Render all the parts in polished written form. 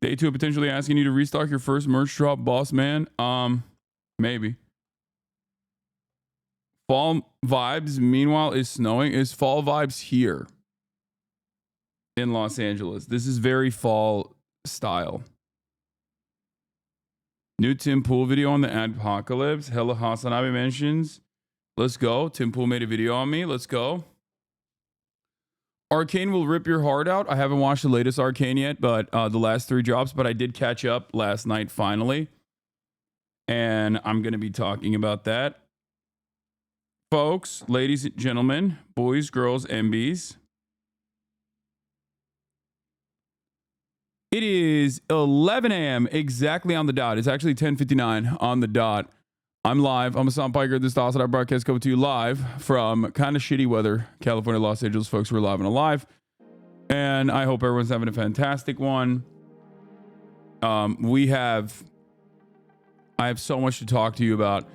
Day 2 potentially asking you to restock your first merch drop, boss man. Maybe. Fall vibes, meanwhile, is snowing. Is fall vibes here in Los Angeles? This is very fall style. New Tim Pool video on the Adpocalypse. Hella HasnAbi mentions. Let's go. Tim Pool made a video on me. Let's go. Arcane will rip your heart out. I haven't watched the latest Arcane yet, but the last 3 drops, but I did catch up last night finally. And I'm going to be talking about that. Folks, ladies and gentlemen, boys, girls, MBs. It is 11 a.m. exactly on the dot. It's actually 10:59 on the dot. I'm live. I'm Hasan Piker. This is the HasnAbi broadcast coming to you live from kind of shitty weather, California, Los Angeles. Folks, we're live and alive. And I hope everyone's having a fantastic one. I have so much to talk to you about.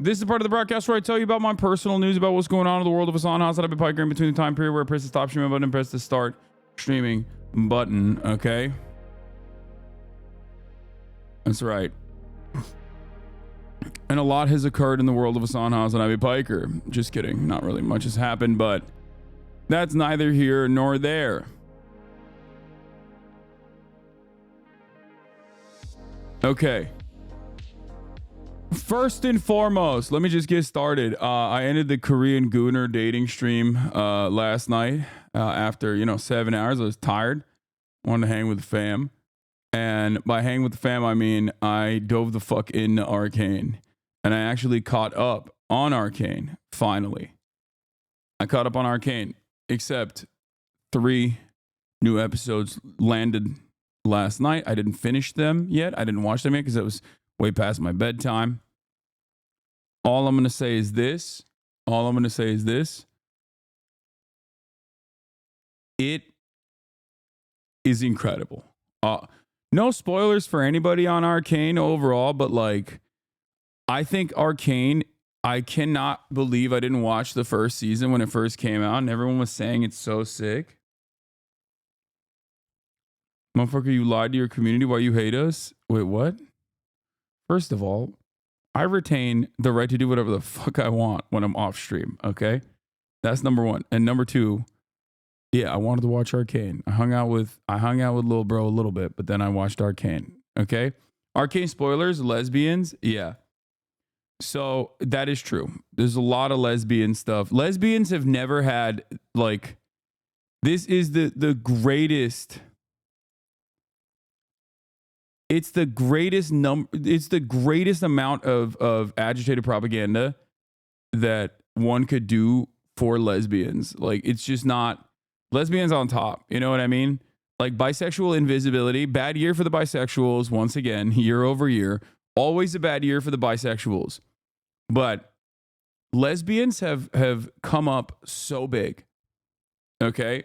This is the part of the broadcast where I tell you about my personal news about what's going on in the world of Hasan. HasnAbi Piker in between the time period where I press the stop streaming button and press the start streaming button. Okay. That's right. And a lot has occurred in the world of Hasan HasnAbi Piker. Just kidding. Not really much has happened, but that's neither here nor there. Okay. First and foremost, let me just get started. I ended the Korean Gooner dating stream last night after 7 hours. I was tired, wanted to hang with the fam, and by hang with the fam I mean I dove the fuck into Arcane, and I actually caught up on Arcane. Finally, I caught up on Arcane, except 3 new episodes landed last night. I didn't finish them yet. I didn't watch them yet because it was way past my bedtime. All I'm going to say is this. It is incredible. No spoilers for anybody on Arcane overall, but like, I think Arcane, I cannot believe I didn't watch the first season when it first came out and everyone was saying it's so sick. Motherfucker, you lied to your community while you hate us? Wait, what? First of all, I retain the right to do whatever the fuck I want when I'm off stream, okay? That's number 1. And number 2, yeah, I wanted to watch Arcane. I hung out with Lil Bro a little bit, but then I watched Arcane, okay? Arcane spoilers, lesbians, yeah. So that is true. There's a lot of lesbian stuff. Lesbians have never had, like, this is the greatest... It's the greatest amount of agitated propaganda that one could do for lesbians. Like, it's just not lesbians on top. You know what I mean? Like, bisexual invisibility, bad year for the bisexuals. Once again, year over year, always a bad year for the bisexuals. But lesbians have come up so big. Okay.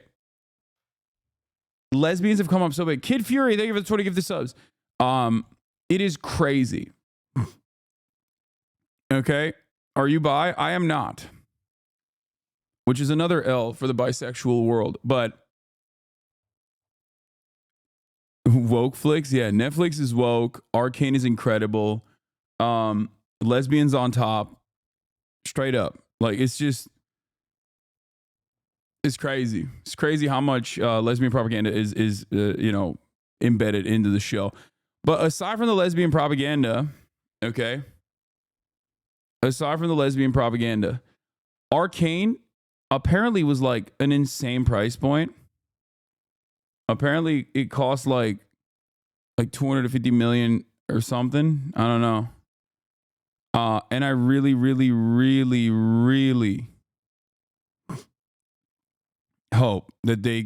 Lesbians have come up so big. Kid Fury, thank you for the 20 gift subs. It is crazy. Okay. Are you bi? I am not. Which is another L for the bisexual world. But woke flicks, yeah, Netflix is woke. Arcane is incredible. Lesbians on top. Straight up. Like, it's crazy. It's crazy how much lesbian propaganda is embedded into the show. But aside from the lesbian propaganda, okay? Aside from the lesbian propaganda, Arcane apparently was like an insane price point. Apparently it cost like 250 million or something. I don't know. And I really, really, really, really hope that they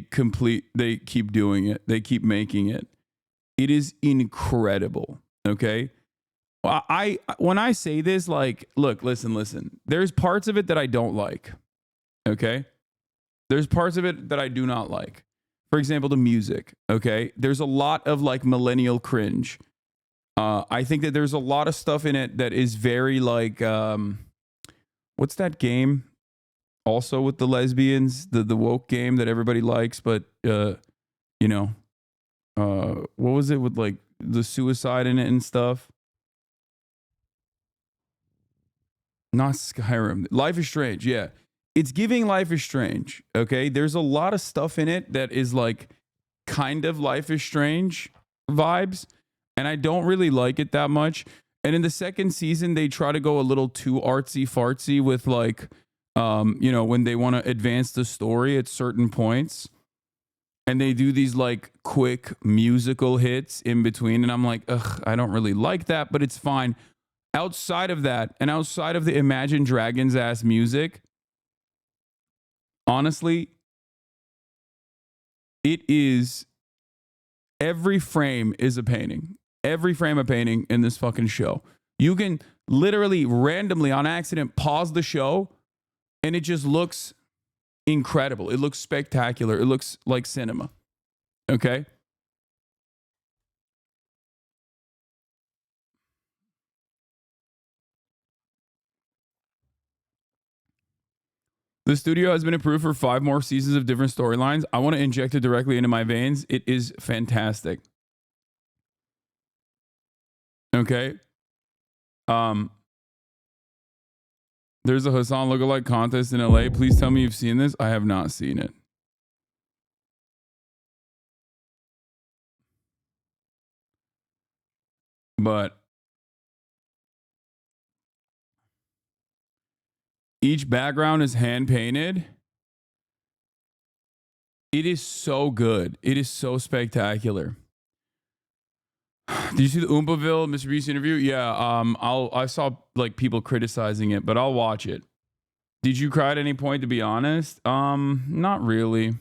keep doing it. They keep making it. It is incredible. Okay. When I say this, like, look, listen. There's parts of it that I don't like. Okay. There's parts of it that I do not like. For example, the music. Okay. There's a lot of like millennial cringe. I think that there's a lot of stuff in it that is very like, what's that game? Also with the lesbians, the woke game that everybody likes, but what was it with like the suicide in it and stuff? Not Skyrim. Life is Strange. Yeah. It's giving Life is Strange. Okay. There's a lot of stuff in it that is like kind of Life is Strange vibes. And I don't really like it that much. And in the second season, they try to go a little too artsy fartsy with like, when they want to advance the story at certain points. And they do these like quick musical hits in between. And I'm like, ugh, I don't really like that, but it's fine. Outside of that, and outside of the Imagine Dragons ass music, honestly, it is every frame is a painting. Every frame a painting in this fucking show. You can literally randomly on accident pause the show and it just looks incredible. It looks spectacular. It looks like cinema. Okay? The studio has been approved for 5 more seasons of different storylines. I want to inject it directly into my veins. It is fantastic. Okay. There's a Hasan lookalike contest in LA. Please tell me you've seen this. I have not seen it. But each background is hand painted. It is so good. It is so spectacular. Did you see the Oompaville Mr. Beast interview? Yeah, I saw like people criticizing it, but I'll watch it. Did you cry at any point, to be honest? Not really.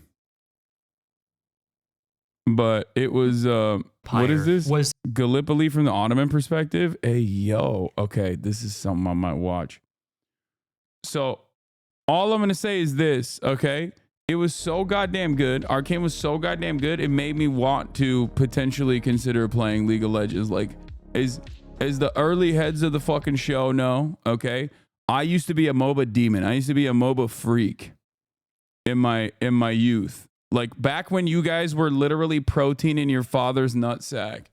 But it was what is this? Was Gallipoli from the Ottoman perspective? Hey yo, okay, this is something I might watch. So all I'm gonna say is this, okay? It was so goddamn good. Arcane was so goddamn good. It made me want to potentially consider playing League of Legends. Like, as the early heads of the fucking show know, okay? I used to be a MOBA demon. I used to be a MOBA freak in my youth. Like back when you guys were literally protein in your father's nutsack.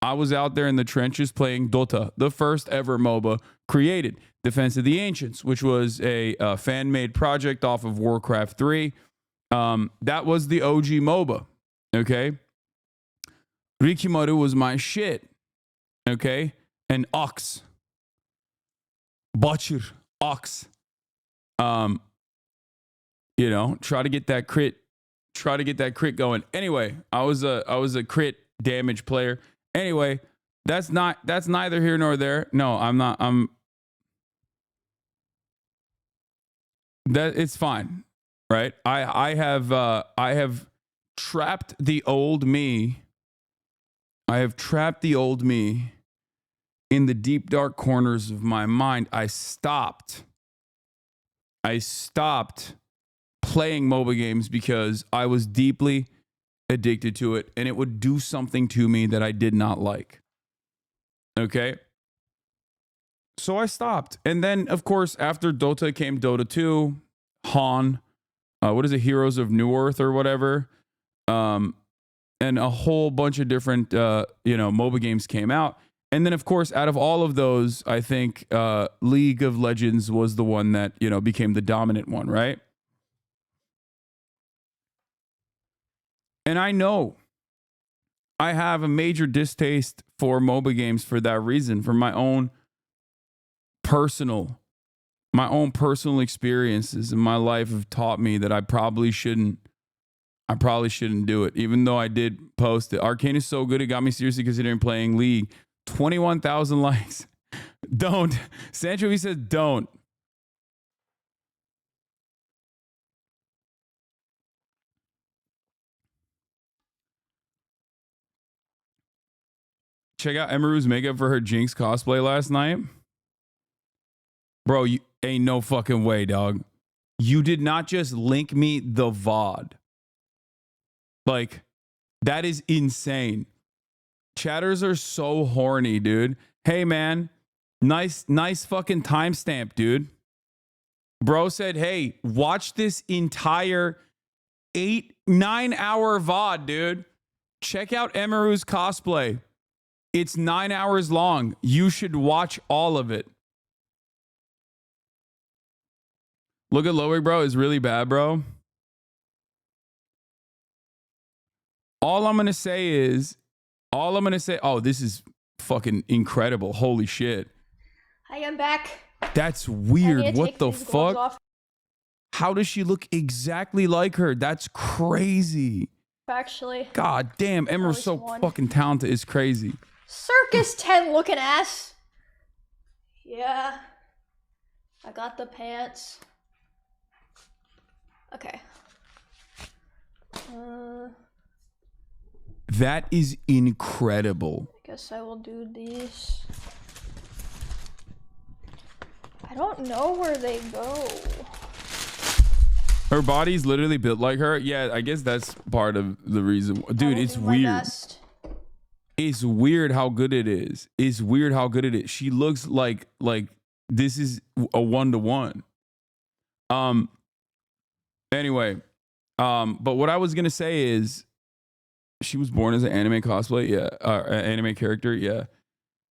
I was out there in the trenches playing Dota, the first ever MOBA created. Defense of the Ancients, which was a fan-made project off of Warcraft 3. That was the OG MOBA, okay? Rikimaru was my shit, okay? And Ox. Butcher. Ox. Try to get that crit. Try to get that crit going. Anyway, I was a crit damage player. Anyway, that's neither here nor there. No, I'm not. That it's fine, right? I have trapped the old me. I have trapped the old me in the deep dark corners of my mind. I stopped playing MOBA games because I was deeply addicted to it and it would do something to me that I did not like. Okay? So I stopped. And then, of course, after Dota came Dota 2, Han, what is it, Heroes of New Earth or whatever, and a whole bunch of different, MOBA games came out. And then, of course, out of all of those, I think League of Legends was the one that, became the dominant one, right? And I know I have a major distaste for MOBA games for that reason, for my own personal experiences in my life have taught me that I probably shouldn't do it, even though I did post it. Arcane is so good, it got me seriously considering playing League. 21,000 likes. Don't. Sancho, he says don't. Check out Emeru's makeup for her Jinx cosplay last night. Bro, you ain't no fucking way, dog. You did not just link me the VOD. Like, that is insane. Chatters are so horny, dude. Hey, man. Nice fucking timestamp, dude. Bro said, hey, watch this entire 9 hour VOD, dude. check out Emeru's cosplay. It's 9 hours long. You should watch all of it. Look at Loic, bro. It's really bad, bro. All I'm going to say, oh, this is fucking incredible. Holy shit. Hi, I'm back. That's weird. What the fuck? How does she look exactly like her? That's crazy. Actually. God damn, Emer's so fucking talented. It's crazy. Circus 10 looking ass. Yeah. I got the pants. Okay. That is incredible. I guess I will do these. I don't know where they go. Her body's literally built like her. Yeah, I guess that's part of the reason. Dude, it's weird. It's weird how good it is. It's weird how good it is. She looks like this is a 1-to-1. Anyway, but what I was gonna say is she was born as an anime cosplay, yeah, an anime character, yeah.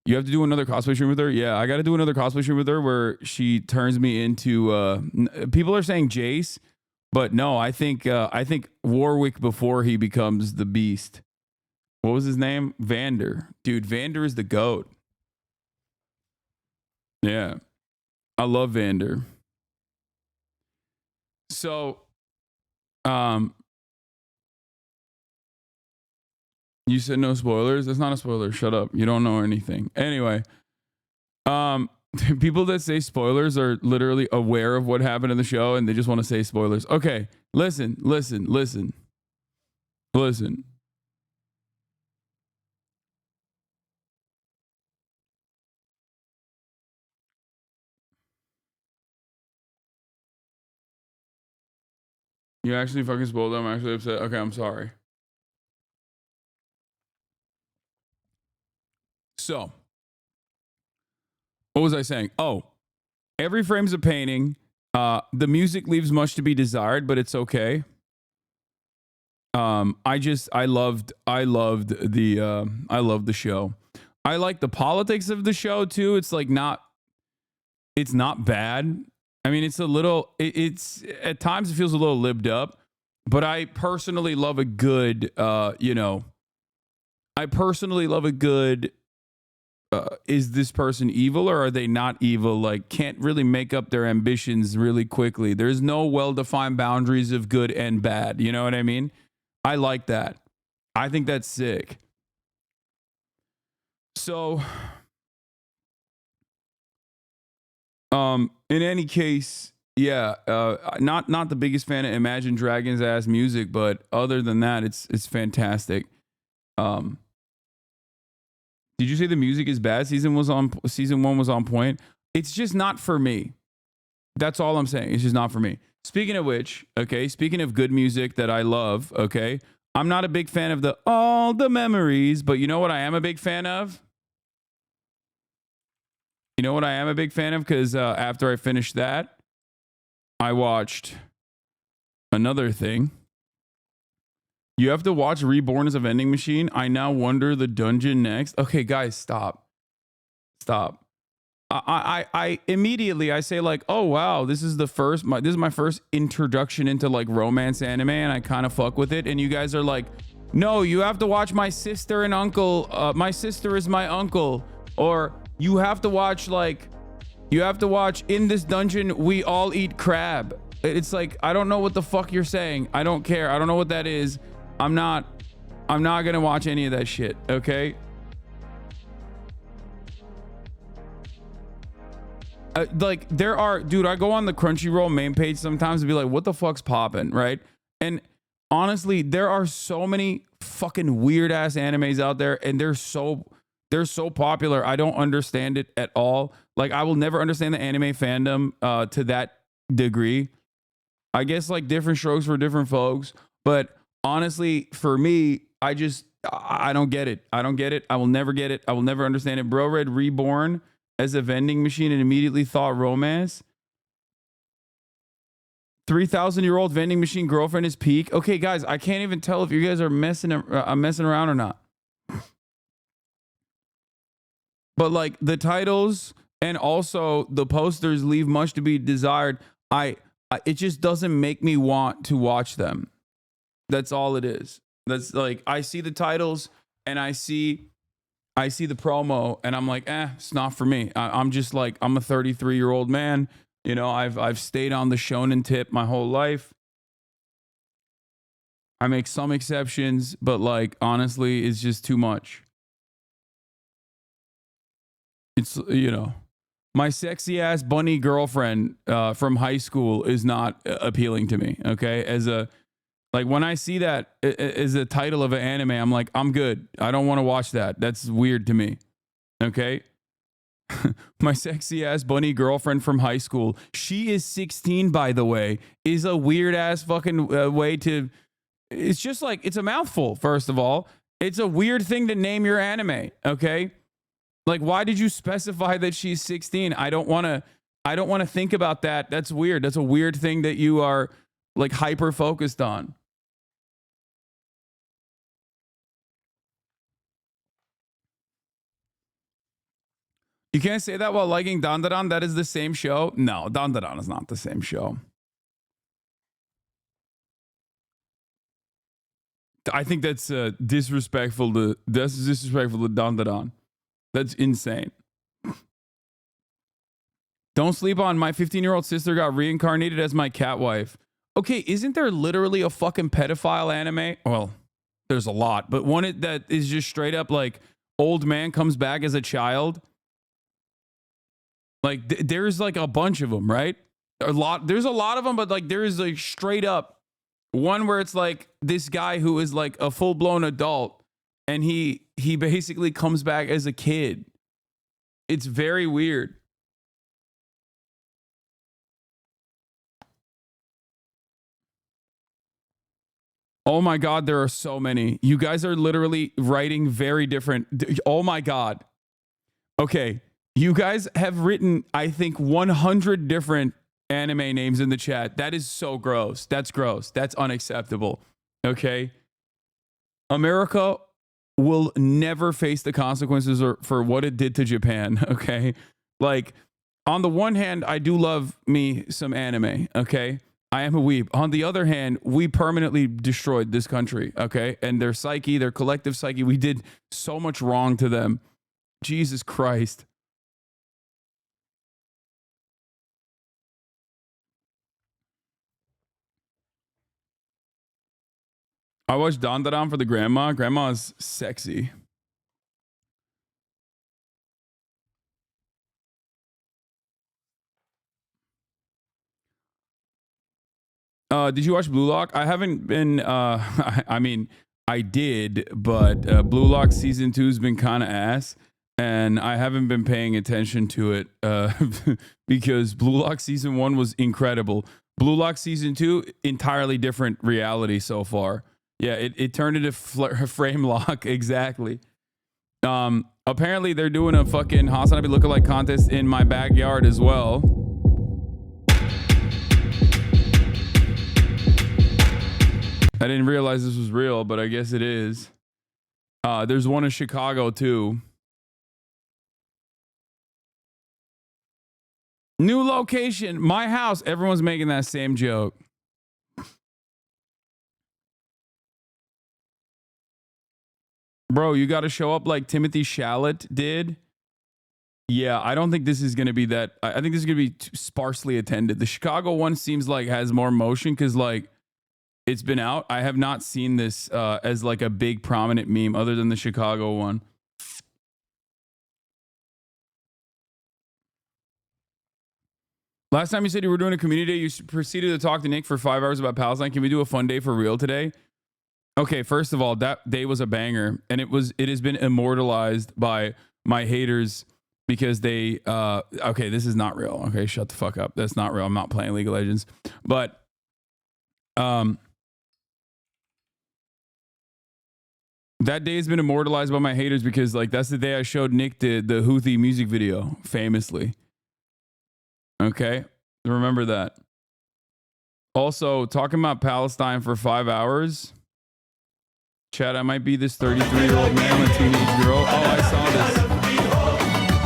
You have to do another cosplay stream with her, yeah. I got to do another cosplay stream with her where she turns me into. People are saying Jace, but no, I think Warwick before he becomes the Beast. What was his name? Vander, dude. Vander is the GOAT. Yeah, I love Vander. So, you said no spoilers. That's not a spoiler. Shut up. You don't know anything. Anyway, people that say spoilers are literally aware of what happened in the show and they just want to say spoilers. Okay, listen. You actually fucking spoiled them. I'm actually upset. Okay, I'm sorry. So, what was I saying? Oh, every frame's a painting. The music leaves much to be desired, but it's okay. I loved the show. I like the politics of the show too. It's not bad. I mean, it's at times it feels a little libbed up, but I personally love a good, is this person evil or are they not evil? Like, can't really make up their ambitions really quickly. There's no well-defined boundaries of good and bad. You know what I mean? I like that. I think that's sick. So, in any case, yeah, not the biggest fan of Imagine Dragons ass music, but other than that, it's fantastic. Did you say the music is bad? Season 1 was on point. It's just not for me. That's all I'm saying. It's just not for me. Speaking of which, okay, speaking of good music that I love, okay, I'm not a big fan of all the memories, but you know what I am a big fan of? You know what I am a big fan of? Because after I finished that, I watched another thing. You have to watch Reborn as a Vending Machine. I now wonder the dungeon next. Okay, guys, stop. I immediately I say like, oh wow, this is my first introduction into like romance anime, and I kind of fuck with it. And you guys are like, no, you have to watch My Sister and Uncle. My Sister is My Uncle, or you have to watch In This Dungeon We All Eat Crab. It's like, I don't know what the fuck you're saying. I don't care. I don't know what that is. I'm not gonna watch any of that shit. Okay. Like dude, I go on the Crunchyroll main page sometimes and be like, what the fuck's popping, right? And honestly, there are so many fucking weird ass animes out there, and they're so popular. I don't understand it at all. Like, I will never understand the anime fandom to that degree. I guess like different strokes for different folks, but honestly, for me, I don't get it. I don't get it. I will never get it. I will never understand it. Bro read Reborn as a vending machine and immediately thought romance. 3,000-year-old vending machine girlfriend is peak. Okay, guys, I can't even tell if you guys are messing around or not. But like the titles and also the posters leave much to be desired. It just doesn't make me want to watch them. That's all it is. That's like I see the titles and I see the promo and I'm like, it's not for me. I'm just like, I'm a 33-year-old man. You know, I've stayed on the shonen tip my whole life. I make some exceptions, but like honestly, it's just too much. It's, you know, my sexy ass bunny girlfriend from high school is not appealing to me. Okay, like when I see that as a title of an anime, I'm like, I'm good. I don't want to watch that. That's weird to me. Okay. My sexy ass bunny girlfriend from high school. She is 16, by the way, is a weird ass fucking way to. It's just like, it's a mouthful. First of all, it's a weird thing to name your anime. Okay. Like, why did you specify that she's 16? I don't want to think about that. That's weird. That's a weird thing that you are like hyper focused on. You can't say that while liking Dandadan. That is the same show. No, Dandadan is not the same show. I think that's disrespectful to Dandadan. That's insane. Don't sleep on my 15-year-old sister got reincarnated as my cat wife. Okay, isn't there literally a fucking pedophile anime? Well, there's a lot, but one that is just straight up like old man comes back as a child. Like there's like a bunch of them, right? There's a lot of them, but like there is like straight up one where it's like this guy who is like a full-blown adult and he basically comes back as a kid. It's very weird. Oh my God, there are so many. You guys are literally writing very different. Oh my God. Okay. You guys have written, I think, 100 different anime names in the chat. That is so gross. That's gross. That's unacceptable. Okay. America will never face the consequences for what it did to Japan. Okay. Like, on the one hand, I do love me some anime. Okay. I am a weeb. On the other hand, we permanently destroyed this country. Okay. And their psyche, their collective psyche, we did so much wrong to them. Jesus Christ. I watched Dandadan for the grandma. Grandma's sexy. Did you watch Blue Lock? I haven't been. I mean, I did, but Blue Lock season 2 has been kind of ass, and I haven't been paying attention to it because Blue Lock season 1 was incredible. Blue Lock season 2, entirely different reality so far. Yeah, it turned into frame lock exactly. Apparently they're doing a fucking HasnAbi lookalike contest in my backyard as well. I didn't realize this was real, but I guess it is. There's one in Chicago too. New location, my house. Everyone's making that same joke. Bro, you got to show up like Timothy Chalamet did. Yeah, I don't think this is going to be that. I think this is going to be sparsely attended. The Chicago one seems like has more motion because like it's been out. I have not seen this as like a big prominent meme other than the Chicago one. Last time you said you were doing a community day, you proceeded to talk to Nick for 5 hours about Palestine. Can we do a fun day for real today? Okay, first of all, that day was a banger, and it has been immortalized by my haters because they okay, this is not real. Okay, shut the fuck up. That's not real. I'm not playing League of Legends. But that day has been immortalized by my haters because like that's the day I showed Nick the Houthi music video, famously. Okay? Remember that. Also, talking about Palestine for 5 hours. Chad, I might be this 33-year-old man with a teenage girl. Oh, I saw this.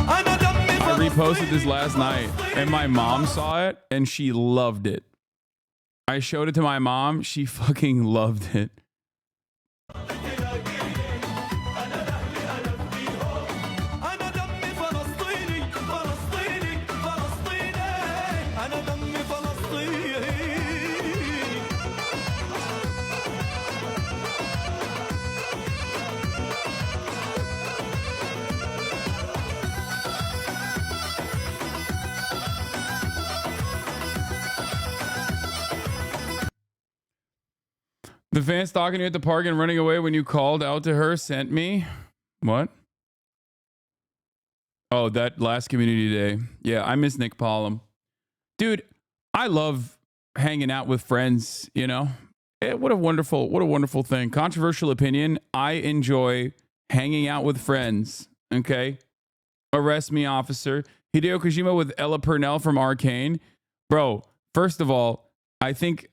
I reposted this last night, and my mom saw it, and she loved it. I showed it to my mom. She fucking loved it. The fan stalking you at the park and running away when you called out to her sent me. What? Oh, that last community day. Yeah, I miss Nick Pollum. Dude, I love hanging out with friends, you know? What a wonderful thing. Controversial opinion. I enjoy hanging out with friends, okay? Arrest me, officer. Hideo Kojima with Ella Purnell from Arcane. Bro, first of all, I think...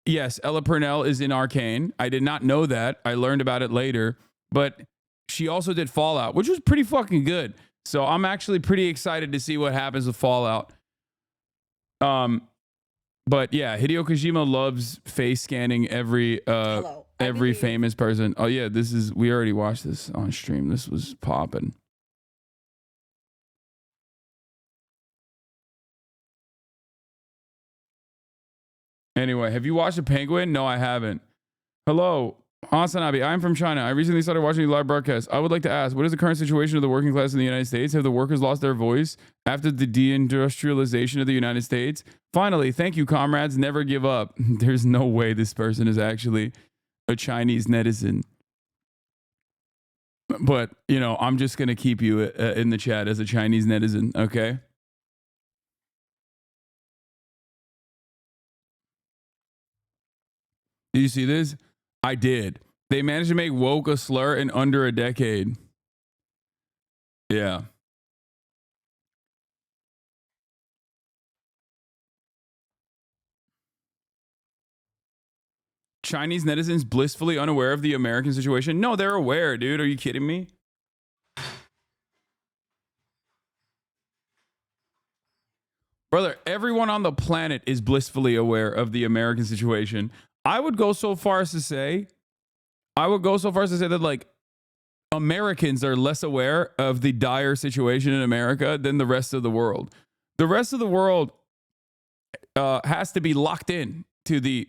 Yes, Ella Purnell is in Arcane. I did not know that. I learned about it later. But she also did Fallout, which was pretty fucking good. So I'm actually pretty excited to see what happens with Fallout. But yeah, Hideo Kojima loves face scanning every famous person. Oh yeah, we already watched this on stream. This was popping. Anyway, have you watched The Penguin? No, I haven't. Hello, HasnAbi. I'm from China. I recently started watching the live broadcast. I would like to ask, what is the current situation of the working class in the United States? Have the workers lost their voice after the deindustrialization of the United States? Finally, thank you, comrades. Never give up. There's no way this person is actually a Chinese netizen. But, you know, I'm just going to keep you in the chat as a Chinese netizen, okay? Did you see this? I did. They managed to make woke a slur in under a decade. Yeah. Chinese netizens blissfully unaware of the American situation? No, they're aware, dude. Are you kidding me? Brother, everyone on the planet is blissfully aware of the American situation. I would go so far as to say that, like, Americans are less aware of the dire situation in America than the rest of the world. The rest of the world has to be locked in to the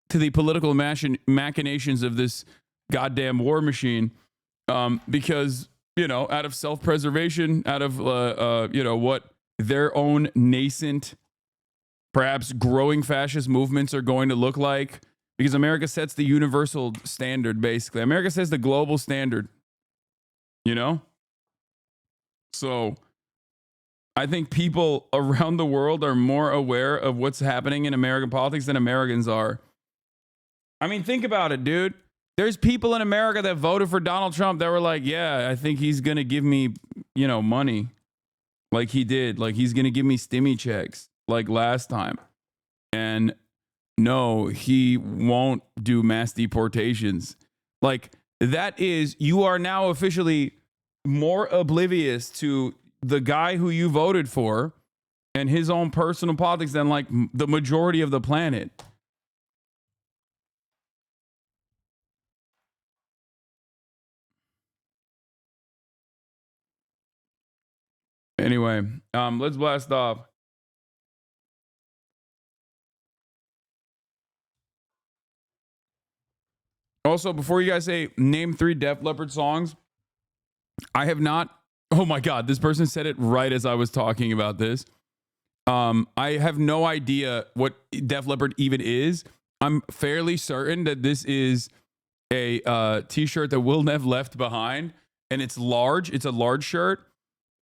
political machinations of this goddamn war machine, because, you know, out of self-preservation, out of you know, what their own nascent, perhaps growing fascist movements are going to look like, because America sets the universal standard, basically. America sets the global standard, you know? So I think people around the world are more aware of what's happening in American politics than Americans are. I mean, think about it, dude. There's people in America that voted for Donald Trump that were like, yeah, I think he's going to give me, you know, money. Like he did. Like he's going to give me stimmy checks like last time. And no, he won't do mass deportations. Like that is, you are now officially more oblivious to the guy who you voted for and his own personal politics than like the majority of the planet. Anyway, let's blast off. Also, before you guys say name 3 Def Leppard songs, I have not. Oh my God, this person said it right as I was talking about this. I have no idea what Def Leppard even is. I'm fairly certain that this is a t-shirt that Will Nev left behind, and it's large. It's a large shirt.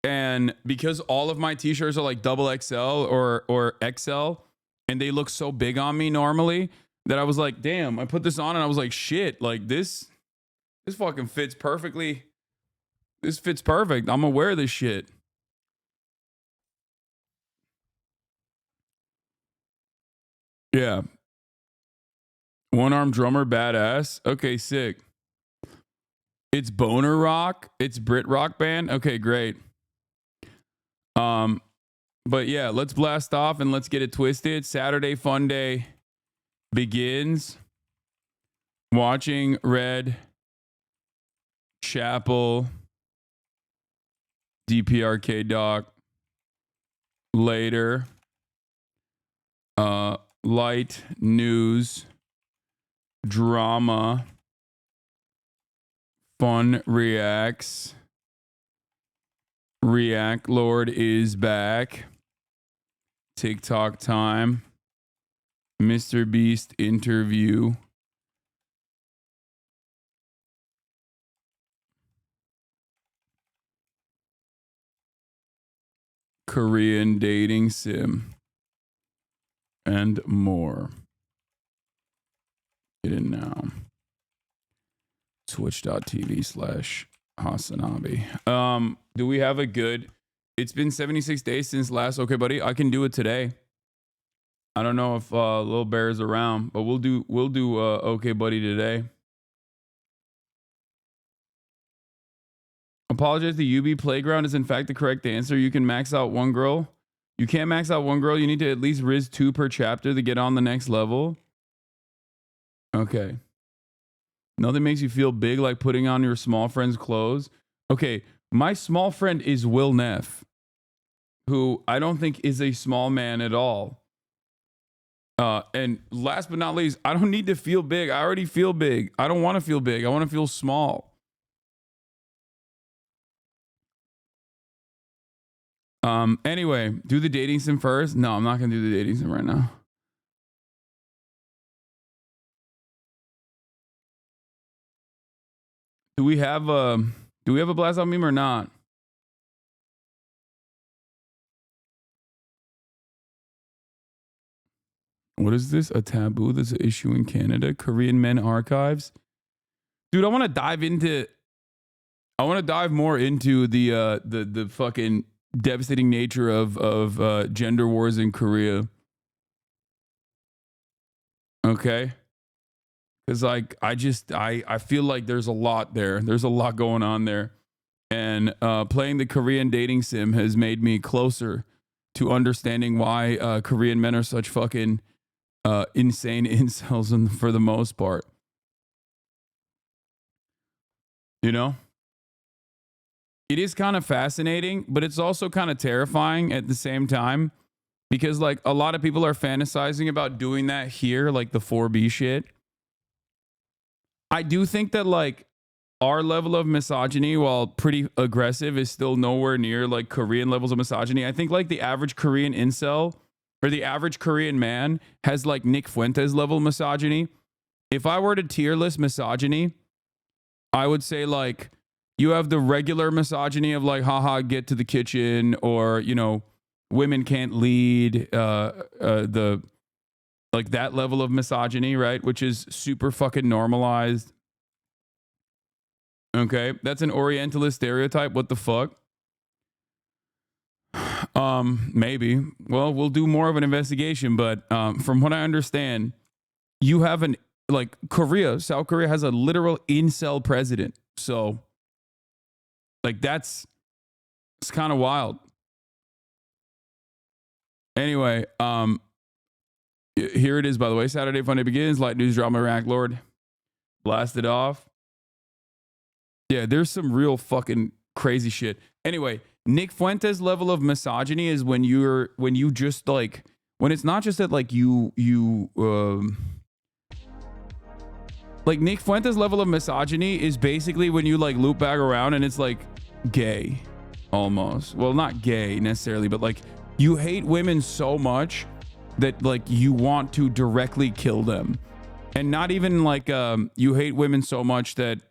And because all of my t-shirts are like double XL or XL, and they look so big on me normally, that I was like, damn, I put this on and I was like, shit, like this fucking fits perfectly. This fits perfect. I'm gonna wear this shit. Yeah. One arm drummer, badass. Okay, sick. It's Boner Rock. It's Brit Rock band. Okay, great. But yeah, let's blast off and let's get it twisted. Saturday fun day begins. Watching Red Chapel DPRK doc later. Light news drama fun reacts. React Lord is back. TikTok time. Mr. Beast interview. Korean dating sim. And more. Get in now. Twitch.tv/HasnAbi. Do we have a good... It's been 76 days since last Okay Buddy. I can do it today. I don't know if Lil Bear is around, but we'll do Okay Buddy today. Apologize, the UB playground is in fact the correct answer. You can max out one girl. You can't max out one girl. You need to at least Riz 2 per chapter to get on the next level. Okay. Nothing makes you feel big like putting on your small friend's clothes. Okay, my small friend is Will Neff, who I don't think is a small man at all. And last but not least, I don't need to feel big. I already feel big. I don't want to feel big. I want to feel small. Anyway, do the dating sim first. No, I'm not gonna do the dating sim right now. Do we have a blast out meme or not? What is this? A taboo that's an issue in Canada? Korean men archives? Dude, I want to dive more into the fucking devastating nature of gender wars in Korea. Okay? Because like I feel like there's a lot there. There's a lot going on there. And playing the Korean dating sim has made me closer to understanding why Korean men are such fucking insane incels for the most part. You know? It is kind of fascinating, but it's also kind of terrifying at the same time. Because like a lot of people are fantasizing about doing that here, like the 4B shit. I do think that like our level of misogyny, while pretty aggressive, is still nowhere near like Korean levels of misogyny. I think like the average Korean incel or the average Korean man has like Nick Fuentes level misogyny. If I were to tier list misogyny, I would say like you have the regular misogyny of like, haha, get to the kitchen, or, you know, women can't lead, the like that level of misogyny, right? Which is super fucking normalized. Okay, that's an Orientalist stereotype. What the fuck? Maybe. Well, we'll do more of an investigation, but from what I understand, you have an like South Korea has a literal incel president. So like it's kind of wild. Anyway, here it is, by the way. Saturday Fun Day begins. Light news drama rack lord. Blast it off. Yeah, there's some real fucking crazy shit. Anyway, Nick Fuentes' level of misogyny is when you just like, when it's not just that like like Nick Fuentes' level of misogyny is basically when you like loop back around and it's like gay almost. Well, not gay necessarily, but like you hate women so much that like you want to directly kill them. And not even like you hate women so much that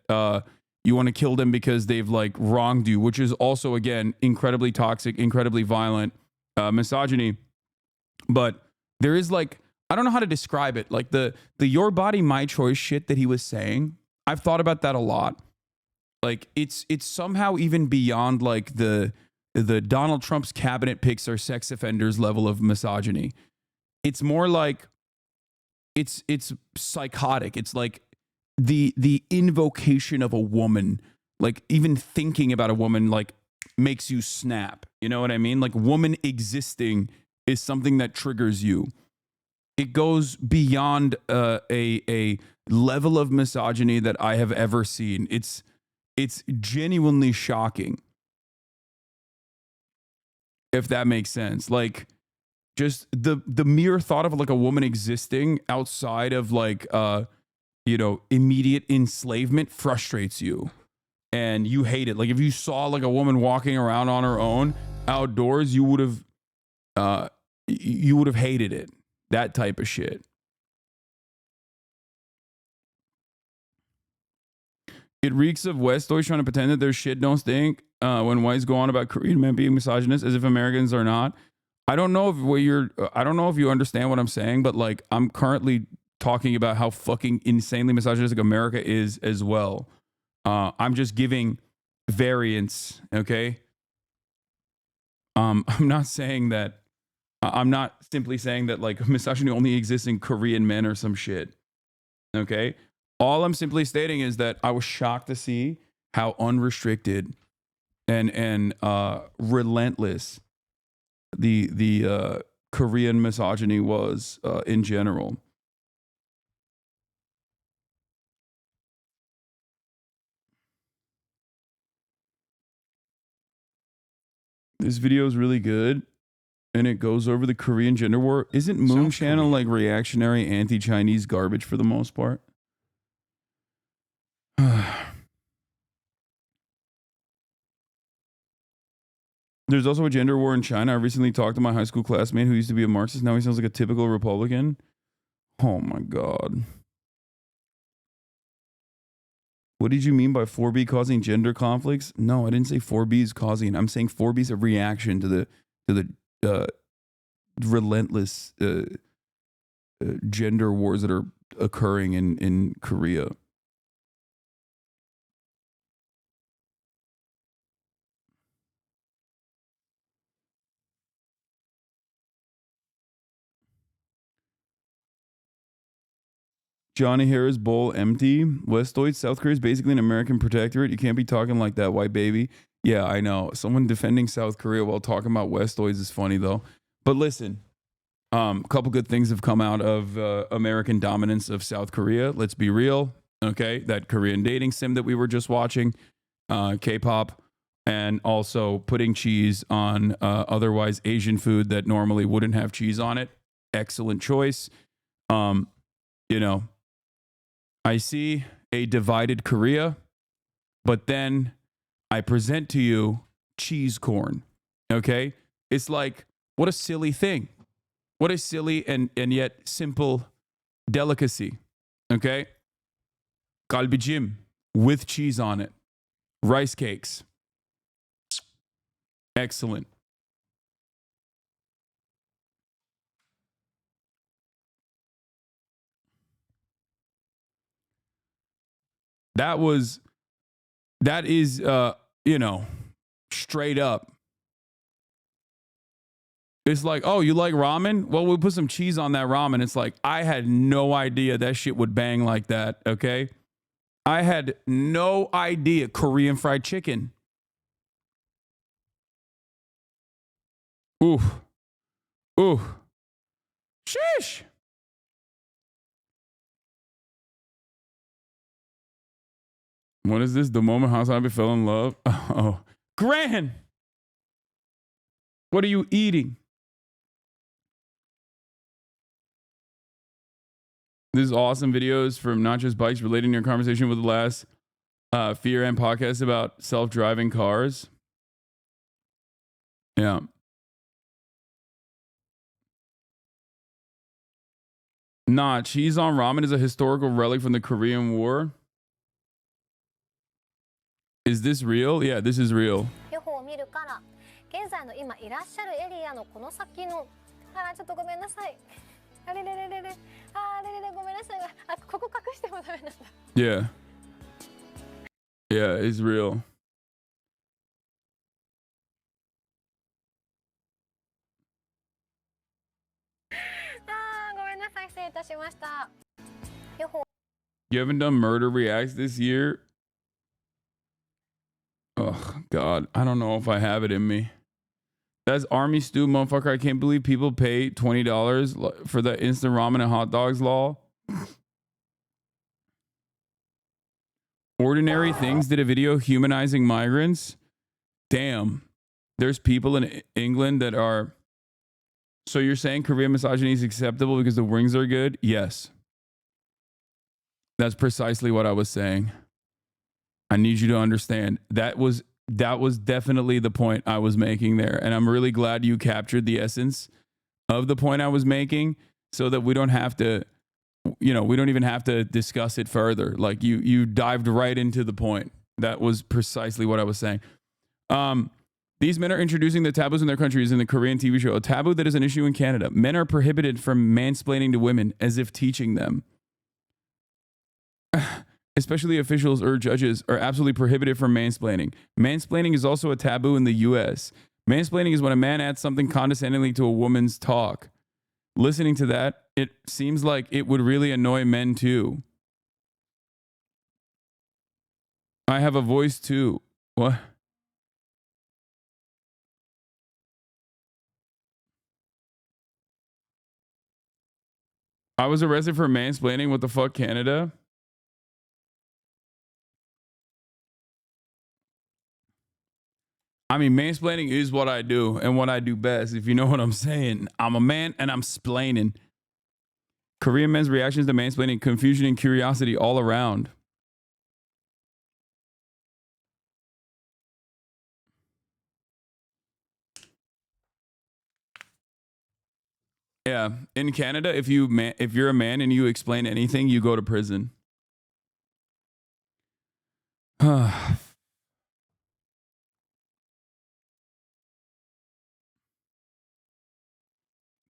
you want to kill them because they've like wronged you, which is also, again, incredibly toxic, incredibly violent misogyny. But there is like, I don't know how to describe it. Like the your body, my choice shit that he was saying. I've thought about that a lot. Like it's somehow even beyond like the Donald Trump's cabinet picks are sex offenders level of misogyny. It's more like it's psychotic. It's like the invocation of a woman, like even thinking about a woman like makes you snap. You know what I mean? Like woman existing is something that triggers you. It goes beyond a level of misogyny that I have ever seen. It's genuinely shocking, if that makes sense. Like just the mere thought of like a woman existing outside of like immediate enslavement frustrates you and you hate it. Like if you saw like a woman walking around on her own outdoors, you would have hated it. That type of shit. It reeks of Westoids trying to pretend that their shit don't stink when whites go on about Korean men being misogynist as if Americans are not. I don't know if you understand what I'm saying, but like I'm currently talking about how fucking insanely misogynistic America is as well. I'm just giving variants, okay? I'm not saying that. I'm not simply saying that like misogyny only exists in Korean men or some shit. Okay? All I'm simply stating is that I was shocked to see how unrestricted and relentless the Korean misogyny was in general. This video is really good, and it goes over the Korean gender war. Isn't Moon Channel like reactionary anti-Chinese garbage for the most part? There's also a gender war in China. I recently talked to my high school classmate who used to be a Marxist. Now he sounds like a typical Republican. Oh my God. What did you mean by 4B causing gender conflicts? No, I didn't say 4B is causing. I'm saying 4B is a reaction to the relentless gender wars that are occurring in Korea. Johnny Harris bowl empty. Westoid, South Korea is basically an American protectorate. You can't be talking like that, white baby. Yeah, I know. Someone defending South Korea while talking about Westoids is funny though. But listen, a couple good things have come out of American dominance of South Korea. Let's be real. Okay, that Korean dating sim that we were just watching, K-pop, and also putting cheese on otherwise Asian food that normally wouldn't have cheese on it. Excellent choice. I see a divided Korea, but then I present to you cheese corn. Okay? It's like, what a silly thing. What a silly and yet simple delicacy. Okay? Galbijim with cheese on it. Rice cakes. Excellent. That is straight up. It's like, oh, you like ramen? Well, we'll put some cheese on that ramen. It's like, I had no idea that shit would bang like that, okay? I had no idea. Korean fried chicken. Ooh. Ooh. Sheesh. What is this? The moment HasnAbi fell in love? Oh. Gran! What are you eating? This is awesome videos from Not Just Bikes relating to your conversation with the last Fear and podcast about self-driving cars. Yeah. Nah, cheese on ramen is a historical relic from the Korean War. Is this real? Yeah, this is real. 現在の今いらっしゃるエリアのこの先のちょっとごめんなさい。あれれれれれ。あれれれごめんなさい。あ、ここ隠してもダメなんだ。Yeah. Yeah, it's real. You haven't done murder reacts this year? Oh, God. I don't know if I have it in me. That's Army Stew, motherfucker. I can't believe people pay $20 for the instant ramen and hot dogs law. Ordinary Things did a video humanizing migrants. Damn. There's people in England that are... So you're saying Korean misogyny is acceptable because the wings are good? Yes. That's precisely what I was saying. I need you to understand. That was definitely the point I was making there. And I'm really glad you captured the essence of the point I was making so that we don't have to, we don't even have to discuss it further. Like you dived right into the point. That was precisely what I was saying. These men are introducing the taboos in their countries in the Korean TV show. A taboo that is an issue in Canada. Men are prohibited from mansplaining to women as if teaching them. Especially officials or judges are absolutely prohibited from mansplaining. Mansplaining is also a taboo in the US. Mansplaining is when a man adds something condescendingly to a woman's talk. Listening to that, it seems like it would really annoy men too. I have a voice too. What? I was arrested for mansplaining. What the fuck, Canada? I mean, mansplaining is what I do and what I do best, if you know what I'm saying. I'm a man and I'm splaining. Korean men's reactions to mansplaining, confusion and curiosity all around. Yeah, in Canada, if you're a man and you explain anything, you go to prison.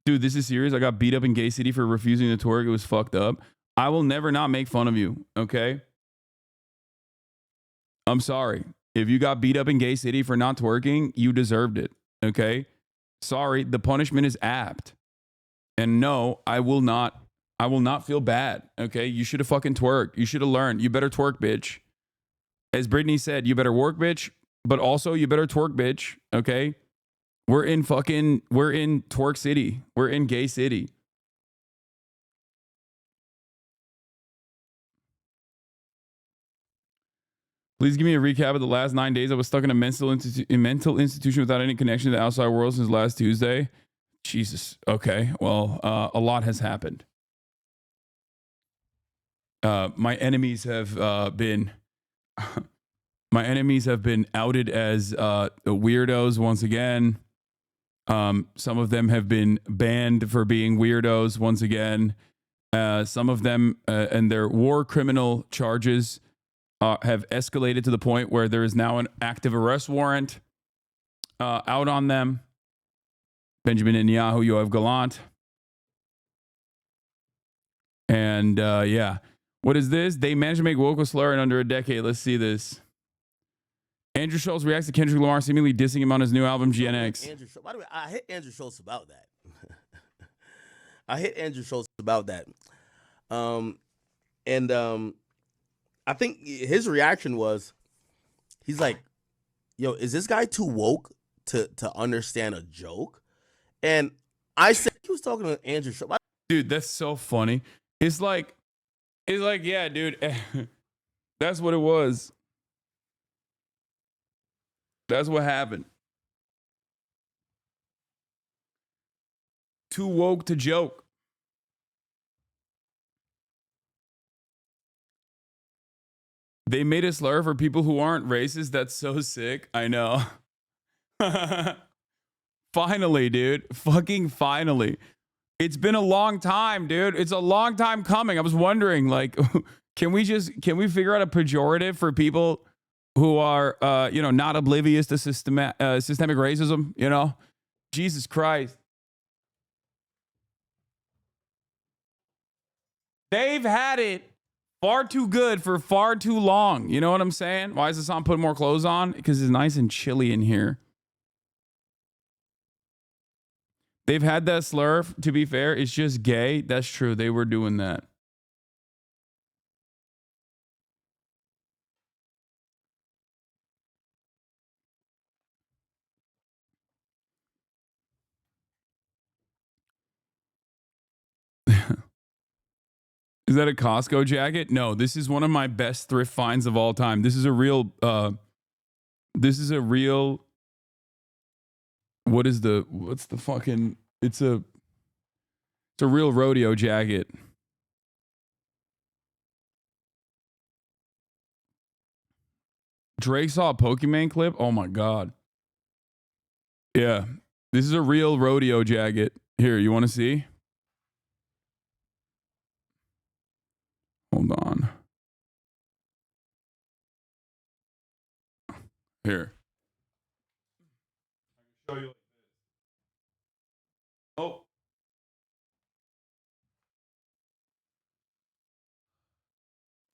Dude, this is serious. I got beat up in Gay City for refusing to twerk. It was fucked up. I will never not make fun of you, okay? I'm sorry. If you got beat up in Gay City for not twerking, you deserved it, okay? Sorry, the punishment is apt. And no, I will not feel bad, okay? You should have fucking twerked. You should have learned. You better twerk, bitch. As Brittany said, you better work, bitch, but also you better twerk, bitch, okay? We're in twerk city. We're in Gay City. Please give me a recap of the last 9 days. I was stuck in a mental institution without any connection to the outside world since last Tuesday. Jesus. Okay. Well, a lot has happened. My enemies have been outed as weirdos once again. Some of them have been banned for being weirdos once again. Some of them and their war criminal charges have escalated to the point where there is now an active arrest warrant out on them. Benjamin Netanyahu, Yoav Gallant. And yeah. What is this? They managed to make woke a slur in under a decade. Let's see this. Andrew Schultz reacts to Kendrick Lamar seemingly dissing him on his new album, GNX. By the way, I hit Andrew Schultz about that. I hit Andrew Schultz about that. I think his reaction was, he's like, yo, is this guy too woke to understand a joke? And I said, he was talking to Andrew Schultz. Dude, that's so funny. It's like, yeah, dude, that's what it was. That's what happened. Too woke to joke. They made a slur for people who aren't racist. That's so sick. I know. Finally, dude. Fucking finally. It's been a long time, dude. It's a long time coming. I was wondering, like, can we figure out a pejorative for people who are, not oblivious to systemic racism, Jesus Christ. They've had it far too good for far too long. You know what I'm saying? Why is Hasan putting more clothes on? Because it's nice and chilly in here. They've had that slur, to be fair. It's just gay. That's true. They were doing that. Is that a Costco jacket? No, this is one of my best thrift finds of all time. This is a real what's the fucking it's a real rodeo jacket. Drake saw a Pokemon clip. Oh my god. Yeah. This is a real rodeo jacket. Here, you want to see? Hold on. Here. I can show you. Oh.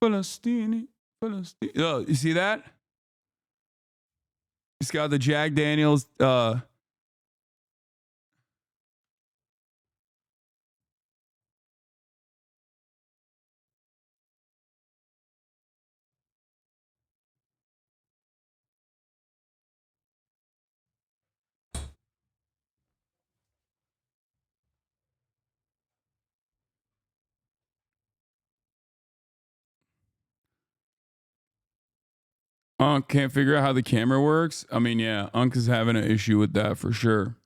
Palestine. Oh, you see that? It's got the Jack Daniels can't figure out how the camera works. I mean, yeah, Unk is having an issue with that for sure.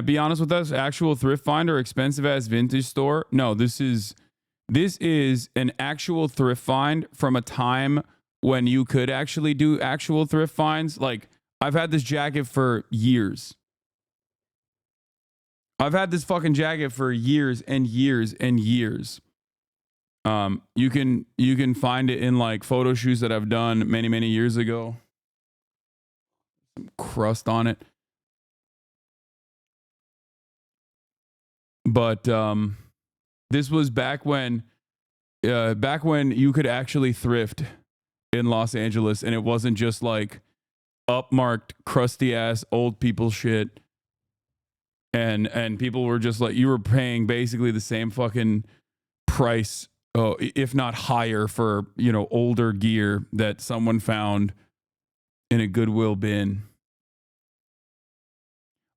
Be honest with us, actual thrift find or expensive ass vintage store? No, this is an actual thrift find from a time when you could actually do actual thrift finds. Like, I've had this jacket for years. I've had this fucking jacket for years and years and years. You can find it in like photo shoots that I've done many years ago. Some crust on it. But this was back when you could actually thrift in Los Angeles, and it wasn't just like upmarked, crusty ass old people shit. And people were just like, you were paying basically the same fucking price, if not higher, for older gear that someone found in a Goodwill bin.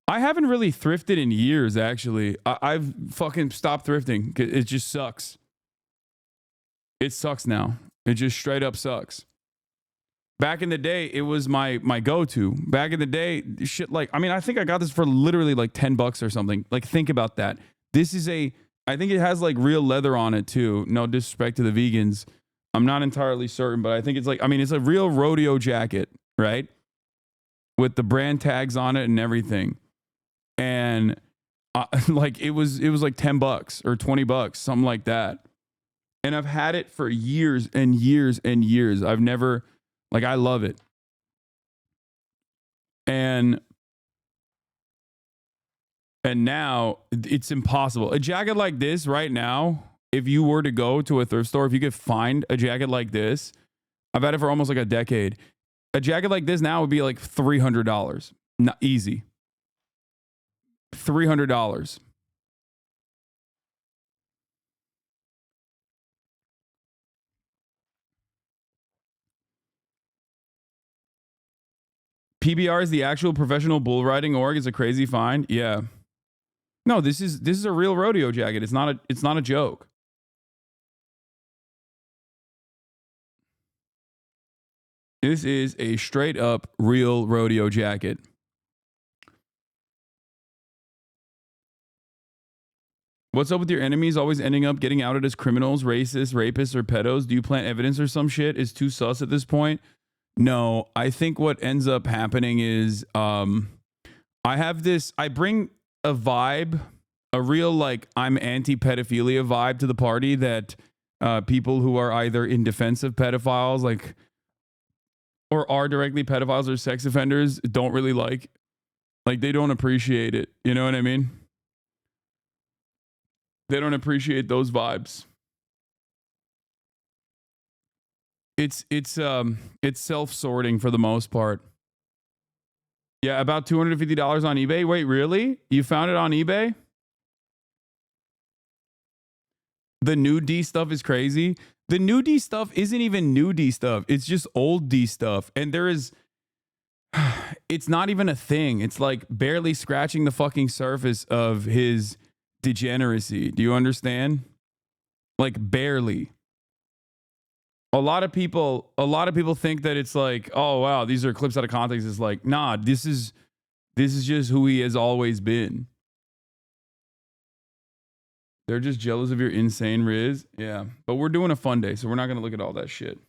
I haven't really thrifted in years, actually. I've fucking stopped thrifting. It just sucks. It sucks now. It just straight up sucks. Back in the day, it was my go-to. Back in the day, shit like, I mean, I think I got this for literally like $10 or something. Like, think about that. This is I think it has like real leather on it too. No disrespect to the vegans. I'm not entirely certain, but I think it's like, I mean, it's a real rodeo jacket, right? With the brand tags on it and everything. And like it was like $10 or $20, something like that. And I've had it for years and years and years. I've never, like, I love it. And now it's impossible. A jacket like this right now, if you were to go to a thrift store, if you could find a jacket like this, I've had it for almost like a decade. A jacket like this now would be like $300. Not easy. $300. PBR is the actual professional bull riding org. Is a crazy find. Yeah. No, this is a real rodeo jacket. It's not a joke. This is a straight up real rodeo jacket. What's up with your enemies always ending up getting outed as criminals, racists, rapists, or pedos? Do you plant evidence or some shit? Is too sus at this point? No, I think what ends up happening is I bring a vibe, a real like I'm anti-pedophilia vibe to the party that people who are either in defense of pedophiles, like, or are directly pedophiles or sex offenders don't really like they don't appreciate it. You know what I mean? They don't appreciate those vibes. It's self-sorting for the most part. Yeah, about $250 on eBay. Wait, really? You found it on eBay? The new D stuff is crazy. The new D stuff isn't even new D stuff. It's just old D stuff. And there is, it's not even a thing. It's like barely scratching the fucking surface of his degeneracy. Do you understand? Like barely. A lot of people think that it's like, oh wow, these are clips out of context. It's like, nah, this is just who he has always been. They're just jealous of your insane Riz. Yeah. But we're doing a fun day, so we're not gonna look at all that shit.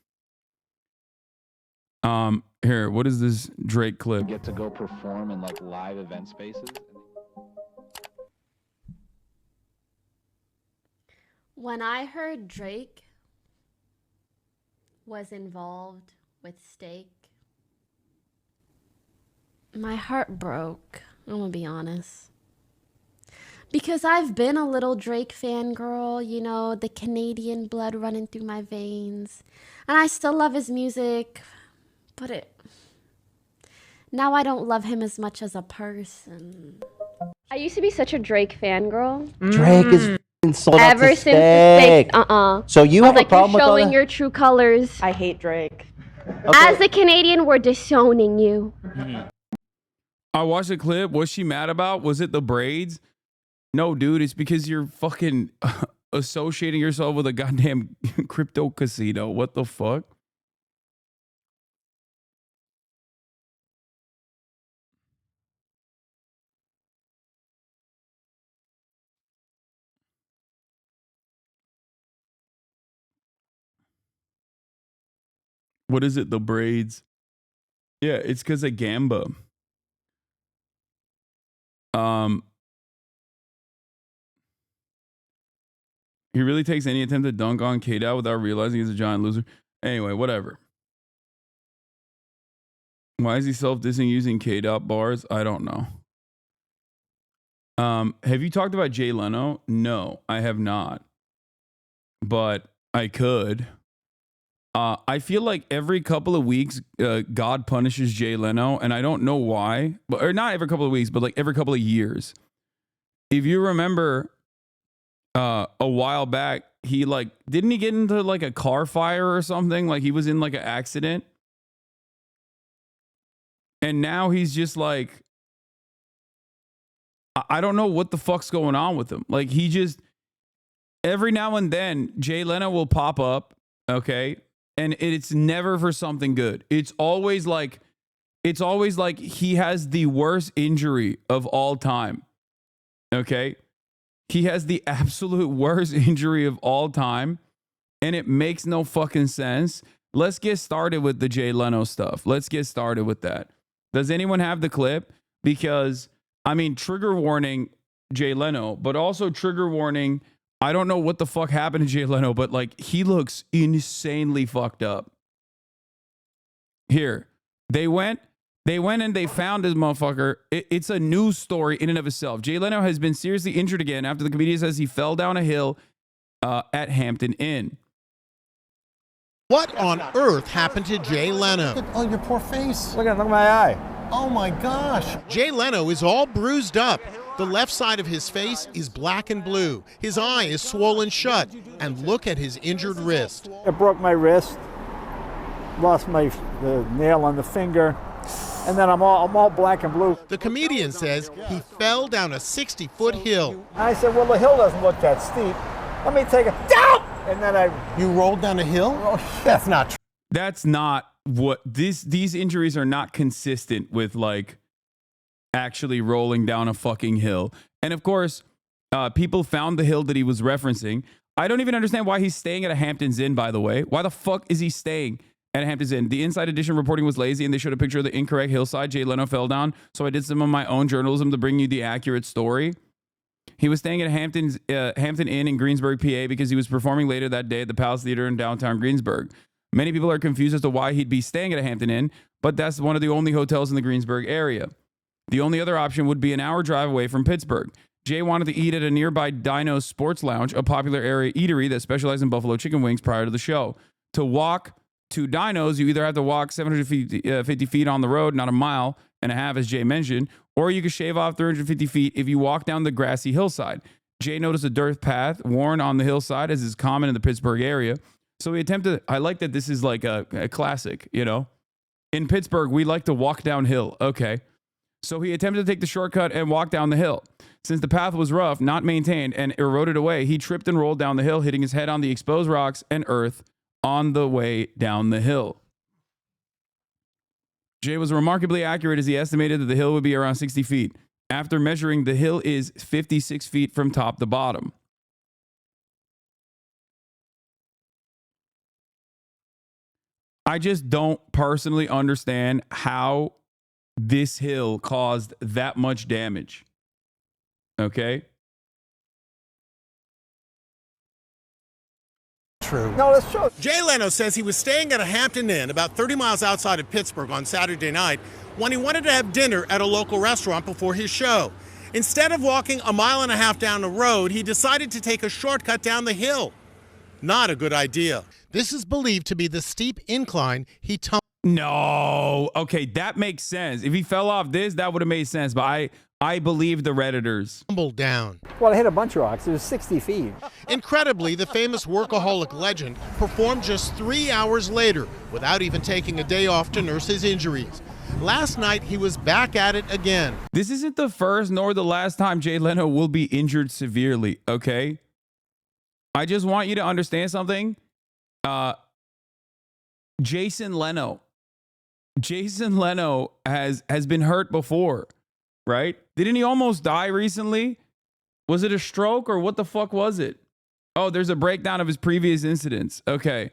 Here, what is this Drake clip? Get to go perform in like live event spaces. When I heard Drake was involved with Steak, my heart broke. I'm gonna be honest. Because I've been a little Drake fangirl, you know, the Canadian blood running through my veins. And I still love his music, but now I don't love him as much as a person. I used to be such a Drake fangirl. Drake is sold out Ever to since the Steak, So you have a problem you're with all showing that? your true colors. I hate Drake. As a Canadian, we're disowning you. I watched the clip. What's she mad about? Was it the braids? No, dude, it's because you're fucking associating yourself with a goddamn crypto casino. What the fuck? What is it? The braids? Yeah, it's because of Gamba. He really takes any attempt to dunk on K-Dot without realizing he's a giant loser. Anyway, whatever. Why is he self-dissing using K-Dot bars? I don't know. Have you talked about Jay Leno? No, I have not. But I could. I feel like every couple of weeks, God punishes Jay Leno, and I don't know why. Or not every couple of weeks, but like every couple of years. If you remember, a while back, he like, didn't he get into like a car fire or something? Like he was in like an accident. And now he's just like, I don't know what the fuck's going on with him. Like he just, every now and then, Jay Leno will pop up, okay? And it's never for something good. It's always like he has the worst injury of all time, okay? He has the absolute worst injury of all time, and it makes no fucking sense. Let's get started with the Jay Leno stuff. Let's get started with that. Does anyone have the clip? Because, I mean, trigger warning, Jay Leno, but also trigger warning, I don't know what the fuck happened to Jay Leno, but like, he looks insanely fucked up. Here, they went and they found this motherfucker. It's a news story in and of itself. Jay Leno has been seriously injured again after the comedian says he fell down a hill at Hampton Inn. What on earth happened to Jay Leno? Oh, your poor face. Look at my eye. Oh my gosh. Jay Leno is all bruised up. The left side of his face is black and blue. His eye is swollen shut. And look at his injured wrist. It broke my wrist. Lost the nail on the finger. And then I'm all black and blue. The comedian says he fell down a 60-foot hill. I said, well, the hill doesn't look that steep. Let me take it down. And then You rolled down a hill? Oh, That's not true. That's not what these injuries are not consistent with like actually rolling down a fucking hill. And of course, people found the hill that he was referencing. I don't even understand why he's staying at a Hampton's Inn, by the way. Why the fuck is he staying at a Hampton's Inn? The Inside Edition reporting was lazy and they showed a picture of the incorrect hillside Jay Leno fell down. So I did some of my own journalism to bring you the accurate story. He was staying at a Hampton Inn in Greensburg, PA, because he was performing later that day at the Palace Theater in downtown Greensburg. Many people are confused as to why he'd be staying at a Hampton Inn, but that's one of the only hotels in the Greensburg area. The only other option would be an hour drive away from Pittsburgh. Jay wanted to eat at a nearby Dino's Sports Lounge, a popular area eatery that specialized in buffalo chicken wings prior to the show. To walk two dynos, you either have to walk 750 feet on the road, not a mile and a half, as Jay mentioned, or you could shave off 350 feet if you walk down the grassy hillside. Jay noticed a dirt path worn on the hillside, as is common in the Pittsburgh area. So he attempted, I like that this is like a classic, you know. In Pittsburgh, we like to walk downhill. Okay. So he attempted to take the shortcut and walk down the hill. Since the path was rough, not maintained, and eroded away, he tripped and rolled down the hill, hitting his head on the exposed rocks and earth on the way down the hill. Jay was remarkably accurate as he estimated that the hill would be around 60 feet. After measuring, the hill is 56 feet from top to bottom. I just don't personally understand how this hill caused that much damage. Okay? True. No, let's show. Jay Leno says he was staying at a Hampton Inn about 30 miles outside of Pittsburgh on Saturday night when he wanted to have dinner at a local restaurant before his show. Instead of walking a mile and a half down the road, he decided to take a shortcut down the hill. Not a good idea. This is believed to be the steep incline he tumbled. No. Okay, that makes sense. If he fell off this, that would have made sense. But I believe the Redditors. Down. Well, I hit a bunch of rocks. It was 60 feet. Incredibly, the famous workaholic legend performed just 3 hours later without even taking a day off to nurse his injuries. Last night, he was back at it again. This isn't the first nor the last time Jay Leno will be injured severely, okay? I just want you to understand something. Jason Leno has been hurt before, right? Didn't he almost die recently? Was it a stroke or what the fuck was it? Oh, there's a breakdown of his previous incidents. Okay.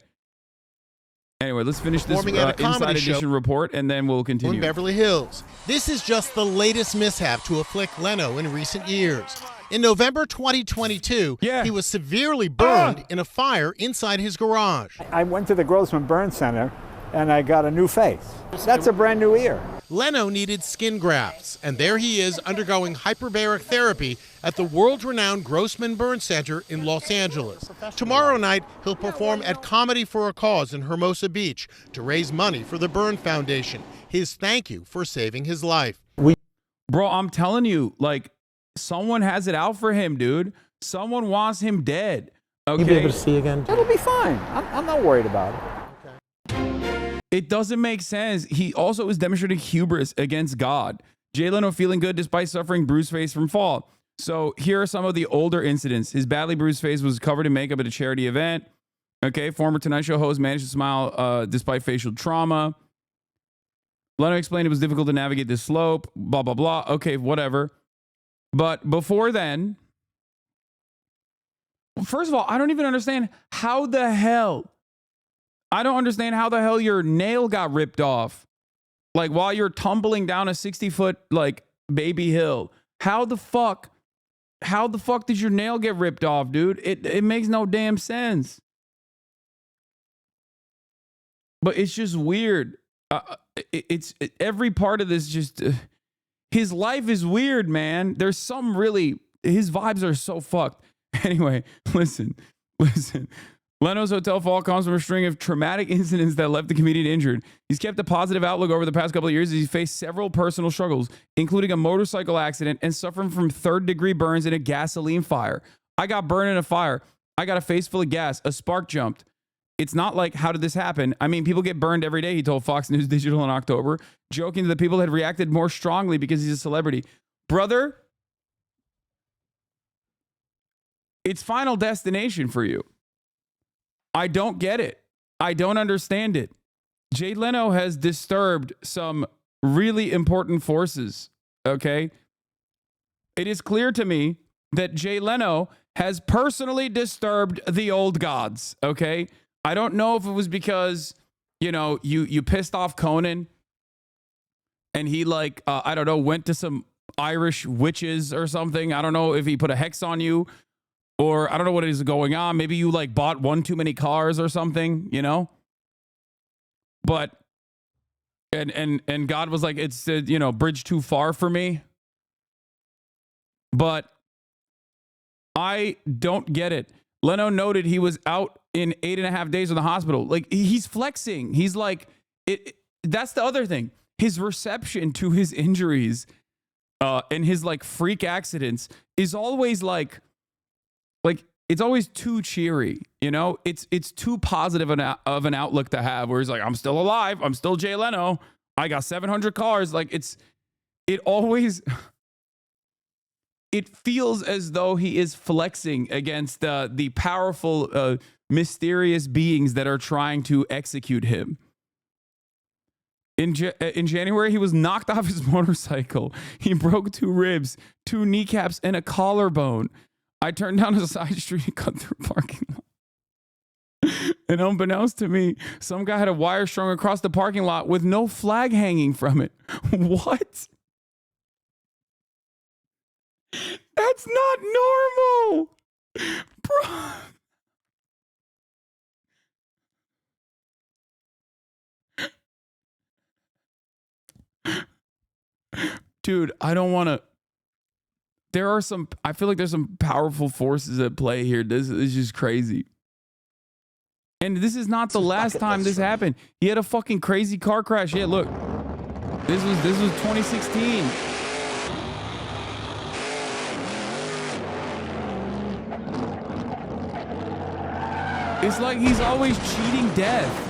Anyway, let's finish this Inside Edition report and then we'll continue. In Beverly Hills. This is just the latest mishap to afflict Leno in recent years. In November 2022, he was severely burned in a fire inside his garage. I went to the Grossman Burn Center and I got a new face. That's a brand new ear. Leno needed skin grafts, and there he is undergoing hyperbaric therapy at the world-renowned Grossman Burn Center in Los Angeles. Tomorrow night, he'll perform at Comedy for a Cause in Hermosa Beach to raise money for the Burn Foundation. His thank you for saving his life. Bro, I'm telling you, like, someone has it out for him, dude. Someone wants him dead. Okay. You'll be able to see again. It'll be fine. I'm not worried about it. It doesn't make sense. He also is demonstrating hubris against God. Jay Leno feeling good despite suffering bruised face from fall. So here are some of the older incidents. His badly bruised face was covered in makeup at a charity event. Okay, former Tonight Show host managed to smile despite facial trauma. Leno explained it was difficult to navigate this slope, blah, blah, blah. Okay, whatever. But before then, first of all, I don't even understand how the hell your nail got ripped off. Like while you're tumbling down a 60-foot like baby hill. How the fuck did your nail get ripped off, dude? It makes no damn sense. But it's just weird. Every part of this just his life is weird, man. There's some really, his vibes are so fucked. Anyway, listen. Leno's hotel fall comes from a string of traumatic incidents that left the comedian injured. He's kept a positive outlook over the past couple of years as he's faced several personal struggles, including a motorcycle accident and suffering from third-degree burns in a gasoline fire. I got burned in a fire. I got a face full of gas. A spark jumped. It's not like, how did this happen? I mean, people get burned every day, he told Fox News Digital in October, joking that the people had reacted more strongly because he's a celebrity. Brother, it's Final Destination for you. I don't get it. I don't understand it. Jay Leno has disturbed some really important forces, okay? It is clear to me that Jay Leno has personally disturbed the old gods, okay? I don't know if it was because, you pissed off Conan and he I don't know, went to some Irish witches or something. I don't know if he put a hex on you. Or I don't know what is going on. Maybe you bought one too many cars or something, But and God was like, it's bridge too far for me. But I don't get it. Leno noted he was out in 8.5 days in the hospital. Like, he's flexing. He's like, that's the other thing. His reception to his injuries and his like freak accidents is always like it's always too cheery, you know? It's too positive of an outlook to have, where he's like, I'm still alive, I'm still Jay Leno, I got 700 cars. Like, it always it feels as though he is flexing against the powerful mysterious beings that are trying to execute him. In January, he was knocked off his motorcycle. He broke 2 ribs, 2 kneecaps, and a collarbone. I turned down a side street and cut through a parking lot. And unbeknownst to me, some guy had a wire strung across the parking lot with no flag hanging from it. What? That's not normal. Bro. Dude, I don't want to. I feel like there's some powerful forces at play here. This is just crazy. And this is not the last time this happened. He had a fucking crazy car crash. Yeah, look. This was 2016. It's like he's always cheating death.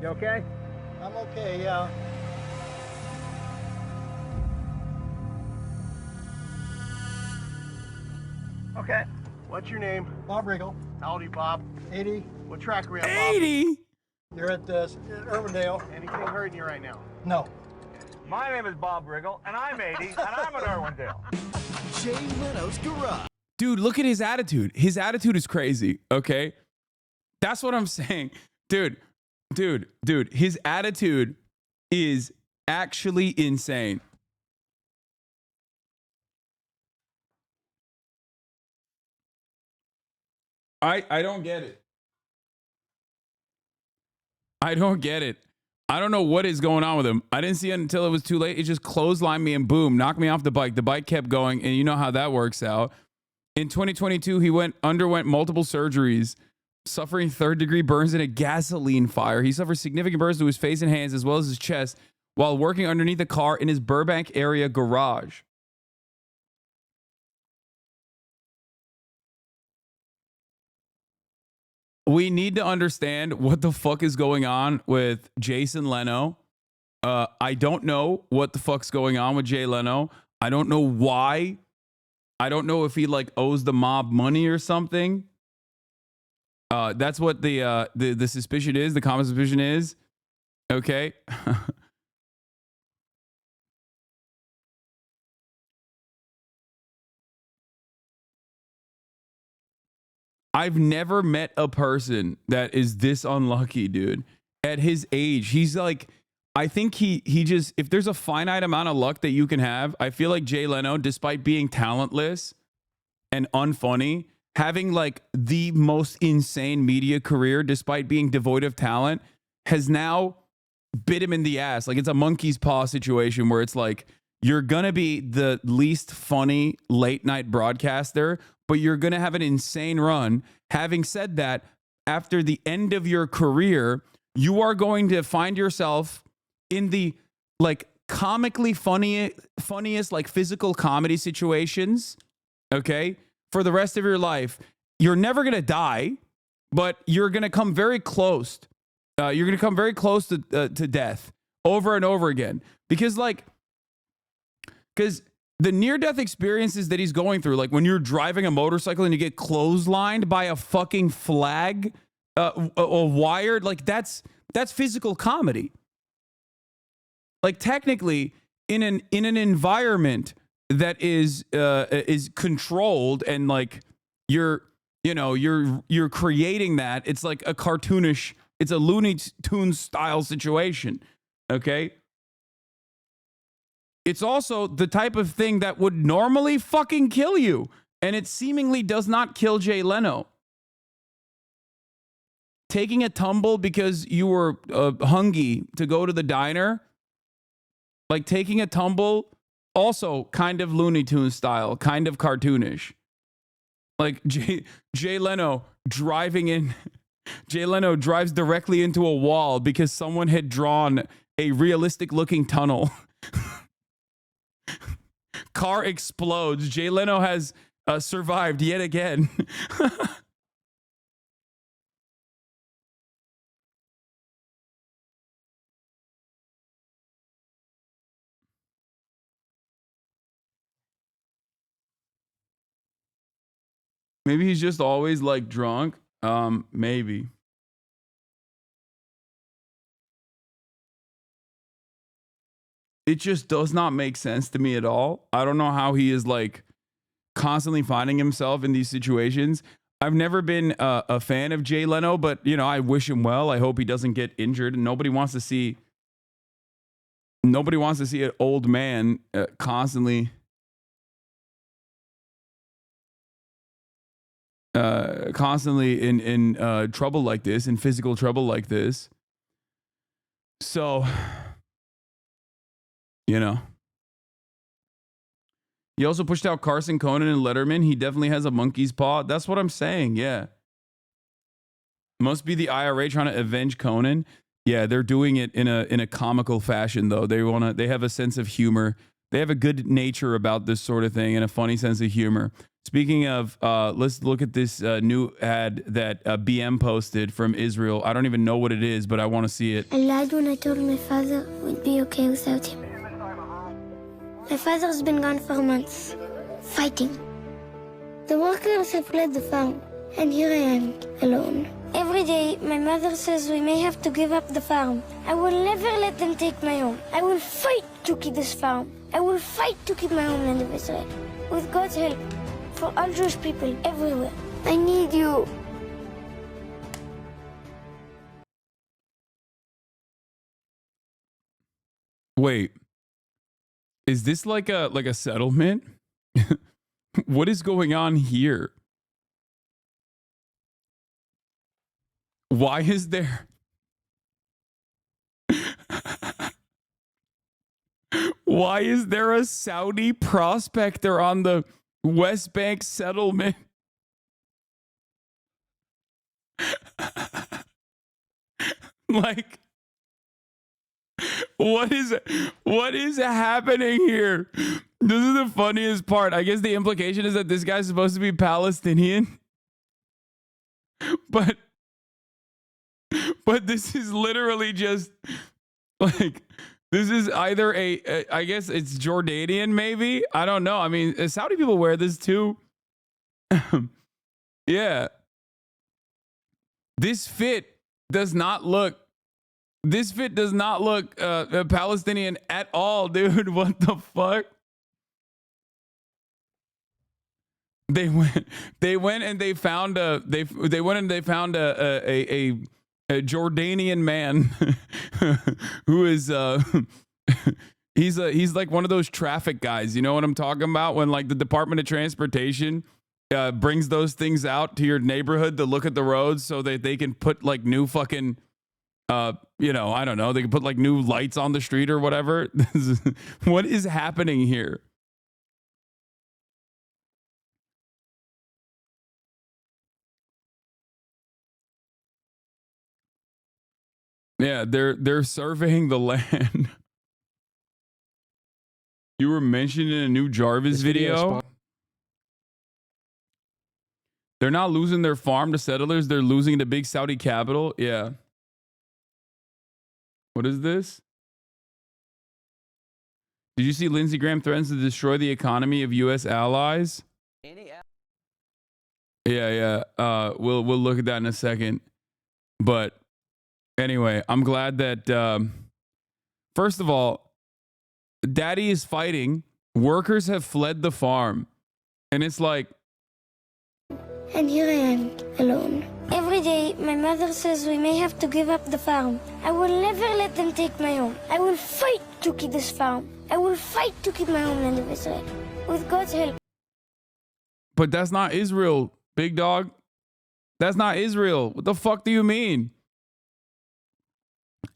You okay? I'm okay, yeah. Okay. What's your name? Bob Riggle, How old are you, Bob? 80. What track are we on, Bob? 80? You're at Irvindale. Anything hurting you right now? No. My name is Bob Riggle, and I'm 80, and I'm at Irwindale. Jay Leno's Garage. Dude, look at his attitude. His attitude is crazy, okay? That's what I'm saying. Dude, his attitude is actually insane. I don't get it. I don't get it. I don't know what is going on with him. I didn't see it until it was too late. It just clotheslined me and boom, knocked me off the bike. The bike kept going, and you know how that works out. In 2022, he underwent multiple surgeries, suffering 3rd-degree burns in a gasoline fire. He suffered significant burns to his face and hands as well as his chest while working underneath a car in his Burbank area garage. We need to understand what the fuck is going on with Jason Leno. I don't know what the fuck's going on with Jay Leno. I don't know why. I don't know if he like owes the mob money or something. That's what the suspicion is. The common suspicion is. Okay. I've never met a person that is this unlucky, dude. At his age, he's like, I think he just, if there's a finite amount of luck that you can have, I feel like Jay Leno, despite being talentless and unfunny, having like the most insane media career, despite being devoid of talent, has now bit him in the ass. Like, it's a monkey's paw situation where it's like, you're going to be the least funny late night broadcaster, but you're going to have an insane run. Having said that, after the end of your career, you are going to find yourself in the like comically funniest like physical comedy situations, okay, for the rest of your life. You're never going to die, but you're going to come very close. You're going to come very close to death over and over again because the near-death experiences that he's going through, like when you're driving a motorcycle and you get clotheslined by a fucking flag, a wired, like that's physical comedy. Like technically, in an environment that is controlled and like you're creating that, it's like a cartoonish, it's a Looney Tunes style situation. Okay. It's also the type of thing that would normally fucking kill you. And it seemingly does not kill Jay Leno. taking a tumble because you were hungry to go to the diner, like taking a tumble, also kind of Looney Tunes style, kind of cartoonish. Like Jay Leno driving in, Jay Leno drives directly into a wall because someone had drawn a realistic looking tunnel. Car explodes. Jay Leno has survived yet again. Maybe he's just always like drunk. Maybe. It just does not make sense to me at all. I don't know how he is like constantly finding himself in these situations. I've never been a fan of Jay Leno, but you know, I wish him well. I hope he doesn't get injured. Nobody wants to see an old man constantly in trouble like this, in physical trouble like this. So, you know. He also pushed out Carson, Conan, and Letterman. He definitely has a monkey's paw. That's what I'm saying. Yeah. Must be the IRA trying to avenge Conan. Yeah, they're doing it in a comical fashion though. They have a sense of humor. They have a good nature about this sort of thing and a funny sense of humor. Speaking of, let's look at this new ad that BM posted from Israel. I don't even know what it is, but I want to see it. I lied when I told my father we'd be okay without him. My father's been gone for months, fighting. The workers have fled the farm, and here I am, alone. Every day, my mother says we may have to give up the farm. I will never let them take my home. I will fight to keep this farm. I will fight to keep my homeland of Israel. With God's help, for all Jewish people everywhere. I need you. Wait. Is this like a settlement? What is going on here? Why is there Why is there a Saudi prospector on the West Bank settlement? Like, what is happening here? This is the funniest part. I guess the implication is that this guy's supposed to be Palestinian. But this is literally just like, this is either I guess it's Jordanian, maybe. I don't know. I mean, Saudi people wear this too. Yeah. This fit does not look Palestinian at all, dude. What the fuck? They went and they found a Jordanian man who is he's like one of those traffic guys. You know what I'm talking about? When like the Department of Transportation brings those things out to your neighborhood to look at the roads so that they can put like new fucking you know, I don't know, they can put like new lights on the street or whatever. What is happening here? Yeah, they're surveying the land. You were mentioned in a new Jarvis video. They're not losing their farm to settlers. They're losing the big Saudi capital. Yeah. What is this? Did you see Lindsey Graham threatens to destroy the economy of U.S. allies? Yeah. We'll look at that in a second. But anyway, I'm glad that first of all, Daddy is fighting. Workers have fled the farm, and it's like. And here I am, alone. Every day, my mother says we may have to give up the farm. I will never let them take my home. I will fight to keep this farm. I will fight to keep my homeland of Israel. With God's help. But that's not Israel, big dog. That's not Israel. What the fuck do you mean?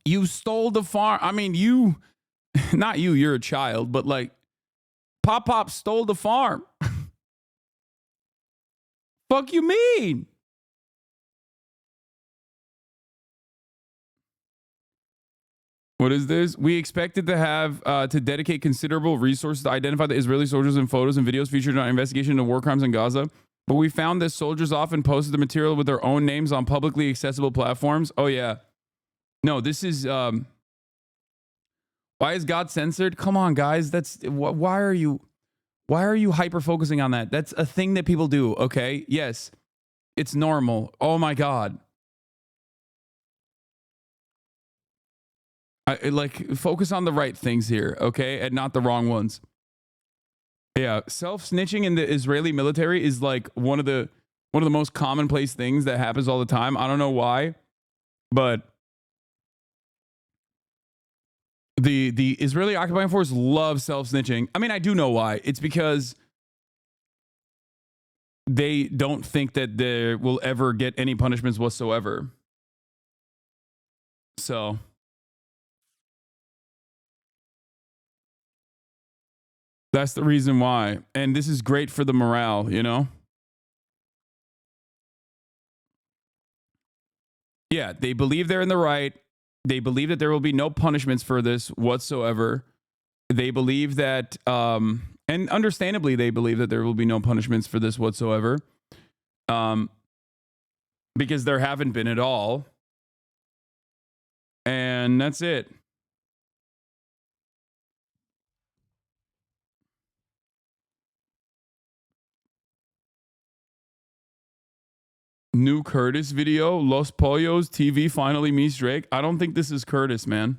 You stole the farm. I mean, you, not you, you're a child, but like Pop stole the farm. Fuck you mean? What is this? We expected to have to dedicate considerable resources to identify the Israeli soldiers in photos and videos featured in our investigation into war crimes in Gaza. But we found that soldiers often posted the material with their own names on publicly accessible platforms. Oh, yeah. No, this is... why is God censored? Come on, guys. That's... Why are you hyper-focusing on that? That's a thing that people do, okay? Yes. It's normal. Oh, my God. Focus on the right things here, okay? And not the wrong ones. Yeah, self-snitching in the Israeli military is like one of the most commonplace things that happens all the time. I don't know why, but the Israeli occupying force love self-snitching. I mean, I do know why. It's because they don't think that they will ever get any punishments whatsoever. So... that's the reason why. And this is great for the morale, you know? Yeah, they believe they're in the right. They believe that there will be no punishments for this whatsoever. They believe that, and understandably, they believe that there will be no punishments for this whatsoever. Because there haven't been at all. And that's it. New Curtis video, Los Pollos TV finally meets Drake. I don't think this is Curtis, man.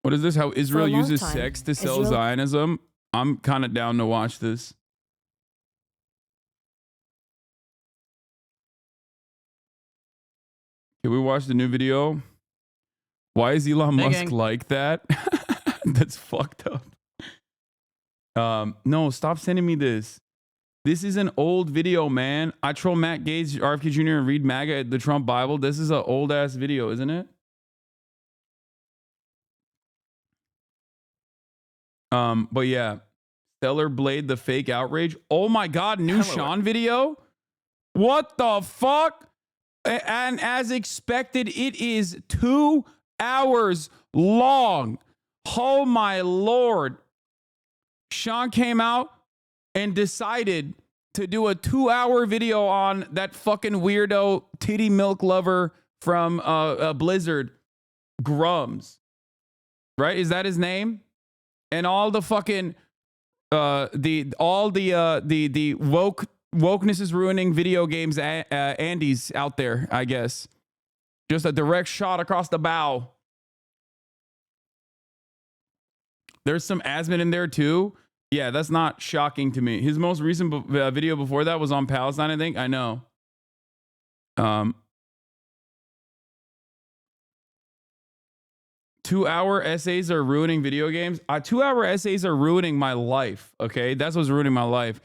What is this? How Israel uses sex to sell Zionism? I'm kind of down to watch this. Can we watch the new video? Why is Elon Musk like that? That's fucked up. No, stop sending me this. This is an old video, man. I troll Matt Gaetz, RFK Jr., and read MAGA at the Trump Bible. This is an old-ass video, isn't it? But yeah. Stellar Blade, the fake outrage. Oh my God, new Sean video? What the fuck? And as expected, it is 2 hours long. Oh my Lord. Sean came out and decided to do a 2-hour video on that fucking weirdo titty milk lover from Blizzard, Grums. Right? Is that his name? And all the fucking the wokeness is ruining video games Andy's out there, I guess. Just a direct shot across the bow. There's some Asmin in there too. Yeah, that's not shocking to me. His most recent video before that was on Palestine, I think. I know. 2-hour essays are ruining video games. 2-hour essays are ruining my life. Okay, that's what's ruining my life.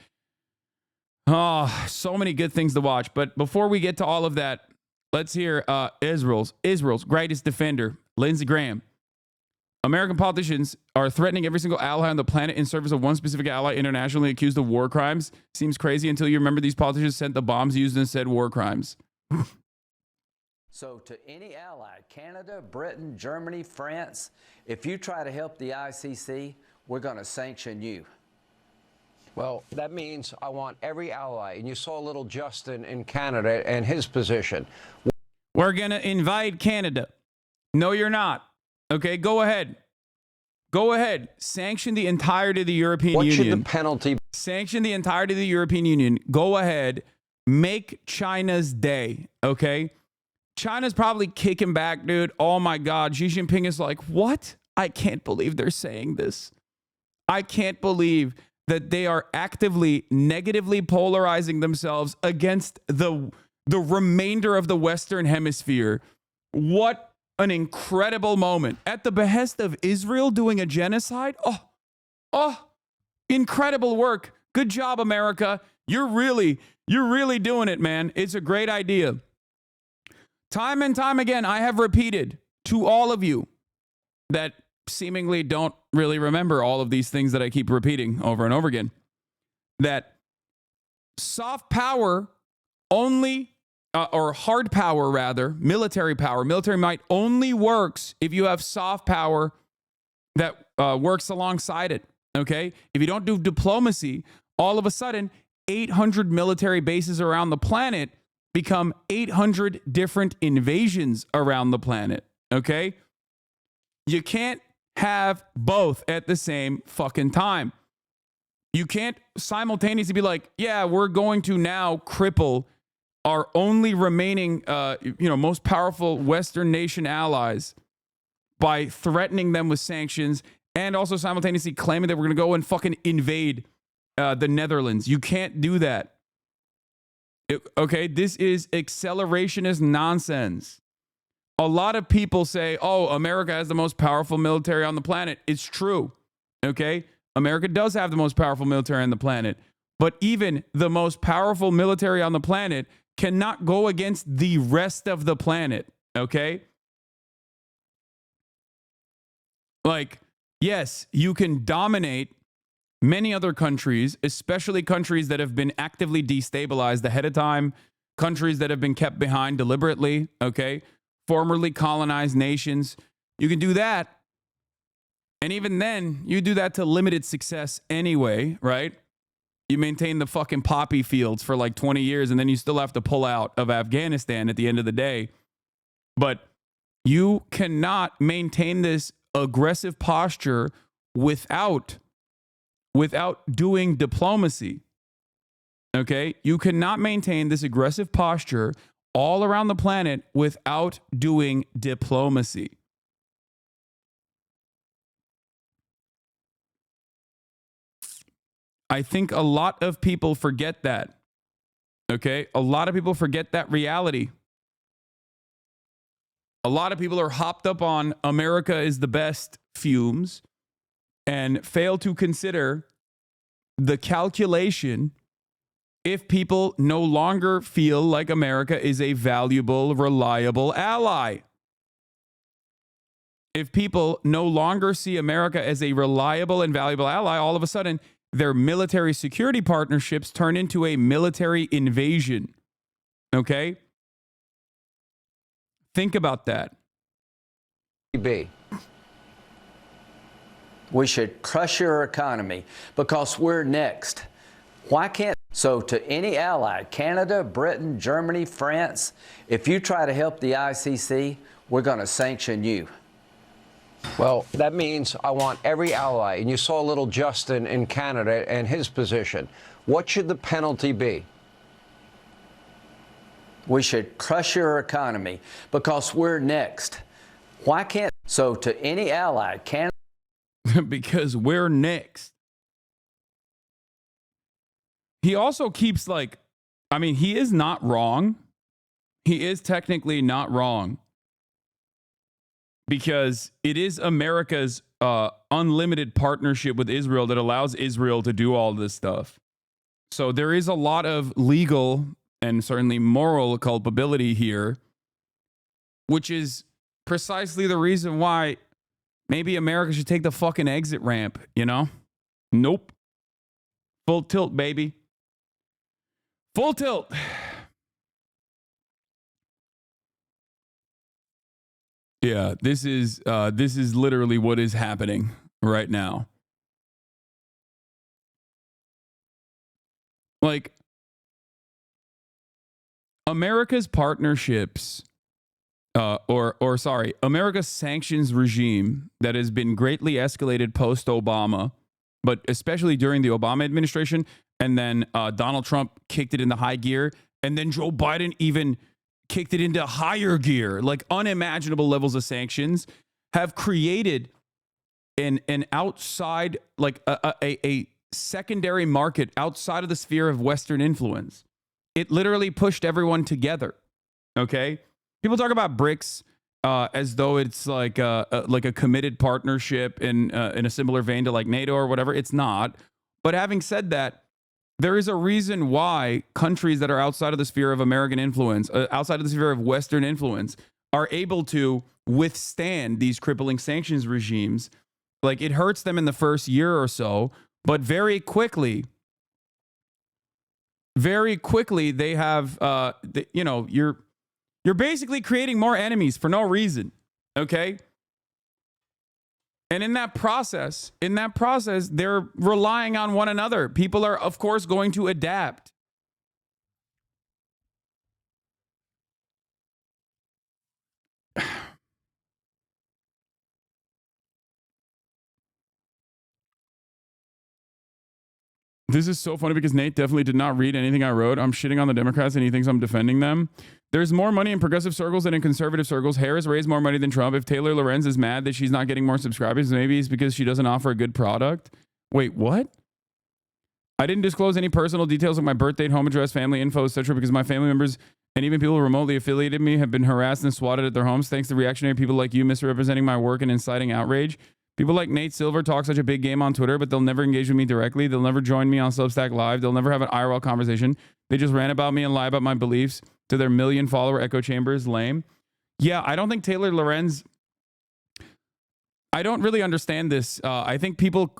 Oh, so many good things to watch. But before we get to all of that, let's hear Israel's greatest defender, Lindsey Graham. American politicians are threatening every single ally on the planet in service of one specific ally internationally accused of war crimes. Seems crazy until you remember these politicians sent the bombs used in said war crimes. So to any ally, Canada, Britain, Germany, France, if you try to help the ICC, we're going to sanction you. Well, that means I want every ally. And you saw little Justin in Canada and his position. We're going to invade Canada. No, you're not. Okay, go ahead. Go ahead. Sanction the entirety of the European Union. What should the penalty be? Sanction the entirety of the European Union. Go ahead. Make China's day. Okay? China's probably kicking back, dude. Oh my God. Xi Jinping is like, what? I can't believe they're saying this. I can't believe that they are actively, negatively polarizing themselves against the remainder of the Western Hemisphere. What an incredible moment. At the behest of Israel doing a genocide? Oh, incredible work Good job, America. You're really doing it, man. It's a great idea. Time and time again, I have repeated to all of you that seemingly don't really remember all of these things that I keep repeating over and over again, that soft power only, or hard power rather, military might only works if you have soft power that works alongside it, okay? If you don't do diplomacy, all of a sudden, 800 military bases around the planet become 800 different invasions around the planet, okay? You can't have both at the same fucking time. You can't simultaneously be like, yeah, we're going to now cripple our only remaining, most powerful Western nation allies by threatening them with sanctions and also simultaneously claiming that we're going to go and fucking invade the Netherlands. You can't do that. Okay, this is accelerationist nonsense. A lot of people say, oh, America has the most powerful military on the planet. It's true, okay? America does have the most powerful military on the planet. But even the most powerful military on the planet cannot go against the rest of the planet, okay? Like, yes, you can dominate many other countries, especially countries that have been actively destabilized ahead of time, countries that have been kept behind deliberately, okay? Formerly colonized nations. You can do that. And even then, you do that to limited success anyway, right? You maintain the fucking poppy fields for like 20 years, and then you still have to pull out of Afghanistan at the end of the day. But you cannot maintain this aggressive posture without doing diplomacy. Okay? You cannot maintain this aggressive posture all around the planet without doing diplomacy. I think a lot of people forget that. Okay? A lot of people forget that reality. A lot of people are hopped up on America is the best fumes and fail to consider the calculation if people no longer feel like America is a valuable, reliable ally. If people no longer see America as a reliable and valuable ally, all of a sudden, their military security partnerships turn into a military invasion. Okay? Think about that. We should crush your economy because we're next. Why can't? So to any ally, Canada, Britain, Germany, France, if you try to help the ICC, we're going to sanction you. Well, that means I want every ally. And you saw little Justin in Canada and his position. What should the penalty be? We should crush your economy because we're next. Why can't? So to any ally, Canada. Because we're next. He also keeps he is not wrong. He is technically not wrong. Because it is America's unlimited partnership with Israel that allows Israel to do all this stuff. So there is a lot of legal and certainly moral culpability here, which is precisely the reason why maybe America should take the fucking exit ramp, you know? Nope. Full tilt, baby. Full tilt. Yeah, this is literally what is happening right now. Like, America's partnerships, America's sanctions regime that has been greatly escalated post-Obama, but especially during the Obama administration, and then Donald Trump kicked it into high gear, and then Joe Biden even kicked it into higher gear, like unimaginable levels of sanctions, have created an outside, like a secondary market outside of the sphere of Western influence. It literally pushed everyone together. Okay, people talk about BRICS as though it's like a committed partnership in a similar vein to like NATO or whatever. It's not. But having said that, There is a reason why countries that are outside of the sphere of American influence, outside of the sphere of Western influence, are able to withstand these crippling sanctions regimes. Like, it hurts them in the first year or so, but very quickly they have, you're basically creating more enemies for no reason. Okay. And in that process, they're relying on one another. People are, of course, going to adapt. This is so funny because Nate definitely did not read anything I wrote. I'm shitting on the Democrats and he thinks I'm defending them. There's more money in progressive circles than in conservative circles. Harris raised more money than Trump. If Taylor Lorenz is mad that she's not getting more subscribers, maybe it's because she doesn't offer a good product. Wait, what? I didn't disclose any personal details of my birth date, home address, family info, etc. because my family members and even people remotely affiliated me have been harassed and swatted at their homes thanks to reactionary people like you misrepresenting my work and inciting outrage. People like Nate Silver talk such a big game on Twitter, but they'll never engage with me directly. They'll never join me on Substack Live. They'll never have an IRL conversation. They just rant about me and lie about my beliefs to their million-follower echo chambers. Lame. Yeah, I don't think Taylor Lorenz... I don't really understand this. I think people...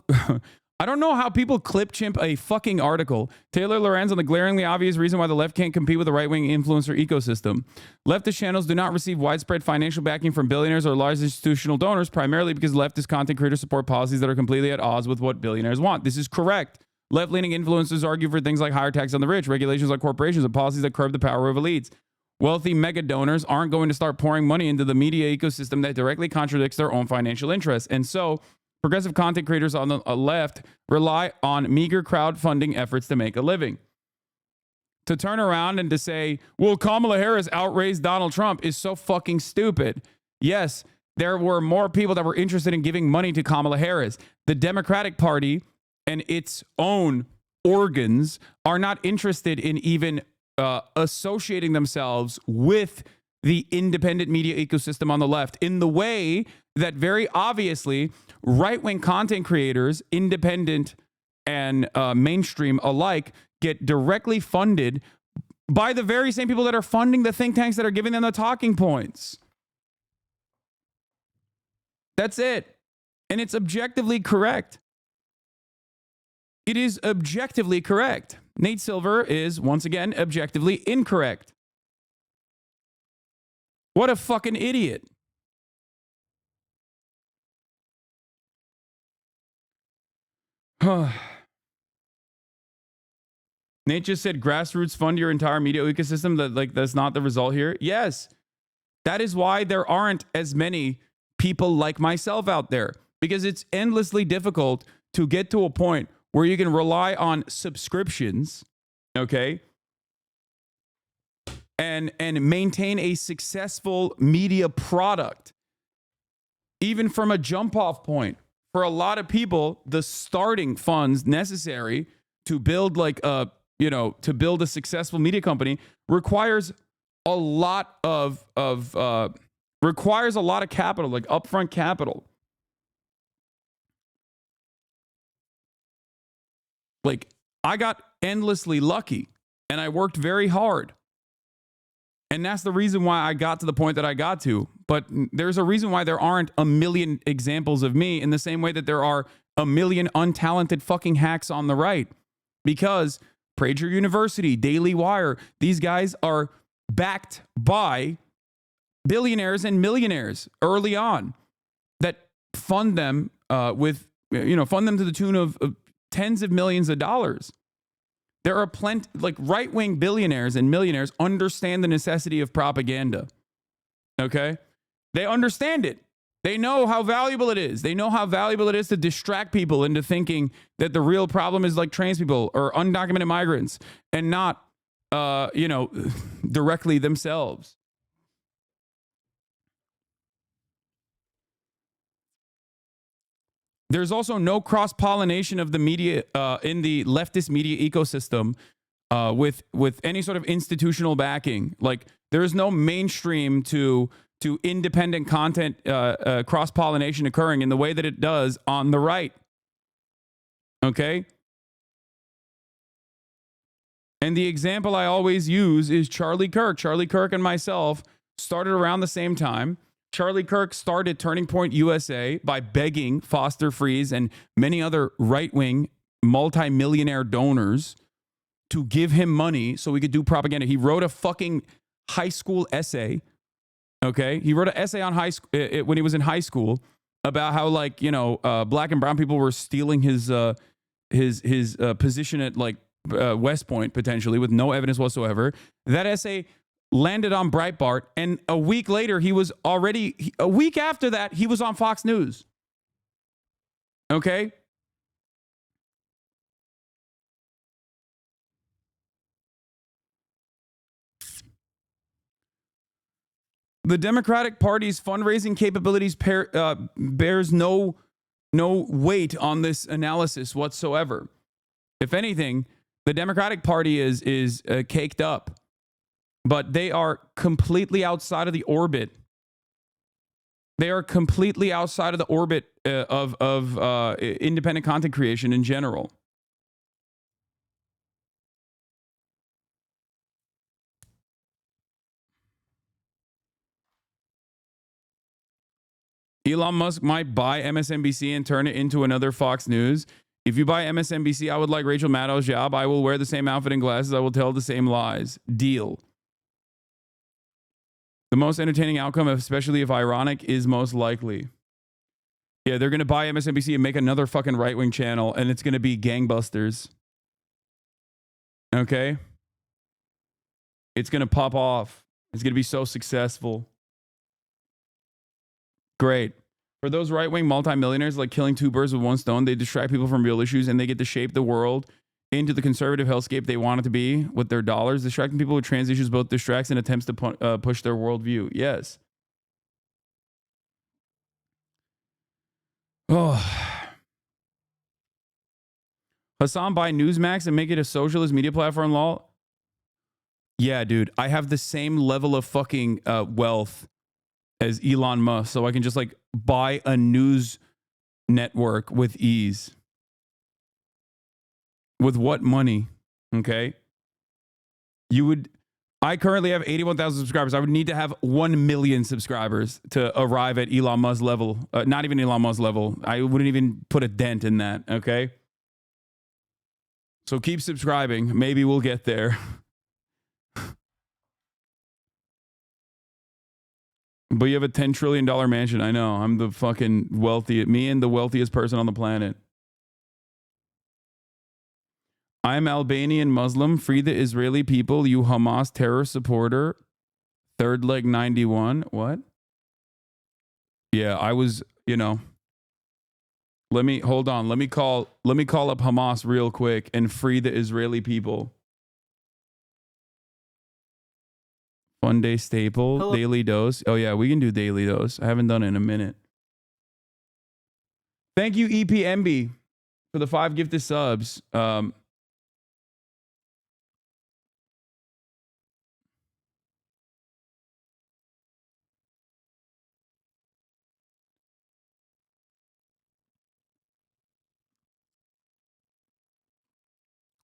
I don't know how people clip chimp a fucking article. Taylor Lorenz on the glaringly obvious reason why the left can't compete with the right-wing influencer ecosystem. Leftist channels do not receive widespread financial backing from billionaires or large institutional donors, primarily because leftist content creators support policies that are completely at odds with what billionaires want. This is correct. Left-leaning influencers argue for things like higher tax on the rich, regulations on corporations, and policies that curb the power of elites. Wealthy mega donors aren't going to start pouring money into the media ecosystem that directly contradicts their own financial interests. And so, progressive content creators on the left rely on meager crowdfunding efforts to make a living. To turn around and to say, well, Kamala Harris outraised Donald Trump is so fucking stupid. Yes, there were more people that were interested in giving money to Kamala Harris. The Democratic Party and its own organs are not interested in even associating themselves with the independent media ecosystem on the left in the way that very obviously right-wing content creators, independent and mainstream alike, get directly funded by the very same people that are funding the think tanks that are giving them the talking points. That's it. And it's objectively correct. It is objectively correct. Nate Silver is, once again, objectively incorrect. What a fucking idiot. Nate just said grassroots fund your entire media ecosystem. That's not the result here. Yes. That is why there aren't as many people like myself out there, because it's endlessly difficult to get to a point where you can rely on subscriptions, okay, and maintain a successful media product, even from a jump-off point. For a lot of people, the starting funds necessary to build to build a successful media company requires a lot of capital, like upfront capital. Like, I got endlessly lucky and I worked very hard. And that's the reason why I got to the point that I got to. But there's a reason why there aren't a million examples of me in the same way that there are a million untalented fucking hacks on the right. Because Prager University, Daily Wire, these guys are backed by billionaires and millionaires early on that fund them fund them to the tune of tens of millions of dollars. There are plenty, like right-wing billionaires and millionaires understand the necessity of propaganda. Okay? They understand it. They know how valuable it is. They know how valuable it is to distract people into thinking that the real problem is like trans people or undocumented migrants and not, directly themselves. There's also no cross-pollination of the media in the leftist media ecosystem with any sort of institutional backing. Like, there is no mainstream to independent content cross-pollination occurring in the way that it does on the right. Okay? And the example I always use is Charlie Kirk. Charlie Kirk and myself started around the same time. Charlie Kirk started Turning Point USA by begging Foster Friess and many other right-wing multimillionaire donors to give him money so we could do propaganda. He wrote a fucking high school essay. Okay, he wrote an essay on high school when he was in high school about how, like, you know, black and brown people were stealing his position at like West Point potentially with no evidence whatsoever. That essay landed on Breitbart, and a week later, a week after that, he was on Fox News. Okay. The Democratic Party's fundraising capabilities bears no weight on this analysis whatsoever. If anything, the Democratic Party is caked up, but they are completely outside of the orbit. They are completely outside of the orbit of independent content creation in general. Elon Musk might buy MSNBC and turn it into another Fox News. If you buy MSNBC, I would like Rachel Maddow's job. I will wear the same outfit and glasses. I will tell the same lies. Deal. The most entertaining outcome, especially if ironic, is most likely. Yeah, they're going to buy MSNBC and make another fucking right-wing channel, and it's going to be gangbusters. Okay? It's going to pop off. It's going to be so successful. Great. For those right-wing multimillionaires, like killing two birds with one stone, they distract people from real issues and they get to shape the world into the conservative hellscape they want it to be with their dollars. Distracting people with trans issues both distracts and attempts to push their worldview. Yes. Oh. Hasan buy Newsmax and make it a socialist media platform law? Yeah, dude. I have the same level of fucking wealth as Elon Musk, so I can just like buy a news network with ease. With what money? Okay. I currently have 81,000 subscribers. I would need to have 1 million subscribers to arrive at Elon Musk level. Not even Elon Musk level. I wouldn't even put a dent in that. Okay. So keep subscribing. Maybe we'll get there. But you have a $10 trillion mansion. I know. I'm the fucking me and the wealthiest person on the planet. I'm Albanian Muslim. Free the Israeli people. You Hamas terror supporter. Third leg 91. What? Yeah, I was, hold on. Let me call up Hamas real quick and free the Israeli people. Fun day staple. Hello. Daily dose. Oh yeah, we can do daily dose. I haven't done it in a minute. Thank you, EPMB, for the 5 gifted subs.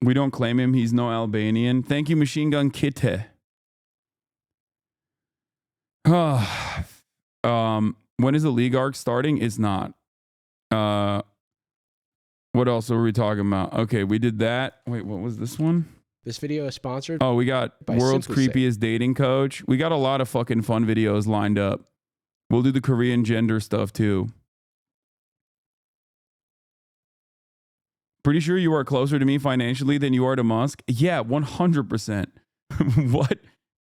We don't claim him. He's no Albanian. Thank you, Machine Gun Kitte. When is the league arc starting? It's not. What else are we talking about? Okay, we did that. Wait, what was this one? This video is sponsored. Oh, we got World's Creepiest Dating Coach. We got a lot of fucking fun videos lined up. We'll do the Korean gender stuff too. Pretty sure you are closer to me financially than you are to Musk. Yeah, 100%. What?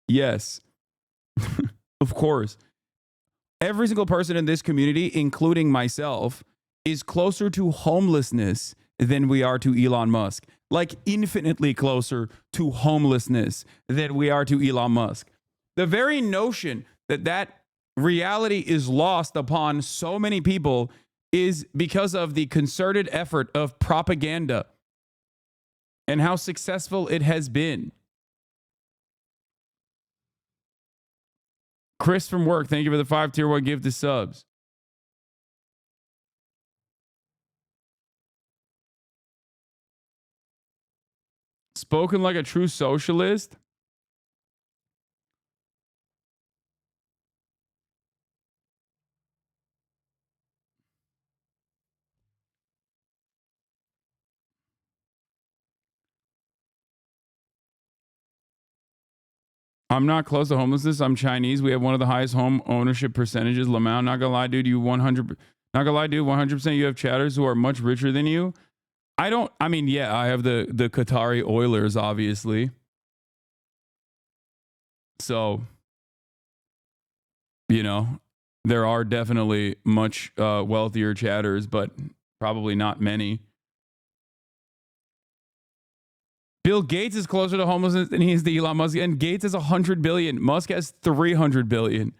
Yes. Of course. Every single person in this community, including myself, is closer to homelessness than we are to Elon Musk. Like infinitely closer to homelessness than we are to Elon Musk. The very notion that reality is lost upon so many people is because of the concerted effort of propaganda and how successful it has been. Chris from work, thank you for the 5 tier 1 gift to subs. Spoken like a true socialist. I'm not close to homelessness. I'm Chinese. We have one of the highest home ownership percentages. Lamau, not gonna lie, dude. You 100. Not gonna lie, dude. 100%. You have chatters who are much richer than you. I mean, yeah, I have the Qatari Oilers, obviously. So, you know, there are definitely much wealthier chatters, but probably not many. Bill Gates is closer to homelessness than he is to Elon Musk, and Gates has 100 billion. Musk has 300 billion.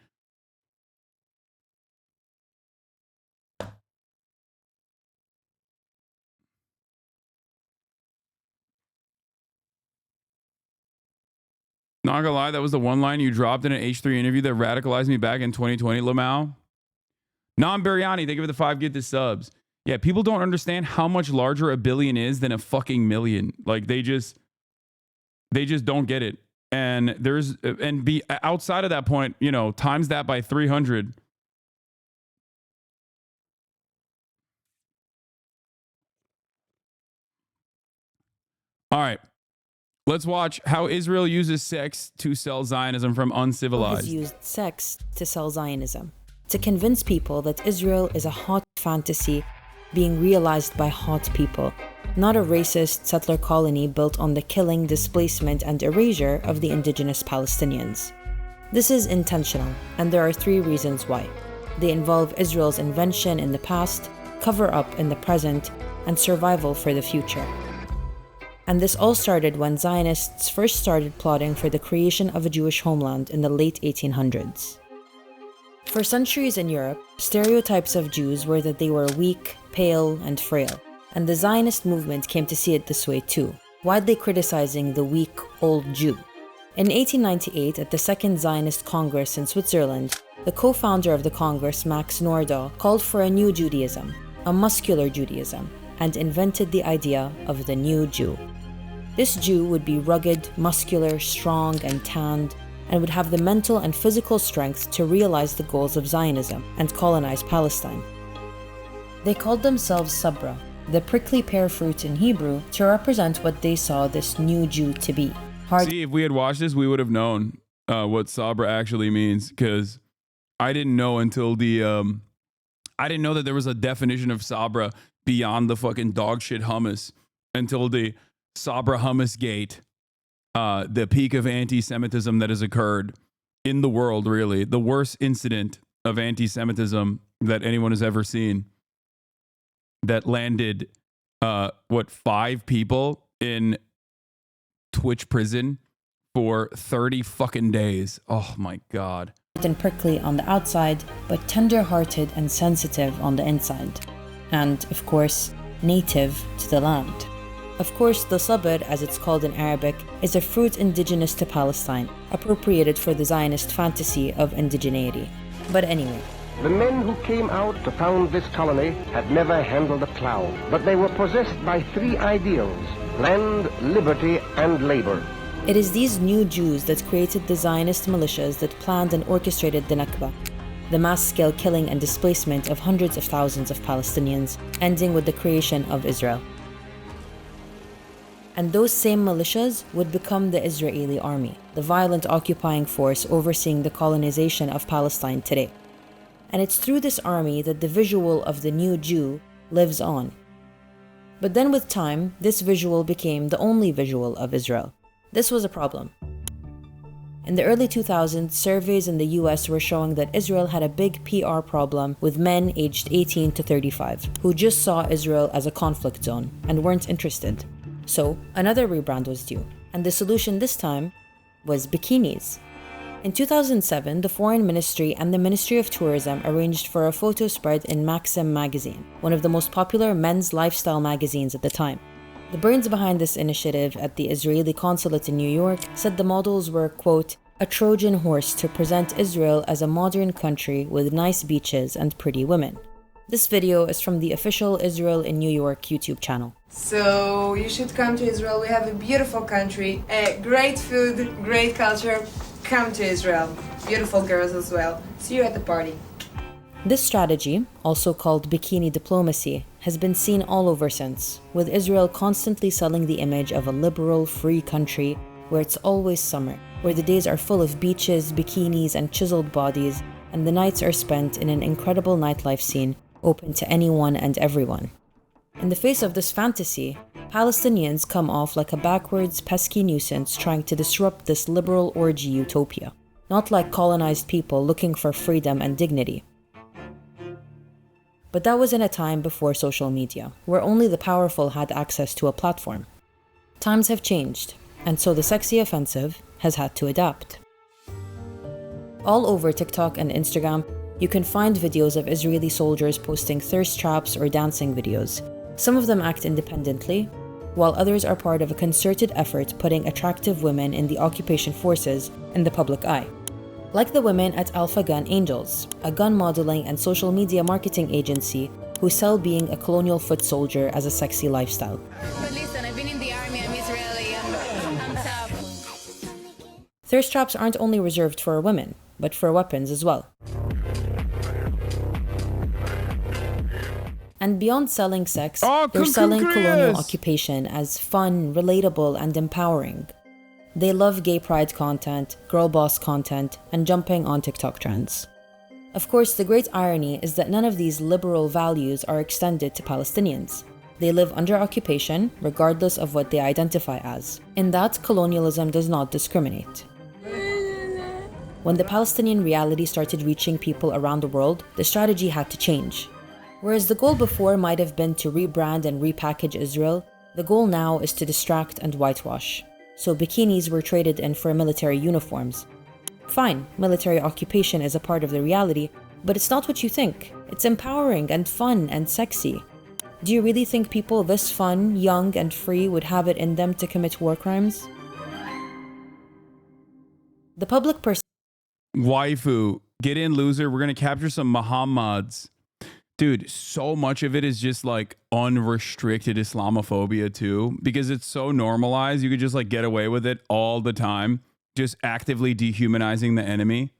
Not gonna lie, that was the one line you dropped in an H3 interview that radicalized me back in 2020, Lamau. Nam Biryani, thank you for the 5 gifted subs. Yeah, people don't understand how much larger a billion is than a fucking million. Like they just don't get it. And be outside of that point, you know, times that by 300. All right. Let's watch how Israel uses sex to sell Zionism from Uncivilized. Has used sex to sell Zionism, to convince people that Israel is a hot fantasy being realized by hot people, not a racist settler colony built on the killing, displacement, and erasure of the indigenous Palestinians. This is intentional, and there are 3 reasons why. They involve Israel's invention in the past, cover-up in the present, and survival for the future. And this all started when Zionists first started plotting for the creation of a Jewish homeland in the late 1800s. For centuries in Europe, stereotypes of Jews were that they were weak, pale, and frail, and the Zionist movement came to see it this way too, widely criticizing the weak, old Jew. In 1898, at the Second Zionist Congress in Switzerland, the co-founder of the Congress, Max Nordau, called for a new Judaism, a muscular Judaism, and invented the idea of the new Jew. This Jew would be rugged, muscular, strong, and tanned, and would have the mental and physical strength to realize the goals of Zionism and colonize Palestine. They called themselves Sabra, the prickly pear fruit in Hebrew, to represent what they saw this new Jew to be. See, if we had watched this, we would have known what Sabra actually means, because I didn't know until I didn't know that there was a definition of Sabra beyond the fucking dog shit hummus until the Sabra hummus gate, the peak of anti-Semitism that has occurred in the world, really. The worst incident of anti-Semitism that anyone has ever seen, that landed, 5 people in Twitch prison for 30 fucking days. Oh my God. And prickly on the outside, but tender-hearted and sensitive on the inside. And, of course, native to the land. Of course, the sabr, as it's called in Arabic, is a fruit indigenous to Palestine, appropriated for the Zionist fantasy of indigeneity. But anyway. The men who came out to found this colony had never handled a plow, but they were possessed by 3 ideals: land, liberty, and labor. It is these new Jews that created the Zionist militias that planned and orchestrated the Nakba, the mass-scale killing and displacement of hundreds of thousands of Palestinians, ending with the creation of Israel. And those same militias would become the Israeli army, the violent occupying force overseeing the colonization of Palestine today. And it's through this army that the visual of the new Jew lives on. But then with time, this visual became the only visual of Israel. This was a problem. In the early 2000s, surveys in the US were showing that Israel had a big PR problem with men aged 18 to 35 who just saw Israel as a conflict zone and weren't interested. So another rebrand was due, and the solution this time was bikinis. In 2007, the Foreign Ministry and the Ministry of Tourism arranged for a photo spread in Maxim magazine, one of the most popular men's lifestyle magazines at the time. The brains behind this initiative at the Israeli consulate in New York said the models were, quote, a Trojan horse to present Israel as a modern country with nice beaches and pretty women. This video is from the official Israel in New York YouTube channel. So you should come to Israel. We have a beautiful country, great food, great culture. Come to Israel. Beautiful girls as well. See you at the party. This strategy, also called bikini diplomacy, has been seen all over since, with Israel constantly selling the image of a liberal, free country where it's always summer, where the days are full of beaches, bikinis, and chiseled bodies, and the nights are spent in an incredible nightlife scene open to anyone and everyone. In the face of this fantasy, Palestinians come off like a backwards, pesky nuisance trying to disrupt this liberal orgy utopia, not like colonized people looking for freedom and dignity. But that was in a time before social media, where only the powerful had access to a platform. Times have changed, and so the sexy offensive has had to adapt. All over TikTok and Instagram, you can find videos of Israeli soldiers posting thirst traps or dancing videos. Some of them act independently, while others are part of a concerted effort putting attractive women in the occupation forces in the public eye. Like the women at Alpha Gun Angels, a gun modeling and social media marketing agency who sell being a colonial foot soldier as a sexy lifestyle. But listen, I've been in the army, I'm Israeli, I'm tough. Thirst traps aren't only reserved for women, but for weapons as well. And beyond selling sex, they're selling colonial occupation as fun, relatable, and empowering. They love gay pride content, girl boss content, and jumping on TikTok trends. Of course, the great irony is that none of these liberal values are extended to Palestinians. They live under occupation, regardless of what they identify as. In that, colonialism does not discriminate. When the Palestinian reality started reaching people around the world, the strategy had to change. Whereas the goal before might have been to rebrand and repackage Israel, the goal now is to distract and whitewash. So bikinis were traded in for military uniforms. Fine, military occupation is a part of the reality, but it's not what you think. It's empowering and fun and sexy. Do you really think people this fun, young, and free would have it in them to commit war crimes? The public Waifu, get in, loser. We're gonna capture some Muhammads. Dude, so much of it is just like unrestricted Islamophobia too, because it's so normalized. You could just like get away with it all the time, just actively dehumanizing the enemy.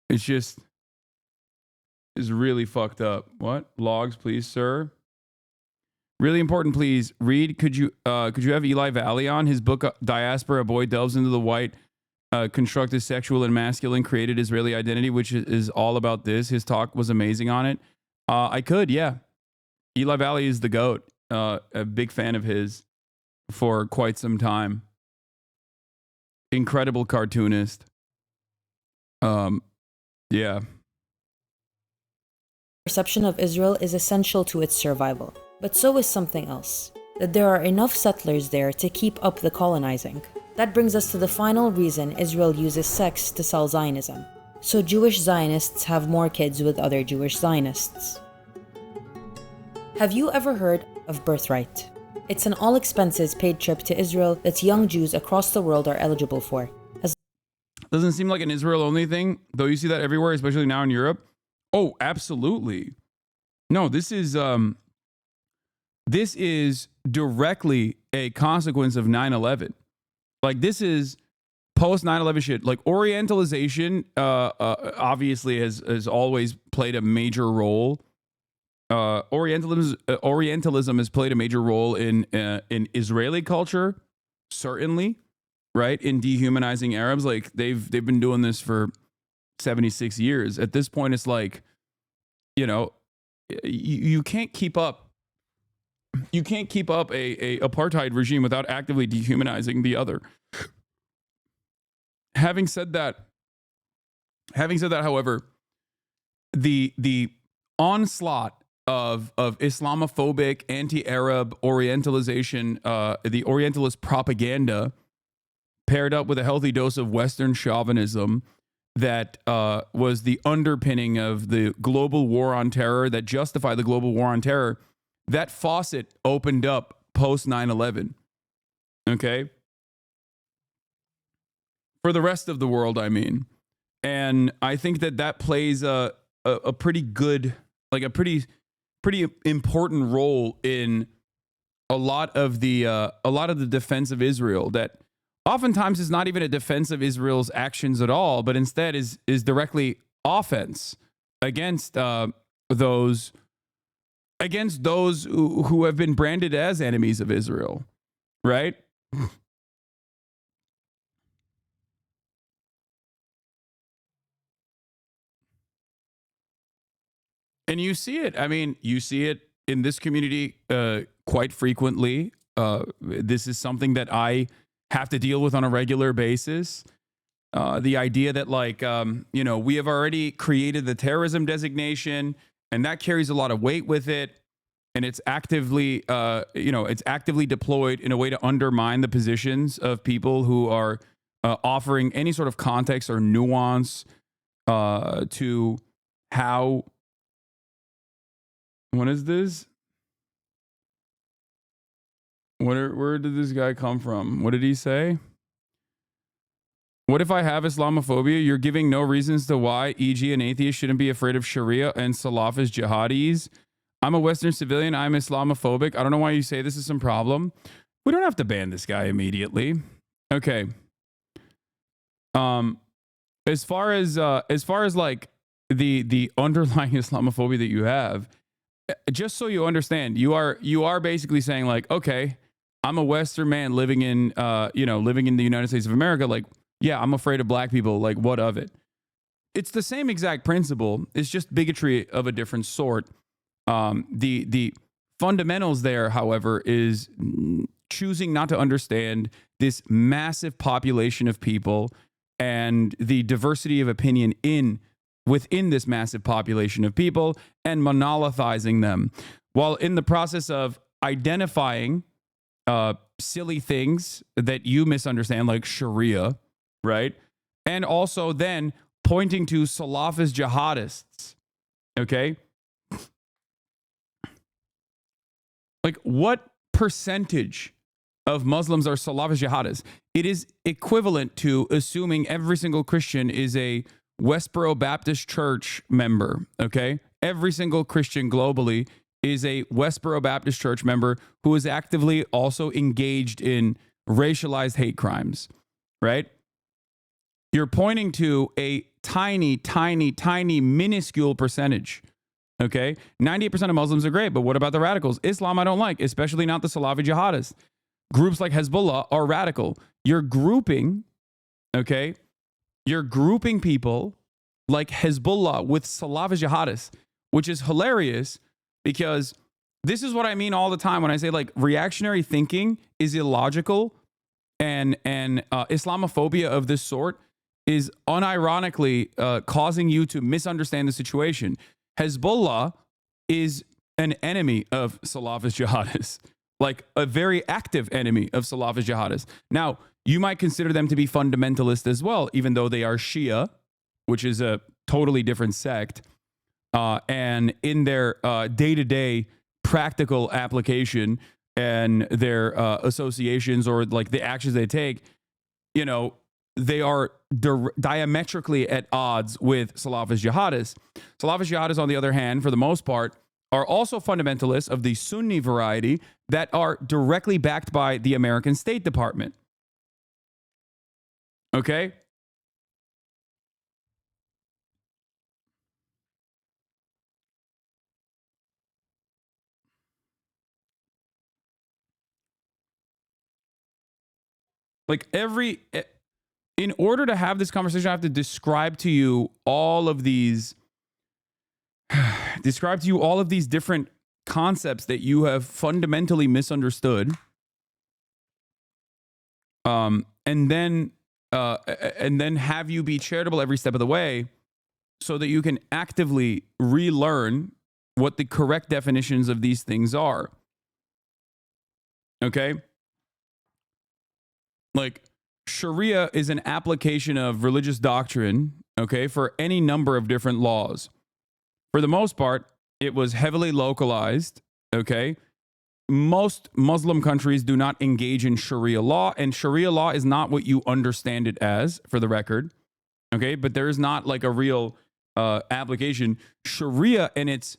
It's just, it's really fucked up. What? Logs, please, sir. Really important, please. Read, could you have Eli Valley on? His book, Diaspora, a boy delves into the white, constructed sexual and masculine created Israeli identity, which is all about this. His talk was amazing on it. I could, yeah. Eli Valley is the GOAT. A big fan of his for quite some time. Incredible cartoonist. Yeah. Perception of Israel is essential to its survival. But so is something else, that there are enough settlers there to keep up the colonizing. That brings us to the final reason Israel uses sex to sell Zionism. So Jewish Zionists have more kids with other Jewish Zionists. Have you ever heard of Birthright? It's an all-expenses paid trip to Israel that young Jews across the world are eligible for. Doesn't seem like an Israel-only thing, though you see that everywhere, especially now in Europe. Oh, absolutely. No, this is directly a consequence of 9/11. Like, this is post 9/11 shit. Like, Orientalization obviously has always played a major role. Orientalism has played a major role in Israeli culture, certainly, right? In dehumanizing Arabs. Like, they've been doing this for 76 years. At this point, it's like, you know, you can't keep up. You can't keep up a apartheid regime without actively dehumanizing the other. Having said that, however, the onslaught of Islamophobic, anti-Arab Orientalization, the Orientalist propaganda, paired up with a healthy dose of Western chauvinism, that was the underpinning of the global war on terror, that justified the global war on terror. That faucet opened up post 9/11. Okay? for the rest of the world, I mean. And I think that plays a pretty good, like a pretty important role in a lot of the defense of Israel, that oftentimes is not even a defense of Israel's actions at all, but instead is directly offense against those who have been branded as enemies of Israel, right? And you see it. I mean, you see it in this community quite frequently. This is something that I have to deal with on a regular basis. The idea that, like, we have already created the terrorism designation, and that carries a lot of weight with it. And it's actively, it's actively deployed in a way to undermine the positions of people who are offering any sort of context or nuance to how. What is this? Where did this guy come from? What did he say? What if I have Islamophobia? You're giving no reasons to why, e.g. an atheist shouldn't be afraid of Sharia and Salafist jihadis. I'm a Western civilian. I'm Islamophobic. I don't know why you say this is some problem. We don't have to ban this guy immediately. Okay. As far as like the underlying Islamophobia that you have, just so you understand, you are basically saying, like, okay, I'm a Western man living in living in the United States of America. Like, yeah, I'm afraid of black people. Like, what of it? It's the same exact principle. It's just bigotry of a different sort. The fundamentals there, however, is choosing not to understand this massive population of people and the diversity of opinion within this massive population of people, and monolithizing them, while in the process of identifying silly things that you misunderstand, like Sharia, right? And also then pointing to Salafist jihadists, okay? Like, what percentage of Muslims are Salafist jihadists? It is equivalent to assuming every single Christian is a Westboro Baptist Church member, okay? Every single Christian globally is a Westboro Baptist Church member who is actively also engaged in racialized hate crimes, right? You're pointing to a tiny, minuscule percentage, okay? 98% of Muslims are great, but what about the radicals? Islam I don't like, especially not the Salafi jihadists. Groups like Hezbollah are radical. You're grouping, okay? You're grouping people like Hezbollah with Salafi jihadists, which is hilarious, because this is what I mean all the time when I say, like, reactionary thinking is illogical, and Islamophobia of this sort is unironically causing you to misunderstand the situation. Hezbollah is an enemy of Salafist jihadists, like a very active enemy of Salafist jihadists. Now, you might consider them to be fundamentalist as well, even though they are Shia, which is a totally different sect. And in their day-to-day practical application and their associations, or like the actions they take, they are diametrically at odds with Salafist jihadists. Salafist jihadists, on the other hand, for the most part, are also fundamentalists of the Sunni variety that are directly backed by the American State Department. Okay? Like, in order to have this conversation, I have to describe to you all of these different concepts that you have fundamentally misunderstood. And then have you be charitable every step of the way, so that you can actively relearn what the correct definitions of these things are. Okay? Like, Sharia is an application of religious doctrine, okay, for any number of different laws. For the most part, it was heavily localized, okay? most Muslim countries do not engage in Sharia law, and Sharia law is not what you understand it as, for the record. Okay, but there is not like a real application. Sharia in its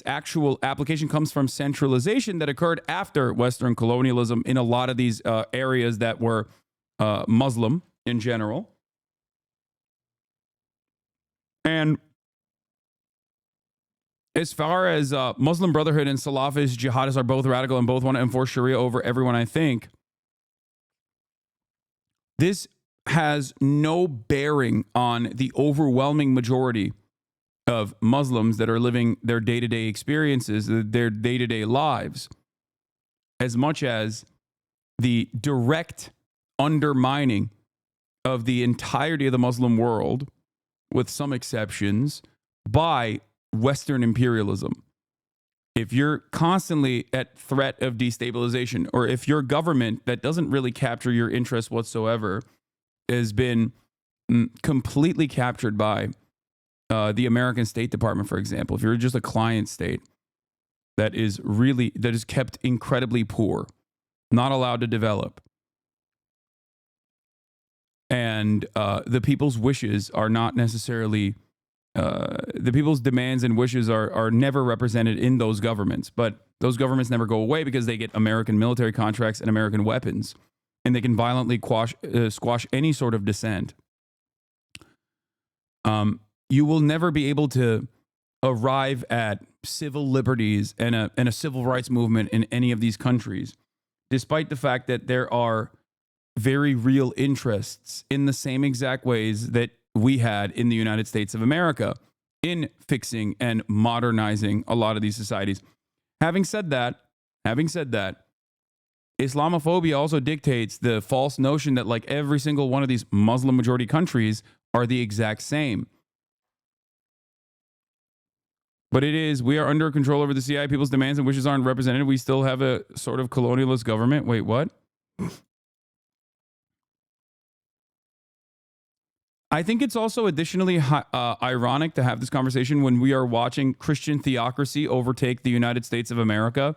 actual application comes from centralization that occurred after Western colonialism in a lot of these areas that were Muslim in general. And as far as Muslim Brotherhood and Salafist jihadists are both radical and both want to enforce Sharia over everyone, I think this has no bearing on the overwhelming majority of Muslims that are living their day-to-day experiences, their day-to-day lives, as much as the direct undermining of the entirety of the Muslim world, with some exceptions, by Western imperialism. If you're constantly at threat of destabilization, or if your government that doesn't really capture your interests whatsoever has been completely captured by the American State Department, for example, if you're just a client state that is kept incredibly poor, not allowed to develop, and the people's wishes are not necessarily the people's demands and wishes are never represented in those governments, but those governments never go away because they get American military contracts and American weapons, and they can violently squash any sort of dissent. You will never be able to arrive at civil liberties and a civil rights movement in any of these countries, despite the fact that there are very real interests in the same exact ways that we had in the United States of America in fixing and modernizing a lot of these societies. Having said that, Islamophobia also dictates the false notion that like every single one of these Muslim majority countries are the exact same. But we are under control over the CIA. People's demands and wishes aren't represented. We still have a sort of colonialist government. Wait, what? I think it's also additionally ironic to have this conversation when we are watching Christian theocracy overtake the United States of America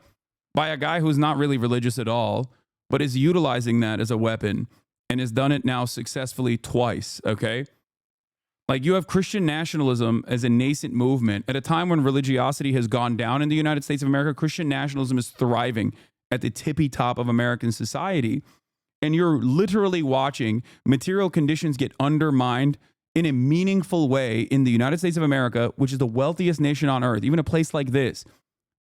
by a guy who's not really religious at all, but is utilizing that as a weapon and has done it now successfully twice, okay? Like, you have Christian nationalism as a nascent movement. At a time when religiosity has gone down in the United States of America, Christian nationalism is thriving at the tippy top of American society. And you're literally watching material conditions get undermined in a meaningful way in the United States of America, which is the wealthiest nation on earth, even a place like this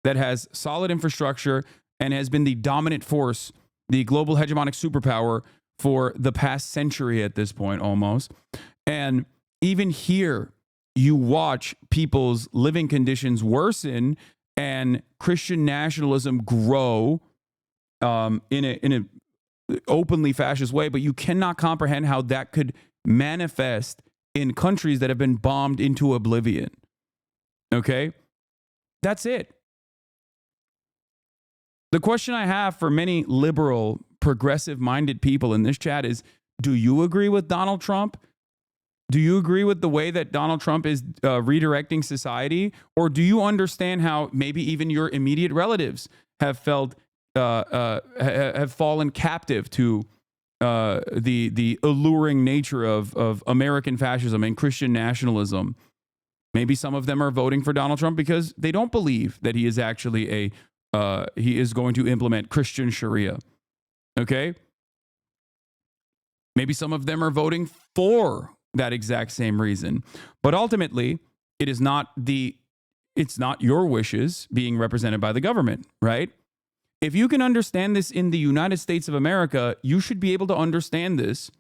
that has solid infrastructure and has been the dominant force, the global hegemonic superpower for the past century at this point almost. And even here, you watch people's living conditions worsen and Christian nationalism grow in a openly fascist way, but you cannot comprehend how that could manifest in countries that have been bombed into oblivion. Okay? That's it. The question I have for many liberal, progressive-minded people in this chat is, do you agree with Donald Trump? Do you agree with the way that Donald Trump is redirecting society? Or do you understand how maybe even your immediate relatives have fallen captive to the alluring nature of American fascism and Christian nationalism? Maybe some of them are voting for Donald Trump because they don't believe that he is actually he is going to implement Christian Sharia. Okay? Maybe some of them are voting for that exact same reason. But ultimately, it's not your wishes being represented by the government, right? If you can understand this in the United States of America, you should be able to understand this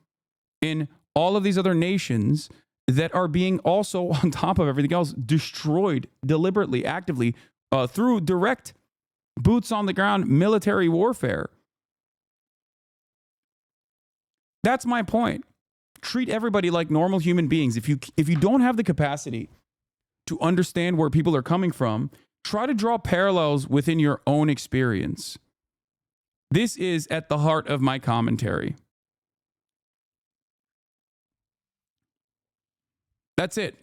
in all of these other nations that are being also, on top of everything else, destroyed deliberately, actively, through direct boots on the ground military warfare. That's my point. Treat everybody like normal human beings. If you don't have the capacity to understand where people are coming from, try to draw parallels within your own experience. This is at the heart of my commentary. That's it.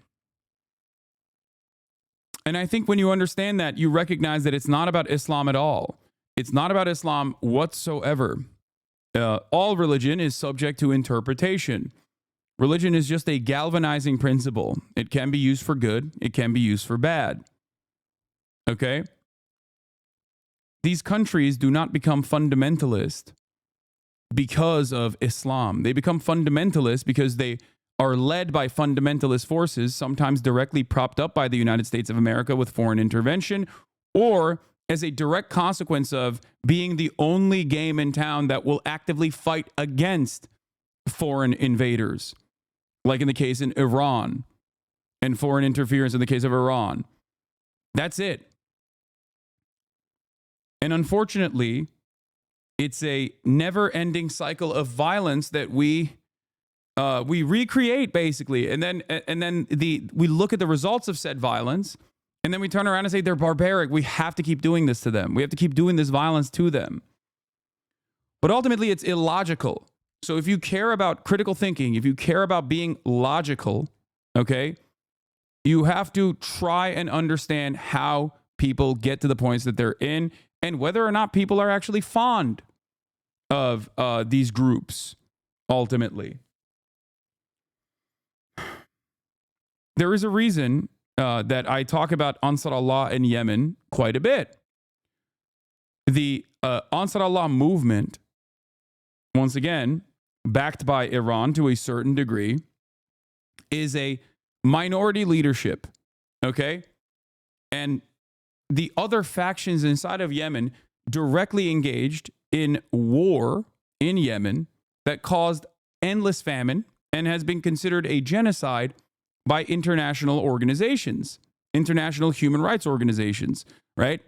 And I think when you understand that, you recognize that it's not about Islam at all. It's not about Islam whatsoever. All religion is subject to interpretation. Religion is just a galvanizing principle. It can be used for good. It can be used for bad. Okay? These countries do not become fundamentalist because of Islam. They become fundamentalist because they are led by fundamentalist forces, sometimes directly propped up by the United States of America with foreign intervention, or as a direct consequence of being the only game in town that will actively fight against foreign invaders, like in the case in Iran, and foreign interference in the case of Iran. That's it. And unfortunately, it's a never-ending cycle of violence that we recreate, basically, and then we look at the results of said violence, and then we turn around and say they're barbaric. We have to keep doing this to them. We have to keep doing this violence to them. But ultimately, it's illogical. So if you care about critical thinking, if you care about being logical, okay, you have to try and understand how people get to the points that they're in, and whether or not people are actually fond of these groups, ultimately. There is a reason that I talk about Ansar Allah in Yemen quite a bit. The Ansar Allah movement, once again, backed by Iran to a certain degree, is a minority leadership, okay? And the other factions inside of Yemen directly engaged in war in Yemen that caused endless famine and has been considered a genocide by international organizations, international human rights organizations, right?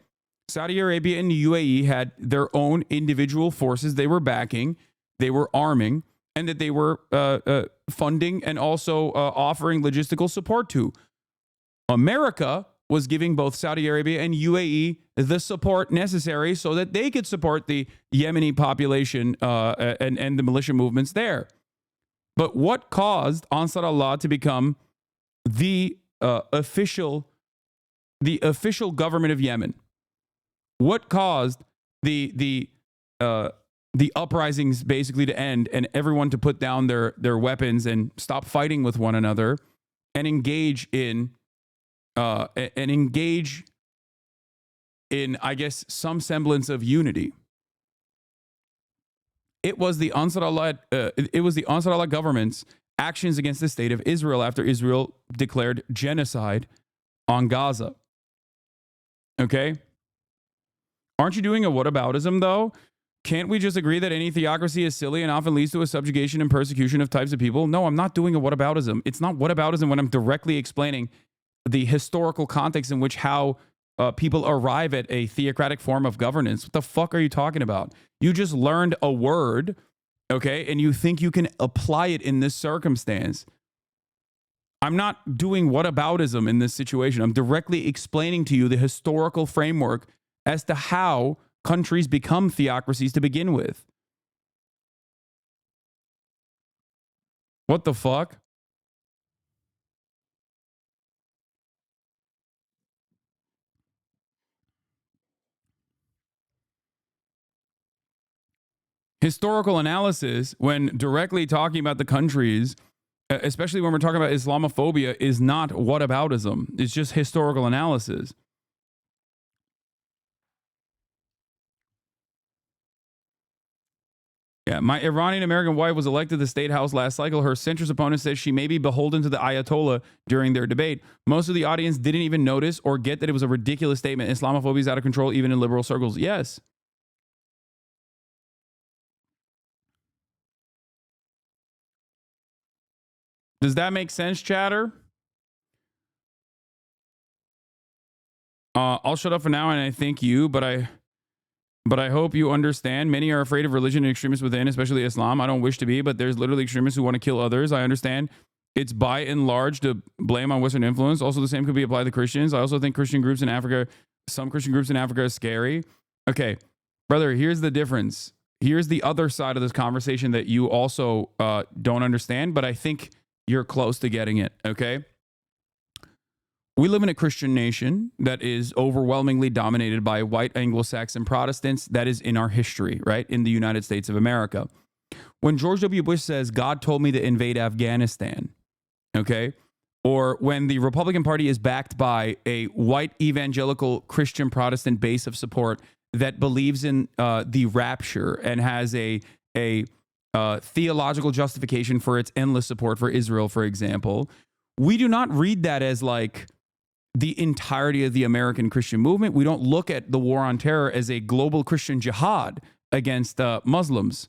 Saudi Arabia and the UAE had their own individual forces they were backing, they were arming, and that they were funding and also offering logistical support to. America was giving both Saudi Arabia and UAE the support necessary so that they could support the Yemeni population and the militia movements there. But what caused Ansar Allah to become the official government of Yemen? What caused the uprisings basically to end and everyone to put down their weapons and stop fighting with one another and engage in I guess some semblance of unity? It was the Ansar Allah government's actions against the state of Israel after Israel declared genocide on Gaza. Okay? Aren't you doing a whataboutism, though? Can't we just agree that any theocracy is silly and often leads to a subjugation and persecution of types of people? No, I'm not doing a whataboutism. It's not whataboutism when I'm directly explaining the historical context in which how people arrive at a theocratic form of governance. What the fuck are you talking about? You just learned a word, okay, and you think you can apply it in this circumstance. I'm not doing whataboutism in this situation. I'm directly explaining to you the historical framework as to how countries become theocracies to begin with. What the fuck? Historical analysis, when directly talking about the countries, especially when we're talking about Islamophobia, is not whataboutism. It's just historical analysis. Yeah, my Iranian American wife was elected to the State House last cycle. Her centrist opponent says she may be beholden to the Ayatollah during their debate. Most of the audience didn't even notice or get that it was a ridiculous statement. Islamophobia is out of control, even in liberal circles. Yes. Does that make sense, chatter? I'll shut up for now, and I thank you, but I hope you understand. Many are afraid of religion and extremists within, especially Islam. I don't wish to be, but there's literally extremists who want to kill others. I understand it's by and large to blame on Western influence. Also, the same could be applied to Christians. I also think Christian groups in Africa, some Christian groups in Africa are scary. Okay, brother, here's the difference. Here's the other side of this conversation that you also don't understand, but I think you're close to getting it, okay? We live in a Christian nation that is overwhelmingly dominated by white Anglo-Saxon Protestants. That is in our history, right? In the United States of America. When George W. Bush says, God told me to invade Afghanistan, okay? Or when the Republican Party is backed by a white evangelical Christian Protestant base of support that believes in the rapture and has a theological justification for its endless support for Israel, for example, we do not read that as like the entirety of the American Christian movement. We don't look at the war on terror as a global Christian jihad against Muslims,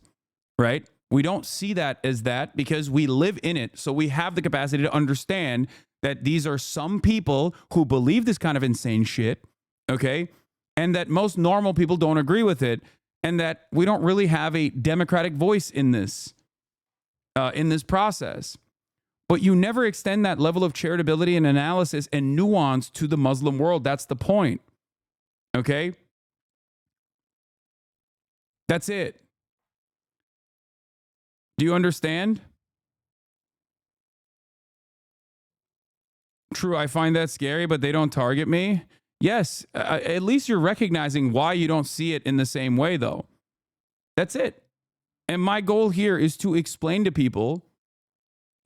right? We don't see that as that because we live in it. So we have the capacity to understand that these are some people who believe this kind of insane shit, okay? And that most normal people don't agree with it, and that we don't really have a democratic voice in this process. But you never extend that level of charitability and analysis and nuance to the Muslim world. That's the point. Okay? That's it. Do you understand? True, I find that scary, but they don't target me. Yes, at least you're recognizing why you don't see it in the same way, though. That's it. And my goal here is to explain to people.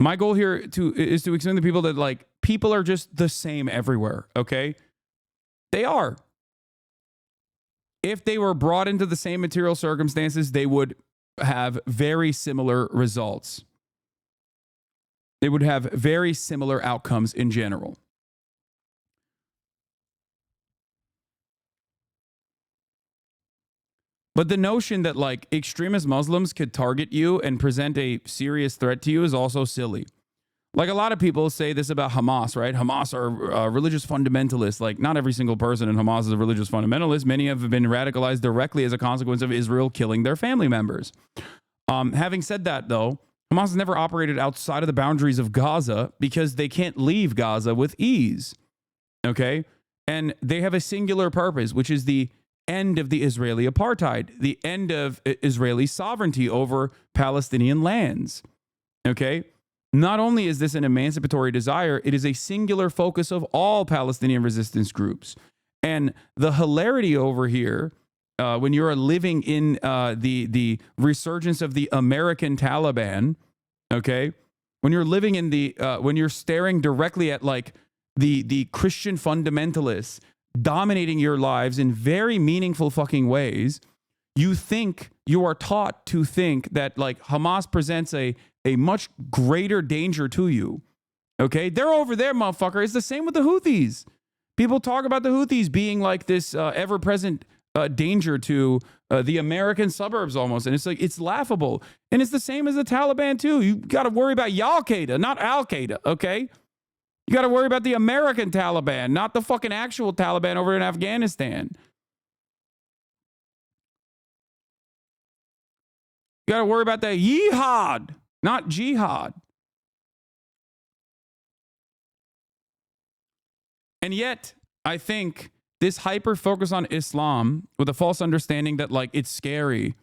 My goal here is to explain to people that like people are just the same everywhere. Okay, they are. If they were brought into the same material circumstances, they would have very similar results. They would have very similar outcomes in general. But the notion that like extremist Muslims could target you and present a serious threat to you is also silly. Like a lot of people say this about Hamas, right? Hamas are religious fundamentalists. Like not every single person in Hamas is a religious fundamentalist. Many have been radicalized directly as a consequence of Israel killing their family members. Having said that, though, Hamas has never operated outside of the boundaries of Gaza because they can't leave Gaza with ease. Okay? And they have a singular purpose, which is the end of the Israeli apartheid, the end of Israeli sovereignty over Palestinian lands. Okay? Not only is this an emancipatory desire, it is a singular focus of all Palestinian resistance groups. And the hilarity over here, when you're living in the resurgence of the American Taliban, okay, when you're living in when you're staring directly at like the Christian fundamentalists dominating your lives in very meaningful fucking ways, you are taught to think that like Hamas presents a much greater danger to you. Okay, they're over there, motherfucker. It's the same with the Houthis. People talk about the Houthis being like this ever-present danger to the American suburbs almost. And it's like, it's laughable. And it's the same as the Taliban too. You got to worry about Al-Qaeda, not Al-Qaeda, okay? You got to worry about the American Taliban, not the fucking actual Taliban over in Afghanistan. You got to worry about the jihad, not jihad. And yet, I think this hyper focus on Islam with a false understanding that like it's scary,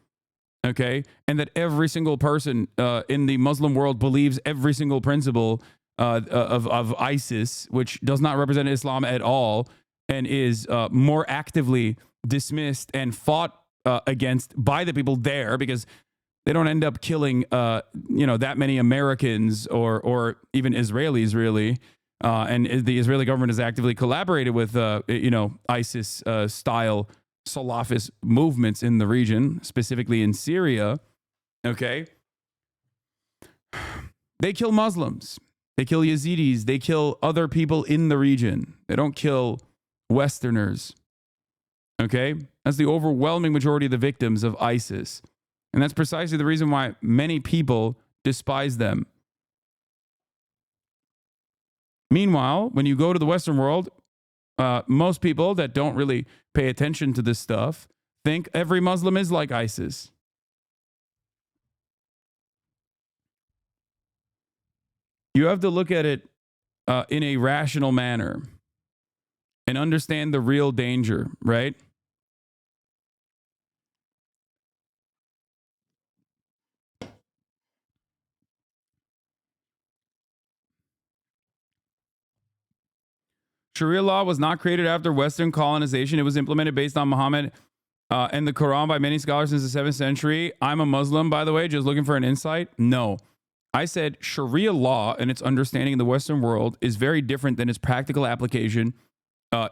okay, and that every single person in the Muslim world believes every single principle of ISIS, which does not represent Islam at all, and is more actively dismissed and fought against by the people there because they don't end up killing that many Americans or even Israelis really. And the Israeli government has actively collaborated with, ISIS style Salafist movements in the region, specifically in Syria. Okay. They kill Muslims. They kill Yazidis. They kill other people in the region. They don't kill Westerners. Okay. That's the overwhelming majority of the victims of ISIS. And that's precisely the reason why many people despise them. Meanwhile, when you go to the Western world, most people that don't really pay attention to this stuff think every Muslim is like ISIS. You have to look at it in a rational manner and understand the real danger, right? Sharia law was not created after Western colonization. It was implemented based on Muhammad and the Quran by many scholars since the 7th century. I'm a Muslim, by the way, just looking for an insight. No. I said Sharia law and its understanding in the Western world is very different than its practical application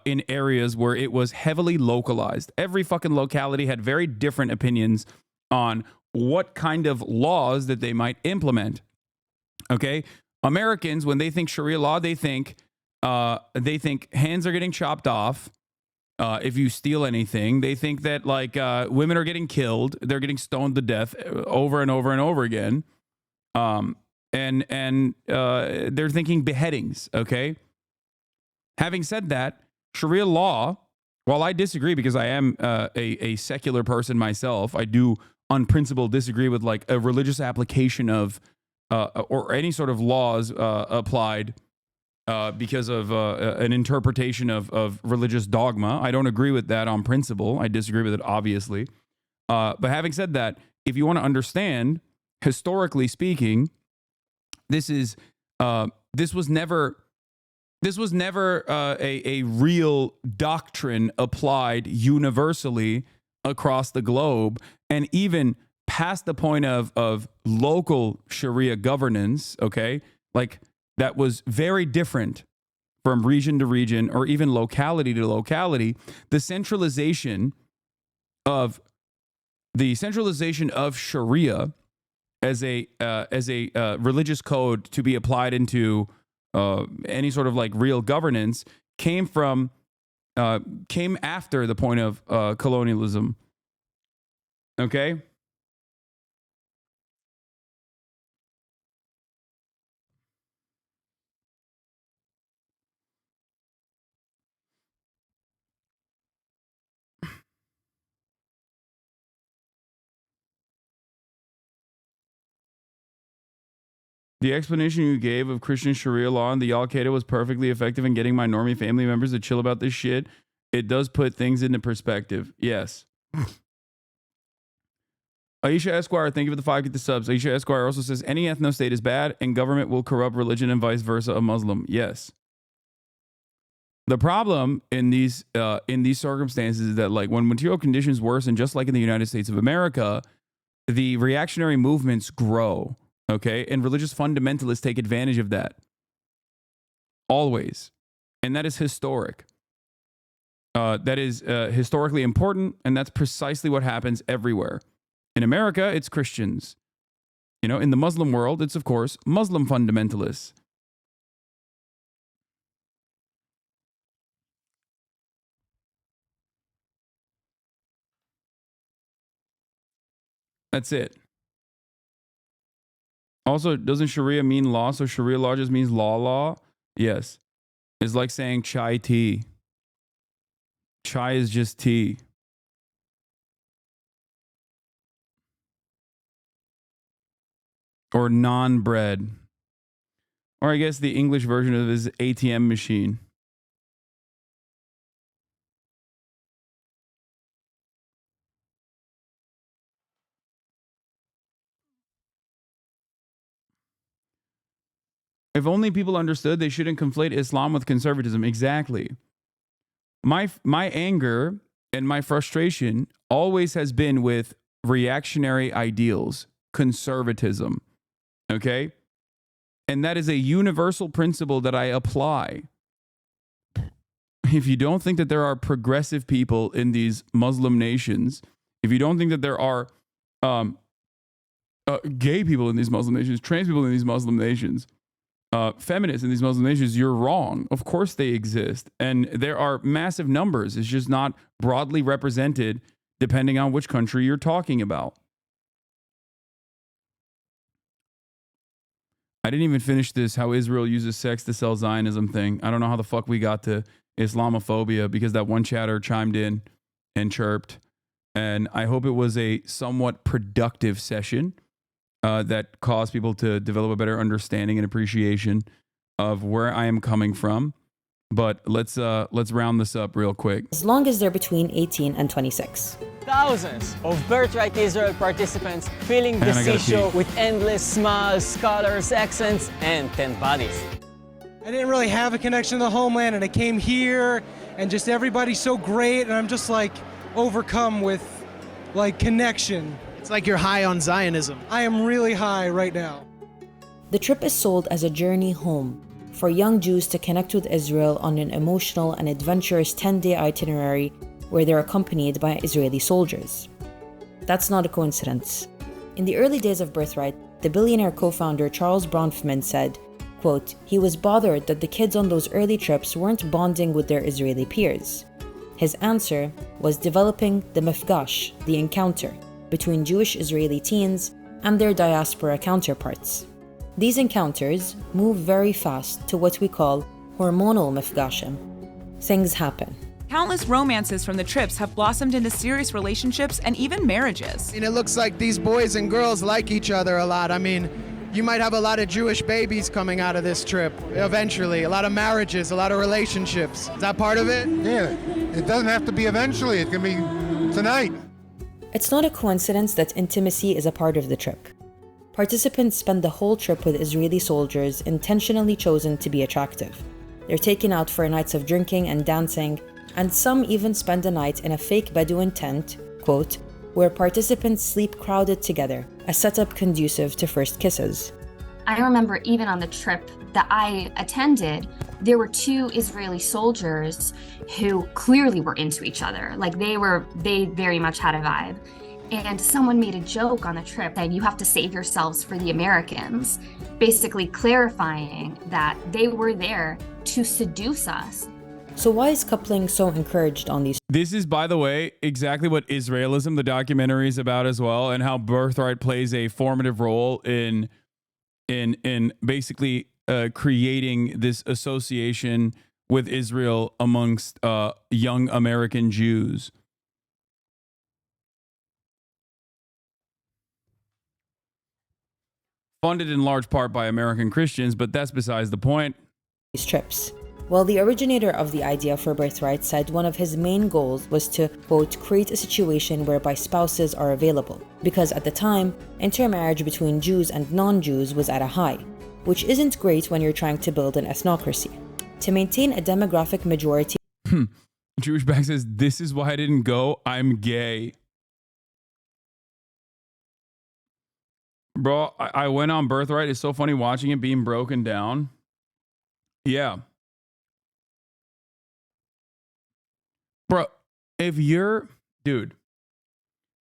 in areas where it was heavily localized. Every fucking locality had very different opinions on what kind of laws that they might implement. Okay? Americans, when they think Sharia law, they think hands are getting chopped off if you steal anything. They think that like women are getting killed, they're getting stoned to death over and over and over again. And they're thinking beheadings. Okay. Having said that, Sharia law, while I disagree because I am a secular person myself, I do on principle disagree with like a religious application of or any sort of laws applied because of an interpretation of religious dogma. I don't agree with that on principle. I disagree with it, obviously. But having said that, if you want to understand, historically speaking, this was never a real doctrine applied universally across the globe, and even past the point of local Sharia governance. Okay, like that was very different from region to region or even locality to locality. The centralization of Sharia as a religious code to be applied into any sort of like real governance came after the point of colonialism. Okay. The explanation you gave of Christian Sharia law and the Al-Qaeda was perfectly effective in getting my normie family members to chill about this shit. It does put things into perspective. Yes. Aisha Esquire, thank you for the 5 get the subs. Aisha Esquire also says any ethno-state is bad and government will corrupt religion and vice versa a Muslim. Yes. The problem in these circumstances is that like when material conditions worsen, just like in the United States of America, the reactionary movements grow. Okay, and religious fundamentalists take advantage of that. Always. And that is historic. That is historically important, and that's precisely what happens everywhere. In America, it's Christians. You know, in the Muslim world, it's, of course, Muslim fundamentalists. That's it. Also, doesn't Sharia mean law? So Sharia law just means law? Yes. It's like saying chai tea. Chai is just tea. Or non-bread. Or I guess the English version of it is ATM machine. If only people understood they shouldn't conflate Islam with conservatism. Exactly. My anger and my frustration always has been with reactionary ideals, conservatism. Okay? And that is a universal principle that I apply. If you don't think that there are progressive people in these Muslim nations, if you don't think that there are gay people in these Muslim nations, trans people in these Muslim nations, feminists in these Muslim nations, you're wrong. Of course they exist. And there are massive numbers. It's just not broadly represented depending on which country you're talking about. I didn't even finish this, how Israel uses sex to sell Zionism thing. I don't know how the fuck we got to Islamophobia because that one chatter chimed in and chirped. And I hope it was a somewhat productive session. That cause people to develop a better understanding and appreciation of where I am coming from. But let's round this up real quick. As long as they're between 18 and 26. Thousands of Birthright Israel participants filling the C-show with endless smiles, colors, accents, and 10 bodies. I didn't really have a connection to the homeland, and I came here, and just everybody's so great, and I'm just like overcome with like connection. It's like you're high on Zionism. I am really high right now. The trip is sold as a journey home for young Jews to connect with Israel on an emotional and adventurous 10-day itinerary where they're accompanied by Israeli soldiers. That's not a coincidence. In the early days of Birthright, the billionaire co-founder Charles Bronfman said, quote, he was bothered that the kids on those early trips weren't bonding with their Israeli peers. His answer was developing the mifgash, the encounter, between Jewish Israeli teens and their diaspora counterparts. These encounters move very fast to what we call hormonal mifgashim. Things happen. Countless romances from the trips have blossomed into serious relationships and even marriages. And it looks like these boys and girls like each other a lot. I mean, you might have a lot of Jewish babies coming out of this trip eventually, a lot of marriages, a lot of relationships. Is that part of it? Yeah, it doesn't have to be eventually, it can be tonight. It's not a coincidence that intimacy is a part of the trip. Participants spend the whole trip with Israeli soldiers intentionally chosen to be attractive. They're taken out for nights of drinking and dancing, and some even spend a night in a fake Bedouin tent, quote, where participants sleep crowded together, a setup conducive to first kisses. I remember even on the trip that I attended, there were two Israeli soldiers who clearly were into each other. Like they very much had a vibe. And someone made a joke on the trip that you have to save yourselves for the Americans, basically clarifying that they were there to seduce us. So why is coupling so encouraged on these? This is, by the way, exactly what Israelism, the documentary, is about as well, and how Birthright plays a formative role in basically creating this association with Israel amongst young American Jews. Funded in large part by American Christians, but that's besides the point. These trips. Well, the originator of the idea for Birthright said one of his main goals was to, quote, create a situation whereby spouses are available, because at the time, intermarriage between Jews and non-Jews was at a high, which isn't great when you're trying to build an ethnocracy. To maintain a demographic majority... Jewish Bag says, this is why I didn't go, I'm gay. Bro, I went on Birthright. It's so funny watching it being broken down. Yeah. Bro, if you're... Dude,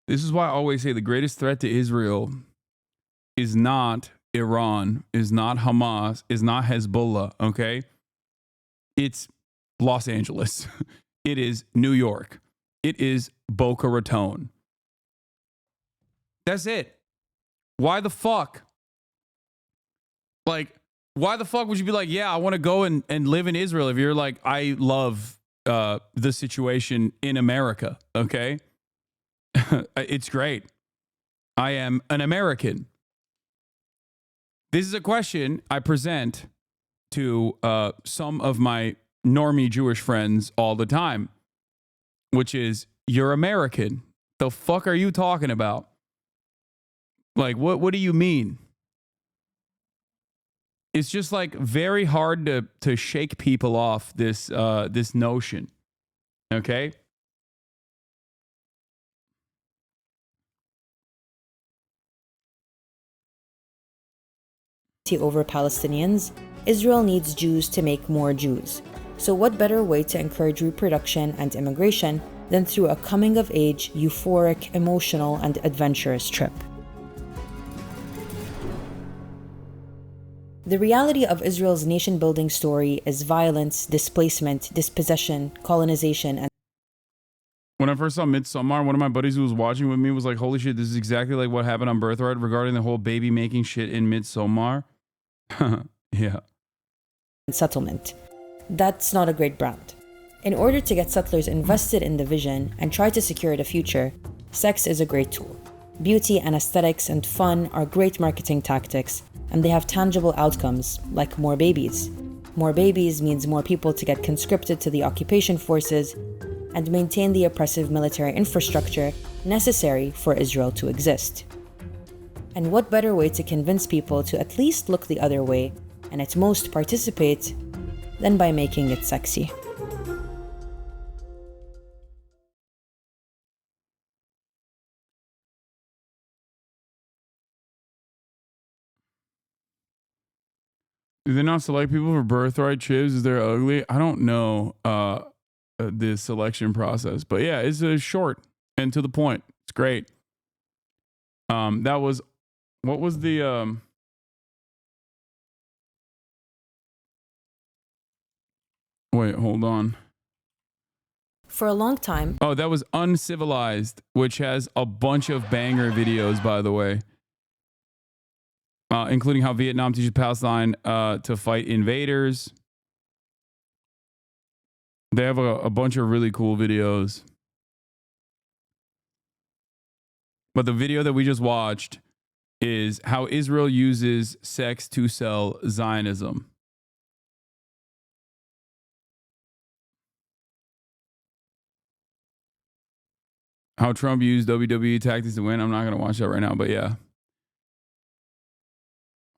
this is why I always say the greatest threat to Israel is not Iran, is not Hamas, is not Hezbollah, okay? It's Los Angeles. It is New York. It is Boca Raton. That's it. Why the fuck? Like, why the fuck would you be like, yeah, I want to go and live in Israel if you're like, I love the situation in America, okay? It's great. I am an American. This is a question I present to some of my normie Jewish friends all the time, which is, you're American. The fuck are you talking about? Like, what do you mean? It's just like very hard to shake people off this this notion. Okay? Over Palestinians, Israel needs Jews to make more Jews. So what better way to encourage reproduction and immigration than through a coming-of-age, euphoric, emotional, and adventurous trip? The reality of Israel's nation-building story is violence, displacement, dispossession, colonization, and... When I first saw Midsommar, one of my buddies who was watching with me was like, holy shit, this is exactly like what happened on Birthright regarding the whole baby-making shit in Midsommar. Yeah. Settlement. That's not a great brand. In order to get settlers invested in the vision and try to secure the future, sex is a great tool. Beauty and aesthetics and fun are great marketing tactics, and they have tangible outcomes, like more babies. More babies means more people to get conscripted to the occupation forces and maintain the oppressive military infrastructure necessary for Israel to exist. And what better way to convince people to at least look the other way, and at most participate, than by making it sexy. Do they not select people for birthright chips? Is they're ugly? I don't know the selection process, but yeah, it's short and to the point. It's great. That was what was the wait, hold on. For a long time. Oh, that was Uncivilized, which has a bunch of banger videos, by the way. Including how Vietnam teaches Palestine to fight invaders. They have a bunch of really cool videos. But the video that we just watched is how Israel uses sex to sell Zionism. How Trump used WWE tactics to win. I'm not going to watch that right now, but yeah.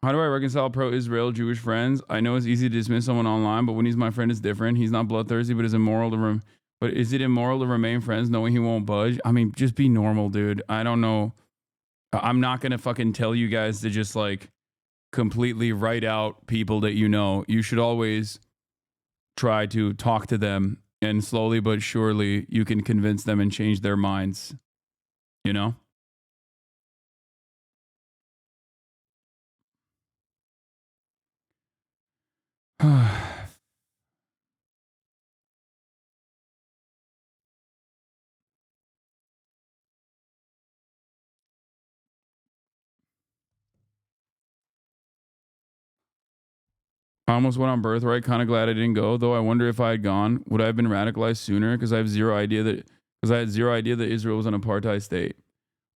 How do I reconcile pro-Israel Jewish friends? I know it's easy to dismiss someone online, but when he's my friend, it's different. He's not bloodthirsty, but is it immoral to remain friends knowing he won't budge? I mean, just be normal, dude. I don't know. I'm not going to fucking tell you guys to just like completely write out people that you know. You should always try to talk to them, and slowly but surely you can convince them and change their minds, you know? I almost went on birthright. Kind of glad I didn't go, though. I wonder if I had gone, would I have been radicalized sooner? Because I had zero idea that Israel was an apartheid state.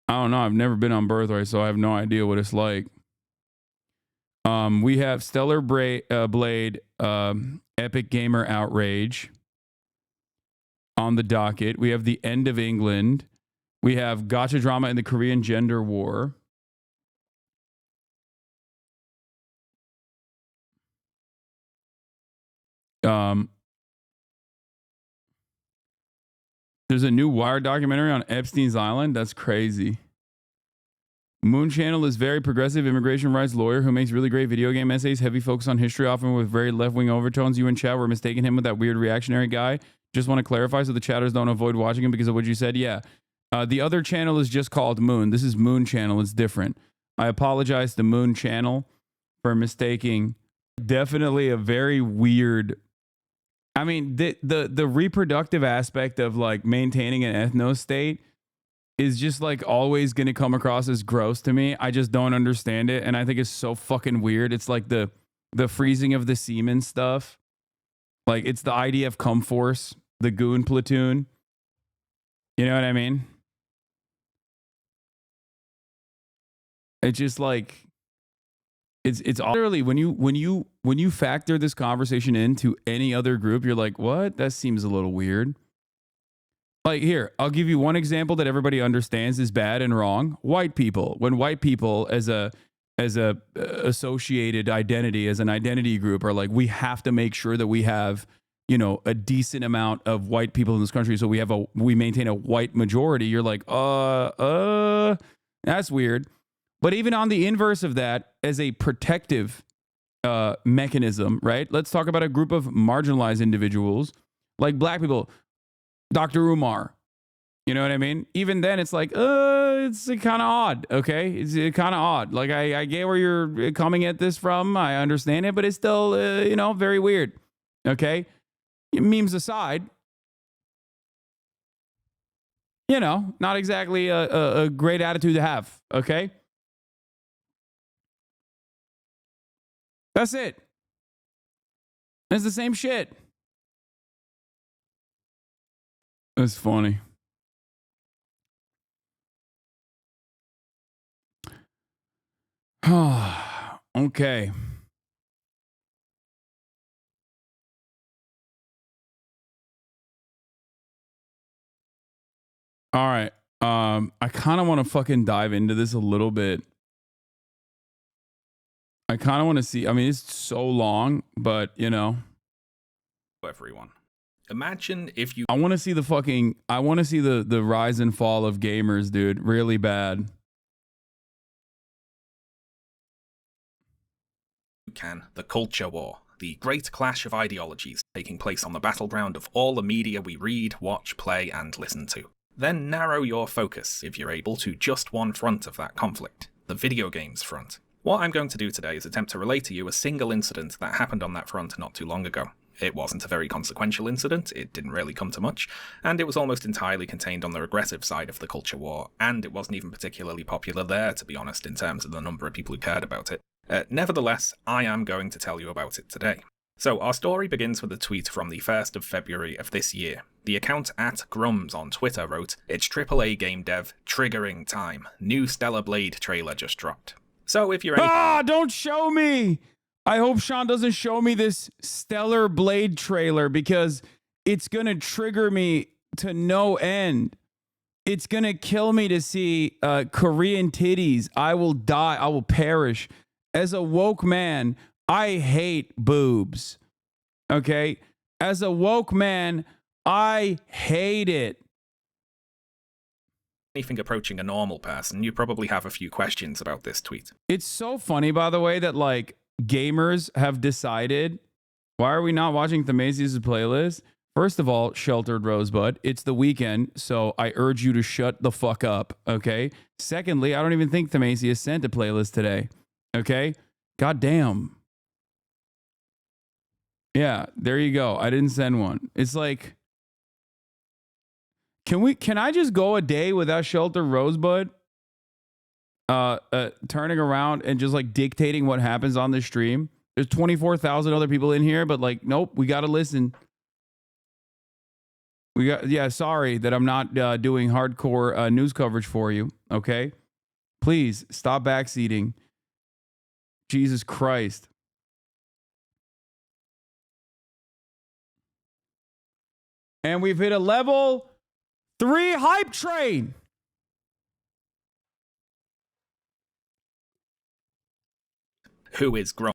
I don't know. I've never been on birthright, so I have no idea what it's like. We have Stellar Blade, Epic Gamer Outrage on the docket. We have the End of England. We have Gotcha Drama in the Korean Gender War. There's a new Wired documentary on Epstein's Island. That's crazy. Moon Channel is very progressive immigration rights lawyer who makes really great video game essays, heavy focus on history, often with very left-wing overtones. You and chat were mistaking him with that weird reactionary guy. Just want to clarify so the chatters don't avoid watching him because of what you said. Yeah. The other channel is just called Moon. This is Moon Channel. It's different. I apologize to Moon Channel for mistaking. Definitely a very weird... I mean, the reproductive aspect of like maintaining an ethno state is just like always going to come across as gross to me. I just don't understand it. And I think it's so fucking weird. It's like the freezing of the semen stuff. Like it's the IDF Cum Force, the goon platoon. You know what I mean? It's just like, it's literally when you factor this conversation into any other group, you're like, what? That seems a little weird. Like here, I'll give you one example that everybody understands is bad and wrong. White people. When white people as a associated identity, as an identity group are like, we have to make sure that we have, you know, a decent amount of white people in this country. So we maintain a white majority. You're like, that's weird. But even on the inverse of that, as a protective mechanism, right? Let's talk about a group of marginalized individuals like black people. Dr. Umar, you know what I mean? Even then, it's like, it's kind of odd, okay? It's kind of odd. Like, I get where you're coming at this from. I understand it, but it's still, you know, very weird, okay? Memes aside, you know, not exactly a great attitude to have, okay? That's it. It's the same shit. That's funny. Okay. All right. I kind of want to fucking dive into this a little bit. I kind of want to see. I mean, it's so long, but you know, everyone. Imagine if you I want to see the rise and fall of gamers, dude. Really bad. can, the culture war, the great clash of ideologies taking place on the battleground of all the media we read, watch, play, and listen to. Then narrow your focus, if you're able, to just one front of that conflict, the video games front. What I'm going to do today is attempt to relate to you a single incident that happened on that front not too long ago. It wasn't a very consequential incident, it didn't really come to much, and it was almost entirely contained on the regressive side of the culture war, and it wasn't even particularly popular there, to be honest, in terms of the number of people who cared about it. Nevertheless, I am going to tell you about it today. So our story begins with a tweet from the 1st of February of this year. The account @Grums on Twitter wrote, "It's AAA game dev, triggering time. New Stellar Blade trailer just dropped." So if you're don't show me! I hope Sean doesn't show me this Stellar Blade trailer because it's going to trigger me to no end. It's going to kill me to see Korean titties. I will die. I will perish. As a woke man, I hate boobs. Okay? As a woke man, I hate it. Anything approaching a normal person, you probably have a few questions about this tweet. It's so funny, by the way, that like gamers have decided, why are we not watching Themasius' playlist? First of all, Sheltered Rosebud, it's the weekend, so I urge you to shut the fuck up, okay? Secondly, I don't even think Themasius sent a playlist today, okay? God damn. Yeah, there you go. I didn't send one. It's like, can I just go a day without Sheltered Rosebud? Turning around and just like dictating what happens on the stream. There's 24,000 other people in here, but like, nope, we got to listen. Sorry that I'm not doing hardcore news coverage for you. Okay. Please stop backseating. Jesus Christ. And we've hit a level 3 hype train. Who is Grums?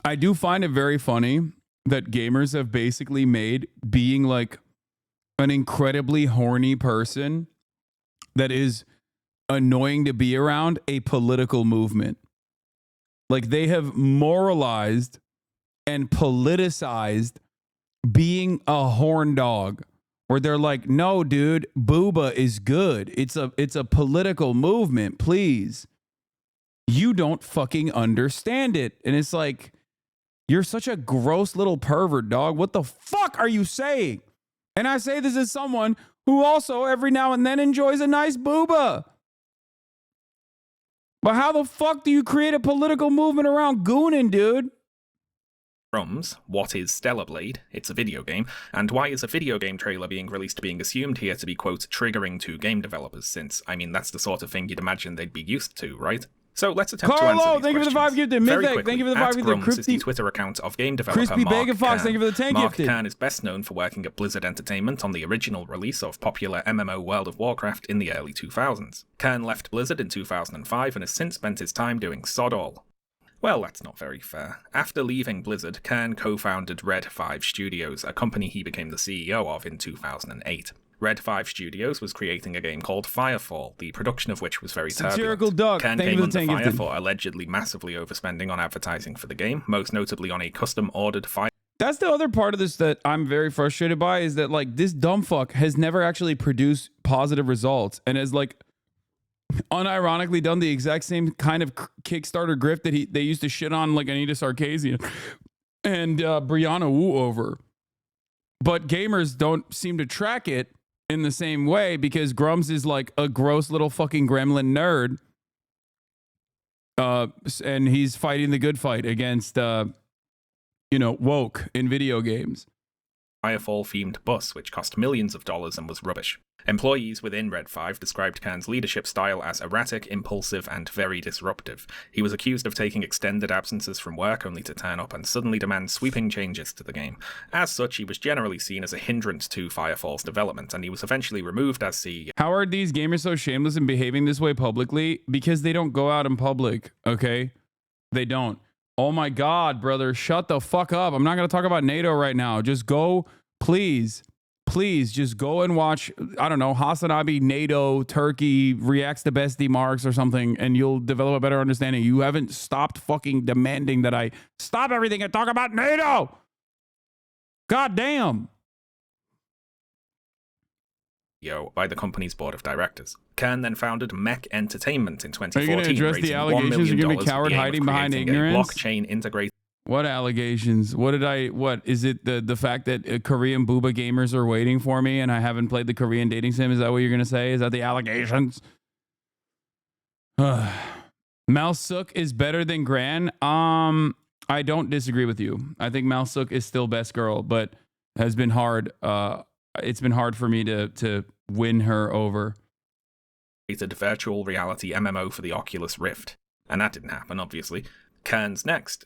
I do find it very funny that gamers have basically made being like an incredibly horny person that is annoying to be around a political movement. Like they have moralized and politicized being a horn dog, where they're like, no, dude, booba is good. It's a political movement, please. You don't fucking understand it. And it's like, you're such a gross little pervert, dog. What the fuck are you saying? And I say this as someone who also every now and then enjoys a nice booba. But how the fuck do you create a political movement around gooning, dude? Grums, what is Stellar Blade? It's a video game. And why is a video game trailer being released being assumed here to be, quote, triggering to game developers? Since, I mean, that's the sort of thing you'd imagine they'd be used to, right? So let's attempt to answer these thank you for the 5 gifted. Mythic, thank you for the 5 gifted. Grums is the Twitter account of game developer Crispy Mark Bacon Fox, Kern. thank you for the 10 Mark gifted. Kern is best known for working at Blizzard Entertainment on the original release of popular MMO World of Warcraft in the early 2000s. Kern left Blizzard in 2005 and has since spent his time doing sod all. Well, that's not very fair. After leaving Blizzard, Kern co-founded Red 5 Studios, a company he became the CEO of in 2008. Red 5 Studios was creating a game called Firefall, the production of which was very Satirical turbulent. Duck, Kern thank came you for under the 10 fire gifted. for allegedly massively overspending on advertising for the game, most notably on a custom-ordered Fire. That's the other part of this that I'm very frustrated by, is that like this dumb fuck has never actually produced positive results and has like unironically done the exact same kind of Kickstarter grift that they used to shit on like Anita Sarkeesian and Brianna Wu over. But gamers don't seem to track it in the same way because Grums is like a gross little fucking gremlin nerd. And he's fighting the good fight against, woke in video games. Firefall-themed bus, which cost millions of dollars and was rubbish. Employees within Red 5 described Kern's leadership style as erratic, impulsive, and very disruptive. He was accused of taking extended absences from work only to turn up and suddenly demand sweeping changes to the game. As such, he was generally seen as a hindrance to Firefall's development, and he was eventually removed as CEO. How are these gamers so shameless in behaving this way publicly? Because they don't go out in public, okay? They don't. Oh my God, brother. Shut the fuck up. I'm not going to talk about NATO right now. Just go, please, just go and watch, I don't know, HasnAbi, NATO, Turkey, reacts to bestie marks or something, and you'll develop a better understanding. You haven't stopped fucking demanding that I stop everything and talk about NATO. God damn. By the company's board of directors. Kern then founded Mech Entertainment in 2014. Are you going to address the allegations? You're going to be coward hiding behind ignorance? Blockchain integrated. What allegations? What is it the fact that Korean booba gamers are waiting for me and I haven't played the Korean dating sim? Is that what you're going to say? Is that the allegations? Malsuk is better than Gran. I don't disagree with you. I think Malsuk is still best girl, but has been hard. It's been hard for me to win her over. It's a virtual reality MMO for the Oculus Rift. And that didn't happen, obviously. Kern's next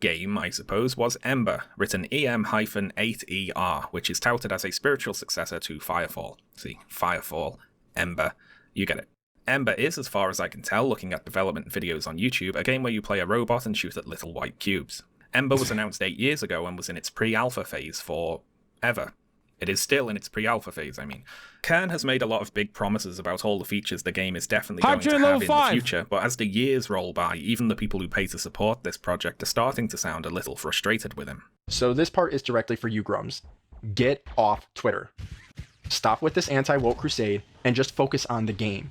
game, I suppose, was Ember, written EM-8ER, which is touted as a spiritual successor to Firefall. See, Firefall, Ember, you get it. Ember is, as far as I can tell, looking at development videos on YouTube, a game where you play a robot and shoot at little white cubes. Ember was announced 8 years ago and was in its pre-alpha phase for ever. It is still in its pre-alpha phase, I mean. Kern has made a lot of big promises about all the features the game is definitely going to have in the future, but as the years roll by, even the people who pay to support this project are starting to sound a little frustrated with him. So this part is directly for you, Grums. Get off Twitter. Stop with this anti-woke crusade and just focus on the game.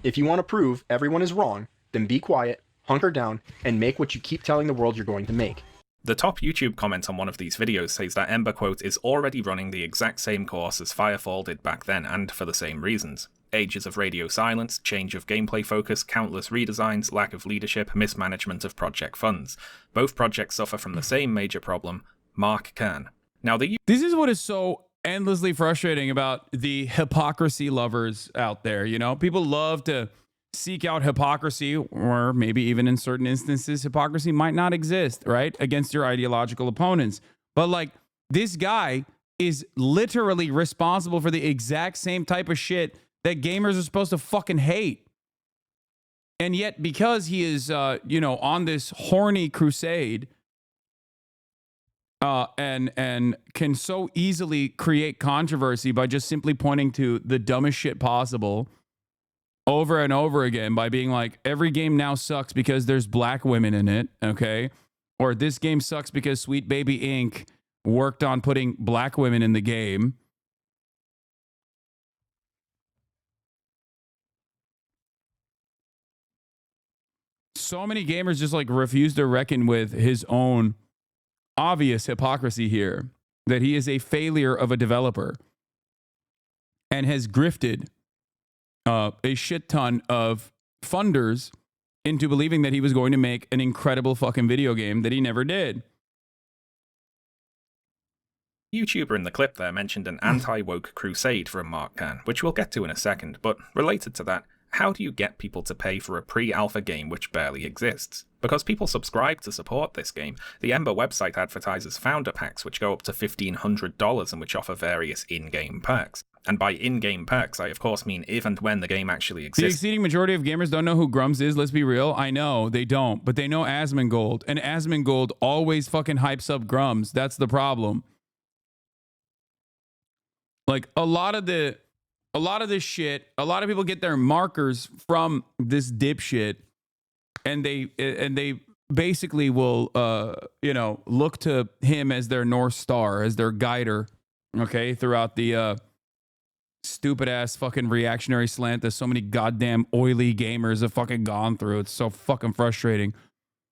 If you want to prove everyone is wrong, then be quiet, hunker down, and make what you keep telling the world you're going to make. The top YouTube comment on one of these videos says that Ember, quote, is already running the exact same course as Firefall did back then, and for the same reasons. Ages of radio silence, change of gameplay focus, countless redesigns, lack of leadership, mismanagement of project funds. Both projects suffer from the same major problem. Mark Kern. Now, this is what is so endlessly frustrating about the hypocrisy lovers out there. You know, people love to seek out hypocrisy, or maybe even in certain instances, hypocrisy might not exist, right? Against your ideological opponents. But like, this guy is literally responsible for the exact same type of shit that gamers are supposed to fucking hate. And yet, because he is, on this horny crusade, and can so easily create controversy by just simply pointing to the dumbest shit possible over and over again, by being like, every game now sucks because there's black women in it, okay? Or this game sucks because Sweet Baby Inc. worked on putting black women in the game. So many gamers just like refuse to reckon with his own obvious hypocrisy here, that he is a failure of a developer and has grifted a shit ton of funders into believing that he was going to make an incredible fucking video game that he never did. YouTuber in the clip there mentioned an anti-woke crusade from Mark Kern, which we'll get to in a second, but related to that, how do you get people to pay for a pre-alpha game which barely exists? Because people subscribe to support this game. The Ember website advertises founder packs which go up to $1,500 and which offer various in-game perks. And by in-game perks, I of course mean if and when the game actually exists. The exceeding majority of gamers don't know who Grums is, let's be real. I know, they don't, but they know Asmongold. And Asmongold always fucking hypes up Grums. That's the problem. Like, a lot of this shit, a lot of people get their markers from this dipshit, and they basically will look to him as their North Star, as their guider, okay, throughout the stupid ass fucking reactionary slant that so many goddamn oily gamers have fucking gone through. It's so fucking frustrating.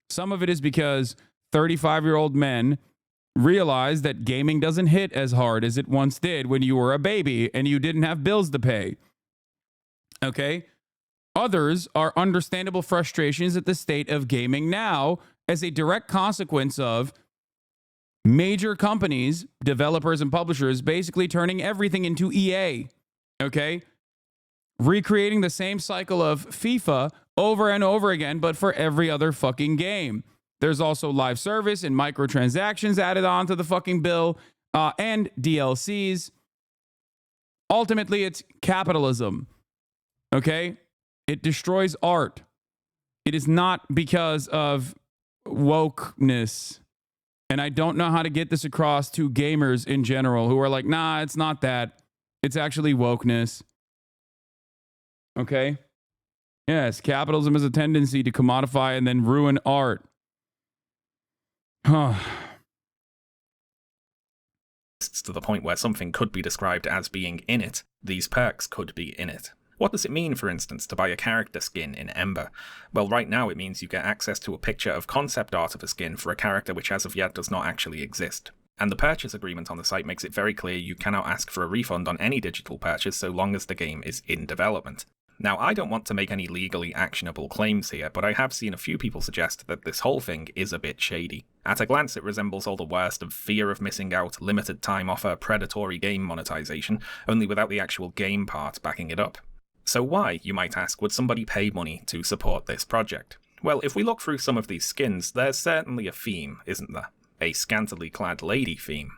Some of it is because 35-year-old men realize that gaming doesn't hit as hard as it once did when you were a baby and you didn't have bills to pay. Okay? Others are understandable frustrations at the state of gaming now as a direct consequence of major companies, developers and publishers basically turning everything into EA. Okay? Recreating the same cycle of FIFA over and over again, but for every other fucking game. There's also live service and microtransactions added on to the fucking bill, and DLCs. Ultimately, it's capitalism. Okay? It destroys art. It is not because of wokeness. And I don't know how to get this across to gamers in general who are like, nah, it's not that. It's actually wokeness. Okay? Yes, capitalism is a tendency to commodify and then ruin art. Huh. To the point where something could be described as being in it, these perks could be in it. What does it mean, for instance, to buy a character skin in Ember? Well, right now it means you get access to a picture of concept art of a skin for a character which as of yet does not actually exist. And the purchase agreement on the site makes it very clear you cannot ask for a refund on any digital purchase so long as the game is in development. Now, I don't want to make any legally actionable claims here, but I have seen a few people suggest that this whole thing is a bit shady. At a glance, it resembles all the worst of fear of missing out, limited time offer, predatory game monetization, only without the actual game part backing it up. So why, you might ask, would somebody pay money to support this project? Well, if we look through some of these skins, there's certainly a theme, isn't there? A scantily clad lady theme.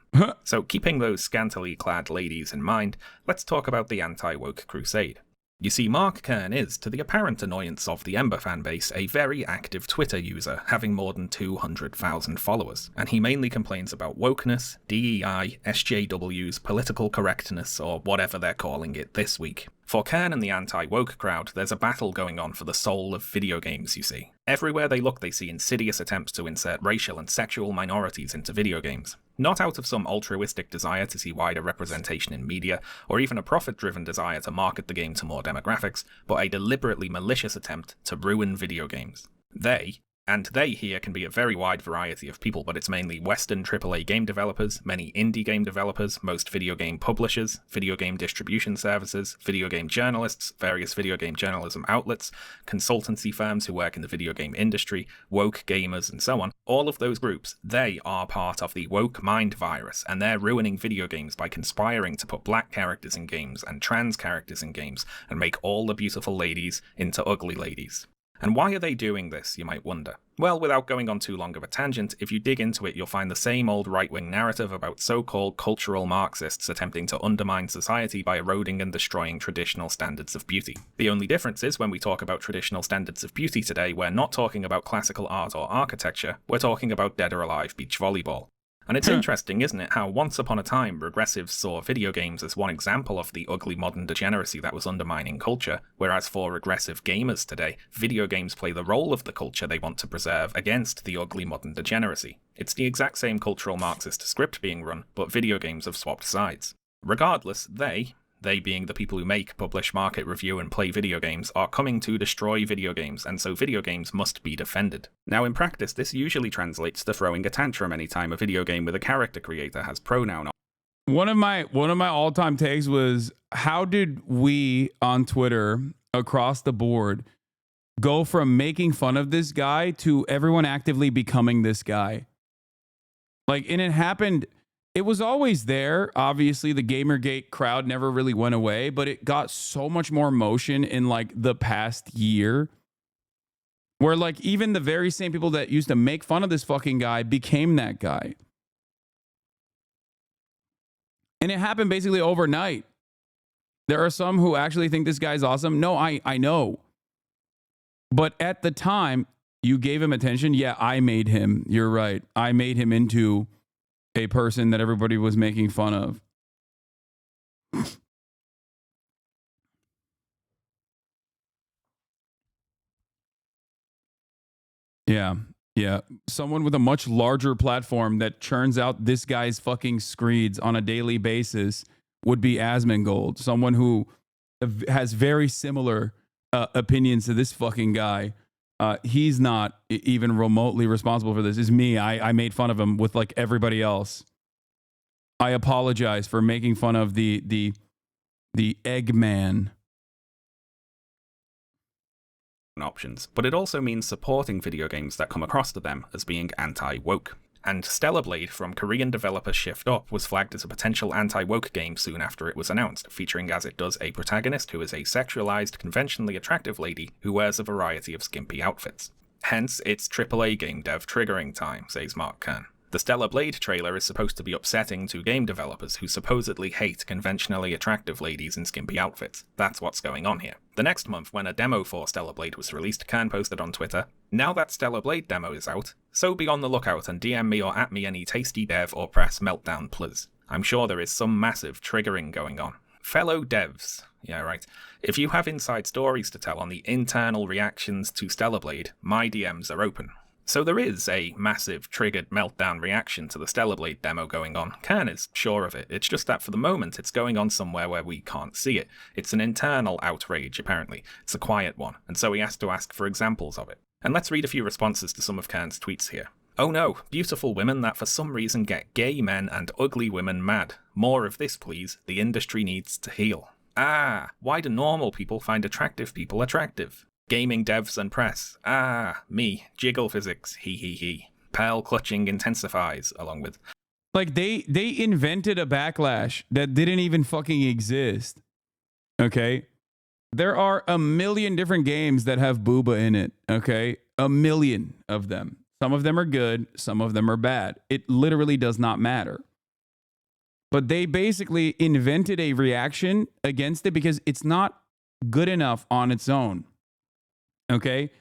So keeping those scantily clad ladies in mind, let's talk about the anti-woke crusade. You see, Mark Kern is, to the apparent annoyance of the Ember fanbase, a very active Twitter user, having more than 200,000 followers, and he mainly complains about wokeness, DEI, SJWs, political correctness, or whatever they're calling it this week. For Kern and the anti-woke crowd, there's a battle going on for the soul of video games, you see. Everywhere they look, they see insidious attempts to insert racial and sexual minorities into video games. Not out of some altruistic desire to see wider representation in media, or even a profit-driven desire to market the game to more demographics, but a deliberately malicious attempt to ruin video games. They here can be a very wide variety of people, but it's mainly Western AAA game developers, many indie game developers, most video game publishers, video game distribution services, video game journalists, various video game journalism outlets, consultancy firms who work in the video game industry, woke gamers, and so on. All of those groups, they are part of the woke mind virus, and they're ruining video games by conspiring to put black characters in games and trans characters in games, and make all the beautiful ladies into ugly ladies. And why are they doing this, you might wonder? Well, without going on too long of a tangent, if you dig into it, you'll find the same old right-wing narrative about so-called cultural Marxists attempting to undermine society by eroding and destroying traditional standards of beauty. The only difference is when we talk about traditional standards of beauty today, we're not talking about classical art or architecture, we're talking about dead or alive beach volleyball. And it's interesting, isn't it, how once upon a time progressives saw video games as one example of the ugly modern degeneracy that was undermining culture, whereas for regressive gamers today, video games play the role of the culture they want to preserve against the ugly modern degeneracy. It's the exact same cultural Marxist script being run, but video games have swapped sides. Regardless, they being the people who make, publish, market, review, and play video games, are coming to destroy video games, and so video games must be defended. Now, in practice, this usually translates to throwing a tantrum anytime a video game with a character creator has pronoun. One of my all-time takes was, how did we on Twitter across the board go from making fun of this guy to everyone actively becoming this guy? Like, and it happened. It was always there. Obviously, the Gamergate crowd never really went away, but it got so much more motion in like the past year where like even the very same people that used to make fun of this fucking guy became that guy. And it happened basically overnight. There are some who actually think this guy's awesome. No, I know. But at the time, you gave him attention. Yeah, I made him. You're right. I made him into a person that everybody was making fun of. Yeah. Someone with a much larger platform that churns out this guy's fucking screeds on a daily basis would be Asmongold. Someone who has very similar opinions to this fucking guy. He's not even remotely responsible for this. It's me. I made fun of him with like everybody else. I apologize for making fun of the Eggman. Options, but it also means supporting video games that come across to them as being anti-woke. And Stellar Blade from Korean developer Shift Up was flagged as a potential anti-woke game soon after it was announced, featuring as it does a protagonist who is a sexualized, conventionally attractive lady who wears a variety of skimpy outfits. Hence, it's AAA game dev triggering time, says Mark Kern. The Stellar Blade trailer is supposed to be upsetting to game developers who supposedly hate conventionally attractive ladies in skimpy outfits. That's what's going on here. The next month, when a demo for Stellar Blade was released, Kern posted on Twitter, "Now that Stellar Blade demo is out, so be on the lookout and DM me or at me any tasty dev or press meltdown please. I'm sure there is some massive triggering going on. Fellow devs," yeah right, "if you have inside stories to tell on the internal reactions to Stellar Blade, my DMs are open." So there is a massive triggered meltdown reaction to the Stellar Blade demo going on. Kern is sure of it. It's just that for the moment it's going on somewhere where we can't see it. It's an internal outrage, apparently. It's a quiet one, and so he has to ask for examples of it. And let's read a few responses to some of Kern's tweets here. "Oh no, beautiful women that for some reason get gay men and ugly women mad. More of this please, the industry needs to heal. Ah, why do normal people find attractive people attractive? Gaming devs and press. Ah, me. Jiggle physics. He he he. Pearl clutching intensifies, along with..." Like, they invented a backlash that didn't even fucking exist. Okay? There are a million different games that have booba in it. Okay? A million of them. Some of them are good. Some of them are bad. It literally does not matter. But they basically invented a reaction against it because it's not good enough on its own. Okay?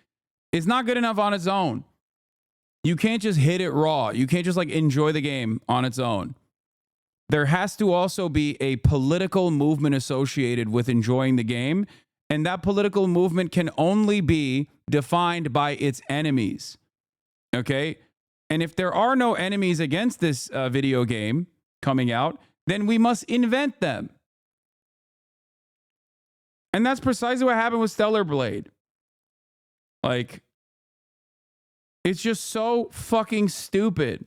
It's not good enough on its own. You can't just hit it raw. You can't just like enjoy the game on its own. There has to also be a political movement associated with enjoying the game. And that political movement can only be defined by its enemies. Okay? And if there are no enemies against this video game coming out, then we must invent them. And that's precisely what happened with Stellar Blade. Like, it's just so fucking stupid.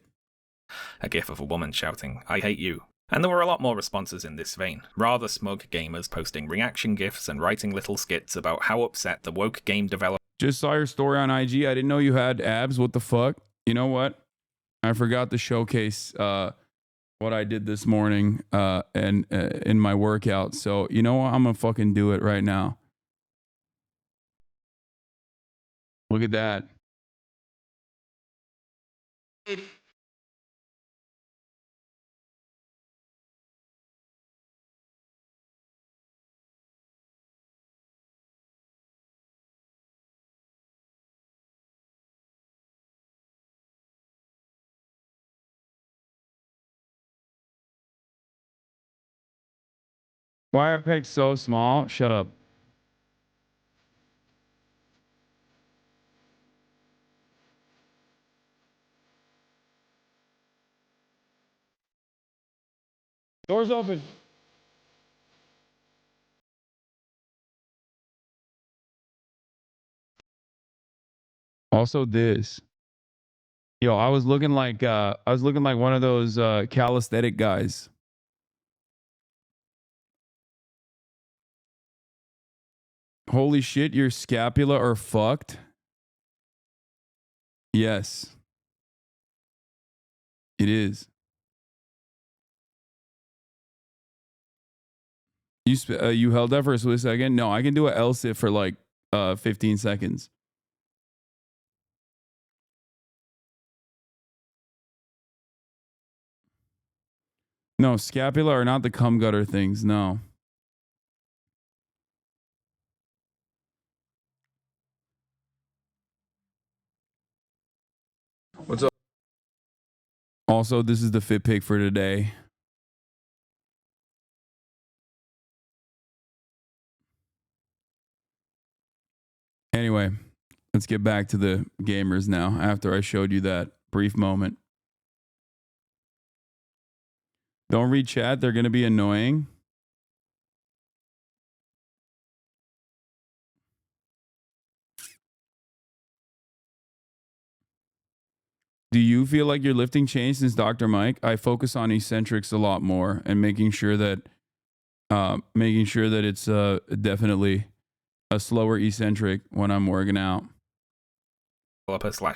A gif of a woman shouting, "I hate you." And there were a lot more responses in this vein. Rather smug gamers posting reaction gifs and writing little skits about how upset the woke game developer... Just saw your story on IG. I didn't know you had abs. What the fuck? You know what? I forgot to showcase what I did this morning and in my workout. So, you know what? I'm going to fucking do it right now. Look at that. Why are pecs so small? Shut up. Doors open. Also this. Yo, I was looking like one of those calisthenic guys. Holy shit, your scapula are fucked? Yes. It is. You held that for a split second? No, I can do an L-sit for like 15 seconds. No, scapula are not the cum gutter things, no. What's up? Also, this is the fit pick for today. Anyway, let's get back to the gamers now after I showed you that brief moment. Don't read chat. They're going to be annoying. Do you feel like your lifting changed since Dr. Mike? I focus on eccentrics a lot more and making sure that it's definitely a slower eccentric when I'm working out.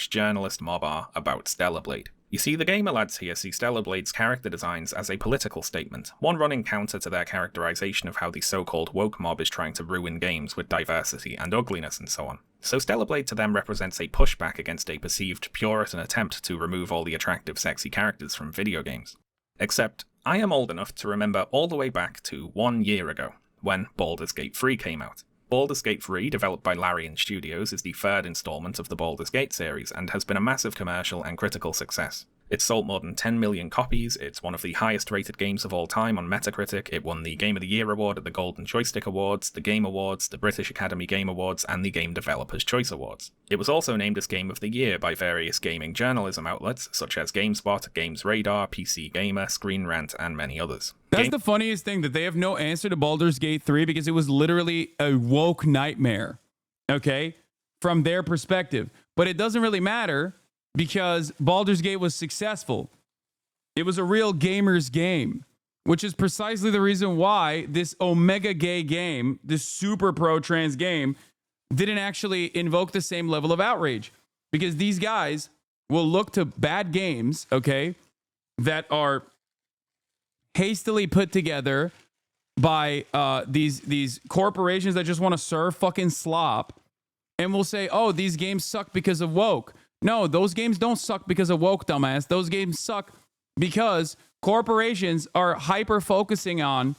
...journalist Mobar about Stellar Blade. You see, the gamer lads here see Stellar Blade's character designs as a political statement, one running counter to their characterization of how the so-called woke mob is trying to ruin games with diversity and ugliness and so on. So Stellar Blade to them represents a pushback against a perceived Puritan attempt to remove all the attractive, sexy characters from video games. Except, I am old enough to remember all the way back to 1 year ago, when Baldur's Gate 3 came out. Baldur's Gate 3, developed by Larian Studios, is the third installment of the Baldur's Gate series, and has been a massive commercial and critical success. It's sold more than 10 million copies, it's one of the highest rated games of all time on Metacritic, it won the Game of the Year award at the Golden Joystick Awards, the Game Awards, the British Academy Game Awards, and the Game Developers' Choice Awards. It was also named as Game of the Year by various gaming journalism outlets, such as GameSpot, GamesRadar, PC Gamer, Screen Rant, and many others. That's the funniest thing, that they have no answer to Baldur's Gate 3 because it was literally a woke nightmare, okay, from their perspective. But it doesn't really matter because Baldur's Gate was successful. It was a real gamer's game, which is precisely the reason why this omega gay game, this super pro-trans game, didn't actually invoke the same level of outrage. Because these guys will look to bad games, okay, that are hastily put together by these corporations that just want to serve fucking slop, and will say, oh, these games suck because of woke. No, those games don't suck because of woke, dumbass. Those games suck because corporations are hyper-focusing on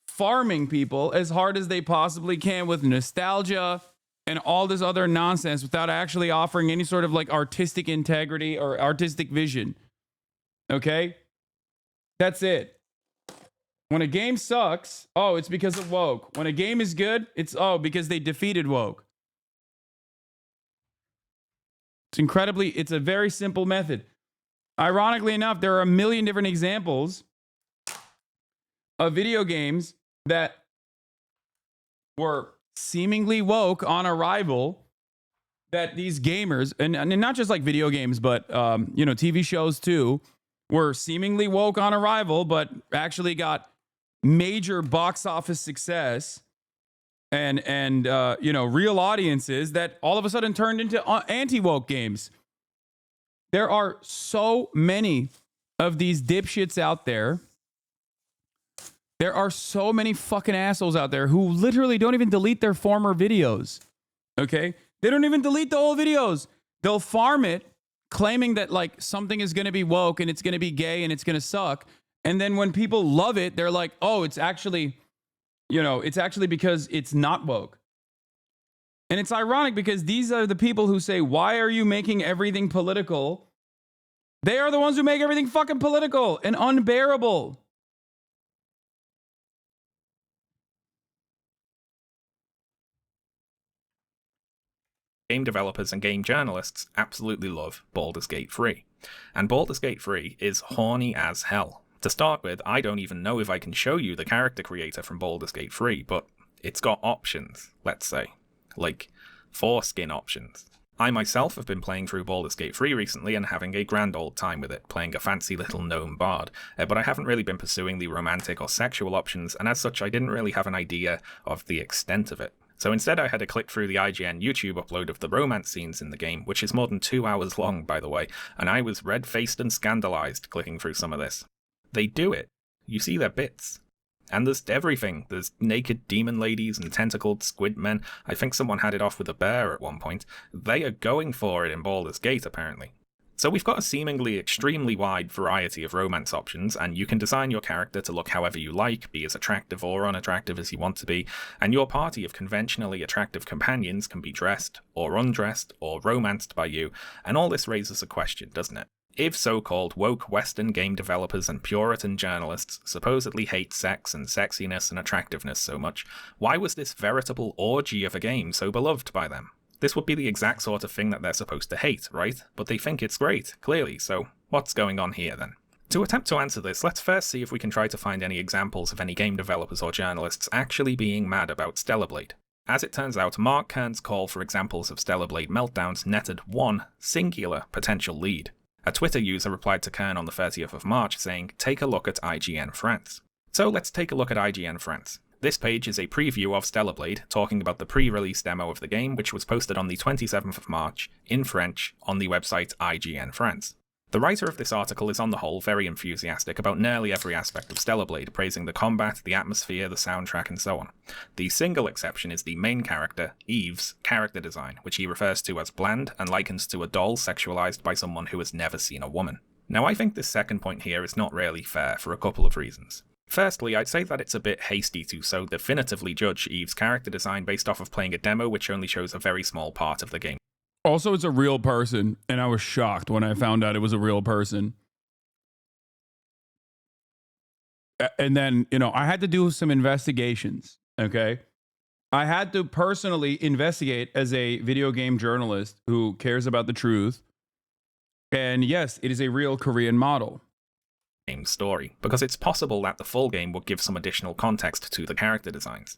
farming people as hard as they possibly can with nostalgia and all this other nonsense without actually offering any sort of like artistic integrity or artistic vision. Okay? That's it. When a game sucks, oh, it's because of woke. When a game is good, it's, oh, because they defeated woke. It's a very simple method. Ironically enough, there are a million different examples of video games that were seemingly woke on arrival, that these gamers, and not just like video games, but TV shows too, were seemingly woke on arrival, but actually got major box office success and real audiences that all of a sudden turned into anti-woke games. There are so many of these dipshits out there. There are so many fucking assholes out there who literally don't even delete their former videos. Okay? They don't even delete the old videos. They'll farm it, claiming that like something is going to be woke and it's going to be gay and it's going to suck. And then when people love it, they're like, oh, it's actually because it's not woke. And it's ironic because these are the people who say, why are you making everything political? They are the ones who make everything fucking political and unbearable. Game developers and game journalists absolutely love Baldur's Gate 3. And Baldur's Gate 3 is horny as hell. To start with, I don't even know if I can show you the character creator from Baldur's Gate 3, but it's got options, let's say. Like, foreskin options. I myself have been playing through Baldur's Gate 3 recently and having a grand old time with it, playing a fancy little gnome bard, but I haven't really been pursuing the romantic or sexual options, and as such I didn't really have an idea of the extent of it. So instead I had to click through the IGN YouTube upload of the romance scenes in the game, which is more than 2 hours long, by the way, and I was red-faced and scandalized clicking through some of this. They do it. You see their bits. And there's everything. There's naked demon ladies and tentacled squid men. I think someone had it off with a bear at one point. They are going for it in Baldur's Gate, apparently. So we've got a seemingly extremely wide variety of romance options, and you can design your character to look however you like, be as attractive or unattractive as you want to be, and your party of conventionally attractive companions can be dressed, or undressed, or romanced by you, and all this raises a question, doesn't it? If so-called woke Western game developers and Puritan journalists supposedly hate sex and sexiness and attractiveness so much, why was this veritable orgy of a game so beloved by them? This would be the exact sort of thing that they're supposed to hate, right? But they think it's great, clearly, so what's going on here then? To attempt to answer this, let's first see if we can try to find any examples of any game developers or journalists actually being mad about Stellar Blade. As it turns out, Mark Kern's call for examples of Stellar Blade meltdowns netted one singular potential lead. A Twitter user replied to Kern on the 30th of March saying, take a look at IGN France. So let's take a look at IGN France. This page is a preview of Stellar Blade, talking about the pre-release demo of the game, which was posted on the 27th of March, in French, on the website IGN France. The writer of this article is on the whole very enthusiastic about nearly every aspect of Stellar Blade, praising the combat, the atmosphere, the soundtrack, and so on. The single exception is the main character, Eve's, character design, which he refers to as bland and likens to a doll sexualized by someone who has never seen a woman. Now, I think this second point here is not really fair for a couple of reasons. Firstly, I'd say that it's a bit hasty to so definitively judge Eve's character design based off of playing a demo which only shows a very small part of the game. Also, it's a real person, and I was shocked when I found out it was a real person. And then, I had to do some investigations, okay? I had to personally investigate as a video game journalist who cares about the truth. And yes, it is a real Korean model. Story, because it's possible that the full game would give some additional context to the character designs.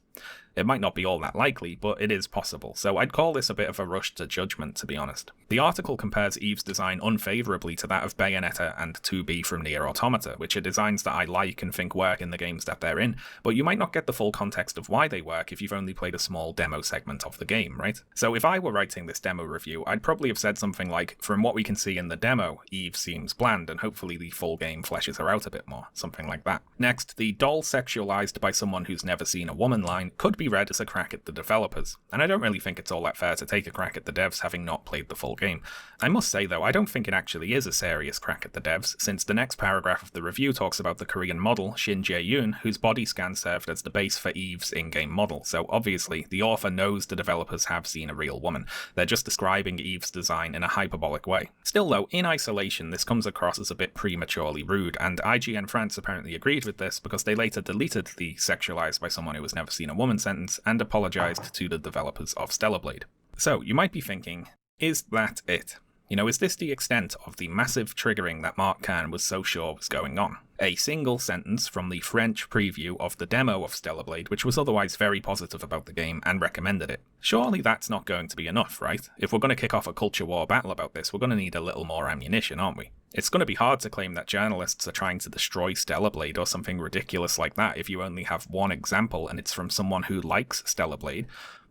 It might not be all that likely, but it is possible, so I'd call this a bit of a rush to judgment, to be honest. The article compares Eve's design unfavourably to that of Bayonetta and 2B from Nier Automata, which are designs that I like and think work in the games that they're in, but you might not get the full context of why they work if you've only played a small demo segment of the game, right? So if I were writing this demo review, I'd probably have said something like, from what we can see in the demo, Eve seems bland, and hopefully the full game fleshes her out a bit more, something like that. Next, the doll sexualized by someone who's never seen a woman line could be read as a crack at the developers, and I don't really think it's all that fair to take a crack at the devs having not played the full game. I must say though, I don't think it actually is a serious crack at the devs, since the next paragraph of the review talks about the Korean model, Shin Jae-yoon, whose body scan served as the base for Eve's in-game model, so obviously the author knows the developers have seen a real woman. They're just describing Eve's design in a hyperbolic way. Still though, in isolation, this comes across as a bit prematurely rude, and IGN France apparently agreed with this because they later deleted the sexualized by someone who has never seen a woman sentence and apologized to the developers of Stellar Blade. So, you might be thinking, is that it? Is this the extent of the massive triggering that Mark Kern was so sure was going on? A single sentence from the French preview of the demo of Stellar Blade, which was otherwise very positive about the game and recommended it. Surely that's not going to be enough, right? If we're going to kick off a culture war battle about this, we're going to need a little more ammunition, aren't we? It's going to be hard to claim that journalists are trying to destroy Stellar Blade or something ridiculous like that if you only have one example and it's from someone who likes Stellar Blade.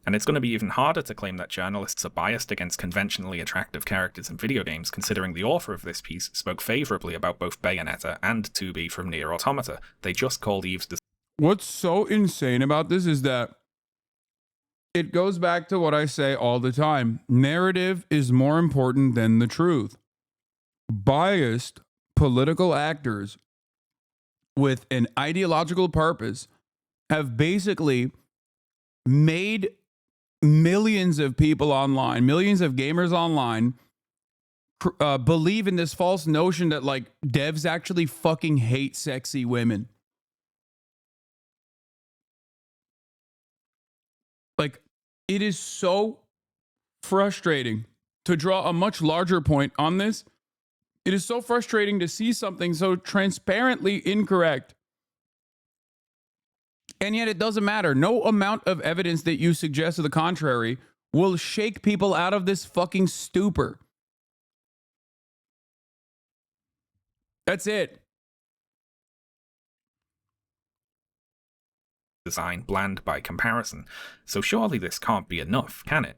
And it's going to be even harder to claim that journalists are biased against conventionally attractive characters in video games, considering the author of this piece spoke favourably about both Bayonetta and 2B from Nier Automata. They just called Eve's design. What's so insane about this is that it goes back to what I say all the time. Narrative is more important than the truth. Biased political actors with an ideological purpose have basically made millions of people online, millions of gamers online, believe in this false notion that like devs actually fucking hate sexy women. Like, it is so frustrating to draw a much larger point on this. It is so frustrating to see something so transparently incorrect. And yet it doesn't matter. No amount of evidence that you suggest to the contrary will shake people out of this fucking stupor. That's it. Design bland by comparison. So surely this can't be enough, can it?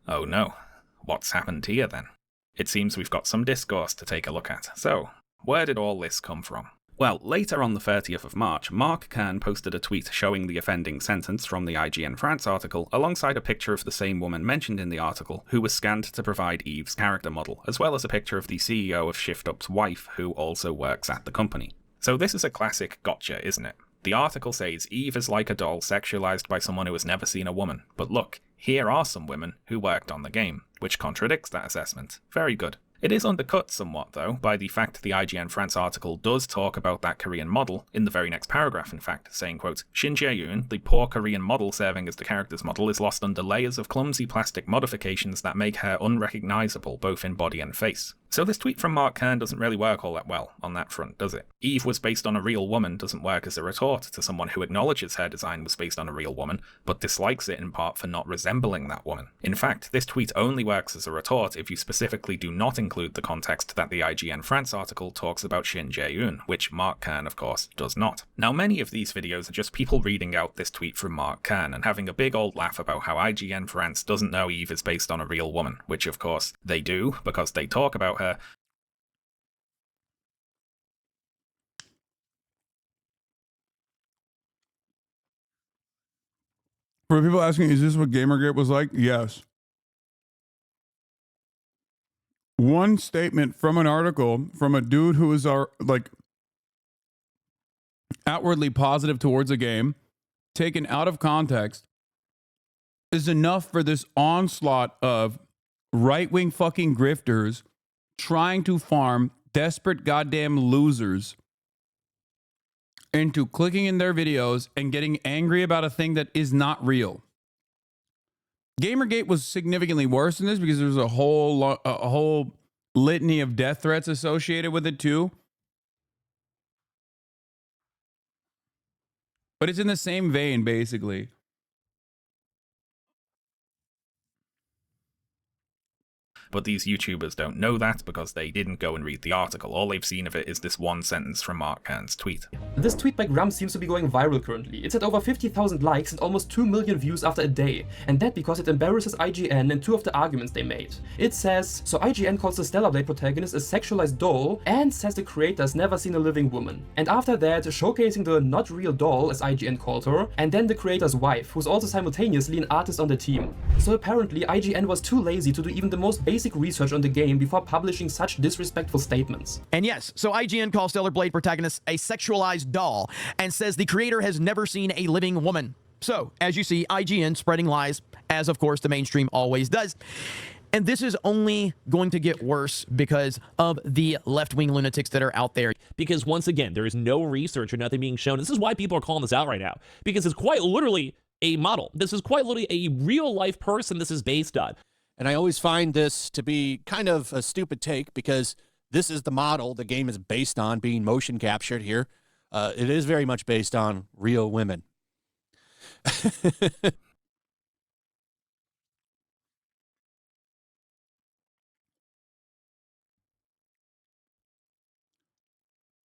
Oh no. What's happened here then? It seems we've got some discourse to take a look at. So, where did all this come from? Well, later on the 30th of March, Mark Kern posted a tweet showing the offending sentence from the IGN France article, alongside a picture of the same woman mentioned in the article, who was scanned to provide Eve's character model, as well as a picture of the CEO of ShiftUp's wife, who also works at the company. So this is a classic gotcha, isn't it? The article says Eve is like a doll sexualized by someone who has never seen a woman, but look, here are some women who worked on the game, which contradicts that assessment. Very good. It is undercut somewhat, though, by the fact the IGN France article does talk about that Korean model, in the very next paragraph in fact, saying, quote, Shin Jae-yoon, the poor Korean model serving as the character's model, is lost under layers of clumsy plastic modifications that make her unrecognizable both in body and face. So this tweet from Mark Kern doesn't really work all that well on that front, does it? Eve was based on a real woman doesn't work as a retort to someone who acknowledges her design was based on a real woman, but dislikes it in part for not resembling that woman. In fact, this tweet only works as a retort if you specifically do not include the context that the IGN France article talks about Shin Jae-yoon, which Mark Kern, of course, does not. Now, many of these videos are just people reading out this tweet from Mark Kern and having a big old laugh about how IGN France doesn't know Eve is based on a real woman, which of course they do, because they talk about her. For people asking, is this what Gamergate was like? Yes. One statement from an article from a dude who is like outwardly positive towards a game, taken out of context, is enough for this onslaught of right-wing fucking grifters trying to farm desperate goddamn losers into clicking in their videos and getting angry about a thing that is not real. Gamergate was significantly worse than this because there's a whole litany of death threats associated with it too. But it's in the same vein, basically. But these YouTubers don't know that because they didn't go and read the article. All they've seen of it is this one sentence from Mark Kern's tweet. This tweet by Grumps seems to be going viral currently. It's at over 50,000 likes and almost 2 million views after a day. And that because it embarrasses IGN and two of the arguments they made. It says, so IGN calls the Stellar Blade protagonist a sexualized doll and says the creator has never seen a living woman. And after that, showcasing the not real doll, as IGN called her, and then the creator's wife, who's also simultaneously an artist on the team. So apparently IGN was too lazy to do even the most basic research on the game before publishing such disrespectful statements. And yes, so IGN calls Stellar Blade protagonist a sexualized doll and says the creator has never seen a living woman. So, as you see, IGN spreading lies, as of course the mainstream always does. And this is only going to get worse because of the left-wing lunatics that are out there. Because once again, there is no research or nothing being shown. This is why people are calling this out right now. Because it's quite literally a model. This is quite literally a real-life person this is based on. And I always find this to be kind of a stupid take because this is the model the game is based on, being motion captured here. It is very much based on real women.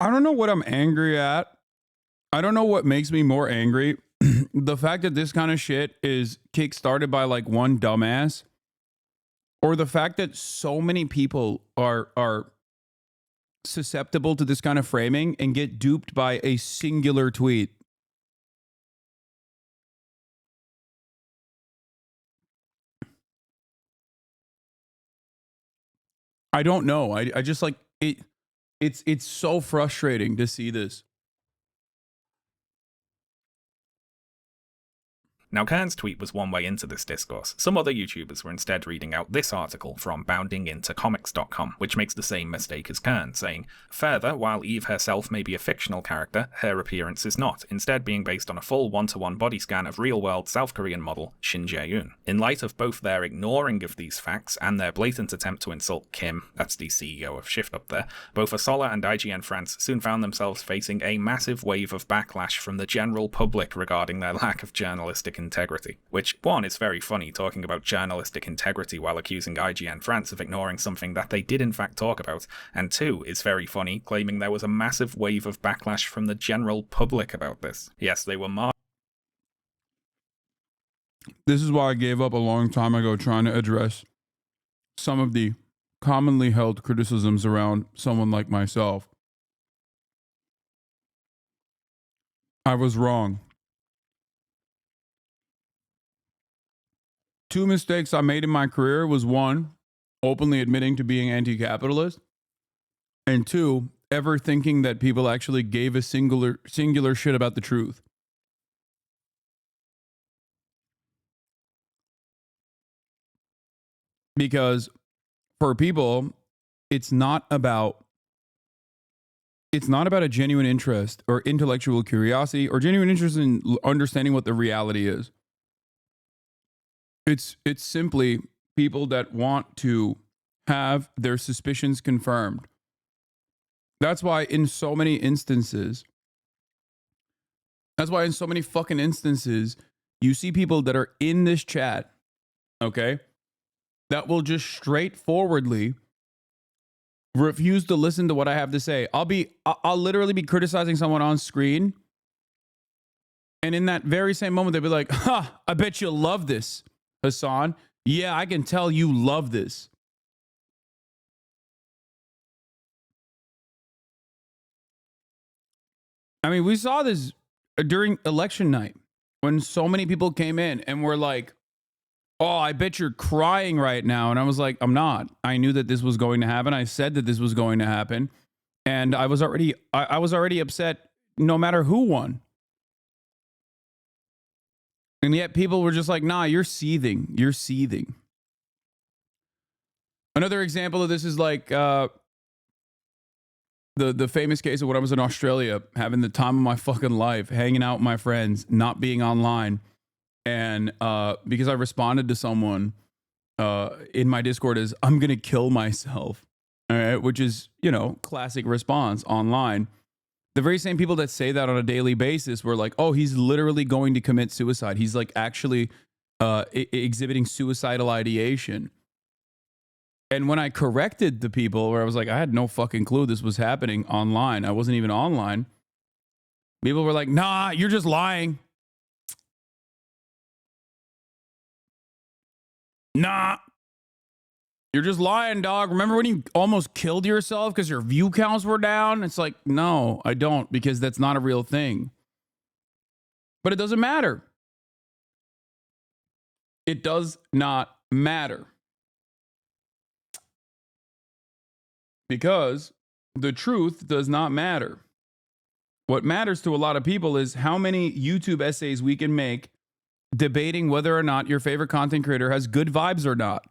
I don't know what I'm angry at. I don't know what makes me more angry. The fact that this kind of shit is kickstarted by like one dumbass, or the fact that so many people are susceptible to this kind of framing and get duped by a singular tweet. I don't know. I just like it. It's so frustrating to see this. Now, Kern's tweet was one way into this discourse. Some other YouTubers were instead reading out this article from boundingintocomics.com, which makes the same mistake as Kern, saying, further, while Eve herself may be a fictional character, her appearance is not, instead being based on a full one-to-one body scan of real-world South Korean model Shin Jae-yoon. In light of both their ignoring of these facts and their blatant attempt to insult Kim, that's the CEO of Shift up there, both Asola and IGN France soon found themselves facing a massive wave of backlash from the general public regarding their lack of journalistic integrity. Which, one, is very funny talking about journalistic integrity while accusing IGN France of ignoring something that they did in fact talk about, and two, is very funny claiming there was a massive wave of backlash from the general public about this. Yes, they were This is why I gave up a long time ago trying to address some of the commonly held criticisms around someone like myself. I was wrong. Two mistakes I made in my career was one, openly admitting to being anti-capitalist, and two, ever thinking that people actually gave a singular shit about the truth. Because for people, it's not about a genuine interest or intellectual curiosity or genuine interest in understanding what the reality is. It's simply people that want to have their suspicions confirmed. That's why in so many fucking instances, you see people that are in this chat, okay, that will just straightforwardly refuse to listen to what I have to say. I'll literally be criticizing someone on screen, and in that very same moment, they'll be like, I bet you'll love this, Hasan. Yeah, I can tell you love this. I mean, we saw this during election night. when so many people came in and were like, oh, I bet you're crying right now. And I was like, I'm not. I knew that this was going to happen. I said that this was going to happen. And I was already upset no matter who won. And yet people were just like, nah, you're seething. You're seething. Another example of this is like the famous case of when I was in Australia, having the time of my fucking life, hanging out with my friends, not being online. And because I responded to someone in my Discord as, I'm going to kill myself, all right, which is, you know, classic response online. The very same people that say that on a daily basis were like, oh, he's literally going to commit suicide. He's like actually exhibiting suicidal ideation. And when I corrected the people where I was like, I had no fucking clue this was happening online. I wasn't even online. People were like, nah, you're just lying. Nah. You're just lying, dog. Remember when you almost killed yourself because your view counts were down? It's like, no, I don't, because that's not a real thing. But it doesn't matter. It does not matter. Because the truth does not matter. What matters to a lot of people is how many YouTube essays we can make debating whether or not your favorite content creator has good vibes or not.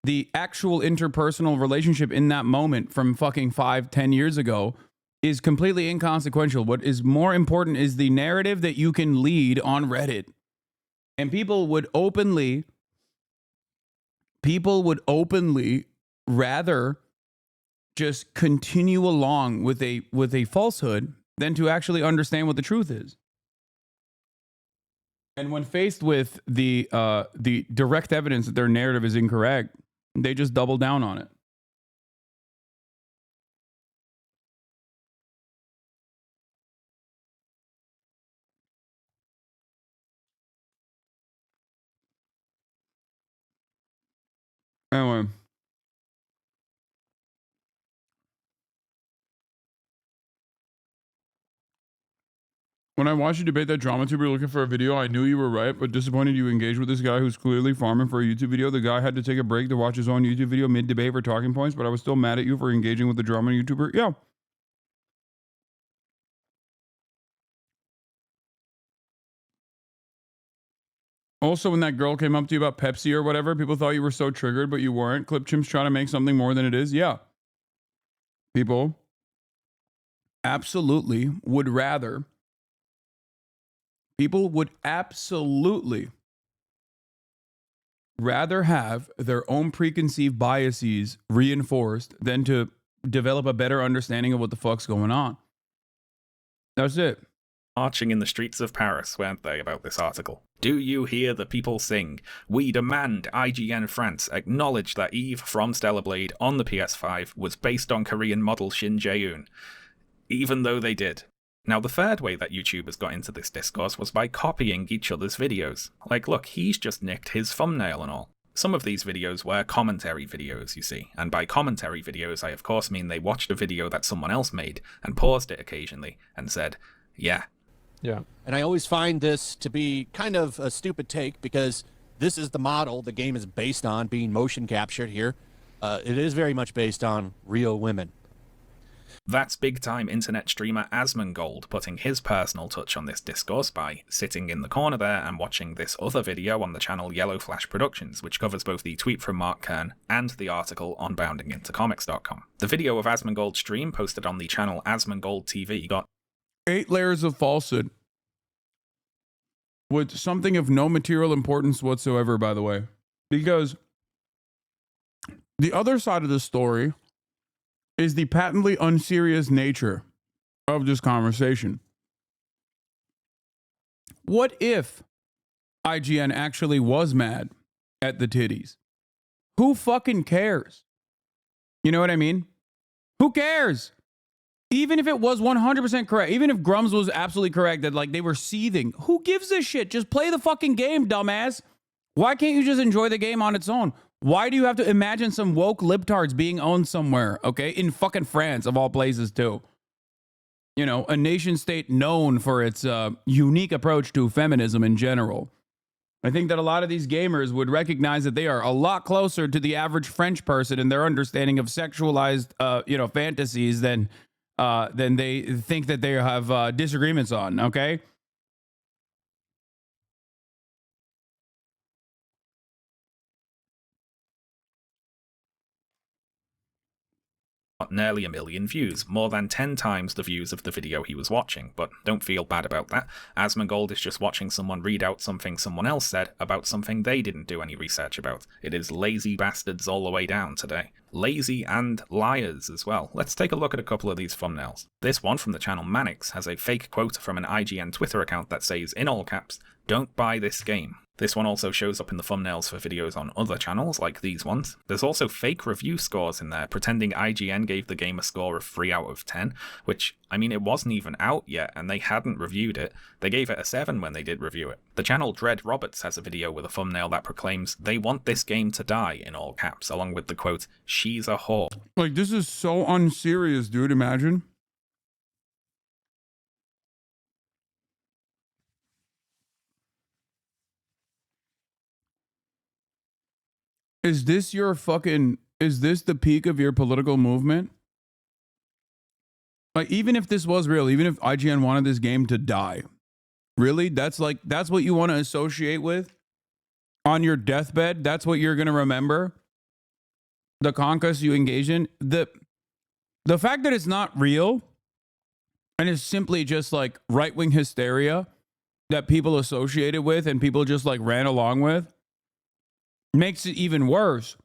The actual interpersonal relationship in that moment from fucking 5-10 years ago is completely inconsequential. What is more important is the narrative that you can lead on Reddit. And people would openly rather just continue along with a falsehood than to actually understand what the truth is. And when faced with the direct evidence that their narrative is incorrect, they just double down on it. Anyway. When I watched you debate that drama tuber looking for a video, I knew you were right, but disappointed you engaged with this guy who's clearly farming for a YouTube video. The guy had to take a break to watch his own YouTube video mid-debate for talking points, but I was still mad at you for engaging with the drama YouTuber. Yeah. Also, when that girl came up to you about Pepsi or whatever, people thought you were so triggered, but you weren't. Clip Chimps trying to make something more than it is. Yeah. People absolutely would rather... People would absolutely rather have their own preconceived biases reinforced than to develop a better understanding of what the fuck's going on. That's it. Marching in the streets of Paris, weren't they, about this article? Do you hear the people sing? We demand IGN France acknowledge that Eve from Stellar Blade on the PS5 was based on Korean model Shin Jae-eun. Even though they did. Now, the third way that YouTubers got into this discourse was by copying each other's videos. Like, look, he's just nicked his thumbnail and all. Some of these videos were commentary videos, you see, and by commentary videos I of course mean they watched a video that someone else made and paused it occasionally and said, yeah. Yeah. And I always find this to be kind of a stupid take because this is the model the game is based on, being motion captured here. It is very much based on real women. That's big-time internet streamer Asmongold putting his personal touch on this discourse by sitting in the corner there and watching this other video on the channel Yellow Flash Productions, which covers both the tweet from Mark Kern and the article on boundingintocomics.com. The video of Asmongold's stream posted on the channel Asmongold TV got 8 layers of falsehood with something of no material importance whatsoever, by the way. Because the other side of the story is the patently unserious nature of this conversation. What if IGN actually was mad at the titties? Who fucking cares? You know what I mean? Who cares? Even if it was 100% correct, even if Grums was absolutely correct that like they were seething, who gives a shit? Just play the fucking game, dumbass. Why can't you just enjoy the game on its own? Why do you have to imagine some woke libtards being owned somewhere, okay? In fucking France, of all places, too. you know, a nation state known for its unique approach to feminism in general. I think that a lot of these gamers would recognize that they are a lot closer to the average French person in their understanding of sexualized, you know, fantasies than they think that they have disagreements on. Okay. Nearly 1 million views, more than 10 times the views of the video he was watching, but don't feel bad about that. Asmongold is just watching someone read out something someone else said about something they didn't do any research about. It is lazy bastards all the way down today. Lazy and liars as well. Let's take a look at a couple of these thumbnails. This one from the channel Manix has a fake quote from an IGN Twitter account that says, in all caps, "Don't buy this game." This one also shows up in the thumbnails for videos on other channels, like these ones. There's also fake review scores in there, pretending IGN gave the game a score of 3 out of 10, which, I mean, it wasn't even out yet, and they hadn't reviewed it. They gave it a 7 when they did review it. The channel Dread Roberts has a video with a thumbnail that proclaims, "They want this game to die," in all caps, along with the quote, "She's a whore." Like, this is so unserious, dude. Imagine. Is this the peak of your political movement? Like, even if this was real, even if IGN wanted this game to die, really? That's what you want to associate with on your deathbed? That's what you're going to remember? The conquest you engage in? The fact that it's not real and it's simply just like right-wing hysteria that people associated with and people just like ran along with makes it even worse.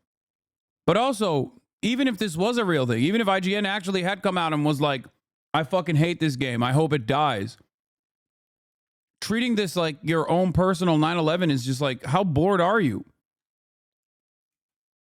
But also, even if this was a real thing, even if IGN actually had come out and was like, "I fucking hate this game, I hope it dies," treating this like your own personal 9/11 is just like, how bored are you?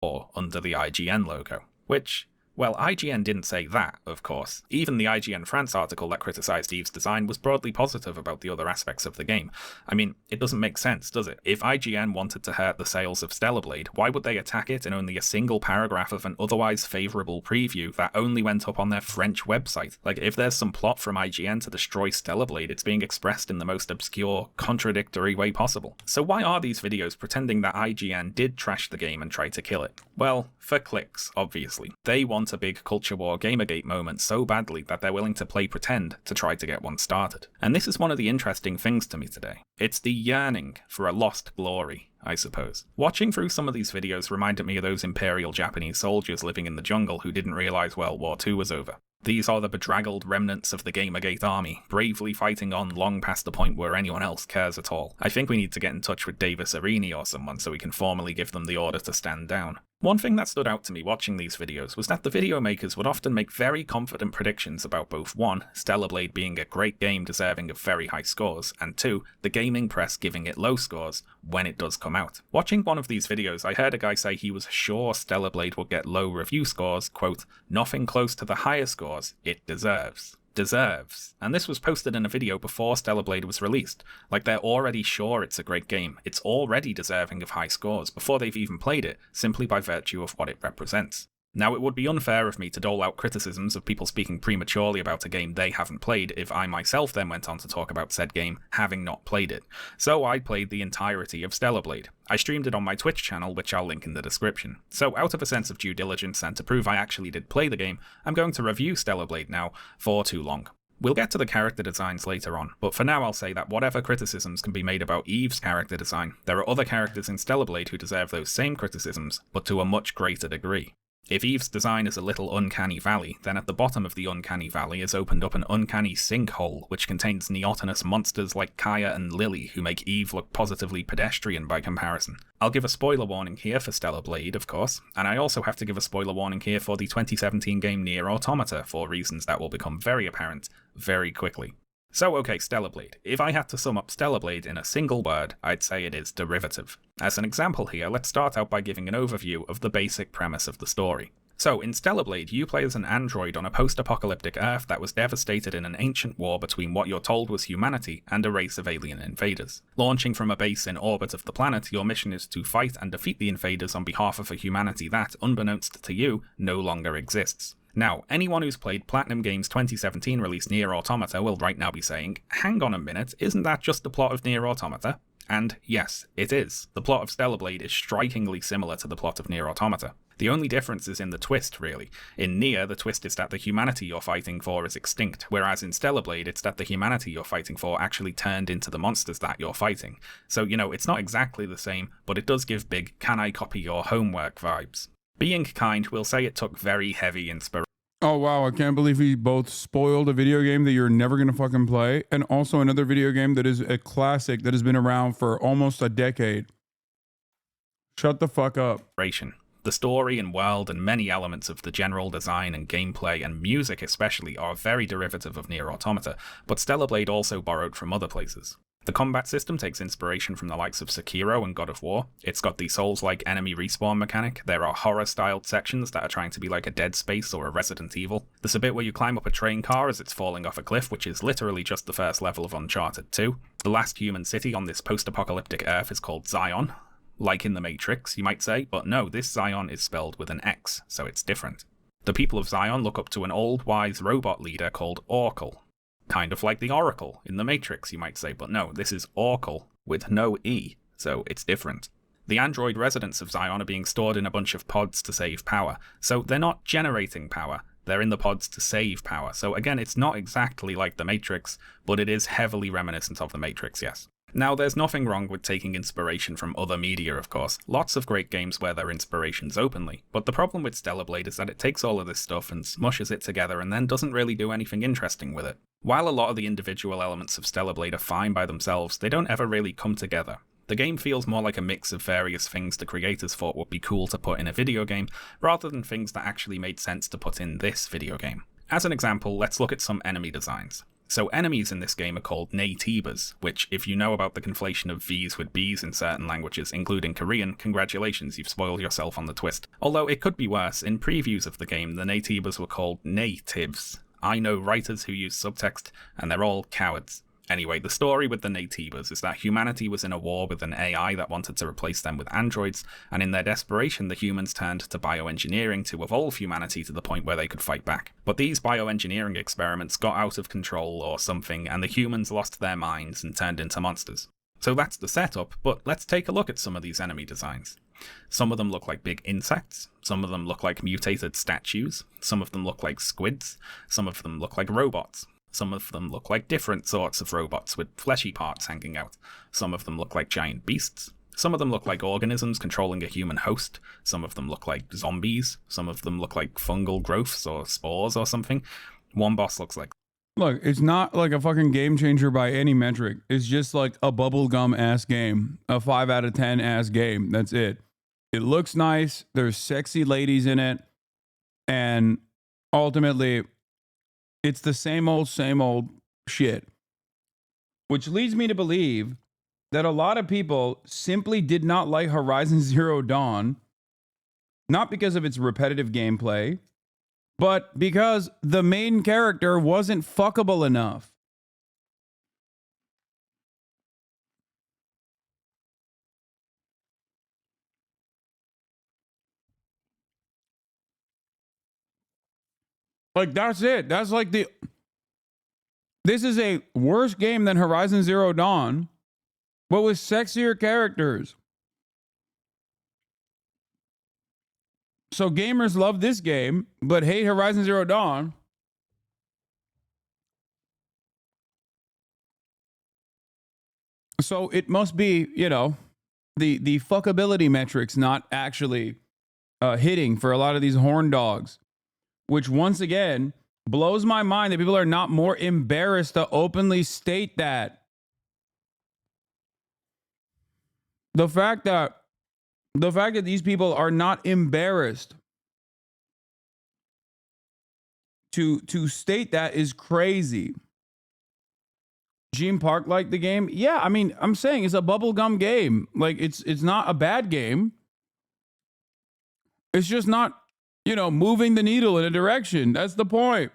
Or under the IGN logo, which, well, IGN didn't say that, of course. Even the IGN France article that criticised Eve's design was broadly positive about the other aspects of the game. I mean, it doesn't make sense, does it? If IGN wanted to hurt the sales of Stellar Blade, why would they attack it in only a single paragraph of an otherwise favourable preview that only went up on their French website? Like, if there's some plot from IGN to destroy Stellar Blade, it's being expressed in the most obscure, contradictory way possible. So why are these videos pretending that IGN did trash the game and try to kill it? Well, for clicks, obviously. They want a big culture war Gamergate moment so badly that they're willing to play pretend to try to get one started. And this is one of the interesting things to me today. It's the yearning for a lost glory, I suppose. Watching through some of these videos reminded me of those Imperial Japanese soldiers living in the jungle who didn't realise World War II was over. These are the bedraggled remnants of the Gamergate army, bravely fighting on long past the point where anyone else cares at all. I think we need to get in touch with Davis Arini or someone so we can formally give them the order to stand down. One thing that stood out to me watching these videos was that the video makers would often make very confident predictions about both 1, Stellar Blade being a great game deserving of very high scores, and 2, the gaming press giving it low scores when it does come out. Watching one of these videos, I heard a guy say he was sure Stellar Blade would get low review scores, quote, "nothing close to the higher scores it deserves." Deserves. And this was posted in a video before Stellar Blade was released. Like, they're already sure it's a great game. It's already deserving of high scores before they've even played it, simply by virtue of what it represents. Now, it would be unfair of me to dole out criticisms of people speaking prematurely about a game they haven't played if I myself then went on to talk about said game, having not played it. So I played the entirety of Stellar Blade. I streamed it on my Twitch channel, which I'll link in the description. So out of a sense of due diligence and to prove I actually did play the game, I'm going to review Stellar Blade now for too long. We'll get to the character designs later on, but for now I'll say that whatever criticisms can be made about Eve's character design, there are other characters in Stellar Blade who deserve those same criticisms, but to a much greater degree. If Eve's design is a little uncanny valley, then at the bottom of the uncanny valley is opened up an uncanny sinkhole, which contains neotenous monsters like Kaya and Lily, who make Eve look positively pedestrian by comparison. I'll give a spoiler warning here for Stellar Blade, of course, and I also have to give a spoiler warning here for the 2017 game Nier Automata, for reasons that will become very apparent very quickly. So okay, Stellar Blade. If I had to sum up Stellar Blade in a single word, I'd say it is derivative. As an example here, let's start out by giving an overview of the basic premise of the story. So, in Stellar Blade, you play as an android on a post-apocalyptic Earth that was devastated in an ancient war between what you're told was humanity and a race of alien invaders. Launching from a base in orbit of the planet, your mission is to fight and defeat the invaders on behalf of a humanity that, unbeknownst to you, no longer exists. Now, anyone who's played Platinum Games' 2017 release Nier Automata will right now be saying, hang on a minute, isn't that just the plot of Nier Automata? And yes, it is. The plot of Stellar Blade is strikingly similar to the plot of Nier Automata. The only difference is in the twist, really. In Nier, the twist is that the humanity you're fighting for is extinct, whereas in Stellar Blade, it's that the humanity you're fighting for actually turned into the monsters that you're fighting. So, you know, it's not exactly the same, but it does give big can I copy your homework vibes. Being kind, we'll say it took very heavy inspiration. Oh wow, I can't believe we both spoiled a video game that you're never gonna fucking play, and also another video game that is a classic that has been around for almost a decade. Shut the fuck up. The story and world and many elements of the general design and gameplay and music especially are very derivative of Nier Automata, but Stellar Blade also borrowed from other places. The combat system takes inspiration from the likes of Sekiro and God of War. It's got the Souls-like enemy respawn mechanic. There are horror-styled sections that are trying to be like a Dead Space or a Resident Evil. There's a bit where you climb up a train car as it's falling off a cliff, which is literally just the first level of Uncharted 2. The last human city on this post-apocalyptic Earth is called Zion. Like in the Matrix, you might say, but no, this Zion is spelled with an X, so it's different. The people of Zion look up to an old, wise robot leader called Oracle. Kind of like the Oracle in the Matrix, you might say, but no, this is Oracle with no E, so it's different. The android residents of Zion are being stored in a bunch of pods to save power, so they're not generating power, they're in the pods to save power. So again, it's not exactly like the Matrix, but it is heavily reminiscent of the Matrix, yes. Now, there's nothing wrong with taking inspiration from other media, of course. Lots of great games wear their inspirations openly, but the problem with Stellar Blade is that it takes all of this stuff and smushes it together and then doesn't really do anything interesting with it. While a lot of the individual elements of Stellar Blade are fine by themselves, they don't ever really come together. The game feels more like a mix of various things the creators thought would be cool to put in a video game, rather than things that actually made sense to put in this video game. As an example, let's look at some enemy designs. So enemies in this game are called naytibas, which, if you know about the conflation of V's with B's in certain languages, including Korean, congratulations, you've spoiled yourself on the twist. Although it could be worse, in previews of the game, the naytibas were called natives. I know writers who use subtext, and they're all cowards. Anyway, the story with the naytibas is that humanity was in a war with an AI that wanted to replace them with androids, and in their desperation, the humans turned to bioengineering to evolve humanity to the point where they could fight back. But these bioengineering experiments got out of control or something, and the humans lost their minds and turned into monsters. So that's the setup, but let's take a look at some of these enemy designs. Some of them look like big insects, some of them look like mutated statues, some of them look like squids, some of them look like robots. Some of them look like different sorts of robots with fleshy parts hanging out. Some of them look like giant beasts. Some of them look like organisms controlling a human host. Some of them look like zombies. Some of them look like fungal growths or spores or something. One boss looks like... Look, it's not like a fucking game changer by any metric. It's just like a bubblegum ass game. A 5 out of 10 ass game. That's it. It looks nice. There's sexy ladies in it. And ultimately... it's the same old shit. Which leads me to believe that a lot of people simply did not like Horizon Zero Dawn, not because of its repetitive gameplay, but because the main character wasn't fuckable enough. Like, that's it. That's like the... this is a worse game than Horizon Zero Dawn, but with sexier characters. So gamers love this game, but hate Horizon Zero Dawn. So it must be, you know, the fuckability metrics not actually hitting for a lot of these horn dogs, which once again blows my mind that people are not more embarrassed to openly state that. The fact that these people are not embarrassed to state that is crazy. Gene Park liked the game. Yeah, I mean, I'm saying it's a bubblegum game. Like, it's not a bad game. It's just not, you know, moving the needle in a direction. That's the point.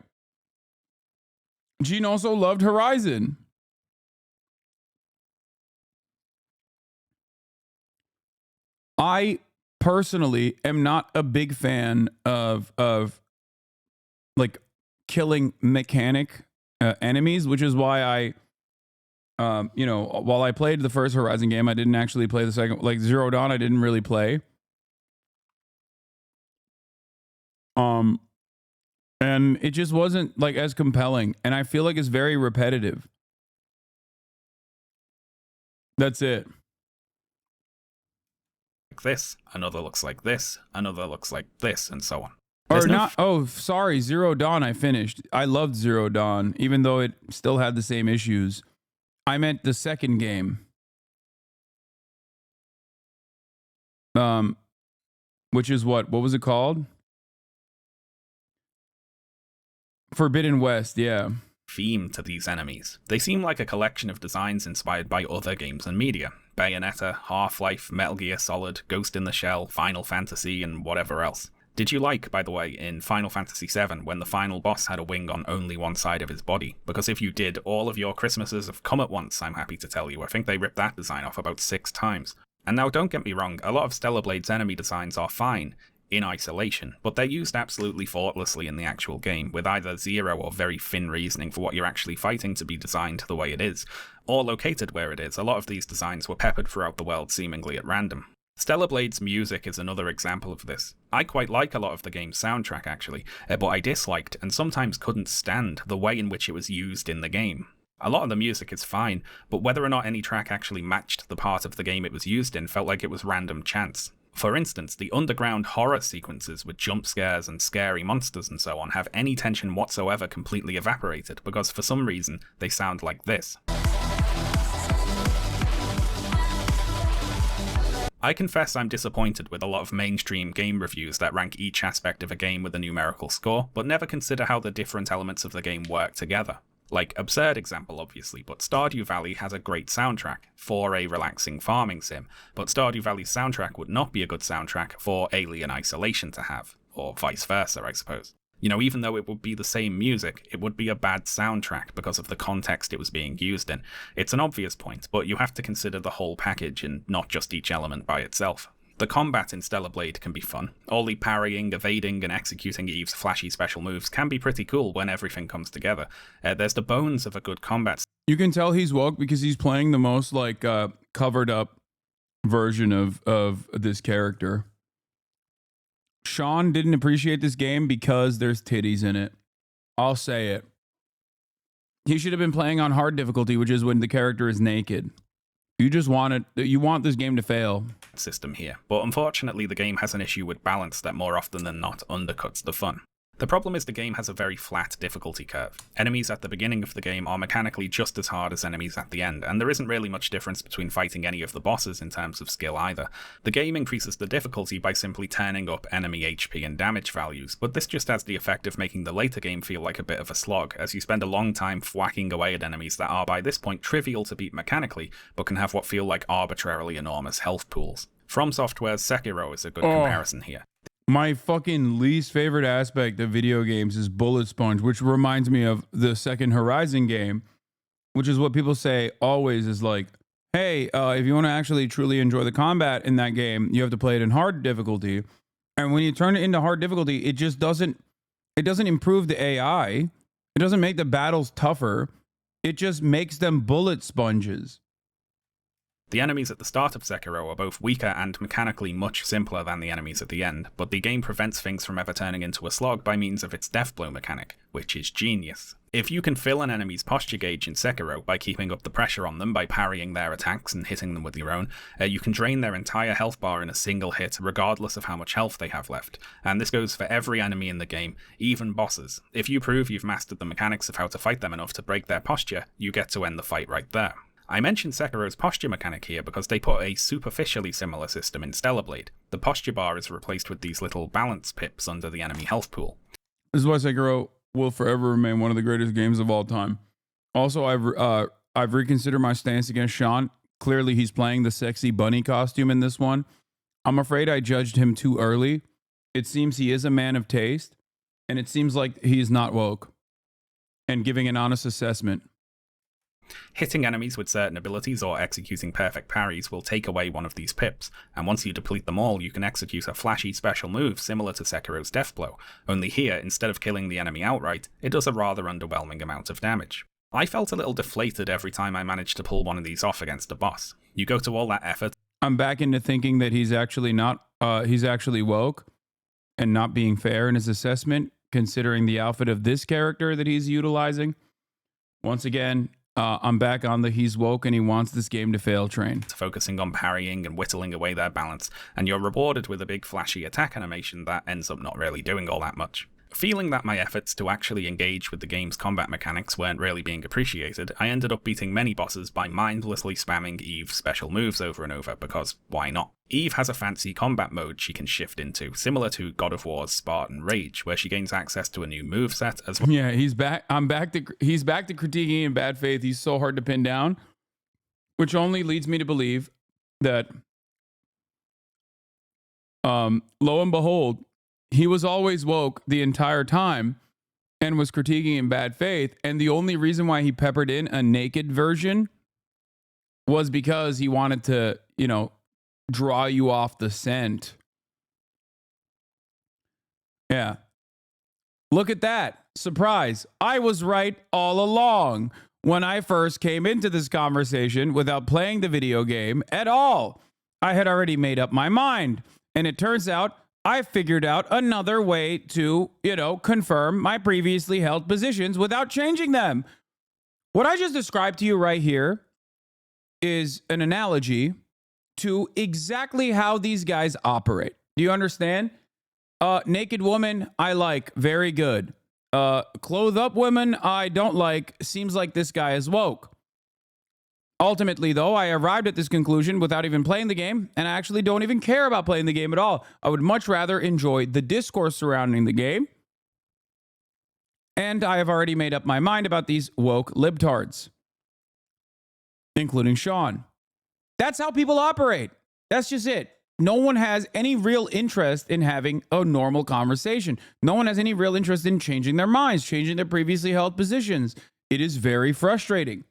Gene also loved Horizon. I personally am not a big fan of like killing mechanic enemies, which is why I you know, while I played the first Horizon game, I didn't actually play the second. Like Zero Dawn, I didn't really play. And it just wasn't like as compelling, and I feel like it's very repetitive. That's it. Like this, another looks like this, another looks like this, and so on. Or not, oh, sorry, Zero Dawn I finished. I loved Zero Dawn, even though it still had the same issues. I meant the second game. Which is what was it called? Forbidden West, yeah. Theme to these enemies. They seem like a collection of designs inspired by other games and media. Bayonetta, Half-Life, Metal Gear Solid, Ghost in the Shell, Final Fantasy, and whatever else. Did you like, by the way, in Final Fantasy VII, when the final boss had a wing on only one side of his body? Because if you did, all of your Christmases have come at once, I'm happy to tell you. I think they ripped that design off about 6 times. And now, don't get me wrong, a lot of Stellar Blade's enemy designs are fine in isolation, but they're used absolutely thoughtlessly in the actual game, with either zero or very thin reasoning for what you're actually fighting to be designed the way it is, or located where it is. A lot of these designs were peppered throughout the world seemingly at random. Stellar Blade's music is another example of this. I quite like a lot of the game's soundtrack actually, but I disliked and sometimes couldn't stand the way in which it was used in the game. A lot of the music is fine, but whether or not any track actually matched the part of the game it was used in felt like it was random chance. For instance, the underground horror sequences with jump scares and scary monsters and so on have any tension whatsoever completely evaporated because for some reason they sound like this. I confess I'm disappointed with a lot of mainstream game reviews that rank each aspect of a game with a numerical score, but never consider how the different elements of the game work together. Like, absurd example obviously, but Stardew Valley has a great soundtrack for a relaxing farming sim, but Stardew Valley's soundtrack would not be a good soundtrack for Alien Isolation to have, or vice versa, I suppose. You know, even though it would be the same music, it would be a bad soundtrack because of the context it was being used in. It's an obvious point, but you have to consider the whole package and not just each element by itself. The combat in Stellar Blade can be fun. All the parrying, evading, and executing Eve's flashy special moves can be pretty cool when everything comes together. There's the bones of a good combat. You can tell he's woke because he's playing the most like covered up version of this character. Sean didn't appreciate this game because there's titties in it. I'll say it. He should have been playing on hard difficulty, which is when the character is naked. You want this game to fail. System here, but unfortunately the game has an issue with balance that more often than not undercuts the fun. The problem is the game has a very flat difficulty curve. Enemies at the beginning of the game are mechanically just as hard as enemies at the end, and there isn't really much difference between fighting any of the bosses in terms of skill either. The game increases the difficulty by simply turning up enemy HP and damage values, but this just has the effect of making the later game feel like a bit of a slog, as you spend a long time whacking away at enemies that are by this point trivial to beat mechanically, but can have what feel like arbitrarily enormous health pools. From Software's Sekiro is a good comparison here. My fucking least favorite aspect of video games is bullet sponge, which reminds me of the second Horizon game, which is what people say always is like, hey, if you want to actually truly enjoy the combat in that game, you have to play it in hard difficulty. And when you turn it into hard difficulty, it just doesn't improve the AI. It doesn't make the battles tougher. It just makes them bullet sponges. The enemies at the start of Sekiro are both weaker and mechanically much simpler than the enemies at the end, but the game prevents things from ever turning into a slog by means of its death blow mechanic, which is genius. If you can fill an enemy's posture gauge in Sekiro by keeping up the pressure on them by parrying their attacks and hitting them with your own, you can drain their entire health bar in a single hit regardless of how much health they have left, and this goes for every enemy in the game, even bosses. If you prove you've mastered the mechanics of how to fight them enough to break their posture, you get to end the fight right there. I mentioned Sekiro's posture mechanic here because they put a superficially similar system in Stellar Blade. The posture bar is replaced with these little balance pips under the enemy health pool. This is why Sekiro will forever remain one of the greatest games of all time. Also, I've reconsidered my stance against Sean. Clearly, he's playing the sexy bunny costume in this one. I'm afraid I judged him too early. It seems he is a man of taste, and it seems like he is not woke and giving an honest assessment. Hitting enemies with certain abilities or executing perfect parries will take away one of these pips, and once you deplete them all, you can execute a flashy special move similar to Sekiro's Death Blow, only here, instead of killing the enemy outright, it does a rather underwhelming amount of damage. I felt a little deflated every time I managed to pull one of these off against a boss. You go to all that effort. I'm back into thinking that he's actually not, he's actually woke and not being fair in his assessment, considering the outfit of this character that he's utilizing. Once again, I'm back on the he's woke and he wants this game to fail train. Focusing on parrying and whittling away their balance, and you're rewarded with a big flashy attack animation that ends up not really doing all that much. Feeling that my efforts to actually engage with the game's combat mechanics weren't really being appreciated, I ended up beating many bosses by mindlessly spamming Eve's special moves over and over, because why not? Eve has a fancy combat mode she can shift into, similar to God of War's Spartan Rage, where she gains access to a new moveset as well. Yeah, he's back to critiquing in bad faith. He's so hard to pin down, which only leads me to believe that lo and behold, he was always woke the entire time and was critiquing in bad faith. And the only reason why he peppered in a naked version was because he wanted to, you know, draw you off the scent. Yeah. Look at that. Surprise. I was right all along when I first came into this conversation without playing the video game at all. I had already made up my mind. And it turns out I figured out another way to, you know, confirm my previously held positions without changing them. What I just described to you right here is an analogy to exactly how these guys operate. Do you understand? Naked woman, I like. Very good. Clothed up women, I don't like. Seems like this guy is woke. Ultimately, though, I arrived at this conclusion without even playing the game, and I actually don't even care about playing the game at all. I would much rather enjoy the discourse surrounding the game. And I have already made up my mind about these woke libtards, including Sean. That's how people operate. That's just it. No one has any real interest in having a normal conversation. No one has any real interest in changing their minds, changing their previously held positions. It is very frustrating.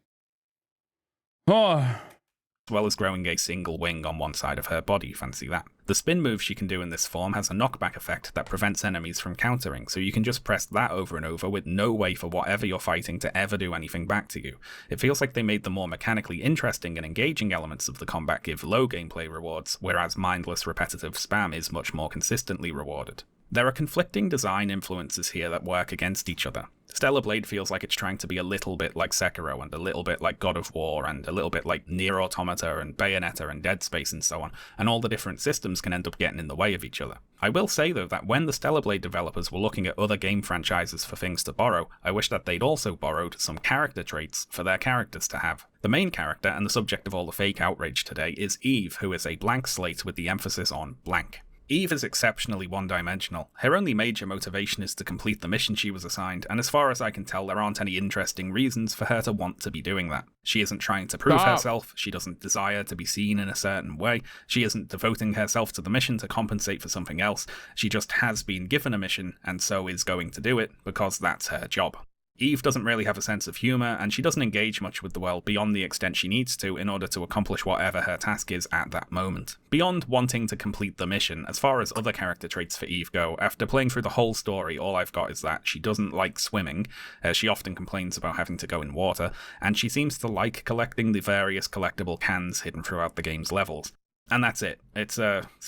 Oh. As well as growing a single wing on one side of her body, fancy that. The spin move she can do in this form has a knockback effect that prevents enemies from countering, so you can just press that over and over with no way for whatever you're fighting to ever do anything back to you. It feels like they made the more mechanically interesting and engaging elements of the combat give low gameplay rewards, whereas mindless repetitive spam is much more consistently rewarded. There are conflicting design influences here that work against each other. Stellar Blade feels like it's trying to be a little bit like Sekiro and a little bit like God of War and a little bit like Nier Automata and Bayonetta and Dead Space and so on, and all the different systems can end up getting in the way of each other. I will say though that when the Stellar Blade developers were looking at other game franchises for things to borrow, I wish that they'd also borrowed some character traits for their characters to have. The main character and the subject of all the fake outrage today is Eve, who is a blank slate with the emphasis on blank. Eve is exceptionally one-dimensional. Her only major motivation is to complete the mission she was assigned, and as far as I can tell, there aren't any interesting reasons for her to want to be doing that. She isn't trying to prove herself, she doesn't desire to be seen in a certain way, she isn't devoting herself to the mission to compensate for something else, she just has been given a mission, and so is going to do it, because that's her job. Eve doesn't really have a sense of humour, and she doesn't engage much with the world beyond the extent she needs to in order to accomplish whatever her task is at that moment. Beyond wanting to complete the mission, as far as other character traits for Eve go, after playing through the whole story, all I've got is that she doesn't like swimming, she often complains about having to go in water, and she seems to like collecting the various collectible cans hidden throughout the game's levels. And that's it. It's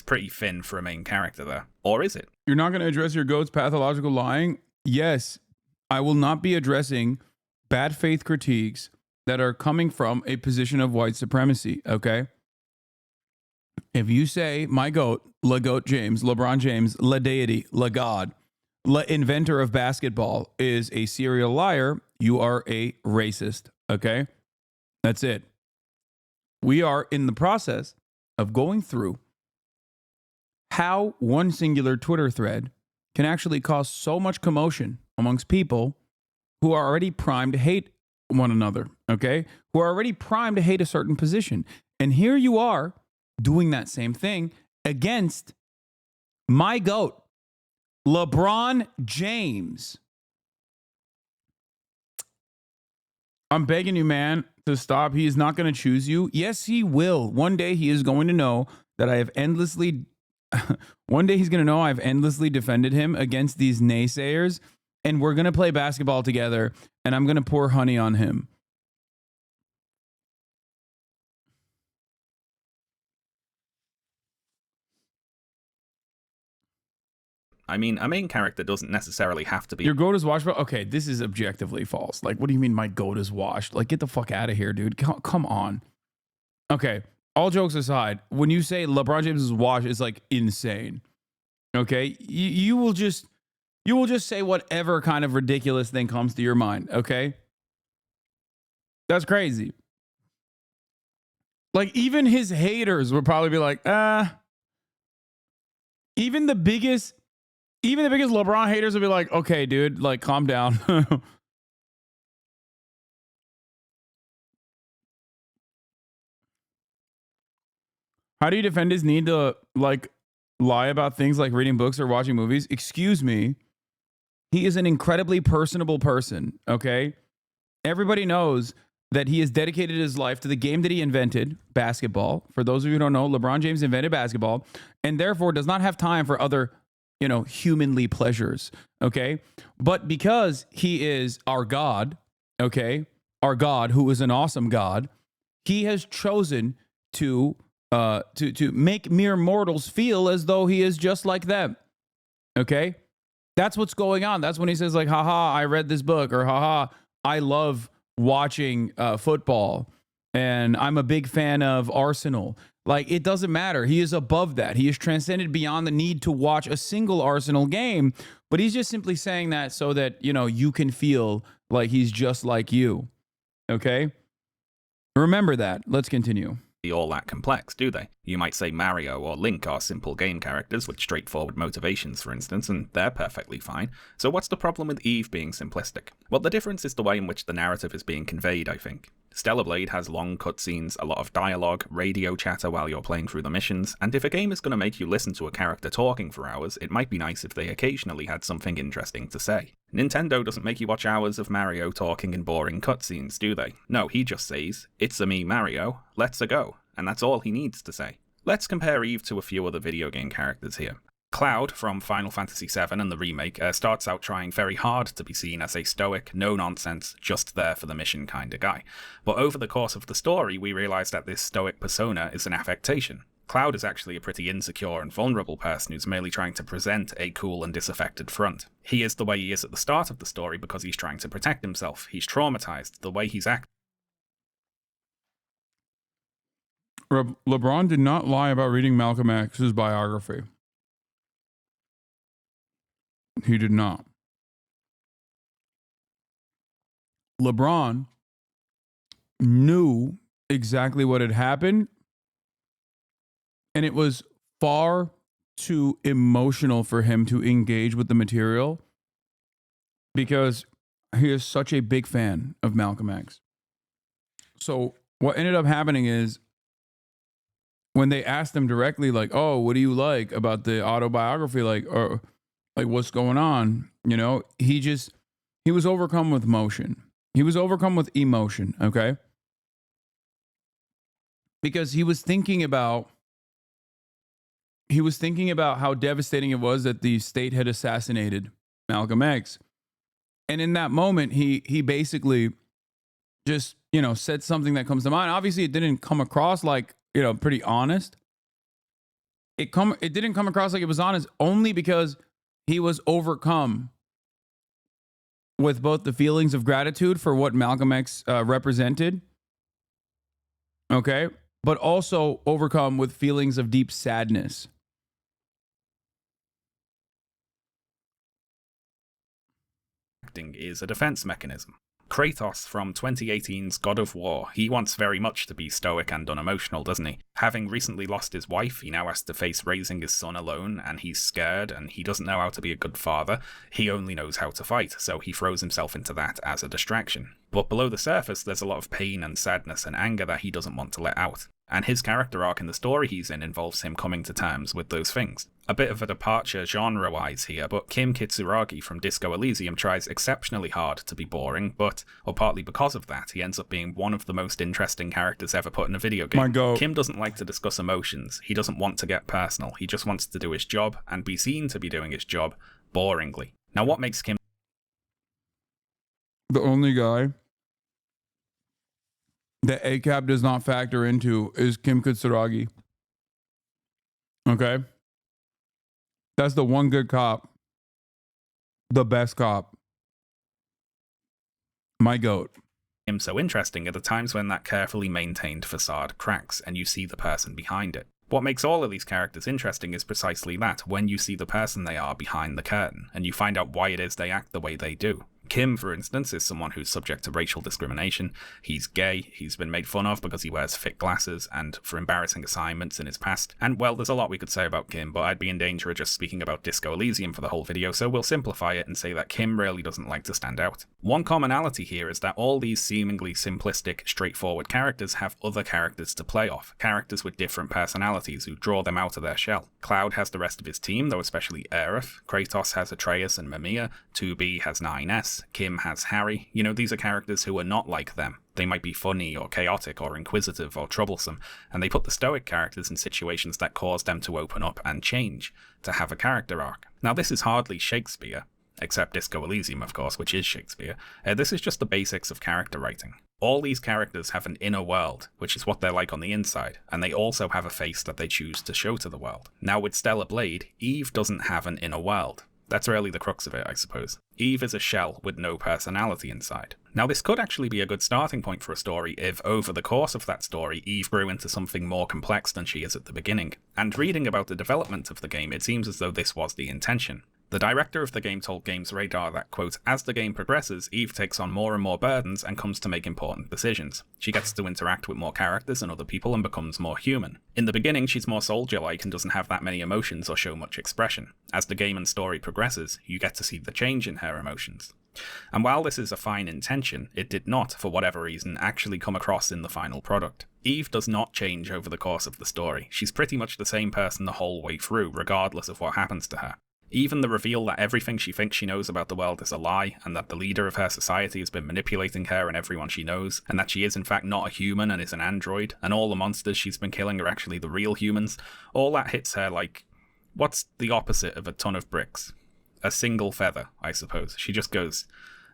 pretty thin for a main character there. Or is it? You're not going to address your goat's pathological lying? Yes. I will not be addressing bad faith critiques that are coming from a position of white supremacy, okay? If you say my goat, LeGoat James, LeBron James, La Deity, La God, La inventor of basketball is a serial liar, you are a racist, okay? That's it. We are in the process of going through how one singular Twitter thread can actually cause so much commotion amongst people who are already primed to hate one another, okay? Who are already primed to hate a certain position. And here you are doing that same thing against my GOAT, LeBron James. I'm begging you, man, to stop. He is not going to choose you. Yes, he will. One day he is going to know that I have endlessly one day he's going to know I've endlessly defended him against these naysayers, and we're going to play basketball together, and I'm going to pour honey on him. I mean, a main character doesn't necessarily have to be. Your goat is washed, bro? Okay, this is objectively false. Like, what do you mean my goat is washed? Like, get the fuck out of here, dude. Come on. Okay, all jokes aside, when you say LeBron James is washed, it's like insane. Okay, you will just say whatever kind of ridiculous thing comes to your mind. Okay, that's crazy. Like, even his haters would probably be like, even the biggest LeBron haters would be like, okay, dude, like, calm down. How do you defend his need to, like, lie about things like reading books or watching movies? Excuse me. He is an incredibly personable person, okay? Everybody knows that he has dedicated his life to the game that he invented, basketball. For those of you who don't know, LeBron James invented basketball and therefore does not have time for other, humanly pleasures, okay? But because he is our God, okay? Our God, who is an awesome God, he has chosen to make mere mortals feel as though he is just like them, okay? That's what's going on. That's when he says, like, haha, I read this book, or haha, I love watching football, and I'm a big fan of Arsenal. Like, it doesn't matter. He is above that. He is transcended beyond the need to watch a single Arsenal game, but he's just simply saying that so that, you can feel like he's just like you, okay? Remember that. Let's continue. All that complex, do they? You might say Mario or Link are simple game characters with straightforward motivations, for instance, and they're perfectly fine. So what's the problem with Eve being simplistic? Well, the difference is the way in which the narrative is being conveyed, I think. Stellar Blade has long cutscenes, a lot of dialogue, radio chatter while you're playing through the missions, and if a game is going to make you listen to a character talking for hours, it might be nice if they occasionally had something interesting to say. Nintendo doesn't make you watch hours of Mario talking in boring cutscenes, do they? No, he just says, "It's a me, Mario, let's a go," and that's all he needs to say. Let's compare Eve to a few other video game characters here. Cloud from Final Fantasy VII and the remake starts out trying very hard to be seen as a stoic, no-nonsense, just there for the mission kind of guy. But over the course of the story, we realise that this stoic persona is an affectation. Cloud is actually a pretty insecure and vulnerable person who's merely trying to present a cool and disaffected front. He is the way he is at the start of the story because he's trying to protect himself. He's traumatized. The way he's acting. LeBron did not lie about reading Malcolm X's biography. He did not. LeBron knew exactly what had happened, and it was far too emotional for him to engage with the material because he is such a big fan of Malcolm X. So what ended up happening is when they asked him directly, like, oh, what do you like about the autobiography? Like, or like, what's going on? He was overcome with emotion. He was overcome with emotion, okay? Because he was thinking about how devastating it was that the state had assassinated Malcolm X. And in that moment, he basically just, said something that comes to mind. Obviously, it didn't come across like, pretty honest. It didn't come across like it was honest only because he was overcome with both the feelings of gratitude for what Malcolm X represented, okay, but also overcome with feelings of deep sadness. Acting is a defense mechanism. Kratos from 2018's God of War, he wants very much to be stoic and unemotional, doesn't he? Having recently lost his wife, he now has to face raising his son alone, and he's scared, and he doesn't know how to be a good father. He only knows how to fight, so he throws himself into that as a distraction. But below the surface, there's a lot of pain and sadness and anger that he doesn't want to let out. And his character arc in the story he's in involves him coming to terms with those things. A bit of a departure genre-wise here, but Kim Kitsuragi from Disco Elysium tries exceptionally hard to be boring, but, or partly because of that, he ends up being one of the most interesting characters ever put in a video game. My goat. Kim doesn't like to discuss emotions, he doesn't want to get personal, he just wants to do his job, and be seen to be doing his job, boringly. Now what makes Kim the only guy that ACAB does not factor into is Kim Kitsuragi. Okay? That's the one good cop. The best cop. My goat. Kim so interesting are the times when that carefully maintained facade cracks and you see the person behind it. What makes all of these characters interesting is precisely that, when you see the person they are behind the curtain, and you find out why it is they act the way they do. Kim, for instance, is someone who's subject to racial discrimination. He's gay, he's been made fun of because he wears thick glasses and for embarrassing assignments in his past. And well, there's a lot we could say about Kim, but I'd be in danger of just speaking about Disco Elysium for the whole video, so we'll simplify it and say that Kim really doesn't like to stand out. One commonality here is that all these seemingly simplistic, straightforward characters have other characters to play off, characters with different personalities who draw them out of their shell. Cloud has the rest of his team, though especially Aerith. Kratos has Atreus and Mamiya. 2B has 9S. Kim has Harry. You know, these are characters who are not like them. They might be funny or chaotic or inquisitive or troublesome, and they put the stoic characters in situations that cause them to open up and change, to have a character arc. Now this is hardly Shakespeare, except Disco Elysium of course, which is Shakespeare. This is just the basics of character writing. All these characters have an inner world, which is what they're like on the inside, and they also have a face that they choose to show to the world. Now with Stellar Blade, Eve doesn't have an inner world. That's really the crux of it, I suppose. Eve is a shell with no personality inside. Now this could actually be a good starting point for a story if, over the course of that story, Eve grew into something more complex than she is at the beginning. And reading about the development of the game, it seems as though this was the intention. The director of the game told Games Radar that, quote, as the game progresses, Eve takes on more and more burdens and comes to make important decisions. She gets to interact with more characters and other people and becomes more human. In the beginning, she's more soldier-like and doesn't have that many emotions or show much expression. As the game and story progresses, you get to see the change in her emotions. And while this is a fine intention, it did not, for whatever reason, actually come across in the final product. Eve does not change over the course of the story. She's pretty much the same person the whole way through, regardless of what happens to her. Even the reveal that everything she thinks she knows about the world is a lie, and that the leader of her society has been manipulating her and everyone she knows, and that she is in fact not a human and is an android, and all the monsters she's been killing are actually the real humans, all that hits her like, what's the opposite of a ton of bricks? A single feather, I suppose. She just goes,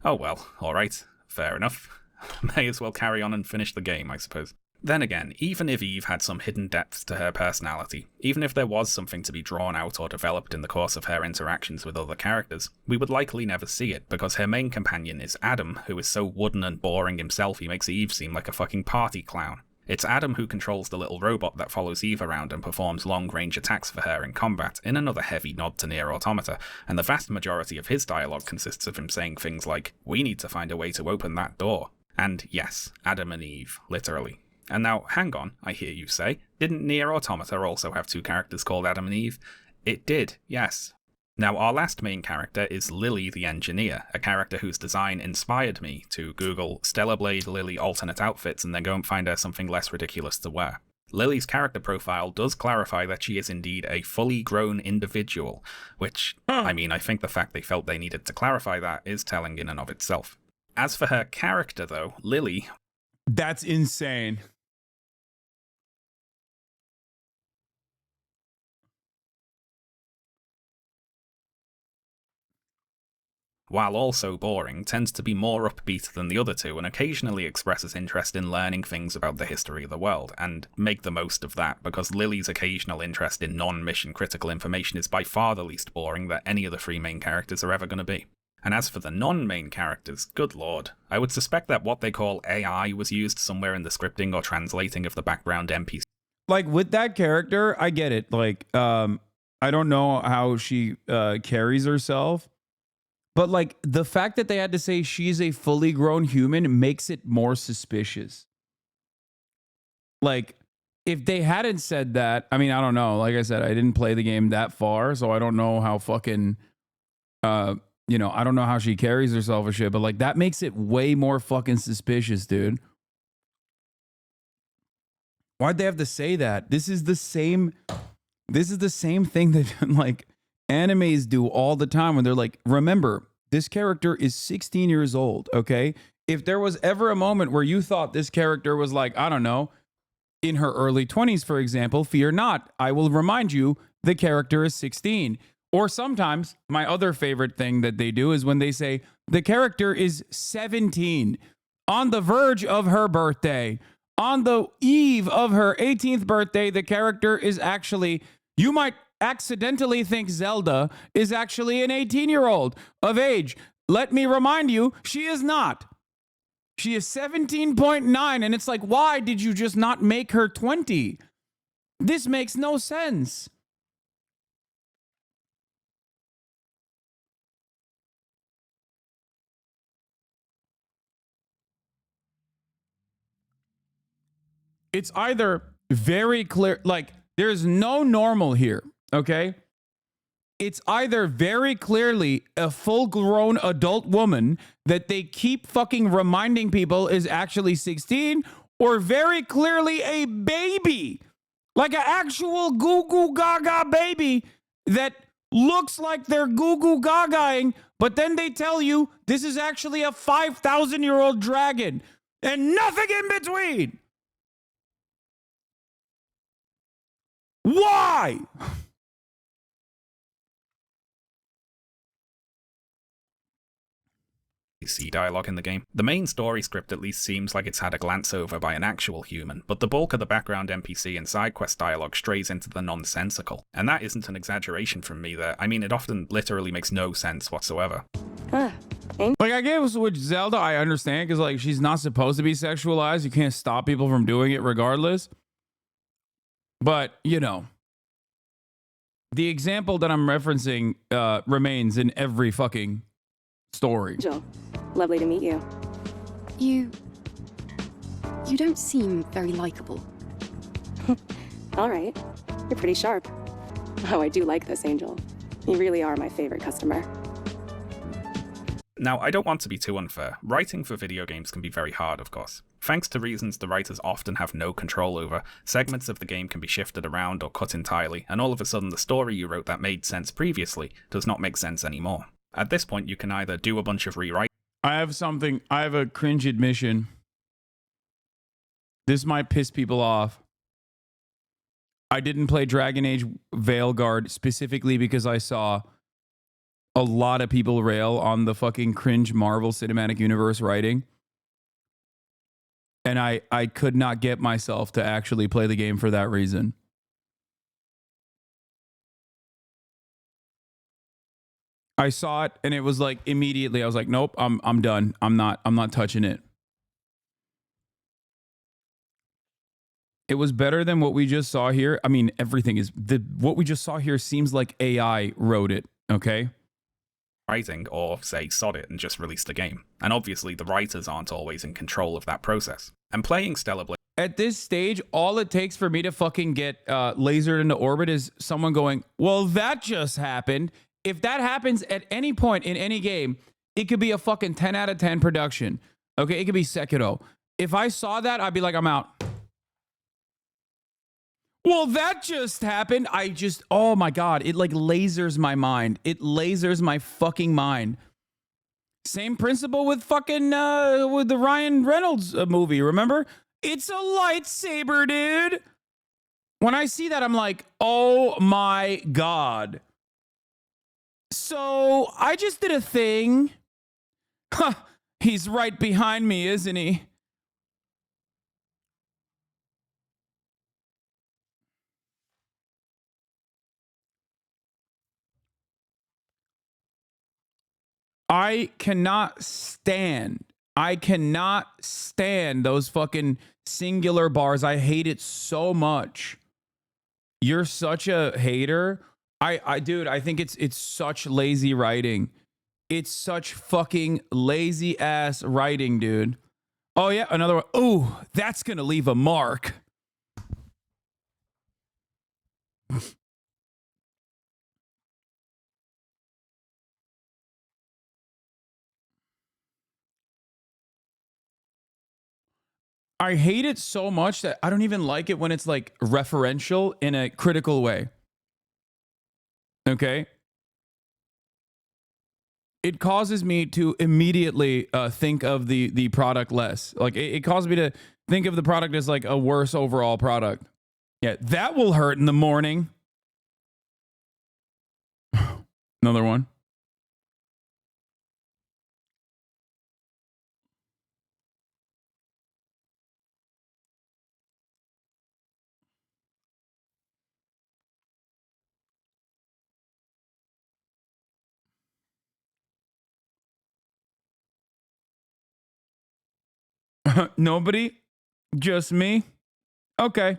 oh well, alright, fair enough. May as well carry on and finish the game, I suppose. Then again, even if Eve had some hidden depth to her personality, even if there was something to be drawn out or developed in the course of her interactions with other characters, we would likely never see it, because her main companion is Adam, who is so wooden and boring himself he makes Eve seem like a fucking party clown. It's Adam who controls the little robot that follows Eve around and performs long-range attacks for her in combat, in another heavy nod to Nier Automata, and the vast majority of his dialogue consists of him saying things like, we need to find a way to open that door. And yes, Adam and Eve, literally. And now, hang on, I hear you say, didn't Nier Automata also have two characters called Adam and Eve? It did, yes. Now, our last main character is Lily the Engineer, a character whose design inspired me to Google Stellar Blade Lily alternate outfits and then go and find her something less ridiculous to wear. Lily's character profile does clarify that she is indeed a fully grown individual, which, I mean, I think the fact they felt they needed to clarify that is telling in and of itself. As for her character, though, Lily... That's insane. while also boring, tends to be more upbeat than the other two and occasionally expresses interest in learning things about the history of the world, and make the most of that, because Lily's occasional interest in non-mission critical information is by far the least boring that any of the three main characters are ever going to be. And as for the non-main characters, good lord, I would suspect that what they call AI was used somewhere in the scripting or translating of the background NPC. Like, with that character, I get it. Like, I don't know how she carries herself, but like the fact that they had to say she's a fully grown human makes it more suspicious. Like, if they hadn't said that, I mean, I don't know. Like I said, I didn't play the game that far, so I don't know how fucking, you know, I don't know how she carries herself or shit, but like that makes it way more fucking suspicious, dude. Why'd they have to say that? This is the same This is the same thing that like animes do all the time when they're like, remember, this character is 16 years old, okay? If there was ever a moment where you thought this character was like, I don't know, in her early 20s, for example, fear not. I will remind you the character is 16. Or sometimes my other favorite thing that they do is when they say the character is 17 on the verge of her birthday. On the eve of her 18th birthday, the character is actually, you might accidentally think Zelda is actually an 18-year-old of age. Let me remind you, she is not. She is 17.9, and it's like, why did you just not make her 20? This makes no sense. It's either very clear, like, there's no normal here, okay? It's either very clearly a full-grown adult woman that they keep fucking reminding people is actually 16, or very clearly a baby, like an actual goo-goo gaga baby that looks like they're goo-goo gagaing, but then they tell you this is actually a 5,000-year-old dragon and nothing in between. Why? See dialogue in the game. The main story script at least seems like it's had a glance over by an actual human, but the bulk of the background NPC and side quest dialogue strays into the nonsensical. And that isn't an exaggeration from me there. I mean, it often literally makes no sense whatsoever. Like, I guess with Zelda, I understand, because like she's not supposed to be sexualized. You can't stop people from doing it regardless. But, you know, the example that I'm referencing remains in every fucking story. Joel, lovely to meet you. You don't seem very likable. All right, you're pretty sharp. Oh, I do like this, Angel. You really are my favorite customer. Now, I don't want to be too unfair. Writing for video games can be very hard, of course. Thanks to reasons the writers often have no control over, segments of the game can be shifted around or cut entirely, and all of a sudden the story you wrote that made sense previously does not make sense anymore. At this point, you can either do a bunch of rewriting. I have a cringe admission. This might piss people off. I didn't play Dragon Age Veilguard specifically because I saw a lot of people rail on the fucking cringe Marvel Cinematic Universe writing. And I could not get myself to actually play the game for that reason. I saw it and it was like immediately I was like, nope, I'm done. I'm not touching it. It was better than what we just saw here. I mean, everything is what we just saw here seems like AI wrote it, okay? Writing, or say sod it and just release the game. And obviously the writers aren't always in control of that process. And playing Stellar Blade at this stage, all it takes for me to fucking get lasered into orbit is someone going, well, that just happened. If that happens at any point in any game, it could be a fucking 10 out of 10 production. Okay, it could be Sekiro. If I saw that, I'd be like, I'm out. Well, that just happened. Oh my God, it like lasers my mind. It lasers my fucking mind. Same principle with fucking, with the Ryan Reynolds movie, remember? It's a lightsaber, dude. When I see that, I'm like, oh my God. So I just did a thing. Huh, he's right behind me, isn't he? I cannot stand those fucking singular bars. I hate it so much. You're such a hater. Dude, I think it's such lazy writing. It's such fucking lazy ass writing, dude. Oh yeah, another one. Ooh, that's gonna leave a mark. I hate it so much that I don't even like it when it's like referential in a critical way. Okay. It causes me to immediately think of the product less. Like it causes me to think of the product as like a worse overall product. Yeah, that will hurt in the morning. Another one. Nobody? Just me? Okay.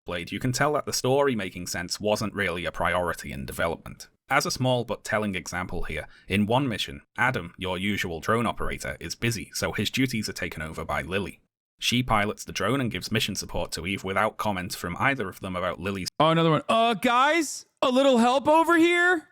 Blade, you can tell that the story making sense wasn't really a priority in development. As a small but telling example here, in one mission, Adam, your usual drone operator, is busy, so his duties are taken over by Lily. She pilots the drone and gives mission support to Eve without comment from either of them about Lily's another one. Guys, a little help over here?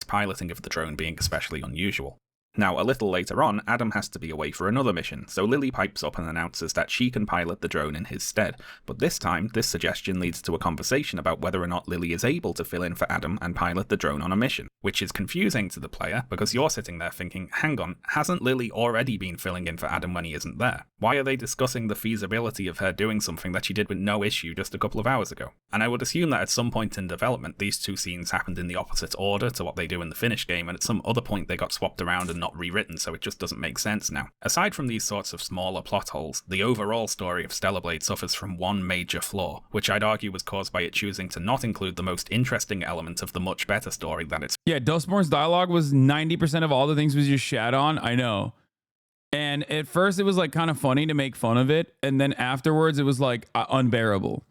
Piloting of the drone being especially unusual. Now, a little later on, Adam has to be away for another mission, so Lily pipes up and announces that she can pilot the drone in his stead. But this time, this suggestion leads to a conversation about whether or not Lily is able to fill in for Adam and pilot the drone on a mission, which is confusing to the player because you're sitting there thinking, hang on, hasn't Lily already been filling in for Adam when he isn't there? Why are they discussing the feasibility of her doing something that she did with no issue just a couple of hours ago? And I would assume that at some point in development, these two scenes happened in the opposite order to what they do in the finished game, and at some other point they got swapped around and not rewritten, so it just doesn't make sense now. Aside from these sorts of smaller plot holes, the overall story of Stellar Blade suffers from one major flaw, which I'd argue was caused by it choosing to not include the most interesting element of the much better story that it's... Yeah, Dustborn's dialogue was 90% of all the things was just shat on. I know. And at first it was like kind of funny to make fun of it, and then afterwards it was like unbearable.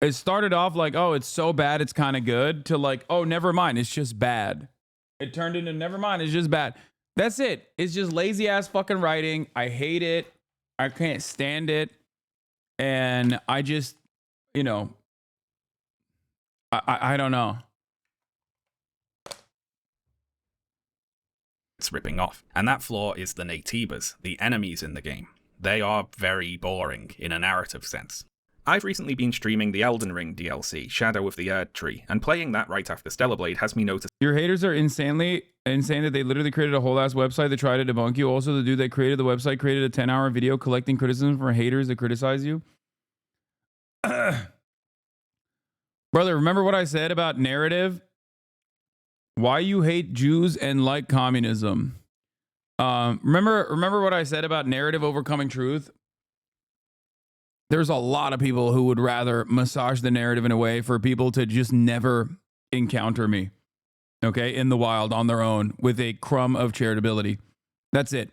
It started off like, oh, it's so bad it's kind of good, to like, oh, never mind, it's just bad. It turned into never mind, it's just bad. That's it. It's just lazy ass fucking writing. I hate it. I can't stand it. And I just, you know, I don't know. It's ripping off. And that flaw is the Naytibas, the enemies in the game. They are very boring in a narrative sense. I've recently been streaming the Elden Ring DLC, Shadow of the Erd Tree, and playing that right after Stellar Blade has me notice... Your haters are insane that they literally created a whole ass website to try to debunk you. Also, the dude that created the website created a 10-hour video collecting criticism from haters that criticize you. Brother, remember what I said about narrative? Why you hate Jews and like communism. Remember what I said about narrative overcoming truth? There's a lot of people who would rather massage the narrative in a way for people to just never encounter me, okay, in the wild on their own with a crumb of charitability. That's it.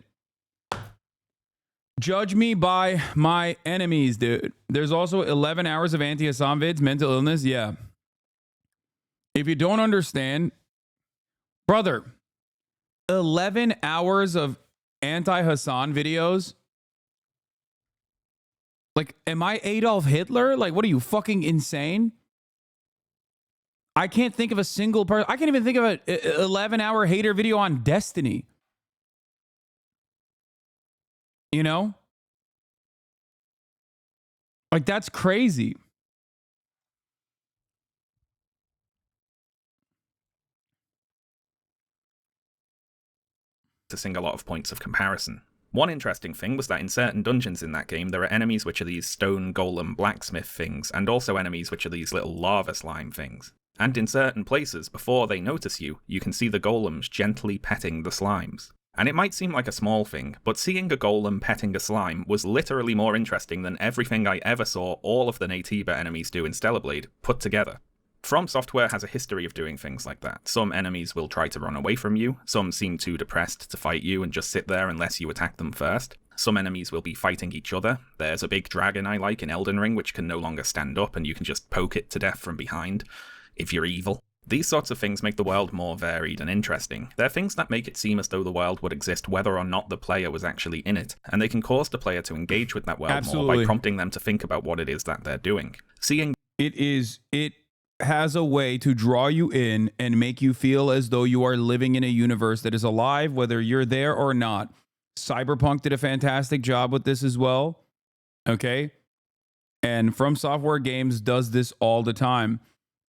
Judge me by my enemies, dude. There's also 11 hours of anti-Hasan vids, mental illness. Yeah. If you don't understand, brother, 11 hours of anti-Hasan videos. Like, am I Adolf Hitler? Like, what are you, fucking insane? I can't think of a single person. I can't even think of an 11-hour hater video on Destiny. You know? Like, that's crazy. ...a lot of points of comparison. One interesting thing was that in certain dungeons in that game, there are enemies which are these stone golem blacksmith things, and also enemies which are these little lava slime things. And in certain places, before they notice you, you can see the golems gently petting the slimes. And it might seem like a small thing, but seeing a golem petting a slime was literally more interesting than everything I ever saw all of the Naytiba enemies do in Stellar Blade put together. From Software has a history of doing things like that. Some enemies will try to run away from you, some seem too depressed to fight you and just sit there unless you attack them first. Some enemies will be fighting each other. There's a big dragon I like in Elden Ring which can no longer stand up and you can just poke it to death from behind, if you're evil. These sorts of things make the world more varied and interesting. They're things that make it seem as though the world would exist whether or not the player was actually in it, and they can cause the player to engage with that world more by prompting them to think about what it is that they're doing. It has a way to draw you in and make you feel as though you are living in a universe that is alive, whether you're there or not. Cyberpunk did a fantastic job with this as well. Okay. And From Software games does this all the time.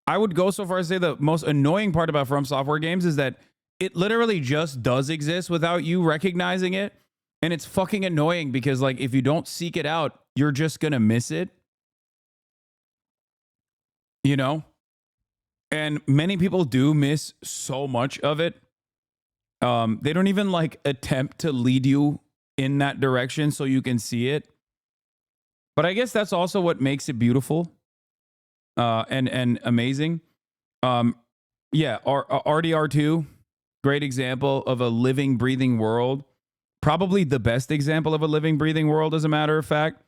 I would go so far as to say the most annoying part about From Software games is that it literally just does exist without you recognizing it. And it's fucking annoying because, like, if you don't seek it out, you're just going to miss it. You know? And many people do miss so much of it. They don't even, like, attempt to lead you in that direction so you can see it. But I guess that's also what makes it beautiful and amazing. Yeah, RDR2, great example of a living, breathing world. Probably the best example of a living, breathing world, as a matter of fact.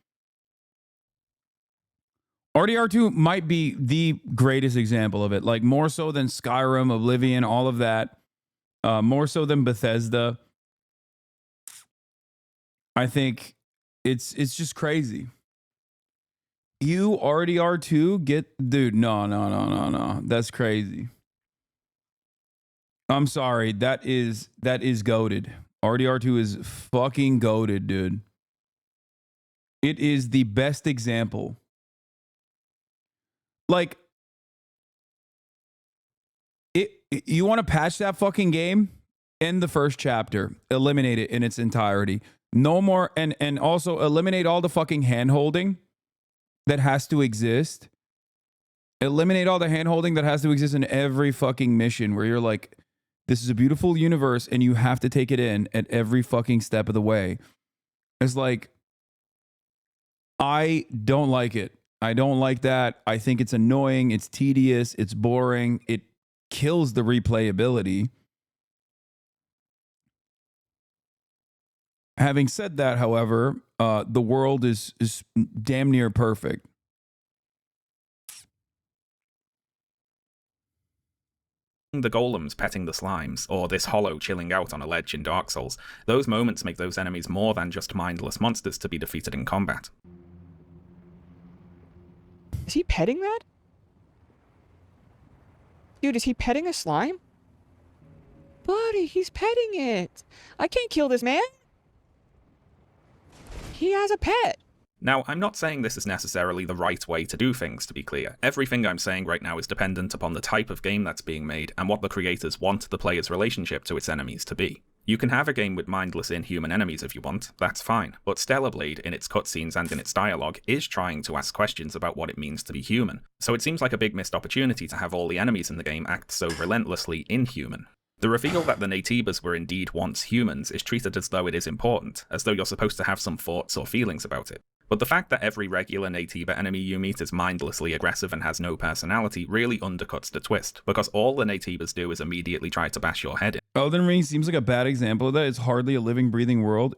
RDR2 might be the greatest example of it, like more so than Skyrim, Oblivion, all of that. More so than Bethesda. I think it's just crazy. You RDR2 dude, no. That's crazy. I'm sorry. That is goated. RDR2 is fucking goated, dude. It is the best example. Like, you want to patch that fucking game? End the first chapter. Eliminate it in its entirety. No more, and also eliminate all the fucking hand-holding that has to exist. Eliminate all the hand-holding that has to exist in every fucking mission where you're like, this is a beautiful universe and you have to take it in at every fucking step of the way. It's like, I don't like it. I don't like that. I think it's annoying. It's tedious. It's boring. It kills the replayability. Having said that, however, the world is damn near perfect. The golems petting the slimes, or this hollow chilling out on a ledge in Dark Souls, those moments make those enemies more than just mindless monsters to be defeated in combat. Is he petting that? Dude, is he petting a slime? Buddy, he's petting it. I can't kill this man. He has a pet. Now, I'm not saying this is necessarily the right way to do things, to be clear. Everything I'm saying right now is dependent upon the type of game that's being made and what the creators want the player's relationship to its enemies to be. You can have a game with mindless inhuman enemies if you want, that's fine, but Stellar Blade, in its cutscenes and in its dialogue, is trying to ask questions about what it means to be human, so it seems like a big missed opportunity to have all the enemies in the game act so relentlessly inhuman. The reveal that the Naytibas were indeed once humans is treated as though it is important, as though you're supposed to have some thoughts or feelings about it. But the fact that every regular Naytiba enemy you meet is mindlessly aggressive and has no personality really undercuts the twist, because all the Naytibas do is immediately try to bash your head in. Elden Ring seems like a bad example of that. It's hardly a living, breathing world.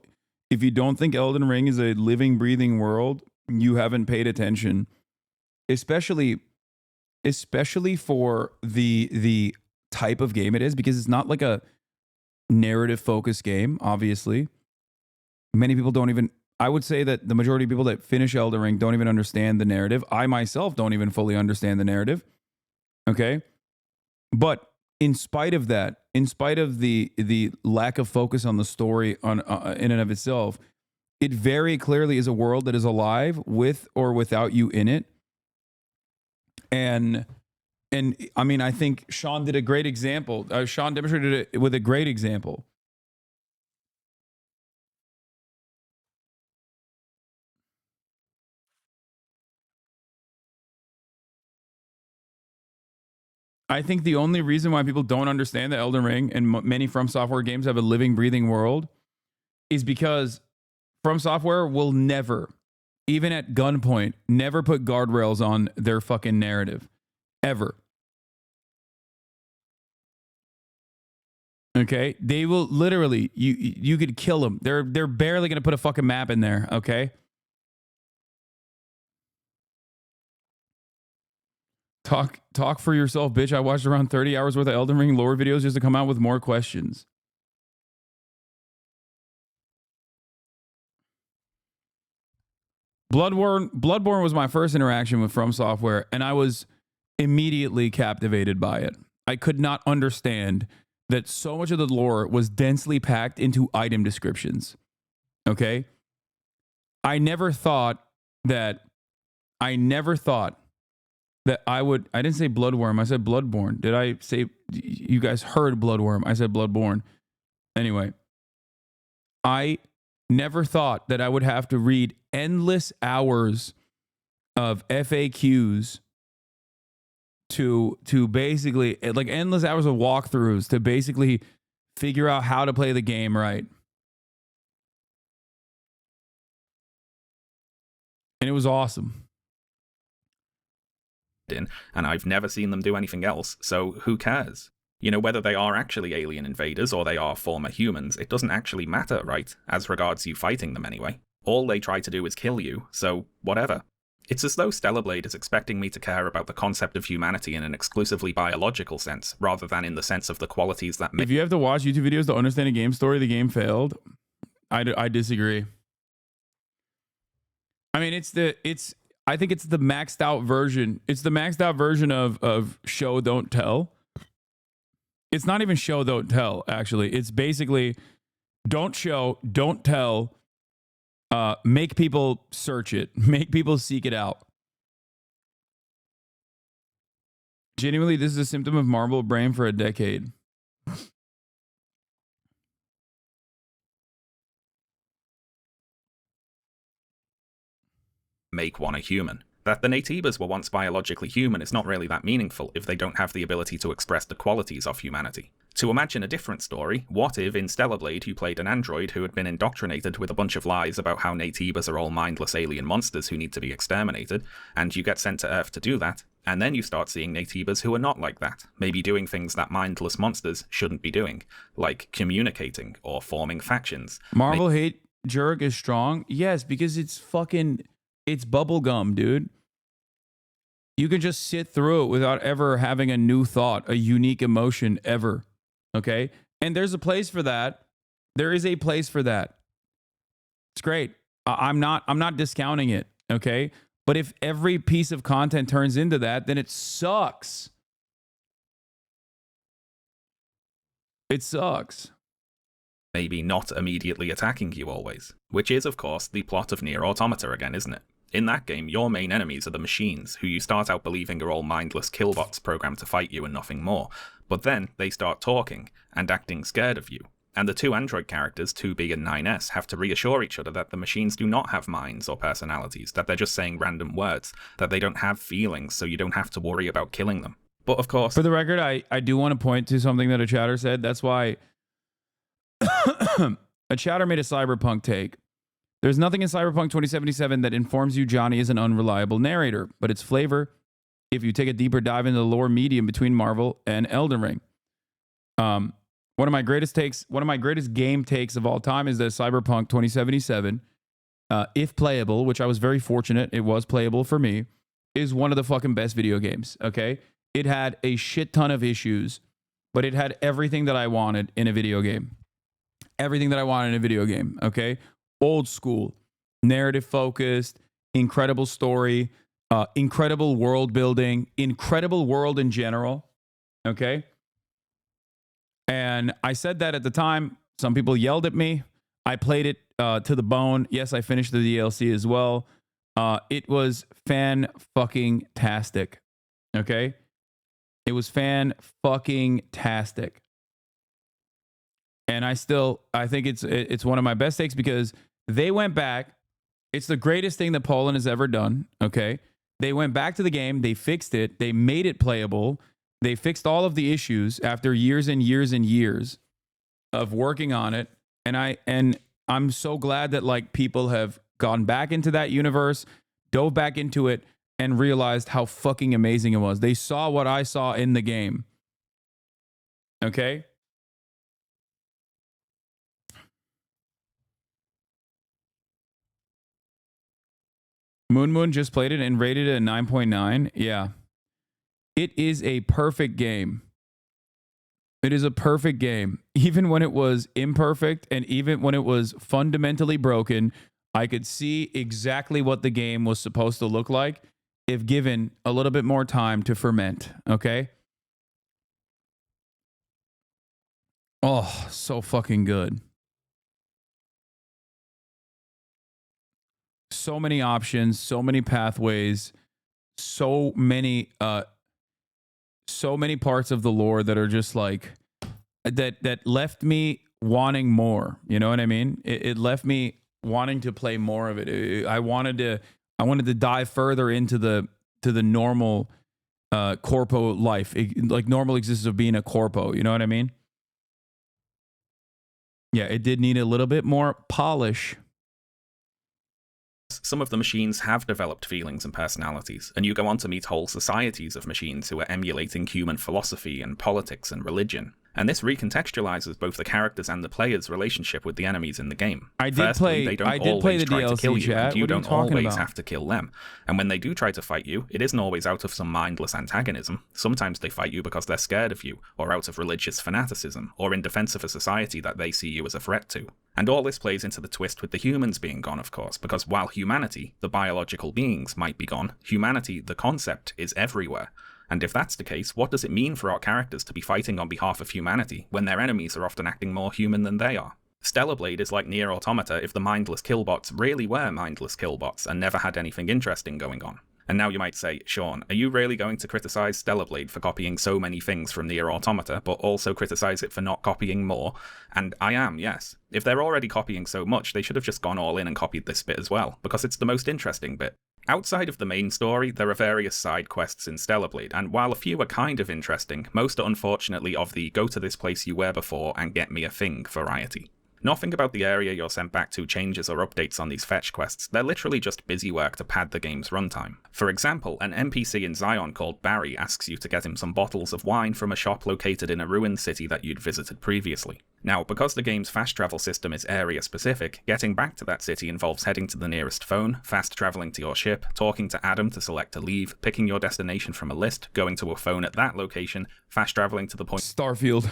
If you don't think Elden Ring is a living, breathing world, you haven't paid attention. Especially for the type of game it is, because it's not like a narrative-focused game, obviously. Many people don't even... I would say that the majority of people that finish Elden Ring don't even understand the narrative. I myself don't even fully understand the narrative. Okay? But in spite of that, in spite of the lack of focus on the story in and of itself, it very clearly is a world that is alive with or without you in it. And I mean, I think Sean did a great example. Sean demonstrated it with a great example. I think the only reason why people don't understand the Elden Ring and many From Software games have a living, breathing world is because From Software will never, even at gunpoint, never put guardrails on their fucking narrative. Ever. Okay? They will literally, you could kill them. They're barely going to put a fucking map in there, okay? Talk for yourself, bitch. I watched around 30 hours worth of Elden Ring lore videos just to come out with more questions. Bloodborne was my first interaction with From Software, and I was immediately captivated by it. I could not understand that so much of the lore was densely packed into item descriptions. Okay? I never thought that I never thought that I didn't say Bloodworm, I said Bloodborne. Did I say, you guys heard Bloodworm? I said Bloodborne. Anyway, I never thought that I would have to read endless hours of FAQs to basically, like endless hours of walkthroughs to basically figure out how to play the game right. And it was awesome. And I've never seen them do anything else, so who cares? You know, whether they are actually alien invaders or they are former humans, it doesn't actually matter, right? As regards you fighting them anyway. All they try to do is kill you, so whatever. It's as though Stellar Blade is expecting me to care about the concept of humanity in an exclusively biological sense, rather than in the sense of the qualities that make... If you have to watch YouTube videos to understand a game story, the game failed. I disagree. I mean, I think it's the maxed out version. It's the maxed out version of show, don't tell. It's not even show, don't tell, actually. It's basically don't show, don't tell, make people search it, make people seek it out. Genuinely, this is a symptom of Marvel brain for a decade. Make one a human. That the Natives were once biologically human is not really that meaningful if they don't have the ability to express the qualities of humanity. To imagine a different story, what if in Stellar Blade you played an android who had been indoctrinated with a bunch of lies about how Natives are all mindless alien monsters who need to be exterminated, and you get sent to Earth to do that, and then you start seeing Natives who are not like that, maybe doing things that mindless monsters shouldn't be doing, like communicating or forming factions. Marvel hate jerk is strong? Yes, because it's bubblegum, dude. You can just sit through it without ever having a new thought, a unique emotion ever. Okay? And there's a place for that. There is a place for that. It's great. I'm not discounting it, okay? But if every piece of content turns into that, then it sucks. It sucks. Maybe not immediately attacking you always, which is, of course, the plot of Nier Automata again, isn't it? In that game, your main enemies are the machines, who you start out believing are all mindless killbots programmed to fight you and nothing more, but then they start talking and acting scared of you. And the two android characters, 2B and 9S, have to reassure each other that the machines do not have minds or personalities, that they're just saying random words, that they don't have feelings, so you don't have to worry about killing them. But of course... For the record, I do want to point to something that a chatter said. That's why a chatter made a cyberpunk take. There's nothing in Cyberpunk 2077 that informs you Johnny is an unreliable narrator, but its flavor, if you take a deeper dive into the lore medium between Marvel and Elden Ring. One of my greatest game takes of all time is that Cyberpunk 2077, if playable, which I was very fortunate, it was playable for me, is one of the fucking best video games, okay? It had a shit ton of issues, but it had everything that I wanted in a video game. Everything that I wanted in a video game, okay? Old school, narrative focused, incredible story, incredible world building, incredible world in general. Okay. And I said that at the time. Some people yelled at me. I played it to the bone. Yes, I finished the DLC as well. It was fan-fucking-tastic. Okay. It was fan-fucking-tastic. And I think it's one of my best takes because they went back. It's the greatest thing that Poland has ever done, okay? They went back to the game. They fixed it. They made it playable. They fixed all of the issues after years and years and years of working on it. And I'm so glad that like people have gone back into that universe, dove back into it, and realized how fucking amazing it was. They saw what I saw in the game. Okay? Moon just played it and rated it a 9.9. Yeah. It is a perfect game. It is a perfect game. Even when it was imperfect and even when it was fundamentally broken, I could see exactly what the game was supposed to look like if given a little bit more time to ferment. Okay? Oh, so fucking good. so many options, so many pathways, so many parts of the lore that are just like that left me wanting more. You know what I mean? It left me wanting to play more of it. I wanted to dive further into the normal corpo life, like normal existence of being a corpo. You know what I mean? Yeah, it did need a little bit more polish. Some of the machines have developed feelings and personalities, and you go on to meet whole societies of machines who are emulating human philosophy and politics and religion. And this recontextualizes both the characters and the player's relationship with the enemies in the game. I did play the DLC, chat. You don't always about? have to kill them. And when they do try to fight you, it isn't always out of some mindless antagonism. Sometimes they fight you because they're scared of you, or out of religious fanaticism, or in defense of a society that they see you as a threat to. And all this plays into the twist with the humans being gone, of course, because while humanity, the biological beings, might be gone, humanity, the concept, is everywhere. And if that's the case, what does it mean for our characters to be fighting on behalf of humanity when their enemies are often acting more human than they are? Stellar Blade is like Nier Automata if the mindless killbots really were mindless killbots and never had anything interesting going on. And now you might say, Sean, are you really going to criticize Stellar Blade for copying so many things from Nier Automata, but also criticize it for not copying more? And I am, yes. If they're already copying so much, they should have just gone all in and copied this bit as well, because it's the most interesting bit. Outside of the main story, there are various side quests in Stellar Blade, and while a few are kind of interesting, most are unfortunately of the go to this place you were before and get me a thing variety. Nothing about the area you're sent back to changes or updates on these fetch quests, they're literally just busy work to pad the game's runtime. For example, an NPC in Zion called Barry asks you to get him some bottles of wine from a shop located in a ruined city that you'd visited previously. Now, because the game's fast travel system is area specific, getting back to that city involves heading to the nearest phone, fast traveling to your ship, talking to Adam to select to leave, picking your destination from a list, going to a phone at that location, fast traveling to the point Starfield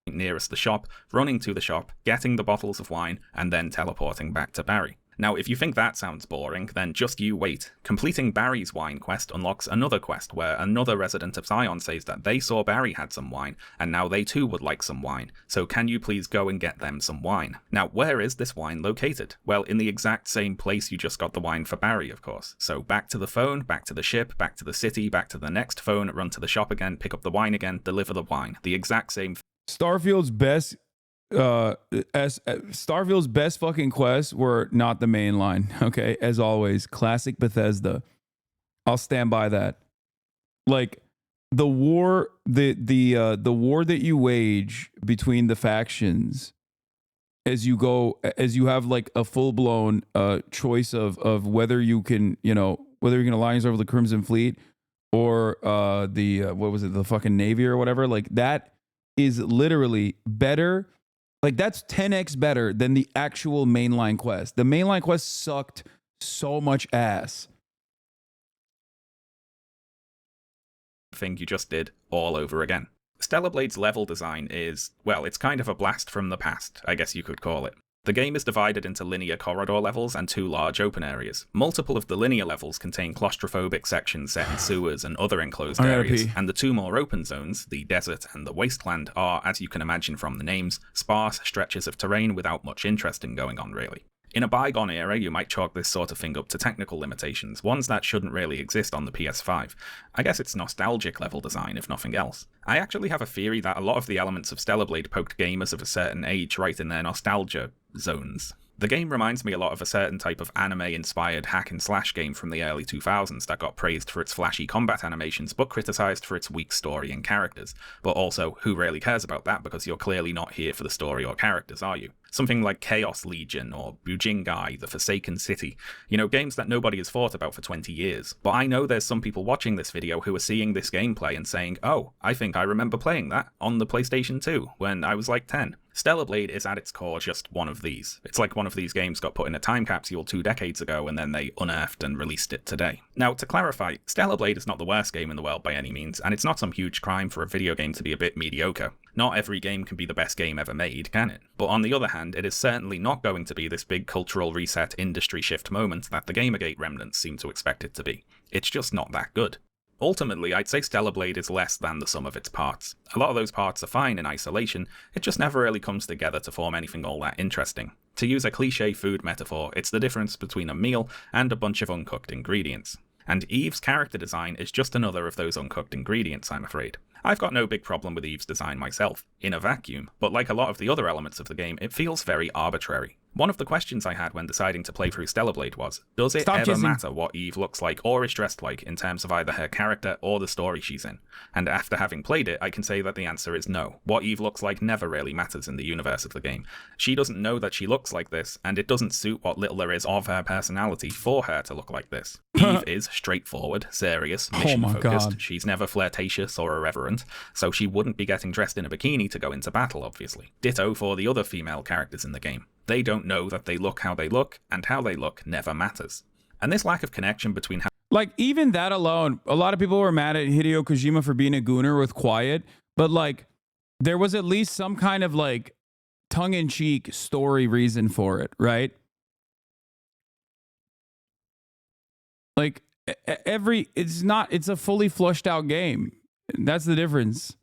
nearest the shop, running to the shop, getting the bottles of wine, and then teleporting back to Barry. Now, if you think that sounds boring, then just you wait. Completing Barry's wine quest unlocks another quest where another resident of Zion says that they saw Barry had some wine, and now they too would like some wine. So can you please go and get them some wine? Now, where is this wine located? Well, in the exact same place you just got the wine for Barry, of course. So back to the phone, back to the ship, back to the city, back to the next phone, run to the shop again, pick up the wine again, deliver the wine. The exact same. Starfield's best Starfield's best fucking quests were not the main line. Okay, as always, classic Bethesda. I'll stand by that. Like the war, the war that you wage between the factions as you have like a full blown choice of whether you can alliance over the Crimson Fleet or the fucking Navy or whatever. Like that is literally better. Like that's 10x better than the actual mainline quest. The mainline quest sucked so much ass. Thing you just did all over again. Stellar Blade's level design is, well, it's kind of a blast from the past, I guess you could call it. The game is divided into linear corridor levels and 2 large open areas. Multiple of the linear levels contain claustrophobic sections set in sewers and other enclosed areas, and the 2 more open zones, the desert and the wasteland, are, as you can imagine from the names, sparse stretches of terrain without much interesting going on really. In a bygone era, you might chalk this sort of thing up to technical limitations, ones that shouldn't really exist on the PS5. I guess it's nostalgic level design, if nothing else. I actually have a theory that a lot of the elements of Stellar Blade poked gamers of a certain age right in their nostalgia zones. The game reminds me a lot of a certain type of anime-inspired hack-and-slash game from the early 2000s that got praised for its flashy combat animations but criticised for its weak story and characters. But also, who really cares about that because you're clearly not here for the story or characters, are you? Something like Chaos Legion or Bujingai, The Forsaken City. You know, games that nobody has thought about for 20 years. But I know there's some people watching this video who are seeing this gameplay and saying, oh, I think I remember playing that on the PlayStation 2 when I was like 10. Stellar Blade is at its core just one of these. It's like one of these games got put in a time capsule 2 decades ago and then they unearthed and released it today. Now, to clarify, Stellar Blade is not the worst game in the world by any means, and it's not some huge crime for a video game to be a bit mediocre. Not every game can be the best game ever made, can it? But on the other hand, it is certainly not going to be this big cultural reset industry shift moment that the Gamergate remnants seem to expect it to be. It's just not that good. Ultimately, I'd say Stellar Blade is less than the sum of its parts. A lot of those parts are fine in isolation, it just never really comes together to form anything all that interesting. To use a cliché food metaphor, it's the difference between a meal and a bunch of uncooked ingredients. And Eve's character design is just another of those uncooked ingredients, I'm afraid. I've got no big problem with Eve's design myself, in a vacuum, but like a lot of the other elements of the game, it feels very arbitrary. One of the questions I had when deciding to play through Stellar Blade was, does it ever matter what Eve looks like or is dressed like in terms of either her character or the story she's in? And after having played it, I can say that the answer is no. What Eve looks like never really matters in the universe of the game. She doesn't know that she looks like this, and it doesn't suit what little there is of her personality for her to look like this. Eve is straightforward, serious, mission-focused. She's never flirtatious or irreverent, so she wouldn't be getting dressed in a bikini to go into battle, obviously. Ditto for the other female characters in the game. They don't know that they look how they look, and how they look never matters. And this lack of connection between how... Like, even that alone, a lot of people were mad at Hideo Kojima for being a gooner with Quiet, but, like, there was at least some kind of, like, tongue-in-cheek story reason for it, right? Like, it's a fully flushed out game. That's the difference.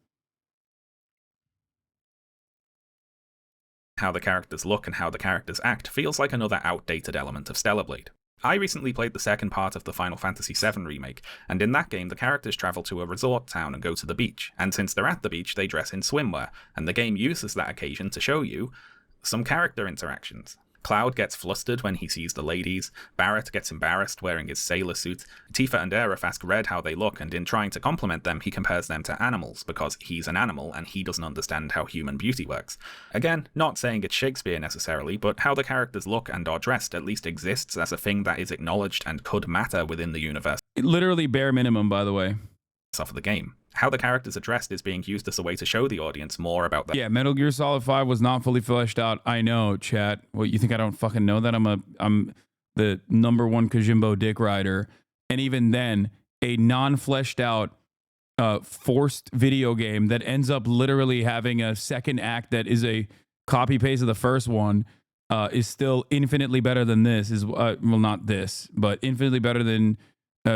How the characters look and how the characters act feels like another outdated element of Stellar Blade. I recently played the second part of the Final Fantasy VII remake, and in that game the characters travel to a resort town and go to the beach, and since they're at the beach they dress in swimwear, and the game uses that occasion to show you some character interactions. Cloud gets flustered when he sees the ladies, Barrett gets embarrassed wearing his sailor suit, Tifa and Aerith ask Red how they look, and in trying to compliment them he compares them to animals, because he's an animal and he doesn't understand how human beauty works. Again, not saying it's Shakespeare necessarily, but how the characters look and are dressed at least exists as a thing that is acknowledged and could matter within the universe. Literally bare minimum, by the way. Of the game. How the characters are dressed is being used as a way to show the audience more about them. Yeah, Metal Gear Solid 5 was not fully fleshed out. I know, chat. What, you think I don't fucking know that? I'm the #1 Kojimbo dick rider. And even then, a non-fleshed out forced video game that ends up literally having a second act that is a copy paste of the first one is still infinitely better than this. Well, not this, but infinitely better than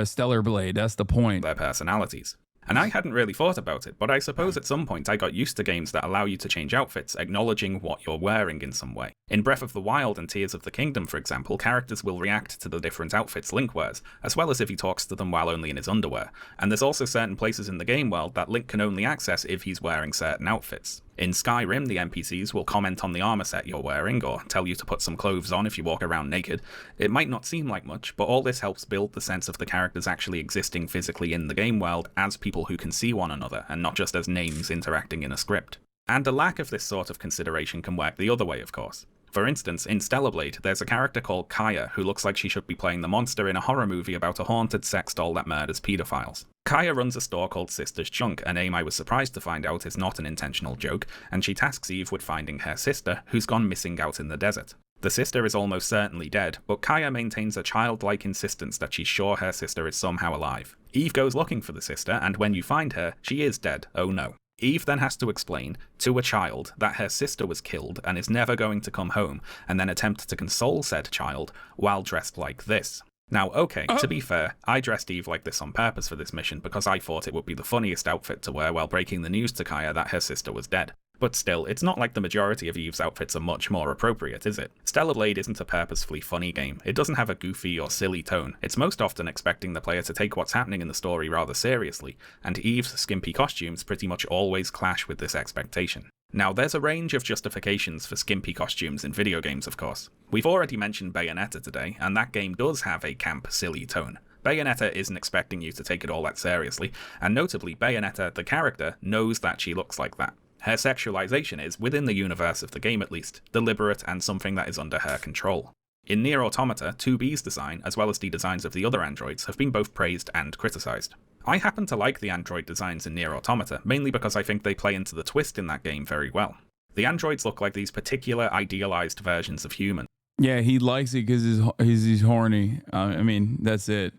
Stellar Blade. That's the point. Their personalities. And I hadn't really thought about it, but I suppose at some point I got used to games that allow you to change outfits, acknowledging what you're wearing in some way. In Breath of the Wild and Tears of the Kingdom, for example, characters will react to the different outfits Link wears, as well as if he talks to them while only in his underwear. And there's also certain places in the game world that Link can only access if he's wearing certain outfits. In Skyrim, the NPCs will comment on the armor set you're wearing, or tell you to put some clothes on if you walk around naked. It might not seem like much, but all this helps build the sense of the characters actually existing physically in the game world as people who can see one another, and not just as names interacting in a script. And a lack of this sort of consideration can work the other way, of course. For instance, in Stellar Blade, there's a character called Kaya who looks like she should be playing the monster in a horror movie about a haunted sex doll that murders pedophiles. Kaya runs a store called Sister's Chunk, a name I was surprised to find out is not an intentional joke, and she tasks Eve with finding her sister, who's gone missing out in the desert. The sister is almost certainly dead, but Kaya maintains a childlike insistence that she's sure her sister is somehow alive. Eve goes looking for the sister, and when you find her, she is dead, oh no. Eve then has to explain to a child that her sister was killed and is never going to come home, and then attempt to console said child while dressed like this. Now, okay, to be fair, I dressed Eve like this on purpose for this mission because I thought it would be the funniest outfit to wear while breaking the news to Kaya that her sister was dead. But still, it's not like the majority of Eve's outfits are much more appropriate, is it? Stellar Blade isn't a purposefully funny game. It doesn't have a goofy or silly tone. It's most often expecting the player to take what's happening in the story rather seriously, and Eve's skimpy costumes pretty much always clash with this expectation. Now, there's a range of justifications for skimpy costumes in video games, of course. We've already mentioned Bayonetta today, and that game does have a camp, silly tone. Bayonetta isn't expecting you to take it all that seriously, and notably, Bayonetta, the character, knows that she looks like that. Her sexualization is, within the universe of the game at least, deliberate and something that is under her control. In Nier Automata, 2B's design, as well as the designs of the other androids, have been both praised and criticized. I happen to like the android designs in Nier Automata, mainly because I think they play into the twist in that game very well. The androids look like these particular idealized versions of humans. Yeah, he likes it because he's horny. I mean, that's it.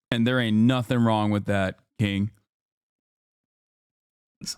And there ain't nothing wrong with that, King.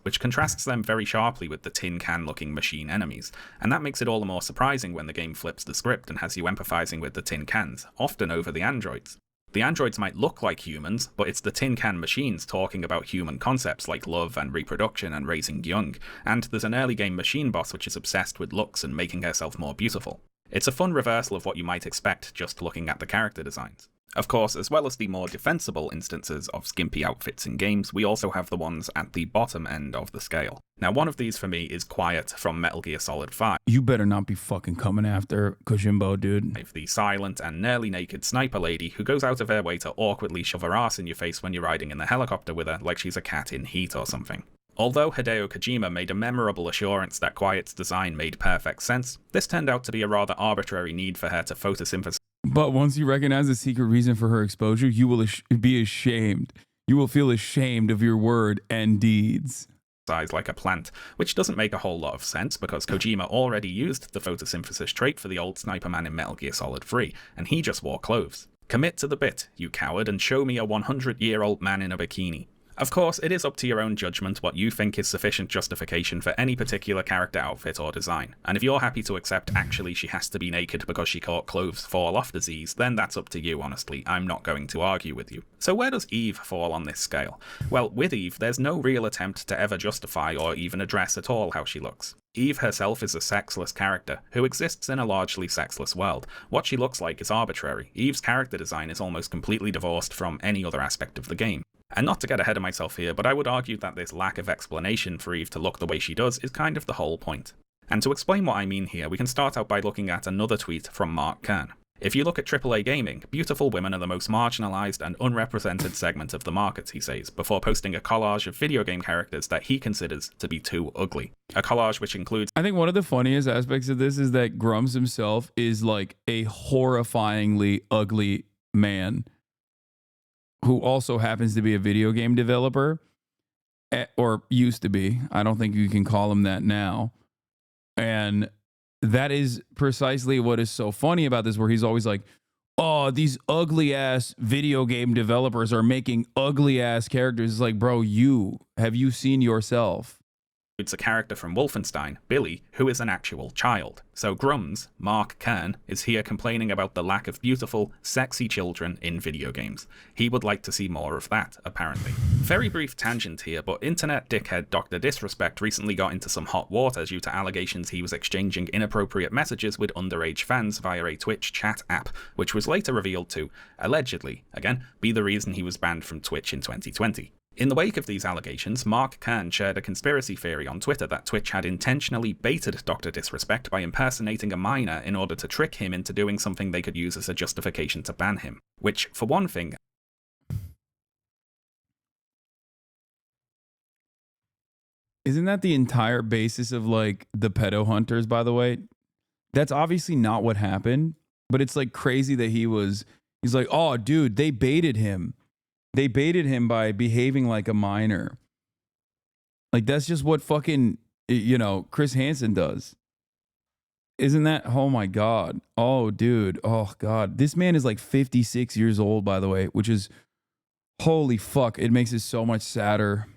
Which contrasts them very sharply with the tin can looking machine enemies, and that makes it all the more surprising when the game flips the script and has you empathizing with the tin cans, often over the androids. The androids might look like humans, but it's the tin can machines talking about human concepts like love and reproduction and raising young, and there's an early game machine boss which is obsessed with looks and making herself more beautiful. It's a fun reversal of what you might expect just looking at the character designs. Of course, as well as the more defensible instances of skimpy outfits in games, we also have the ones at the bottom end of the scale. Now, one of these for me is Quiet from Metal Gear Solid 5. You better not be fucking coming after Kojimbo, dude. The silent and nearly naked sniper lady who goes out of her way to awkwardly shove her ass in your face when you're riding in the helicopter with her like she's a cat in heat or something. Although Hideo Kojima made a memorable assurance that Quiet's design made perfect sense, this turned out to be a rather arbitrary need for her to photosynthesize. But once you recognize the secret reason for her exposure, you will be ashamed. You will feel ashamed of your word and deeds. Like a plant, which doesn't make a whole lot of sense because Kojima already used the photosynthesis trait for the old sniper man in Metal Gear Solid 3, and he just wore clothes. Commit to the bit, you coward, and show me a 100-year-old man in a bikini. Of course, it is up to your own judgment what you think is sufficient justification for any particular character outfit or design, and if you're happy to accept actually she has to be naked because she caught clothes fall off disease, then that's up to you, honestly. I'm not going to argue with you. So where does Eve fall on this scale? Well, with Eve, there's no real attempt to ever justify or even address at all how she looks. Eve herself is a sexless character, who exists in a largely sexless world. What she looks like is arbitrary. Eve's character design is almost completely divorced from any other aspect of the game. And not to get ahead of myself here, but I would argue that this lack of explanation for Eve to look the way she does is kind of the whole point. And to explain what I mean here, we can start out by looking at another tweet from Mark Kern. If you look at AAA gaming, beautiful women are the most marginalized and unrepresented segment of the market, he says, before posting a collage of video game characters that he considers to be too ugly. A collage which includes... I think one of the funniest aspects of this is that Grumps himself is like a horrifyingly ugly man who also happens to be a video game developer, or used to be. I don't think you can call him that now. And that is precisely what is so funny about this, where he's always like, oh, these ugly ass video game developers are making ugly ass characters. It's like, bro, have you seen yourself? It's a character from Wolfenstein, Billy, who is an actual child. So Grums, Mark Kern, is here complaining about the lack of beautiful, sexy children in video games. He would like to see more of that, apparently. Very brief tangent here, but internet dickhead Dr. Disrespect recently got into some hot water due to allegations he was exchanging inappropriate messages with underage fans via a Twitch chat app, which was later revealed to, allegedly, again, be the reason he was banned from Twitch in 2020. In the wake of these allegations, Mark Kern shared a conspiracy theory on Twitter that Twitch had intentionally baited Dr. Disrespect by impersonating a minor in order to trick him into doing something they could use as a justification to ban him. Which, for one thing... Isn't that the entire basis of, like, the pedo hunters, by the way? That's obviously not what happened, but it's, like, crazy that he's like, oh, dude, they baited him. They baited him by behaving like a minor. Like, that's just what fucking, Chris Hansen does. Isn't that? Oh, my God. Oh, dude. Oh, God. This man is like 56 years old, by the way, which is, holy fuck. It makes it so much sadder.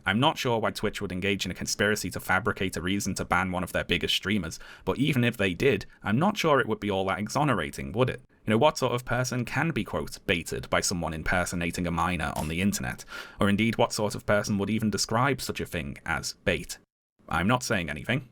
I'm not sure why Twitch would engage in a conspiracy to fabricate a reason to ban one of their biggest streamers, but even if they did, I'm not sure it would be all that exonerating, would it? What sort of person can be, quote, baited by someone impersonating a minor on the internet? Or indeed, what sort of person would even describe such a thing as bait? I'm not saying anything.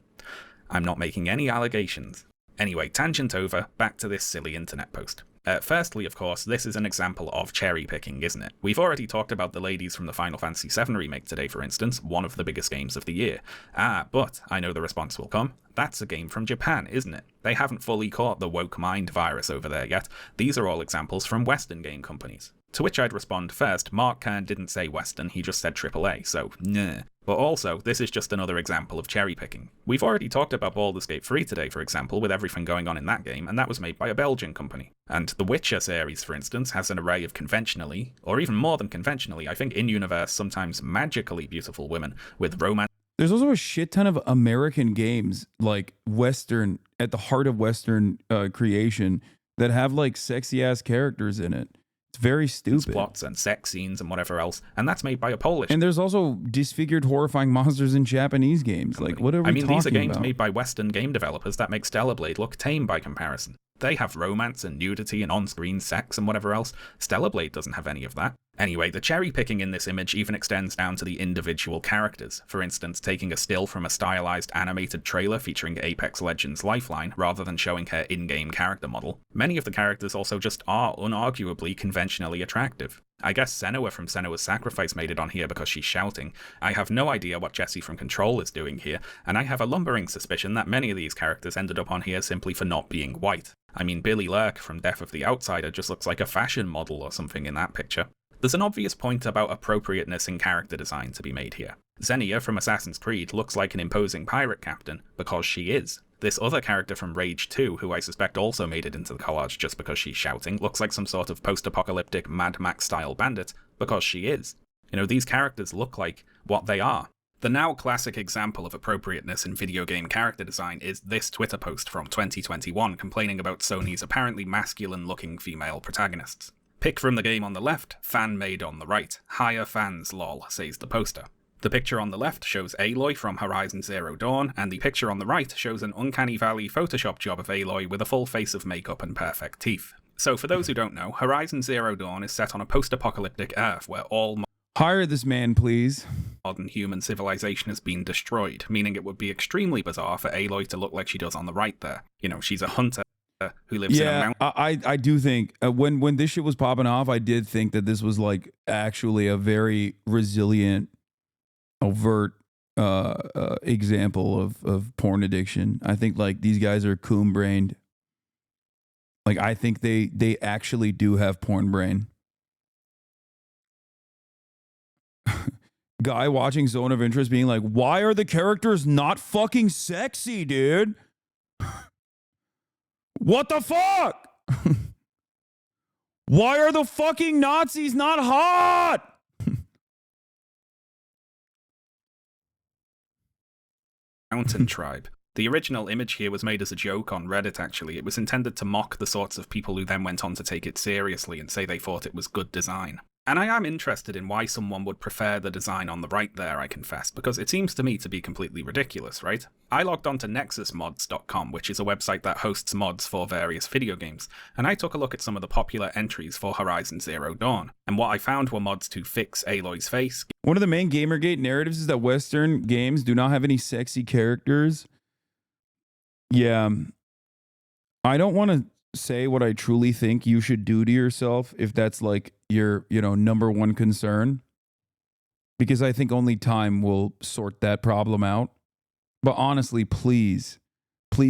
I'm not making any allegations. Anyway, tangent over, back to this silly internet post. Firstly, of course, this is an example of cherry-picking, isn't it? We've already talked about the ladies from the Final Fantasy VII Remake today, for instance, one of the biggest games of the year. But I know the response will come. That's a game from Japan, isn't it? They haven't fully caught the woke mind virus over there yet. These are all examples from Western game companies. To which I'd respond first, Mark Kern didn't say Western, he just said AAA, so nah. But also, this is just another example of cherry-picking. We've already talked about Baldur's Gate 3 today, for example, with everything going on in that game, and that was made by a Belgian company. And the Witcher series, for instance, has an array of conventionally, or even more than conventionally, I think in-universe, sometimes magically beautiful women with romance. There's also a shit ton of American games, like Western, at the heart of Western creation, that have like sexy-ass characters in it. It's very stupid. Plots and sex scenes and whatever else, and that's made by a Polish. And there's also disfigured, horrifying monsters in Japanese games. Like, what are we talking about? These are games made by Western game developers that make Stellar Blade look tame by comparison. They have romance and nudity and on-screen sex and whatever else. Stellar Blade doesn't have any of that. Anyway, the cherry picking in this image even extends down to the individual characters. For instance, taking a still from a stylized animated trailer featuring Apex Legends Lifeline rather than showing her in-game character model. Many of the characters also just are unarguably conventionally attractive. I guess Senua from Senua's Sacrifice made it on here because she's shouting. I have no idea what Jessie from Control is doing here, and I have a lumbering suspicion that many of these characters ended up on here simply for not being white. I mean, Billy Lurk from Death of the Outsider just looks like a fashion model or something in that picture. There's an obvious point about appropriateness in character design to be made here. Xenia from Assassin's Creed looks like an imposing pirate captain because she is. This other character from Rage 2, who I suspect also made it into the collage just because she's shouting, looks like some sort of post-apocalyptic Mad Max-style bandit because she is. You know, these characters look like what they are. The now classic example of appropriateness in video game character design is this Twitter post from 2021 complaining about Sony's apparently masculine-looking female protagonists. Pick from the game on the left, fan made on the right. Higher fans lol, says the poster. The picture on the left shows Aloy from Horizon Zero Dawn, and the picture on the right shows an Uncanny Valley Photoshop job of Aloy with a full face of makeup and perfect teeth. So for those who don't know, Horizon Zero Dawn is set on a post-apocalyptic Earth where all Hire this man, please. modern human civilization has been destroyed, meaning it would be extremely bizarre for Aloy to look like she does on the right there. You know, she's a hunter who lives in a mountain. I do think when this shit was popping off, I did think that this was like actually a very resilient, overt example of porn addiction. I think like these guys are coon brained. Like I think they actually do have porn brain. Guy watching Zone of Interest being like, why are the characters not fucking sexy, dude? What the fuck? Why are the fucking Nazis not hot? Mountain tribe. The original image here was made as a joke on Reddit, actually. It was intended to mock the sorts of people who then went on to take it seriously and say they thought it was good design. And I am interested in why someone would prefer the design on the right there, I confess, because it seems to me to be completely ridiculous, right? I logged onto nexusmods.com, which is a website that hosts mods for various video games, and I took a look at some of the popular entries for Horizon Zero Dawn, and what I found were mods to fix Aloy's face. One of the main Gamergate narratives is that Western games do not have any sexy characters. Yeah. I don't want to say what I truly think you should do to yourself if that's like your, number one concern, because I think only time will sort that problem out. But honestly, please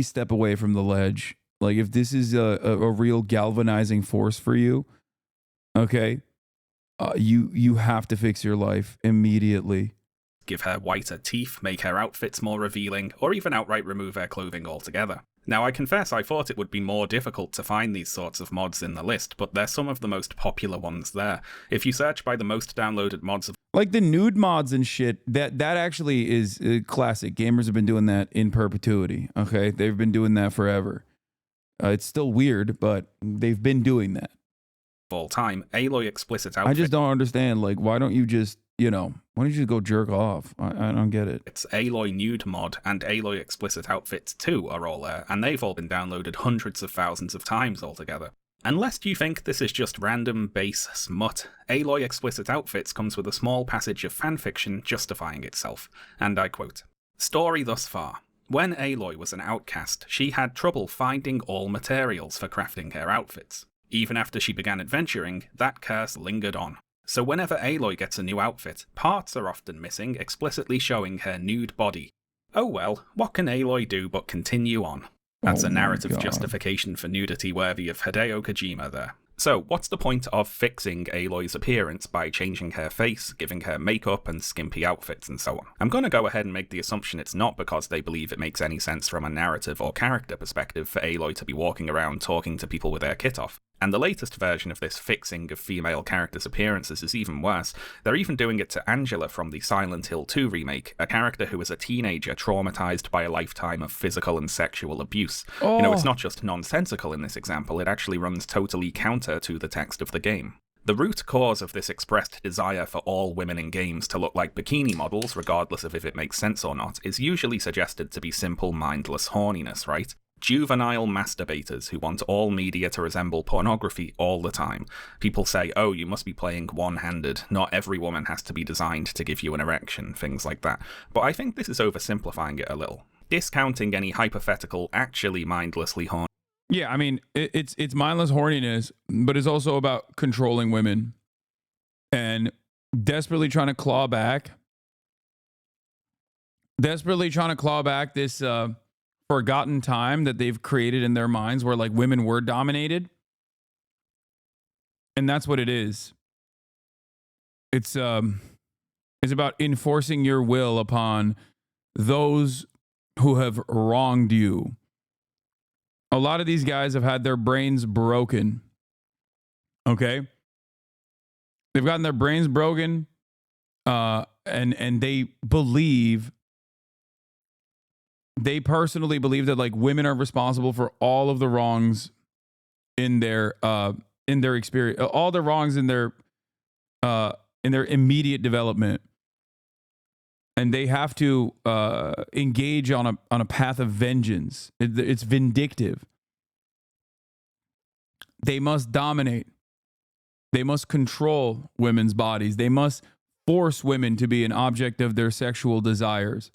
step away from the ledge. Like if this is a real galvanizing force for you, okay, you have to fix your life immediately. Give her whiter teeth, make her outfits more revealing, or even outright remove her clothing altogether. Now, I confess I thought it would be more difficult to find these sorts of mods in the list, but they're some of the most popular ones there. If you search by the most downloaded mods of like the nude mods and shit, that actually is classic. Gamers have been doing that in perpetuity, okay? They've been doing that forever. It's still weird, but they've been doing that. all time, Aloy explicit outfit. I just don't understand, like, why don't you just, why don't you just go jerk off? I don't get it. It's Aloy Nude Mod and Aloy Explicit Outfits 2 are all there, and they've all been downloaded hundreds of thousands of times altogether. Unless you think this is just random base smut, Aloy Explicit Outfits comes with a small passage of fanfiction justifying itself, and I quote, "Story thus far. When Aloy was an outcast, she had trouble finding all materials for crafting her outfits. Even after she began adventuring, that curse lingered on. So whenever Aloy gets a new outfit, parts are often missing, explicitly showing her nude body. Oh well, what can Aloy do but continue on?" That's a narrative justification for nudity worthy of Hideo Kojima there. So, what's the point of fixing Aloy's appearance by changing her face, giving her makeup and skimpy outfits and so on? I'm going to go ahead and make the assumption it's not because they believe it makes any sense from a narrative or character perspective for Aloy to be walking around talking to people with their kit off. And the latest version of this fixing of female characters' appearances is even worse. They're even doing it to Angela from the Silent Hill 2 remake, a character who is a teenager traumatized by a lifetime of physical and sexual abuse. Oh. It's not just nonsensical in this example, it actually runs totally counter to the text of the game. The root cause of this expressed desire for all women in games to look like bikini models, regardless of if it makes sense or not, is usually suggested to be simple, mindless horniness, right? Juvenile masturbators who want all media to resemble pornography all the time. People say, oh, you must be playing one-handed. Not every woman has to be designed to give you an erection, things like that. But I think this is oversimplifying it a little. Discounting any hypothetical, actually mindlessly horny. Yeah, I mean, it's mindless horniness, but it's also about controlling women and desperately trying to claw back this forgotten time that they've created in their minds where like women were dominated. And that's what it is. It's about enforcing your will upon those who have wronged you. A lot of these guys have had their brains broken. Okay? They've gotten their brains broken, and they personally believe that like women are responsible for all of the wrongs in their experience, all the wrongs in their immediate development, and they have to engage on a path of vengeance. It's vindictive. They must dominate. They must control women's bodies. They must force women to be an object of their sexual desires.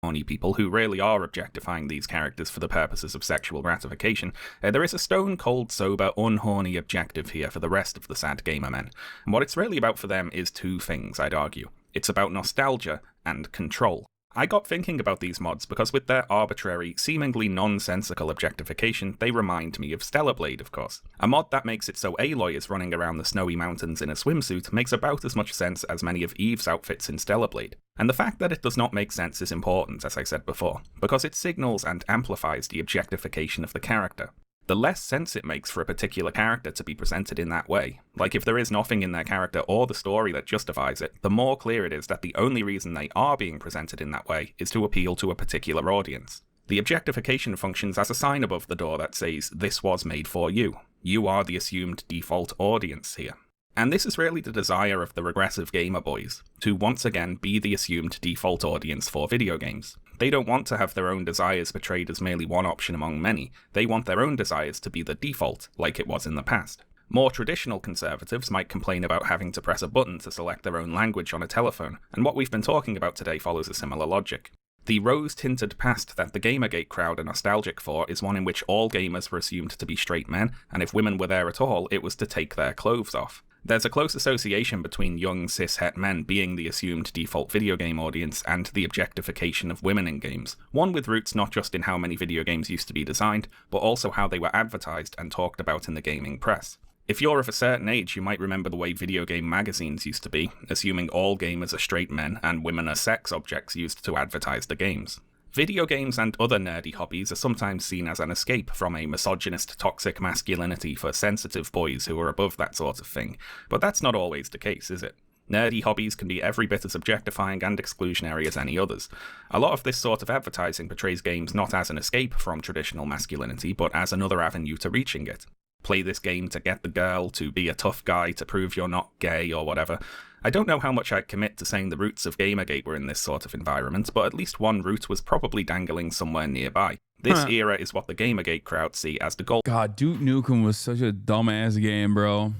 Horny people who really are objectifying these characters for the purposes of sexual gratification. There is a stone cold sober unhorny objective here for the rest of the sad gamer men, and what it's really about for them is two things, I'd argue. It's about nostalgia and control. I got thinking about these mods because with their arbitrary, seemingly nonsensical objectification, they remind me of Stellar Blade, of course. A mod that makes it so Aloy is running around the snowy mountains in a swimsuit makes about as much sense as many of Eve's outfits in Stellar Blade. And the fact that it does not make sense is important, as I said before, because it signals and amplifies the objectification of the character. The less sense it makes for a particular character to be presented in that way, like if there is nothing in their character or the story that justifies it, the more clear it is that the only reason they are being presented in that way is to appeal to a particular audience. The objectification functions as a sign above the door that says, this was made for you. You are the assumed default audience here. And this is really the desire of the regressive gamer boys, to once again be the assumed default audience for video games. They don't want to have their own desires portrayed as merely one option among many. They want their own desires to be the default, like it was in the past. More traditional conservatives might complain about having to press a button to select their own language on a telephone, and what we've been talking about today follows a similar logic. The rose-tinted past that the Gamergate crowd are nostalgic for is one in which all gamers were assumed to be straight men, and if women were there at all, it was to take their clothes off. There's a close association between young cis-het men being the assumed default video game audience and the objectification of women in games, one with roots not just in how many video games used to be designed, but also how they were advertised and talked about in the gaming press. If you're of a certain age, you might remember the way video game magazines used to be, assuming all gamers are straight men and women are sex objects used to advertise the games. Video games and other nerdy hobbies are sometimes seen as an escape from a misogynist, toxic masculinity for sensitive boys who are above that sort of thing, but that's not always the case, is it? Nerdy hobbies can be every bit as objectifying and exclusionary as any others. A lot of this sort of advertising portrays games not as an escape from traditional masculinity, but as another avenue to reaching it. Play this game to get the girl, to be a tough guy, to prove you're not gay or whatever. I don't know how much I'd commit to saying the roots of Gamergate were in this sort of environment, but at least one root was probably dangling somewhere nearby. This era is what the Gamergate crowd see as the goal. God, Duke Nukem was such a dumbass game, bro.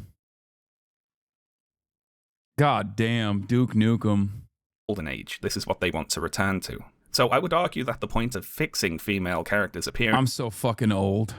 God damn, Duke Nukem. Golden Age. This is what they want to return to. So I would argue that the point of fixing female characters' appearance... I'm so fucking old.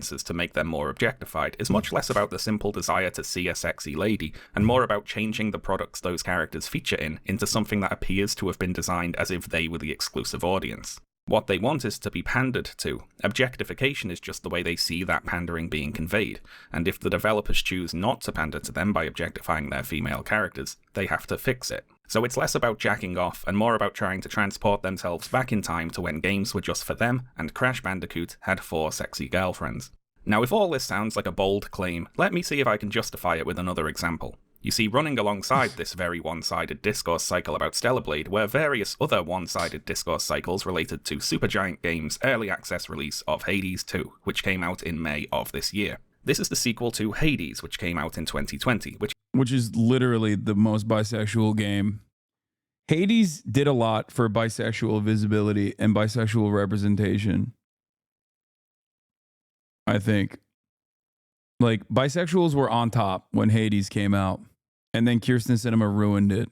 ...to make them more objectified is much less about the simple desire to see a sexy lady, and more about changing the products those characters feature in into something that appears to have been designed as if they were the exclusive audience. What they want is to be pandered to. Objectification is just the way they see that pandering being conveyed, and if the developers choose not to pander to them by objectifying their female characters, they have to fix it. So it's less about jacking off and more about trying to transport themselves back in time to when games were just for them and Crash Bandicoot had 4 sexy girlfriends. Now if all this sounds like a bold claim, let me see if I can justify it with another example. You see, running alongside this very one-sided discourse cycle about Stellar Blade were various other one-sided discourse cycles related to Supergiant Games' early access release of Hades 2, which came out in May of this year. This is the sequel to Hades, which came out in 2020, which is literally the most bisexual game. Hades did a lot for bisexual visibility and bisexual representation. I think. Like, bisexuals were on top when Hades came out, and then Kirsten Cinema ruined it.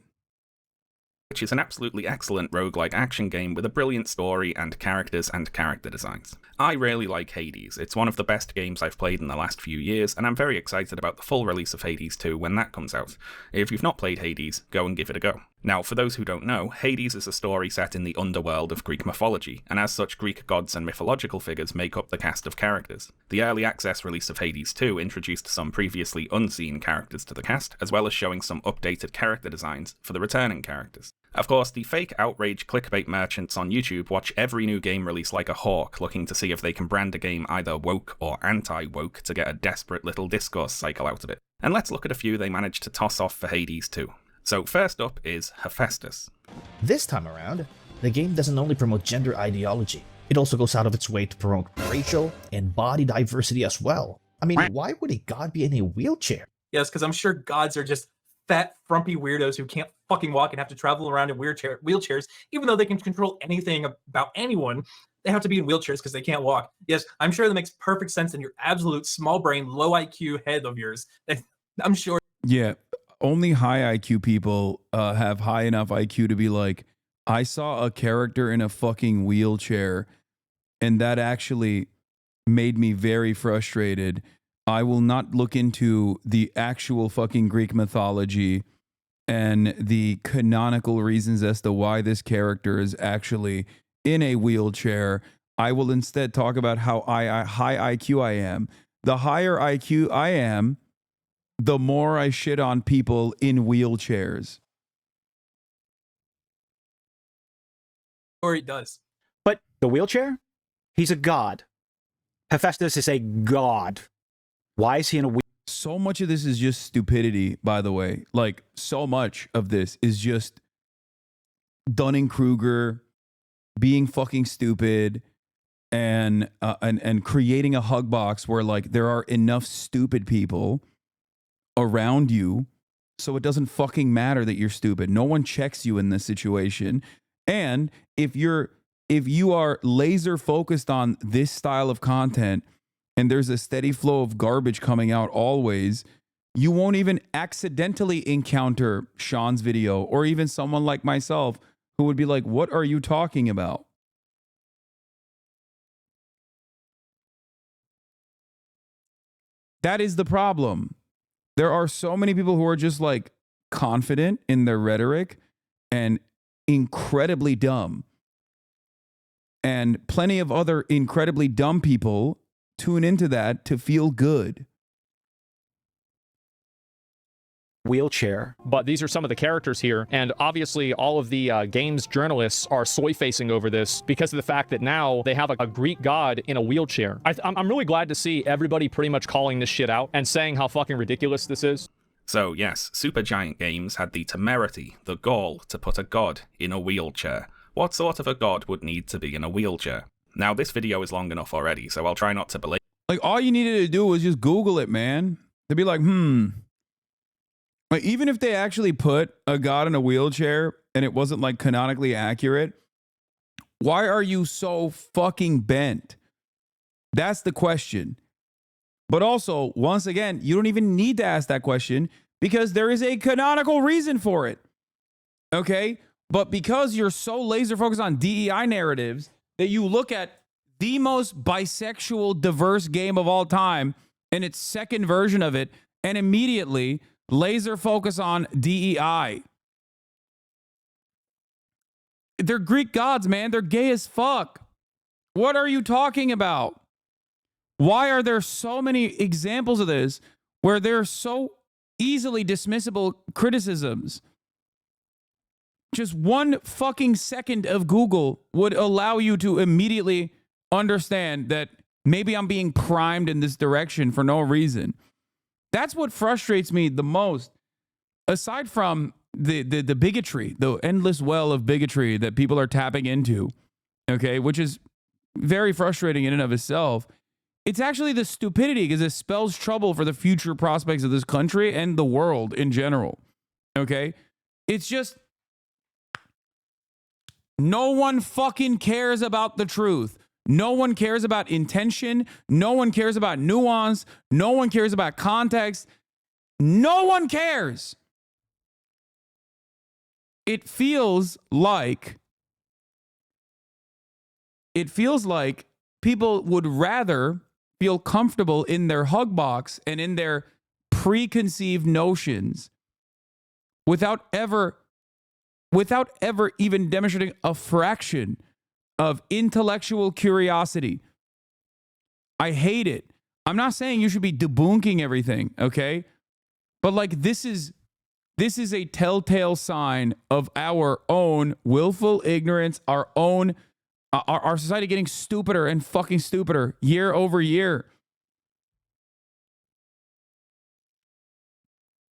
Which is an absolutely excellent roguelike action game with a brilliant story and characters and character designs. I really like Hades. It's one of the best games I've played in the last few years, and I'm very excited about the full release of Hades 2 when that comes out. If you've not played Hades, go and give it a go. Now, for those who don't know, Hades is a story set in the underworld of Greek mythology, and as such, Greek gods and mythological figures make up the cast of characters. The early access release of Hades 2 introduced some previously unseen characters to the cast, as well as showing some updated character designs for the returning characters. Of course, the fake outrage clickbait merchants on YouTube watch every new game release like a hawk, looking to see if they can brand a game either woke or anti-woke to get a desperate little discourse cycle out of it. And let's look at a few they managed to toss off for Hades 2. So first up is Hephaestus. This time around, the game doesn't only promote gender ideology, it also goes out of its way to promote racial and body diversity as well. I mean, why would a god be in a wheelchair? Yes, because I'm sure gods are just fat, frumpy weirdos who can't fucking walk and have to travel around in wheelchairs, even though they can control anything about anyone. They have to be in wheelchairs because they can't walk. Yes, I'm sure that makes perfect sense in your absolute small brain, low IQ head of yours. I'm sure. Yeah, only high IQ people have high enough IQ to be like, I saw a character in a fucking wheelchair, and that actually made me very frustrated. I will not look into the actual fucking Greek mythology and the canonical reasons as to why this character is actually in a wheelchair. I will instead talk about how high IQ I am. The higher IQ I am, the more I shit on people in wheelchairs. Or he does. But the wheelchair? He's a god. Hephaestus is a god. Why is he in a wheelchair? So much of this is just stupidity, by the way. Like, so much of this is just Dunning-Kruger being fucking stupid and creating a hug box where, like, there are enough stupid people around you, so it doesn't fucking matter that you're stupid. No one checks you in this situation. And if you are laser focused on this style of content and there's a steady flow of garbage coming out always, you won't even accidentally encounter Sean's video or even someone like myself who would be like, what are you talking about? That is the problem. There are so many people who are just like confident in their rhetoric and incredibly dumb. And plenty of other incredibly dumb people tune into that to feel good. Wheelchair. But these are some of the characters here, and obviously all of the games journalists are soy-facing over this because of the fact that now they have a Greek god in a wheelchair. I'm really glad to see everybody pretty much calling this shit out and saying how fucking ridiculous this is. So yes, Supergiant Games had the temerity, the gall, to put a god in a wheelchair. What sort of a god would need to be in a wheelchair? Now, this video is long enough already, so I'll try not to belabor. Like, all you needed to do was just Google it, man. They'd be like, Like, even if they actually put a god in a wheelchair and it wasn't like canonically accurate, why are you so fucking bent? That's the question. But also, once again, you don't even need to ask that question because there is a canonical reason for it. Okay? But because you're so laser focused on DEI narratives that you look at the most bisexual, diverse game of all time and its second version of it and immediately laser focus on DEI. They're Greek gods, man. They're gay as fuck. What are you talking about? Why are there so many examples of this where there are so easily dismissible criticisms? Just one fucking second of Google would allow you to immediately understand that maybe I'm being primed in this direction for no reason. That's what frustrates me the most. Aside from the bigotry, the endless well of bigotry that people are tapping into, okay, which is very frustrating in and of itself, it's actually the stupidity because it spells trouble for the future prospects of this country and the world in general, okay? It's just, No one fucking cares about the truth. No one cares about intention. No one cares about nuance. No one cares about context. No one cares. It feels like people would rather feel comfortable in their hug box and in their preconceived notions without ever even demonstrating a fraction of intellectual curiosity. I hate it. I'm not saying you should be debunking everything, okay? But like this is a telltale sign of our own willful ignorance, our own our society getting stupider and fucking stupider year over year.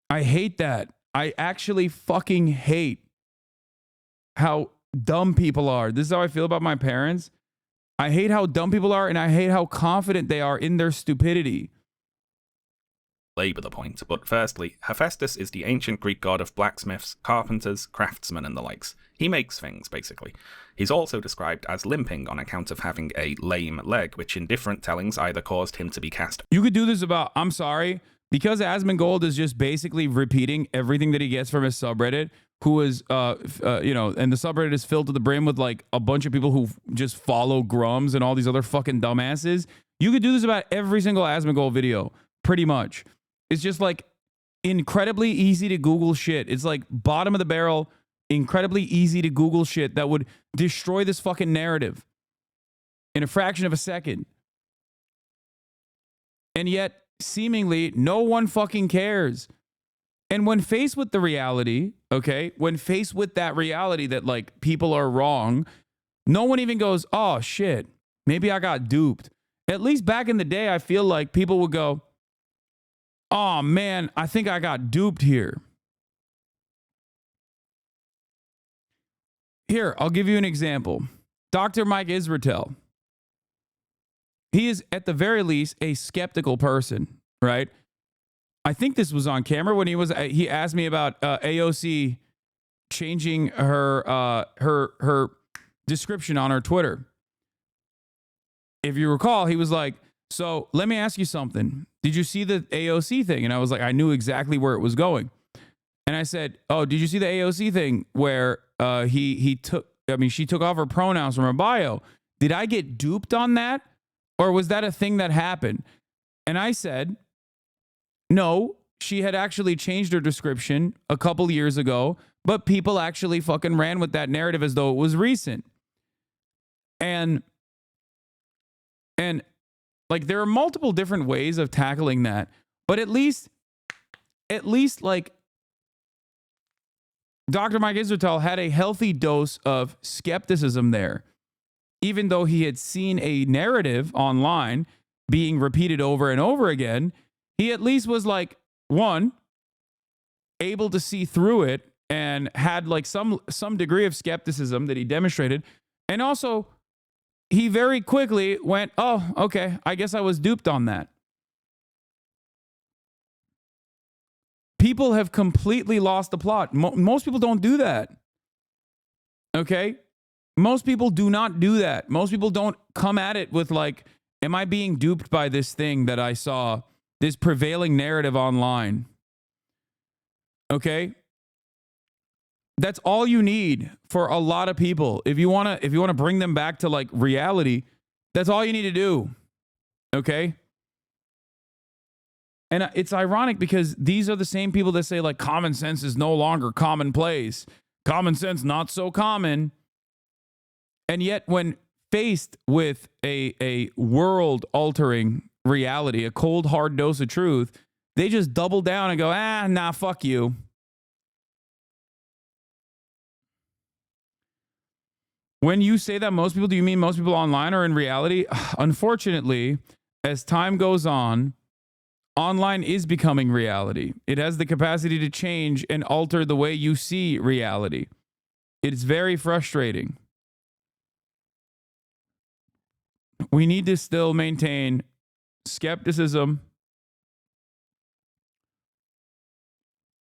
I hate that. I actually fucking hate how dumb people are. This is how I feel about my parents. I hate how dumb people are, and I hate how confident they are in their stupidity. Labour the point, but firstly, Hephaestus is the ancient Greek god of blacksmiths, carpenters, craftsmen, and the likes. He makes things, basically. He's also described as limping on account of having a lame leg, which in different tellings either caused him to be cast. You could do this about, I'm sorry, because Asmongold is just basically repeating everything that he gets from his subreddit, who is, and the subreddit is filled to the brim with like a bunch of people who just follow Grums and all these other fucking dumbasses. You could do this about every single Asmongold video, pretty much. It's just like incredibly easy to Google shit. It's like bottom of the barrel, incredibly easy to Google shit that would destroy this fucking narrative in a fraction of a second. And yet, seemingly, no one fucking cares. And when faced with the reality, okay, when faced with that reality that like people are wrong, no one even goes, oh shit, maybe I got duped. At least back in the day, I feel like people would go, oh man, I think I got duped here. Here, I'll give you an example. Dr. Mike Israetel. He is, at the very least, a skeptical person, right? I think this was on camera when he asked me about AOC changing her description on her Twitter. If you recall, he was like, so let me ask you something. Did you see the AOC thing? And I was like, I knew exactly where it was going. And I said, oh, did you see the AOC thing where she took off her pronouns from her bio? Did I get duped on that? Or was that a thing that happened? And I said, no, she had actually changed her description a couple years ago, but people actually fucking ran with that narrative as though it was recent. And like there are multiple different ways of tackling that, but at least like Dr. Mike Israetel had a healthy dose of skepticism there, even though he had seen a narrative online being repeated over and over again. He at least was like, one, able to see through it and had like some degree of skepticism that he demonstrated. And also, he very quickly went, oh, okay, I guess I was duped on that. People have completely lost the plot. Most people don't do that. Okay? Most people do not do that. Most people don't come at it with like, am I being duped by this thing that I saw, this prevailing narrative online? Okay? That's all you need for a lot of people. If you want to bring them back to like reality, that's all you need to do. Okay? And it's ironic because these are the same people that say like common sense is no longer commonplace. Common sense not so common. And yet when faced with a world-altering reality, a cold hard dose of truth, they just double down and go, nah, fuck you. When you say that most people, do you mean most people online or in reality? Unfortunately, as time goes on, online is becoming reality. It has the capacity to change and alter the way you see reality. It's very frustrating. We need to still maintain skepticism,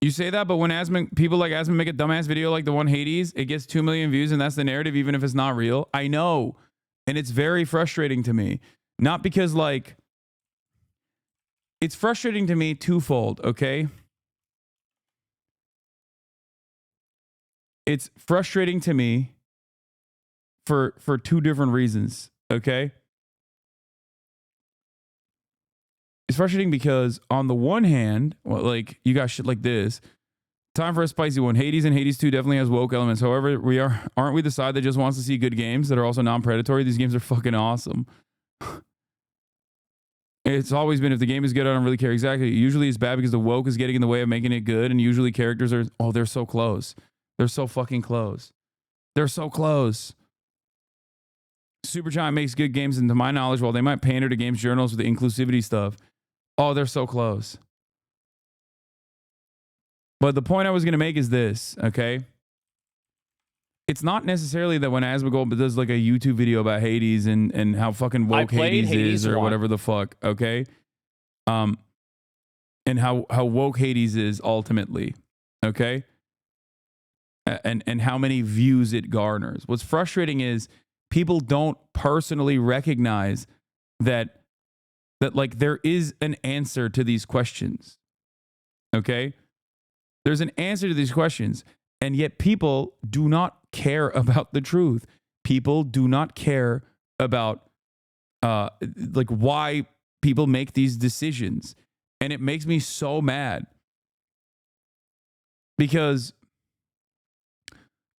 You say that, but when people like Asman make a dumbass video like the one Hades, it gets 2 million views and that's the narrative, even if it's not real. I know. And it's very frustrating to me. Not because like, it's frustrating to me twofold, okay? It's frustrating to me for two different reasons, okay? It's frustrating because on the one hand, well, like you got shit like this. Time for a spicy one. Hades and Hades 2 definitely has woke elements. However, aren't we the side that just wants to see good games that are also non-predatory? These games are fucking awesome. It's always been, if the game is good, I don't really care. Exactly. Usually it's bad because the woke is getting in the way of making it good, and usually characters are, oh, they're so close. They're so fucking close. They're so close. Supergiant makes good games, and to my knowledge, while they might pander to games journals with the inclusivity stuff, oh, they're so close. But the point I was going to make is this, okay? It's not necessarily that when Asmongold does like a YouTube video about Hades and how fucking woke Hades is or whatever the fuck, okay? And how woke Hades is ultimately, okay? And how many views it garners. What's frustrating is people don't personally recognize that like there is an answer to these questions, okay? There's an answer to these questions, and yet people do not care about the truth. People do not care about like why people make these decisions. And it makes me so mad because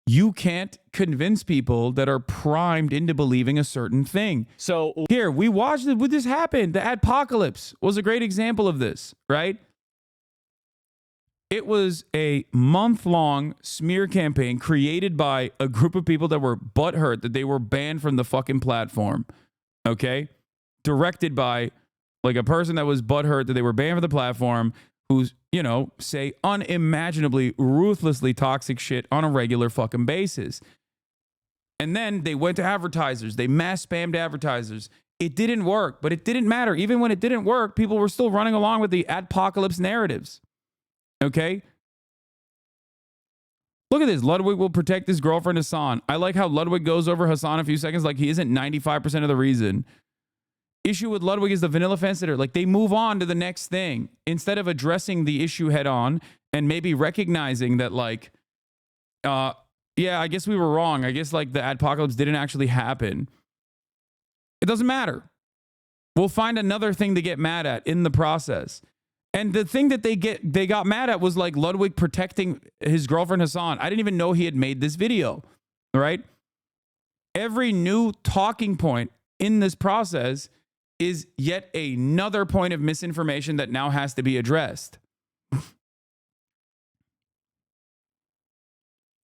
you can't convince people that are primed into believing a certain thing. So here, we watched it. When this happened, the Adpocalypse was a great example of this, right? It was a month-long smear campaign created by a group of people that were butthurt that they were banned from the fucking platform, okay? Directed by like a person that was butthurt that they were banned from the platform, who's, you know, say unimaginably, ruthlessly toxic shit on a regular fucking basis. And then they went to advertisers. They mass spammed advertisers. It didn't work, but it didn't matter. Even when it didn't work, people were still running along with the Adpocalypse narratives. Okay? Look at this. Ludwig will protect his girlfriend Hasan. I like how Ludwig goes over Hasan a few seconds like he isn't 95% of the reason. Issue with Ludwig is the vanilla fence sitter. Like they move on to the next thing instead of addressing the issue head on and maybe recognizing that like, yeah, I guess we were wrong. I guess like the Adpocalypse didn't actually happen. It doesn't matter. We'll find another thing to get mad at in the process. And the thing that they got mad at was like Ludwig protecting his girlfriend Hasan. I didn't even know he had made this video, right? Every new talking point in this process is yet another point of misinformation that now has to be addressed.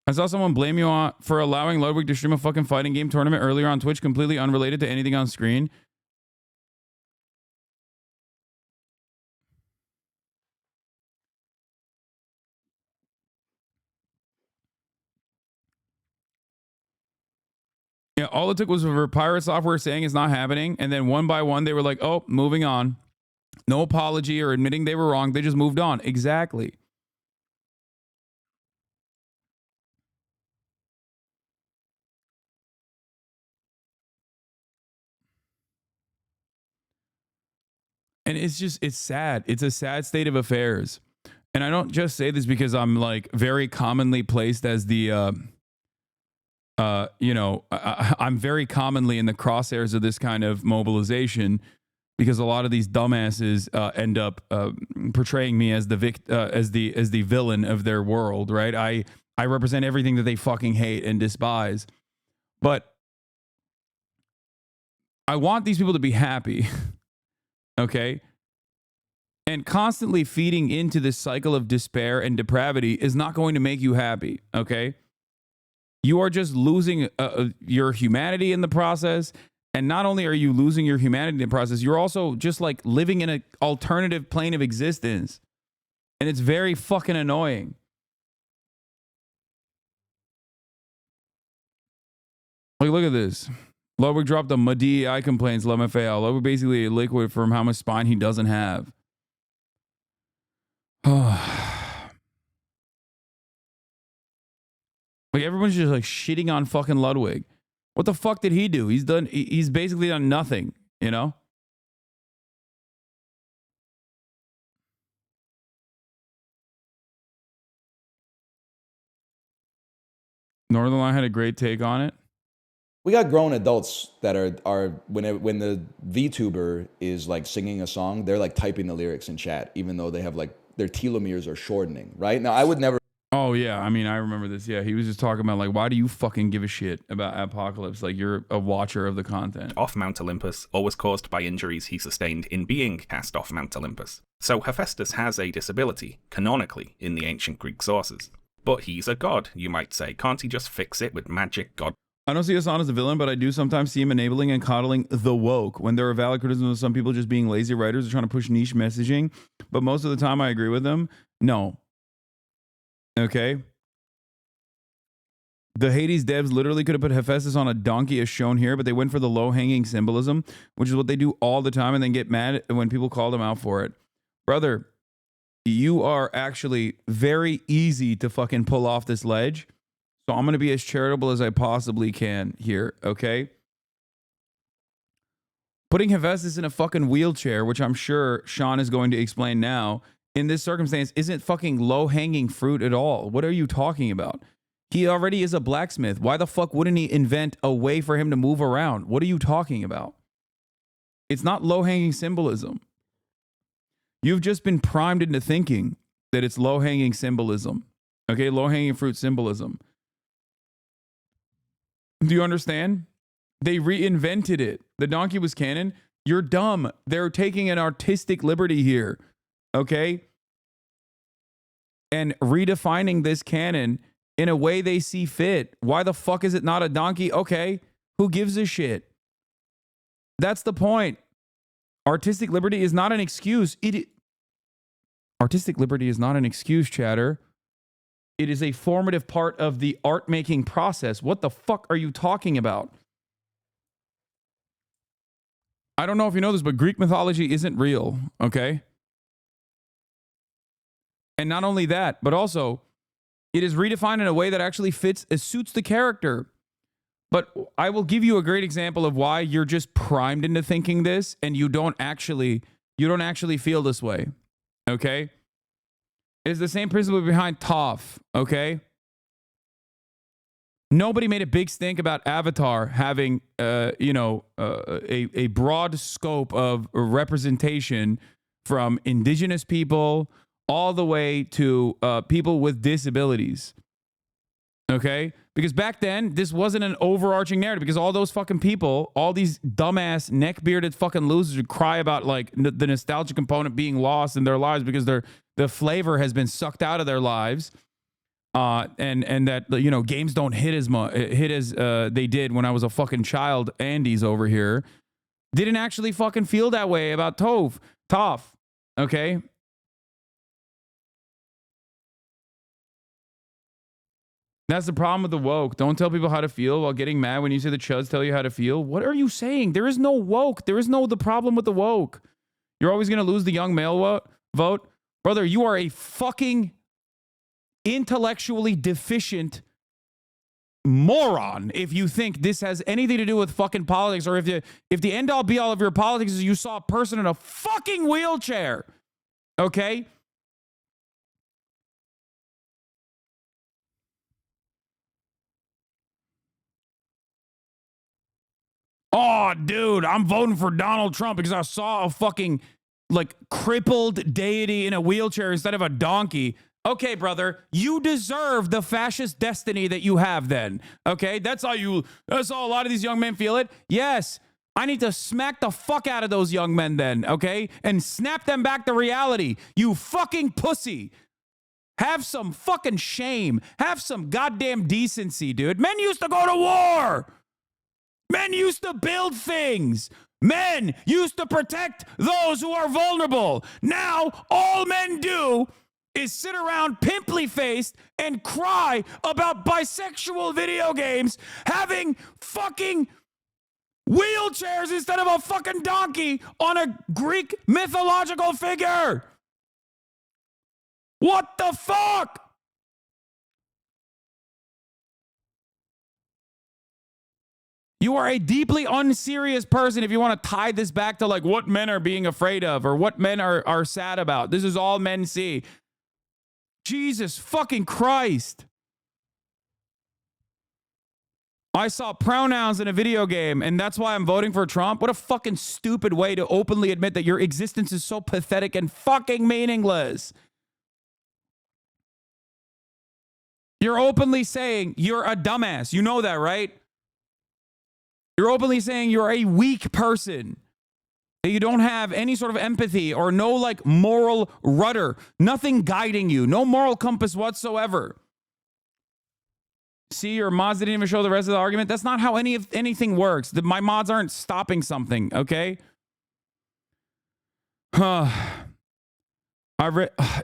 I saw someone blame you for allowing Ludwig to stream a fucking fighting game tournament earlier on Twitch, completely unrelated to anything on screen. Yeah, all it took was for Pirate Software saying it's not happening, and then one by one they were like, oh, moving on. No apology or admitting they were wrong. They just moved on. Exactly. And it's just, it's sad. It's a sad state of affairs. And I don't just say this because I'm like very commonly placed as the, you know, I'm very commonly in the crosshairs of this kind of mobilization because a lot of these dumbasses end up portraying me as the villain of their world, right? I represent everything that they fucking hate and despise. But I want these people to be happy. Okay? And constantly feeding into this cycle of despair and depravity is not going to make you happy, okay? You are just losing your humanity in the process. And not only are you losing your humanity in the process, you're also just like living in an alternative plane of existence. And it's very fucking annoying. Like, look at this. Ludwig dropped a DEI complaints, LMFAO. Ludwig basically a liquid from how much spine he doesn't have. Like everyone's just like shitting on fucking Ludwig. What the fuck did he do? He's basically done nothing, you know? Northern Line had a great take on it. We got grown adults that are when the VTuber is like singing a song, they're like typing the lyrics in chat, even though they have like their telomeres are shortening, right? Now I would never. Oh yeah, I mean I remember this. Yeah, he was just talking about like, why do you fucking give a shit about Apocalypse? Like you're a watcher of the content. Off Mount Olympus, or was caused by injuries he sustained in being cast off Mount Olympus. So Hephaestus has a disability, canonically, in the ancient Greek sources. But he's a god, you might say. Can't he just fix it with magic god? I don't see Hasan as a villain, but I do sometimes see him enabling and coddling the woke. When there are valid criticisms of some people just being lazy writers or trying to push niche messaging, but most of the time I agree with them. No. Okay? The Hades devs literally could have put Hephaestus on a donkey as shown here, but they went for the low-hanging symbolism, which is what they do all the time, and then get mad when people call them out for it. Brother, you are actually very easy to fucking pull off this ledge. So I'm going to be as charitable as I possibly can here, okay? Putting Hephaestus in a fucking wheelchair, which I'm sure Sean is going to explain now, in this circumstance isn't fucking low-hanging fruit at all. What are you talking about? He already is a blacksmith. Why the fuck wouldn't he invent a way for him to move around? What are you talking about? It's not low-hanging symbolism. You've just been primed into thinking that it's low-hanging symbolism. Okay, low-hanging fruit symbolism. Do you understand? They reinvented it. The donkey was canon. You're dumb. They're taking an artistic liberty here. Okay? And redefining this canon in a way they see fit. Why the fuck is it not a donkey? Okay. Who gives a shit? That's the point. Artistic liberty is not an excuse. Artistic liberty is not an excuse, chatter. It is a formative part of the art-making process. What the fuck are you talking about? I don't know if you know this, but Greek mythology isn't real, okay? And not only that, but also it is redefined in a way that actually suits the character. But I will give you a great example of why you're just primed into thinking this and you don't actually feel this way, okay? It's the same principle behind TOF, okay? Nobody made a big stink about Avatar having, a broad scope of representation from indigenous people all the way to people with disabilities, okay? Because back then, this wasn't an overarching narrative because all those fucking people, all these dumbass neck-bearded fucking losers would cry about like the nostalgia component being lost in their lives because the flavor has been sucked out of their lives. And that, you know, games don't hit as they did when I was a fucking child. Andy's over here didn't actually fucking feel that way about TOF, okay? That's the problem with the woke. Don't tell people how to feel while getting mad when you say the chuds tell you how to feel. What are you saying? There is no woke. There is no the problem with the woke. You're always going to lose the young male vote. Brother, you are a fucking intellectually deficient moron if you think this has anything to do with fucking politics, or if the end all be all of your politics is you saw a person in a fucking wheelchair. Okay? Oh, dude, I'm voting for Donald Trump because I saw a fucking like crippled deity in a wheelchair instead of a donkey. Okay, brother, you deserve the fascist destiny that you have then. Okay, that's how a lot of these young men feel it. Yes, I need to smack the fuck out of those young men then, okay? And snap them back to reality. You fucking pussy. Have some fucking shame. Have some goddamn decency, dude. Men used to go to war. Men used to build things. Men used to protect those who are vulnerable. Now, all men do is sit around pimply-faced and cry about bisexual video games having fucking wheelchairs instead of a fucking donkey on a Greek mythological figure. What the fuck? You are a deeply unserious person if you want to tie this back to like what men are being afraid of or what men are sad about. This is all men see. Jesus fucking Christ. I saw pronouns in a video game and that's why I'm voting for Trump. What a fucking stupid way to openly admit that your existence is so pathetic and fucking meaningless. You're openly saying you're a dumbass. You know that, right? You're openly saying you're a weak person. That you don't have any sort of empathy or no like moral rudder. Nothing guiding you. No moral compass whatsoever. See, your mods didn't even show the rest of the argument. That's not how anything works. My mods aren't stopping something, okay?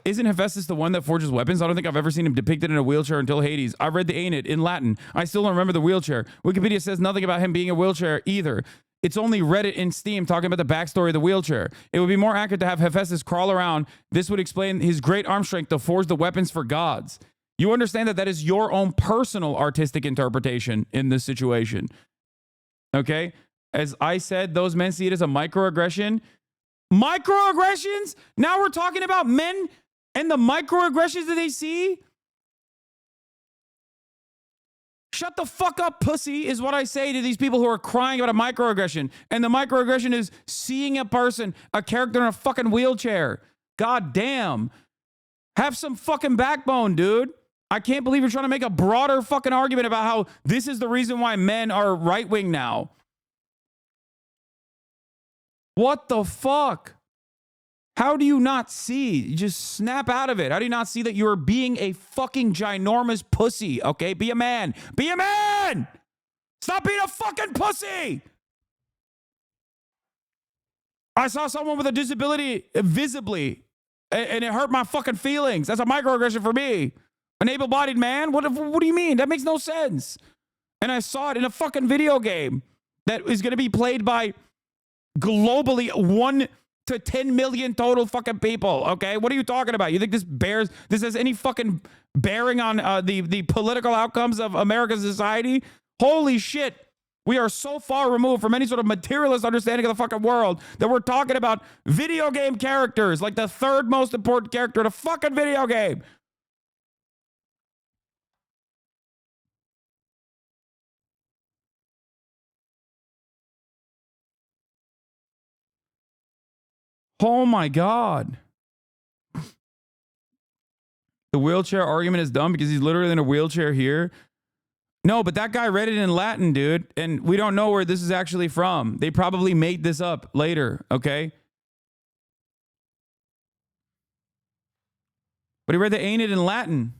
Isn't Hephaestus the one that forges weapons? I don't think I've ever seen him depicted in a wheelchair until Hades. I read the Aeneid in Latin. I still don't remember the wheelchair. Wikipedia says nothing about him being a wheelchair either. It's only Reddit and Steam talking about the backstory of the wheelchair. It would be more accurate to have Hephaestus crawl around. This would explain his great arm strength to forge the weapons for gods. You understand that that is your own personal artistic interpretation in this situation. Okay? As I said, those men see it as a microaggression. Microaggressions? Now we're talking about men and the microaggressions that they see? Shut the fuck up, pussy, is what I say to these people who are crying about a microaggression. And the microaggression is seeing a person, a character in a fucking wheelchair. God damn. Have some fucking backbone, dude. I can't believe you're trying to make a broader fucking argument about how this is the reason why men are right-wing now. What the fuck? How do you not see? You just snap out of it. How do you not see that you're being a fucking ginormous pussy? Okay, be a man. Be a man! Stop being a fucking pussy! I saw someone with a disability visibly, and it hurt my fucking feelings. That's a microaggression for me. An able-bodied man? What do you mean? That makes no sense. And I saw it in a fucking video game that is going to be played by globally 1 to 10 million total fucking people. Okay, what are you talking about? You think this has any fucking bearing on the political outcomes of American society? Holy shit. We are so far removed from any sort of materialist understanding of the fucking world that we're talking about video game characters like the third most important character in a fucking video game. Oh my God. The wheelchair argument is dumb because he's literally in a wheelchair here. No, but that guy read it in Latin, dude. And we don't know where this is actually from. They probably made this up later, okay? But he read the Aeneid in Latin.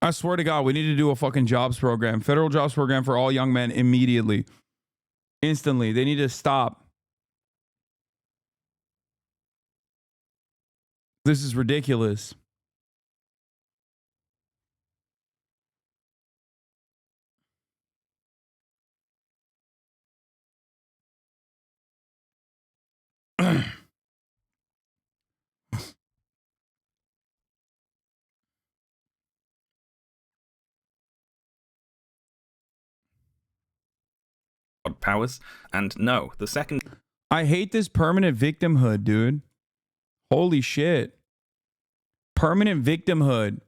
I swear to God, we need to do a fucking jobs program. Federal jobs program for all young men immediately. Instantly. They need to stop. This is ridiculous. powers. And no, the second... I hate this permanent victimhood, dude. Holy shit. Permanent victimhood.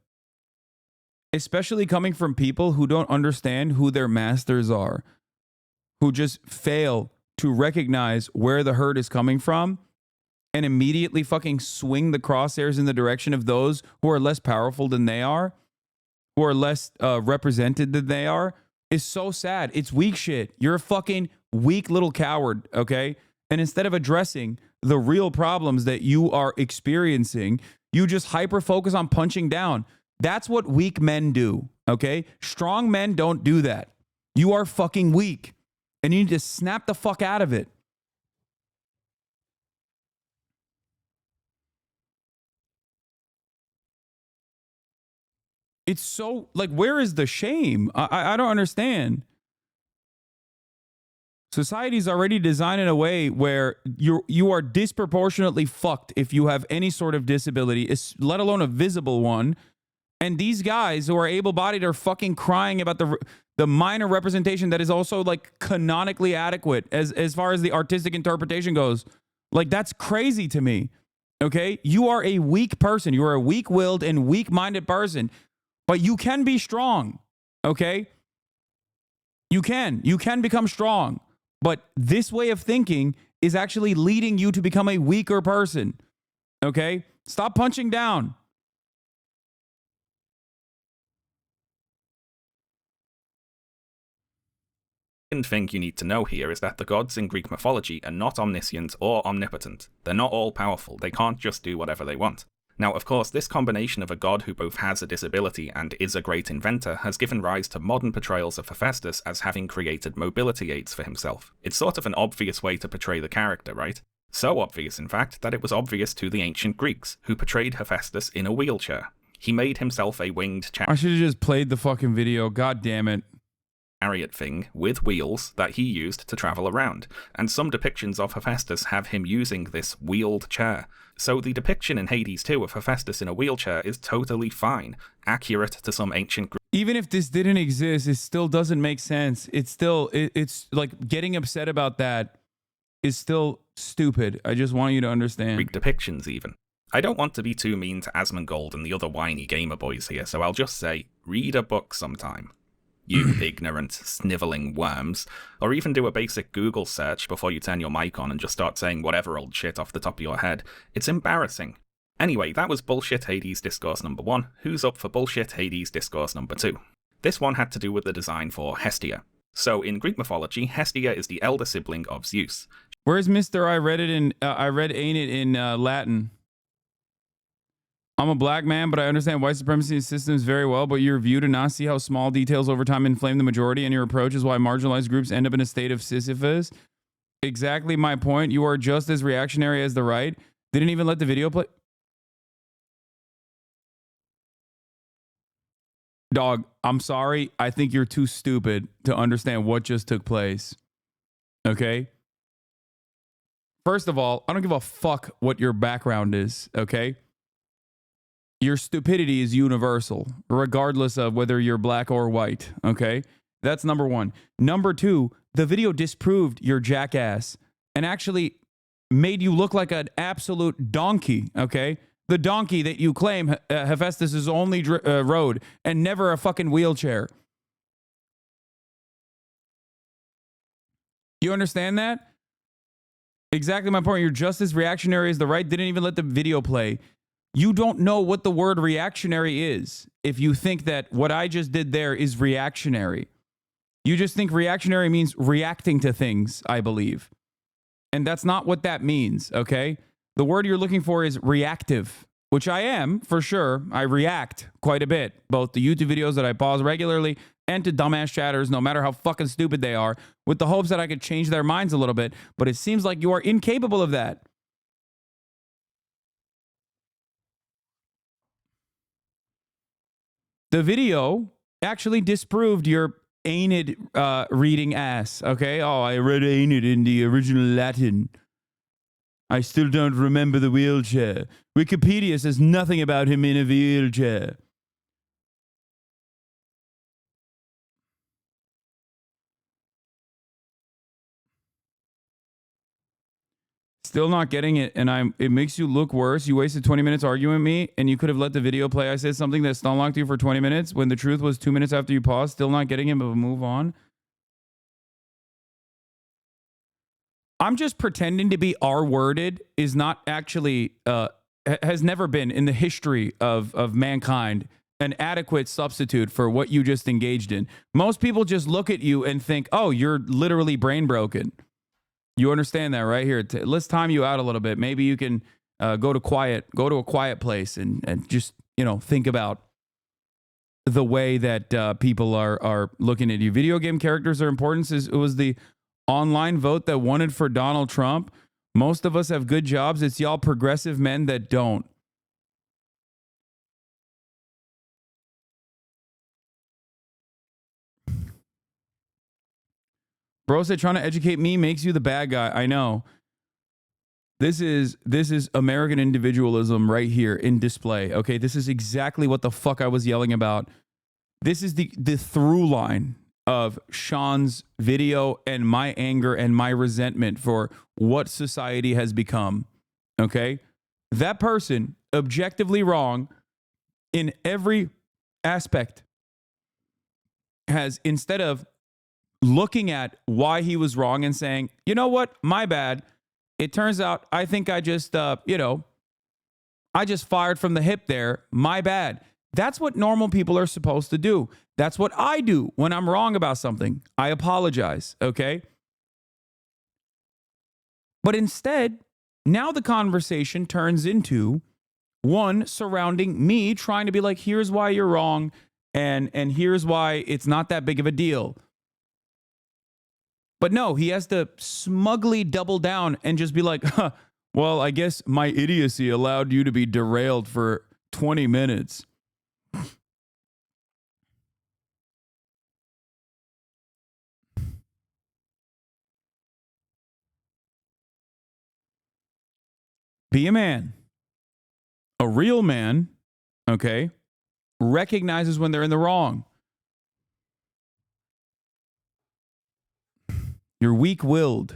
Especially coming from people who don't understand who their masters are. Who just fail to recognize where the hurt is coming from and immediately fucking swing the crosshairs in the direction of those who are less powerful than they are, who are less represented than they are, is so sad. It's weak shit. You're a fucking weak little coward, okay? And instead of addressing the real problems that you are experiencing, you just hyper-focus on punching down. That's what weak men do, okay? Strong men don't do that. You are fucking weak. And you need to snap the fuck out of it. It's so, like, where is the shame? I don't understand. Society's already designed in a way where you are disproportionately fucked if you have any sort of disability, let alone a visible one. And these guys who are able-bodied are fucking crying about the minor representation that is also like canonically adequate as far as the artistic interpretation goes. Like, that's crazy to me. Okay? You are a weak person. You are a weak-willed and weak-minded person, but you can be strong. Okay? You can become strong. But this way of thinking is actually leading you to become a weaker person. Okay? Stop punching down. The second thing you need to know here is that the gods in Greek mythology are not omniscient or omnipotent. They're not all powerful. They can't just do whatever they want. Now, of course, this combination of a god who both has a disability and is a great inventor has given rise to modern portrayals of Hephaestus as having created mobility aids for himself. It's sort of an obvious way to portray the character, right? So obvious, in fact, that it was obvious to the ancient Greeks, who portrayed Hephaestus in a wheelchair. He made himself a winged I should have just played the fucking video. God damn it. chariot thing with wheels that he used to travel around, and some depictions of Hephaestus have him using this wheeled chair. So the depiction in Hades 2 of Hephaestus in a wheelchair is totally fine, accurate to some ancient Greek. Even if this didn't exist, it still doesn't make sense. It's still, it's like getting upset about that is still stupid. I just want you to understand. Greek depictions even. I don't want to be too mean to Asmongold and the other whiny gamer boys here, so I'll just say, read a book sometime. You ignorant, snivelling worms. Or even do a basic Google search before you turn your mic on and just start saying whatever old shit off the top of your head. It's embarrassing. Anyway, that was Bullshit Hades Discourse number 1. Who's up for Bullshit Hades Discourse number 2? This one had to do with the design for Hestia. So, in Greek mythology, Hestia is the elder sibling of Zeus. Where's Mr. I read ain't it in Latin? I'm a black man, but I understand white supremacy systems very well, but your view to not see how small details over time inflame the majority, and your approach is why marginalized groups end up in a state of Sisyphus. Exactly my point. You are just as reactionary as the right. Didn't even let the video play. Dog, I'm sorry. I think you're too stupid to understand what just took place. Okay? First of all, I don't give a fuck what your background is, okay? Your stupidity is universal, regardless of whether you're black or white, okay? That's number one. Number two, the video disproved your jackass and actually made you look like an absolute donkey, okay? The donkey that you claim Hephaestus' only rode and never a fucking wheelchair. You understand that? Exactly my point. You're just as reactionary as the right. Didn't even let the video play. You don't know what the word reactionary is if you think that what I just did there is reactionary. You just think reactionary means reacting to things, I believe. And that's not what that means, okay? The word you're looking for is reactive, which I am, for sure. I react quite a bit, both to YouTube videos that I pause regularly and to dumbass chatters, no matter how fucking stupid they are, with the hopes that I could change their minds a little bit. But it seems like you are incapable of that. The video actually disproved your ain't it reading ass, okay? Oh, I read ain't it in the original Latin. I still don't remember the wheelchair. Wikipedia says nothing about him in a wheelchair. Still not getting it, and it makes you look worse. You wasted 20 minutes arguing with me, and you could have let the video play. I said something that stun locked you for 20 minutes when the truth was 2 minutes after you paused. Still not getting it, but move on. I'm just pretending to be R-worded is not actually, has never been in the history of mankind an adequate substitute for what you just engaged in. Most people just look at you and think, oh, you're literally brain broken. You understand that right here. Let's time you out a little bit. Maybe you can go to a quiet place and just, think about the way that people are looking at you. Video game characters are important. It was the online vote that won it for Donald Trump. Most of us have good jobs. It's y'all progressive men that don't. Bro said trying to educate me makes you the bad guy. I know. This is American individualism right here in display. Okay, this is exactly what the fuck I was yelling about. This is the through line of Sean's video and my anger and my resentment for what society has become. Okay, that person objectively wrong in every aspect has, instead of looking at why he was wrong and saying, you know what, my bad. It turns out I think I just, I just fired from the hip there. My bad. That's what normal people are supposed to do. That's what I do when I'm wrong about something. I apologize, okay? But instead, now the conversation turns into one surrounding me trying to be like, here's why you're wrong, and here's why it's not that big of a deal. But no, he has to smugly double down and just be like, huh, well, I guess my idiocy allowed you to be derailed for 20 minutes. Be a man. A real man, okay, recognizes when they're in the wrong. You're weak-willed.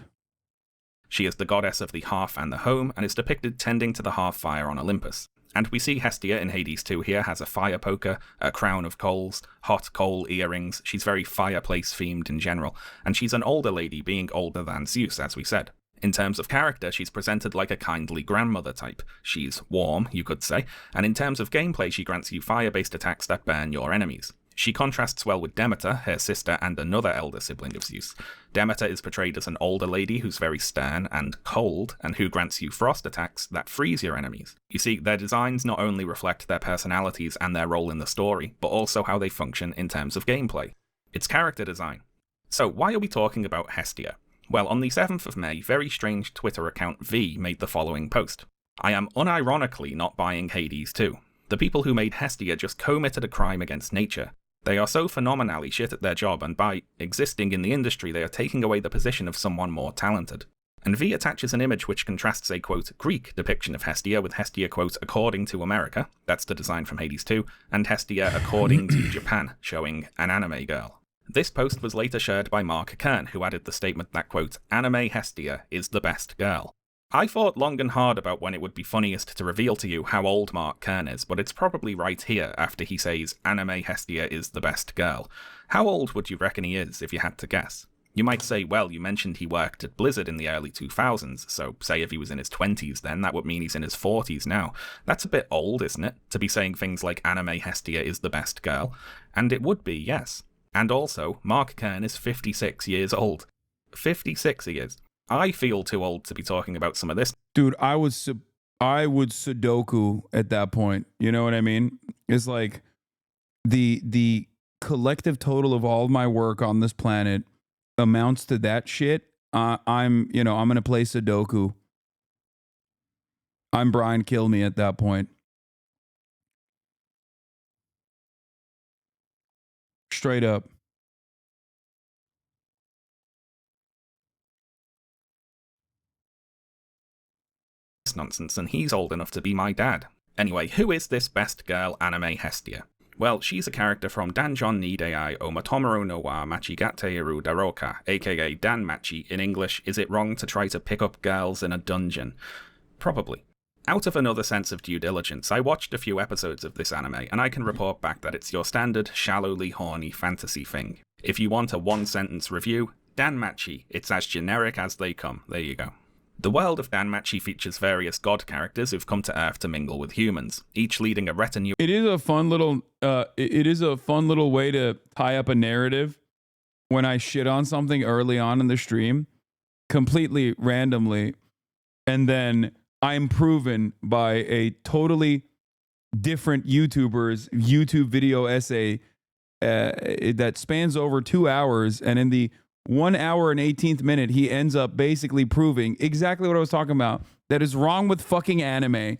She is the goddess of the hearth and the home, and is depicted tending to the hearth fire on Olympus. And we see Hestia in Hades 2 here has a fire poker, a crown of coals, hot coal earrings. She's very fireplace themed in general, and she's an older lady, being older than Zeus, as we said. In terms of character, she's presented like a kindly grandmother type. She's warm, you could say, and in terms of gameplay, she grants you fire-based attacks that burn your enemies. She contrasts well with Demeter, her sister and another elder sibling of Zeus. Demeter is portrayed as an older lady who's very stern and cold, and who grants you frost attacks that freeze your enemies. You see, their designs not only reflect their personalities and their role in the story, but also how they function in terms of gameplay. It's character design. So why are we talking about Hestia? Well, on the 7th of May, very strange Twitter account V made the following post. I am unironically not buying Hades 2. The people who made Hestia just committed a crime against nature. They are so phenomenally shit at their job, and by existing in the industry they are taking away the position of someone more talented. And V attaches an image which contrasts a, quote, Greek depiction of Hestia with Hestia, quote, according to America, that's the design from Hades 2, and Hestia according to Japan, showing an anime girl. This post was later shared by Mark Kern, who added the statement that, quote, anime Hestia is the best girl. I thought long and hard about when it would be funniest to reveal to you how old Mark Kern is, but it's probably right here after he says anime Hestia is the best girl. How old would you reckon he is, if you had to guess? You might say, well, you mentioned he worked at Blizzard in the early 2000s, so say if he was in his 20s then, that would mean he's in his 40s now. That's a bit old, isn't it, to be saying things like anime Hestia is the best girl? And it would be, yes. And also, Mark Kern is 56 years old. 56 he is. I feel too old to be talking about some of this. Dude, I would Sudoku at that point. You know what I mean? It's like the collective total of all of my work on this planet amounts to that shit. I'm going to play Sudoku. I'm Brian Kill Me at that point. Straight up. Nonsense, and he's old enough to be my dad. Anyway, who is this best girl anime Hestia? Well, she's a character from Danjon ni Dei o Matomaru no wa Machigateru Daroka, aka Dan Machi. In English, is it wrong to try to pick up girls in a dungeon? Probably. Out of another sense of due diligence, I watched a few episodes of this anime, and I can report back that it's your standard, shallowly horny fantasy thing. If you want a one-sentence review, Dan Machi, it's as generic as they come. There you go. The world of Dan Machi features various god characters who've come to Earth to mingle with humans, each leading a retinue. It is a fun little way to tie up a narrative when I shit on something early on in the stream, completely randomly, and then I'm proven by a totally different YouTuber's YouTube video essay that spans over 2 hours, and in the 1 hour and 18th minute, he ends up basically proving exactly what I was talking about. That is wrong with fucking anime.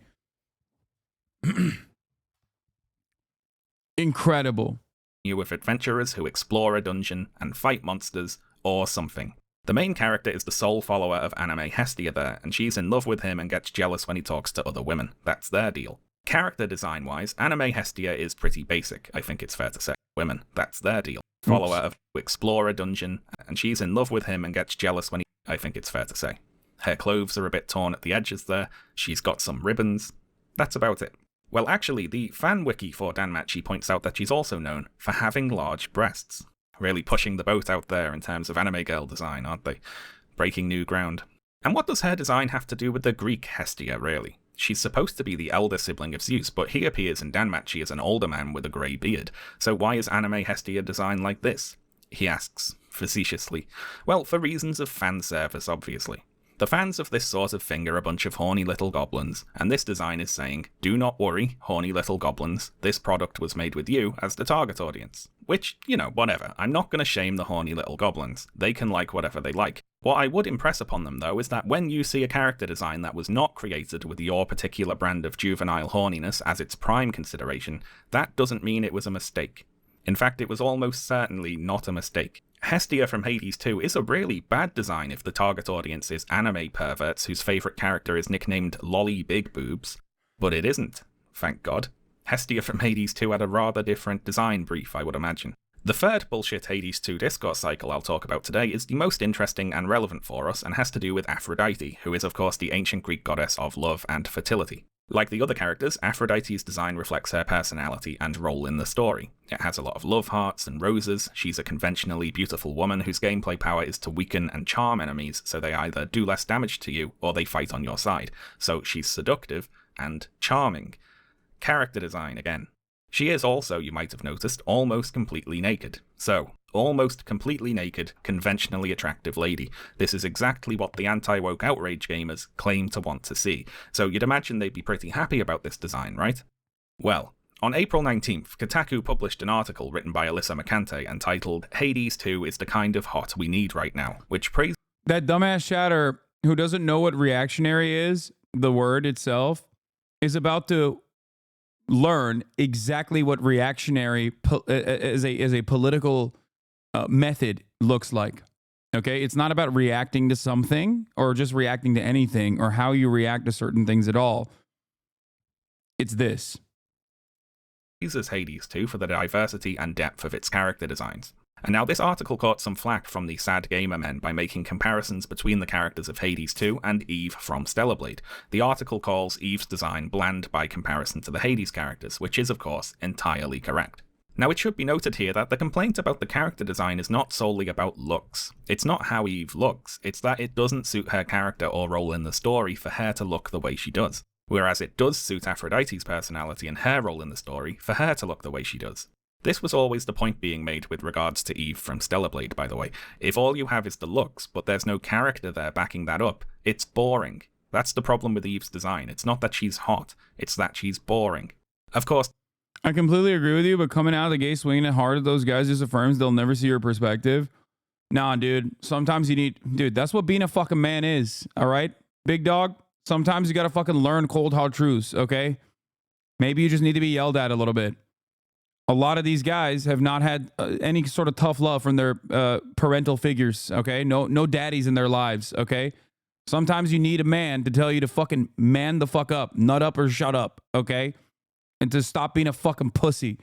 Incredible. With adventurers who explore a dungeon and fight monsters or something. The main character is the sole follower of anime Hestia there, and she's in love with him and gets jealous when he talks to other women. That's their deal. Character design-wise, anime Hestia is pretty basic, I think it's fair to say. Women, that's their deal. Follower of Explorer Dungeon, and she's in love with him and gets jealous when he... I think it's fair to say. Her clothes are a bit torn at the edges there, she's got some ribbons. That's about it. Well, actually, the fan wiki for Danmachi points out that she's also known for having large breasts. Really pushing the boat out there in terms of anime girl design, aren't they? Breaking new ground. And what does her design have to do with the Greek Hestia, really? She's supposed to be the elder sibling of Zeus, but he appears in Danmachi as an older man with a grey beard. So why is anime Hestia designed like this? He asks, facetiously. Well, for reasons of fan service, obviously. The fans of this sort of thing are a bunch of horny little goblins, and this design is saying, do not worry, horny little goblins, this product was made with you as the target audience. Which, you know, whatever, I'm not going to shame the horny little goblins, they can like whatever they like. What I would impress upon them, though, is that when you see a character design that was not created with your particular brand of juvenile horniness as its prime consideration, that doesn't mean it was a mistake. In fact, it was almost certainly not a mistake. Hestia from Hades 2 is a really bad design if the target audience is anime perverts whose favourite character is nicknamed Lolly Big Boobs. But it isn't, thank God. Hestia from Hades 2 had a rather different design brief, I would imagine. The third bullshit Hades 2 discourse cycle I'll talk about today is the most interesting and relevant for us and has to do with Aphrodite, who is of course the ancient Greek goddess of love and fertility. Like the other characters, Aphrodite's design reflects her personality and role in the story. It has a lot of love hearts and roses, she's a conventionally beautiful woman whose gameplay power is to weaken and charm enemies so they either do less damage to you or they fight on your side. So she's seductive and charming. Character design again. She is also, you might have noticed, almost completely naked. So, almost completely naked, conventionally attractive lady. This is exactly what the anti-woke outrage gamers claim to want to see. So you'd imagine they'd be pretty happy about this design, right? Well, on April 19th, Kotaku published an article written by Alyssa Macante entitled Hades 2 is the kind of hot we need right now, which praises that dumbass chatter who doesn't know what reactionary is, the word itself, is about to learn exactly what reactionary as a political method looks like. Okay, it's not about reacting to something or just reacting to anything or how you react to certain things at all. It's this. Praises Hades 2 for the diversity and depth of its character designs. And now this article caught some flack from the sad gamer men by making comparisons between the characters of Hades 2 and Eve from Stellar Blade. The article calls Eve's design bland by comparison to the Hades characters, which is of course entirely correct. Now it should be noted here that the complaint about the character design is not solely about looks. It's not how Eve looks, it's that it doesn't suit her character or role in the story for her to look the way she does. Whereas it does suit Aphrodite's personality and her role in the story for her to look the way she does. This was always the point being made with regards to Eve from Stellar Blade, by the way. If all you have is the looks, but there's no character there backing that up, it's boring. That's the problem with Eve's design. It's not that she's hot, it's that she's boring. Of course, I completely agree with you, but coming out of the gate swinging it hard at those guys just affirms they'll never see your perspective. Nah, dude. Sometimes you need... Dude, that's what being a fucking man is, all right? Big dog, sometimes you gotta fucking learn cold hard truths, okay? Maybe you just need to be yelled at a little bit. A lot of these guys have not had any sort of tough love from their parental figures, okay? No daddies in their lives, okay? Sometimes you need a man to tell you to fucking man the fuck up, nut up or shut up, okay? And to stop being a fucking pussy.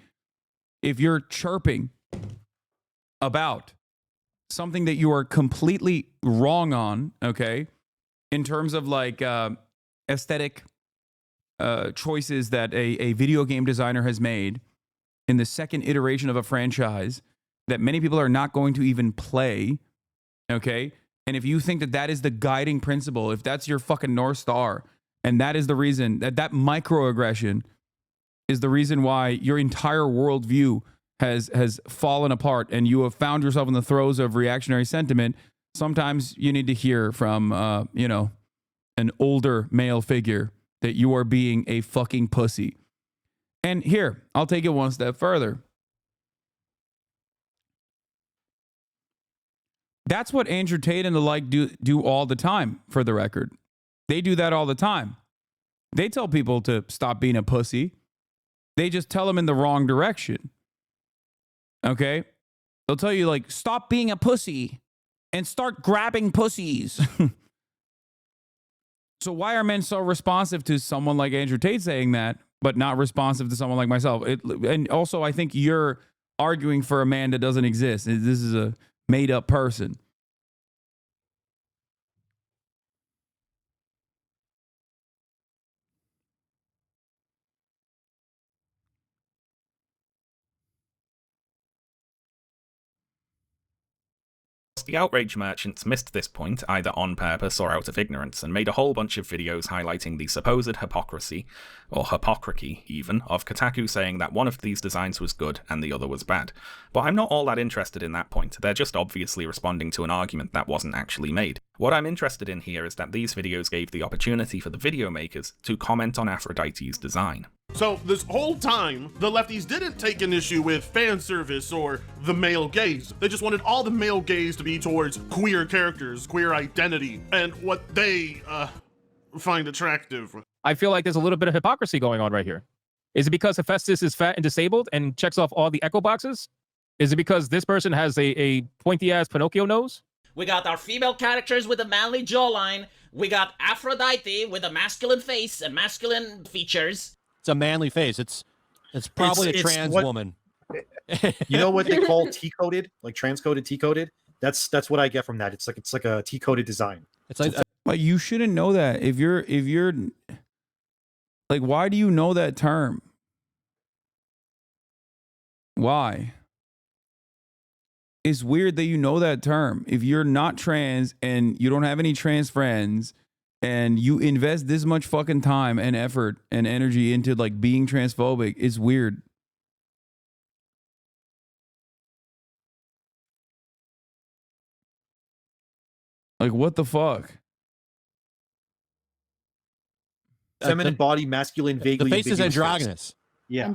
If you're chirping about something that you are completely wrong on, okay? In terms of like aesthetic choices that a video game designer has made, in the second iteration of a franchise that many people are not going to even play, okay? And if you think that that is the guiding principle, if that's your fucking North Star, and that is the reason, that microaggression is the reason why your entire worldview has fallen apart and you have found yourself in the throes of reactionary sentiment, sometimes you need to hear from, an older male figure that you are being a fucking pussy. And here, I'll take it one step further. That's what Andrew Tate and the like do all the time, for the record. They do that all the time. They tell people to stop being a pussy. They just tell them in the wrong direction. Okay? They'll tell you, like, stop being a pussy. and start grabbing pussies. So why are men so responsive to someone like Andrew Tate saying that, but not responsive to someone like myself? And also, I think you're arguing for a man that doesn't exist. This is a made-up person. The outrage merchants missed this point either on purpose or out of ignorance, and made a whole bunch of videos highlighting the supposed hypocrisy, or hypocrisy even, of Kotaku saying that one of these designs was good and the other was bad. But I'm not all that interested in that point. They're just obviously responding to an argument that wasn't actually made. What I'm interested in here is that these videos gave the opportunity for the video makers to comment on Aphrodite's design. So this whole time, the lefties didn't take an issue with fan service or the male gaze. They just wanted all the male gaze to be towards queer characters, queer identity, and what they find attractive. I feel like there's a little bit of hypocrisy going on right here. Is it because Hephaestus is fat and disabled and checks off all the echo boxes? Is it because this person has a pointy-ass Pinocchio nose? We got our female characters with a manly jawline. We got Aphrodite with a masculine face and masculine features. It's a manly face. It's probably a trans woman. You know what they call T-coded, like transcoded, T-coded? That's what I get from that. It's like a T-coded design. It's like you shouldn't know that. If you're like, why do you know that term? Why? It's weird that you know that term. If you're not trans and you don't have any trans friends and you invest this much fucking time and effort and energy into like being transphobic, it's weird. Like, what the fuck? Feminine body, masculine, vaguely. The face is androgynous. Face. Yeah.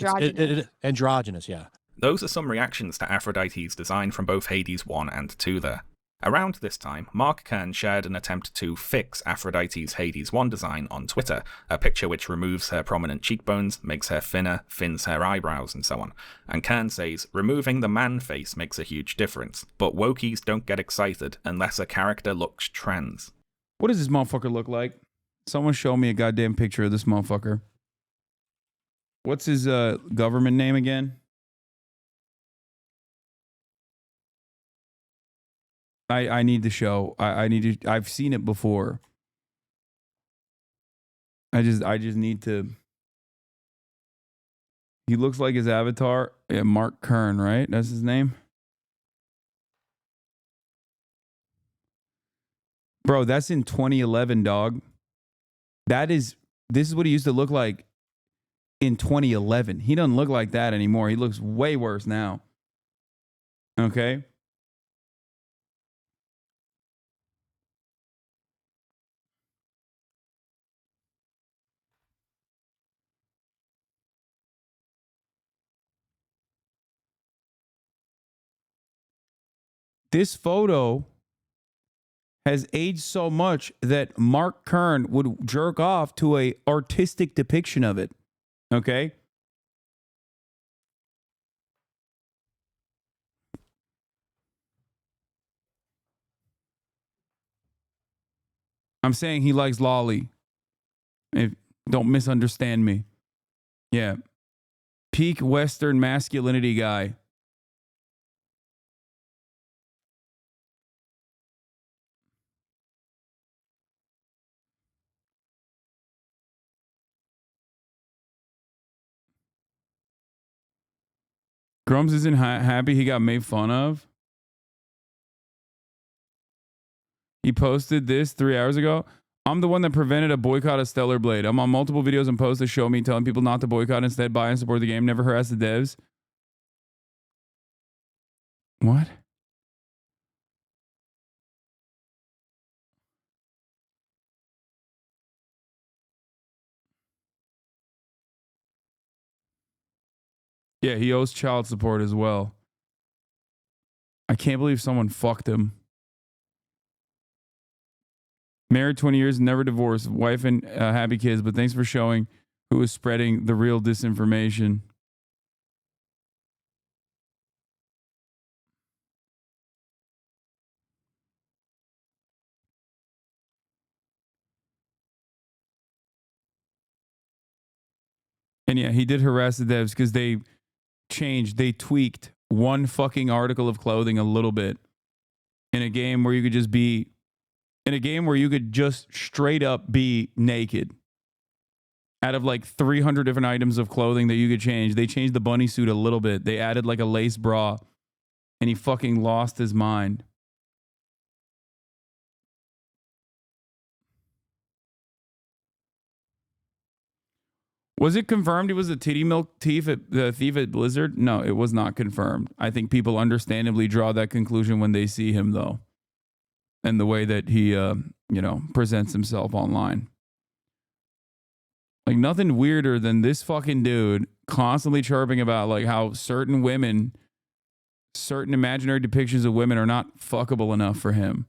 Androgynous, yeah. Those are some reactions to Aphrodite's design from both Hades 1 and 2 there. Around this time, Mark Kern shared an attempt to fix Aphrodite's Hades 1 design on Twitter, a picture which removes her prominent cheekbones, makes her thinner, thins her eyebrows, and so on. And Kern says, removing the man face makes a huge difference, but wokies don't get excited unless a character looks trans. What does this motherfucker look like? Someone show me a goddamn picture of this motherfucker. What's his government name again? I need the show. I need to. I've seen it before. I just need to. He looks like his avatar. Yeah, Mark Kern, right? That's his name. Bro, that's in 2011, dog. This is what he used to look like in 2011. He doesn't look like that anymore. He looks way worse now. Okay? This photo has aged so much that Mark Kern would jerk off to a artistic depiction of it. Okay? I'm saying he likes lolly. Don't misunderstand me. Yeah. Peak Western masculinity guy. Grums isn't happy he got made fun of. He posted this 3 hours ago. I'm the one that prevented a boycott of Stellar Blade. I'm on multiple videos and posts that show me telling people not to boycott, instead buy and support the game. Never harass the devs. What? Yeah, he owes child support as well. I can't believe someone fucked him. Married 20 years, never divorced, wife and happy kids, but thanks for showing who is spreading the real disinformation. And yeah, he did harass the devs because they tweaked one fucking article of clothing a little bit in a game where you could just straight up be naked. Out of like 300 different items of clothing that you could change, they changed the bunny suit a little bit. They added like a lace bra, and he fucking lost his mind. Was it confirmed he was a titty milk thief at Blizzard? No, it was not confirmed. I think people understandably draw that conclusion when they see him, though, and the way that he, presents himself online. Like, nothing weirder than this fucking dude constantly chirping about like how certain imaginary depictions of women are not fuckable enough for him.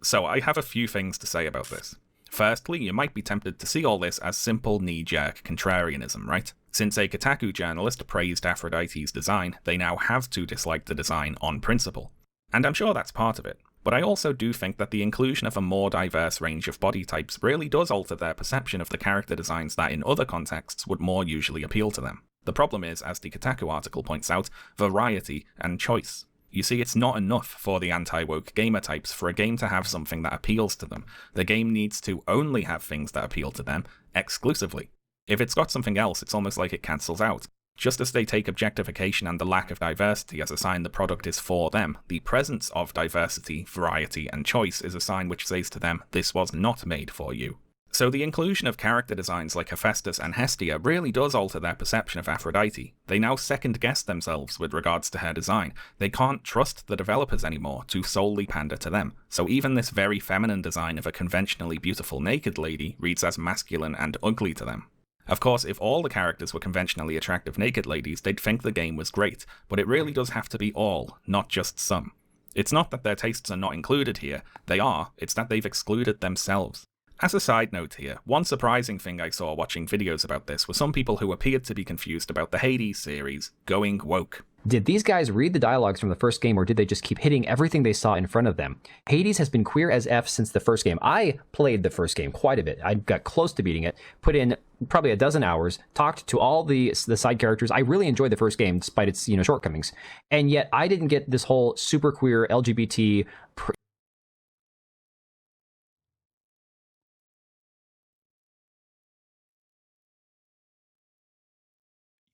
So I have a few things to say about this. Firstly, you might be tempted to see all this as simple knee-jerk contrarianism, right? Since a Kotaku journalist praised Aphrodite's design, they now have to dislike the design on principle. And I'm sure that's part of it. But I also do think that the inclusion of a more diverse range of body types really does alter their perception of the character designs that in other contexts would more usually appeal to them. The problem is, as the Kotaku article points out, variety and choice. You see, it's not enough for the anti-woke gamer types for a game to have something that appeals to them. The game needs to only have things that appeal to them, exclusively. If it's got something else, it's almost like it cancels out. Just as they take objectification and the lack of diversity as a sign the product is for them, the presence of diversity, variety, and choice is a sign which says to them, this was not made for you. So the inclusion of character designs like Hephaestus and Hestia really does alter their perception of Aphrodite. They now second-guess themselves with regards to her design. They can't trust the developers anymore to solely pander to them. So even this very feminine design of a conventionally beautiful naked lady reads as masculine and ugly to them. Of course, if all the characters were conventionally attractive naked ladies, they'd think the game was great, but it really does have to be all, not just some. It's not that their tastes are not included here, they are, it's that they've excluded themselves. As a side note here, one surprising thing I saw watching videos about this were some people who appeared to be confused about the Hades series going woke. Did these guys read the dialogues from the first game, or did they just keep hitting everything they saw in front of them? Hades has been queer as F since the first game. I played the first game quite a bit. I got close to beating it, put in probably a dozen hours, talked to all the side characters. I really enjoyed the first game despite its shortcomings. And yet I didn't get this whole super queer LGBT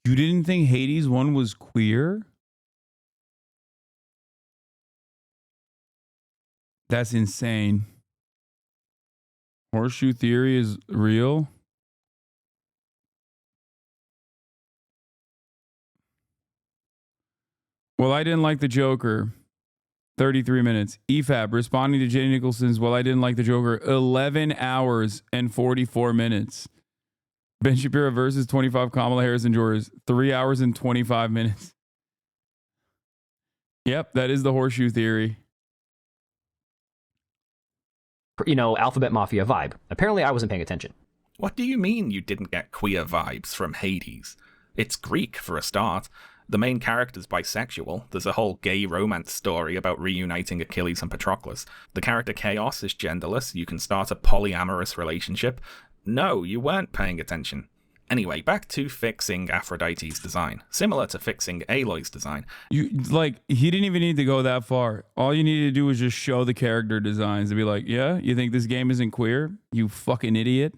You didn't think Hades 1 was queer? That's insane. Horseshoe theory is real? Well, I didn't like the Joker. 33 minutes. EFAB responding to Jay Nicholson's well, I didn't like the Joker. 11 hours and 44 minutes. Ben Shapiro versus 25 Kamala Harris and George. 3 hours and 25 minutes. Yep, that is the horseshoe theory. Alphabet Mafia vibe. Apparently I wasn't paying attention. What do you mean you didn't get queer vibes from Hades? It's Greek for a start. The main character's bisexual. There's a whole gay romance story about reuniting Achilles and Patroclus. The character Chaos is genderless. You can start a polyamorous relationship. No, you weren't paying attention. Anyway, back to fixing Aphrodite's design. Similar to fixing Aloy's design. He didn't even need to go that far. All you needed to do was just show the character designs and be like, yeah, you think this game isn't queer? You fucking idiot.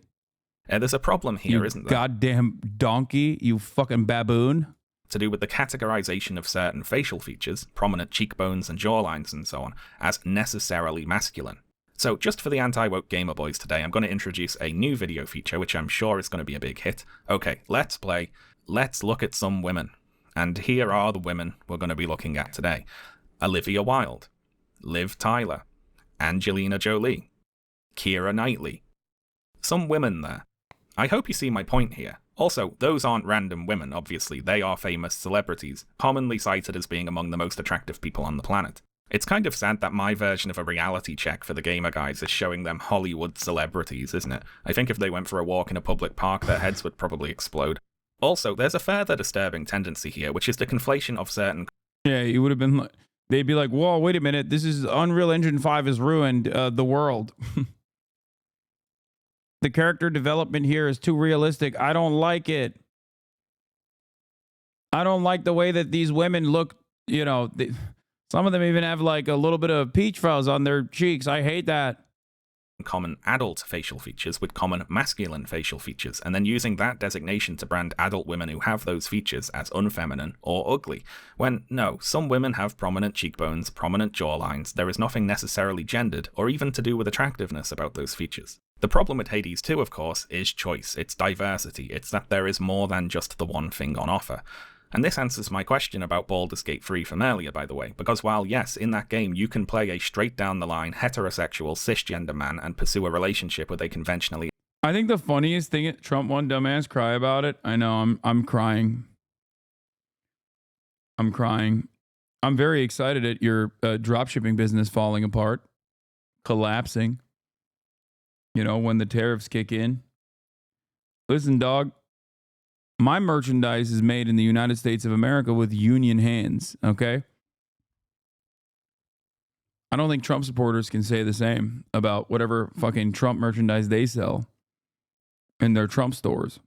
There's a problem here, isn't there? Goddamn donkey, you fucking baboon. To do with the categorization of certain facial features, prominent cheekbones and jawlines and so on, as necessarily masculine. So just for the anti-woke gamer boys today, I'm going to introduce a new video feature, which I'm sure is going to be a big hit. Okay, let's play. Let's look at some women. And here are the women we're going to be looking at today. Olivia Wilde, Liv Tyler, Angelina Jolie, Keira Knightley. Some women there. I hope you see my point here. Also, those aren't random women, obviously. They are famous celebrities, commonly cited as being among the most attractive people on the planet. It's kind of sad that my version of a reality check for the gamer guys is showing them Hollywood celebrities, isn't it? I think if they went for a walk in a public park, their heads would probably explode. Also, there's a further disturbing tendency here, which is the conflation of certain... Yeah, it would have been like... They'd be like, whoa, wait a minute, this is Unreal Engine 5 has ruined the world. The character development here is too realistic. I don't like it. I don't like the way that these women look, you know, some of them even have like a little bit of peach fuzz on their cheeks. I hate that. Common adult facial features with common masculine facial features, and then using that designation to brand adult women who have those features as unfeminine or ugly. When, no, some women have prominent cheekbones, prominent jawlines. There is nothing necessarily gendered or even to do with attractiveness about those features. The problem with Hades 2, of course, is choice. It's diversity. It's that there is more than just the one thing on offer. And this answers my question about Baldur's Gate 3 from earlier, by the way, because while yes, in that game you can play a straight-down-the-line heterosexual cisgender man and pursue a relationship with a conventionally... I think the funniest thing, Trump won dumbass cry about it. I know, I'm crying. I'm crying. I'm very excited at your dropshipping business falling apart, collapsing, you know, when the tariffs kick in. Listen, dog. My merchandise is made in the United States of America with union hands, okay? I don't think Trump supporters can say the same about whatever fucking Trump merchandise they sell in their Trump stores.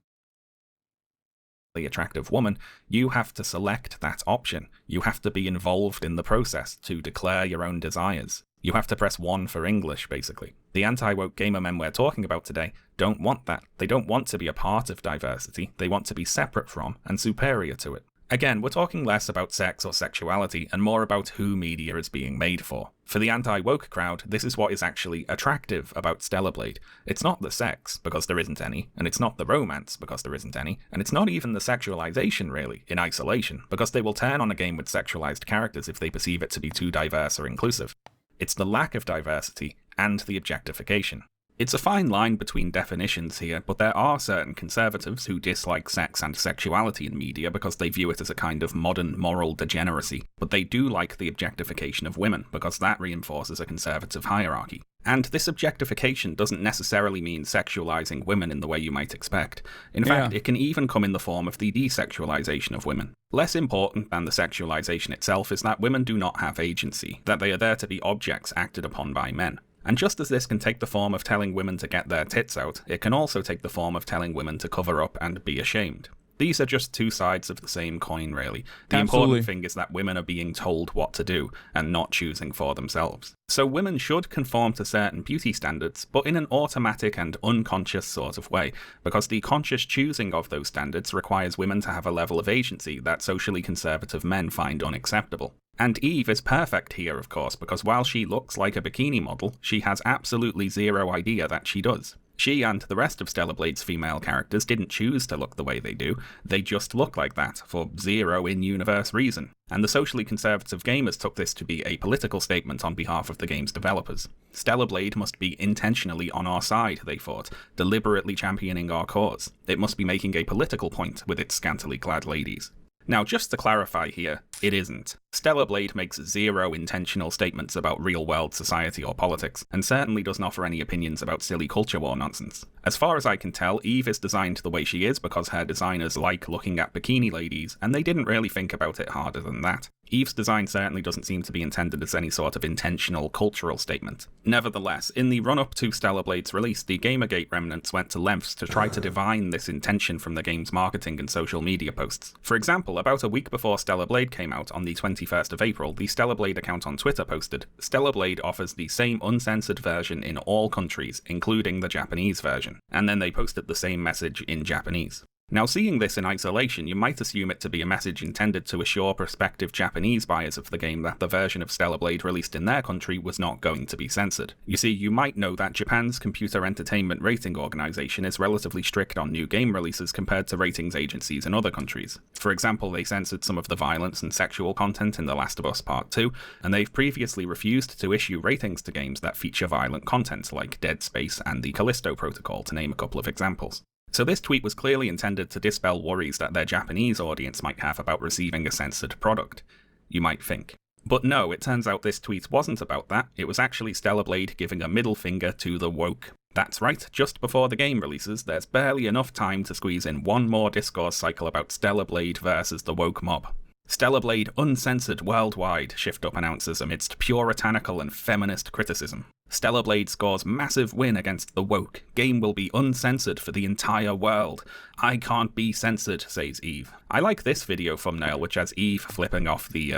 Attractive woman, you have to select that option. You have to be involved in the process to declare your own desires. You have to press 1 for English, basically. The anti-woke gamer men we're talking about today don't want that. They don't want to be a part of diversity. They want to be separate from and superior to it. Again, we're talking less about sex or sexuality and more about who media is being made for. For the anti-woke crowd, this is what is actually attractive about Stellar Blade. It's not the sex, because there isn't any, and it's not the romance, because there isn't any, and it's not even the sexualization, really, in isolation, because they will turn on a game with sexualized characters if they perceive it to be too diverse or inclusive. It's the lack of diversity and the objectification. It's a fine line between definitions here, but there are certain conservatives who dislike sex and sexuality in media because they view it as a kind of modern moral degeneracy, but they do like the objectification of women because that reinforces a conservative hierarchy. And this objectification doesn't necessarily mean sexualizing women in the way you might expect. In fact, it can even come in the form of the desexualization of women. Less important than the sexualization itself is that women do not have agency, that they are there to be objects acted upon by men. And just as this can take the form of telling women to get their tits out, it can also take the form of telling women to cover up and be ashamed. These are just two sides of the same coin, really. The important thing is that women are being told what to do and not choosing for themselves. So women should conform to certain beauty standards, but in an automatic and unconscious sort of way, because the conscious choosing of those standards requires women to have a level of agency that socially conservative men find unacceptable. And Eve is perfect here, of course, because while she looks like a bikini model, she has absolutely zero idea that she does. She and the rest of Stellar Blade's female characters didn't choose to look the way they do, they just look like that, for zero in-universe reason. And the socially conservative gamers took this to be a political statement on behalf of the game's developers. Stellar Blade must be intentionally on our side, they thought, deliberately championing our cause. It must be making a political point with its scantily clad ladies. Now, just to clarify here, it isn't. Stellar Blade makes zero intentional statements about real-world society or politics, and certainly doesn't offer any opinions about silly culture war nonsense. As far as I can tell, Eve is designed the way she is because her designers like looking at bikini ladies, and they didn't really think about it harder than that. Eve's design certainly doesn't seem to be intended as any sort of intentional cultural statement. Nevertheless, in the run-up to Stellar Blade's release, the Gamergate remnants went to lengths to try to divine this intention from the game's marketing and social media posts. For example, about a week before Stellar Blade came out on the 21st of April, the Stellar Blade account on Twitter posted, "Stellar Blade offers the same uncensored version in all countries, including the Japanese version." And then they posted the same message in Japanese. Now, seeing this in isolation, you might assume it to be a message intended to assure prospective Japanese buyers of the game that the version of Stellar Blade released in their country was not going to be censored. You see, you might know that Japan's Computer Entertainment Rating Organization is relatively strict on new game releases compared to ratings agencies in other countries. For example, they censored some of the violence and sexual content in The Last of Us Part 2, and they've previously refused to issue ratings to games that feature violent content like Dead Space and the Callisto Protocol, to name a couple of examples. So this tweet was clearly intended to dispel worries that their Japanese audience might have about receiving a censored product, you might think. But no, it turns out this tweet wasn't about that. It was actually Stellar Blade giving a middle finger to the woke. That's right, just before the game releases, there's barely enough time to squeeze in one more discourse cycle about Stellar Blade versus the woke mob. Stellar Blade uncensored worldwide, Shift Up announces amidst puritanical and feminist criticism. Stellar Blade scores massive win against the woke. Game will be uncensored for the entire world. I can't be censored, says Eve. I like this video thumbnail, which has Eve flipping off the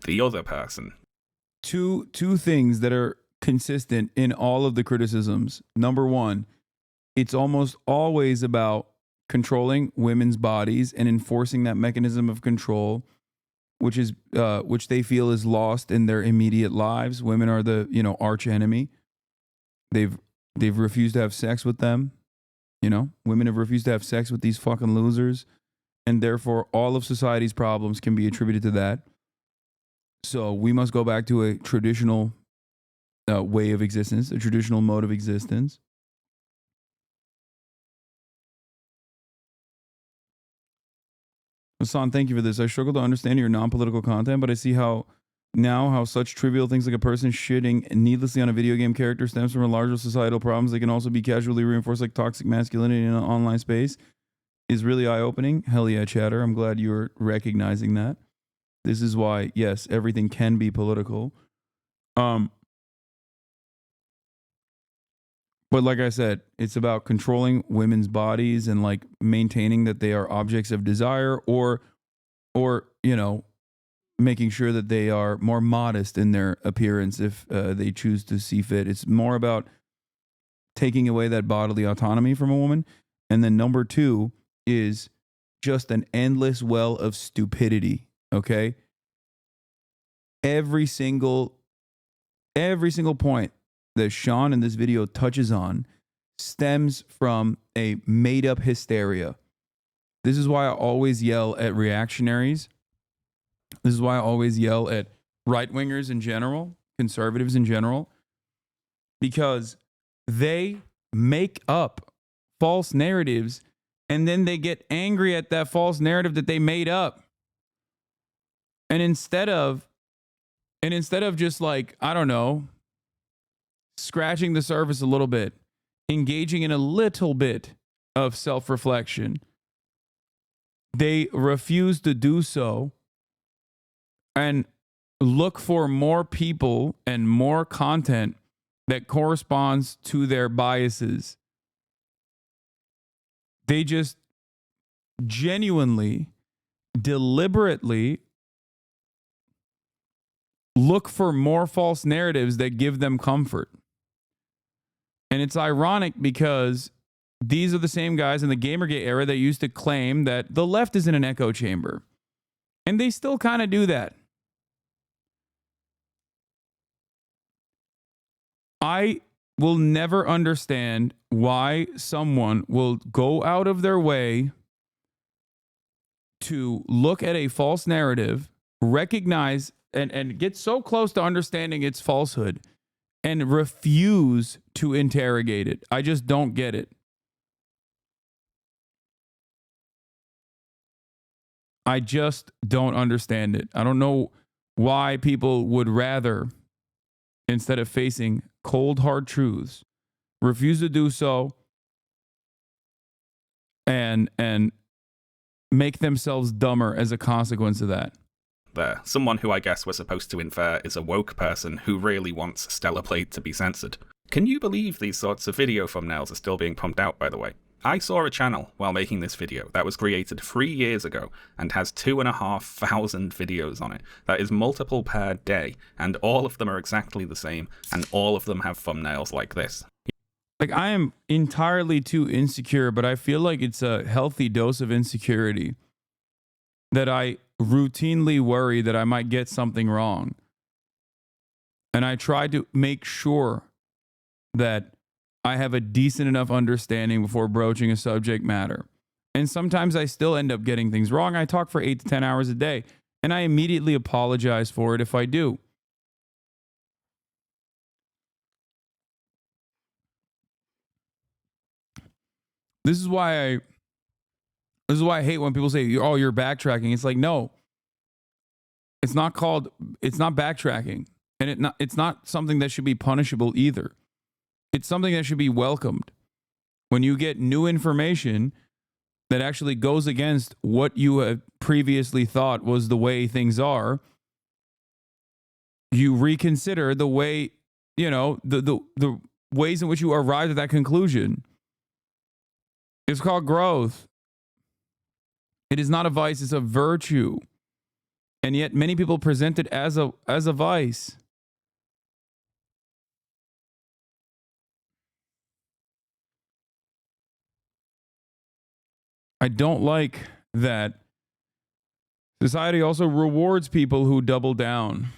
other person. Two things that are consistent in all of the criticisms. Number one, it's almost always about controlling women's bodies and enforcing that mechanism of control, which they feel is lost in their immediate lives. Women are the, arch enemy. They've refused to have sex with them. Women have refused to have sex with these fucking losers, and therefore all of society's problems can be attributed to that. So we must go back to a traditional way of existence, a traditional mode of existence. Hasan, thank you for this. I struggle to understand your non-political content, but I see how such trivial things like a person shitting needlessly on a video game character stems from a larger societal problems. They can also be casually reinforced, like toxic masculinity in an online space, is really eye-opening. Hell yeah, chatter. I'm glad you're recognizing that. This is why, yes, everything can be political. But like I said, it's about controlling women's bodies and like maintaining that they are objects of desire, or making sure that they are more modest in their appearance if they choose to see fit. It's more about taking away that bodily autonomy from a woman. And then number two is just an endless well of stupidity. Okay. Every single point that Sean in this video touches on stems from a made-up hysteria. This is why I always yell at reactionaries. This is why I always yell at right-wingers in general, conservatives in general, because they make up false narratives and then they get angry at that false narrative that they made up. And instead of just like, I don't know, scratching the surface a little bit, engaging in a little bit of self-reflection, they refuse to do so and look for more people and more content that corresponds to their biases. They just genuinely, deliberately look for more false narratives that give them comfort. And it's ironic because these are the same guys in the Gamergate era that used to claim that the left is in an echo chamber. And they still kind of do that. I will never understand why someone will go out of their way to look at a false narrative, recognize and get so close to understanding its falsehood and refuse to interrogate it. I just don't get it. I just don't understand it. I don't know why people would rather, instead of facing cold, hard truths, refuse to do so and make themselves dumber as a consequence of that. There, someone who I guess we're supposed to infer is a woke person who really wants Stellar Blade to be censored. Can you believe these sorts of video thumbnails are still being pumped out, by the way? I saw a channel while making this video that was created 3 years ago and has 2,500 videos on it. That is multiple per day, and all of them are exactly the same, and all of them have thumbnails like this. Like, I am entirely too insecure, but I feel like it's a healthy dose of insecurity that I routinely worry that I might get something wrong. And I try to make sure that I have a decent enough understanding before broaching a subject matter. And sometimes I still end up getting things wrong. I talk for 8 to 10 hours a day, and I immediately apologize for it if I do. This is why I hate when people say, "Oh, you're backtracking." It's like, no. It's not backtracking. And it's not something that should be punishable either. It's something that should be welcomed. When you get new information that actually goes against what you have previously thought was the way things are, you reconsider the way you know, the ways in which you arrived at that conclusion. It's called growth. It is not a vice, it's a virtue. And yet many people present it as a vice. I don't like that society also rewards people who double down.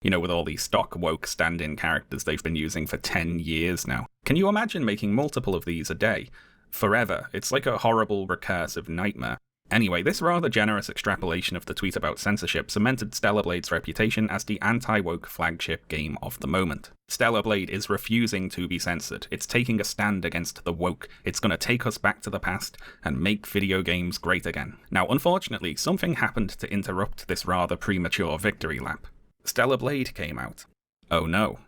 You know, with all these stock woke stand-in characters they've been using for 10 years now. Can you imagine making multiple of these a day? Forever. It's like a horrible recursive nightmare. Anyway, this rather generous extrapolation of the tweet about censorship cemented Stellar Blade's reputation as the anti-woke flagship game of the moment. Stellar Blade is refusing to be censored. It's taking a stand against the woke. It's going to take us back to the past and make video games great again. Now, unfortunately, something happened to interrupt this rather premature victory lap. Stellar Blade came out. Oh no.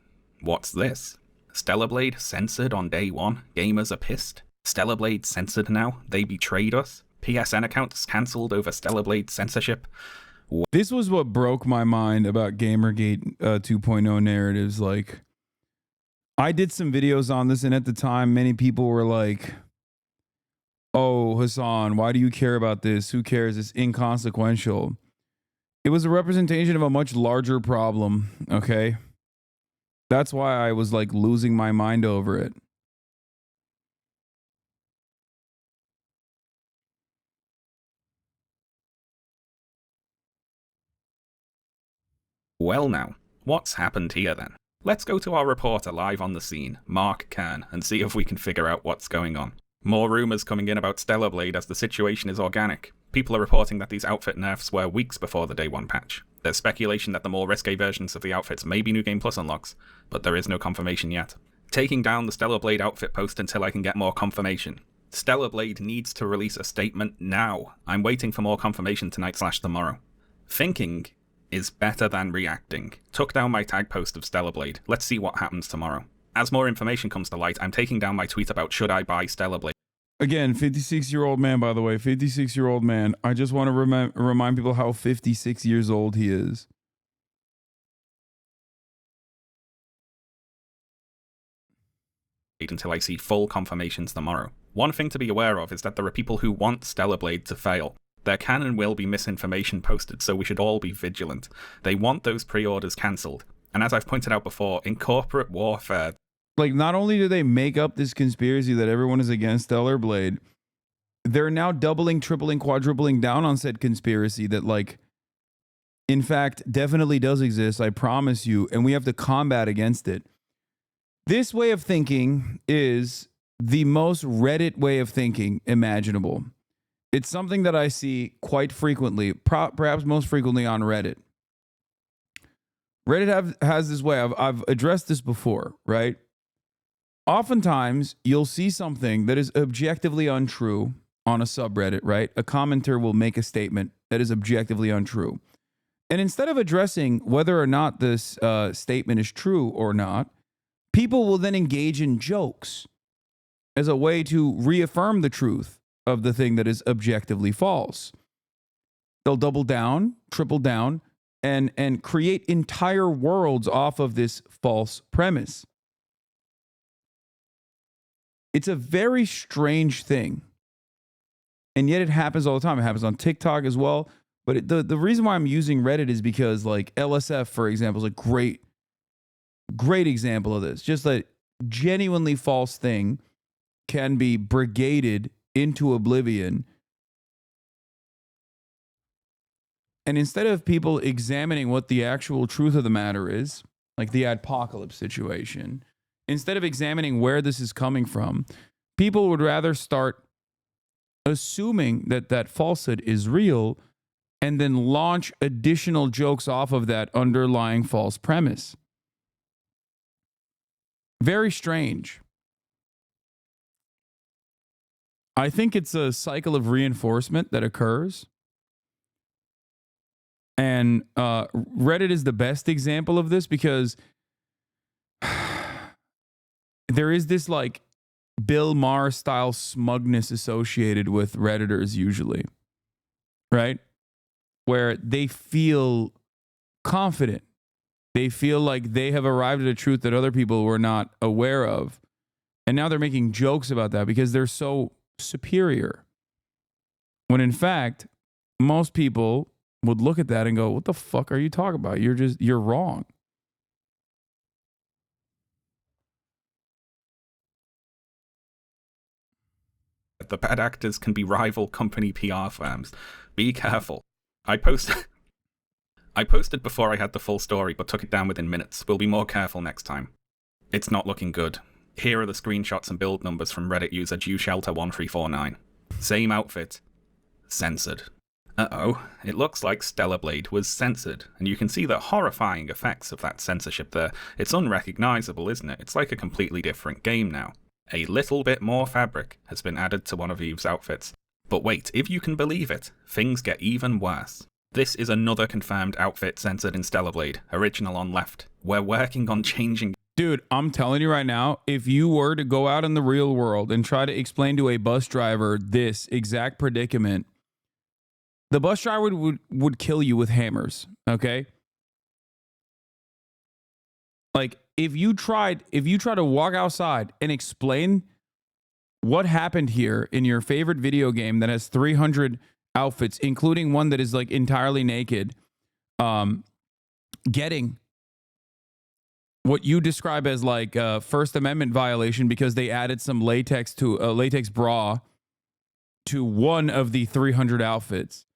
What's this? Stellar Blade censored on day one? Gamers are pissed? Stellar Blade censored now? They betrayed us? PSN accounts cancelled over Stellar Blade censorship? This was what broke my mind about Gamergate 2.0 narratives. Like, I did some videos on this, and at the time, many people were like, oh, Hasan, why do you care about this? Who cares? It's inconsequential. It was a representation of a much larger problem, okay? That's why I was like losing my mind over it. Well now, what's happened here then? Let's go to our reporter live on the scene, Mark Kern, and see if we can figure out what's going on. More rumours coming in about Stellar Blade as the situation is organic. People are reporting that these outfit nerfs were weeks before the day one patch. There's speculation that the more risque versions of the outfits may be New Game Plus unlocks, but there is no confirmation yet. Taking down the Stellar Blade outfit post until I can get more confirmation. Stellar Blade needs to release a statement now. I'm waiting for more confirmation tonight/tomorrow. Thinking is better than reacting. Took down my tag post of Stellar Blade. Let's see what happens tomorrow. As more information comes to light, I'm taking down my tweet about should I buy Stellar Blade. Again, 56-year-old man, by the way, 56-year-old man. I just want to remind people how 56 years old he is. Until I see full confirmations tomorrow. One thing to be aware of is that there are people who want Stellar Blade to fail. There can and will be misinformation posted, so we should all be vigilant. They want those pre-orders cancelled. And as I've pointed out before, in corporate warfare, like, not only do they make up this conspiracy that everyone is against Stellar Blade, they're now doubling, tripling, quadrupling down on said conspiracy that, like, in fact, definitely does exist, I promise you, and we have to combat against it. This way of thinking is the most Reddit way of thinking imaginable. It's something that I see quite frequently, perhaps most frequently on Reddit. Reddit has this way, I've addressed this before, right? Oftentimes, you'll see something that is objectively untrue on a subreddit, right? A commenter will make a statement that is objectively untrue. And instead of addressing whether or not this statement is true or not, people will then engage in jokes as a way to reaffirm the truth of the thing that is objectively false. They'll double down, triple down, and create entire worlds off of this false premise. It's a very strange thing. And yet it happens all the time. It happens on TikTok as well. But the reason why I'm using Reddit is because, like, LSF, for example, is a great example of this. Just a genuinely false thing can be brigaded into oblivion. And instead of people examining what the actual truth of the matter is, like the apocalypse situation, instead of examining where this is coming from, people would rather start assuming that that falsehood is real and then launch additional jokes off of that underlying false premise. Very strange. I think it's a cycle of reinforcement that occurs. And Reddit is the best example of this because there is this, like, Bill Maher style smugness associated with Redditors usually, right? Where they feel confident. They feel like they have arrived at a truth that other people were not aware of. And now they're making jokes about that because they're so superior. When in fact, most people would look at that and go, what the fuck are you talking about? You're wrong. The bad actors can be rival company PR firms. Be careful. I posted before I had the full story, but took it down within minutes. We'll be more careful next time. It's not looking good. Here are the screenshots and build numbers from Reddit user JewShelter1349. Same outfit. Censored. Uh-oh, it looks like Stellar Blade was censored, and you can see the horrifying effects of that censorship there. It's unrecognizable, isn't it? It's like a completely different game now. A little bit more fabric has been added to one of Eve's outfits. But wait, if you can believe it, things get even worse. This is another confirmed outfit censored in Stellar Blade, original on left. We're working on changing... Dude, I'm telling you right now, if you were to go out in the real world and try to explain to a bus driver this exact predicament, the bus driver would kill you with hammers, okay? Like, if you try to walk outside and explain what happened here in your favorite video game that has 300 outfits, including one that is like entirely naked, getting what you describe as like a First Amendment violation because they added some latex to a latex bra to one of the 300 outfits.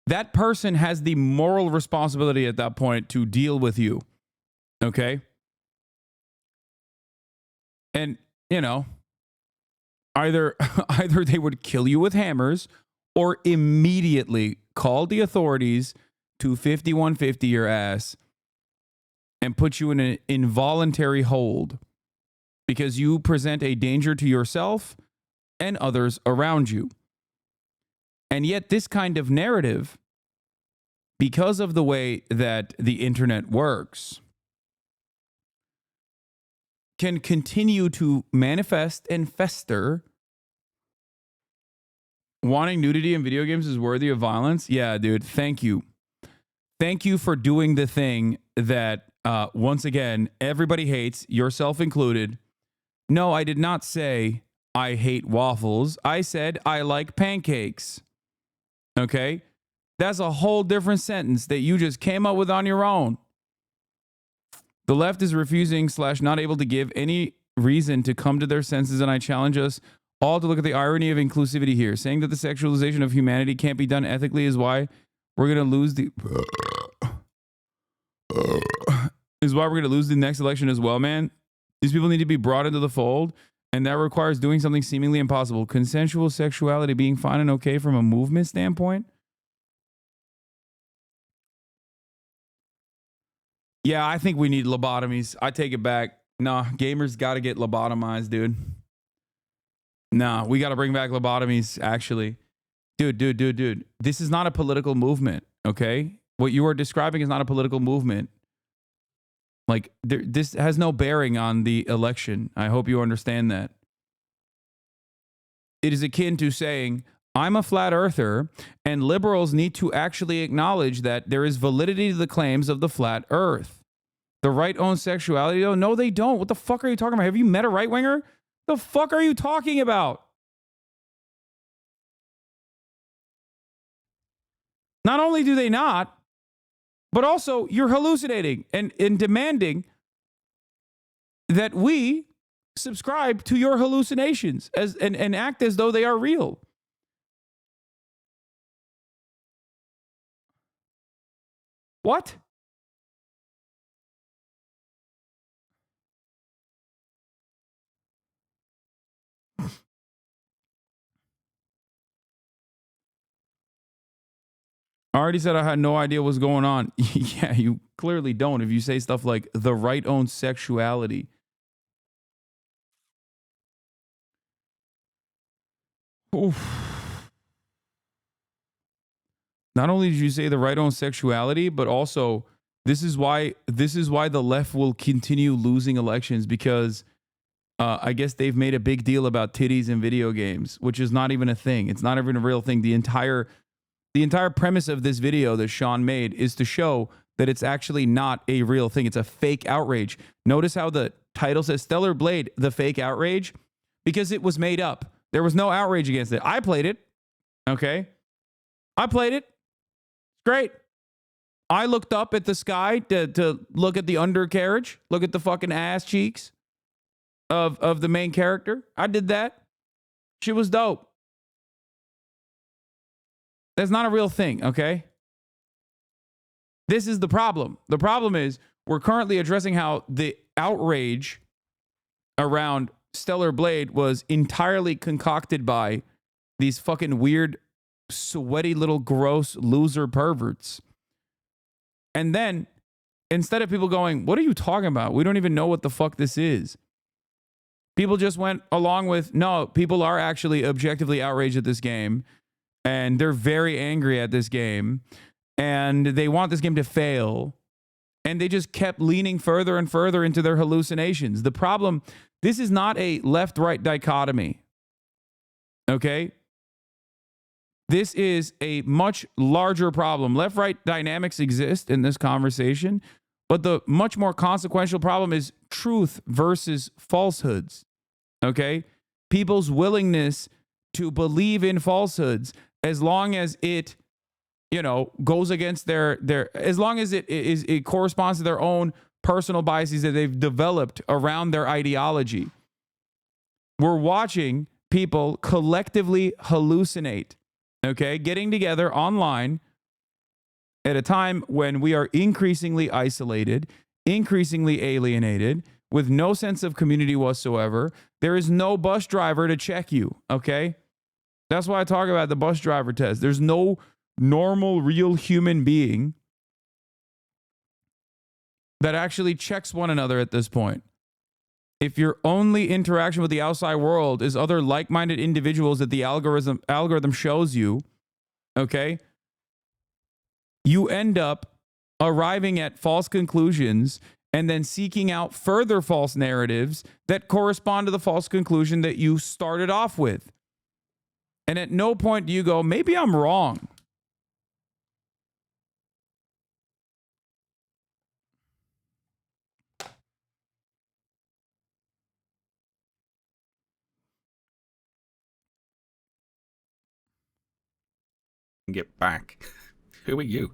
That person has the moral responsibility at that point to deal with you. Okay? And, you know, either they would kill you with hammers or immediately call the authorities to 5150 your ass and put you in an involuntary hold because you present a danger to yourself and others around you. And yet this kind of narrative, because of the way that the internet works, can continue to manifest and fester. Wanting nudity in video games is worthy of violence? Yeah, dude, thank you. Thank you for doing the thing that, once again, everybody hates, yourself included. No, I did not say I hate waffles. I said I like pancakes. Okay? That's a whole different sentence that you just came up with on your own. The left is refusing / not able to give any reason to come to their senses, and I challenge us all to look at the irony of inclusivity here. Saying that the sexualization of humanity can't be done ethically is why we're going to lose the next election as well, man. These people need to be brought into the fold, and that requires doing something seemingly impossible. Consensual sexuality being fine and okay from a movement standpoint. Yeah, I think we need lobotomies. I take it back. Nah, gamers got to get lobotomized, dude. Nah, we got to bring back lobotomies, actually. Dude. This is not a political movement, okay? What you are describing is not a political movement. Like, this has no bearing on the election. I hope you understand that. It is akin to saying, I'm a flat earther, and liberals need to actually acknowledge that there is validity to the claims of the flat earth. The right owns sexuality, though? No, they don't. What the fuck are you talking about? Have you met a right-winger? The fuck are you talking about? Not only do they not, but also you're hallucinating and demanding that we subscribe to your hallucinations and act as though they are real. What? I already said I had no idea what's going on. Yeah, you clearly don't if you say stuff like the right owns sexuality. Oof. Not only did you say the right owns sexuality, but also this is why the left will continue losing elections, because I guess they've made a big deal about titties in video games, which is not even a thing. It's not even a real thing. The entire premise of this video that Sean made is to show that it's actually not a real thing. It's a fake outrage. Notice how the title says Stellar Blade, the fake outrage, because it was made up. There was no outrage against it. I played it. Okay. I played it. It's great. I looked up at the sky to look at the undercarriage, look at the fucking ass cheeks of the main character. I did that. She was dope. That's not a real thing, okay? This is the problem. The problem is we're currently addressing how the outrage around Stellar Blade was entirely concocted by these fucking weird, sweaty little gross loser perverts. And then instead of people going, what are you talking about? We don't even know what the fuck this is. People just went along with, no, people are actually objectively outraged at this game. And they're very angry at this game. And they want this game to fail. And they just kept leaning further and further into their hallucinations. The problem, this is not a left-right dichotomy. Okay? This is a much larger problem. Left-right dynamics exist in this conversation, but the much more consequential problem is truth versus falsehoods. Okay? People's willingness to believe in falsehoods as long as it, goes against their as long as it corresponds to their own personal biases that they've developed around their ideology. We're watching people collectively hallucinate, okay? Getting together online at a time when we are increasingly isolated, increasingly alienated, with no sense of community whatsoever. There is no bus driver to check you, okay? That's why I talk about the bus driver test. There's no normal, real human being that actually checks one another at this point. If your only interaction with the outside world is other like-minded individuals that the algorithm shows you, okay, you end up arriving at false conclusions and then seeking out further false narratives that correspond to the false conclusion that you started off with. And at no point do you go, maybe I'm wrong. Get back. Who are you?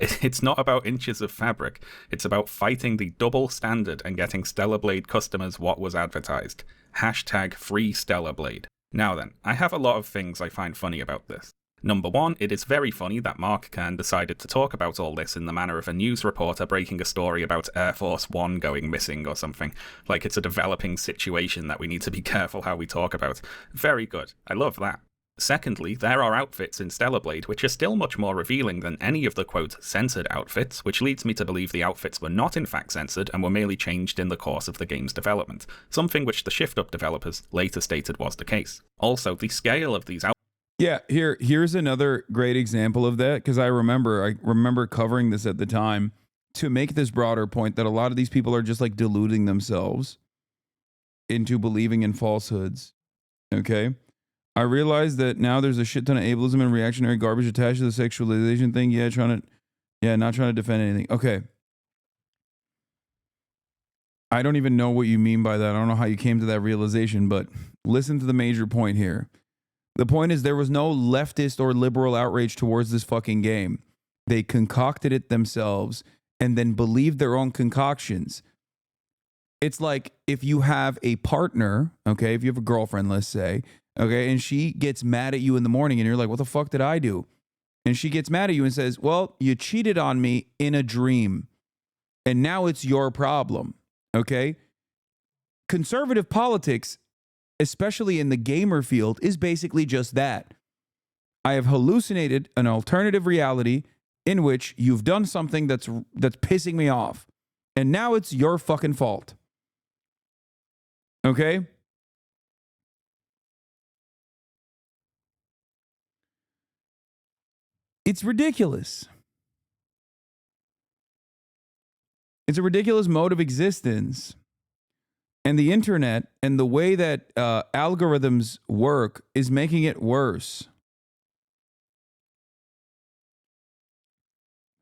It's not about inches of fabric. It's about fighting the double standard and getting Stellar Blade customers what was advertised. Hashtag free Stellar Blade. Now then, I have a lot of things I find funny about this. Number one, it is very funny that Mark Kern decided to talk about all this in the manner of a news reporter breaking a story about Air Force One going missing or something. Like it's a developing situation that we need to be careful how we talk about. Very good. I love that. Secondly, there are outfits in Stellar Blade which are still much more revealing than any of the quote censored outfits, which leads me to believe the outfits were not in fact censored and were merely changed in the course of the game's development, something which the Shift Up developers later stated was the case. Also, the scale of these outfits. Yeah, here's another great example of that, because I remember covering this at the time to make this broader point that a lot of these people are just like deluding themselves into believing in falsehoods. Okay? I realize that now there's a shit ton of ableism and reactionary garbage attached to the sexualization thing. Not trying to defend anything. Okay. I don't even know what you mean by that. I don't know how you came to that realization, but listen to the major point here. The point is there was no leftist or liberal outrage towards this fucking game. They concocted it themselves and then believed their own concoctions. It's like if you have a partner, okay, if you have a girlfriend, let's say, okay, and she gets mad at you in the morning and you're like, what the fuck did I do? And she gets mad at you and says, well, you cheated on me in a dream and now it's your problem, okay? Conservative politics, especially in the gamer field, is basically just that. I have hallucinated an alternative reality in which you've done something that's pissing me off and now it's your fucking fault. Okay? It's ridiculous. It's a ridiculous mode of existence. And the internet and the way that algorithms work is making it worse.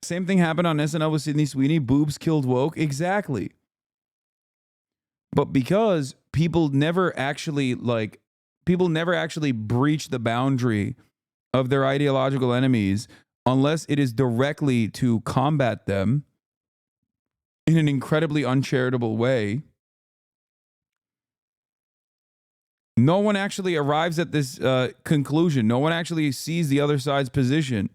Same thing happened on SNL with Sydney Sweeney. Boobs killed woke. Exactly. But because people never actually breach the boundary of their ideological enemies unless it is directly to combat them in an incredibly uncharitable way. No one actually arrives at this conclusion. No one actually sees the other side's position.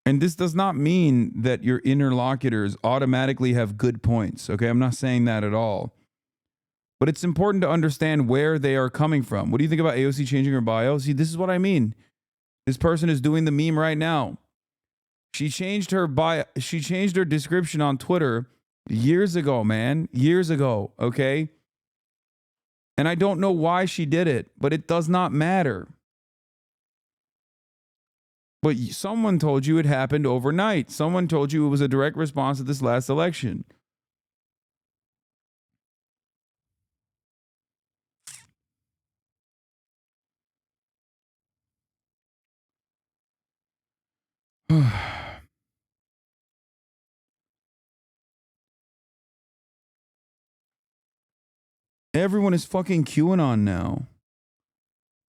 And this does not mean that your interlocutors automatically have good points. Okay, I'm not saying that at all. But it's important to understand where they are coming from. What do you think about AOC changing her bio? See, this is what I mean. This person is doing the meme right now. She changed her bio. She changed her description on Twitter years ago, man. Years ago, okay? And I don't know why she did it, but it does not matter. But someone told you it happened overnight. Someone told you it was a direct response to this last election. Everyone is fucking QAnon now.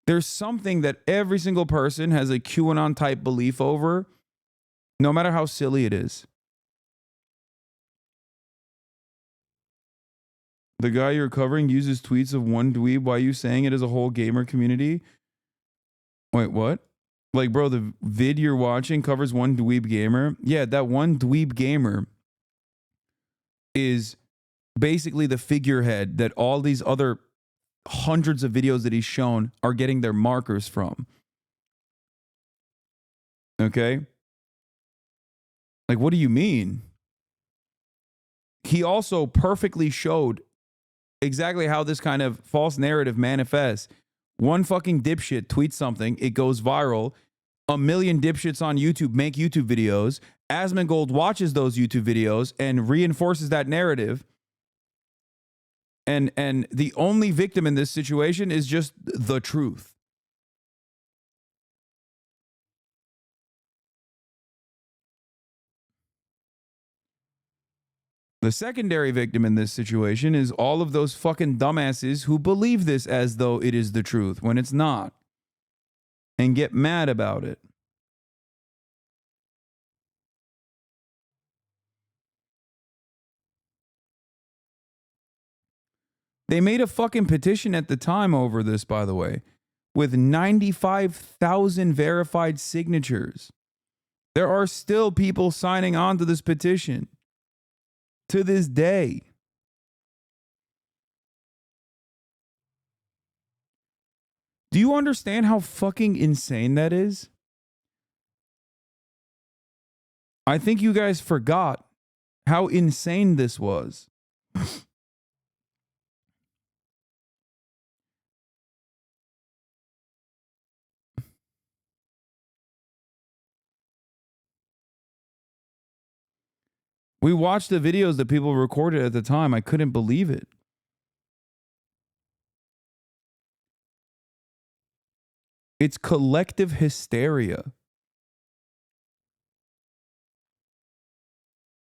There's something that every single person has a QAnon type belief over, no matter how silly it is. The guy you're covering uses tweets of one dweeb. Why are you saying it as a whole gamer community? Wait, what? Like, bro, the vid you're watching covers one dweeb gamer. Yeah, that one dweeb gamer is basically the figurehead that all these other hundreds of videos that he's shown are getting their markers from. Okay? Like, what do you mean? He also perfectly showed exactly how this kind of false narrative manifests. One fucking dipshit tweets something, it goes viral. A million dipshits on YouTube make YouTube videos. Asmongold watches those YouTube videos and reinforces that narrative. And the only victim in this situation is just the truth. The secondary victim in this situation is all of those fucking dumbasses who believe this as though it is the truth when it's not, and get mad about it. They made a fucking petition at the time over this, by the way, with 95,000 verified signatures. There are still people signing on to this petition to this day. Do you understand how fucking insane that is? I think you guys forgot how insane this was. We watched the videos that people recorded at the time. I couldn't believe it. It's collective hysteria.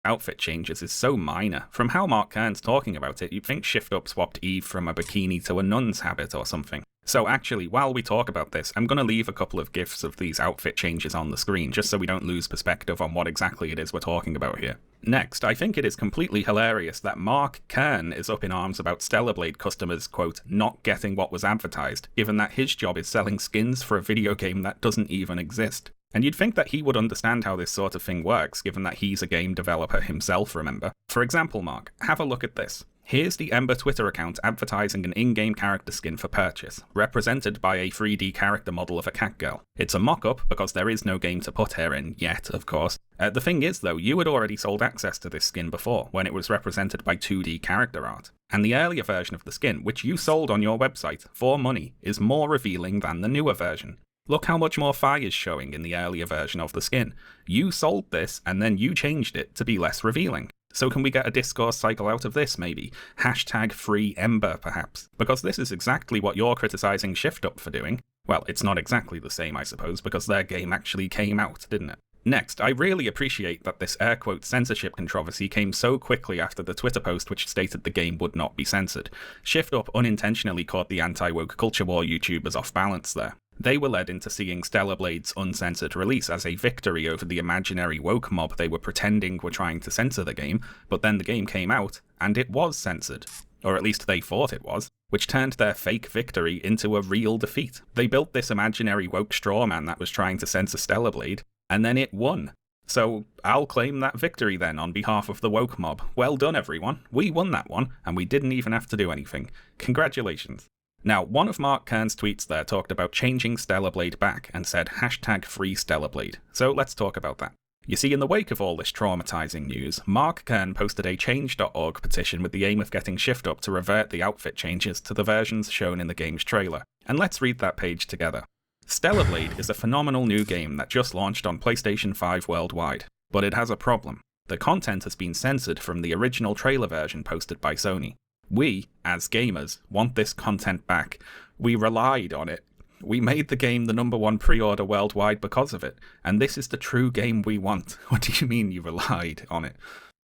Outfit changes is so minor. From how Mark Kern's talking about it, you'd think Shift Up swapped Eve from a bikini to a nun's habit or something. So actually, while we talk about this, I'm going to leave a couple of GIFs of these outfit changes on the screen, just so we don't lose perspective on what exactly it is we're talking about here. Next, I think it is completely hilarious that Mark Kern is up in arms about Stellar Blade customers, quote, not getting what was advertised, given that his job is selling skins for a video game that doesn't even exist. And you'd think that he would understand how this sort of thing works, given that he's a game developer himself, remember? For example, Mark, have a look at this. Here's the Ember Twitter account advertising an in-game character skin for purchase, represented by a 3D character model of a cat girl. It's a mock-up because there is no game to put her in yet, of course. The thing is, though, you had already sold access to this skin before, when it was represented by 2D character art. And the earlier version of the skin, which you sold on your website for money, is more revealing than the newer version. Look how much more fire is showing in the earlier version of the skin. You sold this, and then you changed it to be less revealing. So can we get a discourse cycle out of this, maybe? Hashtag free Ember, perhaps? Because this is exactly what you're criticising ShiftUp for doing. Well, it's not exactly the same, I suppose, because their game actually came out, didn't it? Next, I really appreciate that this air-quote censorship controversy came so quickly after the Twitter post which stated the game would not be censored. ShiftUp unintentionally caught the anti-woke culture war YouTubers off balance there. They were led into seeing Stellar Blade's uncensored release as a victory over the imaginary woke mob they were pretending were trying to censor the game, but then the game came out, and it was censored. Or at least they thought it was, which turned their fake victory into a real defeat. They built this imaginary woke strawman that was trying to censor Stellar Blade, and then it won. So I'll claim that victory then on behalf of the woke mob. Well done, everyone. We won that one, and we didn't even have to do anything. Congratulations. Now, one of Mark Kern's tweets there talked about changing Stellar Blade back and said hashtag free Stellar Blade. So let's talk about that. You see, in the wake of all this traumatizing news, Mark Kern posted a change.org petition with the aim of getting ShiftUp to revert the outfit changes to the versions shown in the game's trailer. And let's read that page together. Stellar Blade is a phenomenal new game that just launched on PlayStation 5 worldwide, but it has a problem. The content has been censored from the original trailer version posted by Sony. We, as gamers, want this content back. We relied on it. We made the game the #1 pre-order worldwide because of it, and this is the true game we want. What do you mean you relied on it?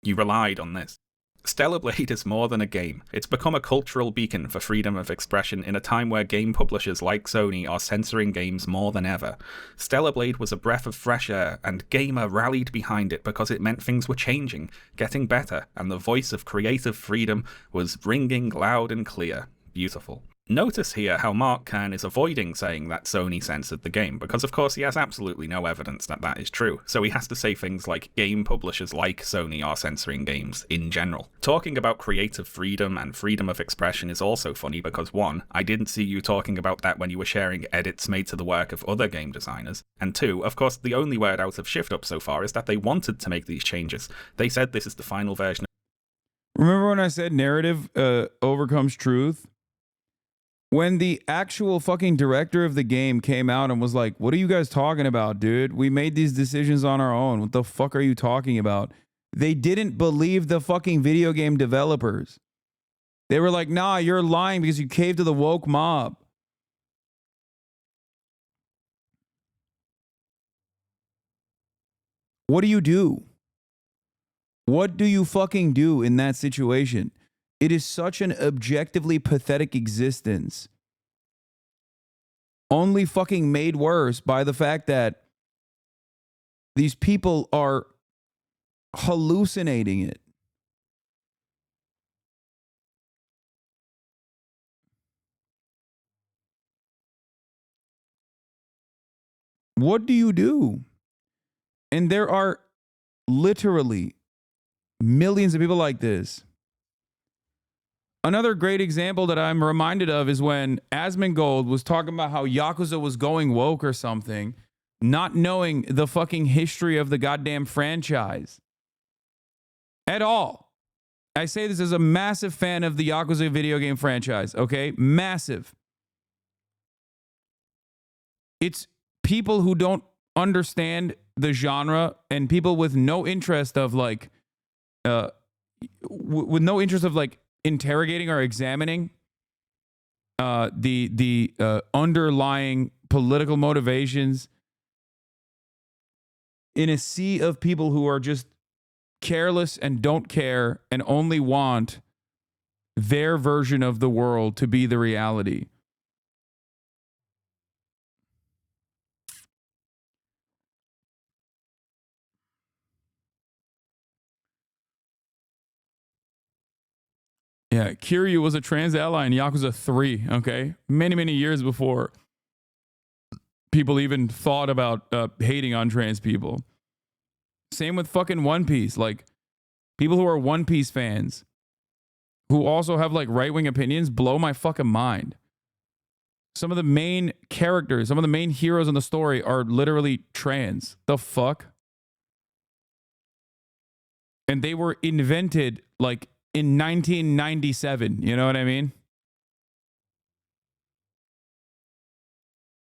You relied on this. Stellar Blade is more than a game. It's become a cultural beacon for freedom of expression in a time where game publishers like Sony are censoring games more than ever. Stellar Blade was a breath of fresh air, and Gamer rallied behind it because it meant things were changing, getting better, and the voice of creative freedom was ringing loud and clear. Beautiful. Notice here how Mark Kern is avoiding saying that Sony censored the game, because of course he has absolutely no evidence that that is true, so he has to say things like game publishers like Sony are censoring games in general. Talking about creative freedom and freedom of expression is also funny because 1, I didn't see you talking about that when you were sharing edits made to the work of other game designers, and 2, of course the only word out of ShiftUp so far is that they wanted to make these changes. They said this is the final version. Remember when I said narrative overcomes truth? When the actual fucking director of the game came out and was like, what are you guys talking about, dude? We made these decisions on our own. What the fuck are you talking about? They didn't believe the fucking video game developers. They were like, nah, you're lying because you caved to the woke mob. What do you do? What do you fucking do in that situation? It is such an objectively pathetic existence. Only fucking made worse by the fact that these people are hallucinating it. What do you do? And there are literally millions of people like this. Another great example that I'm reminded of is when Asmongold was talking about how Yakuza was going woke or something, not knowing the fucking history of the goddamn franchise at all. I say this as a massive fan of the Yakuza video game franchise, okay? Massive. It's people who don't understand the genre and people with no interest of like, with no interest of like, interrogating or examining the underlying political motivations in a sea of people who are just careless and don't care and only want their version of the world to be the reality. Yeah, Kiryu was a trans ally in Yakuza 3, okay? Many, many years before people even thought about hating on trans people. Same with fucking One Piece. Like, people who are One Piece fans who also have, like, right-wing opinions blow my fucking mind. Some of the main characters, some of the main heroes in the story are literally trans. The fuck? And they were invented, like, in 1997, you know what I mean?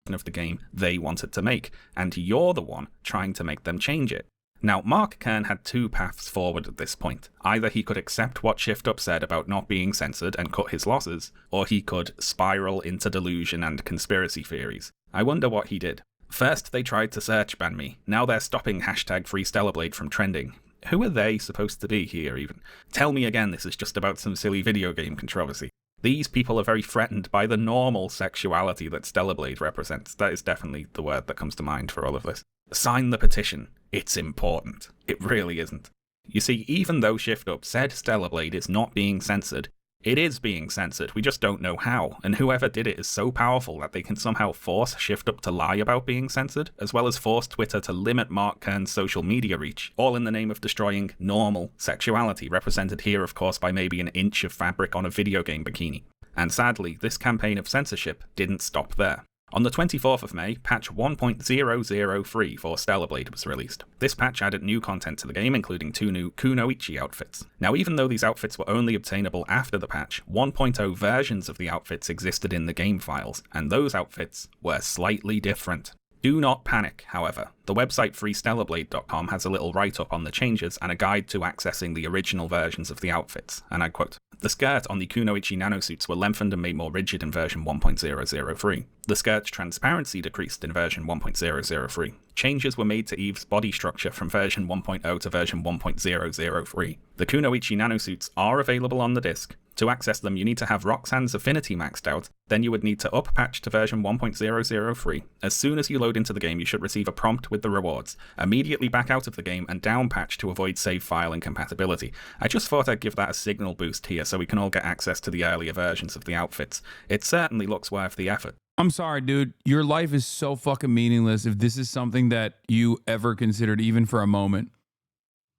Of the game they wanted to make, and you're the one trying to make them change it. Now, Mark Kern had two paths forward at this point. Either he could accept what ShiftUp said about not being censored and cut his losses, or he could spiral into delusion and conspiracy theories. I wonder what he did. First, they tried to search ban me. Now they're stopping #FreeStellarBlade from trending. Who are they supposed to be here, even? Tell me again this is just about some silly video game controversy. These people are very threatened by the normal sexuality that Stellarblade represents. That is definitely the word that comes to mind for all of this. Sign the petition. It's important. It really isn't. You see, even though ShiftUp said Stellarblade is not being censored, it is being censored. We just don't know how, and whoever did it is so powerful that they can somehow force ShiftUp to lie about being censored, as well as force Twitter to limit Mark Kern's social media reach, all in the name of destroying normal sexuality, represented here, of course, by maybe an inch of fabric on a video game bikini. And sadly, this campaign of censorship didn't stop there. On the 24th of May, patch 1.003 for Stellarblade was released. This patch added new content to the game, including 2 new Kunoichi outfits. Now, even though these outfits were only obtainable after the patch, 1.0 versions of the outfits existed in the game files, and those outfits were slightly different. Do not panic, however. The website freestellarblade.com has a little write-up on the changes and a guide to accessing the original versions of the outfits, and I quote, "The skirt on the Kunoichi nanosuits were lengthened and made more rigid in version 1.003. The skirt's transparency decreased in version 1.003. Changes were made to Eve's body structure from version 1.0 to version 1.003. The Kunoichi nanosuits are available on the disc. To access them, you need to have Roxanne's affinity maxed out, then you would need to up patch to version 1.003. As soon as you load into the game, you should receive a prompt with the rewards. Immediately back out of the game and down patch to avoid save file incompatibility. I just thought I'd give that a signal boost here so we can all get access to the earlier versions of the outfits. It certainly looks worth the effort." I'm sorry, dude. Your life is so fucking meaningless if this is something that you ever considered even for a moment.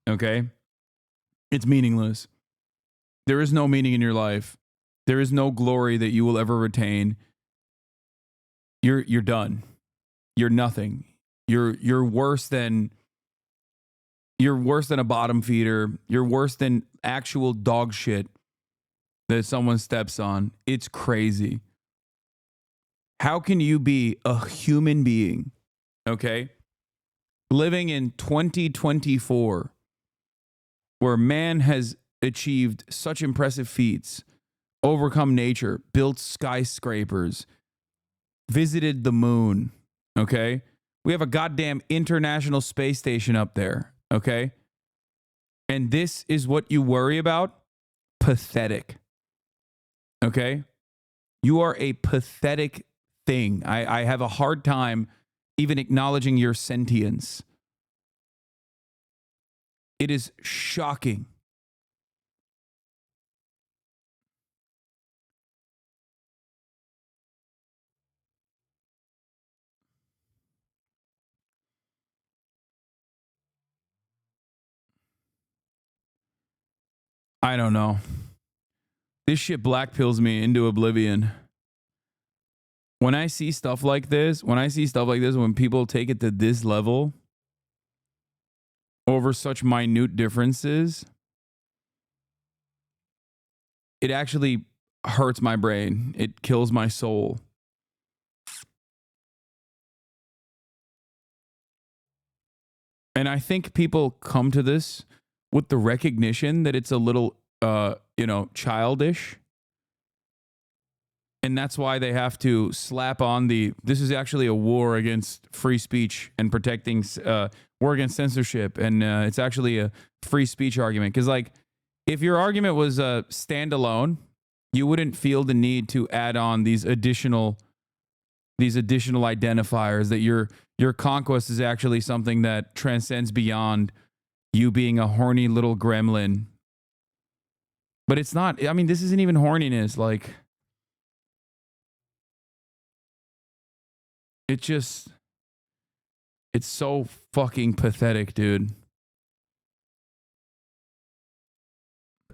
Okay? It's meaningless. There is no meaning in your life. There is no glory that you will ever retain. You're done. You're nothing. You're worse than a bottom feeder. You're worse than actual dog shit that someone steps on. It's crazy. How can you be a human being, okay, living in 2024, where man has achieved such impressive feats, overcome nature, built skyscrapers, visited the moon, okay? We have a goddamn international space station up there, okay? And this is what you worry about? Pathetic. Okay? You are a pathetic thing. I have a hard time even acknowledging your sentience. It is shocking. I don't know. This shit black pills me into oblivion. When I see stuff like this, when people take it to this level over such minute differences, it actually hurts my brain. It kills my soul. And I think people come to this with the recognition that it's a little, childish. And that's why they have to slap on this is actually a war against free speech and protecting, war against censorship. And it's actually a free speech argument. Because, like, if your argument was standalone, you wouldn't feel the need to add on these additional identifiers that your conquest is actually something that transcends beyond you being a horny little gremlin. But it's not. I mean, this isn't even horniness. Like, it's so fucking pathetic, dude.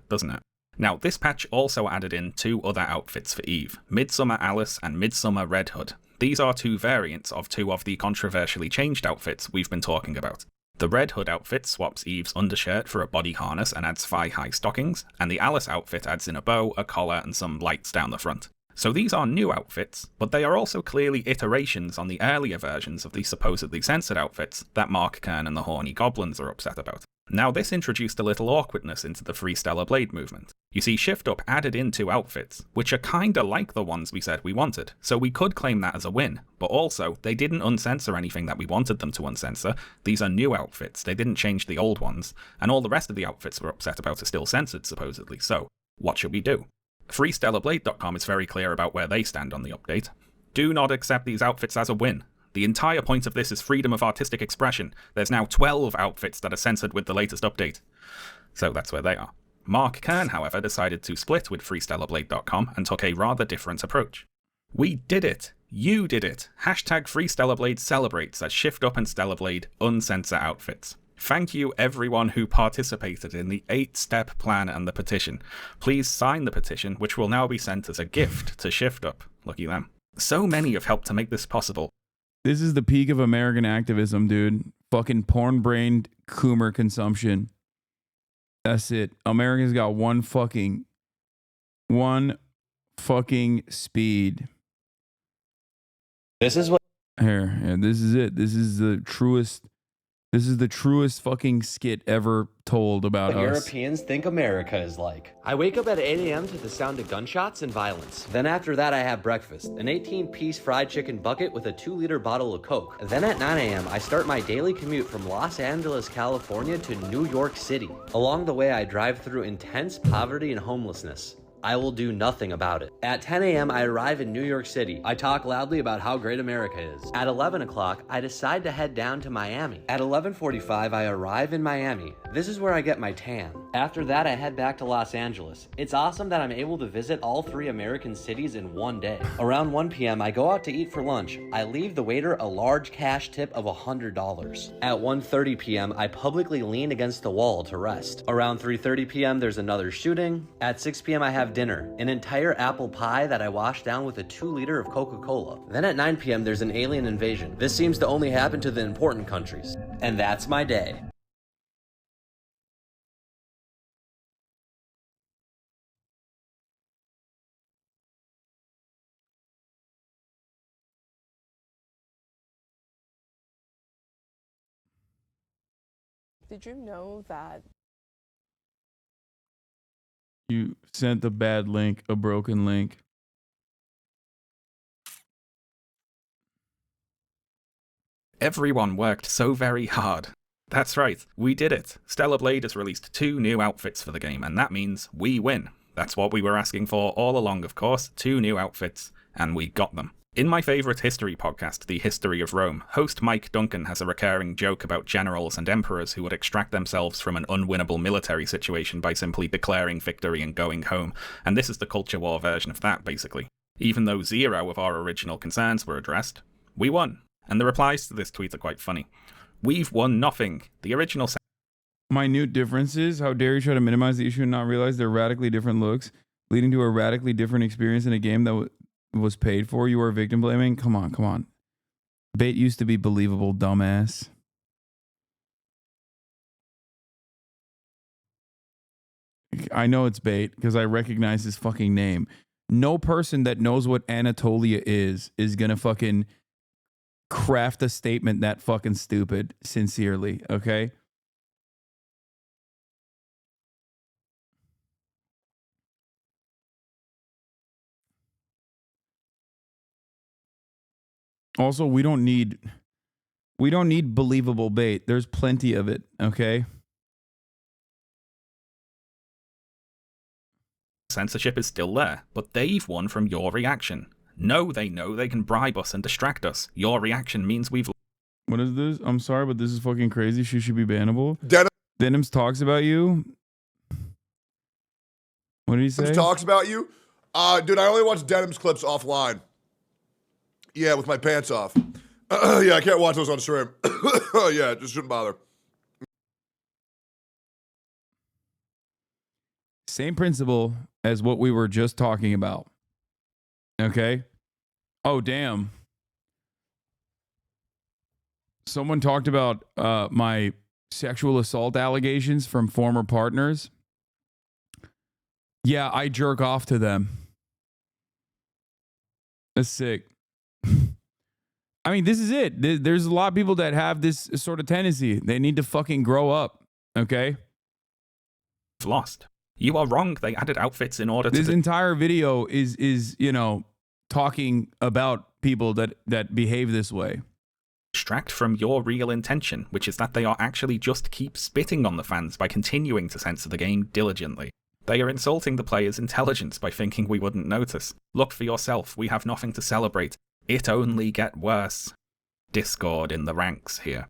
Doesn't it? Now, this patch also added in 2 other outfits for Eve, Midsummer Alice and Midsummer Red Hood. These are 2 variants of 2 of the controversially changed outfits we've been talking about. The Red Hood outfit swaps Eve's undershirt for a body harness and adds thigh-high stockings, and the Alice outfit adds in a bow, a collar, and some lights down the front. So these are new outfits, but they are also clearly iterations on the earlier versions of the supposedly censored outfits that Mark Kern and the Horny Goblins are upset about. Now this introduced a little awkwardness into the Free Stellar Blade movement. You see, Shift Up added in 2 outfits, which are kinda like the ones we said we wanted, so we could claim that as a win, but also, they didn't uncensor anything that we wanted them to uncensor. These are new outfits, they didn't change the old ones, and all the rest of the outfits we're upset about are still censored, supposedly, so what should we do? FreeStellarBlade.com is very clear about where they stand on the update. Do not accept these outfits as a win. The entire point of this is freedom of artistic expression. There's now 12 outfits that are censored with the latest update. So that's where they are. Mark Kern, however, decided to split with FreeStellarBlade.com and took a rather different approach. We did it! You did it! Hashtag FreeStellarBlade celebrates as Shift Up and Stellarblade uncensor outfits. Thank you everyone who participated in the 8-step plan and the petition. Please sign the petition, which will now be sent as a gift to Shift Up. Lucky them. So many have helped to make this possible. This is the peak of American activism, dude. Fucking porn-brained Coomer consumption. That's it. America's got one fucking speed. This is what here. Yeah, this is it. This is the truest fucking skit ever told about us. Europeans think America is like. I wake up at 8 a.m. to the sound of gunshots and violence. Then after that, I have breakfast, an 18-piece fried chicken bucket with a 2-liter bottle of Coke. Then at 9 a.m., I start my daily commute from Los Angeles, California to New York City. Along the way, I drive through intense poverty and homelessness. I will do nothing about it. At 10 a.m., I arrive in New York City. I talk loudly about how great America is. At 11 o'clock, I decide to head down to Miami. At 11:45, I arrive in Miami. This is where I get my tan. After that, I head back to Los Angeles. It's awesome that I'm able to visit all 3 American cities in one day. Around 1 p.m., I go out to eat for lunch. I leave the waiter a large cash tip of $100. At 1:30 p.m., I publicly lean against the wall to rest. Around 3:30 p.m., there's another shooting. At 6 p.m., I have dinner, an entire apple pie that I wash down with a 2-liter of Coca-Cola. Then at 9 p.m. there's an alien invasion. This seems to only happen to the important countries. And that's my day. Did you know that You sent the bad link, a broken link. Everyone worked so very hard. That's right, we did it. Stellar Blade has released 2 new outfits for the game, and that means we win. That's what we were asking for all along, of course, 2 new outfits, and we got them. In my favourite history podcast, The History of Rome, host Mike Duncan has a recurring joke about generals and emperors who would extract themselves from an unwinnable military situation by simply declaring victory and going home, and this is the culture war version of that, basically. Even though 0 of our original concerns were addressed, we won. And the replies to this tweet are quite funny. We've won nothing. The original... Minute differences. How dare you try to minimize the issue and not realize they're radically different looks, leading to a radically different experience in a game that was paid for. You are victim blaming. Come on, come on. Bait used to be believable, dumbass. I know it's Bait because I recognize his fucking name. No person that knows what Anatolia is gonna fucking craft a statement that fucking stupid, sincerely, okay? Also, we don't need believable bait. There's plenty of it, okay? Censorship is still there, but they've won from your reaction. No, they know they can bribe us and distract us. Your reaction means we've... What is this? I'm sorry, but this is fucking crazy. She should be bannable. Denims talks about you. What did he say? Denims talks about you? Dude, I only watch Denims clips offline. Yeah, with my pants off. Yeah, I can't watch those on stream. Yeah, just shouldn't bother. Same principle as what we were just talking about. Okay? Oh, damn. Someone talked about my sexual assault allegations from former partners. Yeah, I jerk off to them. That's sick. I mean, this is it. There's a lot of people that have this sort of tendency. They need to fucking grow up, okay? Lost. You are wrong. They added outfits in order to... This entire video is you know, talking about people that behave this way. Distract from your real intention, which is that they are actually just keep spitting on the fans by continuing to censor the game diligently. They are insulting the player's intelligence by thinking we wouldn't notice. Look for yourself. We have nothing to celebrate. It only get worse. Discord in the ranks here.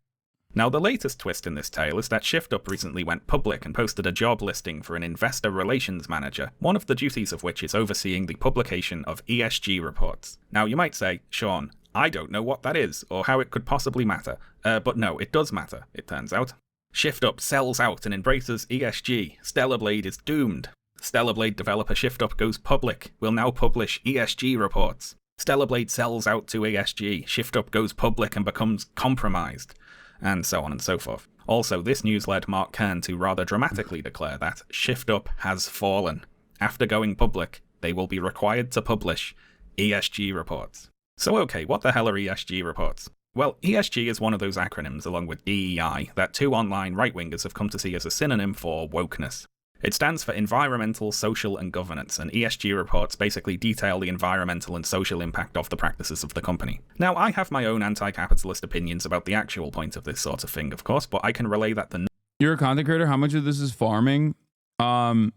Now, the latest twist in this tale is that ShiftUp recently went public and posted a job listing for an investor relations manager, one of the duties of which is overseeing the publication of ESG reports. Now, you might say, Sean, I don't know what that is, or how it could possibly matter. But no, it does matter, it turns out. ShiftUp sells out and embraces ESG. Stellar Blade is doomed. Stellar Blade developer ShiftUp goes public, will now publish ESG reports. Stellar Blade sells out to ESG, ShiftUp goes public and becomes compromised, and so on and so forth. Also, this news led Mark Kern to rather dramatically declare that ShiftUp has fallen. After going public, they will be required to publish ESG reports. So okay, what the hell are ESG reports? Well, ESG is one of those acronyms, along with DEI, that two online right-wingers have come to see as a synonym for wokeness. It stands for Environmental, Social and Governance, and ESG reports basically detail the environmental and social impact of the practices of the company. Now, I have my own anti-capitalist opinions about the actual point of this sort of thing, of course, but I can relay that the... You're a content creator? How much of this is farming? I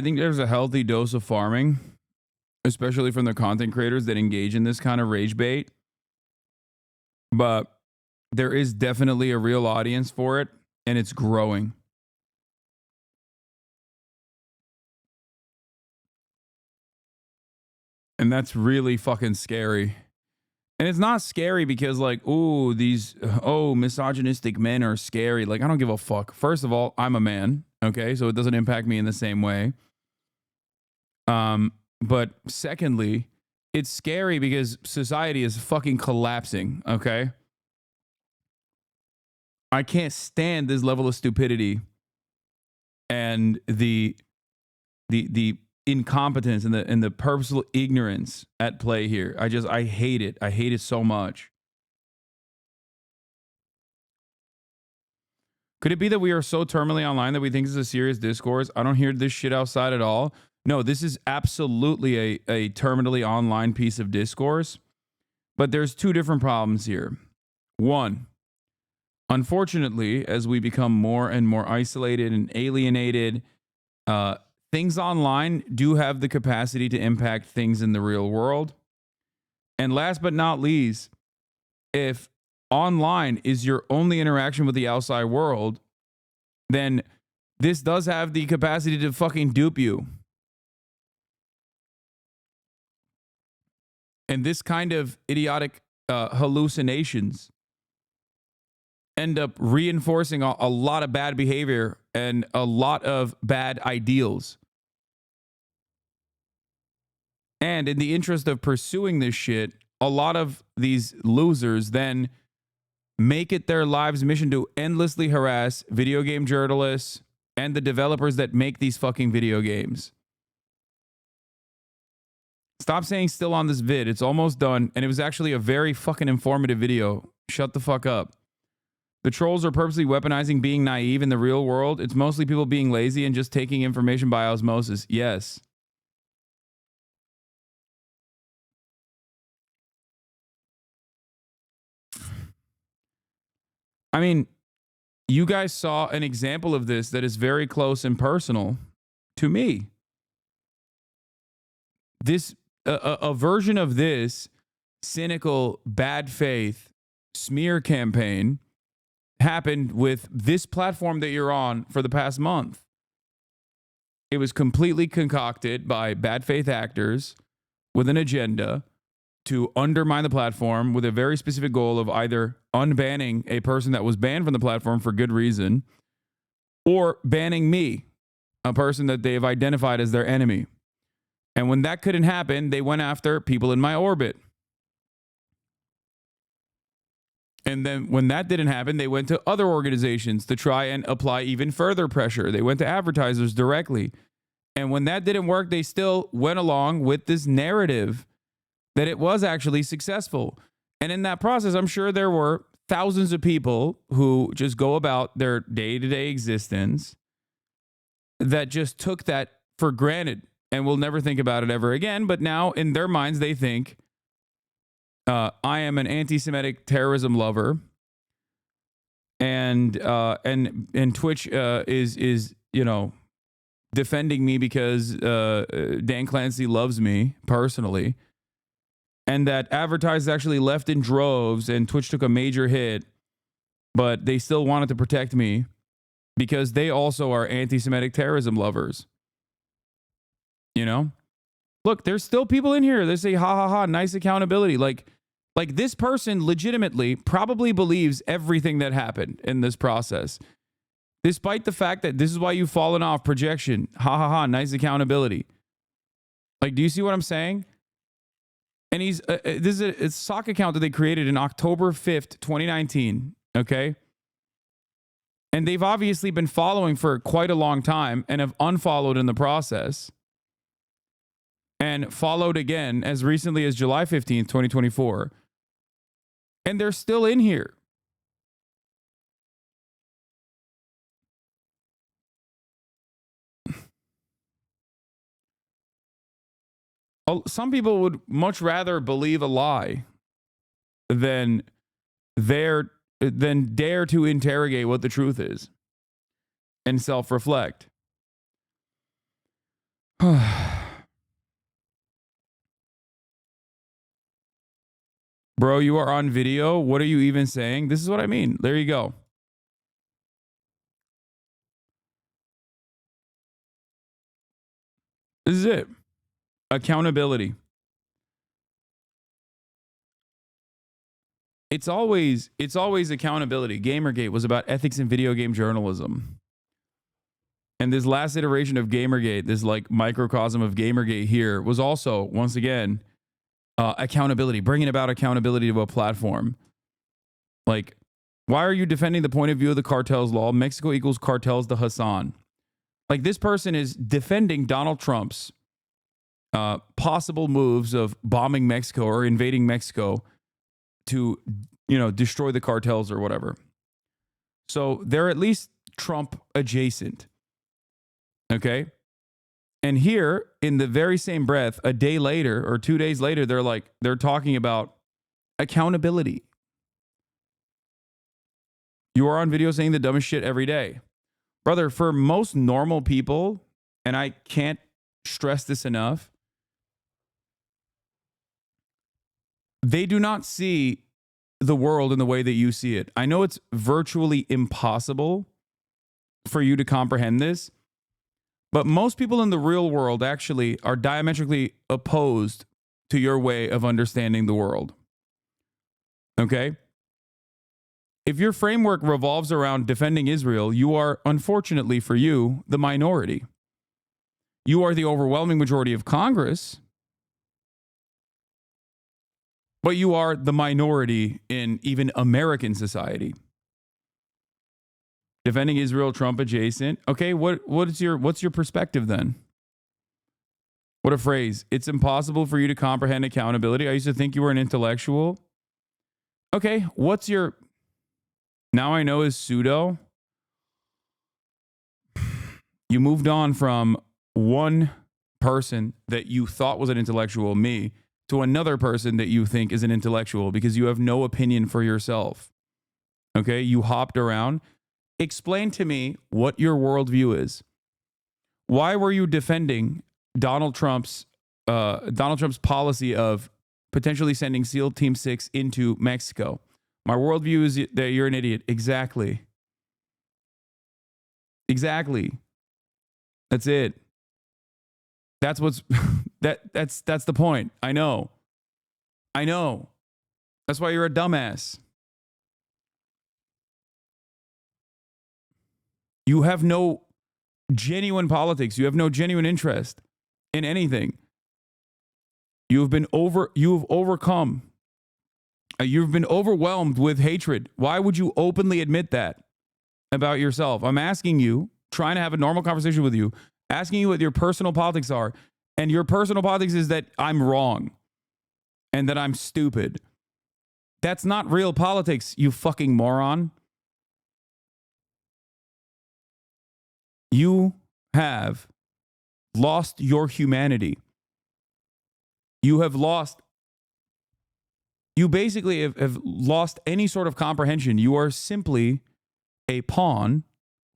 think there's a healthy dose of farming, especially from the content creators that engage in this kind of rage bait. But there is definitely a real audience for it, and it's growing. And that's really fucking scary. And it's not scary because like, ooh, these, misogynistic men are scary. Like, I don't give a fuck. First of all, I'm a man, okay? So it doesn't impact me in the same way. But secondly, it's scary because society is fucking collapsing, okay? I can't stand this level of stupidity and the incompetence and the purposeful ignorance at play here. I hate it. I hate it so much. Could it be that we are so terminally online that we think this is a serious discourse? I don't hear this shit outside at all. No, this is absolutely a terminally online piece of discourse. But there's two different problems here. One, unfortunately, as we become more and more isolated and alienated, things online do have the capacity to impact things in the real world. And last but not least, if online is your only interaction with the outside world, then this does have the capacity to fucking dupe you. And this kind of idiotic hallucinations end up reinforcing a lot of bad behavior and a lot of bad ideals. And in the interest of pursuing this shit, a lot of these losers then make it their lives' mission to endlessly harass video game journalists and the developers that make these fucking video games. Stop saying still on this vid. It's almost done, and it was actually a very fucking informative video. Shut the fuck up. The trolls are purposely weaponizing being naive in the real world. It's mostly people being lazy and just taking information by osmosis. Yes. I mean, you guys saw an example of this that is very close and personal to me. This a version of this cynical, bad faith smear campaign happened with this platform that you're on for the past month. It was completely concocted by bad faith actors with an agenda to undermine the platform with a very specific goal of either unbanning a person that was banned from the platform for good reason or banning me, a person that they have identified as their enemy. And when that couldn't happen, they went after people in my orbit. And then when that didn't happen, they went to other organizations to try and apply even further pressure. They went to advertisers directly. And when that didn't work, they still went along with this narrative that it was actually successful. And in that process, I'm sure there were thousands of people who just go about their day-to-day existence that just took that for granted and will never think about it ever again. But now in their minds, they think, I am an anti-Semitic terrorism lover, and Twitch is defending me because Dan Clancy loves me personally, and that advertisers actually left in droves, and Twitch took a major hit, but they still wanted to protect me because they also are anti-Semitic terrorism lovers. Look, there's still people in here that say, ha ha ha, nice accountability. Like this person legitimately probably believes everything that happened in this process, despite the fact that this is why you've fallen off projection. Ha ha ha, nice accountability. Like, do you see what I'm saying? And this is a sock account that they created in October 5th, 2019. Okay. And they've obviously been following for quite a long time and have unfollowed in the process. And followed again as recently as July 15th, 2024. And they're still in here. Some people would much rather believe a lie than dare to interrogate what the truth is and self-reflect. Bro, you are on video. What are you even saying? This is what I mean. There you go. This is it. Accountability. It's always accountability. Gamergate was about ethics in video game journalism. And this last iteration of Gamergate, this like microcosm of Gamergate here, was also, once again, accountability, bringing about accountability to a platform. Like, why are you defending the point of view of the cartel's law? Mexico equals cartels to Hasan. Like, this person is defending Donald Trump's possible moves of bombing Mexico or invading Mexico to, destroy the cartels or whatever. So they're at least Trump adjacent. Okay. And here, in the very same breath, a day later or 2 days later, they're talking about accountability. You are on video saying the dumbest shit every day. Brother, for most normal people, and I can't stress this enough, they do not see the world in the way that you see it. I know it's virtually impossible for you to comprehend this, but most people in the real world actually are diametrically opposed to your way of understanding the world. Okay? If your framework revolves around defending Israel, you are, unfortunately for you, the minority. You are the overwhelming majority of Congress, but you are the minority in even American society. Defending Israel, Trump adjacent. Okay, what's your perspective then? What a phrase. It's impossible for you to comprehend accountability. I used to think you were an intellectual. Okay, what's your... Now I know is pseudo. You moved on from one person that you thought was an intellectual, me, to another person that you think is an intellectual because you have no opinion for yourself. Okay, you hopped around. Explain to me what your worldview is. Why were you defending Donald Trump's policy of potentially sending SEAL Team 6 into Mexico? My worldview is that you're an idiot. Exactly. That's it. That's what's that's the point. I know. That's why you're a dumbass. You have no genuine politics. You have no genuine interest in anything. You've been overcome. You've been overwhelmed with hatred. Why would you openly admit that about yourself? I'm asking you, trying to have a normal conversation with you, asking you what your personal politics are. And your personal politics is that I'm wrong. and that I'm stupid. That's not real politics, you fucking moron. You have lost your humanity. You basically have lost any sort of comprehension. You are simply a pawn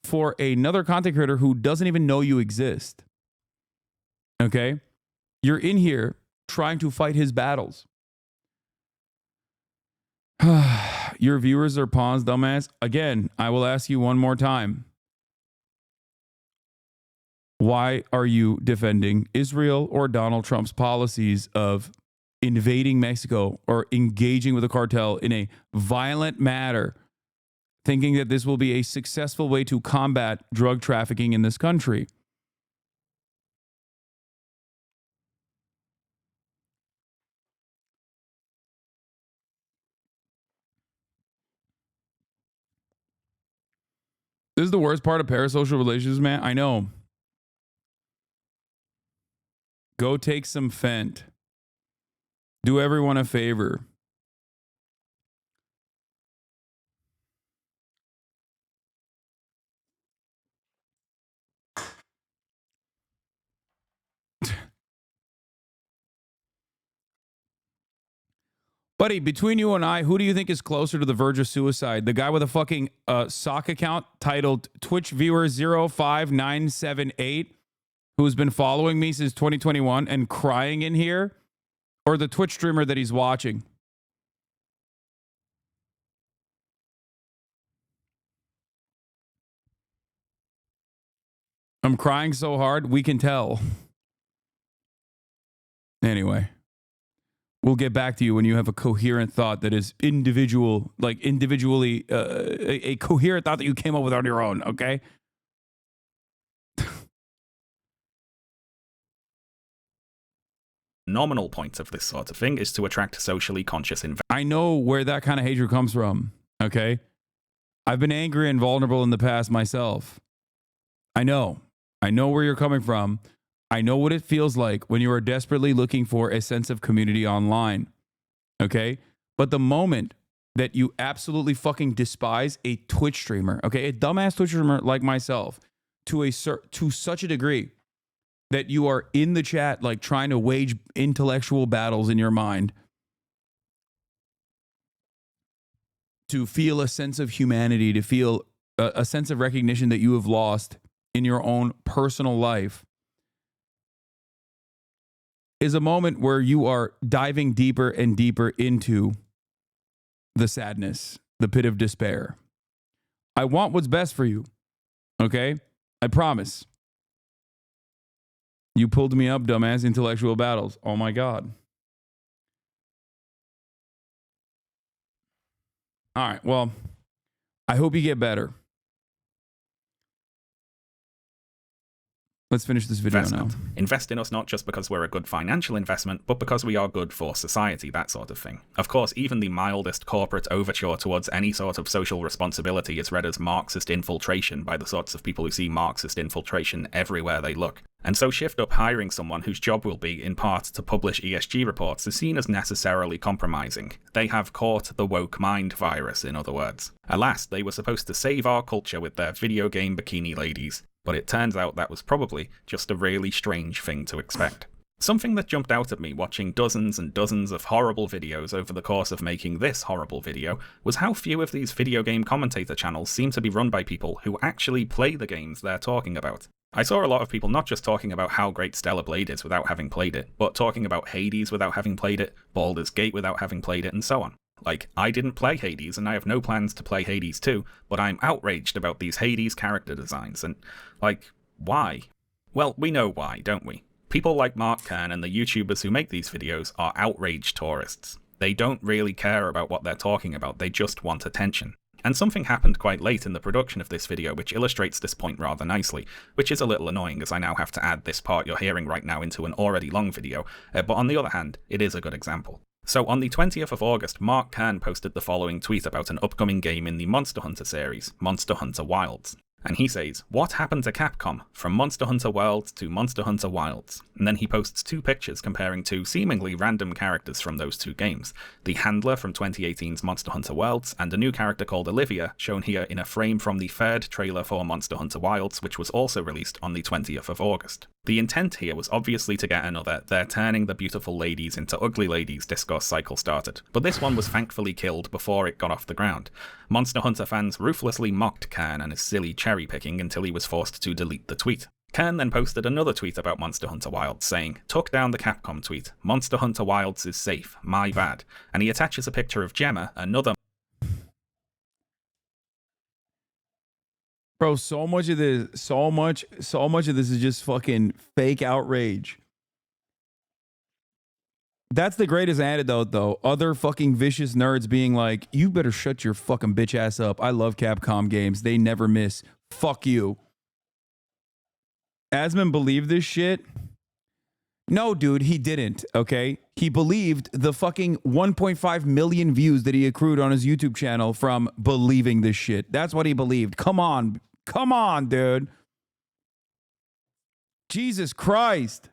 for another content creator who doesn't even know you exist. Okay? You're in here trying to fight his battles. Your viewers are pawns, dumbass. Again, I will ask you one more time. Why are you defending Israel or Donald Trump's policies of invading Mexico or engaging with the cartel in a violent manner, thinking that this will be a successful way to combat drug trafficking in this country? This is the worst part of parasocial relationships, man. I know. Go take some Fent. Do everyone a favor. Buddy, between you and I, who do you think is closer to the verge of suicide? The guy with a fucking sock account titled Twitch Viewer 05978, who's been following me since 2021 and crying in here? Or the Twitch streamer that he's watching? I'm crying so hard, we can tell. Anyway. We'll get back to you when you have a coherent thought that is individually, a coherent thought that you came up with on your own, okay? Nominal point of this sort of thing is to attract socially conscious investors. I know where that kind of hatred comes from, okay? I've been angry and vulnerable in the past myself. I know where you're coming from. I know what it feels like when you are desperately looking for a sense of community online. Okay? But the moment that you absolutely fucking despise a Twitch streamer, okay, a dumbass Twitch streamer like myself, to such a degree that you are in the chat like trying to wage intellectual battles in your mind to feel a sense of humanity, to feel a sense of recognition that you have lost in your own personal life, is a moment where you are diving deeper and deeper into the sadness, the pit of despair. I want what's best for you, okay? I promise. You pulled me up, dumbass, intellectual battles. Oh my God. All right, well, I hope you get better. Let's finish this video now. Invest in us not just because we're a good financial investment, but because we are good for society, that sort of thing. Of course, even the mildest corporate overture towards any sort of social responsibility is read as Marxist infiltration by the sorts of people who see Marxist infiltration everywhere they look. And so Shift Up hiring someone whose job will be, in part, to publish ESG reports is seen as necessarily compromising. They have caught the woke mind virus, in other words. Alas, they were supposed to save our culture with their video game bikini ladies. But it turns out that was probably just a really strange thing to expect. Something that jumped out at me watching dozens and dozens of horrible videos over the course of making this horrible video was how few of these video game commentator channels seem to be run by people who actually play the games they're talking about. I saw a lot of people not just talking about how great Stellar Blade is without having played it, but talking about Hades without having played it, Baldur's Gate without having played it, and so on. Like, I didn't play Hades, and I have no plans to play Hades 2, but I'm outraged about these Hades character designs, and, like, why? Well, we know why, don't we? People like Mark Kern and the YouTubers who make these videos are outraged tourists. They don't really care about what they're talking about, they just want attention. And something happened quite late in the production of this video which illustrates this point rather nicely, which is a little annoying as I now have to add this part you're hearing right now into an already long video, but on the other hand, it is a good example. So on the 20th of August, Mark Kern posted the following tweet about an upcoming game in the Monster Hunter series, Monster Hunter Wilds. And he says, "What happened to Capcom? From Monster Hunter World to Monster Hunter Wilds." And then he posts 2 pictures comparing 2 seemingly random characters from those 2 games. The Handler from 2018's Monster Hunter Worlds, and a new character called Olivia, shown here in a frame from the 3rd trailer for Monster Hunter Wilds, which was also released on the 20th of August. The intent here was obviously to get another "they're turning the beautiful ladies into ugly ladies" discourse cycle started, but this one was thankfully killed before it got off the ground. Monster Hunter fans ruthlessly mocked Kern and his silly cherry picking until he was forced to delete the tweet. Kern then posted another tweet about Monster Hunter Wilds saying, "Took down the Capcom tweet, Monster Hunter Wilds is safe, my bad," and he attaches a picture of Gemma, another Bro, so much of this is just fucking fake outrage. That's the greatest antidote, though. Other fucking vicious nerds being like, "You better shut your fucking bitch ass up. I love Capcom games. They never miss. Fuck you." Asman believed this shit? No, dude, he didn't, okay? He believed the fucking 1.5 million views that he accrued on his YouTube channel from believing this shit. That's what he believed. Come on. Come on, dude. Jesus Christ.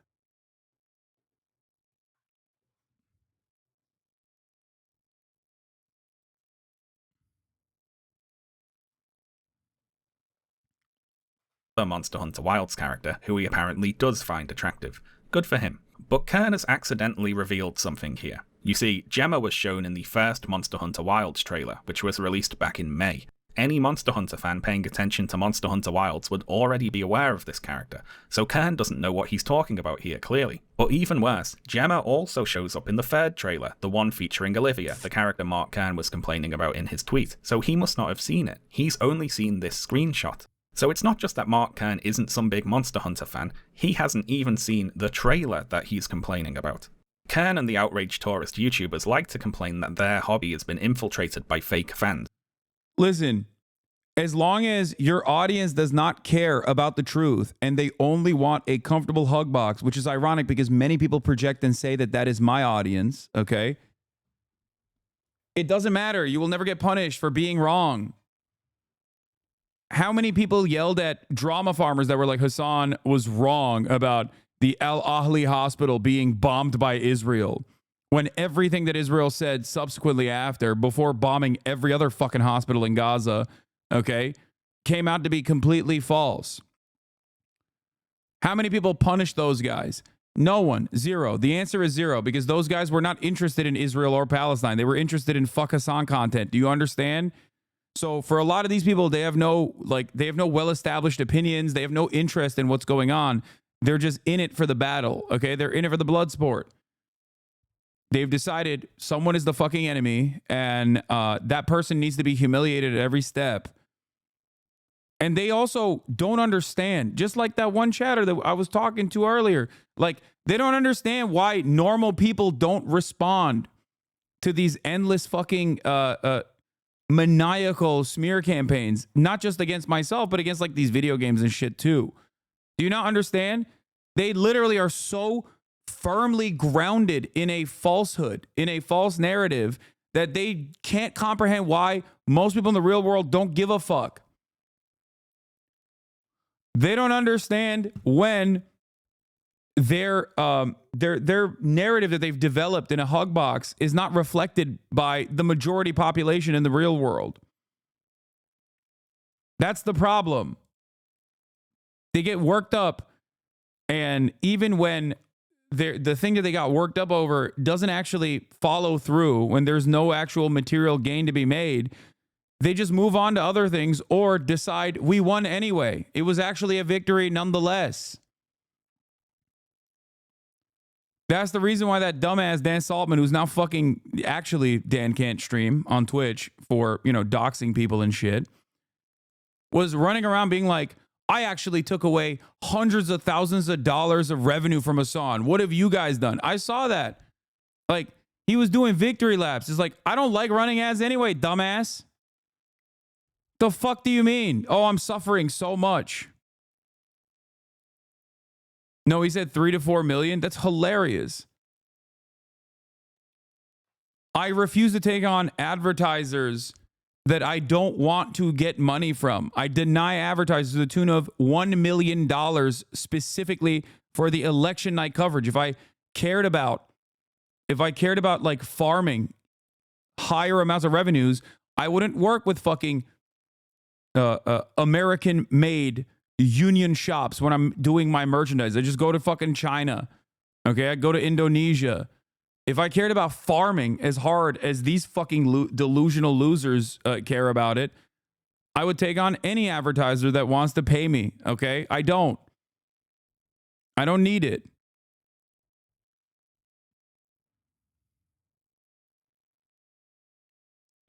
Monster Hunter Wilds character, who he apparently does find attractive. Good for him. But Kern has accidentally revealed something here. You see, Gemma was shown in the first Monster Hunter Wilds trailer, which was released back in May. Any Monster Hunter fan paying attention to Monster Hunter Wilds would already be aware of this character, so Kern doesn't know what he's talking about here clearly. But even worse, Gemma also shows up in the 3rd trailer, the one featuring Olivia, the character Mark Kern was complaining about in his tweet, so he must not have seen it. He's only seen this screenshot. So it's not just that Mark Kern isn't some big Monster Hunter fan, he hasn't even seen the trailer that he's complaining about. Kern and the outraged tourist YouTubers like to complain that their hobby has been infiltrated by fake fans. Listen, as long as your audience does not care about the truth and they only want a comfortable hug box, which is ironic because many people project and say that that is my audience, okay? It doesn't matter. You will never get punished for being wrong. How many people yelled at drama farmers that were like, Hasan was wrong about the Al Ahli hospital being bombed by Israel, when everything that Israel said subsequently after, before bombing every other fucking hospital in Gaza, okay, came out to be completely false? How many people punished those guys? No one. 0. The answer is 0, because those guys were not interested in Israel or Palestine. They were interested in fuck Hasan content. Do you understand? So for a lot of these people, they have no well-established opinions. They have no interest in what's going on. They're just in it for the battle, okay? They're in it for the blood sport. They've decided someone is the fucking enemy, and that person needs to be humiliated at every step. And they also don't understand, just like that one chatter that I was talking to earlier, like they don't understand why normal people don't respond to these endless fucking maniacal smear campaigns, not just against myself, but against like these video games and shit too. Do you not understand? They literally are so firmly grounded in a falsehood, in a false narrative, that they can't comprehend why most people in the real world don't give a fuck. They don't understand when their narrative that they've developed in a hug box is not reflected by the majority population in the real world. That's the problem. They get worked up, and even when the thing that they got worked up over doesn't actually follow through, when there's no actual material gain to be made, they just move on to other things or decide we won anyway. It was actually a victory nonetheless. That's the reason why that dumbass Dan Saltman, who's now fucking actually Dan Can't Stream on Twitch for, doxing people and shit, was running around being like, I actually took away hundreds of thousands of dollars of revenue from Hasan. What have you guys done? I saw that. Like, he was doing victory laps. It's like, I don't like running ads anyway, dumbass. The fuck do you mean? Oh, I'm suffering so much. No, he said 3 to 4 million. That's hilarious. I refuse to take on advertisers that I don't want to get money from. I deny advertisers to the tune of $1 million specifically for the election night coverage. If I cared about like farming higher amounts of revenues, I wouldn't work with fucking American made union shops when I'm doing my merchandise. I just go to fucking China. Okay, I go to Indonesia. If I cared about farming as hard as these fucking delusional losers care about it, I would take on any advertiser that wants to pay me. Okay, I don't need it.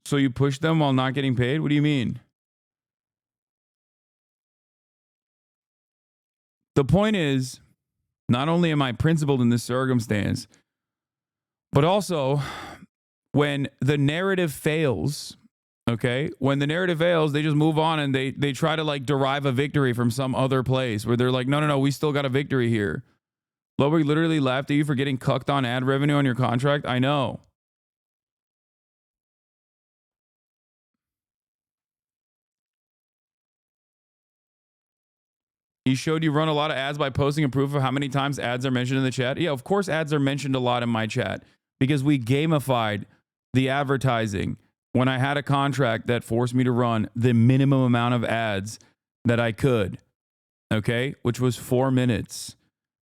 So you push them while not getting paid? What do you mean? The point is, not only am I principled in this circumstance, but also when the narrative fails, okay, when the narrative fails, they just move on and they try to like derive a victory from some other place where they're like, no, we still got a victory here. Lowy literally laughed at you for getting cucked on ad revenue on your contract. I know. He showed you run a lot of ads by posting a proof of how many times ads are mentioned in the chat. Yeah, of course ads are mentioned a lot in my chat because we gamified the advertising when I had a contract that forced me to run the minimum amount of ads that I could, okay, which was 4 minutes.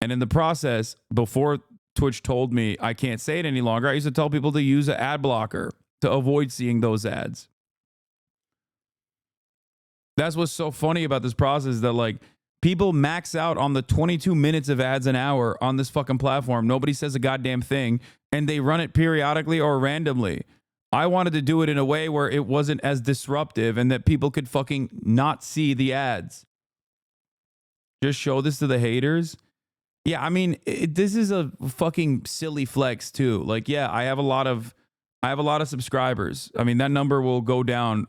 And in the process, before Twitch told me I can't say it any longer, I used to tell people to use an ad blocker to avoid seeing those ads. That's what's so funny about this process, that like people max out on the 22 minutes of ads an hour on this fucking platform. Nobody says a goddamn thing, and they run it periodically or randomly. I wanted to do it in a way where it wasn't as disruptive and that people could fucking not see the ads. Just show this to the haters. Yeah, I mean, this is a fucking silly flex too. Like, yeah, I have a lot of subscribers. I mean, that number will go down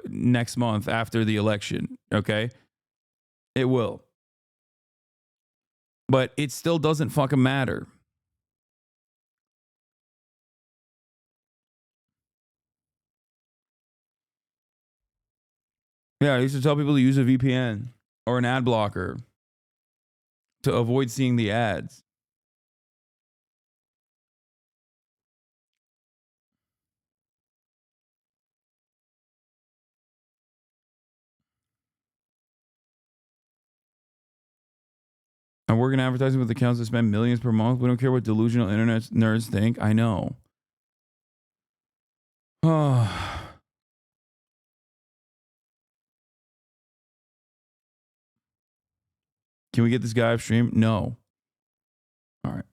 next month after the election, okay? It will. But it still doesn't fucking matter. Yeah, I used to tell people to use a VPN or an ad blocker to avoid seeing the ads. I work in advertising with accounts that spend millions per month. We don't care what delusional internet nerds think. I know. Oh. Can we get this guy off stream? No. All right.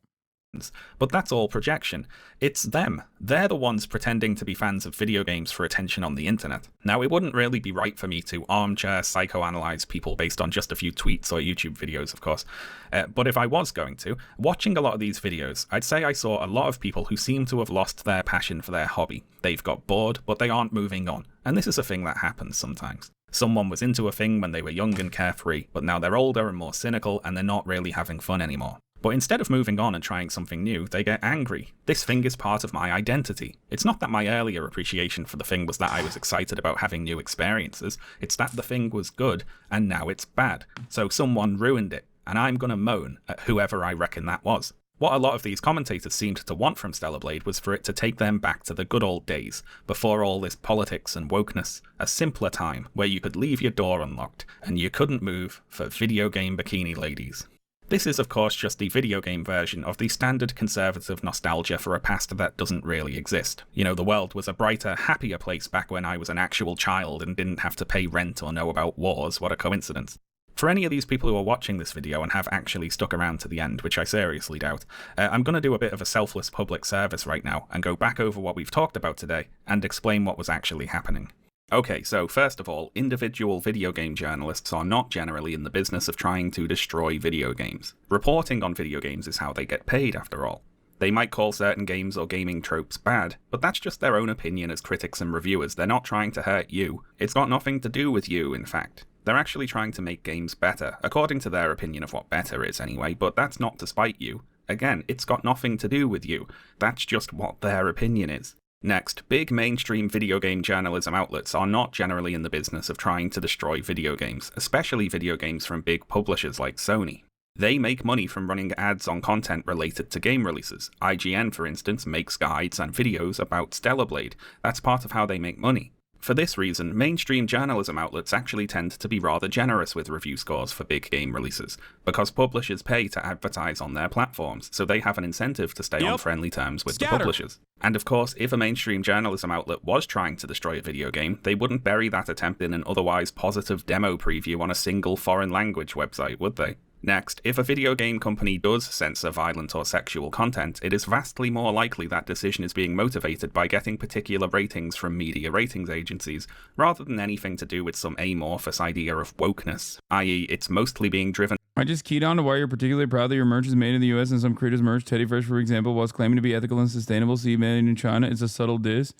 But that's all projection. It's them. They're the ones pretending to be fans of video games for attention on the internet. Now, it wouldn't really be right for me to armchair psychoanalyze people based on just a few tweets or YouTube videos, of course. But if I was going to, watching a lot of these videos, I'd say I saw a lot of people who seem to have lost their passion for their hobby. They've got bored, but they aren't moving on. And this is a thing that happens sometimes. Someone was into a thing when they were young and carefree, but now they're older and more cynical, and they're not really having fun anymore. But instead of moving on and trying something new, they get angry. This thing is part of my identity. It's not that my earlier appreciation for the thing was that I was excited about having new experiences. It's that the thing was good, and now it's bad. So someone ruined it, and I'm gonna moan at whoever I reckon that was. What a lot of these commentators seemed to want from Stellar Blade was for it to take them back to the good old days, before all this politics and wokeness, a simpler time where you could leave your door unlocked, and you couldn't move for video game bikini ladies. This is of course just the video game version of the standard conservative nostalgia for a past that doesn't really exist. You know, the world was a brighter, happier place back when I was an actual child and didn't have to pay rent or know about wars. What a coincidence. For any of these people who are watching this video and have actually stuck around to the end, which I seriously doubt, I'm going to do a bit of a selfless public service right now and go back over what we've talked about today and explain what was actually happening. Okay, so first of all, individual video game journalists are not generally in the business of trying to destroy video games. Reporting on video games is how they get paid, after all. They might call certain games or gaming tropes bad, but that's just their own opinion as critics and reviewers. They're not trying to hurt you. It's got nothing to do with you, in fact. They're actually trying to make games better, according to their opinion of what better is anyway, but that's not to spite you. Again, it's got nothing to do with you. That's just what their opinion is. Next, big mainstream video game journalism outlets are not generally in the business of trying to destroy video games, especially video games from big publishers like Sony. They make money from running ads on content related to game releases. IGN, for instance, makes guides and videos about Stellar Blade. That's part of how they make money. For this reason, mainstream journalism outlets actually tend to be rather generous with review scores for big game releases, because publishers pay to advertise on their platforms, so they have an incentive to stay on friendly terms with the publishers. And of course, if a mainstream journalism outlet was trying to destroy a video game, they wouldn't bury that attempt in an otherwise positive demo preview on a single foreign language website, would they? Next, if a video game company does censor violent or sexual content, it is vastly more likely that decision is being motivated by getting particular ratings from media ratings agencies, rather than anything to do with some amorphous idea of wokeness, i.e. it's mostly being driven. I just keyed on to why you're particularly proud that your merch is made in the US and some creators' merch, Teddy Fresh for example, whilst claiming to be ethical and sustainable, see made in China, it's a subtle diss.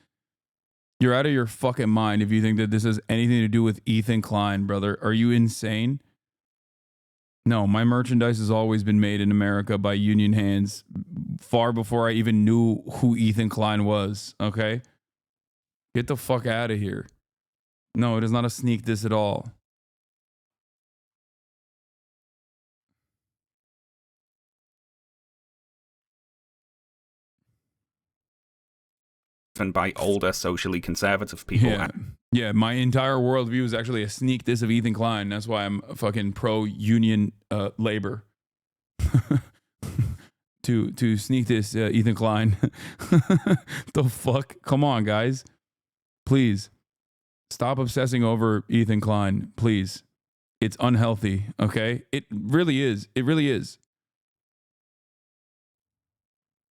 You're out of your fucking mind if you think that this has anything to do with Ethan Klein, brother. Are you insane? No, my merchandise has always been made in America by union hands far before I even knew who Ethan Klein was, okay? Get the fuck out of here. No, it is not a sneak diss at all. By older socially conservative people. Yeah, my entire worldview is actually a sneak diss of Ethan Klein. That's why I'm fucking pro-union labor. to sneak this Ethan Klein. The fuck? Come on, guys. Please. Stop obsessing over Ethan Klein. Please. It's unhealthy, okay? It really is. It really is.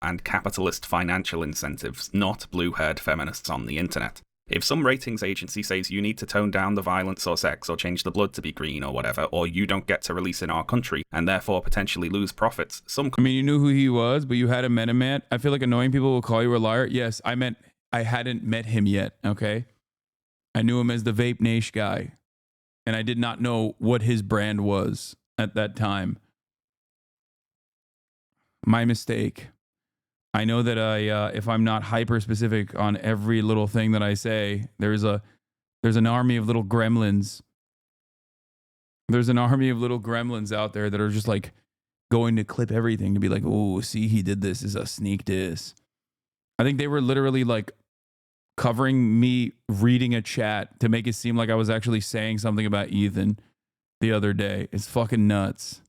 And capitalist financial incentives, not blue-haired feminists on the internet. If some ratings agency says you need to tone down the violence or sex or change the blood to be green or whatever, or you don't get to release in our country and therefore potentially lose profits, I mean, you knew who he was, but you hadn't met him yet. I feel like annoying people will call you a liar. Yes, I hadn't met him yet, okay? I knew him as the Vape Nation guy, and I did not know what his brand was at that time. My mistake. I know that if I'm not hyper specific on every little thing that I say, there's an army of little gremlins. There's an army of little gremlins out there that are just like going to clip everything to be like, oh, see, he did this is a sneak diss. I think they were literally like covering me reading a chat to make it seem like I was actually saying something about Ethan the other day. It's fucking nuts.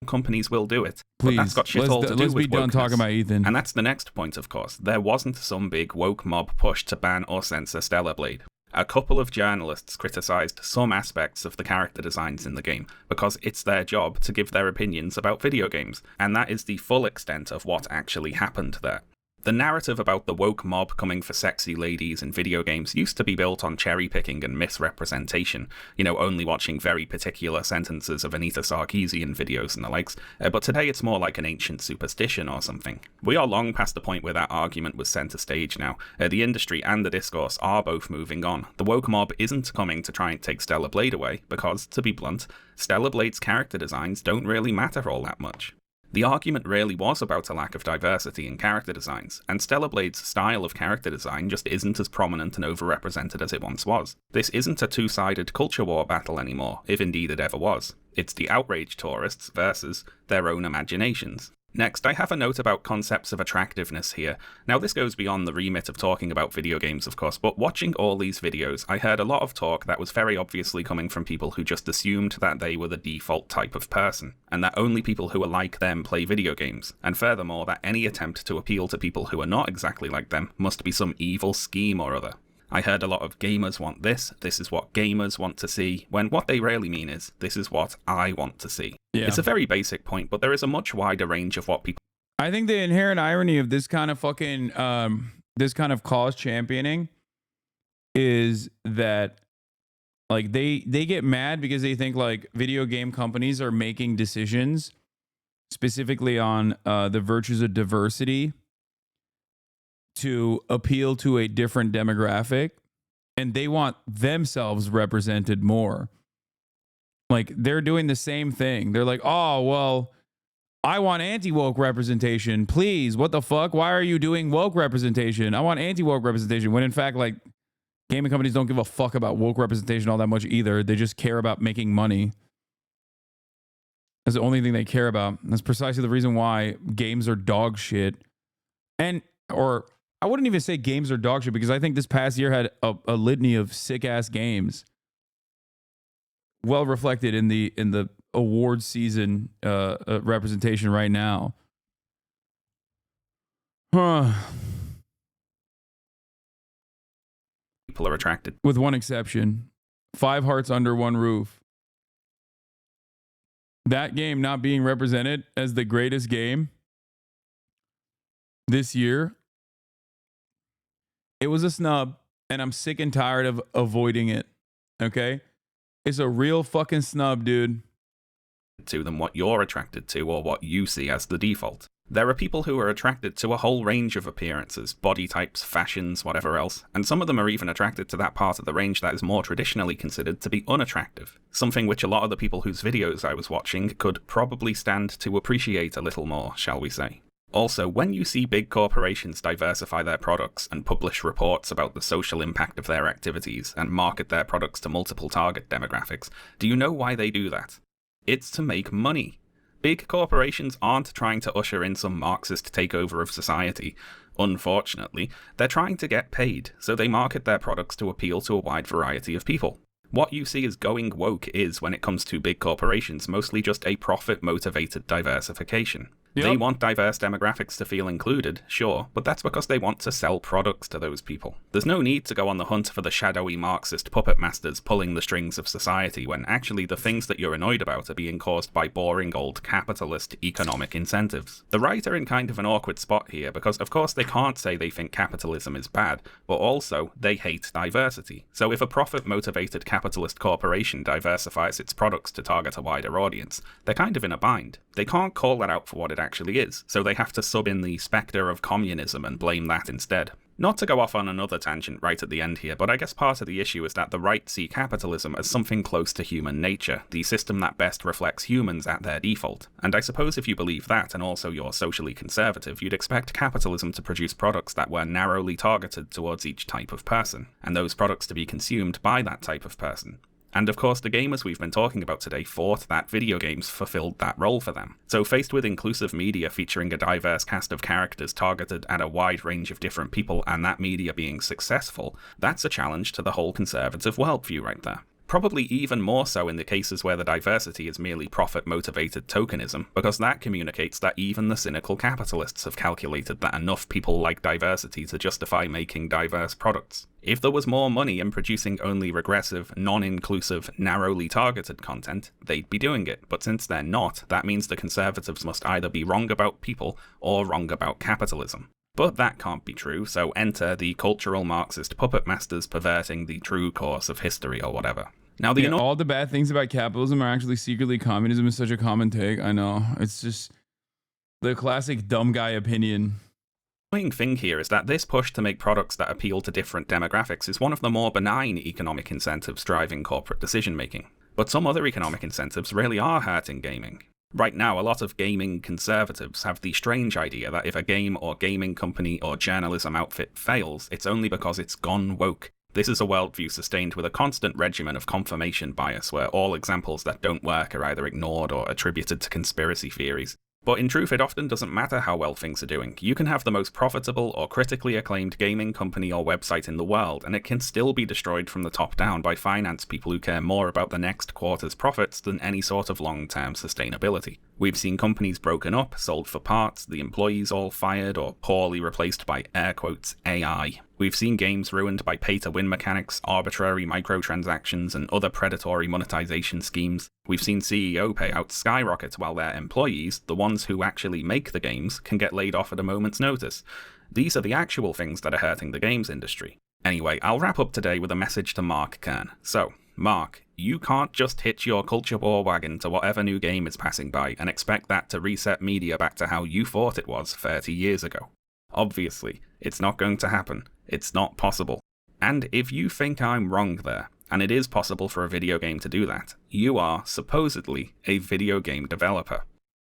Companies will do it. Please, but that's got shit all to do let's with be done wokeness. talking about Ethan. And that's the next point, of course. There wasn't some big woke mob push to ban or censor Stellar Blade. A couple of journalists criticised some aspects of the character designs in the game, because it's their job to give their opinions about video games, and that is the full extent of what actually happened there. The narrative about the woke mob coming for sexy ladies in video games used to be built on cherry-picking and misrepresentation, only watching very particular sentences of Anita Sarkeesian videos and the likes, but today it's more like an ancient superstition or something. We are long past the point where that argument was centre stage now. The industry and the discourse are both moving on. The woke mob isn't coming to try and take Stellar Blade away, because, to be blunt, Stellar Blade's character designs don't really matter all that much. The argument really was about a lack of diversity in character designs, and Stellar Blade's style of character design just isn't as prominent and overrepresented as it once was. This isn't a two-sided culture war battle anymore, if indeed it ever was. It's the outraged tourists versus their own imaginations. Next, I have a note about concepts of attractiveness here. Now, this goes beyond the remit of talking about video games, of course, but watching all these videos, I heard a lot of talk that was very obviously coming from people who just assumed that they were the default type of person, and that only people who are like them play video games, and furthermore, that any attempt to appeal to people who are not exactly like them must be some evil scheme or other. I heard a lot of gamers want this is what gamers want to see, when what they really mean is, this is what I want to see. Yeah. It's a very basic point, but there is a much wider range of what people... I think the inherent irony of this kind of fucking, this kind of cause championing is that, like, they get mad because they think, like, video game companies are making decisions specifically on the virtues of diversity to appeal to a different demographic, and they want themselves represented more. Like, they're doing the same thing. They're like, oh, well, I want anti-woke representation. Please, what the fuck? Why are you doing woke representation? I want anti-woke representation. When in fact, like, gaming companies don't give a fuck about woke representation all that much either. They just care about making money. That's the only thing they care about. That's precisely the reason why games are dog shit. Or I wouldn't even say games are dog shit, because I think this past year had a litany of sick ass games. Well reflected in the award season representation right now. People are attracted. With one exception. 5 Hearts Under One Roof. That game not being represented as the greatest game this year, it was a snub, and I'm sick and tired of avoiding it. Okay? It's a real fucking snub, dude. To than what you're attracted to or what you see as the default. There are people who are attracted to a whole range of appearances, body types, fashions, whatever else, and some of them are even attracted to that part of the range that is more traditionally considered to be unattractive, something which a lot of the people whose videos I was watching could probably stand to appreciate a little more, shall we say. Also, when you see big corporations diversify their products and publish reports about the social impact of their activities and market their products to multiple target demographics, do you know why they do that? It's to make money. Big corporations aren't trying to usher in some Marxist takeover of society. Unfortunately, they're trying to get paid, so they market their products to appeal to a wide variety of people. What you see as going woke is, when it comes to big corporations, mostly just a profit-motivated diversification. Yep. They want diverse demographics to feel included, sure, but that's because they want to sell products to those people. There's no need to go on the hunt for the shadowy Marxist puppet masters pulling the strings of society when actually the things that you're annoyed about are being caused by boring old capitalist economic incentives. The right are in kind of an awkward spot here because of course they can't say they think capitalism is bad, but also they hate diversity. So if a profit-motivated capitalist corporation diversifies its products to target a wider audience, they're kind of in a bind. They can't call that out for what it actually is, so they have to sub in the spectre of communism and blame that instead. Not to go off on another tangent right at the end here, but I guess part of the issue is that the right see capitalism as something close to human nature, the system that best reflects humans at their default. And I suppose if you believe that, and also you're socially conservative, you'd expect capitalism to produce products that were narrowly targeted towards each type of person, and those products to be consumed by that type of person. And of course, the gamers we've been talking about today thought that video games fulfilled that role for them. So faced with inclusive media featuring a diverse cast of characters targeted at a wide range of different people and that media being successful, that's a challenge to the whole conservative worldview right there. Probably even more so in the cases where the diversity is merely profit-motivated tokenism, because that communicates that even the cynical capitalists have calculated that enough people like diversity to justify making diverse products. If there was more money in producing only regressive, non-inclusive, narrowly targeted content, they'd be doing it, but since they're not, that means the conservatives must either be wrong about people or wrong about capitalism. But that can't be true, so enter the cultural Marxist puppet masters perverting the true course of history or whatever. Now, all the bad things about capitalism are actually secretly communism is such a common take. I know. It's just the classic dumb guy opinion. The annoying thing here is that this push to make products that appeal to different demographics is one of the more benign economic incentives driving corporate decision-making. But some other economic incentives really are hurting gaming. Right now, a lot of gaming conservatives have the strange idea that if a game or gaming company or journalism outfit fails, it's only because it's gone woke. This is a worldview sustained with a constant regimen of confirmation bias where all examples that don't work are either ignored or attributed to conspiracy theories. But in truth, it often doesn't matter how well things are doing. You can have the most profitable or critically acclaimed gaming company or website in the world, and it can still be destroyed from the top down by finance people who care more about the next quarter's profits than any sort of long-term sustainability. We've seen companies broken up, sold for parts, the employees all fired or poorly replaced by air quotes AI. We've seen games ruined by pay-to-win mechanics, arbitrary microtransactions, and other predatory monetization schemes. We've seen CEO payouts skyrocket while their employees, the ones who actually make the games, can get laid off at a moment's notice. These are the actual things that are hurting the games industry. Anyway, I'll wrap up today with a message to Mark Kern. So, Mark, you can't just hitch your culture war wagon to whatever new game is passing by and expect that to reset media back to how you thought it was 30 years ago. Obviously, it's not going to happen. It's not possible. And if you think I'm wrong there, and it is possible for a video game to do that, you are, supposedly, a video game developer.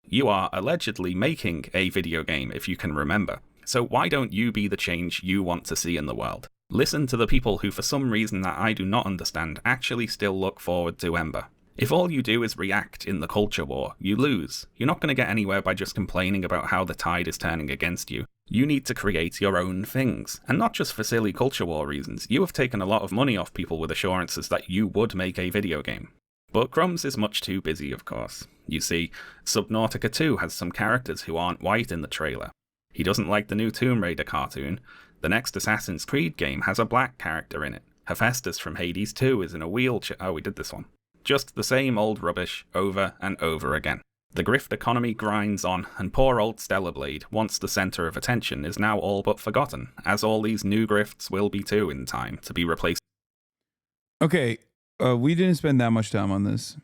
You are allegedly making a video game, if you can remember. So why don't you be the change you want to see in the world? Listen to the people who, for some reason that I do not understand, actually still look forward to Ember. If all you do is react in the culture war, you lose. You're not going to get anywhere by just complaining about how the tide is turning against you. You need to create your own things. And not just for silly culture war reasons. You have taken a lot of money off people with assurances that you would make a video game. But Crumbs is much too busy, of course. You see, Subnautica 2 has some characters who aren't white in the trailer. He doesn't like the new Tomb Raider cartoon. The next Assassin's Creed game has a black character in it. Hephaestus from Hades 2 is in a wheelchair. Oh, we did this one. Just the same old rubbish over and over again. The grift economy grinds on, and poor old Stellar Blade, once the centre of attention, is now all but forgotten, as all these new grifts will be too in time, to be replaced. Okay, we didn't spend that much time on this.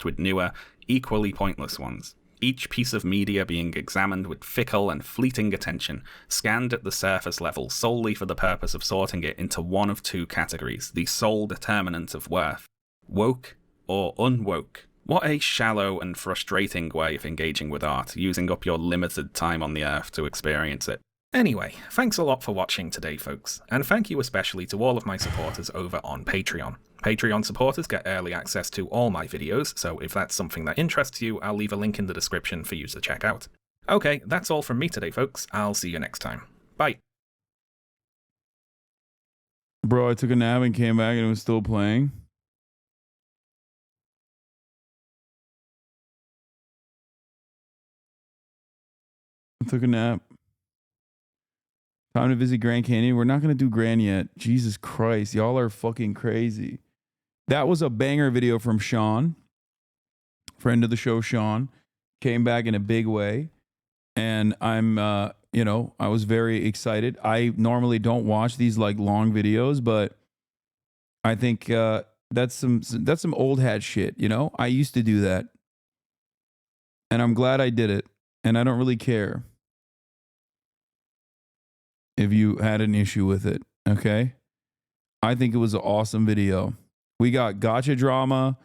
With newer, equally pointless ones. Each piece of media being examined with fickle and fleeting attention, scanned at the surface level solely for the purpose of sorting it into one of two categories, the sole determinant of worth: woke or unwoke. What a shallow and frustrating way of engaging with art, using up your limited time on the earth to experience it. Anyway, thanks a lot for watching today, folks, and thank you especially to all of my supporters over on Patreon. Patreon supporters get early access to all my videos, so if that's something that interests you, I'll leave a link in the description for you to check out. Okay, that's all from me today, folks. I'll see you next time. Bye. Bro, I took a nap and came back and it was still playing. I took a nap. Time to visit Grand Canyon. We're not going to do Grand yet. Jesus Christ. Y'all are fucking crazy. That was a banger video from Sean. Friend of the show, Sean. Came back in a big way. And I'm, I was very excited. I normally don't watch these like long videos, but I think that's some old hat shit, you know? I used to do that. And I'm glad I did it. And I don't really care if you had an issue with it, okay? I think it was an awesome video. We got gotcha drama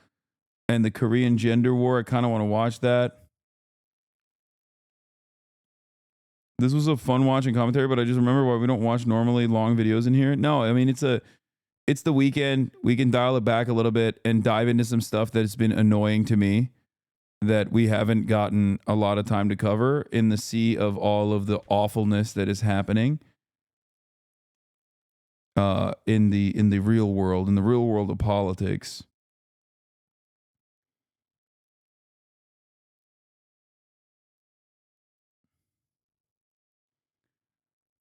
and the Korean gender war. I kind of want to watch that. This was a fun watching commentary, but I just remember why we don't watch normally long videos in here. No, I mean, it's the weekend. We can dial it back a little bit and dive into some stuff that's been annoying to me that we haven't gotten a lot of time to cover in the sea of all of the awfulness that is happening. In the real world, in the real world of politics.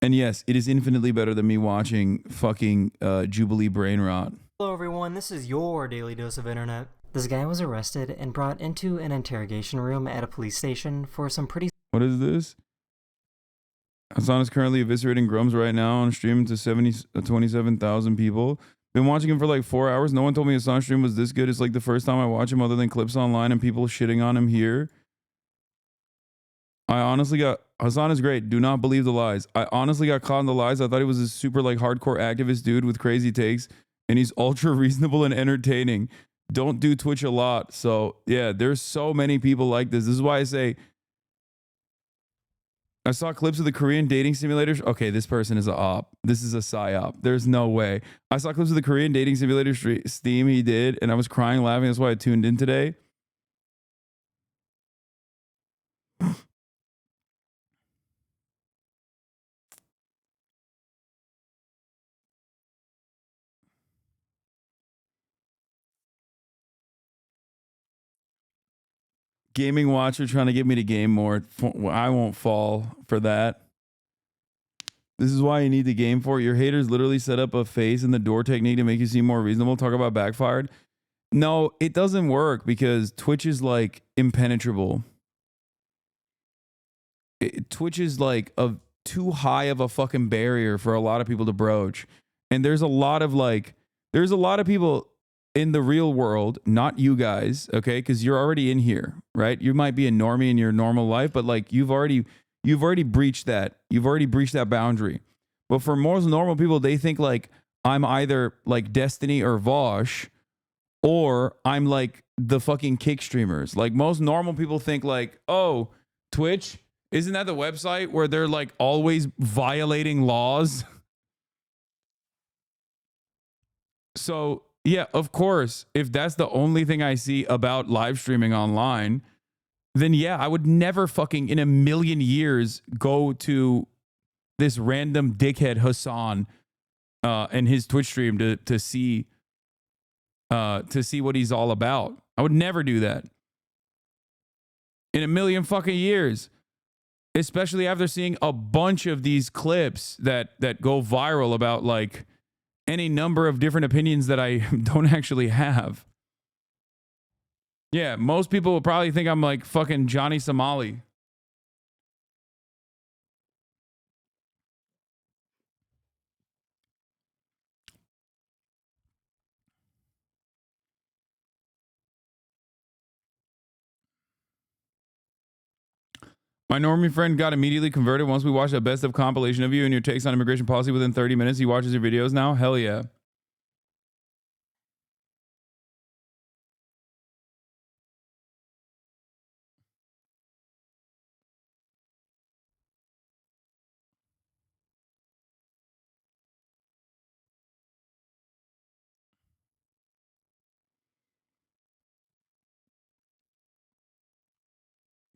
And yes, it is infinitely better than me watching fucking Jubilee brain rot. Hello everyone, this is your daily dose of internet. This guy was arrested and brought into an interrogation room at a police station for some pretty... What is this? Hasan is currently eviscerating Grums right now on stream to 27,000 people. Been watching him for like 4 hours. No one told me Hasan's stream was this good. It's like the first time I watch him other than clips online and people shitting on him here. I honestly got... Hasan is great. Do not believe the lies. I honestly got caught in the lies. I thought he was a super like hardcore activist dude with crazy takes. And he's ultra reasonable and entertaining. Don't do Twitch a lot. So yeah, there's so many people like this. This is why I say... I saw clips of the Korean dating simulators. Okay, this person is a op. This is a psyop. There's no way. I saw clips of the Korean dating simulator stream he did, and I was crying, laughing. That's why I tuned in today. Gaming Watcher trying to get me to game more. I won't fall for that. This is why you need the game for it. Your haters literally set up a face in the door technique to make you seem more reasonable. Talk about backfired. No, it doesn't work because Twitch is like impenetrable. Twitch is like too high of a fucking barrier for a lot of people to broach. And there's a lot of people in the real world, not you guys, okay? Because you're already in here, right? You might be a normie in your normal life, but like you've already breached that. You've already breached that boundary. But for most normal people, they think like I'm either like Destiny or Vosh, or I'm like the fucking kick streamers. Like most normal people think like, oh, Twitch, isn't that the website where they're like always violating laws? So yeah, of course, if that's the only thing I see about live streaming online, then yeah, I would never fucking in a million years go to this random dickhead Hasan and his Twitch stream to see what he's all about. I would never do that in a million fucking years, especially after seeing a bunch of these clips that go viral about like any number of different opinions that I don't actually have. Yeah, most people will probably think I'm like fucking Johnny Somali. My normie friend got immediately converted once we watched a best of compilation of you and your takes on immigration policy within 30 minutes. He watches your videos now. Hell yeah.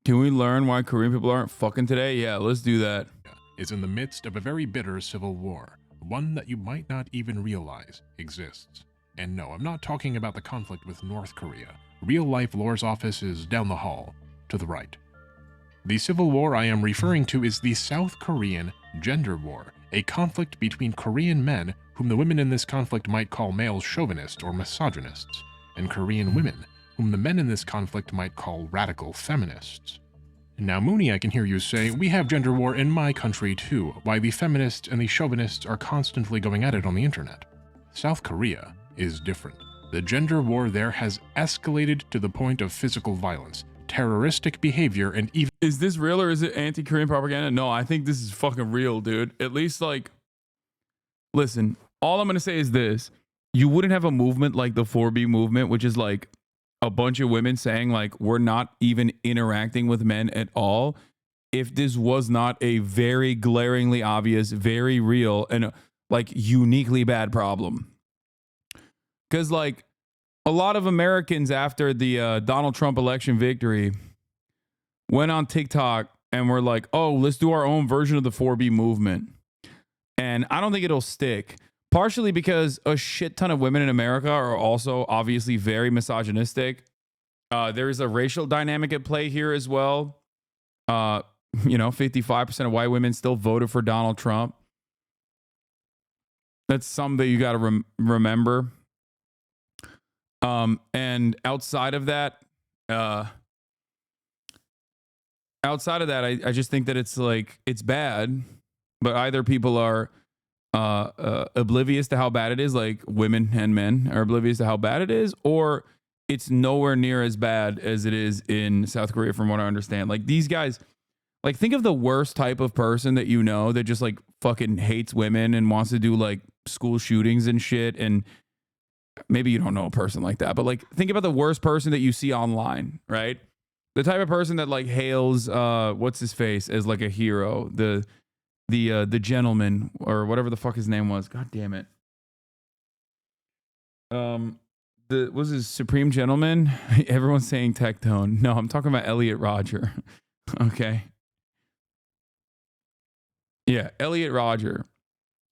Can we learn why Korean people aren't fucking today? Yeah, let's do that. Is in the midst of a very bitter civil war, one that you might not even realize exists. And no, I'm not talking about the conflict with North Korea. Real life Lore's office is down the hall, to the right. The civil war I am referring to is the South Korean gender war, a conflict between Korean men, whom the women in this conflict might call male chauvinists or misogynists, and Korean women, whom the men in this conflict might call radical feminists. Now, Mooney, I can hear you say, we have gender war in my country too, why the feminists and the chauvinists are constantly going at it on the internet. South Korea is different. The gender war there has escalated to the point of physical violence, terroristic behavior, and even— Is this real or is it anti-Korean propaganda? No, I think this is fucking real, dude. At least like, listen, all I'm going to say is this. You wouldn't have a movement like the 4B movement, which is like a bunch of women saying like, we're not even interacting with men at all, if this was not a very glaringly obvious, very real, and like uniquely bad problem. Because like a lot of Americans after the Donald Trump election victory went on TikTok and were like, oh, let's do our own version of the 4B movement. And I don't think it'll stick. Partially because a shit ton of women in America are also obviously very misogynistic. There is a racial dynamic at play here as well. 55% of white women still voted for Donald Trump. That's something that you got to remember. And outside of that, I just think that it's like, it's bad, but either people are oblivious to how bad it is, like women and men are oblivious to how bad it is, or it's nowhere near as bad as it is in South Korea, from what I understand. Like these guys, like think of the worst type of person that you know that just like fucking hates women and wants to do like school shootings and shit. And maybe you don't know a person like that, but like think about the worst person that you see online, right? The type of person that like hails what's his face as like a hero, the gentleman or whatever the fuck his name was. God damn it. Was his Supreme Gentleman? Everyone's saying Tectone. No, I'm talking about Elliot Rodger. Okay. Yeah, Elliot Rodger.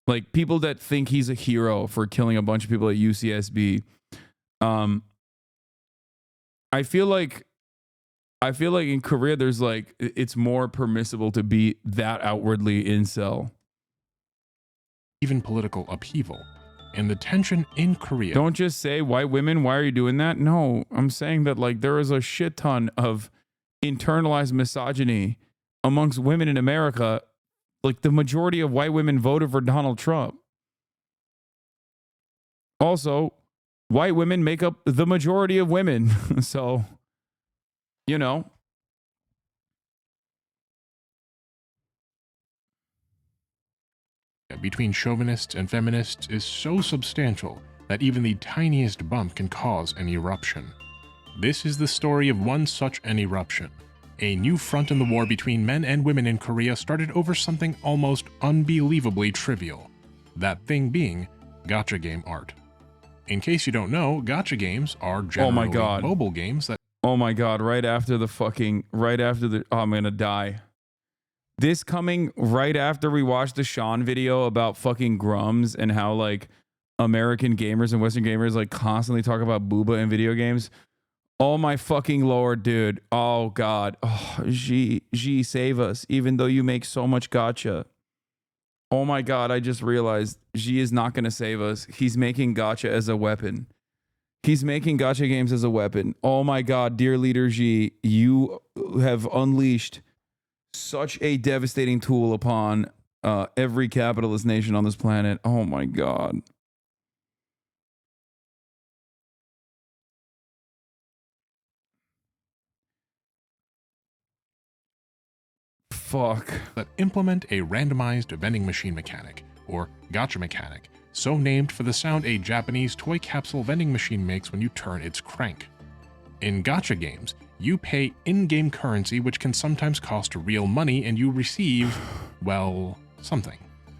Like people that think he's a hero for killing a bunch of people at UCSB. I feel like in Korea there's like it's more permissible to be that outwardly incel. even political upheaval. And the tension in Korea. Don't just say white women, why are you doing that? No, I'm saying that like there is a shit ton of internalized misogyny amongst women in America. Like the majority of white women voted for Donald Trump. Also, white women make up the majority of women. So, you know. Between chauvinists and feminists is so substantial that even the tiniest bump can cause an eruption. This is the story of one such an eruption. A new front in the war between men and women in Korea started over something almost unbelievably trivial. That thing being gacha game art. In case you don't know, gacha games are generally mobile games that... Oh my god, right after the... Oh, I'm gonna die. This coming right after we watched the Sean video about fucking Grums and how like American gamers and Western gamers like constantly talk about booba in video games. Oh my fucking lord, dude. Oh god. Oh, G, save us. Even though you make so much gacha. Oh my god, I just realized G is not going to save us. He's making gacha as a weapon. He's making gacha games as a weapon. Oh my god, dear leader G, you have unleashed such a devastating tool upon every capitalist nation on this planet. Oh my god. Fuck. That implement a randomized vending machine mechanic, or gacha mechanic, so named for the sound a Japanese toy capsule vending machine makes when you turn its crank. In gacha games, you pay in-game currency which can sometimes cost real money and you receive, well, something.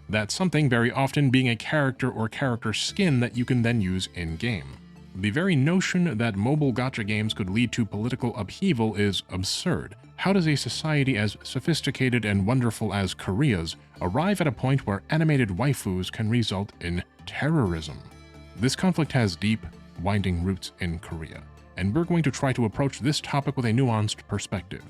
That something very often being a character or character skin that you can then use in-game. The very notion that mobile gacha games could lead to political upheaval is absurd. How does a society as sophisticated and wonderful as Korea's arrive at a point where animated waifus can result in terrorism? This conflict has deep, winding roots in Korea, and we're going to try to approach this topic with a nuanced perspective.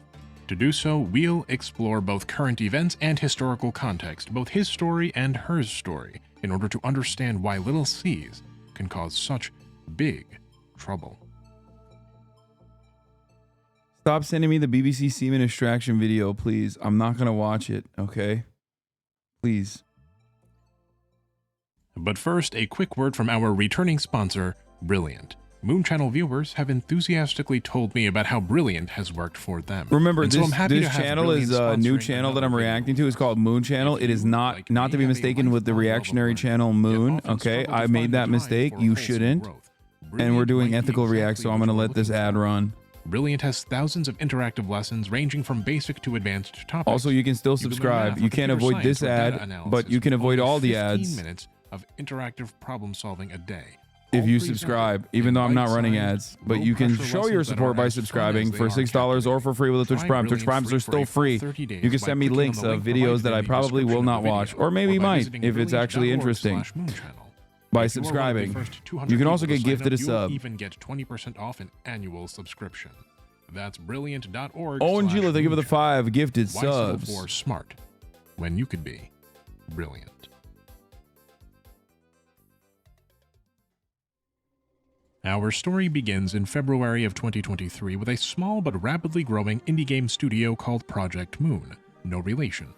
To do so, we'll explore both current events and historical context, both his story and hers story, in order to understand why little C's can cause such big trouble. Stop sending me the BBC semen extraction video, please. I'm not going to watch it, okay? Please. But first, a quick word from our returning sponsor, Brilliant. Moon Channel viewers have enthusiastically told me about how Brilliant has worked for them. Remember, so this channel is a new channel that I'm reacting to. It's called Moon Channel. It is not to be mistaken with the reactionary channel Moon, okay? I made that mistake. You shouldn't. And we're doing ethical react, so I'm going to let this ad run. Brilliant has thousands of interactive lessons ranging from basic to advanced topics. Also, you can still subscribe. You can't avoid this ad, but you can avoid all the ads. 15 minutes of interactive problem solving a day. If you subscribe, even though I'm not running ads, but you can show your support by subscribing for $6 or for free with a Twitch Prime. Twitch Primes are still free. You can send me links of videos that I probably will not watch, or maybe might if it's actually interesting. By subscribing, you can also get gifted a sub. You even get 20% off an annual subscription. That's brilliant.org. Owen Gila, thank you for the 5 gifted Why subs. So for smart when you could be brilliant. Our story begins in February of 2023 with a small but rapidly growing indie game studio called Project Moon. No relation.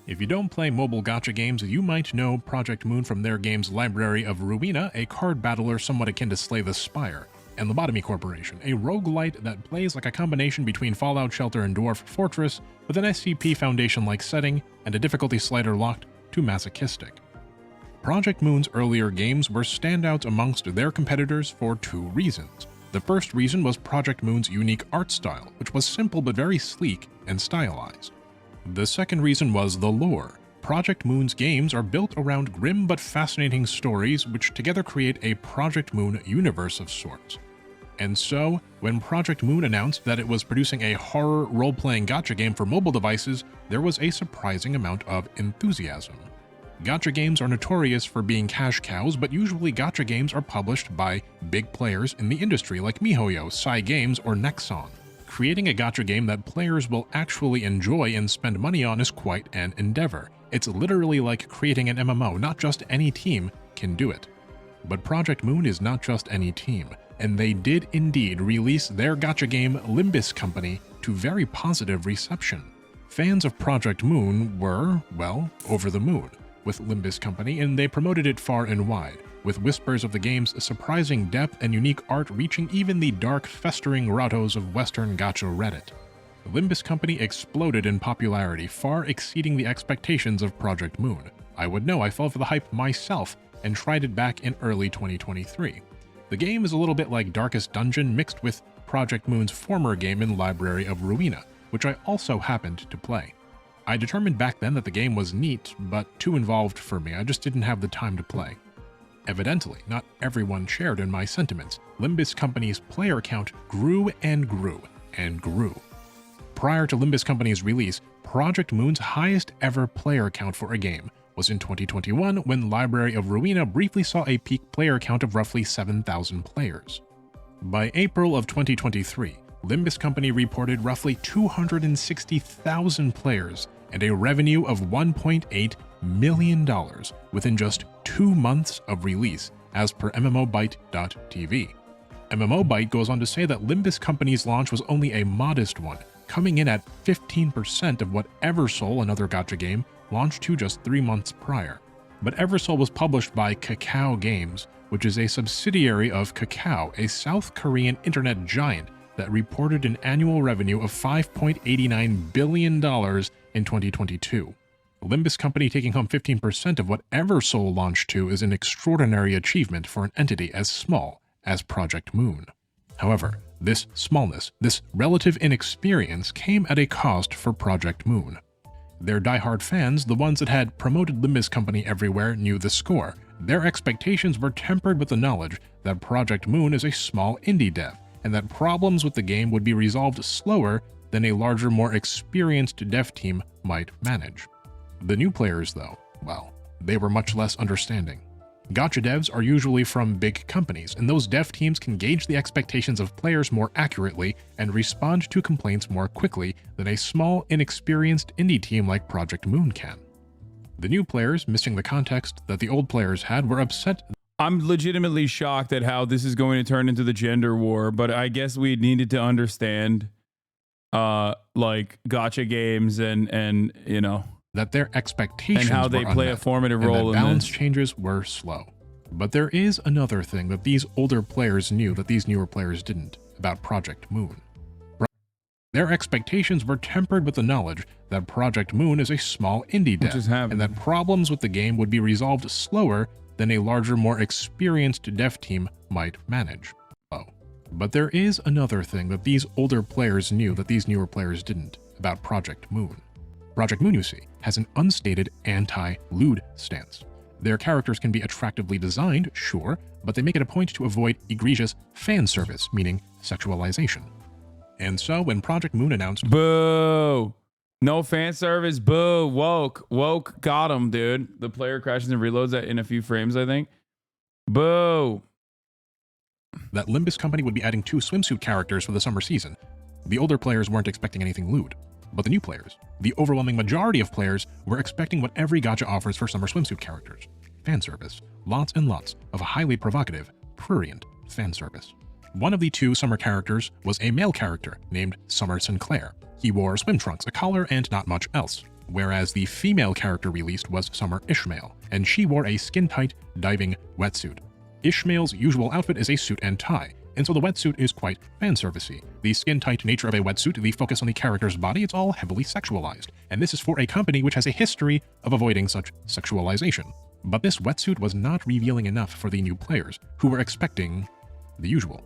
If you don't play mobile gacha games, you might know Project Moon from their games library of Ruina, a card battler somewhat akin to Slay the Spire, and Lobotomy Corporation, a roguelite that plays like a combination between Fallout Shelter and Dwarf Fortress, with an SCP Foundation-like setting and a difficulty slider locked to masochistic. Project Moon's earlier games were standouts amongst their competitors for 2 reasons. The first reason was Project Moon's unique art style, which was simple but very sleek and stylized. The second reason was the lore. Project Moon's games are built around grim but fascinating stories which together create a Project Moon universe of sorts. And so, when Project Moon announced that it was producing a horror role-playing gacha game for mobile devices, there was a surprising amount of enthusiasm. Gacha games are notorious for being cash cows, but usually gacha games are published by big players in the industry like MiHoYo, Cygames, or Nexon. Creating a gacha game that players will actually enjoy and spend money on is quite an endeavor. It's literally like creating an MMO, not just any team can do it. But Project Moon is not just any team, and they did indeed release their gacha game Limbus Company to very positive reception. Fans of Project Moon were, well, over the moon with Limbus Company, and they promoted it far and wide, with whispers of the game's surprising depth and unique art reaching even the dark, festering grottos of Western gacha Reddit. Limbus Company exploded in popularity, far exceeding the expectations of Project Moon. I would know, I fell for the hype myself, and tried it back in early 2023. The game is a little bit like Darkest Dungeon mixed with Project Moon's former game in Library of Ruina, which I also happened to play. I determined back then that the game was neat, but too involved for me. I just didn't have the time to play. Evidently, not everyone shared in my sentiments. Limbus Company's player count grew and grew and grew. Prior to Limbus Company's release, Project Moon's highest ever player count for a game was in 2021 when Library of Ruina briefly saw a peak player count of roughly 7,000 players. By April of 2023, Limbus Company reported roughly 260,000 players and a revenue of $1.8 million within just 2 months of release, as per MMOByte.tv. MMOByte goes on to say that Limbus Company's launch was only a modest one, coming in at 15% of what Eversoul, another gacha game, launched to just 3 months prior. But Eversoul was published by Kakao Games, which is a subsidiary of Kakao, a South Korean internet giant that reported an annual revenue of $5.89 billion in 2022. Limbus Company taking home 15% of what Eversoul launched to is an extraordinary achievement for an entity as small as Project Moon. However, this smallness, this relative inexperience, came at a cost for Project Moon. Their diehard fans, the ones that had promoted Limbus Company everywhere, knew the score. Their expectations were tempered with the knowledge that Project Moon is a small indie dev, and that problems with the game would be resolved slower than a larger, more experienced dev team might manage. The new players, though, well, they were much less understanding. Gacha devs are usually from big companies, and those dev teams can gauge the expectations of players more accurately and respond to complaints more quickly than a small, inexperienced indie team like Project Moon can. The new players, missing the context that the old players had, were upset. I'm legitimately shocked at how this is going to turn into the gender war, but I guess we needed to understand like gacha games and you know, that their expectations and how they were play unmet, a formative and role that in balance this. changes were slow. But there is another thing that these older players knew that these newer players didn't about Project Moon. Their expectations were tempered with the knowledge that Project Moon is a small indie dev, and that problems with the game would be resolved slower than a larger, more experienced dev team might manage. But there is another thing that these older players knew that these newer players didn't about Project Moon. Project Moon, you see, has an unstated anti-lewd stance. Their characters can be attractively designed, sure, but they make it a point to avoid egregious fan service, meaning sexualization. And so when Project Moon announced— Boo! No fan service, boo, woke, got him, dude. The player crashes and reloads that in a few frames, I think. Boo! That Limbus Company would be adding 2 swimsuit characters for the summer season, the older players weren't expecting anything lewd. But the new players, the overwhelming majority of players, were expecting what every gacha offers for summer swimsuit characters. Fan service. Lots and lots of highly provocative, prurient fan service. One of the 2 summer characters was a male character named Summer Sinclair. He wore swim trunks, a collar, and not much else. Whereas the female character released was Summer Ishmael, and she wore a skin-tight diving wetsuit. Ishmael's usual outfit is a suit and tie, and so the wetsuit is quite fan-servicey. The skin-tight nature of a wetsuit, the focus on the character's body, it's all heavily sexualized, and this is for a company which has a history of avoiding such sexualization. But this wetsuit was not revealing enough for the new players, who were expecting the usual.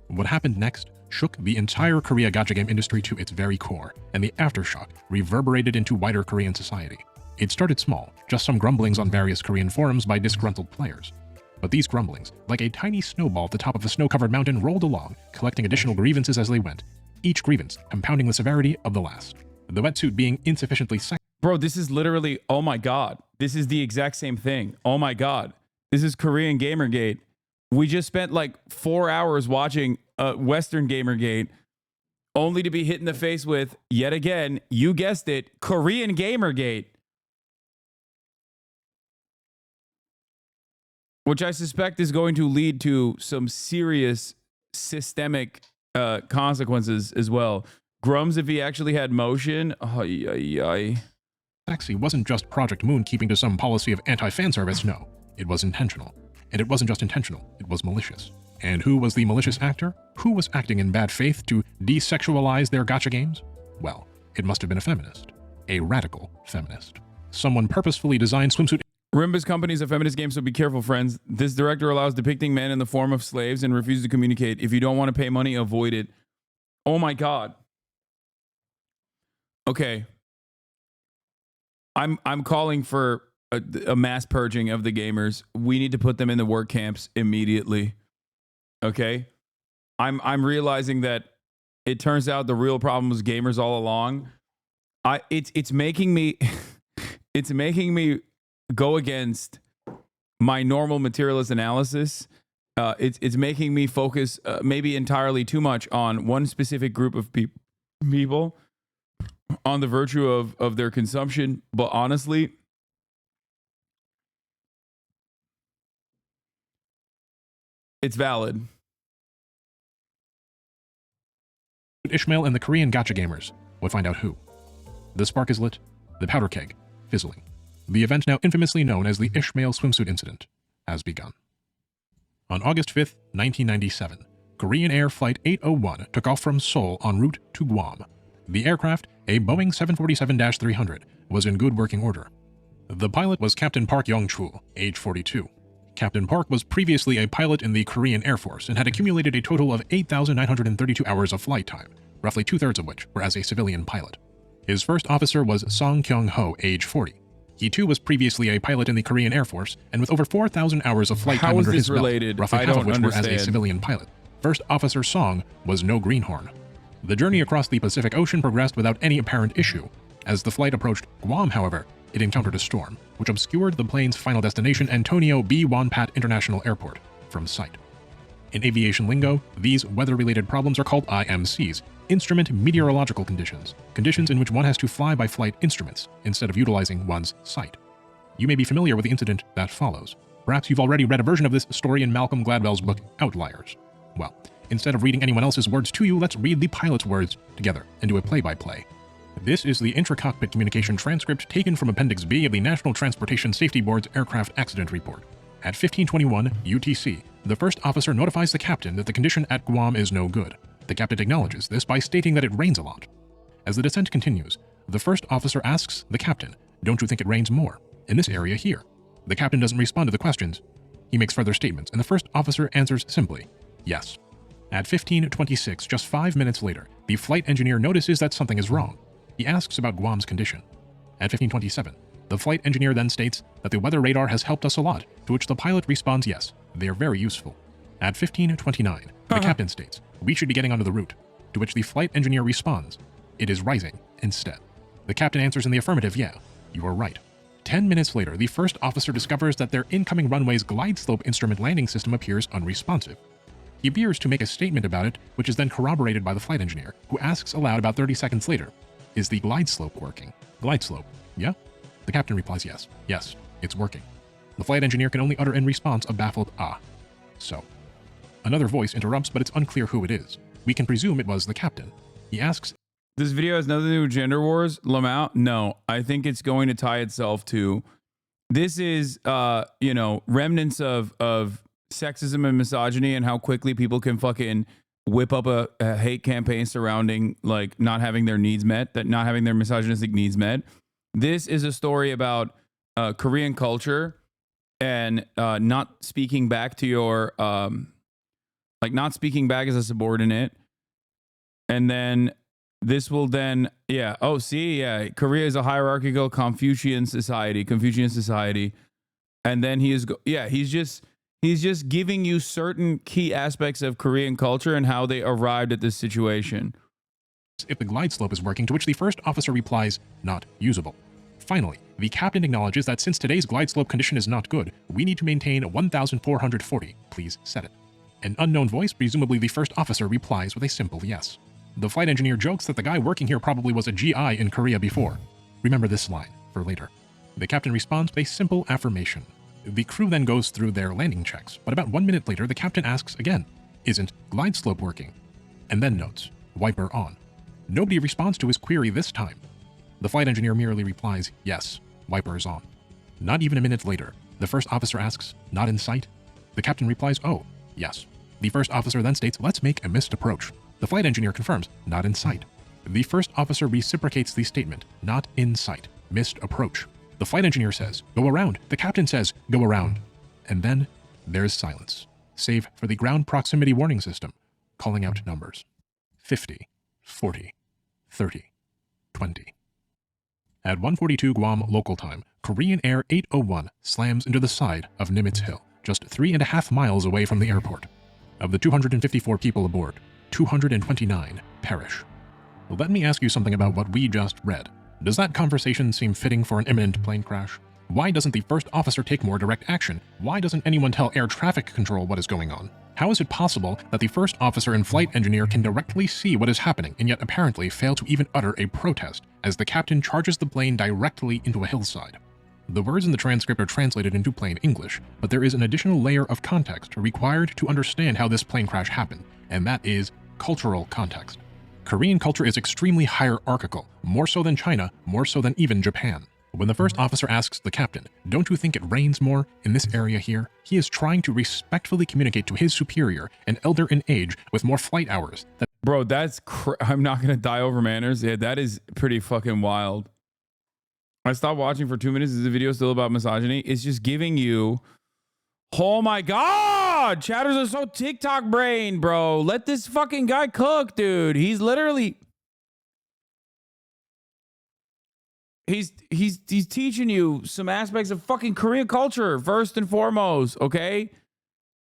What happened next shook the entire Korea gacha game industry to its very core, and the aftershock reverberated into wider Korean society. It started small, just some grumblings on various Korean forums by disgruntled players. But these grumblings, like a tiny snowball at the top of a snow-covered mountain, rolled along, collecting additional grievances as they went, each grievance compounding the severity of the last. The wetsuit being insufficiently Bro, this is literally, oh my god. This is the exact same thing. Oh my god. This is Korean Gamergate. We just spent like 4 hours watching Western Gamergate, only to be hit in the face with, yet again, you guessed it, Korean Gamergate. Which I suspect is going to lead to some serious systemic consequences as well. Grums, if he actually had motion, Sexy wasn't just Project Moon keeping to some policy of anti-fan service, no. It was intentional. And it wasn't just intentional, it was malicious. And who was the malicious actor? Who was acting in bad faith to desexualize their gacha games? Well, it must have been a feminist. A radical feminist. Someone purposefully designed swimsuit— Rimba's company is a feminist game, so be careful, friends. This director allows depicting men in the form of slaves and refuses to communicate. If you don't want to pay money, avoid it. Oh my God. Okay. I'm calling for a mass purging of the gamers. We need to put them in the work camps immediately. Okay? I'm realizing that it turns out the real problem was gamers all along. It's making me it's making me go against my normal materialist analysis. It's making me focus maybe entirely too much on one specific group of people, on the virtue of their consumption. But honestly, it's valid. Ishmael and the Korean gacha gamers would find out who. The spark is lit, the powder keg fizzling. The event now infamously known as the Ishmael swimsuit incident has begun. On August 5th, 1997, Korean Air Flight 801 took off from Seoul en route to Guam. The aircraft, a Boeing 747-300, was in good working order. The pilot was Captain Park Yong-chul, age 42. Captain Park was previously a pilot in the Korean Air Force and had accumulated a total of 8,932 hours of flight time, roughly 2/3 of which were as a civilian pilot. His first officer was Song Kyung-ho, age 40. He too was previously a pilot in the Korean Air Force, and with over 4,000 hours of flight time under his belt, roughly half of which were as a civilian pilot. First Officer Song was no greenhorn. The journey across the Pacific Ocean progressed without any apparent issue. As the flight approached Guam, however, it encountered a storm, which obscured the plane's final destination, Antonio B. Wonpat International Airport, from sight. In aviation lingo, these weather-related problems are called IMCs, Instrument Meteorological Conditions, conditions in which one has to fly by flight instruments instead of utilizing one's sight. You may be familiar with the incident that follows. Perhaps you've already read a version of this story in Malcolm Gladwell's book, Outliers. Well, instead of reading anyone else's words to you, let's read the pilot's words together and do a play-by-play. This is the intra-cockpit communication transcript taken from Appendix B of the National Transportation Safety Board's Aircraft Accident Report. At 15:21 UTC, the first officer notifies the captain that the condition at Guam is no good. The captain acknowledges this by stating that it rains a lot. As the descent continues, the first officer asks the captain, "Don't you think it rains more in this area here?" The captain doesn't respond to the questions. He makes further statements, and the first officer answers simply, "Yes." At 15:26, just 5 minutes later, the flight engineer notices that something is wrong. He asks about Guam's condition. At 15:27, the flight engineer then states that the weather radar has helped us a lot, to which the pilot responds, "Yes, they are very useful." At 15:29, the captain states, "We should be getting onto the route," to which the flight engineer responds, "It is rising instead." The captain answers in the affirmative, "Yeah, you are right." 10 minutes later, the first officer discovers that their incoming runway's glide slope instrument landing system appears unresponsive. He appears to make a statement about it, which is then corroborated by the flight engineer, who asks aloud about 30 seconds later, "Is the glide slope working?" "Glide slope, yeah?" The captain replies, "Yes, yes, it's working." The flight engineer can only utter in response a baffled "ah." So, another voice interrupts, but it's unclear who it is. We can presume it was the captain. He asks, "This video has nothing to do with gender wars, Lamau?" No, I think it's going to tie itself to, this is, remnants of sexism and misogyny and how quickly people can fucking whip up a hate campaign surrounding like not having their needs met, that not having their misogynistic needs met. This is a story about Korean culture and not speaking back to your, not speaking back as a subordinate. And then this will then, Korea is a hierarchical Confucian society. And then he's just giving you certain key aspects of Korean culture and how they arrived at this situation. If the glide slope is working, to which the first officer replies, "Not usable." Finally, the captain acknowledges that since today's glide slope condition is not good, we need to maintain 1,440. Please set it. An unknown voice, presumably the first officer, replies with a simple yes. The flight engineer jokes that the guy working here probably was a GI in Korea before. Remember this line for later. The captain responds with a simple affirmation. The crew then goes through their landing checks, but about 1 minute later, the captain asks again, "Isn't glide slope working?" And then notes, "Wiper on." Nobody responds to his query this time. The flight engineer merely replies, "Yes, wiper is on." Not even a minute later, the first officer asks, "Not in sight?" The captain replies, "Oh, yes." The first officer then states, "Let's make a missed approach." The flight engineer confirms, "Not in sight." The first officer reciprocates the statement, "Not in sight, missed approach." The flight engineer says, "Go around." The captain says, "Go around." And then there's silence, save for the ground proximity warning system, calling out numbers. 50, 40, 30, 20. At 1:42 Guam local time, Korean Air 801 slams into the side of Nimitz Hill, just 3.5 miles away from the airport. Of the 254 people aboard, 229 perish. Let me ask you something about what we just read. Does that conversation seem fitting for an imminent plane crash? Why doesn't the first officer take more direct action? Why doesn't anyone tell air traffic control what is going on? How is it possible that the first officer and flight engineer can directly see what is happening and yet apparently fail to even utter a protest as the captain charges the plane directly into a hillside? The words in the transcript are translated into plain English, but there is an additional layer of context required to understand how this plane crash happened, and that is cultural context. Korean culture is extremely hierarchical, more so than China, more so than even Japan. When the first officer asks the captain, "Don't you think it rains more in this area here?" he is trying to respectfully communicate to his superior, an elder in age with more flight hours. Bro, that's I'm not gonna die over manners. Yeah, that is pretty fucking wild. I stopped watching for 2 minutes. Is the video still about misogyny? It's just giving you, oh my god, chatters are so TikTok brain, bro. Let this fucking guy cook, dude. He's literally he's teaching you some aspects of fucking Korean culture first and foremost, okay?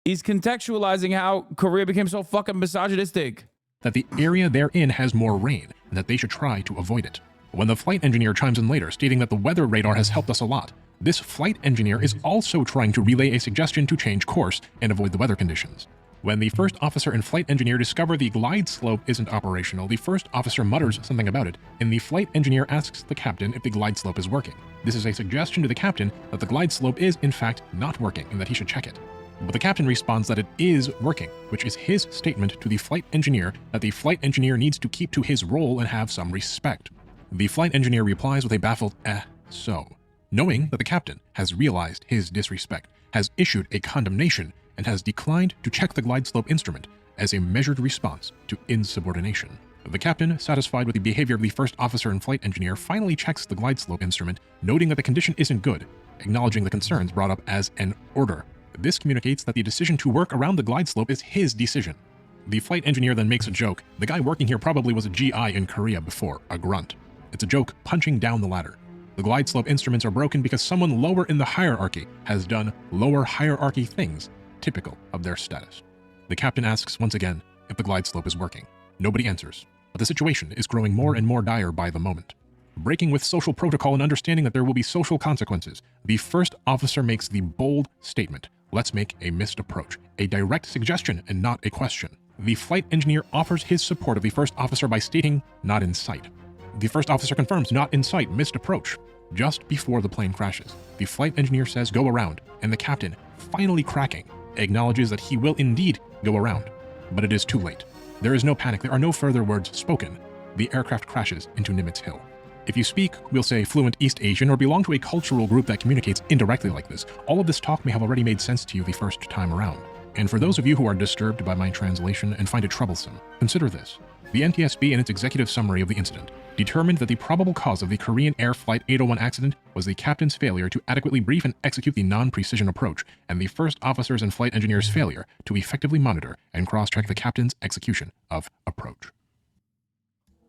He's contextualizing how Korea became so fucking misogynistic. That the area they're in has more rain and that they should try to avoid it. When the flight engineer chimes in later, stating that the weather radar has helped us a lot, this flight engineer is also trying to relay a suggestion to change course and avoid the weather conditions. When the first officer and flight engineer discover the glide slope isn't operational, the first officer mutters something about it, and the flight engineer asks the captain if the glide slope is working. This is a suggestion to the captain that the glide slope is, in fact, not working and that he should check it. But the captain responds that it is working, which is his statement to the flight engineer that the flight engineer needs to keep to his role and have some respect. The flight engineer replies with a baffled, so, knowing that the captain has realized his disrespect, has issued a condemnation, and has declined to check the glide slope instrument as a measured response to insubordination. The captain, satisfied with the behavior of the first officer and flight engineer, finally checks the glide slope instrument, noting that the condition isn't good, acknowledging the concerns brought up as an order. This communicates that the decision to work around the glide slope is his decision. The flight engineer then makes a joke. The guy working here probably was a GI in Korea before, a grunt. It's a joke punching down the ladder. The glide slope instruments are broken because someone lower in the hierarchy has done lower hierarchy things, typical of their status. The captain asks once again if the glide slope is working. Nobody answers, but the situation is growing more and more dire by the moment. Breaking with social protocol and understanding that there will be social consequences, the first officer makes the bold statement, "Let's make a missed approach," a direct suggestion and not a question. The flight engineer offers his support of the first officer by stating, "Not in sight." The first officer confirms, "Not in sight, missed approach." Just before the plane crashes, the flight engineer says, "Go around," and the captain, finally cracking, acknowledges that he will indeed go around. But it is too late. There is no panic, there are no further words spoken. The aircraft crashes into Nimitz Hill. If you speak, we'll say, fluent East Asian or belong to a cultural group that communicates indirectly like this, all of this talk may have already made sense to you the first time around. And for those of you who are disturbed by my translation and find it troublesome, consider this. The NTSB, in its executive summary of the incident, determined that the probable cause of the Korean Air Flight 801 accident was the captain's failure to adequately brief and execute the non-precision approach, and the first officer's and flight engineer's failure to effectively monitor and cross-check the captain's execution of approach.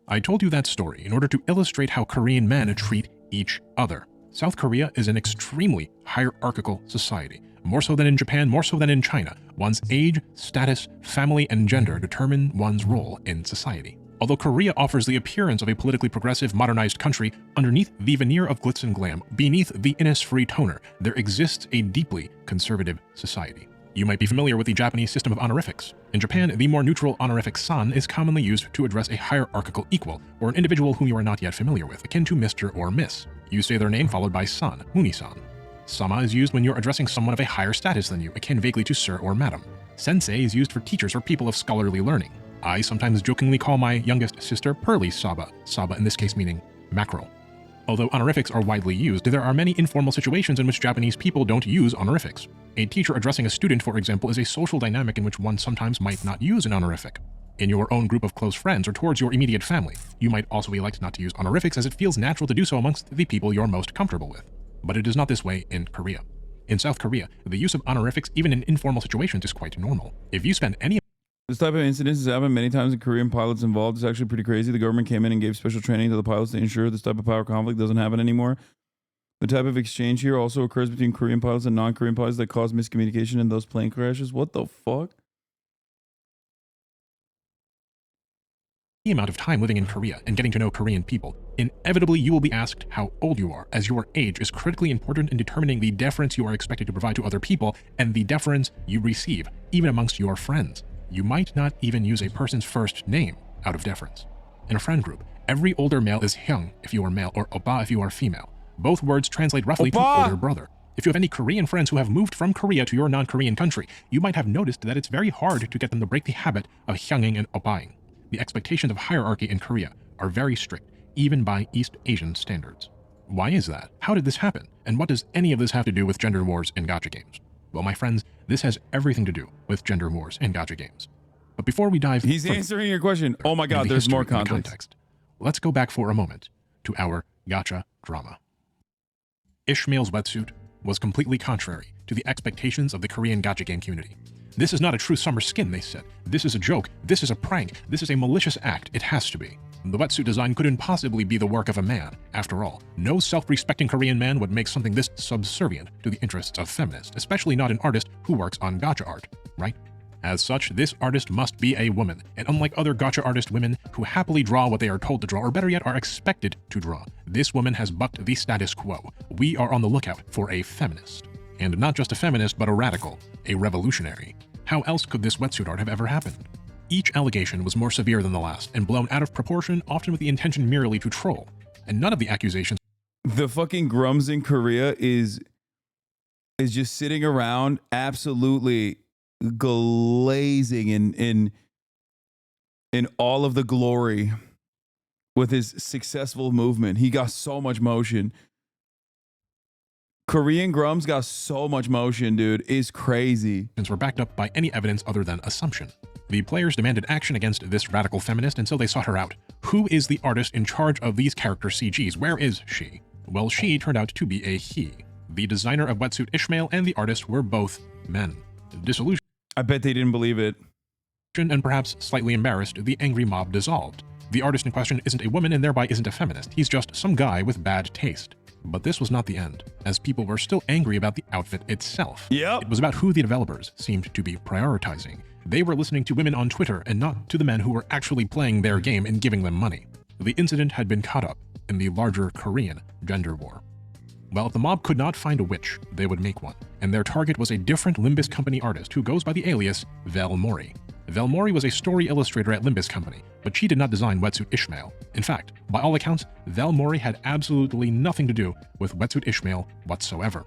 I told you that story in order to illustrate how Korean men treat each other. South Korea is an extremely hierarchical society. More so than in Japan, more so than in China. One's age, status, family, and gender determine one's role in society. Although Korea offers the appearance of a politically progressive, modernized country, underneath the veneer of glitz and glam, beneath the Innisfree toner, there exists a deeply conservative society. You might be familiar with the Japanese system of honorifics. In Japan, the more neutral honorific san is commonly used to address a hierarchical equal, or an individual whom you are not yet familiar with, akin to Mr. or Miss. You say their name followed by san, Muni-san. Sama is used when you're addressing someone of a higher status than you, akin vaguely to sir or madam. Sensei is used for teachers or people of scholarly learning. I sometimes jokingly call my youngest sister Pearly Saba, Saba in this case meaning mackerel. Although honorifics are widely used, there are many informal situations in which Japanese people don't use honorifics. A teacher addressing a student, for example, is a social dynamic in which one sometimes might not use an honorific. In your own group of close friends or towards your immediate family, you might also elect not to use honorifics as it feels natural to do so amongst the people you're most comfortable with. But it is not this way in Korea. In South Korea, the use of honorifics, even in informal situations, is quite normal. If you spend any This type of incidents has happened many times in Korean pilots involved. It's actually pretty crazy. The government came in and gave special training to the pilots to ensure this type of power conflict doesn't happen anymore. The type of exchange here also occurs between Korean pilots and non-Korean pilots that cause miscommunication in those plane crashes. What the fuck? amount of time living in Korea and getting to know Korean people, inevitably you will be asked how old you are, as your age is critically important in determining the deference you are expected to provide to other people and the deference you receive, even amongst your friends. You might not even use a person's first name out of deference. In a friend group, every older male is hyung if you are male or oppa if you are female. Both words translate roughly to older brother. If you have any Korean friends who have moved from Korea to your non-Korean country, you might have noticed that it's very hard to get them to break the habit of hyunging and oppaing. The expectations of hierarchy in Korea are very strict, even by East Asian standards. Why is that? How did this happen? And what does any of this have to do with gender wars in gacha games? Well, my friends, this has everything to do with gender wars in gacha games. But before we dive He's answering your question. Oh my god, there's more context. Let's go back for a moment to our gacha drama. Ishmael's wetsuit was completely contrary to the expectations of the Korean gacha game community. This is not a true summer skin, they said. This is a joke. This is a prank. This is a malicious act. It has to be. The wetsuit design couldn't possibly be the work of a man. After all, no self-respecting Korean man would make something this subservient to the interests of feminists, especially not an artist who works on gacha art, right? As such, this artist must be a woman, and unlike other gacha artist women who happily draw what they are told to draw, or better yet, are expected to draw, this woman has bucked the status quo. We are on the lookout for a feminist. And not just a feminist, but a radical, a revolutionary. How else could this wetsuit art have ever happened? Each allegation was more severe than the last, and blown out of proportion, often with the intention merely to troll. And none of the accusations... The fucking grums in Korea is just sitting around absolutely glazing in all of the glory with his successful movement. He got so much motion. Korean grums got so much motion, dude. It's crazy. Were backed up by any evidence other than assumption. The players demanded action against this radical feminist, and so they sought her out. Who is the artist in charge of these character CGs? Where is she? Well, she turned out to be a he. The designer of wetsuit Ishmael and the artist were both men. Disillusioned, I bet they didn't believe it. And perhaps slightly embarrassed, the angry mob dissolved. The artist in question isn't a woman and thereby isn't a feminist. He's just some guy with bad taste. But this was not the end, as people were still angry about the outfit itself. It was about who the developers seemed to be prioritizing. They were listening to women on Twitter and not to the men who were actually playing their game and giving them money. The incident had been caught up in the larger Korean gender war. Well, if the mob could not find a witch, they would make one, and their target was a different Limbus Company artist who goes by the alias Vel Mori. Vel Mori was a story illustrator at Limbus Company, but she did not design wetsuit Ishmael. In fact, by all accounts, Vel Mori had absolutely nothing to do with wetsuit Ishmael whatsoever.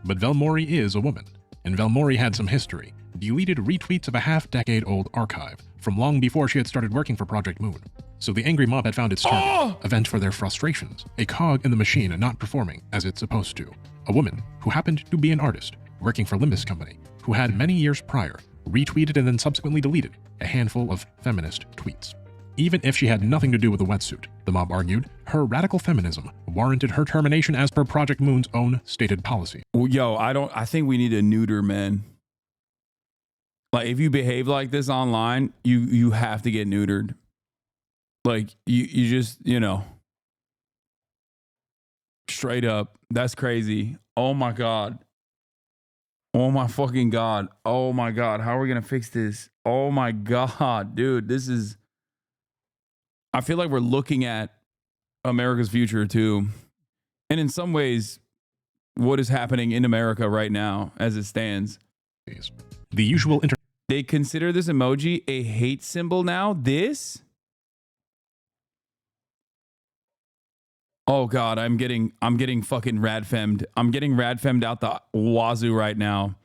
But Vel Mori is a woman, and Vel Mori had some history, deleted retweets of a half-decade-old archive from long before she had started working for Project Moon. So the angry mob had found its target, a vent for their frustrations, a cog in the machine not performing as it's supposed to. A woman who happened to be an artist working for Limbus Company, who had many years prior retweeted and then subsequently deleted a handful of feminist tweets. Even if she had nothing to do with the wetsuit, the mob argued, her radical feminism warranted her termination as per Project Moon's own stated policy. Well, yo, I think we need a neuter, man. Like, if you behave like this online, you have to get neutered. Like, you just, you know, straight up. That's crazy. Oh my God. Oh my fucking God. Oh my God. How are we going to fix this? Oh my God, dude. This is, I feel like we're looking at America's future too. And in some ways, what is happening in America right now as it stands. The usual they consider this emoji a hate symbol now? This? Oh God, I'm getting fucking radfemmed. I'm getting radfemmed out the wazoo right now.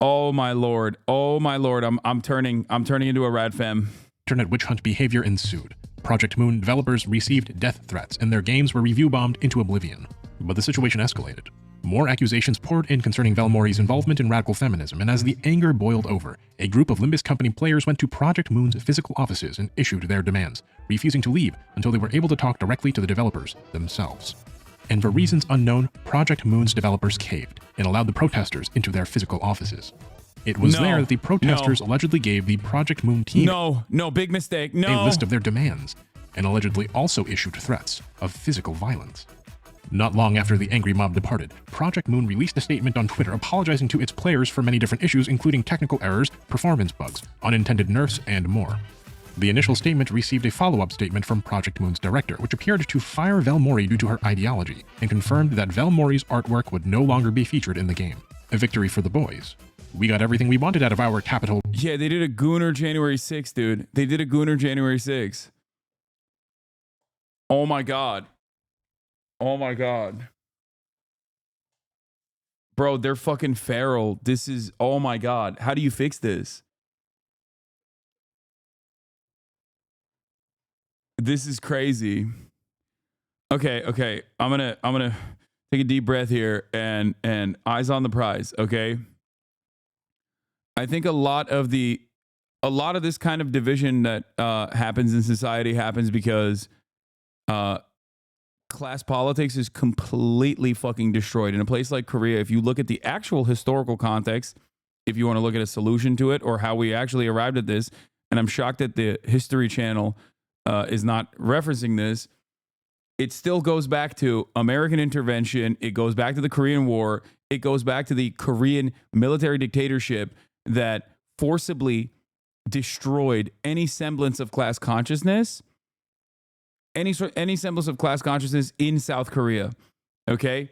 Oh my lord. Oh my lord. I'm turning into a radfem. Internet witch hunt behavior ensued. Project Moon developers received death threats and their games were review bombed into oblivion. But the situation escalated. More accusations poured in concerning Vel Mori's involvement in radical feminism, and as the anger boiled over, a group of Limbus Company players went to Project Moon's physical offices and issued their demands, refusing to leave until they were able to talk directly to the developers themselves. and for reasons unknown, Project Moon's developers caved and allowed the protesters into their physical offices. It was there that the protesters allegedly gave the Project Moon team big mistake, a list of their demands, and allegedly also issued threats of physical violence. Not long after the angry mob departed, Project Moon released a statement on Twitter apologizing to its players for many different issues, including technical errors, performance bugs, unintended nerfs, and more. The initial statement received a follow-up statement from Project Moon's director, which appeared to fire Velmori due to her ideology, and confirmed that Velmori's artwork would no longer be featured in the game. A victory for the boys. We got everything we wanted out of our capital. Yeah, they did a Gooner January 6th, dude. They did a Gooner January 6th. Oh my God. Oh my God. Bro, they're fucking feral. This is, oh my God. How do you fix this? This is crazy. Okay. I'm gonna take a deep breath here and eyes on the prize, okay? I think a lot of this kind of division that happens in society happens because class politics is completely fucking destroyed. In a place like Korea, if you look at the actual historical context, if you want to look at a solution to it or how we actually arrived at this, and I'm shocked that the History Channel is not referencing this, it still goes back to American intervention. It goes back to the Korean War. It goes back to the Korean military dictatorship that forcibly destroyed any semblance of class consciousness. Any semblance of class consciousness in South Korea, okay?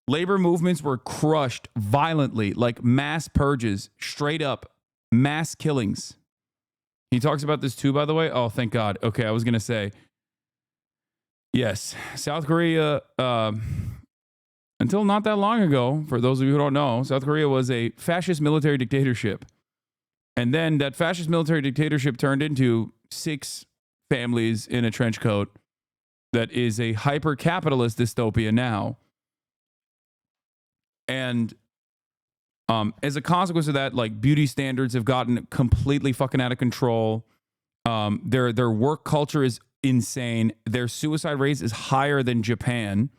Labor movements were crushed violently, like mass purges, straight up mass killings. He talks about this too, by the way. Oh, thank God. Okay, I was going to say, yes, South Korea, until not that long ago, for those of you who don't know, South Korea was a fascist military dictatorship. And then that fascist military dictatorship turned into 6 families in a trench coat that is a hyper-capitalist dystopia now. And as a consequence of that, like, beauty standards have gotten completely fucking out of control. Their work culture is insane. Their suicide rate is higher than Japan.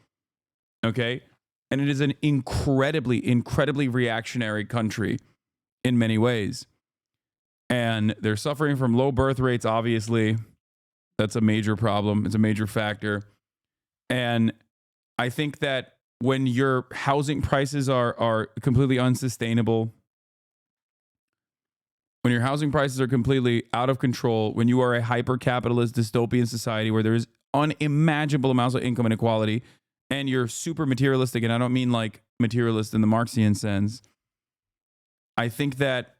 Okay? And it is an incredibly reactionary country in many ways. And they're suffering from low birth rates, obviously. That's a major problem. It's a major factor. And I think that when your housing prices are completely unsustainable, when your housing prices are completely out of control, when you are a hyper-capitalist dystopian society where there's unimaginable amounts of income inequality, and you're super materialistic, and I don't mean like materialist in the Marxian sense, I think that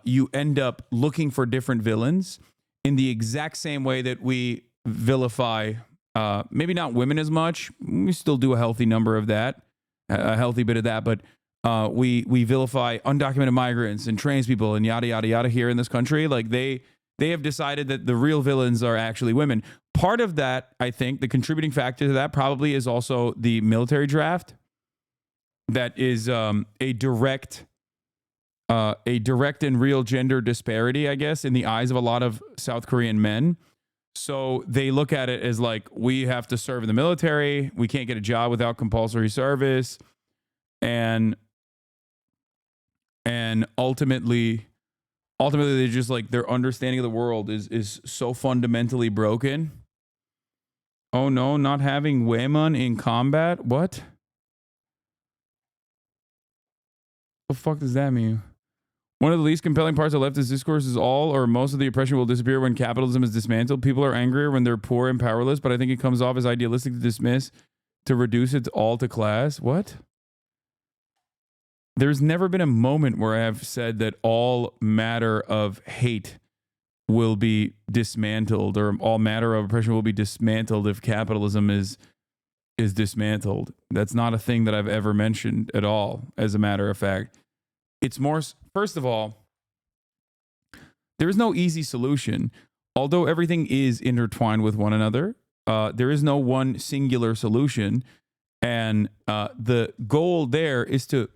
you end up looking for different villains in the exact same way that we vilify, maybe not women as much. We still do a healthy number of that, a healthy bit of that, but we vilify undocumented migrants and trans people and yada, yada, yada here in this country. Like they have decided that the real villains are actually women. Part of that, I think, the contributing factor to that probably is also the military draft. That is a direct and real gender disparity, I guess, in the eyes of a lot of South Korean men. So they look at it as like, we have to serve in the military. We can't get a job without compulsory service. And ultimately they just like, their understanding of the world is so fundamentally broken. Oh no, not having women in combat? What? The fuck does that mean? One of the least compelling parts of leftist discourse is all or most of the oppression will disappear when capitalism is dismantled. People are angrier when they're poor and powerless, but I think it comes off as idealistic to dismiss, to reduce it all to class. What? There's never been a moment where I have said that all matter of hate will be dismantled or all matter of oppression will be dismantled if capitalism is dismantled. That's not a thing that I've ever mentioned at all, as a matter of fact. It's more, first of all, there is no easy solution. Although everything is intertwined with one another, there is no one singular solution. And the goal there is to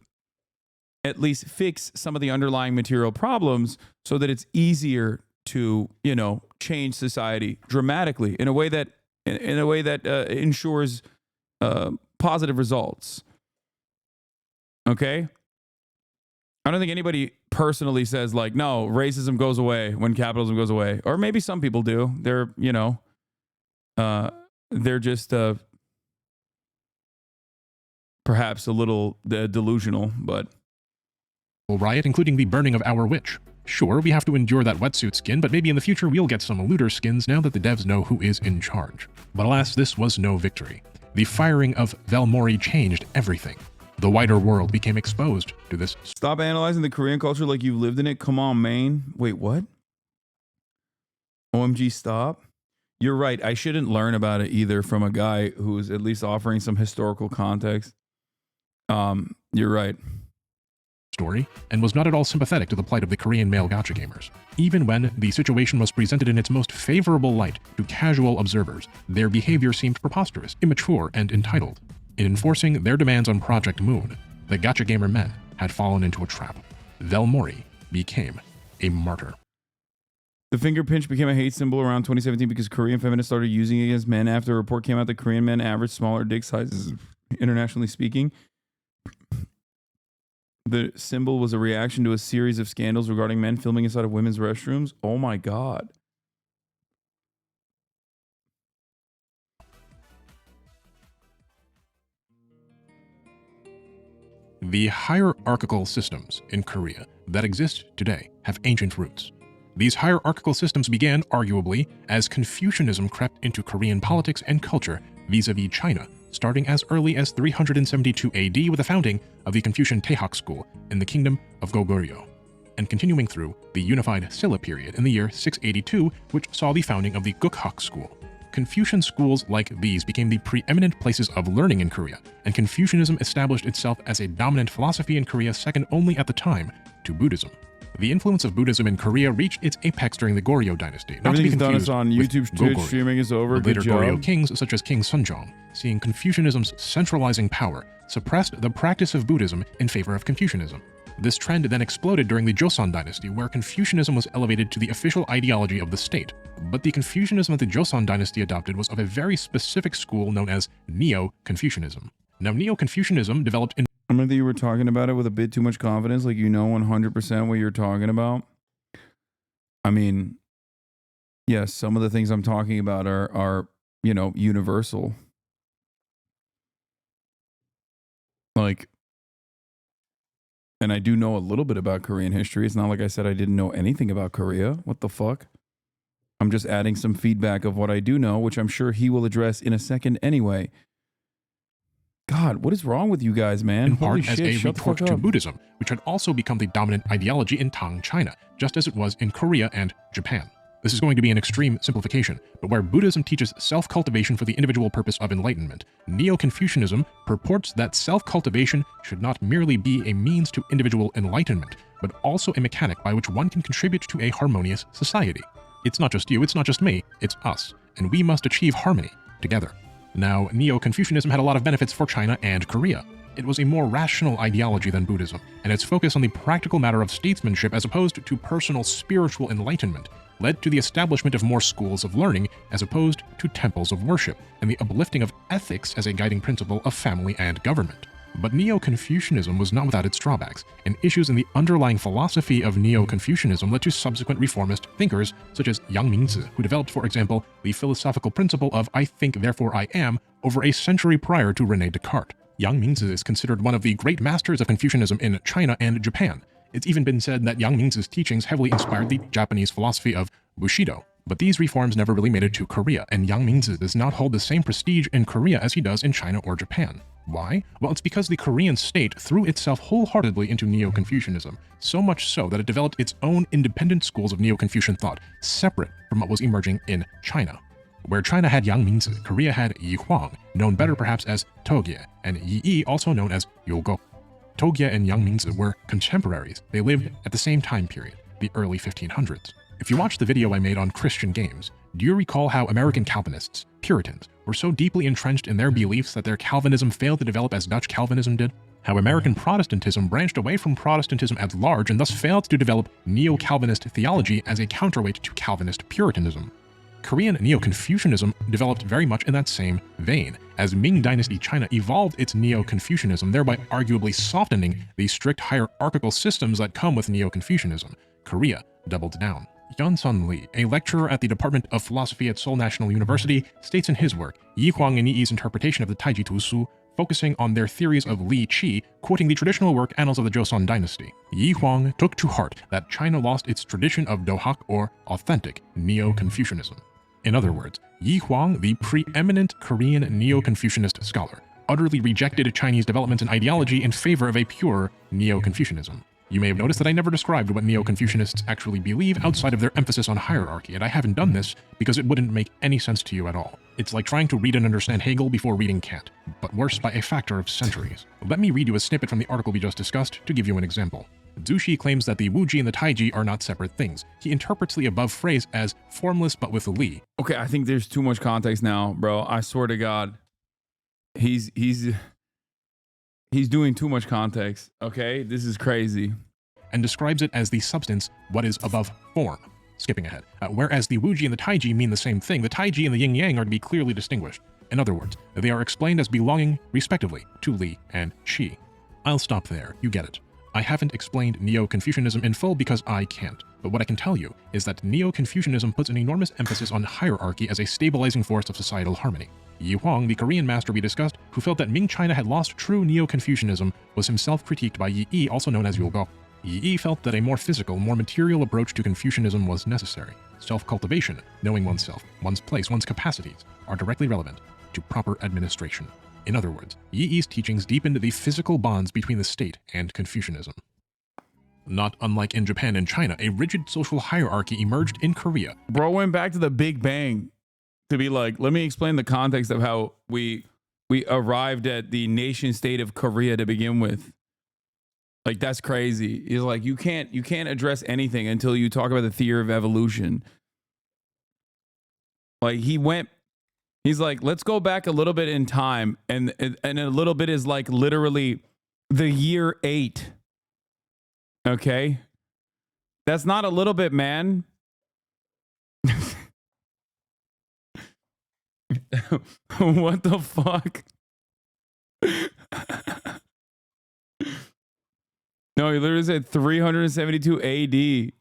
at least fix some of the underlying material problems so that it's easier to, change society dramatically in a way that ensures positive results. Okay? I don't think anybody personally says like, no, racism goes away when capitalism goes away. Or maybe some people do. They're, you know, they're just perhaps a little delusional, but... riot, including the burning of our witch. Sure, we have to endure that wetsuit skin, but maybe in the future we'll get some looter skins now that the devs know who is in charge. But alas, this was no victory. The firing of Velmori changed everything. The wider world became exposed to this. Stop analyzing the Korean culture like you've lived in it. Come on, man. Wait, what? OMG, stop. You're right. I shouldn't learn about it either from a guy who's at least offering some historical context. You're right. Story, and was not at all sympathetic to the plight of the Korean male gacha gamers. Even when the situation was presented in its most favorable light to casual observers, their behavior seemed preposterous, immature, and entitled. In enforcing their demands on Project Moon, the gacha gamer men had fallen into a trap. Velmori became a martyr. The finger pinch became a hate symbol around 2017 because Korean feminists started using it against men after a report came out that Korean men average smaller dick sizes, internationally speaking. The symbol was a reaction to a series of scandals regarding men filming inside of women's restrooms. Oh my God. The hierarchical systems in Korea that exist today have ancient roots. These hierarchical systems began, arguably, as Confucianism crept into Korean politics and culture vis-a-vis China, starting as early as 372 AD with the founding of the Confucian Taehak school in the kingdom of Goguryeo, and continuing through the unified Silla period in the year 682, which saw the founding of the Gukhak school. Confucian schools like these became the preeminent places of learning in Korea, and Confucianism established itself as a dominant philosophy in Korea second only at the time to Buddhism. The influence of Buddhism in Korea reached its apex during the Goryeo dynasty, not to be confused on YouTube, Twitch streaming is over. The later Goryeo kings, such as King Sunjong, seeing Confucianism's centralizing power, suppressed the practice of Buddhism in favor of Confucianism. This trend then exploded during the Joseon dynasty, where Confucianism was elevated to the official ideology of the state. But the Confucianism that the Joseon dynasty adopted was of a very specific school known as Neo-Confucianism. Now, Neo-Confucianism developed in... I remember that you were talking about it with a bit too much confidence, like you know 100% what you're talking about. I mean, yes, some of the things I'm talking about are you know, universal. Like, and I do know a little bit about Korean history. It's not like I said I didn't know anything about Korea. What the fuck? I'm just adding some feedback of what I do know, which I'm sure he will address in a second anyway. God, what is wrong with you guys, man? In part as a retort to Buddhism, which had also become the dominant ideology in Tang China, just as it was in Korea and Japan. This is going to be an extreme simplification, but where Buddhism teaches self-cultivation for the individual purpose of enlightenment, Neo-Confucianism purports that self-cultivation should not merely be a means to individual enlightenment, but also a mechanic by which one can contribute to a harmonious society. It's not just you, it's not just me, it's us, and we must achieve harmony together. Now, Neo-Confucianism had a lot of benefits for China and Korea. It was a more rational ideology than Buddhism, and its focus on the practical matter of statesmanship as opposed to personal spiritual enlightenment led to the establishment of more schools of learning as opposed to temples of worship, and the uplifting of ethics as a guiding principle of family and government. But Neo-Confucianism was not without its drawbacks, and issues in the underlying philosophy of Neo-Confucianism led to subsequent reformist thinkers such as Yang Mingzi, who developed, for example, the philosophical principle of I think, therefore I am, over a century prior to René Descartes. Yang Mingzi is considered one of the great masters of Confucianism in China and Japan. It's even been said that Yang Mingzi's teachings heavily inspired the Japanese philosophy of Bushido. But these reforms never really made it to Korea, and Yang Mingzi does not hold the same prestige in Korea as he does in China or Japan. Why? Well, it's because the Korean state threw itself wholeheartedly into Neo-Confucianism, so much so that it developed its own independent schools of Neo-Confucian thought, separate from what was emerging in China. Where China had Yang Mingzi, Korea had Yi Huang, known better perhaps as Togye, and Yi, also known as Yulgo. Togye and Yang Mingzi were contemporaries. They lived at the same time period, the early 1500s. If you watched the video I made on Christian games, do you recall how American Calvinists, Puritans, were so deeply entrenched in their beliefs that their Calvinism failed to develop as Dutch Calvinism did? How American Protestantism branched away from Protestantism at large and thus failed to develop neo-Calvinist theology as a counterweight to Calvinist Puritanism? Korean Neo-Confucianism developed very much in that same vein, as Ming Dynasty China evolved its Neo-Confucianism, thereby arguably softening the strict hierarchical systems that come with Neo-Confucianism. Korea doubled down. Hyun-Sun Lee, a lecturer at the Department of Philosophy at Seoul National University, states in his work, Yi Huang and Yi's interpretation of the Taiji Tusu, focusing on their theories of Li Qi, quoting the traditional work Annals of the Joseon Dynasty. Yi Huang took to heart that China lost its tradition of Dohak, or authentic Neo-Confucianism. In other words, Yi Huang, the preeminent Korean Neo-Confucianist scholar, utterly rejected Chinese developments in ideology in favor of a pure Neo-Confucianism. You may have noticed that I never described what Neo-Confucianists actually believe outside of their emphasis on hierarchy, and I haven't done this because it wouldn't make any sense to you at all. It's like trying to read and understand Hegel before reading Kant, but worse by a factor of centuries. Let me read you a snippet from the article we just discussed to give you an example. Zushi claims that the Wuji and the Taiji are not separate things. He interprets the above phrase as formless but with Li. Okay, I think there's too much context now, bro. I swear to God. He's doing too much context, okay? This is crazy. And describes it as the substance, what is above form. Skipping ahead. Whereas the Wuji and the Taiji mean the same thing, the Taiji and the Yin-Yang are to be clearly distinguished. In other words, they are explained as belonging, respectively, to Li and Qi. I'll stop there, you get it. I haven't explained Neo-Confucianism in full because I can't, but what I can tell you is that Neo-Confucianism puts an enormous emphasis on hierarchy as a stabilizing force of societal harmony. Yi Huang, the Korean master we discussed, who felt that Ming China had lost true Neo-Confucianism, was himself critiqued by Yi Yi, also known as Yulgo. Yi Yi felt that a more physical, more material approach to Confucianism was necessary. Self-cultivation, knowing oneself, one's place, one's capacities, are directly relevant to proper administration. In other words, Yi Yi's teachings deepened the physical bonds between the state and Confucianism. Not unlike in Japan and China, a rigid social hierarchy emerged in Korea. Bro went back to the Big Bang to be like, let me explain the context of how we arrived at the nation state of Korea to begin with. Like, that's crazy. He's like, you can't address anything until you talk about the theory of evolution. Like, he's like, let's go back a little bit in time, and a little bit is like literally the year 8. Okay? That's not a little bit, man. What the fuck? No, he literally said 372 AD.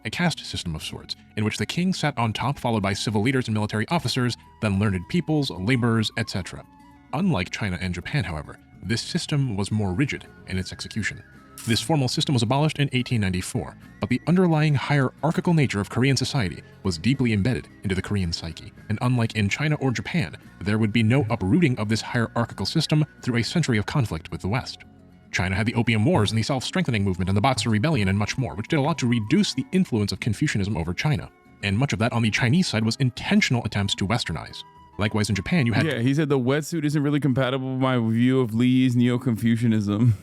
A caste system of sorts, in which the king sat on top, followed by civil leaders and military officers, then learned peoples, laborers, etc. Unlike China and Japan, however, this system was more rigid in its execution. This formal system was abolished in 1894, but the underlying hierarchical nature of Korean society was deeply embedded into the Korean psyche, and unlike in China or Japan, there would be no uprooting of this hierarchical system through a century of conflict with the West. China had the Opium Wars and the Self-Strengthening Movement and the Boxer Rebellion and much more, which did a lot to reduce the influence of Confucianism over China. And much of that on the Chinese side was intentional attempts to westernize. Likewise in Japan, you had... Yeah, he said the wetsuit isn't really compatible with my view of Lee's Neo-Confucianism.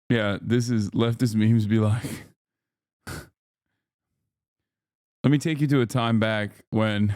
Yeah, this is leftist memes be like... Let me take you to a time back when...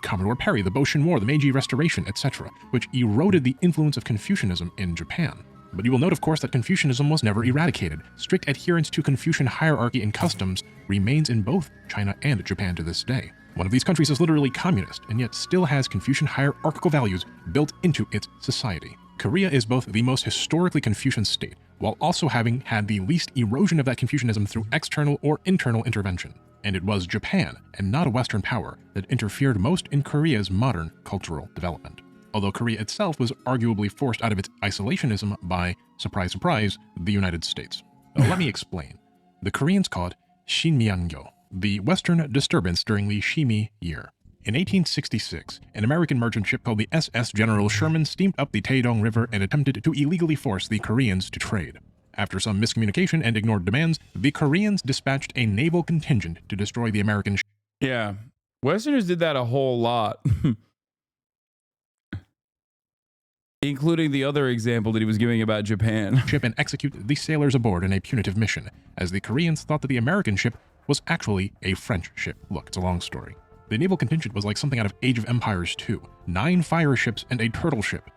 Commodore Perry, the Boshin War, the Meiji Restoration, etc., which eroded the influence of Confucianism in Japan. But you will note, of course, that Confucianism was never eradicated. Strict adherence to Confucian hierarchy and customs remains in both China and Japan to this day. One of these countries is literally communist, and yet still has Confucian hierarchical values built into its society. Korea is both the most historically Confucian state, while also having had the least erosion of that Confucianism through external or internal intervention. And it was Japan, and not a Western power, that interfered most in Korea's modern cultural development. Although Korea itself was arguably forced out of its isolationism by, surprise, surprise, the United States. Let me explain. The Koreans called Shinmyeongyo, the Western disturbance during the Shimi year. In 1866, an American merchant ship called the SS General Sherman steamed up the Taedong River and attempted to illegally force the Koreans to trade. After some miscommunication and ignored demands, the Koreans dispatched a naval contingent to destroy the American ship. Yeah, Westerners did that a whole lot. Including the other example that he was giving about Japan. Ship and execute the sailors aboard in a punitive mission, as the Koreans thought that the American ship was actually a French ship. Look, it's a long story. The naval contingent was like something out of Age of Empires 2. 9 fire ships and a turtle ship.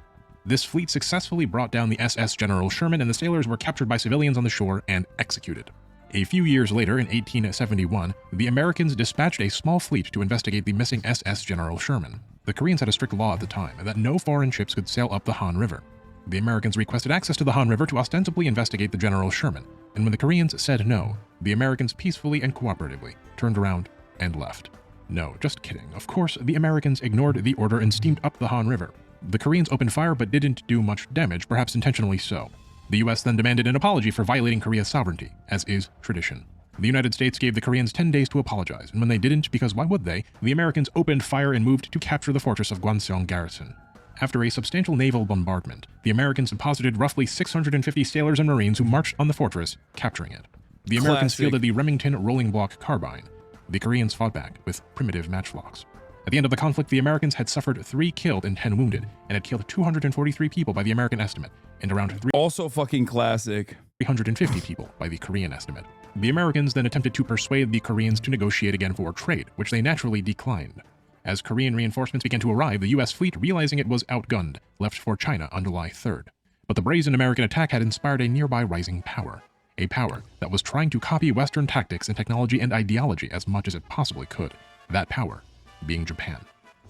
This fleet successfully brought down the SS General Sherman, and the sailors were captured by civilians on the shore and executed. A few years later, in 1871, the Americans dispatched a small fleet to investigate the missing SS General Sherman. The Koreans had a strict law at the time that no foreign ships could sail up the Han River. The Americans requested access to the Han River to ostensibly investigate the General Sherman, and when the Koreans said no, the Americans peacefully and cooperatively turned around and left. No, just kidding. Of course, the Americans ignored the order and steamed up the Han River. The Koreans opened fire but didn't do much damage, perhaps intentionally so. The US then demanded an apology for violating Korea's sovereignty, as is tradition. The United States gave the Koreans 10 days to apologize, and when they didn't, because why would they, the Americans opened fire and moved to capture the fortress of Gwanseong Garrison. After a substantial naval bombardment, the Americans deposited roughly 650 sailors and Marines who marched on the fortress, capturing it. The Americans fielded the Remington rolling block carbine. The Koreans fought back with primitive matchlocks. At the end of the conflict, the Americans had suffered 3 killed and 10 wounded, and had killed 243 people by the American estimate, and around also fucking classic 350 people by the Korean estimate. The Americans then attempted to persuade the Koreans to negotiate again for trade, which they naturally declined. As Korean reinforcements began to arrive, the US fleet, realizing it was outgunned, left for China on July 3rd. But the brazen American attack had inspired a nearby rising power. A power that was trying to copy Western tactics and technology and ideology as much as it possibly could. That power being Japan.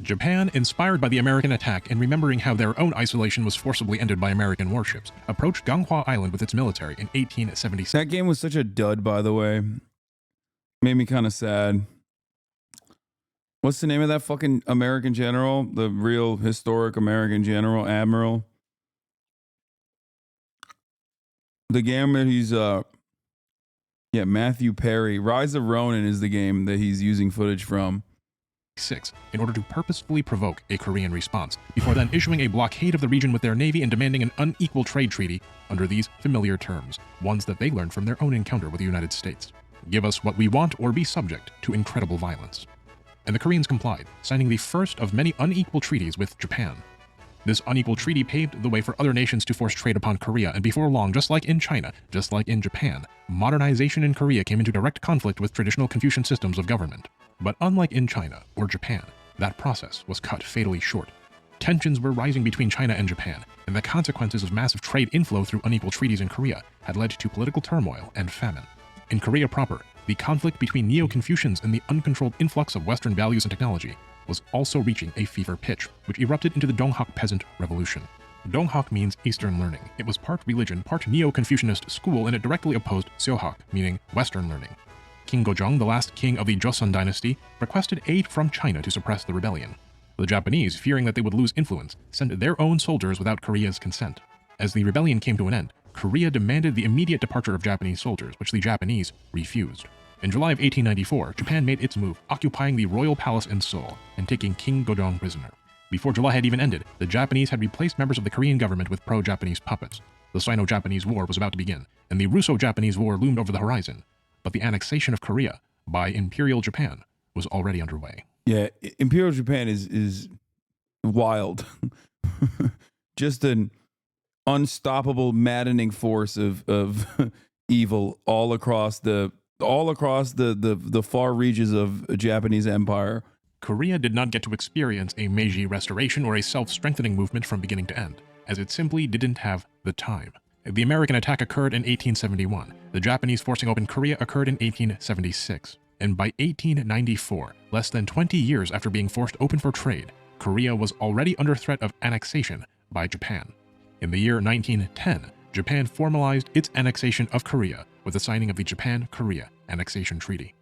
Japan, inspired by the American attack and remembering how their own isolation was forcibly ended by American warships, approached Ganghwa Island with its military in 1876. That game was such a dud, by the way. Made me kind of sad. What's the name of that fucking American general? The real historic American general, admiral? The game that he's Matthew Perry. Rise of Ronin is the game that he's using footage from. In order to purposefully provoke a Korean response, before then issuing a blockade of the region with their navy and demanding an unequal trade treaty under these familiar terms, ones that they learned from their own encounter with the United States. Give us what we want or be subject to incredible violence. And the Koreans complied, signing the first of many unequal treaties with Japan. This unequal treaty paved the way for other nations to force trade upon Korea, and before long, just like in China, just like in Japan, modernization in Korea came into direct conflict with traditional Confucian systems of government. But unlike in China or Japan, that process was cut fatally short. Tensions were rising between China and Japan, and the consequences of massive trade inflow through unequal treaties in Korea had led to political turmoil and famine. In Korea proper, the conflict between Neo-Confucians and the uncontrolled influx of Western values and technology was also reaching a fever pitch, which erupted into the Donghak Peasant Revolution. Donghak means Eastern learning. It was part religion, part Neo-Confucianist school, and it directly opposed Seohak, meaning Western learning. King Gojong, the last king of the Joseon dynasty, requested aid from China to suppress the rebellion. The Japanese, fearing that they would lose influence, sent their own soldiers without Korea's consent. As the rebellion came to an end, Korea demanded the immediate departure of Japanese soldiers, which the Japanese refused. In July of 1894, Japan made its move, occupying the royal palace in Seoul and taking King Gojong prisoner. Before July had even ended, the Japanese had replaced members of the Korean government with pro-Japanese puppets. The Sino-Japanese War was about to begin, and the Russo-Japanese War loomed over the horizon. But the annexation of Korea by Imperial Japan was already underway. Yeah, Imperial Japan is wild. Just an unstoppable, maddening force of evil all across the far reaches of a Japanese empire. Korea did not get to experience a Meiji restoration or a self-strengthening movement from beginning to end, as it simply didn't have the time. The American attack occurred in 1871. The Japanese forcing open Korea occurred in 1876. And by 1894, less than 20 years after being forced open for trade, Korea was already under threat of annexation by Japan. In the year 1910, Japan formalized its annexation of Korea with the signing of the Japan-Korea Annexation Treaty.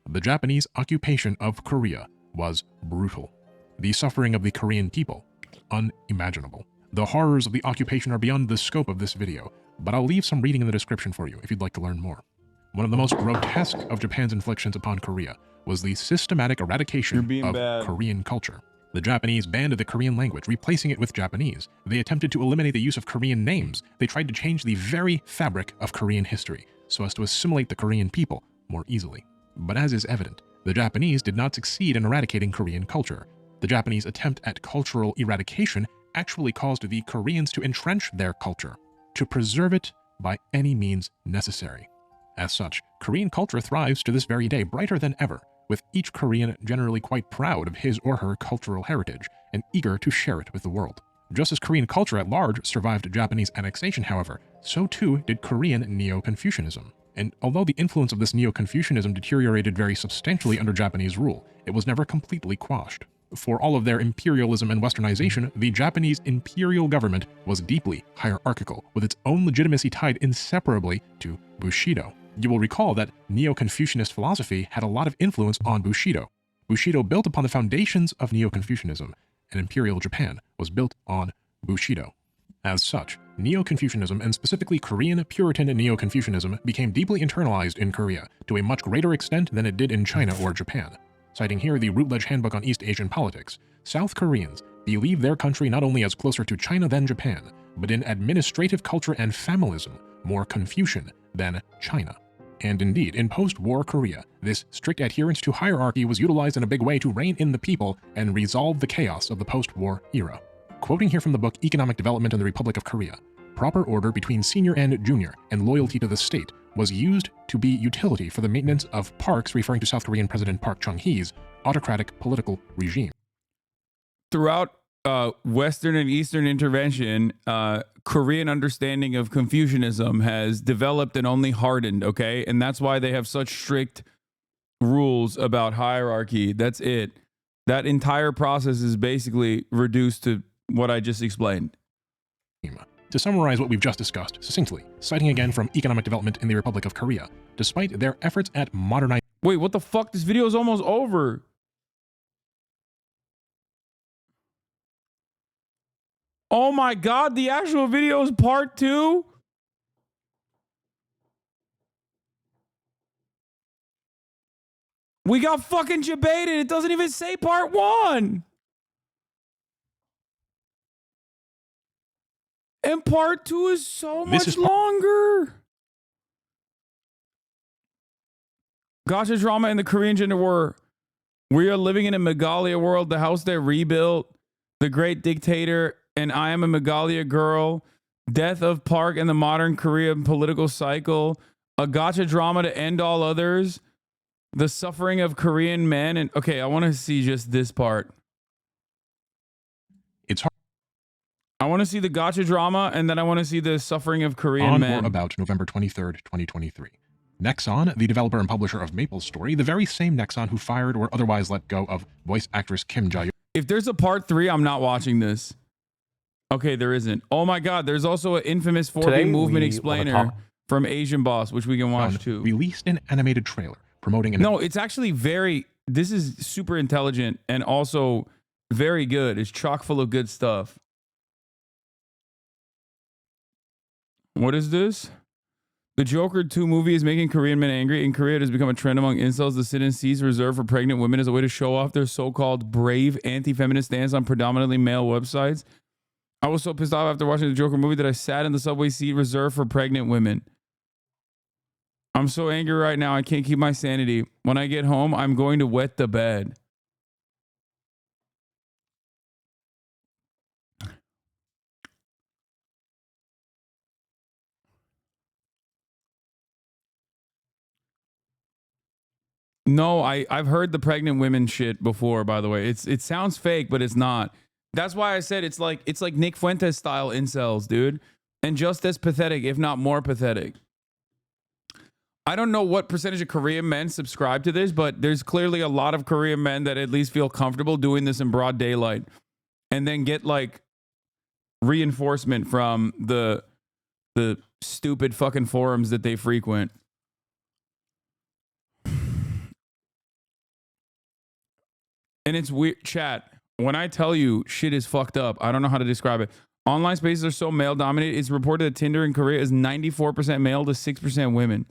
The Japanese occupation of Korea was brutal. The suffering of the Korean people, unimaginable. The horrors of the occupation are beyond the scope of this video, but I'll leave some reading in the description for you if you'd like to learn more. One of the most grotesque of Japan's inflictions upon Korea was the systematic eradication of Korean culture. The Japanese banned the Korean language, replacing it with Japanese. They attempted to eliminate the use of Korean names. They tried to change the very fabric of Korean history so as to assimilate the Korean people more easily. But as is evident, the Japanese did not succeed in eradicating Korean culture. The Japanese attempt at cultural eradication actually caused the Koreans to entrench their culture, to preserve it by any means necessary. As such, Korean culture thrives to this very day, brighter than ever, with each Korean generally quite proud of his or her cultural heritage and eager to share it with the world. Just as Korean culture at large survived Japanese annexation, however, so too did Korean Neo-Confucianism. And although the influence of this Neo-Confucianism deteriorated very substantially under Japanese rule, it was never completely quashed. For all of their imperialism and westernization, the Japanese imperial government was deeply hierarchical, with its own legitimacy tied inseparably to Bushido. You will recall that Neo-Confucianist philosophy had a lot of influence on Bushido. Bushido built upon the foundations of Neo-Confucianism, and Imperial Japan was built on Bushido. As such, Neo-Confucianism, and specifically Korean Puritan Neo-Confucianism, became deeply internalized in Korea to a much greater extent than it did in China or Japan. Citing here the Routledge Handbook on East Asian Politics, South Koreans believe their country not only as closer to China than Japan, but in administrative culture and familism, more Confucian than China. And indeed, in post-war Korea, this strict adherence to hierarchy was utilized in a big way to rein in the people and resolve the chaos of the post-war era. Quoting here from the book Economic Development in the Republic of Korea, proper order between senior and junior and loyalty to the state was used to be utility for the maintenance of Park's, referring to South Korean President Park Chung-hee's, autocratic political regime. Throughout Western and Eastern intervention, Korean understanding of Confucianism has developed and only hardened, okay? And that's why they have such strict rules about hierarchy. That's it. That entire process is basically reduced to what I just explained. To summarize what we've just discussed succinctly, citing again from Economic Development in the Republic of Korea, despite their efforts at modernizing— Wait, what the fuck? This video is almost over. Oh my God, the actual video is part 2? We got fucking debated. It doesn't even say part 1. And part 2 is so much longer. Gotcha drama in the Korean gender war. We are living in a Megalia world, the house that rebuilt, the great dictator, and I am a Megalia girl, death of Park and the modern Korean political cycle, a gotcha drama to end all others, the suffering of Korean men. And okay, I want to see just this part. It's hard. I want to see the gotcha drama, and then I want to see the suffering of Korean On men. or about November 23rd, 2023. Nexon, the developer and publisher of MapleStory, the very same Nexon who fired or otherwise let go of voice actress Kim Jae. If there's a part 3, I'm not watching this. Okay, there isn't. Oh my God, there's also an infamous 4B movement explainer from Asian Boss, which we can watch too. Released an animated trailer promoting an— No, it's actually this is super intelligent and also very good. It's chock full of good stuff. What is this? The Joker 2 movie is making Korean men angry. In Korea, it has become a trend among incels to sit in seats reserved for pregnant women as a way to show off their so-called brave anti-feminist stance on predominantly male websites. I was so pissed off after watching the Joker movie that I sat in the subway seat reserved for pregnant women. I'm so angry right now, I can't keep my sanity. When I get home, I'm going to wet the bed. No, I've heard the pregnant women shit before, by the way. It sounds fake, but it's not. That's why I said it's like Nick Fuentes style incels, dude. And just as pathetic, if not more pathetic. I don't know what percentage of Korean men subscribe to this, but there's clearly a lot of Korean men that at least feel comfortable doing this in broad daylight and then get like reinforcement from the stupid fucking forums that they frequent. And it's weird, chat. When I tell you shit is fucked up, I don't know how to describe it. Online spaces are so male dominated. It's reported that Tinder in Korea is 94% male to 6% women.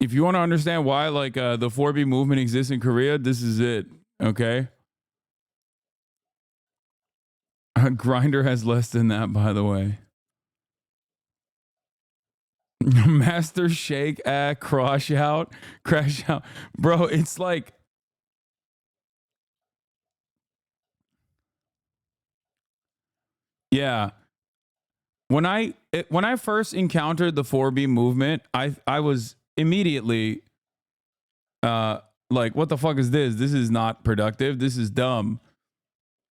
If you want to understand why like the 4B movement exists in Korea, this is it. Okay. Grindr has less than that, by the way. Master Shake crash out. Bro, it's like yeah. When I first encountered the 4B movement, I was immediately Like, what the fuck is this? This is not productive. This is dumb.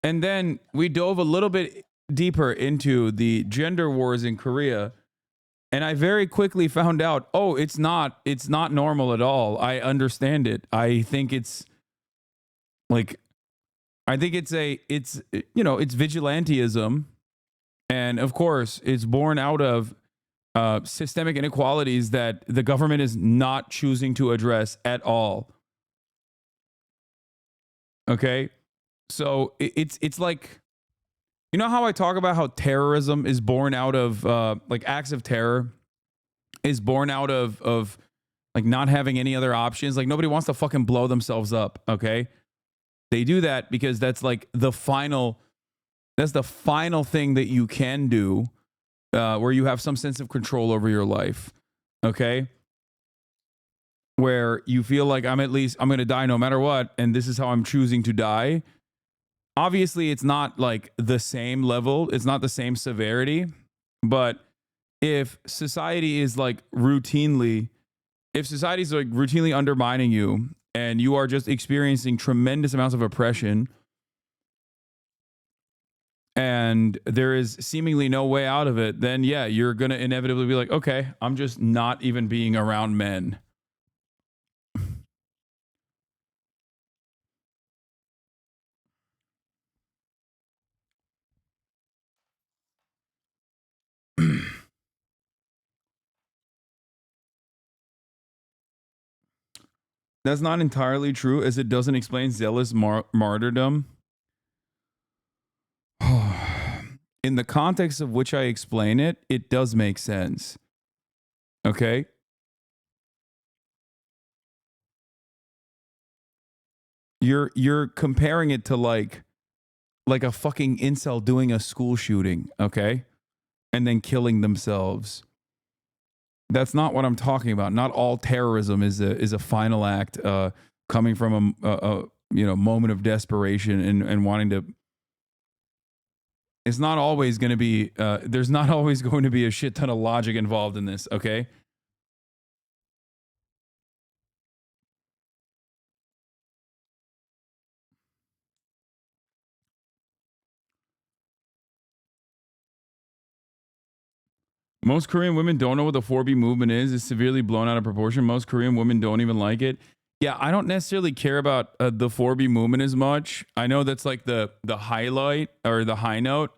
And then we dove a little bit deeper into the gender wars in Korea. And I very quickly found out, oh, it's not normal at all. I understand it. I think it's like, it's vigilantism. And of course, it's born out of systemic inequalities that the government is not choosing to address at all. Okay? So it's like, you know how I talk about how terrorism is born out of like acts of terror is born out of like not having any other options. Like nobody wants to fucking blow themselves up. Okay. They do that because that's like the final thing that you can do where you have some sense of control over your life. Okay. Where you feel like I'm going to die no matter what. And this is how I'm choosing to die. Obviously, it's not like the same level. It's not the same severity. But if society is like routinely undermining you and you are just experiencing tremendous amounts of oppression and there is seemingly no way out of it, then yeah, you're going to inevitably be like, okay, I'm just not even being around men. That's not entirely true, as it doesn't explain zealous martyrdom. In the context of which I explain it, it does make sense. Okay? You're comparing it to like a fucking incel doing a school shooting, okay? And then killing themselves. That's not what I'm talking about. Not all terrorism is a final act coming from a moment of desperation and wanting to. It's not always going to be. There's not always going to be a shit ton of logic involved in this. Okay. Most Korean women don't know what the 4B movement is. It's severely blown out of proportion. Most Korean women don't even like it. Yeah, I don't necessarily care about the 4B movement as much. I know that's like the highlight or the high note.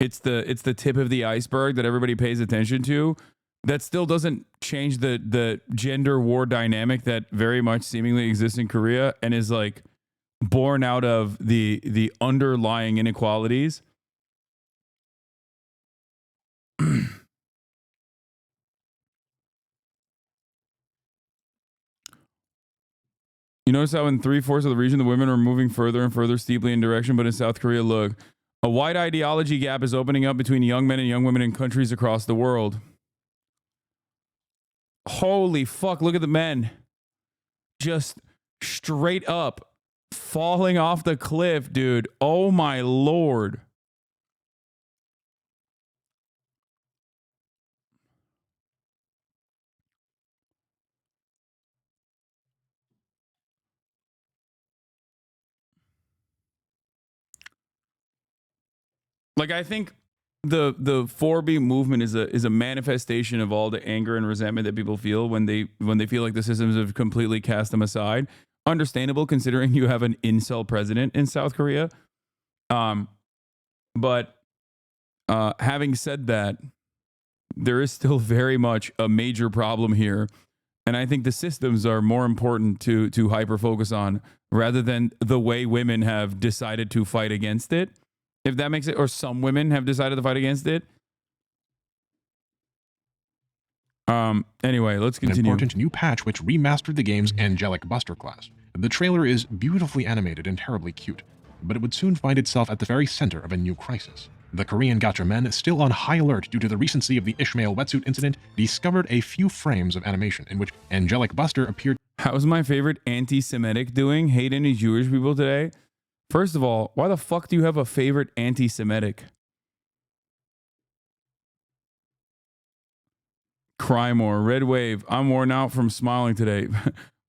It's the tip of the iceberg that everybody pays attention to. That still doesn't change the gender war dynamic that very much seemingly exists in Korea and is like born out of the underlying inequalities. You notice how in 3/4 of the region, the women are moving further and further steeply in direction, but in South Korea, look, a wide ideology gap is opening up between young men and young women in countries across the world. Holy fuck, look at the men. Just straight up falling off the cliff, dude. Oh my lord. Like, I think the 4B movement is a manifestation of all the anger and resentment that people feel when they feel like the systems have completely cast them aside. Understandable, considering you have an incel president in South Korea. But having said that, there is still very much a major problem here. And I think the systems are more important to hyper focus on rather than the way women have decided to fight against it. If that makes it, or some women have decided to fight against it. Anyway, let's continue. An important new patch which remastered the game's angelic Buster class. The trailer is beautifully animated and terribly cute, but it would soon find itself at the very center of a new crisis. The Korean gacha men, still on high alert due to the recency of the Ishmael wetsuit incident, discovered a few frames of animation in which angelic Buster appeared. How's my favorite anti-Semitic doing? Hate any Jewish people today? First of all, why the fuck do you have a favorite anti-Semitic? Cry more. Red Wave. I'm worn out from smiling today.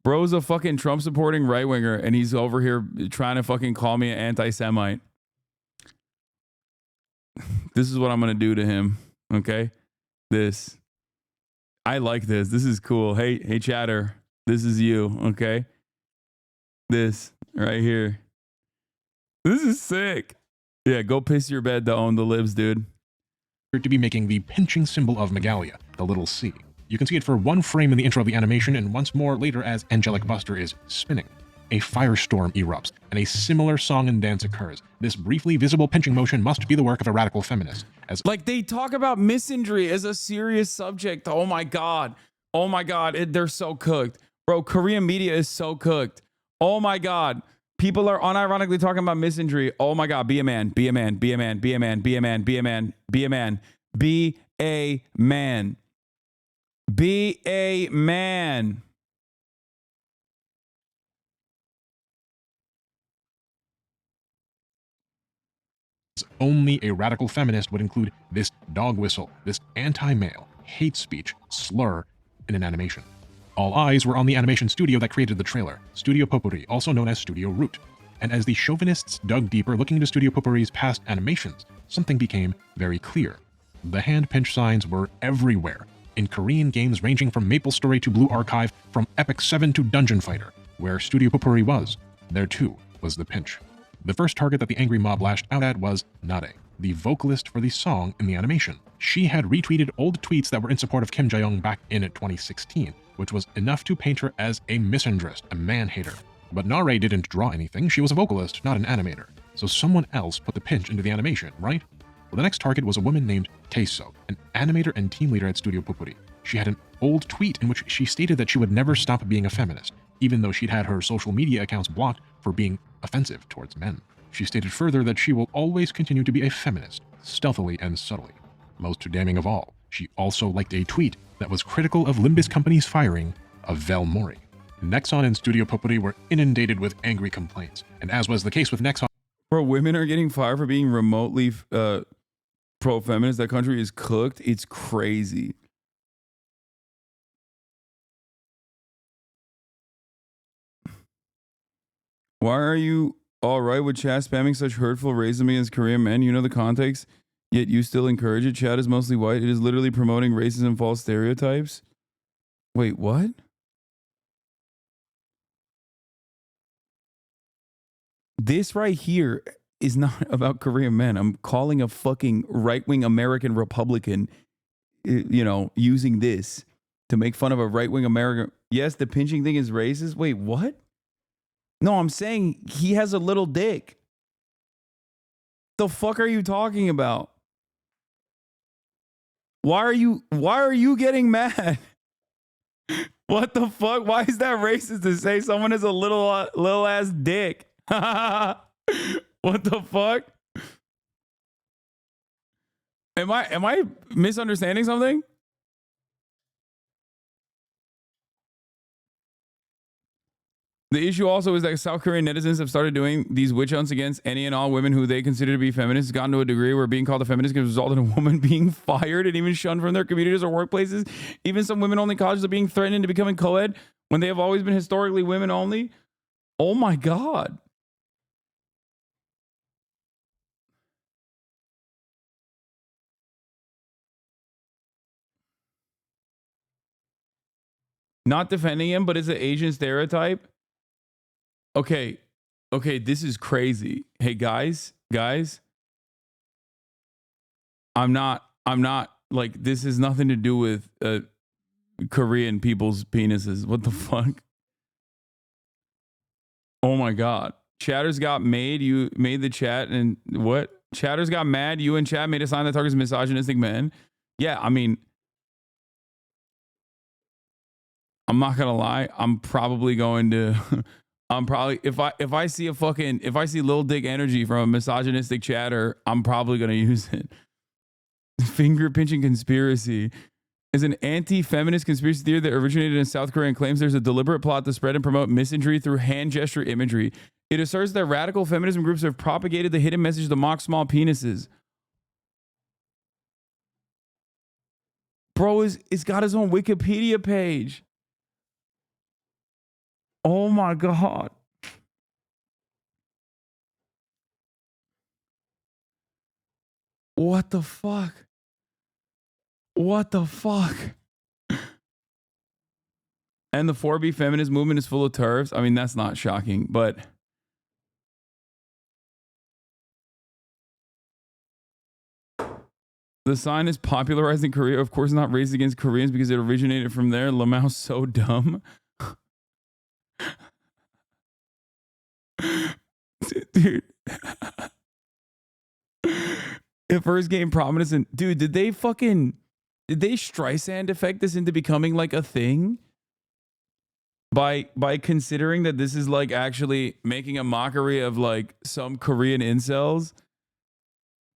Bro's a fucking Trump supporting right winger, and he's over here trying to fucking call me an anti-Semite. This is what I'm gonna do to him. Okay, this. I like this. This is cool. Hey, chatter. This is you. Okay, this right here. This is sick. Yeah, go piss your bed to own the libs, dude. To be making the pinching symbol of Megalia, the little C. You can see it for one frame in the intro of the animation and once more later as Angelic Buster is spinning. A firestorm erupts, and a similar song and dance occurs. This briefly visible pinching motion must be the work of a radical feminist. As like they talk about misandry as a serious subject. Oh my god. Oh my god. They're so cooked. Bro, Korean media is so cooked. Oh my god. People are unironically talking about misandry. Oh my god. Be a man. Be a man. Be a man. Be a man. Be a man. Be a man. Be a man. Be a man. Be a man. only a radical feminist would include this dog whistle, this anti-male, hate speech, slur in an animation. All eyes were on the animation studio that created the trailer, Studio Potpourri, also known as Studio Root. And as the chauvinists dug deeper looking into Studio Potpourri's past animations, something became very clear. The hand pinch signs were everywhere, in Korean games ranging from MapleStory to Blue Archive, from Epic 7 to Dungeon Fighter. Where Studio Potpourri was, there too was the pinch. The first target that the angry mob lashed out at was Nade, the vocalist for the song in the animation. She had retweeted old tweets that were in support of Kim Jae-young back in 2016, which was enough to paint her as a misandrist, a man-hater. But Nare didn't draw anything, she was a vocalist, not an animator. So someone else put the pinch into the animation, right? Well, the next target was a woman named Taeso, an animator and team leader at Studio Potpourri. She had an old tweet in which she stated that she would never stop being a feminist, even though she'd had her social media accounts blocked for being offensive towards men. She stated further that she will always continue to be a feminist, stealthily and subtly. Most damning of all, she also liked a tweet that was critical of Limbus Company's firing of Vel Mori. Nexon and Studio Potpourri were inundated with angry complaints, and as was the case with Nexon... Bro, women are getting fired for being remotely pro-feminist. That country is cooked. It's crazy. Why are you all right with chat spamming such hurtful racism against Korean men? You know the context, yet you still encourage it. Chat is mostly white. It is literally promoting racism and false stereotypes. Wait, what? This right here is not about Korean men. I'm calling a fucking right-wing American Republican, using this to make fun of a right-wing American. Yes, the pinching thing is racist. Wait, what? No, I'm saying he has a little dick. The fuck are you talking about? Why are you getting mad? What the fuck? Why is that racist to say someone has a little ass dick? What the fuck? Am I misunderstanding something? The issue also is that South Korean netizens have started doing these witch hunts against any and all women who they consider to be feminists. It's gotten to a degree where being called a feminist can result in a woman being fired and even shunned from their communities or workplaces. Even some women-only colleges are being threatened into becoming co-ed when they have always been historically women-only. Oh my God. Not defending him, but it's an Asian stereotype. Okay, this is crazy. Hey guys, I'm not like, this has nothing to do with Korean people's penises. What the fuck? Oh my God. Chatters got made. You made the chat and what? Chatters got mad. You and chat made a sign that targets misogynistic men. Yeah, I mean, I'm not gonna lie. I'm probably going to. I'm probably if I see little dick energy from a misogynistic chatter, I'm probably gonna use it. Finger pinching conspiracy is an anti-feminist conspiracy theory that originated in South Korea and claims there's a deliberate plot to spread and promote misandry through hand gesture imagery. It asserts that radical feminism groups have propagated the hidden message to mock small penises. Bro, it's got his own Wikipedia page. Oh my God. What the fuck? What the fuck? And the 4B feminist movement is full of turfs. I mean, that's not shocking, but the sign is popularized in Korea. Of course, not raised against Koreans because it originated from there. Lamau's so dumb. Dude. It first gained prominence in, dude, did they Streisand affect this into becoming like a thing? By considering that this is like actually making a mockery of like some Korean incels,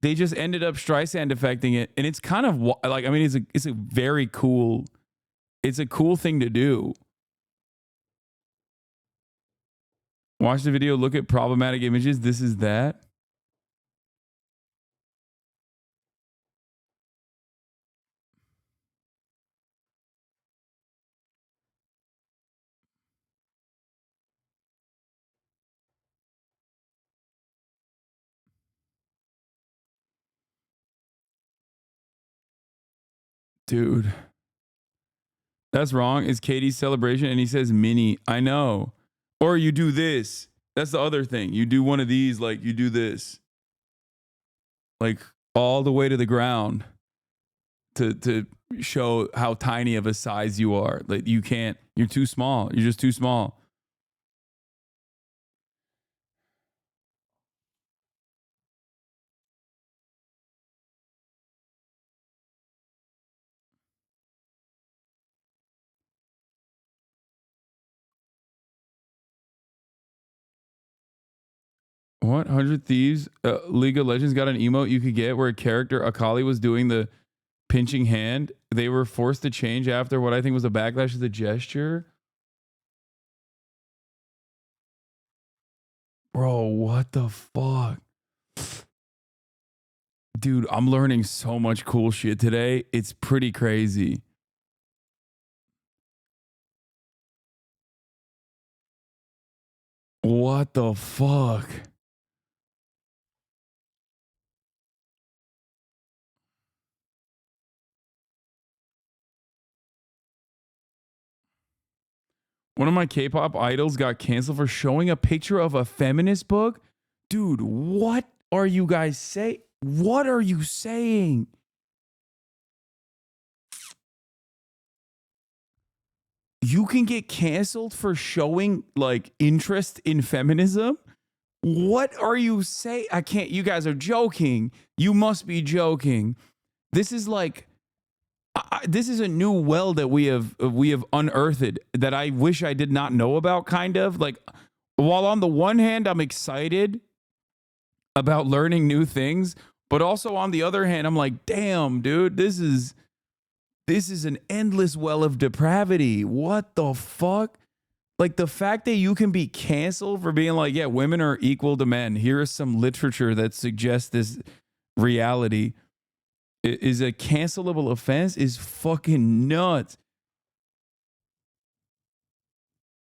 they just ended up Streisand affecting it, and it's kind of like, I mean, it's a very cool, it's a cool thing to do. Watch the video, look at problematic images. This is that. Dude, that's wrong. It's Katie's celebration, and he says mini. I know. Or you do this. That's the other thing. You do one of these, like you do this, like all the way to the ground to show how tiny of a size you are. Like you can't. You're too small. You're just too small. What? 100 Thieves? League of Legends got an emote you could get where a character, Akali, was doing the pinching hand. They were forced to change after what I think was a backlash of the gesture. Bro, what the fuck? Dude, I'm learning so much cool shit today. It's pretty crazy. What the fuck? One of my K-pop idols got canceled for showing a picture of a feminist book. Dude, what are you guys saying? What are you saying? You can get canceled for showing like interest in feminism? What are you saying? I can't. You guys are joking. You must be joking. This is like this is a new well that we have unearthed that I wish I did not know about, kind of. Like, while on the one hand I'm excited about learning new things, but also on the other hand I'm like, damn, dude, this is an endless well of depravity. What the fuck? Like, the fact that you can be canceled for being like, yeah, women are equal to men. Here is some literature that suggests this reality is a cancelable offense is fucking nuts.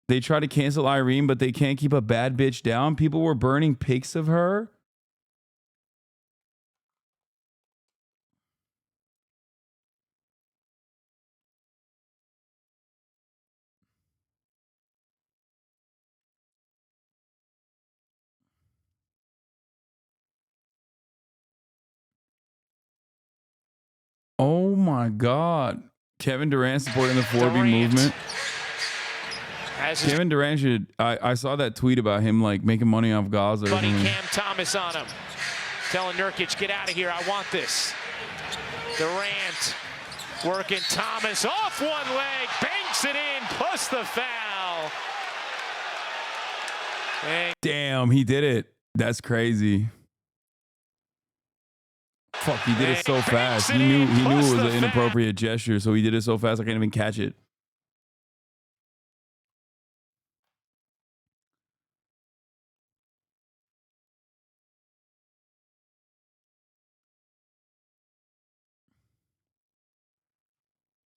They try to cancel Irene, but they can't keep a bad bitch down. People were burning pics of her. Oh my God. Kevin Durant supporting the 4B movement. Kevin Durant should, I saw that tweet about him like making money off Gaza or Buddy something. Cam Thomas on him. Telling Nurkic, get out of here. I want this. Durant working Thomas off one leg. Banks it in, plus the foul. And Damn, he did it. That's crazy. Fuck, he did it so fast. He knew it was an inappropriate gesture, so he did it so fast I can't even catch it.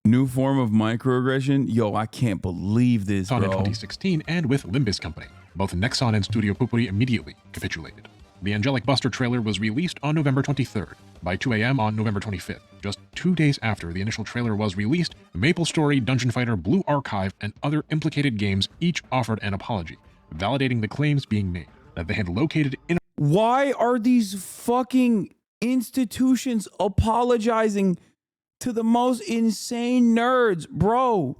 New form of microaggression? Yo, I can't believe this, On in bro. 2016 and with Limbus Company. Both Nexon and Studio Pupuri immediately capitulated. The Angelic Buster trailer was released on November 23rd, by 2 a.m. on November 25th. Just 2 days after the initial trailer was released, MapleStory, Dungeon Fighter, Blue Archive, and other implicated games each offered an apology, validating the claims being made that they had located in. Why are these fucking institutions apologizing to the most insane nerds, bro?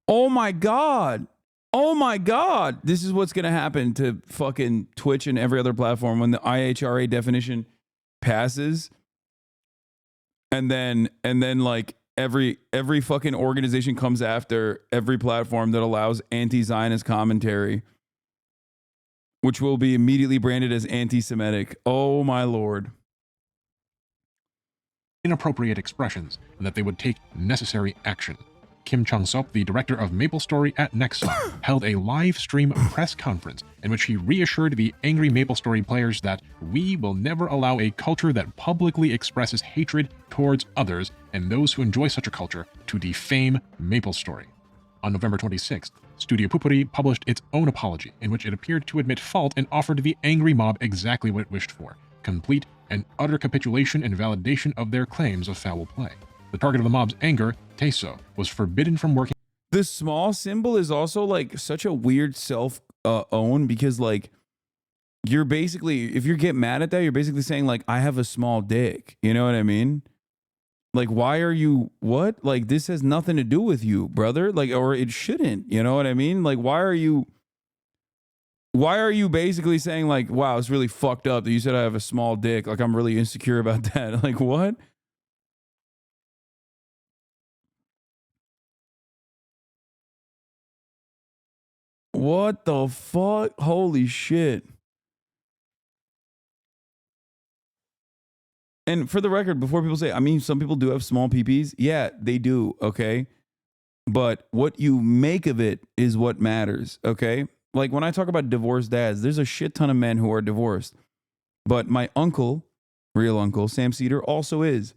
Oh my God. Oh my God. This is what's going to happen to fucking Twitch and every other platform when the IHRA definition passes. And then like every fucking organization comes after every platform that allows anti-Zionist commentary, which will be immediately branded as anti-Semitic. Oh my Lord. Inappropriate expressions, and that they would take necessary action. Kim Chung-sop, the director of MapleStory at Nexon, held a live stream press conference in which he reassured the angry MapleStory players that we will never allow a culture that publicly expresses hatred towards others and those who enjoy such a culture to defame MapleStory. On November 26th, Studio Pupuri published its own apology in which it appeared to admit fault and offered the angry mob exactly what it wished for: complete and utter capitulation and validation of their claims of foul play. The target of the mob's anger, Teso, was forbidden from working. The small symbol is also like such a weird self-own because like you're basically, if you get mad at that, you're basically saying like, I have a small dick. You know what I mean? Like, why are you, what? Like, this has nothing to do with you, brother. Like, or it shouldn't, you know what I mean? Like, why are you basically saying like, wow, it's really fucked up that you said I have a small dick. Like, I'm really insecure about that. Like, what? What the fuck? Holy shit. And for the record, before people say, I mean, some people do have small peepees. Yeah, they do. Okay. But what you make of it is what matters. Okay. Like when I talk about divorced dads, there's a shit ton of men who are divorced. But my uncle, real uncle, Sam Cedar, also is.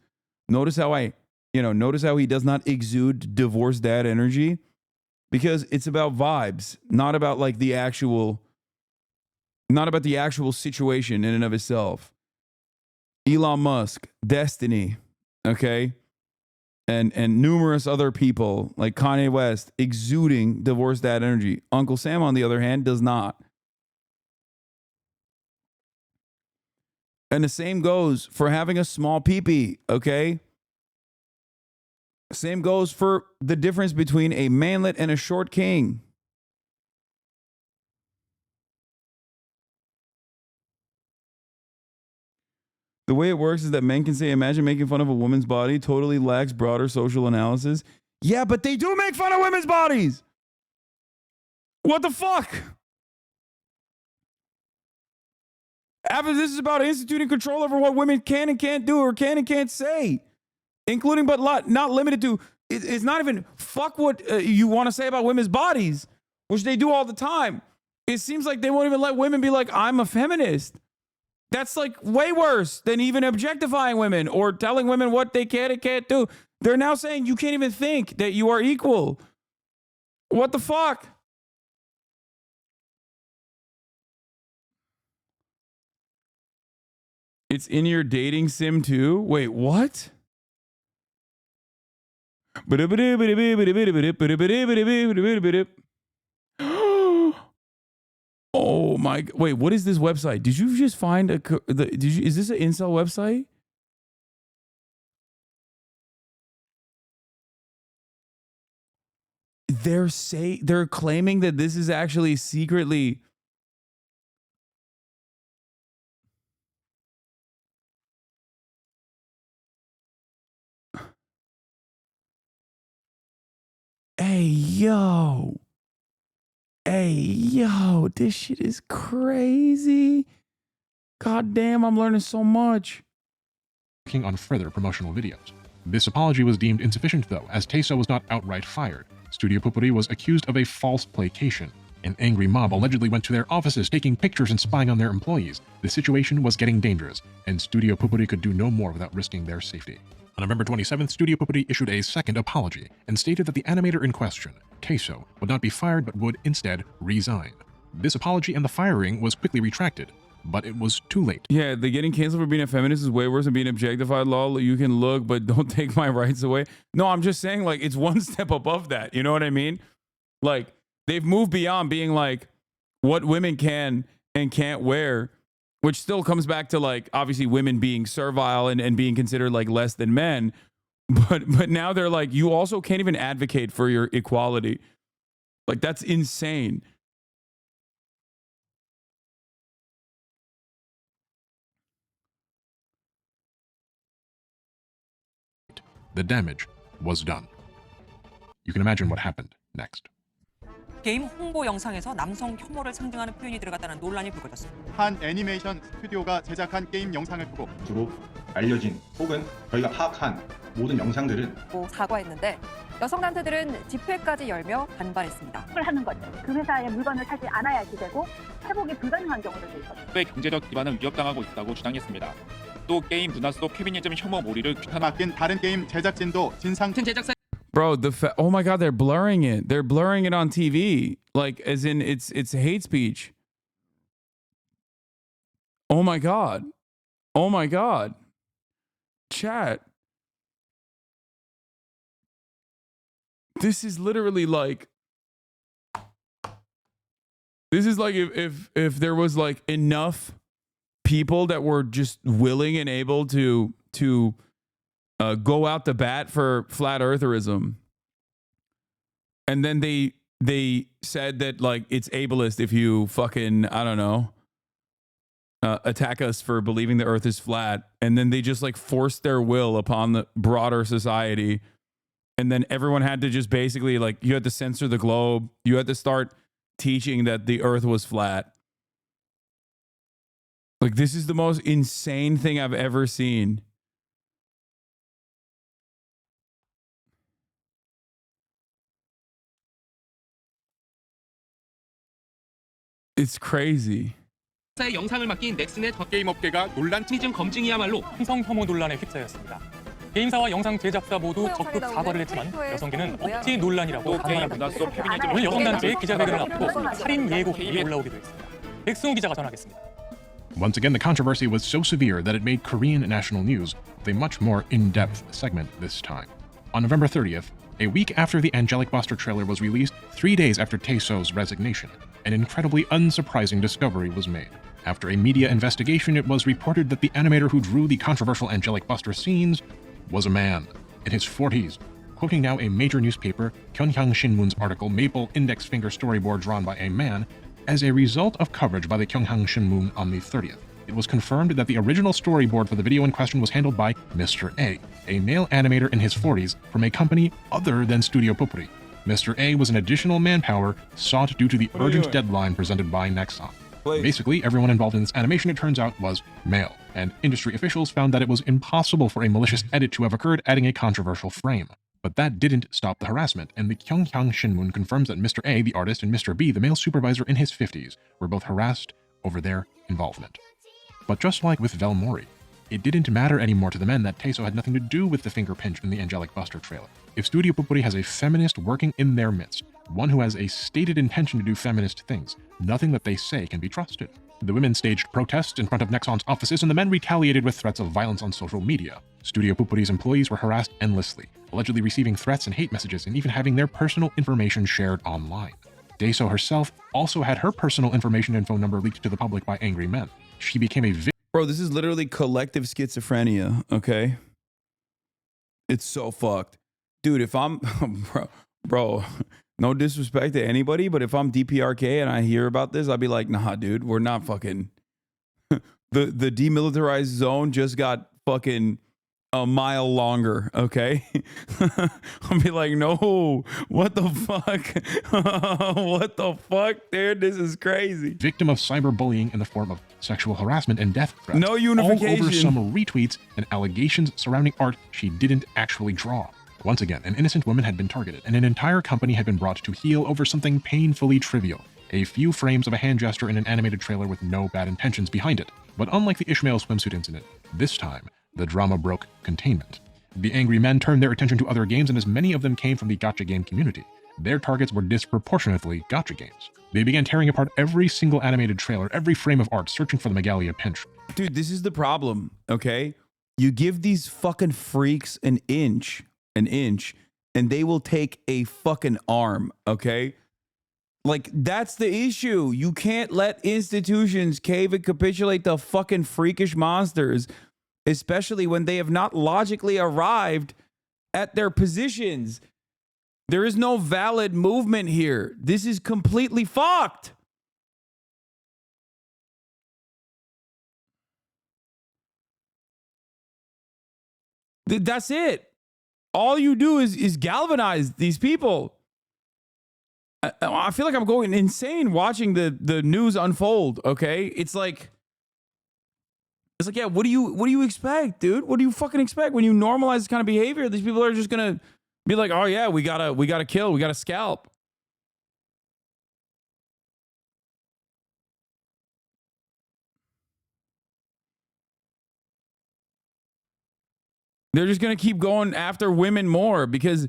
Notice how he does not exude divorced dad energy. Because it's about vibes, not about like the actual situation in and of itself. Elon Musk, Destiny, okay? And numerous other people like Kanye West exuding divorced dad energy. Uncle Sam, on the other hand, does not. And the same goes for having a small peepee, okay? Same goes for the difference between a manlet and a short king. The way it works is that men can say, imagine making fun of a woman's body totally lacks broader social analysis. Yeah, but they do make fun of women's bodies. What the fuck? After this is about instituting control over what women can and can't do or can and can't say. Including but not limited to, it's not even fuck what you want to say about women's bodies, which they do all the time. It seems like they won't even let women be like, I'm a feminist. That's like way worse than even objectifying women or telling women what they can and can't do. They're now saying you can't even think that you are equal. What the fuck? It's in your dating sim too? Wait, what? Oh my! Wait, what is this website? Did you just find is this an incel website? They're claiming that this is actually secretly. Hey, yo. Hey, yo, this shit is crazy. God damn, I'm learning so much. Working on further promotional videos. This apology was deemed insufficient, though, as Teso was not outright fired. Studio Pupuri was accused of a false placation. An angry mob allegedly went to their offices, taking pictures and spying on their employees. The situation was getting dangerous, and Studio Pupuri could do no more without risking their safety. On November 27th, Studio Puppety issued a second apology and stated that the animator in question, Teiso, would not be fired but would instead resign. This apology and the firing was quickly retracted, but it was too late. Yeah, the getting canceled for being a feminist is way worse than being objectified. Lol, you can look, but don't take my rights away. No, I'm just saying, like, it's one step above that. You know what I mean? Like, they've moved beyond being like what women can and can't wear, which still comes back to, like, obviously women being servile and being considered like less than men. But now they're like, you also can't even advocate for your equality. Like, that's insane. The damage was done. You can imagine what happened next. 게임 홍보 영상에서 남성 혐오를 상징하는 표현이 들어갔다는 논란이 불거졌습니다. 한 애니메이션 스튜디오가 제작한 게임 영상을 보고 주로 알려진 혹은 저희가 파악한 모든 영상들은 사과했는데 여성 단체들은 집회까지 열며 반발했습니다. 하는 거죠. 그 회사의 물건을 사지 않아야지 되고 회복이 불가능한 경우도 있거든요. 의 경제적 기반을 위협당하고 있다고 주장했습니다. 또 게임 문화 속 페미니즘 혐오 몰이를 맡긴 다른 게임 제작진도 진상 제작사 Bro, oh my God, they're blurring it. They're blurring it on TV, like as in it's hate speech. Oh my God, oh my God, chat. This is literally like. This is like if there was like enough people that were just willing and able to go out the bat for flat eartherism, and then they said that like it's ableist if you fucking I don't know attack us for believing the earth is flat, and then they just like forced their will upon the broader society, and then everyone had to just basically like you had to censor the globe, you had to start teaching that the earth was flat. Like, this is the most insane thing I've ever seen. It's crazy. 의 영상을 맡긴 넥슨의 게임 업계가 논란 티즘 검증이야말로 성혐오 논란에 휩싸였습니다. 게임사와 영상 제작사 모두 적극 사과를 했지만 여성계는 억지 논란이라고 반발합니다. 오늘 여성단체의 기자회견을 앞두고 살인 예고가 올라오기도 했습니다. 백승우 기자가 전하겠습니다. Once again, the controversy was so severe that it made Korean national news with a much more in-depth segment this time. On November 30th, a week after the Angelic Buster trailer was released, 3 days after Taeso's resignation, an incredibly unsurprising discovery was made. After a media investigation, it was reported that the animator who drew the controversial Angelic Buster scenes was a man in his 40s. Quoting now a major newspaper, Gyeongyang Shinmun's article, Maple Index Finger Storyboard Drawn by a Man, as a result of coverage by the Gyeongyang Shinmun on the 30th, it was confirmed that the original storyboard for the video in question was handled by Mr. A male animator in his 40s from a company other than Studio Puppety. Mr. A was an additional manpower sought due to the urgent deadline presented by Nexon. Basically, everyone involved in this animation, it turns out, was male, and industry officials found that it was impossible for a malicious edit to have occurred, adding a controversial frame. But that didn't stop the harassment, and the Gyeongyang Shinmun confirms that Mr. A, the artist, and Mr. B, the male supervisor in his 50s, were both harassed over their involvement. But just like with Velmori, it didn't matter anymore to the men that Taeso had nothing to do with the finger pinch in the Angelic Buster trailer. If Studio Puppety has a feminist working in their midst, one who has a stated intention to do feminist things, nothing that they say can be trusted. The women staged protests in front of Nexon's offices, and the men retaliated with threats of violence on social media. Studio Puppety's employees were harassed endlessly, allegedly receiving threats and hate messages and even having their personal information shared online. Taeso herself also had her personal information and phone number leaked to the public by angry men. She became a victim. Bro, this is literally collective schizophrenia, okay? It's so fucked. Dude, if I'm... bro, no disrespect to anybody, but if I'm DPRK and I hear about this, I'll be like, nah, dude, we're not fucking... the demilitarized zone just got fucking a mile longer, okay? I'll be like, no, what the fuck? What the fuck, dude? This is crazy. Victim of cyberbullying in the form of sexual harassment and death threats. No unification. All over some retweets and allegations surrounding art she didn't actually draw. Once again, an innocent woman had been targeted, and an entire company had been brought to heel over something painfully trivial. A few frames of a hand gesture in an animated trailer with no bad intentions behind it. But unlike the Ishmael swimsuit incident, this time, the drama broke containment. The angry men turned their attention to other games, and as many of them came from the gacha game community, their targets were disproportionately gacha games. They began tearing apart every single animated trailer, every frame of art, searching for the Megalia pinch. Dude, this is the problem, okay? You give these fucking freaks an inch, and they will take a fucking arm, okay? Like, that's the issue. You can't let institutions cave and capitulate to fucking freakish monsters, especially when they have not logically arrived at their positions. There is no valid movement here. This is completely fucked. That's it. All you do is galvanize these people. I feel like I'm going insane watching the news unfold, okay? It's like, yeah, what do you expect, dude? What do you fucking expect when you normalize this kind of behavior? These people are just gonna be like, oh yeah, we gotta kill, we gotta scalp. They're just gonna keep going after women more because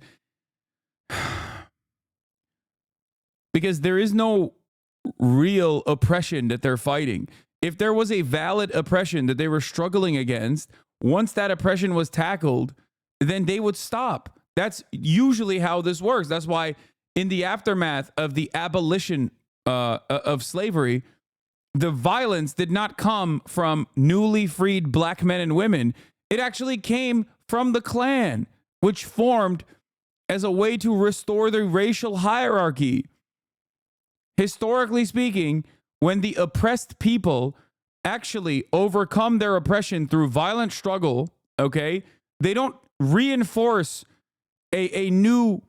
there is no real oppression that they're fighting. If there was a valid oppression that they were struggling against, once that oppression was tackled, then they would stop. That's usually how this works. That's why in the aftermath of the abolition of slavery, the violence did not come from newly freed black men and women. It actually came from the Klan, which formed as a way to restore the racial hierarchy. Historically speaking, when the oppressed people actually overcome their oppression through violent struggle, okay, they don't reinforce a new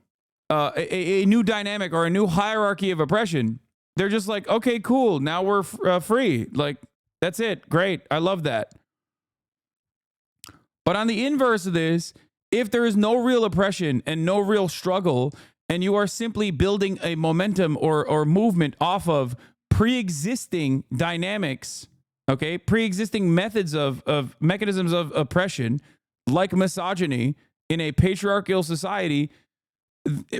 dynamic or a new hierarchy of oppression. They're just like, okay, cool, now we're free. Like, that's it. Great. I love that. But on the inverse of this, if there is no real oppression and no real struggle, and you are simply building a momentum or movement off of pre-existing dynamics, okay, pre-existing methods of mechanisms of oppression, like misogyny in a patriarchal society,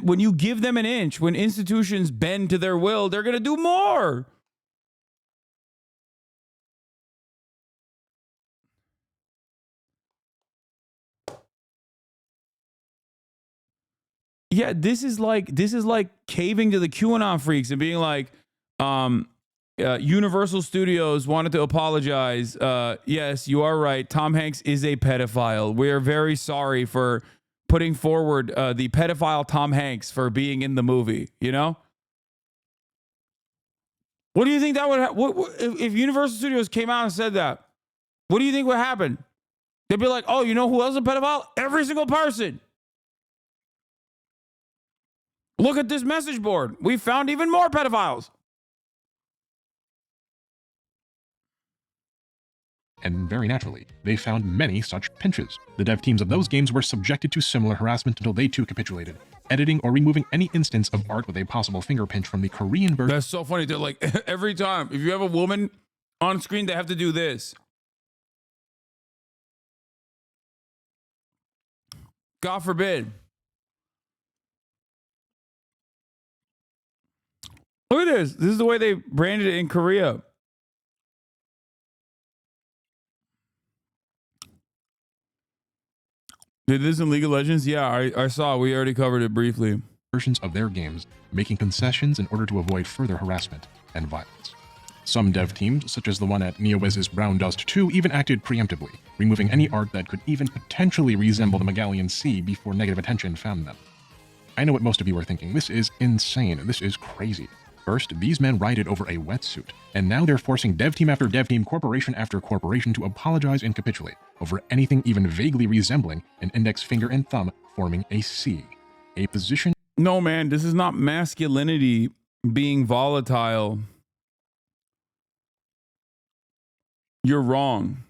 when you give them an inch, when institutions bend to their will, they're going to do more. Yeah, this is like caving to the QAnon freaks and being like, Universal Studios wanted to apologize. Yes, you are right. Tom Hanks is a pedophile. We are very sorry for putting forward the pedophile Tom Hanks for being in the movie. You know, what do you think that would if Universal Studios came out and said that? What do you think would happen? They'd be like, oh, you know who else is a pedophile? Every single person. Look at this message board. We found even more pedophiles. And very naturally, they found many such pinches. The dev teams of those games were subjected to similar harassment until they too capitulated, editing or removing any instance of art with a possible finger pinch from the Korean version. That's so funny. They're like, every time, if you have a woman on screen, they have to do this. God forbid. Look at this. This is the way they branded it in Korea. Did this in League of Legends? Yeah, I saw. We already covered it briefly. Versions of their games, making concessions in order to avoid further harassment and violence. Some dev teams, such as the one at NeoWiz's Brown Dust 2, even acted preemptively, removing any art that could even potentially resemble the Megalian Sea before negative attention found them. I know what most of you are thinking. This is insane. This is crazy. First, these men rioted over a wetsuit, and now they're forcing dev team after dev team, corporation after corporation to apologize and capitulate over anything even vaguely resembling an index finger and thumb forming a C. A position... No, man, this is not masculinity being volatile. You're wrong.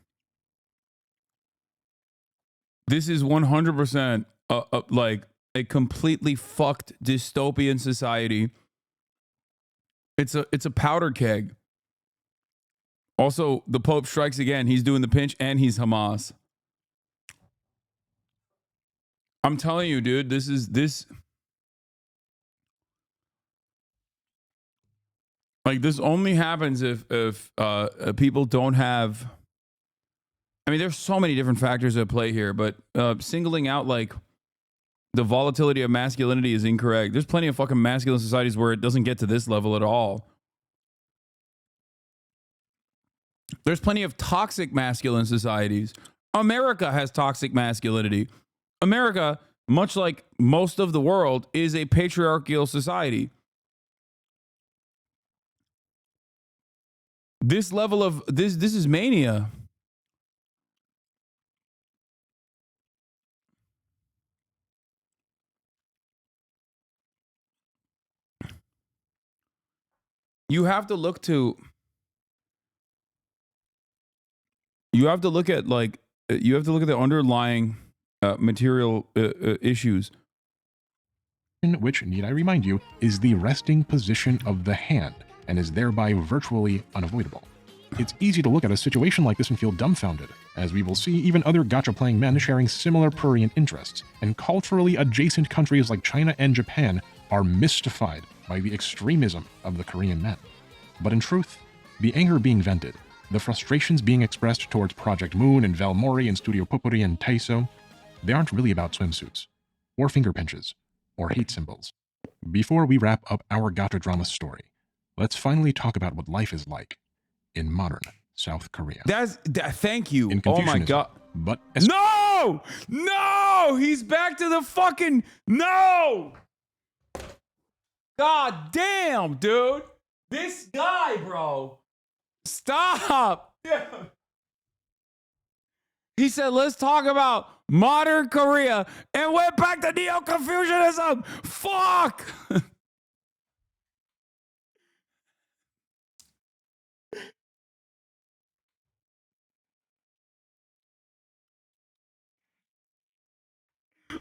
This is 100% like a completely fucked dystopian society. It's a powder keg. Also, the Pope strikes again. He's doing the pinch and he's Hamas. I'm telling you, dude, this like this only happens if people don't have. I mean, there's so many different factors at play here, but singling out like the volatility of masculinity is incorrect. There's plenty of fucking masculine societies where it doesn't get to this level at all. There's plenty of toxic masculine societies. America has toxic masculinity. America, much like most of the world, is a patriarchal society. This level of this is mania. You have to look to like you have to look at the underlying material issues. Which, need I remind you, is the resting position of the hand and is thereby virtually unavoidable. It's easy to look at a situation like this and feel dumbfounded, as we will see even other gacha-playing men sharing similar prurient interests, and culturally adjacent countries like China and Japan are mystified by the extremism of the Korean men. But in truth, the anger being vented, the frustrations being expressed towards Project Moon and Valmori and Studio Popuri and Taiso, they aren't really about swimsuits, or finger pinches, or hate symbols. Before we wrap up our gacha drama story, let's finally talk about what life is like in modern South Korea. Thank you. In Oh my god. But No! He's back to the fucking no! God damn, dude. This guy, bro. Stop. He said, let's talk about modern Korea and went back to Neo-Confucianism. Fuck.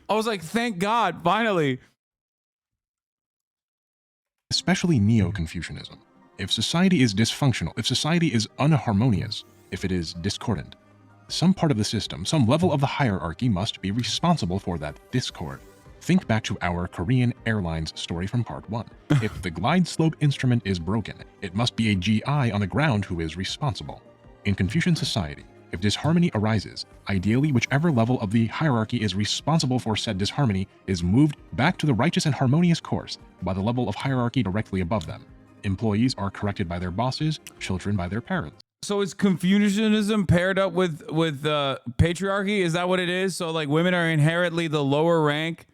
I was like, thank God, finally. Especially Neo-Confucianism. If society is dysfunctional, if society is unharmonious, if it is discordant, some part of the system, some level of the hierarchy must be responsible for that discord. Think back to our Korean Airlines story from part 1. If the glide slope instrument is broken, it must be a GI on the ground who is responsible. In Confucian society, if disharmony arises, ideally whichever level of the hierarchy is responsible for said disharmony is moved back to the righteous and harmonious course by the level of hierarchy directly above them. Employees are corrected by their bosses, children by their parents. So is Confucianism paired up with patriarchy? Is that what it is? So like women are inherently the lower rank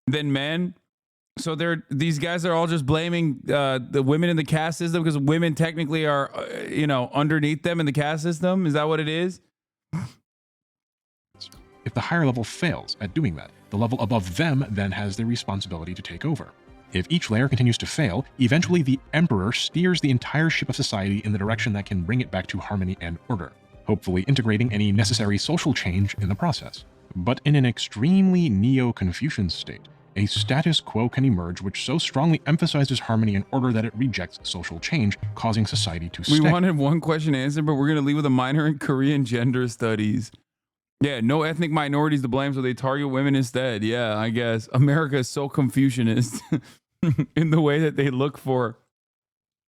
than men. So these guys are all just blaming the women in the caste system because women technically are underneath them in the caste system. Is that what it is? If the higher level fails at doing that, the level above them then has the responsibility to take over. If each layer continues to fail, eventually the emperor steers the entire ship of society in the direction that can bring it back to harmony and order, hopefully integrating any necessary social change in the process. But in an extremely Neo-Confucian state, a status quo can emerge which so strongly emphasizes harmony and order that it rejects social change, causing society to stay. We wanted one question answered, but we're going to leave with a minor in Korean gender studies. Yeah, no ethnic minorities to blame, so they target women instead. Yeah, I guess. America is so Confucianist in the way that they look for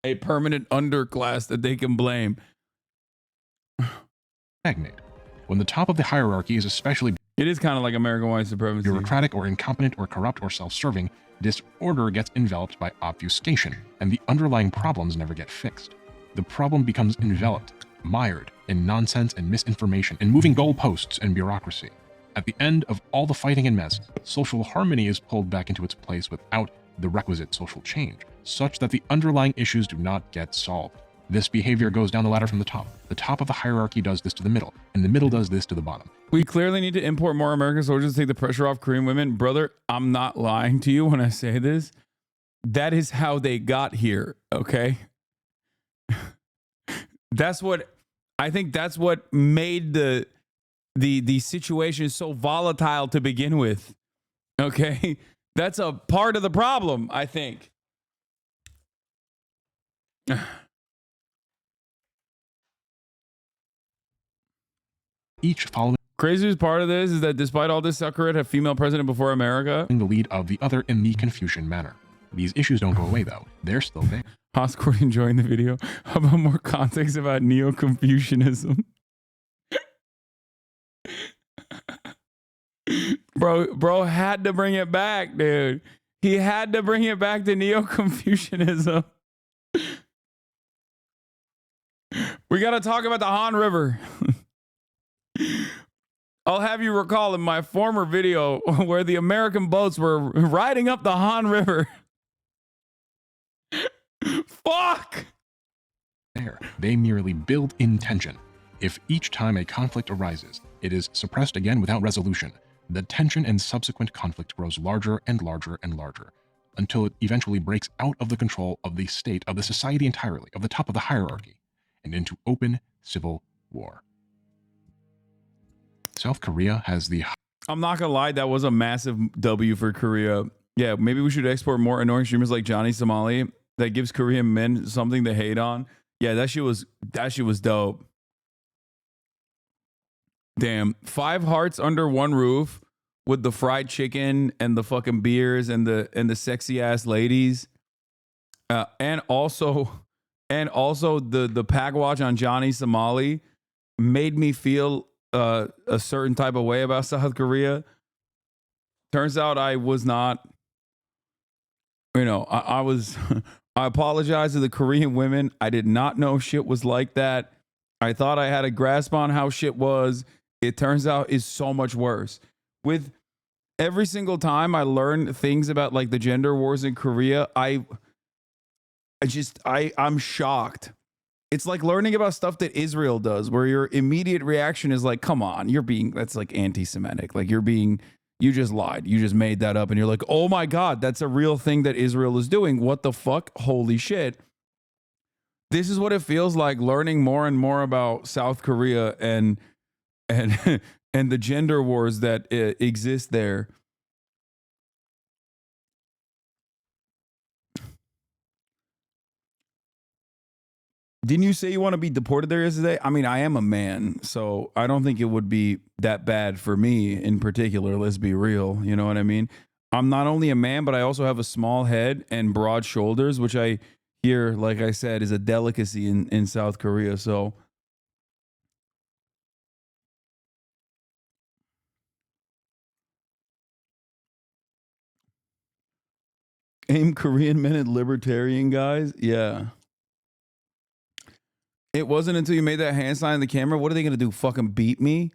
a permanent underclass that they can blame. Stagnate. When the top of the hierarchy is especially... It is kind of like American white supremacy. Bureaucratic or incompetent or corrupt or self-serving, disorder gets enveloped by obfuscation, and the underlying problems never get fixed. The problem becomes enveloped, mired in nonsense and misinformation and moving goalposts and bureaucracy. At the end of all the fighting and mess, social harmony is pulled back into its place without the requisite social change, such that the underlying issues do not get solved. This behavior goes down the ladder from the top. The top of the hierarchy does this to the middle, and the middle does this to the bottom. We clearly need to import more American soldiers to take the pressure off Korean women. Brother, I'm not lying to you when I say this. That is how they got here, okay? I think that's what made the situation so volatile to begin with. Okay? That's a part of the problem, I think. Each following Craziest part of this is that despite all this, South Korea had a female president before America. In the lead of the other in the Confucian manner. These issues don't go away though. They're still there. Oscord enjoying the video. How about more context about Neo-Confucianism? Bro had to bring it back, dude. He had to bring it back to Neo-Confucianism. We got to talk about the Han River. I'll have you recall in my former video where the American boats were riding up the Han River. Fuck! There, they merely build in tension. If each time a conflict arises, it is suppressed again without resolution, the tension and subsequent conflict grows larger and larger and larger, until it eventually breaks out of the control of the state, of the society entirely, of the top of the hierarchy, and into open civil war. South Korea has the... I'm not gonna lie, that was a massive W for Korea. Yeah, maybe we should export more annoying streamers like Johnny Somali that gives Korean men something to hate on. Yeah, that shit was dope. Damn, 5 hearts under one roof with the fried chicken and the fucking beers and the sexy ass ladies, and also the pack watch on Johnny Somali made me feel a certain type of way about South Korea. Turns out I was not. You know, I was. I apologize to the Korean women. I did not know shit was like that. I thought I had a grasp on how shit was. It turns out it's so much worse. With every single time I learn things about like the gender wars in Korea, I'm shocked. It's like learning about stuff that Israel does, where your immediate reaction is like, come on, that's like anti-Semitic. Like you just lied. You just made that up. And you're like, oh my God, that's a real thing that Israel is doing. What the fuck? Holy shit. This is what it feels like learning more and more about South Korea and the gender wars that exist there. Didn't you say you want to be deported there yesterday? I mean, I am a man, so I don't think it would be that bad for me in particular. Let's be real. You know what I mean? I'm not only a man, but I also have a small head and broad shoulders, which I hear, like I said, is a delicacy in South Korea. So aim Korean men at libertarian guys? Yeah. It wasn't until you made that hand sign in the camera. What are they going to do? Fucking beat me?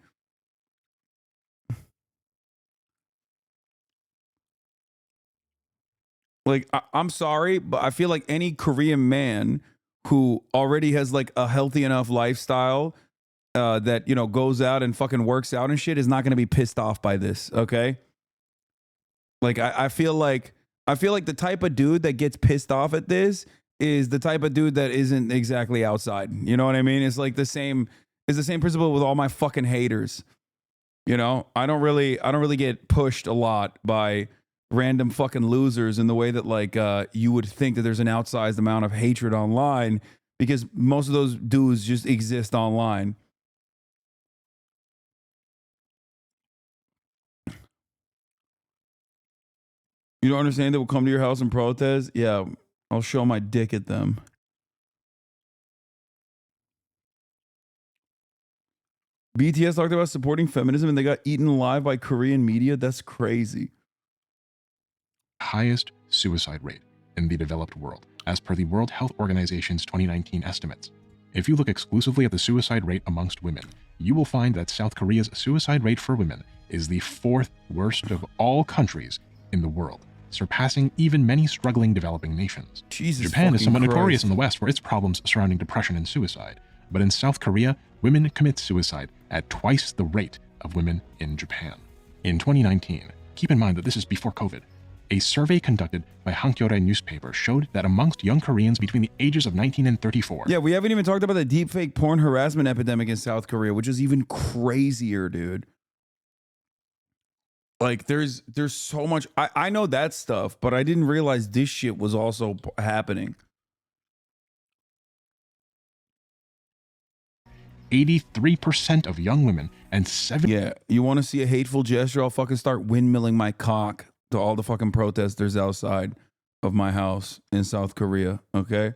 Like, I'm sorry, but I feel like any Korean man who already has like a healthy enough lifestyle that, you know, goes out and fucking works out and shit is not going to be pissed off by this. Okay. Like, I feel like the type of dude that gets pissed off at this is the type of dude that isn't exactly outside. You know what I mean? It's like the same principle with all my fucking haters. You know, I don't really get pushed a lot by random fucking losers in the way that like you would think that there's an outsized amount of hatred online, because most of those dudes just exist online. You don't understand they will come to your house and protest? Yeah, I'll show my dick at them. BTS talked about supporting feminism and they got eaten alive by Korean media. That's crazy. Highest suicide rate in the developed world, as per the World Health Organization's 2019 estimates. If you look exclusively at the suicide rate amongst women, you will find that South Korea's suicide rate for women is the 4th worst of all countries in the world, surpassing even many struggling developing nations. Jesus Japan is somewhat fucking notorious Christ. in the West for its problems surrounding depression and suicide, but in South Korea, women commit suicide at twice the rate of women in Japan. In 2019, keep in mind that this is before COVID, a survey conducted by Hankyoreh newspaper showed that amongst young Koreans between the ages of 19 and 34. Yeah, we haven't even talked about the deepfake porn harassment epidemic in South Korea, which is even crazier, dude. Like, there's so much. I know that stuff, but I didn't realize this shit was also happening. 83% of young women and 70. Yeah, you want to see a hateful gesture? I'll fucking start windmilling my cock to all the fucking protesters outside of my house in South Korea, okay?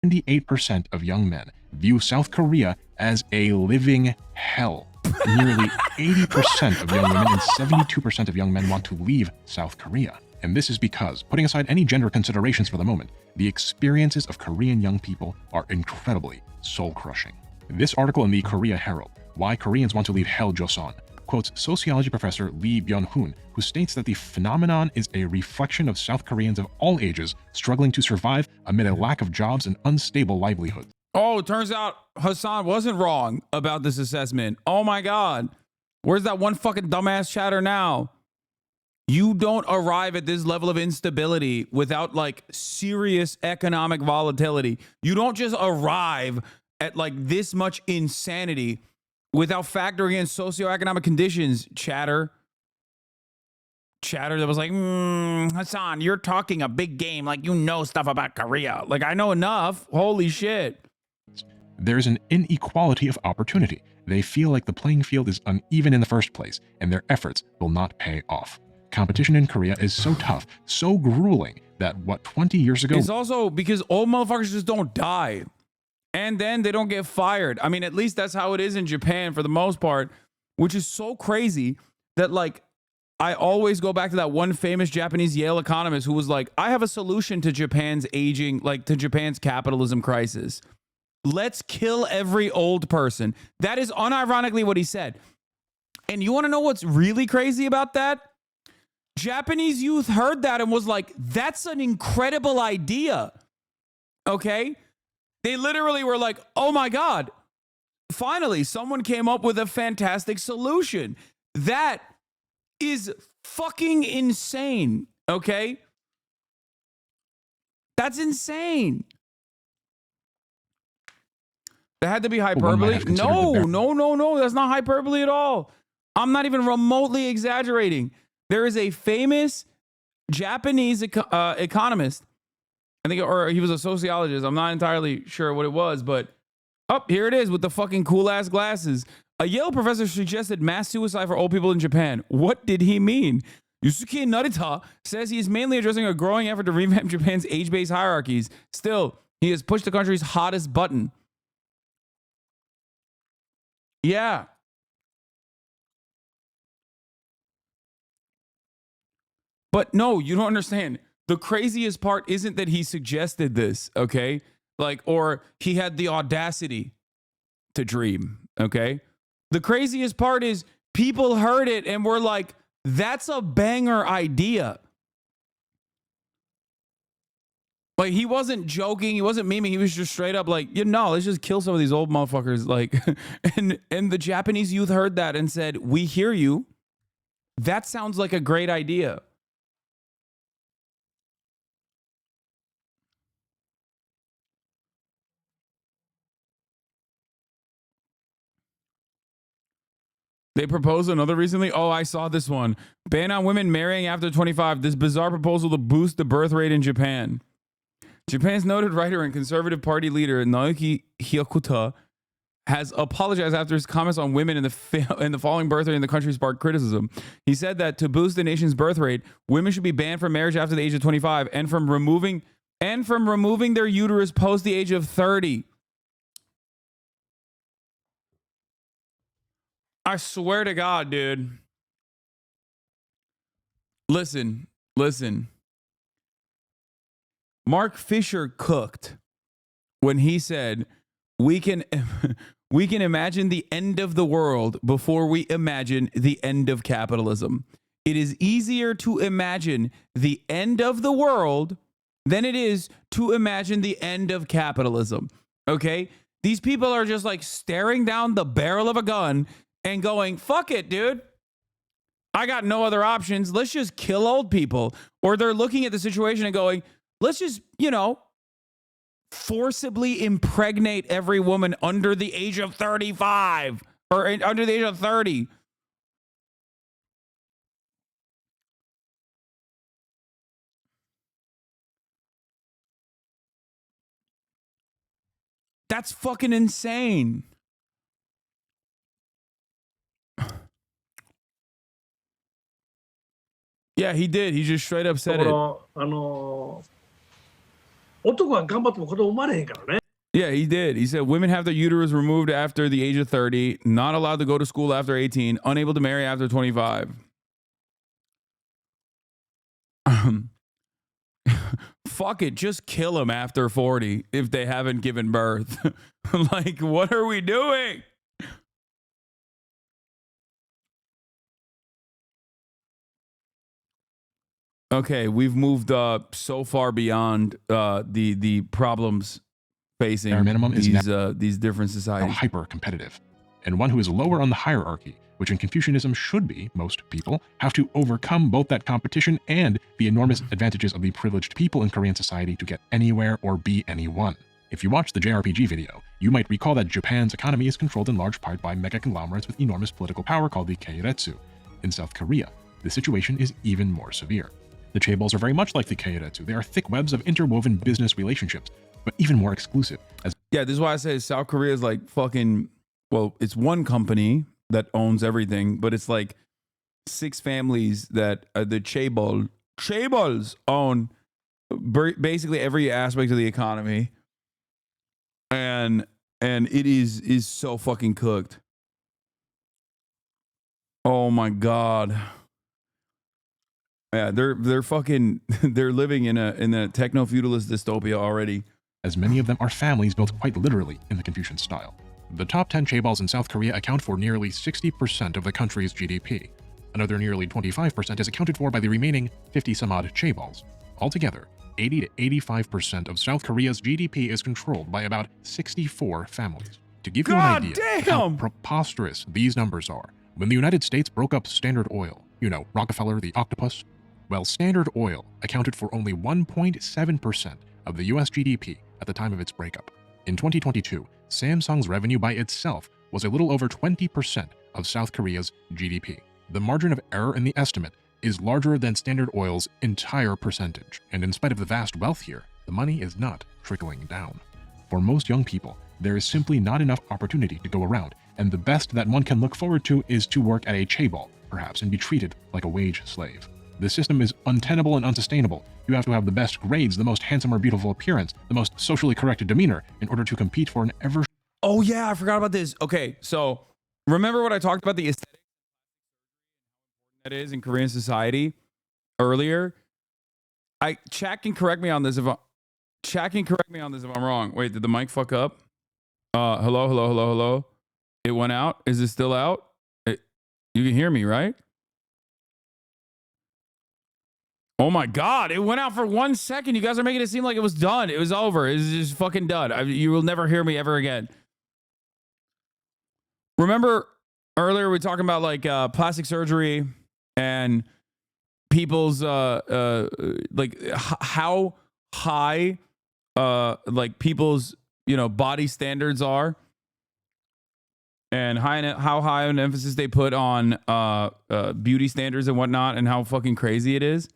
78% of young men view South Korea as a living hell. Nearly 80% of young women and 72% of young men want to leave South Korea. And this is because, putting aside any gender considerations for the moment, the experiences of Korean young people are incredibly soul-crushing. This article in the Korea Herald, Why Koreans Want to Leave Hell Joseon, quotes sociology professor Lee Byun-hoon, who states that the phenomenon is a reflection of South Koreans of all ages struggling to survive amid a lack of jobs and unstable livelihoods. Oh, it turns out Hasan wasn't wrong about this assessment. Oh my God. Where's that one fucking dumbass chatter now? You don't arrive at this level of instability without like serious economic volatility. You don't just arrive at like this much insanity without factoring in socioeconomic conditions, chatter that was like, Hasan, you're talking a big game like you know stuff about Korea. Like, I know enough. Holy shit. There's an inequality of opportunity. They feel like the playing field is uneven in the first place, and their efforts will not pay off. Competition in Korea is so tough, so grueling, that 20 years ago... It's also because old motherfuckers just don't die. And then they don't get fired. I mean, at least that's how it is in Japan for the most part, which is so crazy that, like, I always go back to that one famous Japanese Yale economist who was like, I have a solution to Japan's aging, like to Japan's capitalism crisis. Let's kill every old person. That is unironically what he said. And you want to know what's really crazy about that? Japanese youth heard that and was like, that's an incredible idea. Okay? They literally were like, oh my God, finally, someone came up with a fantastic solution. That is fucking insane. Okay? That's insane. That had to be hyperbole. No. That's not hyperbole at all. I'm not even remotely exaggerating. There is a famous Japanese economist, I think, or he was a sociologist. I'm not entirely sure what it was, but here it is with the fucking cool ass glasses. A Yale professor suggested mass suicide for old people in Japan. What did he mean? Yusuke Narita says he is mainly addressing a growing effort to revamp Japan's age-based hierarchies. Still, he has pushed the country's hottest button. Yeah. But no, you don't understand. The craziest part isn't that he suggested this, okay? Like, or he had the audacity to dream, okay? The craziest part is people heard it and were like, that's a banger idea. Like, he wasn't joking. He wasn't memeing. He was just straight up like, let's just kill some of these old motherfuckers. Like, and the Japanese youth heard that and said, we hear you. That sounds like a great idea. They proposed another recently. Oh, I saw this one. Ban on women marrying after 25. This bizarre proposal to boost the birth rate in Japan. Japan's noted writer and conservative party leader Naoki Hyakuta has apologized after his comments on women in the falling birth rate in the country sparked criticism. He said that to boost the nation's birth rate, women should be banned from marriage after the age of 25 and from removing their uterus post the age of 30. I swear to God, dude. Listen. Mark Fisher cooked when he said, we can imagine the end of the world before we imagine the end of capitalism. It is easier to imagine the end of the world than it is to imagine the end of capitalism. Okay? These people are just like staring down the barrel of a gun and going, fuck it, dude. I got no other options. Let's just kill old people. Or they're looking at the situation and going, let's just, forcibly impregnate every woman under the age of 35 or under the age of 30. That's fucking insane. Yeah, he did. He just straight up said it. Yeah, he did. He said women have their uterus removed after the age of 30, not allowed to go to school after 18, unable to marry after 25. Fuck it, just kill them after 40 if they haven't given birth. Like, what are we doing? Okay, we've moved so far beyond the problems facing Bare minimum is these different societies. Hyper competitive, and one who is lower on the hierarchy, which in Confucianism should be, most people, have to overcome both that competition and the enormous advantages of the privileged people in Korean society to get anywhere or be anyone. If you watch the JRPG video, you might recall that Japan's economy is controlled in large part by mega conglomerates with enormous political power called the Keiretsu. In South Korea, the situation is even more severe. The chaebols are very much like the Keiretsu. They are thick webs of interwoven business relationships, but even more exclusive. Yeah, this is why I say South Korea is like fucking, well, it's one company that owns everything, but it's like 6 families that the chaebols own basically every aspect of the economy. And it is so fucking cooked. Oh my God. Yeah, they're fucking they're living in a techno-feudalist dystopia already. As many of them are families built quite literally in the Confucian style. The top 10 chaebols in South Korea account for nearly 60% of the country's GDP. Another nearly 25% is accounted for by the remaining 50-some-odd chaebols. Altogether, 80 to 85% of South Korea's GDP is controlled by about 64 families. To give you an idea how preposterous these numbers are, when the United States broke up Standard Oil, you know, Rockefeller the octopus, well, Standard Oil accounted for only 1.7% of the US GDP at the time of its breakup. In 2022, Samsung's revenue by itself was a little over 20% of South Korea's GDP. The margin of error in the estimate is larger than Standard Oil's entire percentage, and in spite of the vast wealth here, the money is not trickling down. For most young people, there is simply not enough opportunity to go around, and the best that one can look forward to is to work at a chaebol, perhaps, and be treated like a wage slave. The system is untenable and unsustainable. You have to have the best grades, the most handsome or beautiful appearance, the most socially correct demeanor in order to compete for an ever... Oh yeah, I forgot about this. Okay, so remember what I talked about the aesthetic that is in Korean society earlier? Chat can correct me on this if I'm wrong. Wait, did the mic fuck up? Hello. It went out. Is it still out? You can hear me, right? Oh my God, it went out for 1 second. You guys are making it seem like it was done. It was over. It was just fucking done. You will never hear me ever again. Remember earlier we were talking about like plastic surgery and people's like how high like people's, you know, body standards are, and how high an emphasis they put on beauty standards and whatnot, and how fucking crazy it is.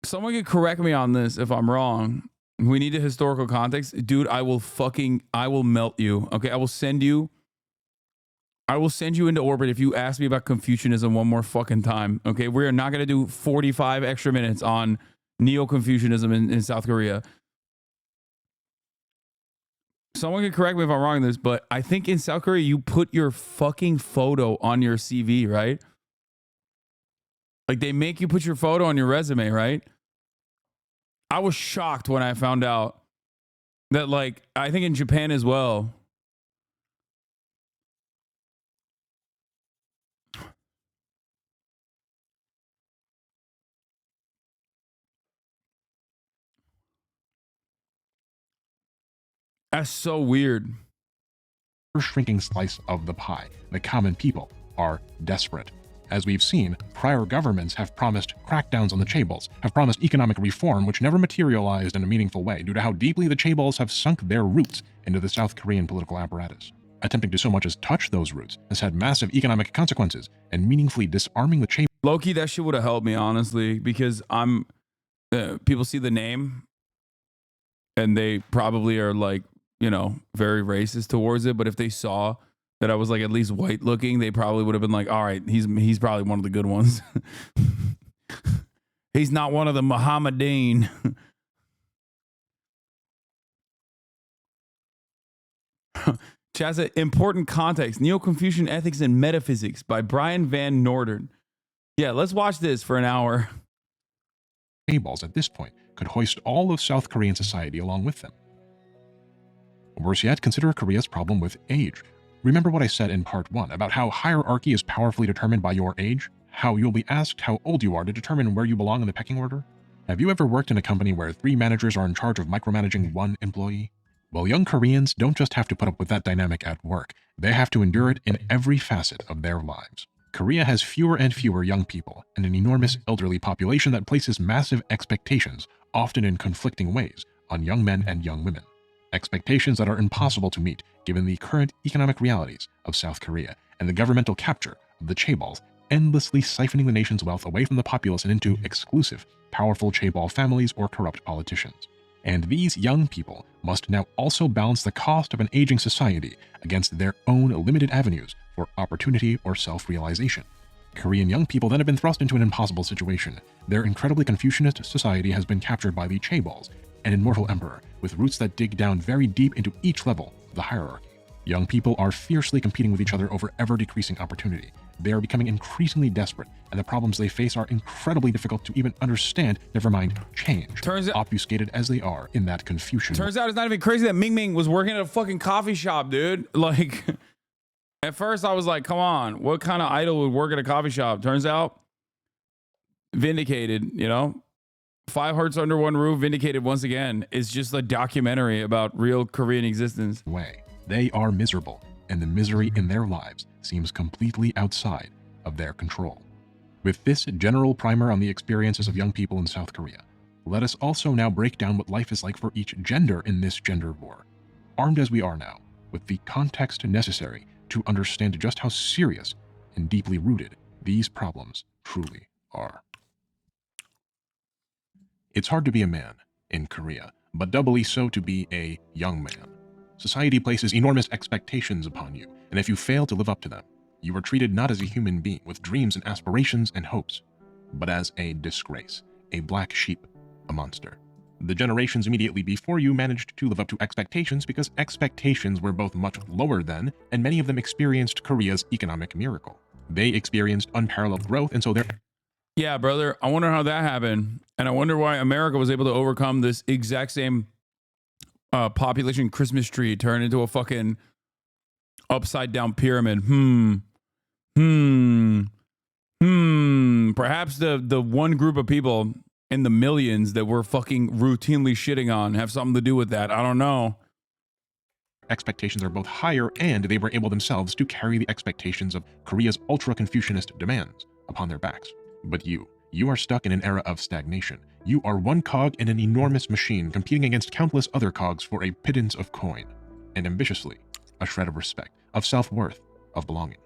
Someone could correct me on this if I'm wrong. We need a historical context. Dude, I will melt you. Okay, I will send you into orbit if you ask me about Confucianism one more fucking time. Okay, we are not going to do 45 extra minutes on Neo-Confucianism in South Korea. Someone can correct me if I'm wrong in this, but I think in South Korea, you put your fucking photo on your CV, right? Like they make you put your photo on your resume, right? I was shocked when I found out that, like, I think in Japan as well. That's so weird. Shrinking slice of the pie. The common people are desperate. As we've seen, prior governments have promised crackdowns on the chaebols, have promised economic reform which never materialized in a meaningful way due to how deeply the chaebols have sunk their roots into the South Korean political apparatus. Attempting to so much as touch those roots has had massive economic consequences, and meaningfully disarming the chaebols. Low-key, that shit would have helped me, honestly, because people see the name and they probably are like, you know, very racist towards it. But if they saw that I was like at least white looking, they probably would have been like, all right, he's probably one of the good ones. He's not one of the Mohammedan. Chazza, important context. Neo-Confucian Ethics and Metaphysics by Brian Van Norden. Yeah, let's watch this for an hour. Chaebols at this point could hoist all of South Korean society along with them. Worse yet, consider Korea's problem with age. Remember what I said in part 1 about how hierarchy is powerfully determined by your age? How you'll be asked how old you are to determine where you belong in the pecking order? Have you ever worked in a company where 3 managers are in charge of micromanaging 1 employee? Well, young Koreans don't just have to put up with that dynamic at work, they have to endure it in every facet of their lives. Korea has fewer and fewer young people, and an enormous elderly population that places massive expectations, often in conflicting ways, on young men and young women. Expectations that are impossible to meet given the current economic realities of South Korea and the governmental capture of the chaebols, endlessly siphoning the nation's wealth away from the populace and into exclusive, powerful chaebol families or corrupt politicians. And these young people must now also balance the cost of an aging society against their own limited avenues for opportunity or self-realization. Korean young people then have been thrust into an impossible situation. Their incredibly Confucianist society has been captured by the chaebols, an immortal emperor with roots that dig down very deep into each level of the hierarchy. Young people are fiercely competing with each other over ever-decreasing opportunity. They are becoming increasingly desperate, and the problems they face are incredibly difficult to even understand, never mind change, obfuscated as they are in that confusion. Turns out it's not even crazy that Ming Ming was working at a fucking coffee shop, dude. Like, at first I was like, come on, what kind of idol would work at a coffee shop? Turns out, vindicated, you know? 5 Hearts Under One Roof, vindicated once again. It's just a documentary about real Korean existence. They are miserable, and the misery in their lives seems completely outside of their control. With this general primer on the experiences of young people in South Korea, let us also now break down what life is like for each gender in this gender war, armed as we are now with the context necessary to understand just how serious and deeply rooted these problems truly are. It's hard to be a man in Korea, but doubly so to be a young man. Society places enormous expectations upon you, and if you fail to live up to them, you are treated not as a human being with dreams and aspirations and hopes, but as a disgrace, a black sheep, a monster. The generations immediately before you managed to live up to expectations because expectations were both much lower than, and many of them experienced Korea's economic miracle. They experienced unparalleled growth, and so their Yeah, brother. I wonder how that happened. And I wonder why America was able to overcome this exact same population Christmas tree, turn into a fucking upside down pyramid. Perhaps the one group of people in the millions that we're fucking routinely shitting on have something to do with that. I don't know. expectations are both higher, and they were able themselves to carry the expectations of Korea's ultra-Confucianist demands upon their backs. But you are stuck in an era of stagnation. You are one cog in an enormous machine competing against countless other cogs for a pittance of coin, and ambitiously, a shred of respect, of self-worth, of belonging.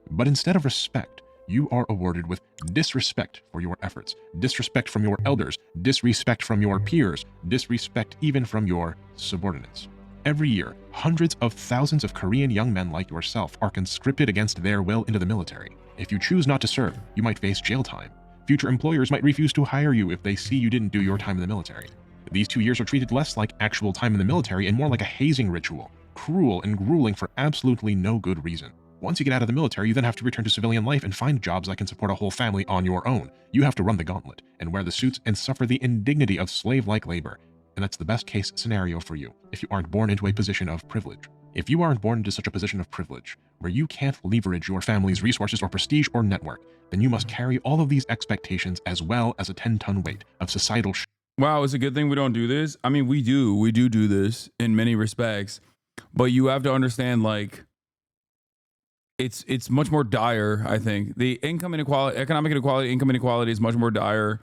But instead of respect, you are awarded with disrespect for your efforts, disrespect from your elders, disrespect from your peers, disrespect even from your subordinates. Every year, hundreds of thousands of Korean young men like yourself are conscripted against their will into the military. If you choose not to serve, you might face jail time. Future employers might refuse to hire you if they see you didn't do your time in the military. These 2 years are treated less like actual time in the military and more like a hazing ritual, cruel and grueling for absolutely no good reason. Once you get out of the military, you then have to return to civilian life and find jobs that can support a whole family on your own. You have to run the gauntlet and wear the suits and suffer the indignity of slave-like labor. And that's the best case scenario for you if you aren't born into a position of privilege. If you aren't born into such a position of privilege, where you can't leverage your family's resources or prestige or network, then you must carry all of these expectations as well as a 10-ton weight of societal Wow, it's a good thing we don't do this. I mean, we do this in many respects, but you have to understand, like, it's much more dire. I think the income inequality, economic inequality, income inequality is much more dire.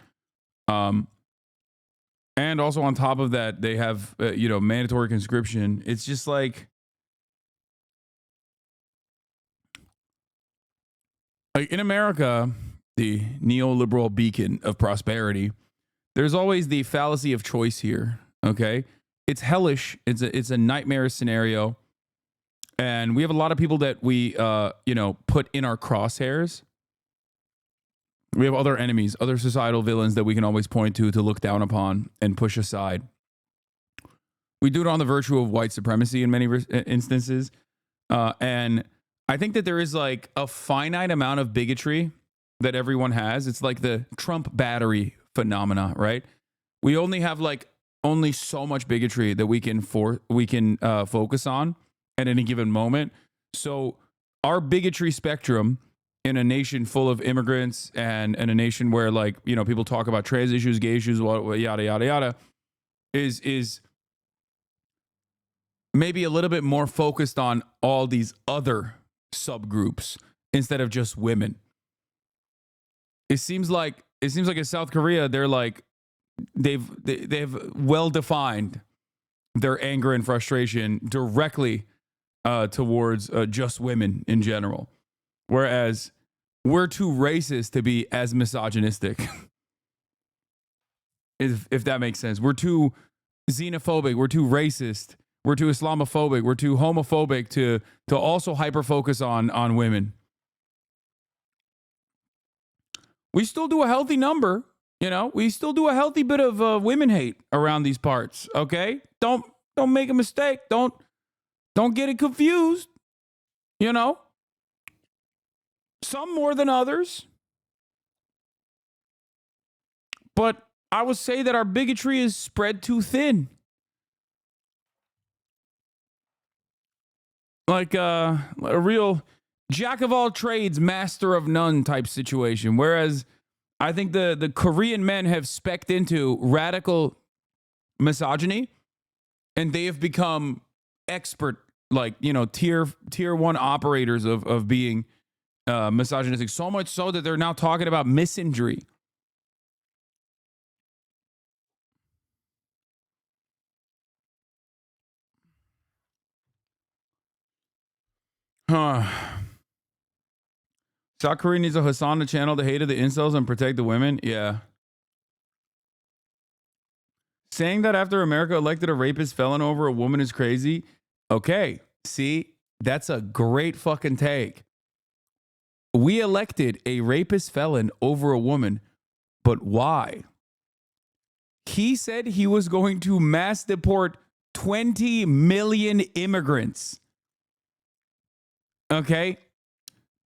And also on top of that, they have mandatory conscription. It's just like in America, the neoliberal beacon of prosperity, there's always the fallacy of choice here. Okay, it's hellish. It's a nightmare scenario. And we have a lot of people that we, put in our crosshairs. We have other enemies, other societal villains that we can always point to look down upon and push aside. We do it on the virtue of white supremacy in many instances. And I think that there is like a finite amount of bigotry that everyone has. It's like the Trump battery phenomena, right? We only have only so much bigotry that we can focus on at any given moment. So our bigotry spectrum in a nation full of immigrants and a nation where people talk about trans issues, gay issues, yada, yada, yada, is maybe a little bit more focused on all these other subgroups instead of just women. It seems like in South Korea, they're they've well defined their anger and frustration directly towards just women in general. Whereas we're too racist to be as misogynistic. if that makes sense. We're too xenophobic. We're too racist. We're too Islamophobic. We're too homophobic to also hyper-focus on women. We still do a healthy number, we still do a healthy bit of women hate around these parts, okay? Don't make a mistake. Don't get it confused, Some more than others. But I would say that our bigotry is spread too thin. Like a real jack of all trades, master of none type situation. Whereas I think the Korean men have specced into radical misogyny, and they have become expert, tier one operators of being misogynistic. So much so that they're now talking about misandry. South Korea needs a Hasan to channel the hate of the incels and protect the women. Yeah. Saying that after America elected a rapist felon over a woman is crazy. Okay. See, that's a great fucking take. We elected a rapist felon over a woman, but why? He said he was going to mass deport 20 million immigrants. Okay?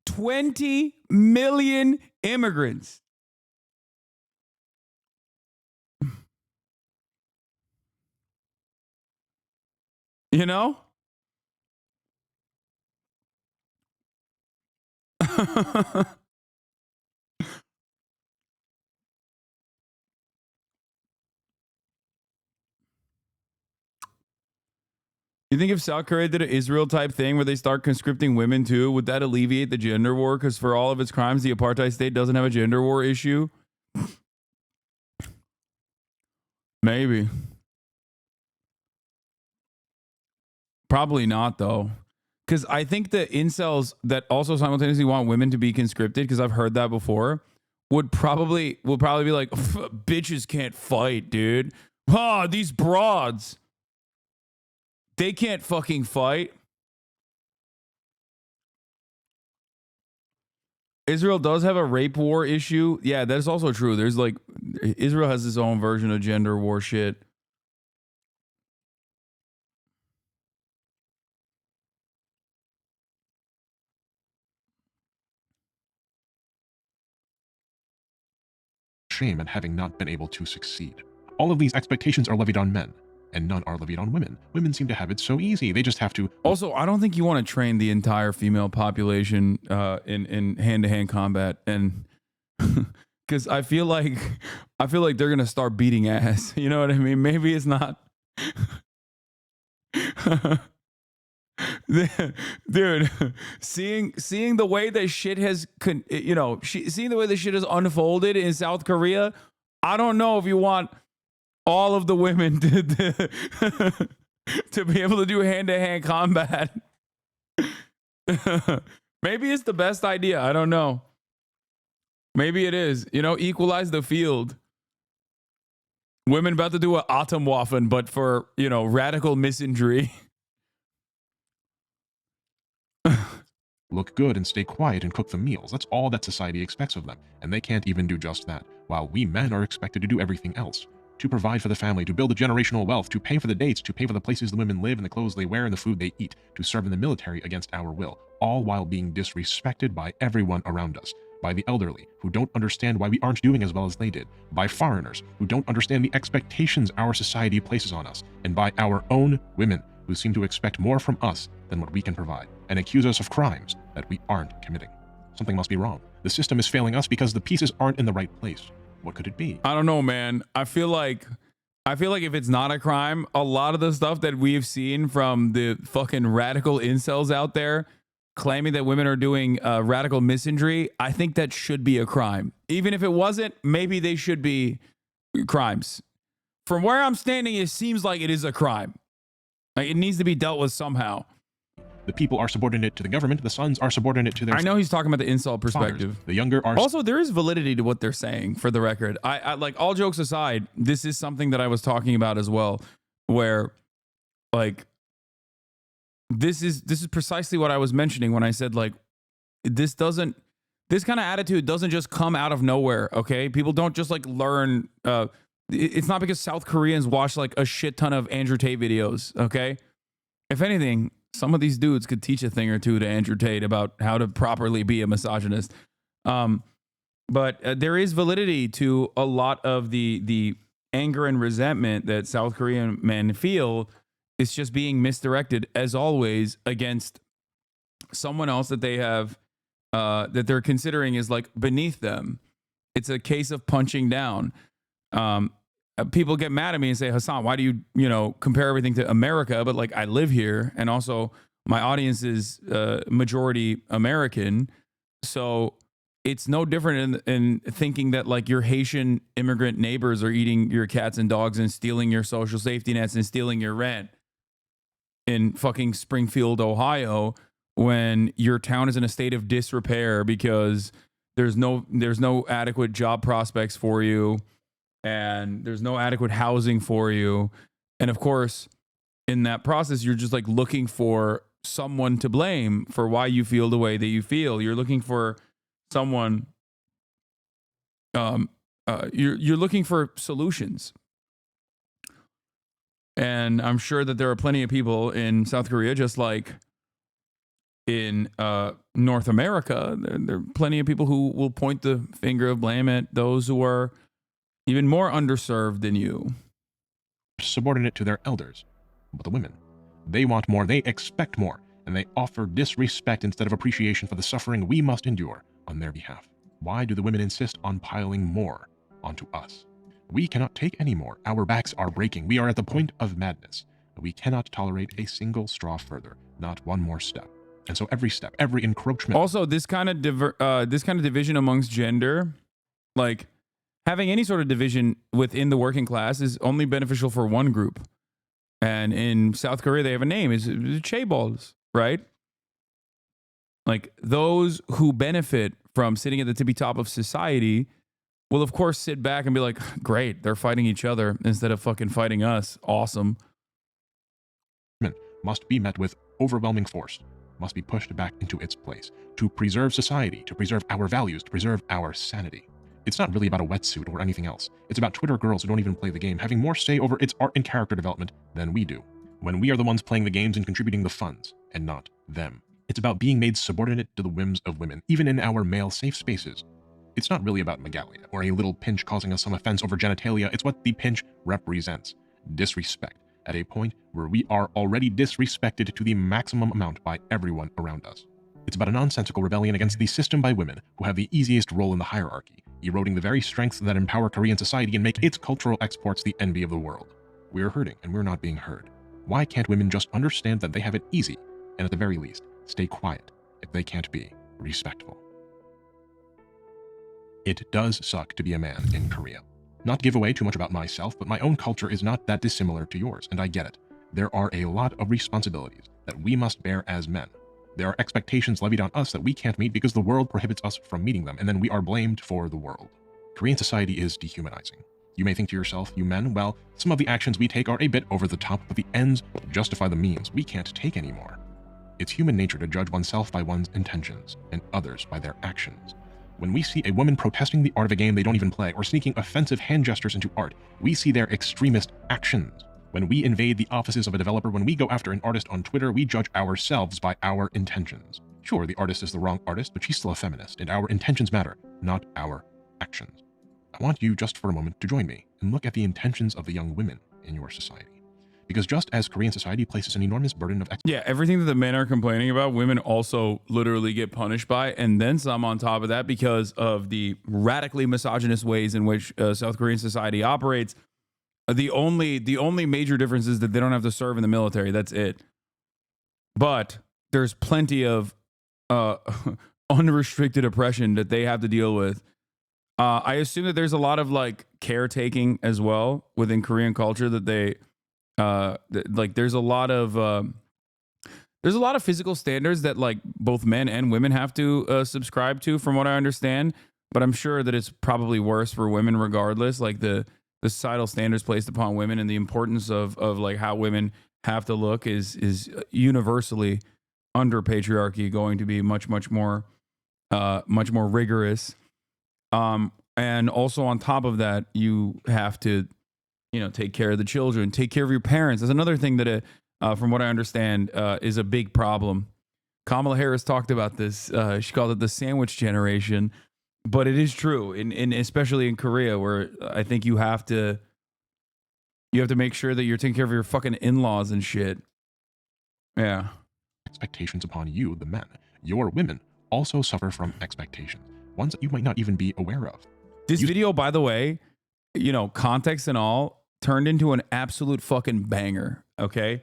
20 million immigrants. You think if South Korea did an Israel type thing where they start conscripting women too, would that alleviate the gender war? Because for all of its crimes, the apartheid state doesn't have a gender war issue. Maybe. Probably not, though. Because I think the incels that also simultaneously want women to be conscripted, because I've heard that before, would probably be like, bitches can't fight, dude. These broads. They can't fucking fight. Israel does have a rape war issue. Yeah, that is also true. There's Israel has its own version of gender war shit. Shame at having not been able to succeed. All of these expectations are levied on men, and none are levied on women. Women seem to have it so easy. They just have to... Also, I don't think you want to train the entire female population in hand-to-hand combat, and because I feel like they're gonna start beating ass. You know what I mean? Maybe it's not. Dude, seeing the way that shit has seeing the way this shit has unfolded in South Korea, I don't know if you want all of the women to be able to do hand-to-hand combat. Maybe it's the best idea. I don't know. Maybe it is. Equalize the field. Women about to do an Atomwaffen, but for, radical misandry. Look good and stay quiet and cook the meals. That's all that society expects of them, and they can't even do just that, while we men are expected to do everything else. To provide for the family, to build a generational wealth, to pay for the dates, to pay for the places the women live and the clothes they wear and the food they eat, to serve in the military against our will, all while being disrespected by everyone around us, by the elderly, who don't understand why we aren't doing as well as they did, by foreigners, who don't understand the expectations our society places on us, and by our own women, who seem to expect more from us than what we can provide, and accuse us of crimes that we aren't committing. Something must be wrong. The system is failing us because the pieces aren't in the right place. What could it be? I don't know, man. I feel like if it's not a crime, a lot of the stuff that we've seen from the fucking radical incels out there claiming that women are doing radical misandry, I think that should be a crime. Even if it wasn't, maybe they should be crimes. From where I'm standing, it seems like it is a crime. Like, it needs to be dealt with somehow. The people are subordinate to the government. The sons are subordinate to their... I know he's talking about the incel perspective. Fathers. The younger are... Also, there is validity to what they're saying, for the record. I like, all jokes aside, this is something that I was talking about as well, where, like, this is precisely what I was mentioning when I said, like, this kind of attitude doesn't just come out of nowhere, okay? People don't just, like, learn... it's not because South Koreans watch, like, a shit ton of Andrew Tate videos, okay? If anything, some of these dudes could teach a thing or two to Andrew Tate about how to properly be a misogynist. But there is validity to a lot of the anger and resentment that South Korean men feel. It's just being misdirected, as always, against someone else that they have, that they're considering is, like, beneath them. It's a case of punching down. People get mad at me and say, Hasan, why do you compare everything to America? But, like, I live here, and also my audience is majority American. So it's no different in thinking that, like, your Haitian immigrant neighbors are eating your cats and dogs and stealing your social safety nets and stealing your rent in fucking Springfield, Ohio, when your town is in a state of disrepair because there's no adequate job prospects for you. And there's no adequate housing for you. And of course, in that process, you're just, like, looking for someone to blame for why you feel the way that you feel. You're looking for someone, you're looking for solutions. And I'm sure that there are plenty of people in South Korea, just like in North America, there are plenty of people who will point the finger of blame at those who are even more underserved than you. Subordinate to their elders. But the women, they want more, they expect more, and they offer disrespect instead of appreciation for the suffering we must endure on their behalf. Why do the women insist on piling more onto us? We cannot take any more. Our backs are breaking. We are at the point of madness. We cannot tolerate a single straw further, not one more step. And so every step, every encroachment... Also, this kind of division amongst gender, like, having any sort of division within the working class is only beneficial for one group. And in South Korea, they have a name. It's chaebols, right? Like, those who benefit from sitting at the tippy top of society will, of course, sit back and be like, great, they're fighting each other instead of fucking fighting us. Awesome. Must be met with overwhelming force, must be pushed back into its place to preserve society, to preserve our values, to preserve our sanity. It's not really about a wetsuit or anything else. It's about Twitter girls who don't even play the game having more say over its art and character development than we do, when we are the ones playing the games and contributing the funds, and not them. It's about being made subordinate to the whims of women, even in our male safe spaces. It's not really about Megalia or a little pinch causing us some offense over genitalia. It's what the pinch represents. Disrespect, at a point where we are already disrespected to the maximum amount by everyone around us. It's about a nonsensical rebellion against the system by women who have the easiest role in the hierarchy, eroding the very strengths that empower Korean society and make its cultural exports the envy of the world. We are hurting and we're not being heard. Why can't women just understand that they have it easy, and at the very least, stay quiet if they can't be respectful? It does suck to be a man in Korea. Not give away too much about myself, but my own culture is not that dissimilar to yours, and I get it. There are a lot of responsibilities that we must bear as men. There are expectations levied on us that we can't meet because the world prohibits us from meeting them, and then we are blamed for the world. Korean society is dehumanizing. You may think to yourself, you men, well, some of the actions we take are a bit over the top, but the ends justify the means. We can't take anymore. It's human nature to judge oneself by one's intentions and others by their actions. When we see a woman protesting the art of a game they don't even play or sneaking offensive hand gestures into art, we see their extremist actions. When we invade the offices of a developer, when we go after an artist on Twitter, we judge ourselves by our intentions. Sure, the artist is the wrong artist, but she's still a feminist, and our intentions matter, not our actions. I want you just for a moment to join me and look at the intentions of the young women in your society. Because just as Korean society places an enormous burden of yeah, everything that the men are complaining about, women also literally get punished by, and then some on top of that because of the radically misogynist ways in which South Korean society operates. The only major difference is that they don't have to serve in the military. That's it. But there's plenty of unrestricted oppression that they have to deal with. I assume that there's a lot of like caretaking as well within Korean culture that they like. There's a lot of physical standards that like both men and women have to subscribe to, from what I understand. But I'm sure that it's probably worse for women regardless. Like the societal standards placed upon women and the importance of like how women have to look is universally under patriarchy going to be much more rigorous. And also on top of that, you have to, take care of the children, take care of your parents. That's another thing that, from what I understand, is a big problem. Kamala Harris talked about this. She called it the sandwich generation, but it is true, especially in Korea, where I think you have to make sure that you're taking care of your fucking in-laws and shit. Yeah. Expectations upon you, the men. Your women also suffer from expectations, ones that you might not even be aware of. This video, by the way, context and all, turned into an absolute fucking banger. Okay,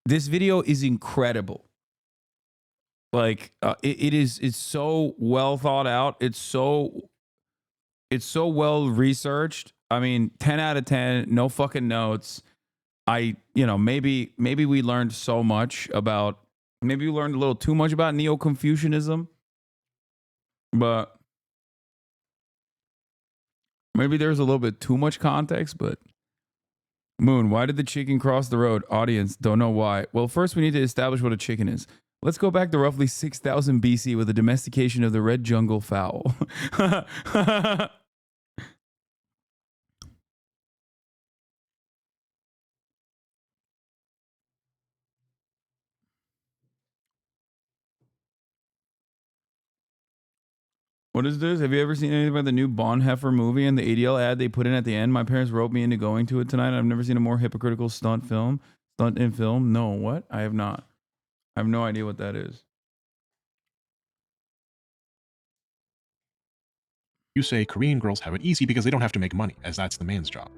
this video is incredible. Like, it's so well thought out. It's so well researched. I mean, 10 out of 10. No fucking notes. Maybe we learned so much about. Maybe we learned a little too much about Neo-Confucianism, but maybe there's a little bit too much context. But Moon, why did the chicken cross the road? Audience, don't know why. Well, first we need to establish what a chicken is. Let's go back to roughly 6,000 BC with the domestication of the red jungle fowl. What is this? Have you ever seen anything about the new Bonhoeffer movie and the ADL ad they put in at the end? My parents roped me into going to it tonight. I've never seen a more hypocritical stunt in film. No, what? I have not. I have no idea what that is. You say Korean girls have it easy because they don't have to make money, as that's the man's job.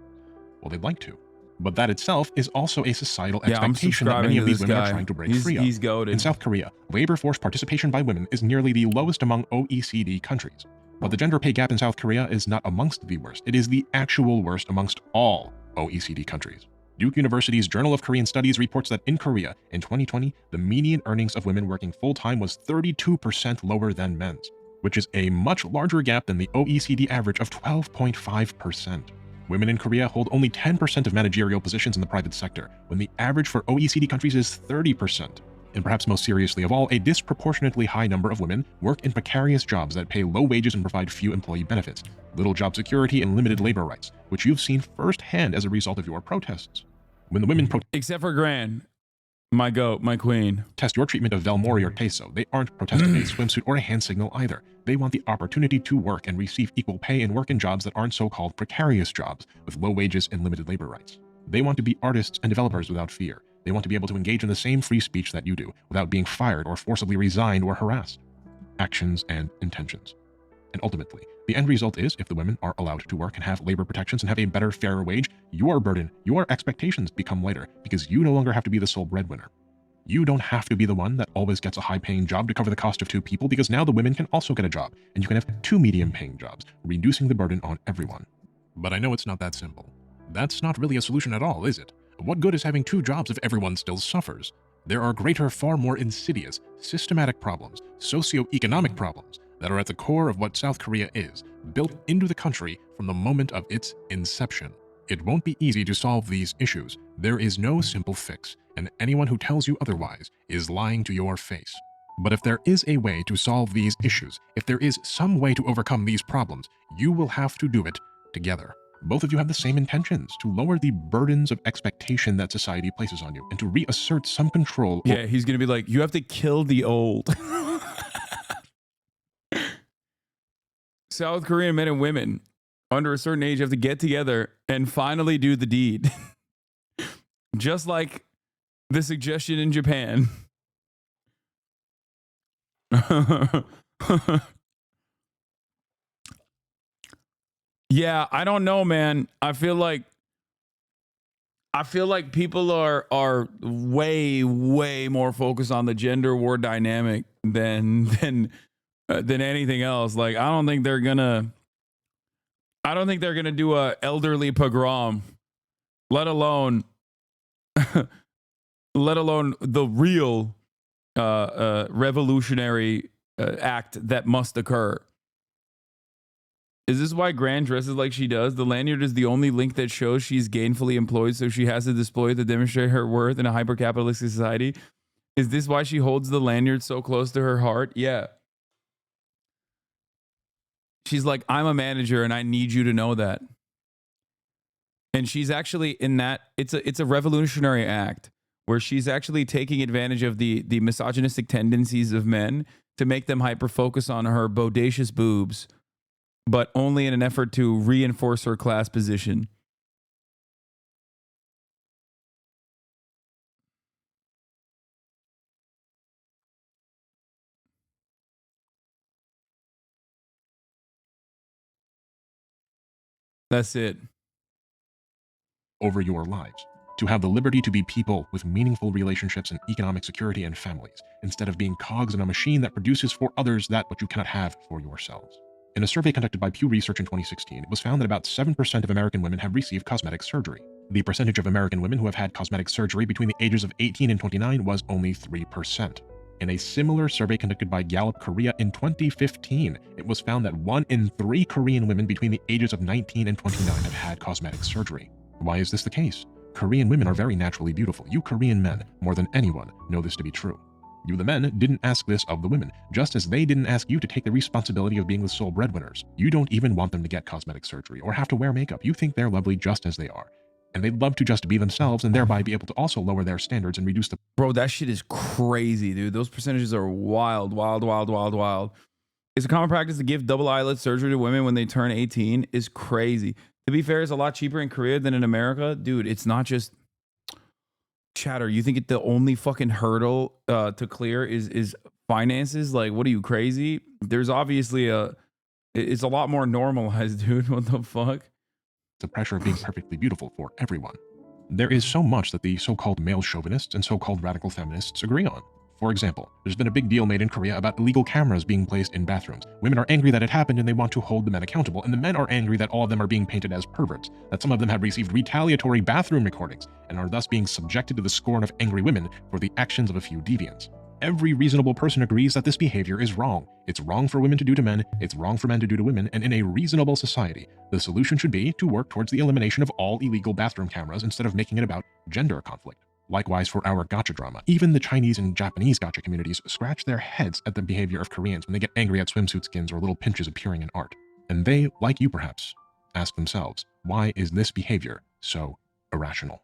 Well, they'd like to. But that itself is also a societal expectation that many of these women are trying to break free of. He's goated. In South Korea, labor force participation by women is nearly the lowest among OECD countries. But the gender pay gap in South Korea is not amongst the worst. It is the actual worst amongst all OECD countries. Duke University's Journal of Korean Studies reports that in Korea, in 2020, the median earnings of women working full-time was 32% lower than men's, which is a much larger gap than the OECD average of 12.5%. Women in Korea hold only 10% of managerial positions in the private sector, when the average for OECD countries is 30%. And perhaps most seriously of all, a disproportionately high number of women work in precarious jobs that pay low wages and provide few employee benefits, little job security, and limited labor rights, which you've seen firsthand as a result of your protests. When the women except for Gran, my goat, my queen, test your treatment of Velmori or Peso, they aren't protesting a swimsuit or a hand signal either. They want the opportunity to work and receive equal pay and work in jobs that aren't so-called precarious jobs with low wages and limited labor rights. They want to be artists and developers without fear. They want to be able to engage in the same free speech that you do without being fired or forcibly resigned or harassed. Actions and intentions. And ultimately, the end result is, if the women are allowed to work and have labor protections and have a better, fairer wage, your burden, your expectations become lighter because you no longer have to be the sole breadwinner. You don't have to be the one that always gets a high-paying job to cover the cost of two people, because now the women can also get a job, and you can have two medium-paying jobs, reducing the burden on everyone. But I know it's not that simple. That's not really a solution at all, is it? What good is having two jobs if everyone still suffers? There are greater, far more insidious, systematic problems, socio-economic problems, that are at the core of what South Korea is, built into the country from the moment of its inception. It won't be easy to solve these issues. There is no simple fix. and anyone who tells you otherwise is lying to your face. But if there is a way to solve these issues, if there is some way to overcome these problems, you will have to do it together. Both of you have the same intentions, to lower the burdens of expectation that society places on you and to reassert some control. Yeah, he's going to be like, you have to kill the old. South Korean men and women under a certain age have to get together and finally do the deed. Just like the suggestion in Japan. Yeah, I don't know, man. I feel like people are way more focused on the gender war dynamic than anything else. Like, I don't think they're gonna do a elderly pogrom, let alone the real revolutionary act that must occur. Is this why Gran dresses like she does? The lanyard is the only link that shows she's gainfully employed, so she has to display to demonstrate her worth in a hyper-capitalistic society. Is this why she holds the lanyard so close to her heart? Yeah. She's like, I'm a manager and I need you to know that. And she's actually in that, it's a revolutionary act where she's actually taking advantage of the misogynistic tendencies of men to make them hyper-focus on her bodacious boobs, but only in an effort to reinforce her class position. That's it. Over your lives, to have the liberty to be people with meaningful relationships and economic security and families, instead of being cogs in a machine that produces for others that which you cannot have for yourselves. In a survey conducted by Pew Research in 2016, it was found that about 7% of American women have received cosmetic surgery. The percentage of American women who have had cosmetic surgery between the ages of 18 and 29 was only 3%. In a similar survey conducted by Gallup Korea in 2015, it was found that 1 in 3 Korean women between the ages of 19 and 29 have had cosmetic surgery. Why is this the case? Korean women are very naturally beautiful. You Korean men, more than anyone, know this to be true. You, the men, didn't ask this of the women, just as they didn't ask you to take the responsibility of being the sole breadwinners. You don't even want them to get cosmetic surgery or have to wear makeup. You think they're lovely just as they are. And they'd love to just be themselves and thereby be able to also lower their standards and reduce the... Bro, that shit is crazy, dude. Those percentages are wild. It's a common practice to give double eyelid surgery to women when they turn 18 is crazy. To be fair, it's a lot cheaper in Korea than in America. Dude, it's not just... Chatter, you think the only fucking hurdle to clear is finances? Like, what are you, crazy? There's obviously it's a lot more normalized, dude. What the fuck? The pressure of being perfectly beautiful for everyone. There is so much that the so-called male chauvinists and so-called radical feminists agree on. For example, there's been a big deal made in Korea about illegal cameras being placed in bathrooms. Women are angry that it happened and they want to hold the men accountable, and the men are angry that all of them are being painted as perverts, that some of them have received retaliatory bathroom recordings, and are thus being subjected to the scorn of angry women for the actions of a few deviants. Every reasonable person agrees that this behavior is wrong. It's wrong for women to do to men, it's wrong for men to do to women, and in a reasonable society, the solution should be to work towards the elimination of all illegal bathroom cameras instead of making it about gender conflict. Likewise for our gacha drama. Even the Chinese and Japanese gacha communities scratch their heads at the behavior of Koreans when they get angry at swimsuit skins or little pinches appearing in art. And they, like you perhaps, ask themselves, why is this behavior so irrational?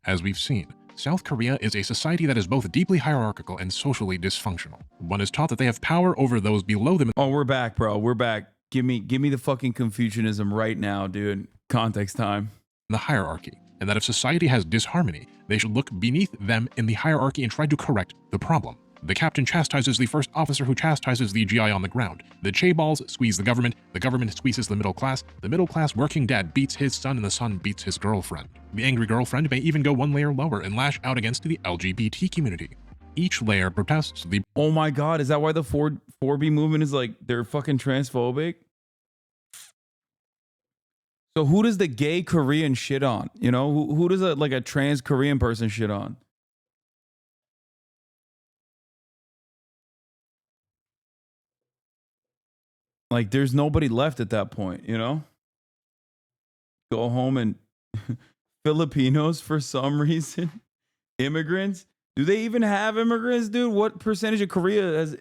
As we've seen, South Korea is a society that is both deeply hierarchical and socially dysfunctional. One is taught that they have power over those below them. Oh, we're back, bro. We're back. Give me the fucking Confucianism right now, dude. Context time. The hierarchy, and that if society has disharmony, they should look beneath them in the hierarchy and try to correct the problem. The captain chastises the first officer who chastises the GI on the ground. The chaeballs squeeze the government squeezes the middle class working dad beats his son, and the son beats his girlfriend. The angry girlfriend may even go one layer lower and lash out against the LGBT community. Each layer protests the... Oh my god, is that why the 4B movement is like, they're fucking transphobic? So who does the gay Korean shit on? You know, who does a trans Korean person shit on? Like, there's nobody left at that point, you know? Go home and Filipinos for some reason. Immigrants? Do they even have immigrants, dude? What percentage of Korea has?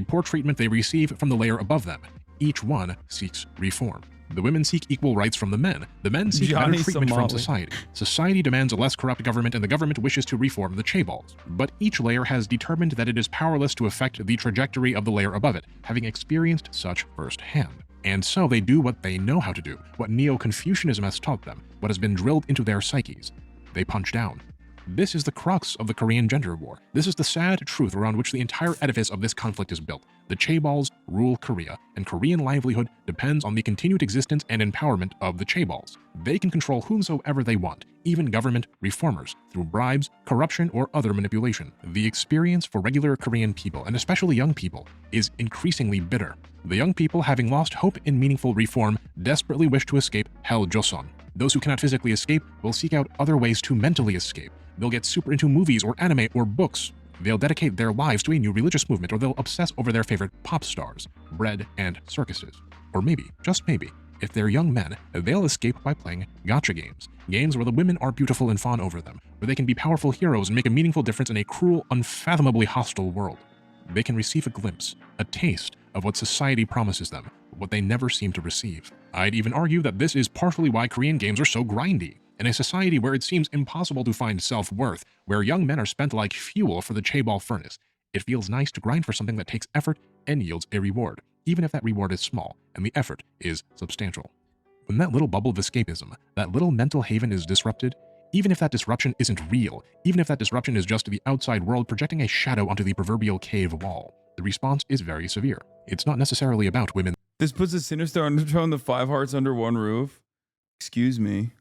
Poor treatment they receive from the layer above them. Each one seeks reform. The women seek equal rights from the men. The men seek better treatment from society. Society demands a less corrupt government, and the government wishes to reform the chaebols. But each layer has determined that it is powerless to affect the trajectory of the layer above it, having experienced such firsthand. And so they do what they know how to do, what Neo-Confucianism has taught them, what has been drilled into their psyches. They punch down. This is the crux of the Korean gender war. This is the sad truth around which the entire edifice of this conflict is built. The chaebols rule Korea, and Korean livelihood depends on the continued existence and empowerment of the chaebols. They can control whomsoever they want, even government reformers, through bribes, corruption, or other manipulation. The experience for regular Korean people, and especially young people, is increasingly bitter. The young people, having lost hope in meaningful reform, desperately wish to escape Hell Joseon. Those who cannot physically escape will seek out other ways to mentally escape. They'll get super into movies or anime or books. They'll dedicate their lives to a new religious movement, or they'll obsess over their favorite pop stars, bread, and circuses. Or maybe, just maybe, if they're young men, they'll escape by playing gacha games. Games where the women are beautiful and fawn over them, where they can be powerful heroes and make a meaningful difference in a cruel, unfathomably hostile world. They can receive a glimpse, a taste of what society promises them, what they never seem to receive. I'd even argue that this is partially why Korean games are so grindy. In a society where it seems impossible to find self-worth, where young men are spent like fuel for the chaebol furnace, it feels nice to grind for something that takes effort and yields a reward, even if that reward is small and the effort is substantial. When that little bubble of escapism, that little mental haven is disrupted, even if that disruption isn't real, even if that disruption is just the outside world projecting a shadow onto the proverbial cave wall, the response is very severe. It's not necessarily about women. This puts a sinister undertone, the 5 hearts under one roof. Excuse me.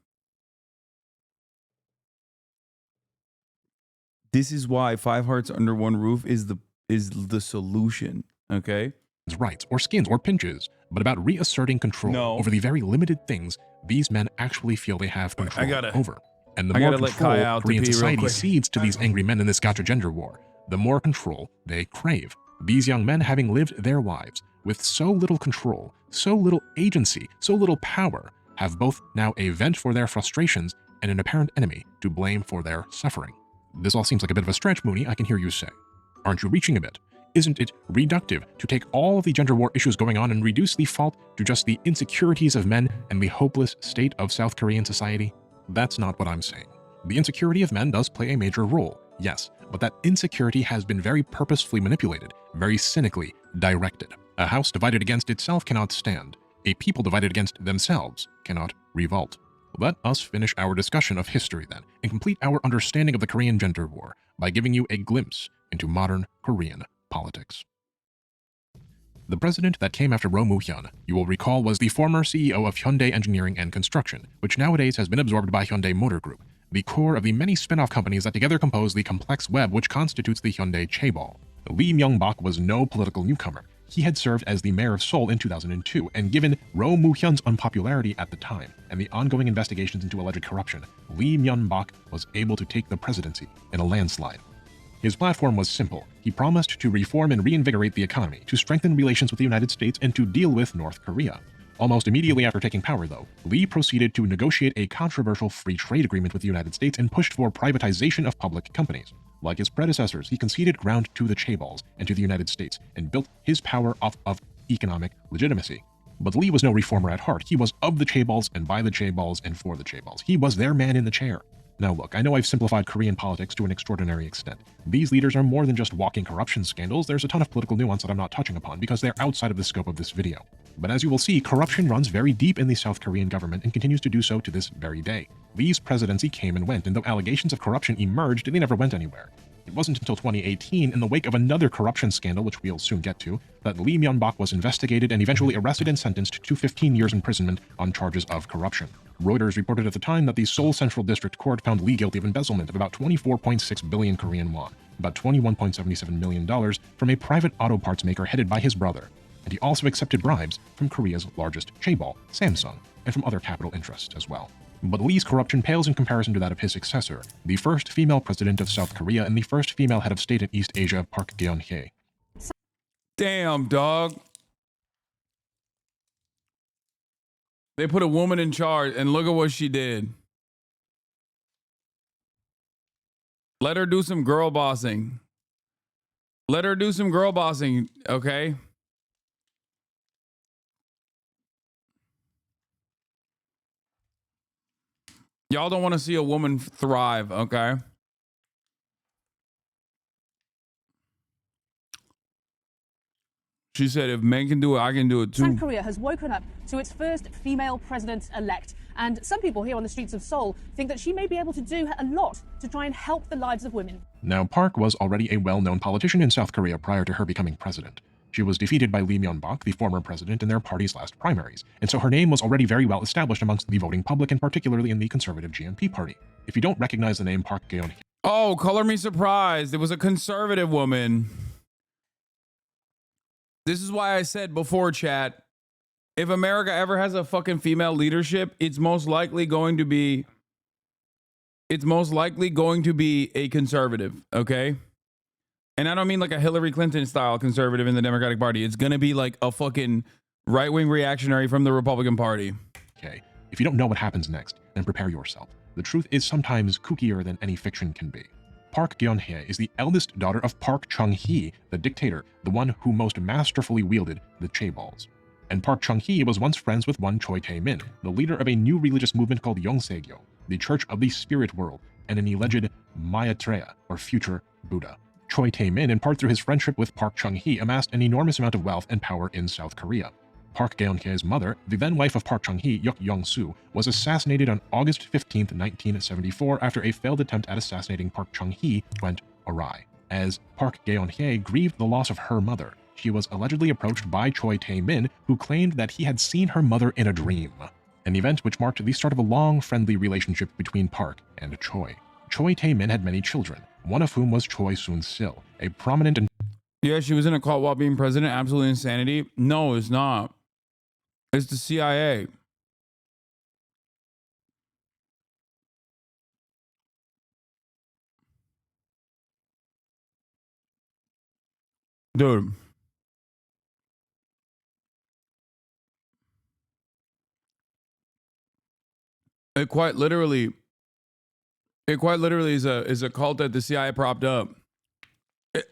This is why 5 hearts under one roof is the solution, okay? Rights or skins or pinches, but about reasserting control over the very limited things these men actually feel they have control over. And the more control Korean society cedes to these angry men in this gacha gender war, the more control they crave. These young men, having lived their lives with so little control, so little agency, so little power, have both now a vent for their frustrations and an apparent enemy to blame for their suffering. This all seems like a bit of a stretch, Mooney, I can hear you say. Aren't you reaching a bit? Isn't it reductive to take all of the gender war issues going on and reduce the fault to just the insecurities of men and the hopeless state of South Korean society? That's not what I'm saying. The insecurity of men does play a major role, yes, but that insecurity has been very purposefully manipulated, very cynically directed. A house divided against itself cannot stand. A people divided against themselves cannot revolt. Let us finish our discussion of history then, and complete our understanding of the Korean gender war by giving you a glimpse into modern Korean politics. The president that came after Roh Moo-hyun, you will recall, was the former CEO of Hyundai Engineering and Construction, which nowadays has been absorbed by Hyundai Motor Group, the core of the many spin-off companies that together compose the complex web which constitutes the Hyundai chaebol. Lee Myung-bak was no political newcomer. He had served as the mayor of Seoul in 2002, and given Roh Moo-hyun's unpopularity at the time and the ongoing investigations into alleged corruption, Lee Myung-bak was able to take the presidency in a landslide. His platform was simple. He promised to reform and reinvigorate the economy, to strengthen relations with the United States, and to deal with North Korea. Almost immediately after taking power, though, Lee proceeded to negotiate a controversial free trade agreement with the United States and pushed for privatization of public companies. Like his predecessors, he conceded ground to the chaebols and to the United States and built his power off of economic legitimacy. But Lee was no reformer at heart. He was of the chaebols and by the chaebols and for the chaebols. He was their man in the chair. Now look, I know I've simplified Korean politics to an extraordinary extent. These leaders are more than just walking corruption scandals. There's a ton of political nuance that I'm not touching upon because they're outside of the scope of this video. But as you will see, corruption runs very deep in the South Korean government and continues to do so to this very day. Lee's presidency came and went, and though allegations of corruption emerged, they never went anywhere. It wasn't until 2018, in the wake of another corruption scandal, which we'll soon get to, that Lee Myung-bak was investigated and eventually arrested and sentenced to 15 years imprisonment on charges of corruption. Reuters reported at the time that the Seoul Central District Court found Lee guilty of embezzlement of about 24.6 billion Korean won, about $21.77 million, from a private auto parts maker headed by his brother. And he also accepted bribes from Korea's largest chaebol, Samsung, and from other capital interests as well. But Lee's corruption pales in comparison to that of his successor, the first female president of South Korea and the first female head of state in East Asia, Park Geun-hye. Damn, dog. They put a woman in charge, and look at what she did. Let her do some girl bossing. Let her do some girl bossing, okay? Y'all don't want to see a woman thrive, okay? She said, if men can do it, I can do it too. South Korea has woken up to its first female president-elect. And some people here on the streets of Seoul think that she may be able to do a lot to try and help the lives of women. Now, Park was already a well-known politician in South Korea prior to her becoming president. She was defeated by Lee Myung-bak, the former president, in their party's last primaries, and so her name was already very well established amongst the voting public, and particularly in the conservative GMP party. If you don't recognize the name Park Geun-hye... Oh, color me surprised. It was a conservative woman. This is why I said before, chat, if America ever has a fucking female leadership, it's most likely going to be a conservative, okay? And I don't mean like a Hillary Clinton style conservative in the Democratic Party. It's going to be like a fucking right-wing reactionary from the Republican Party. Okay, if you don't know what happens next, then prepare yourself. The truth is sometimes kookier than any fiction can be. Park Geun-hye is the eldest daughter of Park Chung-hee, the dictator, the one who most masterfully wielded the chaeballs. And Park Chung-hee was once friends with one Choi Tae-min, the leader of a new religious movement called Yongsaegyo, the Church of the Spirit World, and an alleged Maitreya, or future Buddha. Choi Tae-min, in part through his friendship with Park Chung-hee, amassed an enormous amount of wealth and power in South Korea. Park Geun-hye's mother, the then wife of Park Chung-hee, Yuk Yong-soo, was assassinated on August 15, 1974, after a failed attempt at assassinating Park Chung-hee went awry. As Park Geun-hye grieved the loss of her mother, she was allegedly approached by Choi Tae-min, who claimed that he had seen her mother in a dream, an event which marked the start of a long, friendly relationship between Park and Choi. Choi Tae-min had many children, one of whom was Choi Soon-sil, a prominent and... Yeah, she was in a cult while being president. Absolute insanity. No, it's not. It's the CIA. Dude. It quite literally is a cult that the CIA propped up.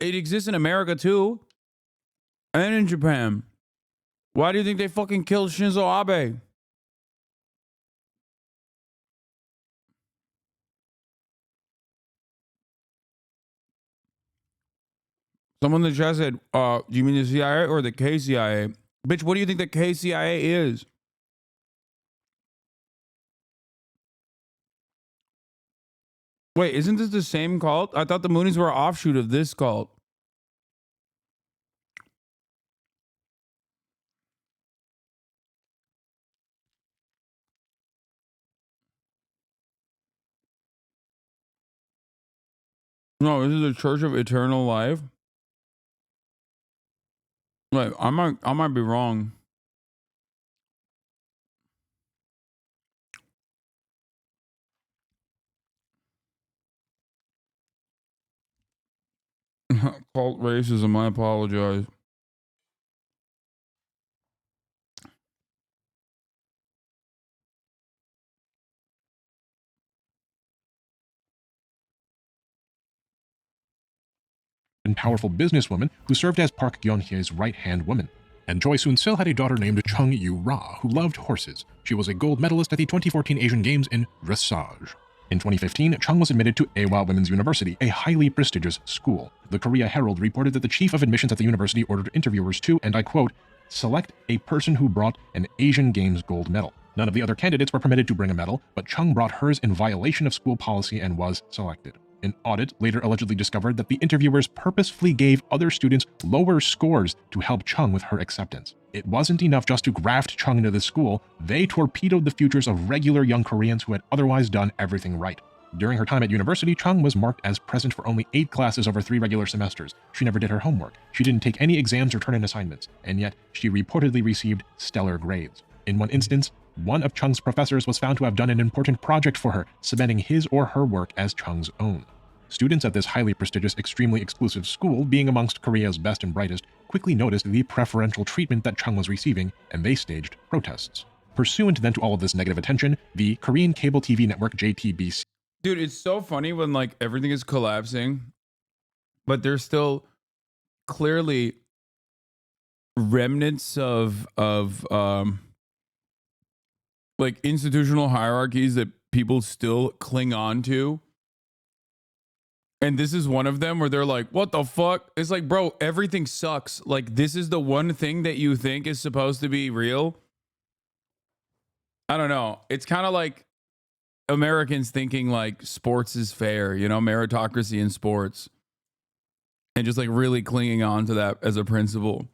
It exists in America too, and in Japan. Why do you think they fucking killed Shinzo Abe? Someone in the chat said, do you mean the CIA or the KCIA? Bitch, what do you think the KCIA is? Wait, isn't this the same cult? I thought the Moonies were an offshoot of this cult. No, this is the Church of Eternal Life. Wait, I might be wrong. Cult racism, I apologize. and powerful businesswoman who served as Park Geun-hye's right-hand woman. And Choi Soon-sil had a daughter named Chung Yu-ra, who loved horses. She was a gold medalist at the 2014 Asian Games in dressage. In 2015, Chung was admitted to Ewha Women's University, a highly prestigious school. The Korea Herald reported that the chief of admissions at the university ordered interviewers to, and I quote, select a person who brought an Asian Games gold medal. None of the other candidates were permitted to bring a medal, but Chung brought hers in violation of school policy and was selected. An audit later allegedly discovered that the interviewers purposefully gave other students lower scores to help Chung with her acceptance. It wasn't enough just to graft Chung into the school, they torpedoed the futures of regular young Koreans who had otherwise done everything right. During her time at university, Chung was marked as present for only 8 classes over 3 regular semesters. She never did her homework. She didn't take any exams or turn in assignments, and yet she reportedly received stellar grades. In one instance, one of Chung's professors was found to have done an important project for her, cementing his or her work as Chung's own. Students at this highly prestigious, extremely exclusive school, being amongst Korea's best and brightest, quickly noticed the preferential treatment that Chung was receiving, and they staged protests. Pursuant then to all of this negative attention, the Korean cable TV network JTBC. Dude, it's so funny when like everything is collapsing, but there's still clearly remnants of like institutional hierarchies that people still cling on to. And this is one of them where they're like, what the fuck? It's like, bro, everything sucks. Like, this is the one thing that you think is supposed to be real. I don't know. It's kind of like Americans thinking like sports is fair, you know, meritocracy in sports. And just like really clinging on to that as a principle.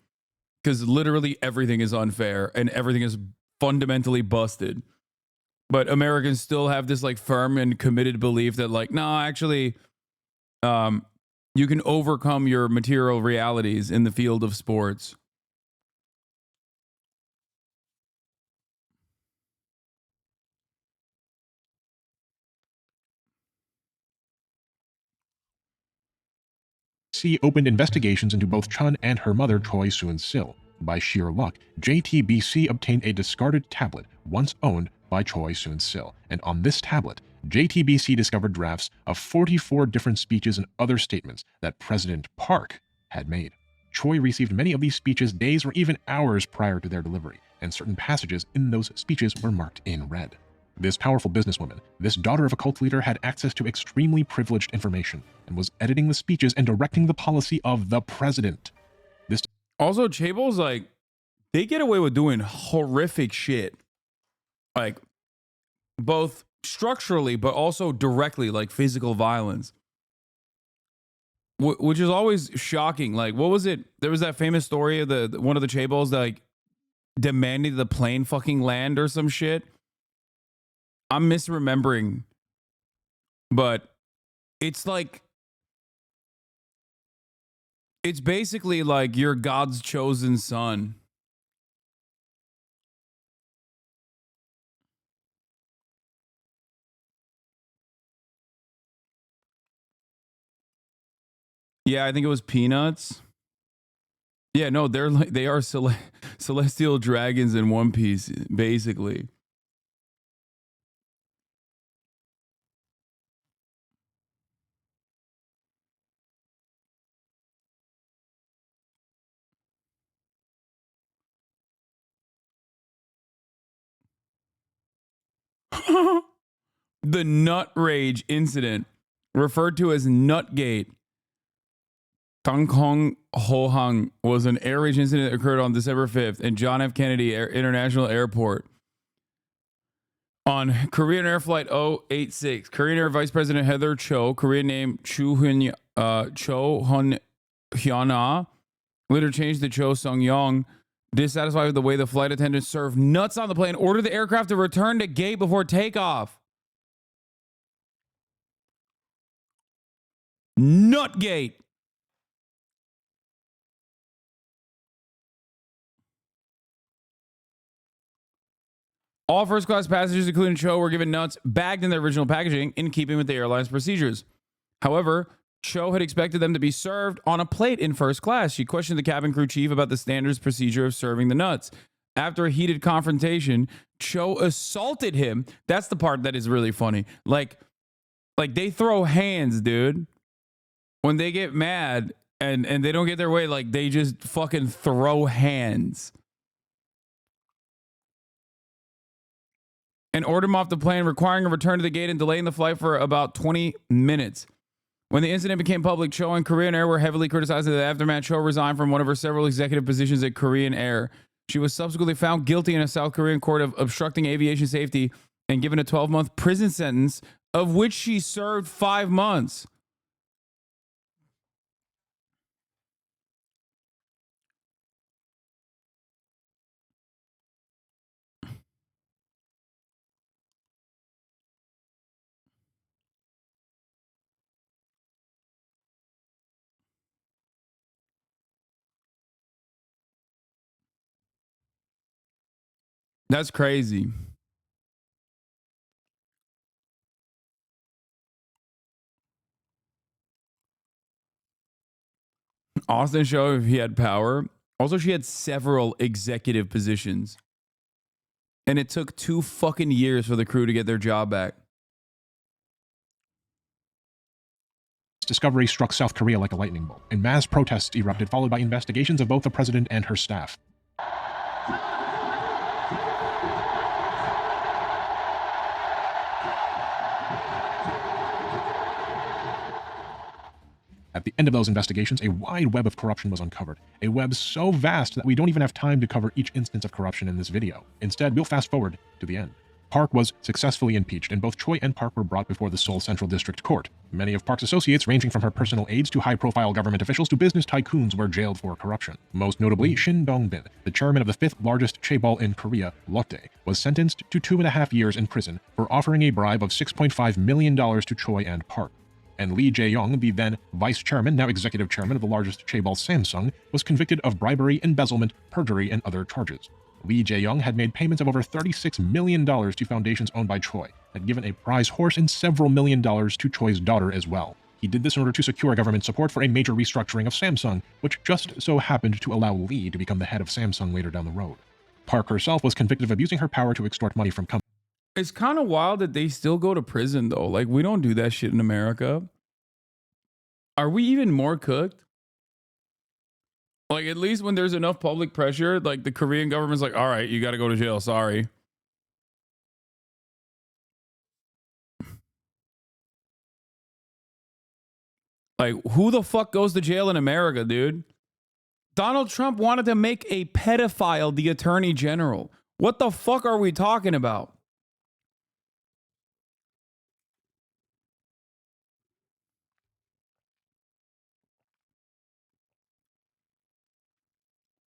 Because literally everything is unfair and everything is fundamentally busted. But Americans still have this like firm and committed belief that like, no, actually, you can overcome your material realities in the field of sports. Opened investigations into both Chun and her mother Choi Soon-sil. By sheer luck, JTBC obtained a discarded tablet once owned by Choi Soon-sil, and on this tablet, JTBC discovered drafts of 44 different speeches and other statements that President Park had made. Choi received many of these speeches days or even hours prior to their delivery, and certain passages in those speeches were marked in red. This powerful businesswoman, this daughter of a cult leader, had access to extremely privileged information and was editing the speeches and directing the policy of the president. This also, Chaeble's like, they get away with doing horrific shit. Like, both structurally, but also directly, like physical violence. Which is always shocking. Like, what was it? There was that famous story of the one of the Chaebles that like demanding the plane fucking land or some shit. I'm misremembering, but it's like, it's basically like you're God's chosen son. Yeah, I think it was Peanuts. Yeah, no, they're like, they are celestial dragons in One Piece, basically. The nut rage incident, referred to as Nutgate, Tangkong Hohang, was an air rage incident that occurred on December 5th in John F. Kennedy International Airport. On Korean Air Flight 086, Korean Air Vice President Heather Cho, Korean name Cho Hun Hyuna, later changed to Cho Sung Yong, dissatisfied with the way the flight attendants served nuts on the plane, ordered the aircraft to return to gate before takeoff. Nutgate. All first-class passengers, including Cho, were given nuts bagged in their original packaging in keeping with the airline's procedures. However, Cho had expected them to be served on a plate in first class. She questioned the cabin crew chief about the standards procedure of serving the nuts. After a heated confrontation, Cho assaulted him. That's the part that is really funny. Like they throw hands, dude. When they get mad and they don't get their way, like they just fucking throw hands. And ordered him off the plane, requiring a return to the gate and delaying the flight for about 20 minutes. When the incident became public, Cho and Korean Air were heavily criticized. In the aftermath, Cho resigned from one of her several executive positions at Korean Air. She was subsequently found guilty in a South Korean court of obstructing aviation safety and given a 12-month prison sentence, of which she served 5 months. That's crazy. Austin showed if he had power. Also, she had several executive positions And it took 2 fucking years for the crew to get their job back. Discovery struck South Korea like a lightning bolt, and mass protests erupted, followed by investigations of both the president and her staff. At the end of those investigations, a wide web of corruption was uncovered. A web so vast that we don't even have time to cover each instance of corruption in this video. Instead, we'll fast forward to the end. Park was successfully impeached, and both Choi and Park were brought before the Seoul Central District Court. Many of Park's associates, ranging from her personal aides to high-profile government officials to business tycoons, were jailed for corruption. Most notably, Shin Dong-bin, the chairman of the 5th largest chaebol in Korea, Lotte, was sentenced to 2.5 years in prison for offering a bribe of $6.5 million to Choi and Park. And Lee Jae-young, the then vice chairman, now executive chairman of the largest chaebol Samsung, was convicted of bribery, embezzlement, perjury, and other charges. Lee Jae-young had made payments of over $36 million to foundations owned by Choi, had given a prize horse and several $1 million to Choi's daughter as well. He did this in order to secure government support for a major restructuring of Samsung, which just so happened to allow Lee to become the head of Samsung later down the road. Park herself was convicted of abusing her power to extort money from companies. It's kind of wild that they still go to prison, though. Like, we don't do that shit in America. Are we even more cooked? Like, at least when there's enough public pressure, like, the Korean government's like, all right, you got to go to jail. Sorry. Like, who the fuck goes to jail in America, dude? Donald Trump wanted to make a pedophile the attorney general. What the fuck are we talking about?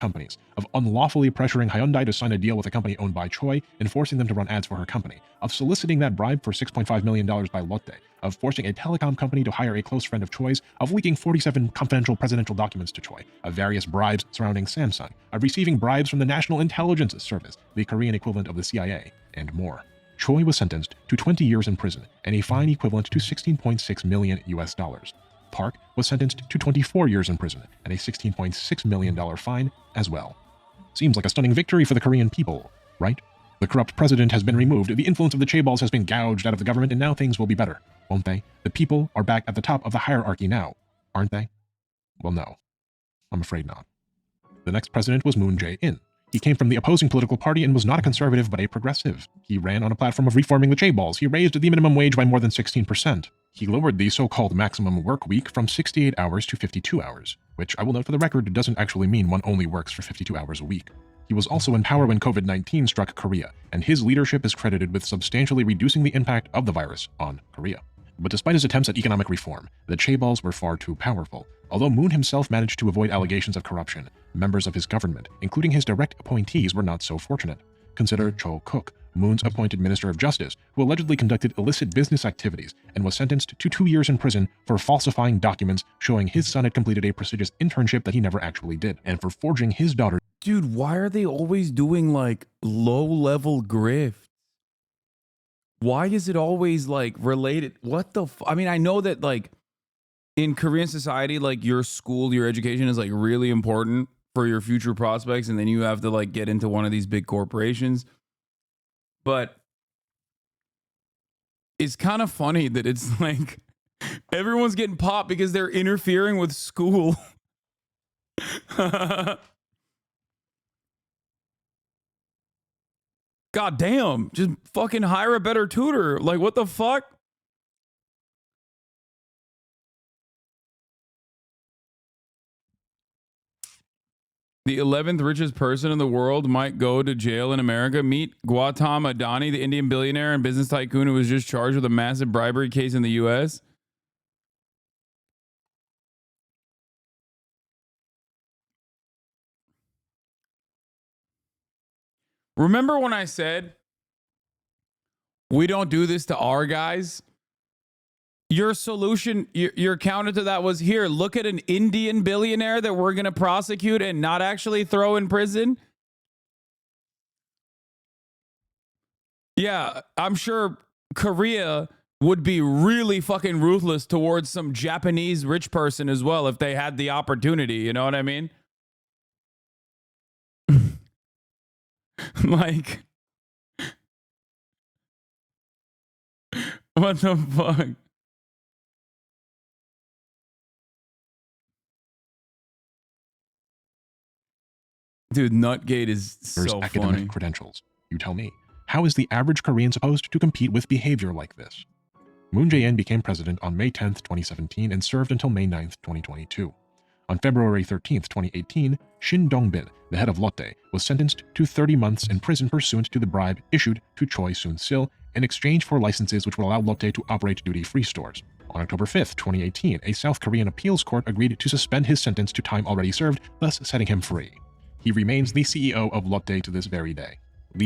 Companies, of unlawfully pressuring Hyundai to sign a deal with a company owned by Choi and forcing them to run ads for her company, of soliciting that bribe for $6.5 million by Lotte, of forcing a telecom company to hire a close friend of Choi's, of leaking 47 confidential presidential documents to Choi, of various bribes surrounding Samsung, of receiving bribes from the National Intelligence Service, the Korean equivalent of the CIA, and more. Choi was sentenced to 20 years in prison and a fine equivalent to 16.6 million US dollars. Park was sentenced to 24 years in prison and a $16.6 million fine as well. Seems like a stunning victory for the Korean people, right? The corrupt president has been removed, the influence of the chaebols has been gouged out of the government, and now things will be better, won't they? The people are back at the top of the hierarchy now, aren't they? Well, no. I'm afraid not. The next president was Moon Jae-in. He came from the opposing political party and was not a conservative but a progressive. He ran on a platform of reforming the chaebols. He raised the minimum wage by more than 16%. He lowered the so-called maximum work week from 68 hours to 52 hours, which I will note for the record doesn't actually mean one only works for 52 hours a week. He was also in power when COVID-19 struck Korea, and his leadership is credited with substantially reducing the impact of the virus on Korea. But despite his attempts at economic reform, the chaebols were far too powerful. Although Moon himself managed to avoid allegations of corruption, members of his government, including his direct appointees, were not so fortunate. Consider Cho Kook, Moon's appointed Minister of Justice, who allegedly conducted illicit business activities and was sentenced to 2 years in prison for falsifying documents showing his son had completed a prestigious internship that he never actually did, and for forging his daughter. Dude, why are they always doing like low-level grift? Why is it always like related? What the I mean, I know that like in Korean society, like your school, your education is like really important for your future prospects, and then you have to like get into one of these big corporations. But it's kind of funny that it's like everyone's getting popped because they're interfering with school. God damn, just fucking hire a better tutor. Like, what the fuck? The 11th richest person in the world might go to jail in America. Meet Gautam Adani, the Indian billionaire and business tycoon who was just charged with a massive bribery case in the U.S. Remember when I said we don't do this to our guys? Your solution, your counter to that was, here, look at an Indian billionaire that we're going to prosecute and not actually throw in prison. Yeah, I'm sure Korea would be really fucking ruthless towards some Japanese rich person as well if they had the opportunity. You know what I mean? Like, What the fuck? Dude, Nutgate is so academic funny. credentials. You tell me. How is the average Korean supposed to compete with behavior like this? Moon Jae-in became president on May 10, 2017 and served until May 9, 2022. On February 13, 2018, Shin Dong-bin, the head of Lotte, was sentenced to 30 months in prison pursuant to the bribe issued to Choi Soon-sil in exchange for licenses which will allow Lotte to operate duty-free stores. On October 5, 2018, a South Korean appeals court agreed to suspend his sentence to time already served, thus setting him free. He remains the CEO of Lotte to this very day.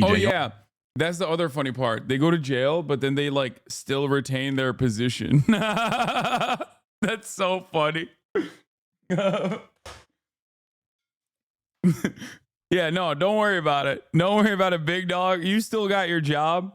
Oh yeah, that's the other funny part. They go to jail, but then they like still retain their position. That's so funny. Yeah, no, don't worry about it. Don't worry about it, big dog. You still got your job.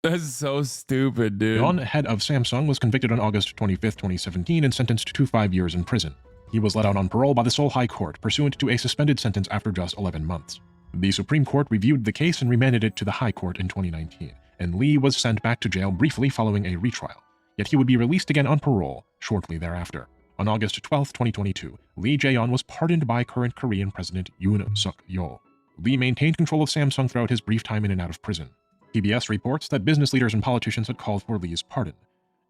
That's so stupid, dude. Yeon, head of Samsung, was convicted on August 25, 2017 and sentenced to 5 years in prison. He was let out on parole by the Seoul High Court, pursuant to a suspended sentence after just 11 months. The Supreme Court reviewed the case and remanded it to the High Court in 2019, and Lee was sent back to jail briefly following a retrial. Yet he would be released again on parole shortly thereafter. On August 12, 2022, Lee Jae-yeon was pardoned by current Korean President Yoon Suk-yeol. Lee maintained control of Samsung throughout his brief time in and out of prison. PBS reports that business leaders and politicians had called for Lee's pardon.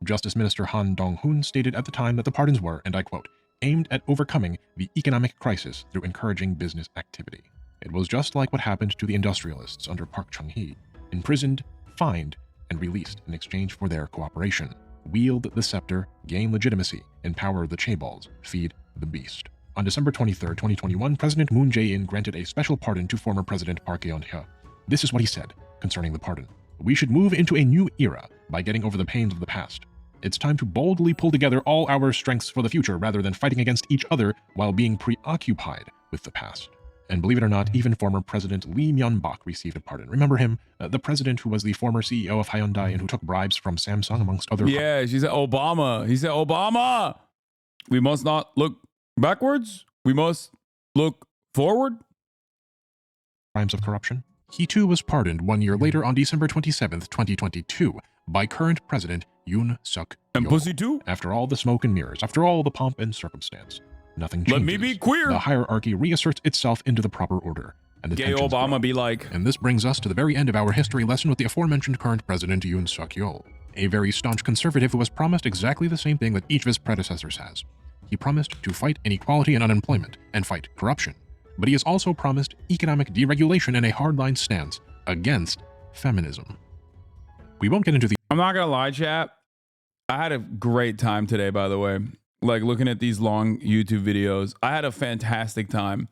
Justice Minister Han Dong-hoon stated at the time that the pardons were, and I quote, aimed at overcoming the economic crisis through encouraging business activity. It was just like what happened to the industrialists under Park Chung-hee, imprisoned, fined, and released in exchange for their cooperation. Wield the scepter, gain legitimacy, empower the chaebols, feed the beast. On December 23, 2021, President Moon Jae-in granted a special pardon to former President Park Geun-hye. This is what he said concerning the pardon. We should move into a new era by getting over the pains of the past. It's time to boldly pull together all our strengths for the future rather than fighting against each other while being preoccupied with the past. And believe it or not, even former President Lee Myung-bak received a pardon. Remember him? The president who was the former CEO of Hyundai and who took bribes from Samsung, amongst other... Yeah, she said Obama. He said, Obama, we must not look backwards. We must look forward. Crimes of corruption. He too was pardoned 1 year later on December 27, 2022, by current President Yoon Suk-yeol. And pussy too? After all the smoke and mirrors, after all the pomp and circumstance, nothing changes. Let me be queer. The hierarchy reasserts itself into the proper order. And the Gay Obama grow. Be like. And this brings us to the very end of our history lesson with the aforementioned current President Yoon Suk-yeol, a very staunch conservative who has promised exactly the same thing that each of his predecessors has. He promised to fight inequality and unemployment, and fight corruption. But he has also promised economic deregulation and a hardline stance against feminism. We won't get into the... I'm not gonna lie, chat. I had a great time today, by the way. Like, looking at these long YouTube videos. I had a fantastic time.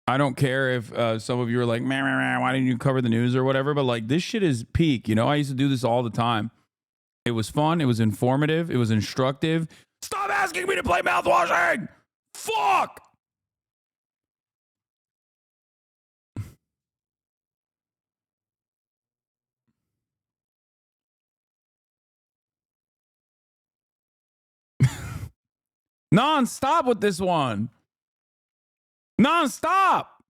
I don't care if some of you are like, man, why didn't you cover the news or whatever? But, like, this shit is peak. You know, I used to do this all the time. It was fun. It was informative. It was instructive. Stop asking me to play mouthwashing! Fuck! Non-stop with this one. Non-stop.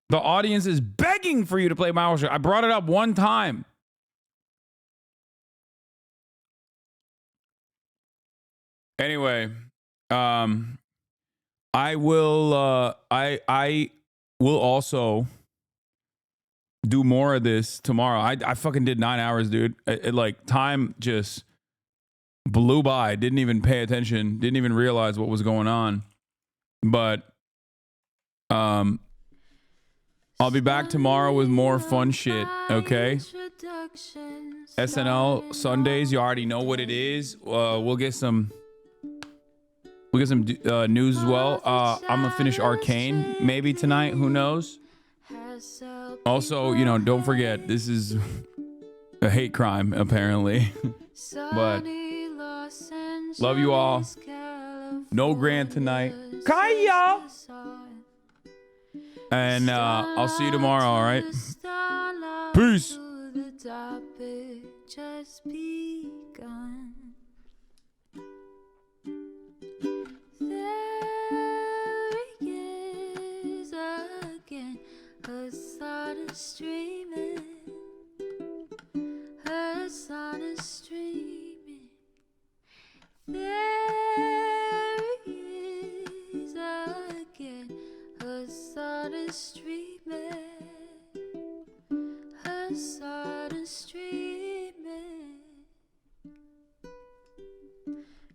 The audience is begging for you to play Mouthwash. I brought it up one time. Anyway, I will also do more of this tomorrow. I fucking did 9 hours, dude. It like time just blew by. Didn't even pay attention. Didn't even realize what was going on. But I'll be back tomorrow with more fun shit. Okay. SNL Sundays. You already know what it is. We'll get some news as well. I'm gonna finish Arcane maybe tonight. Who knows? Also, you know, don't forget, this is a hate crime, apparently. But love you all. No Grant tonight. Kaya! And I'll see you tomorrow, all right? Peace. is streaming. Her sun is streaming. There he is again. Her sun is streaming. Her sun is streaming.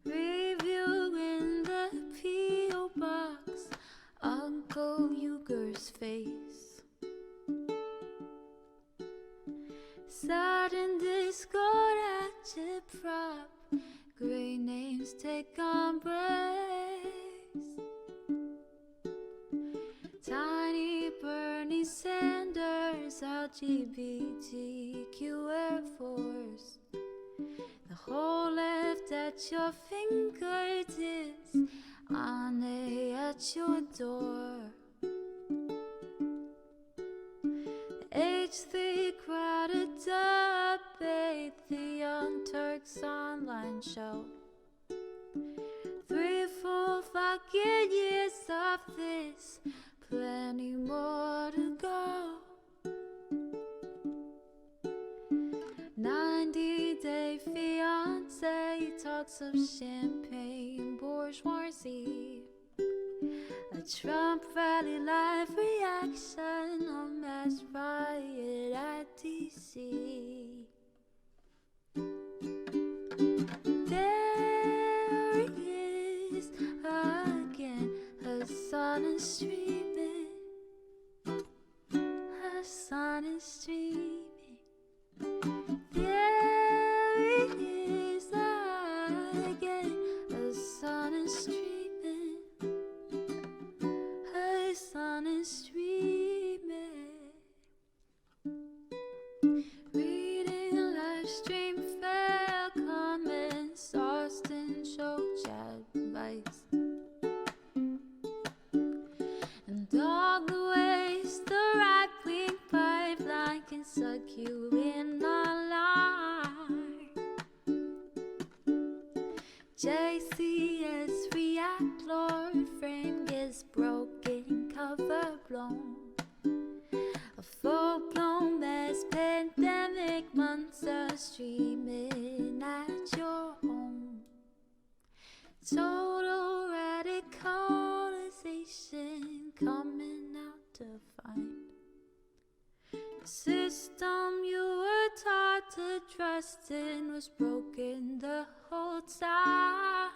Reviewing the P.O. box, Uncle Uger's face. Sudden discord agitprop, great names take embrace. Tiny Bernie Sanders, LGBTQ Air Force. The whole left at your fingertips, Ane at your door. H3 crowded debate, the Young Turks online show. 3 full fucking years of this, plenty more to go. 90-day fiance talks of champagne bourgeoisie. A Trump rally live reaction, a mass riot at DC. There he is again, her sun is streaming. Her sun is streaming. There he is again, her sun is streaming. Her sun is streaming. Reading live stream fair comments, Austin show chat advice. And all the ways the right-wing pipeline can suck you in online. JCS react, Lord frame gets broken, cover blown. A full-blown mass pandemic monster streaming at your home. Total radicalization coming out to find. The system you were taught to trust in was broken the whole time.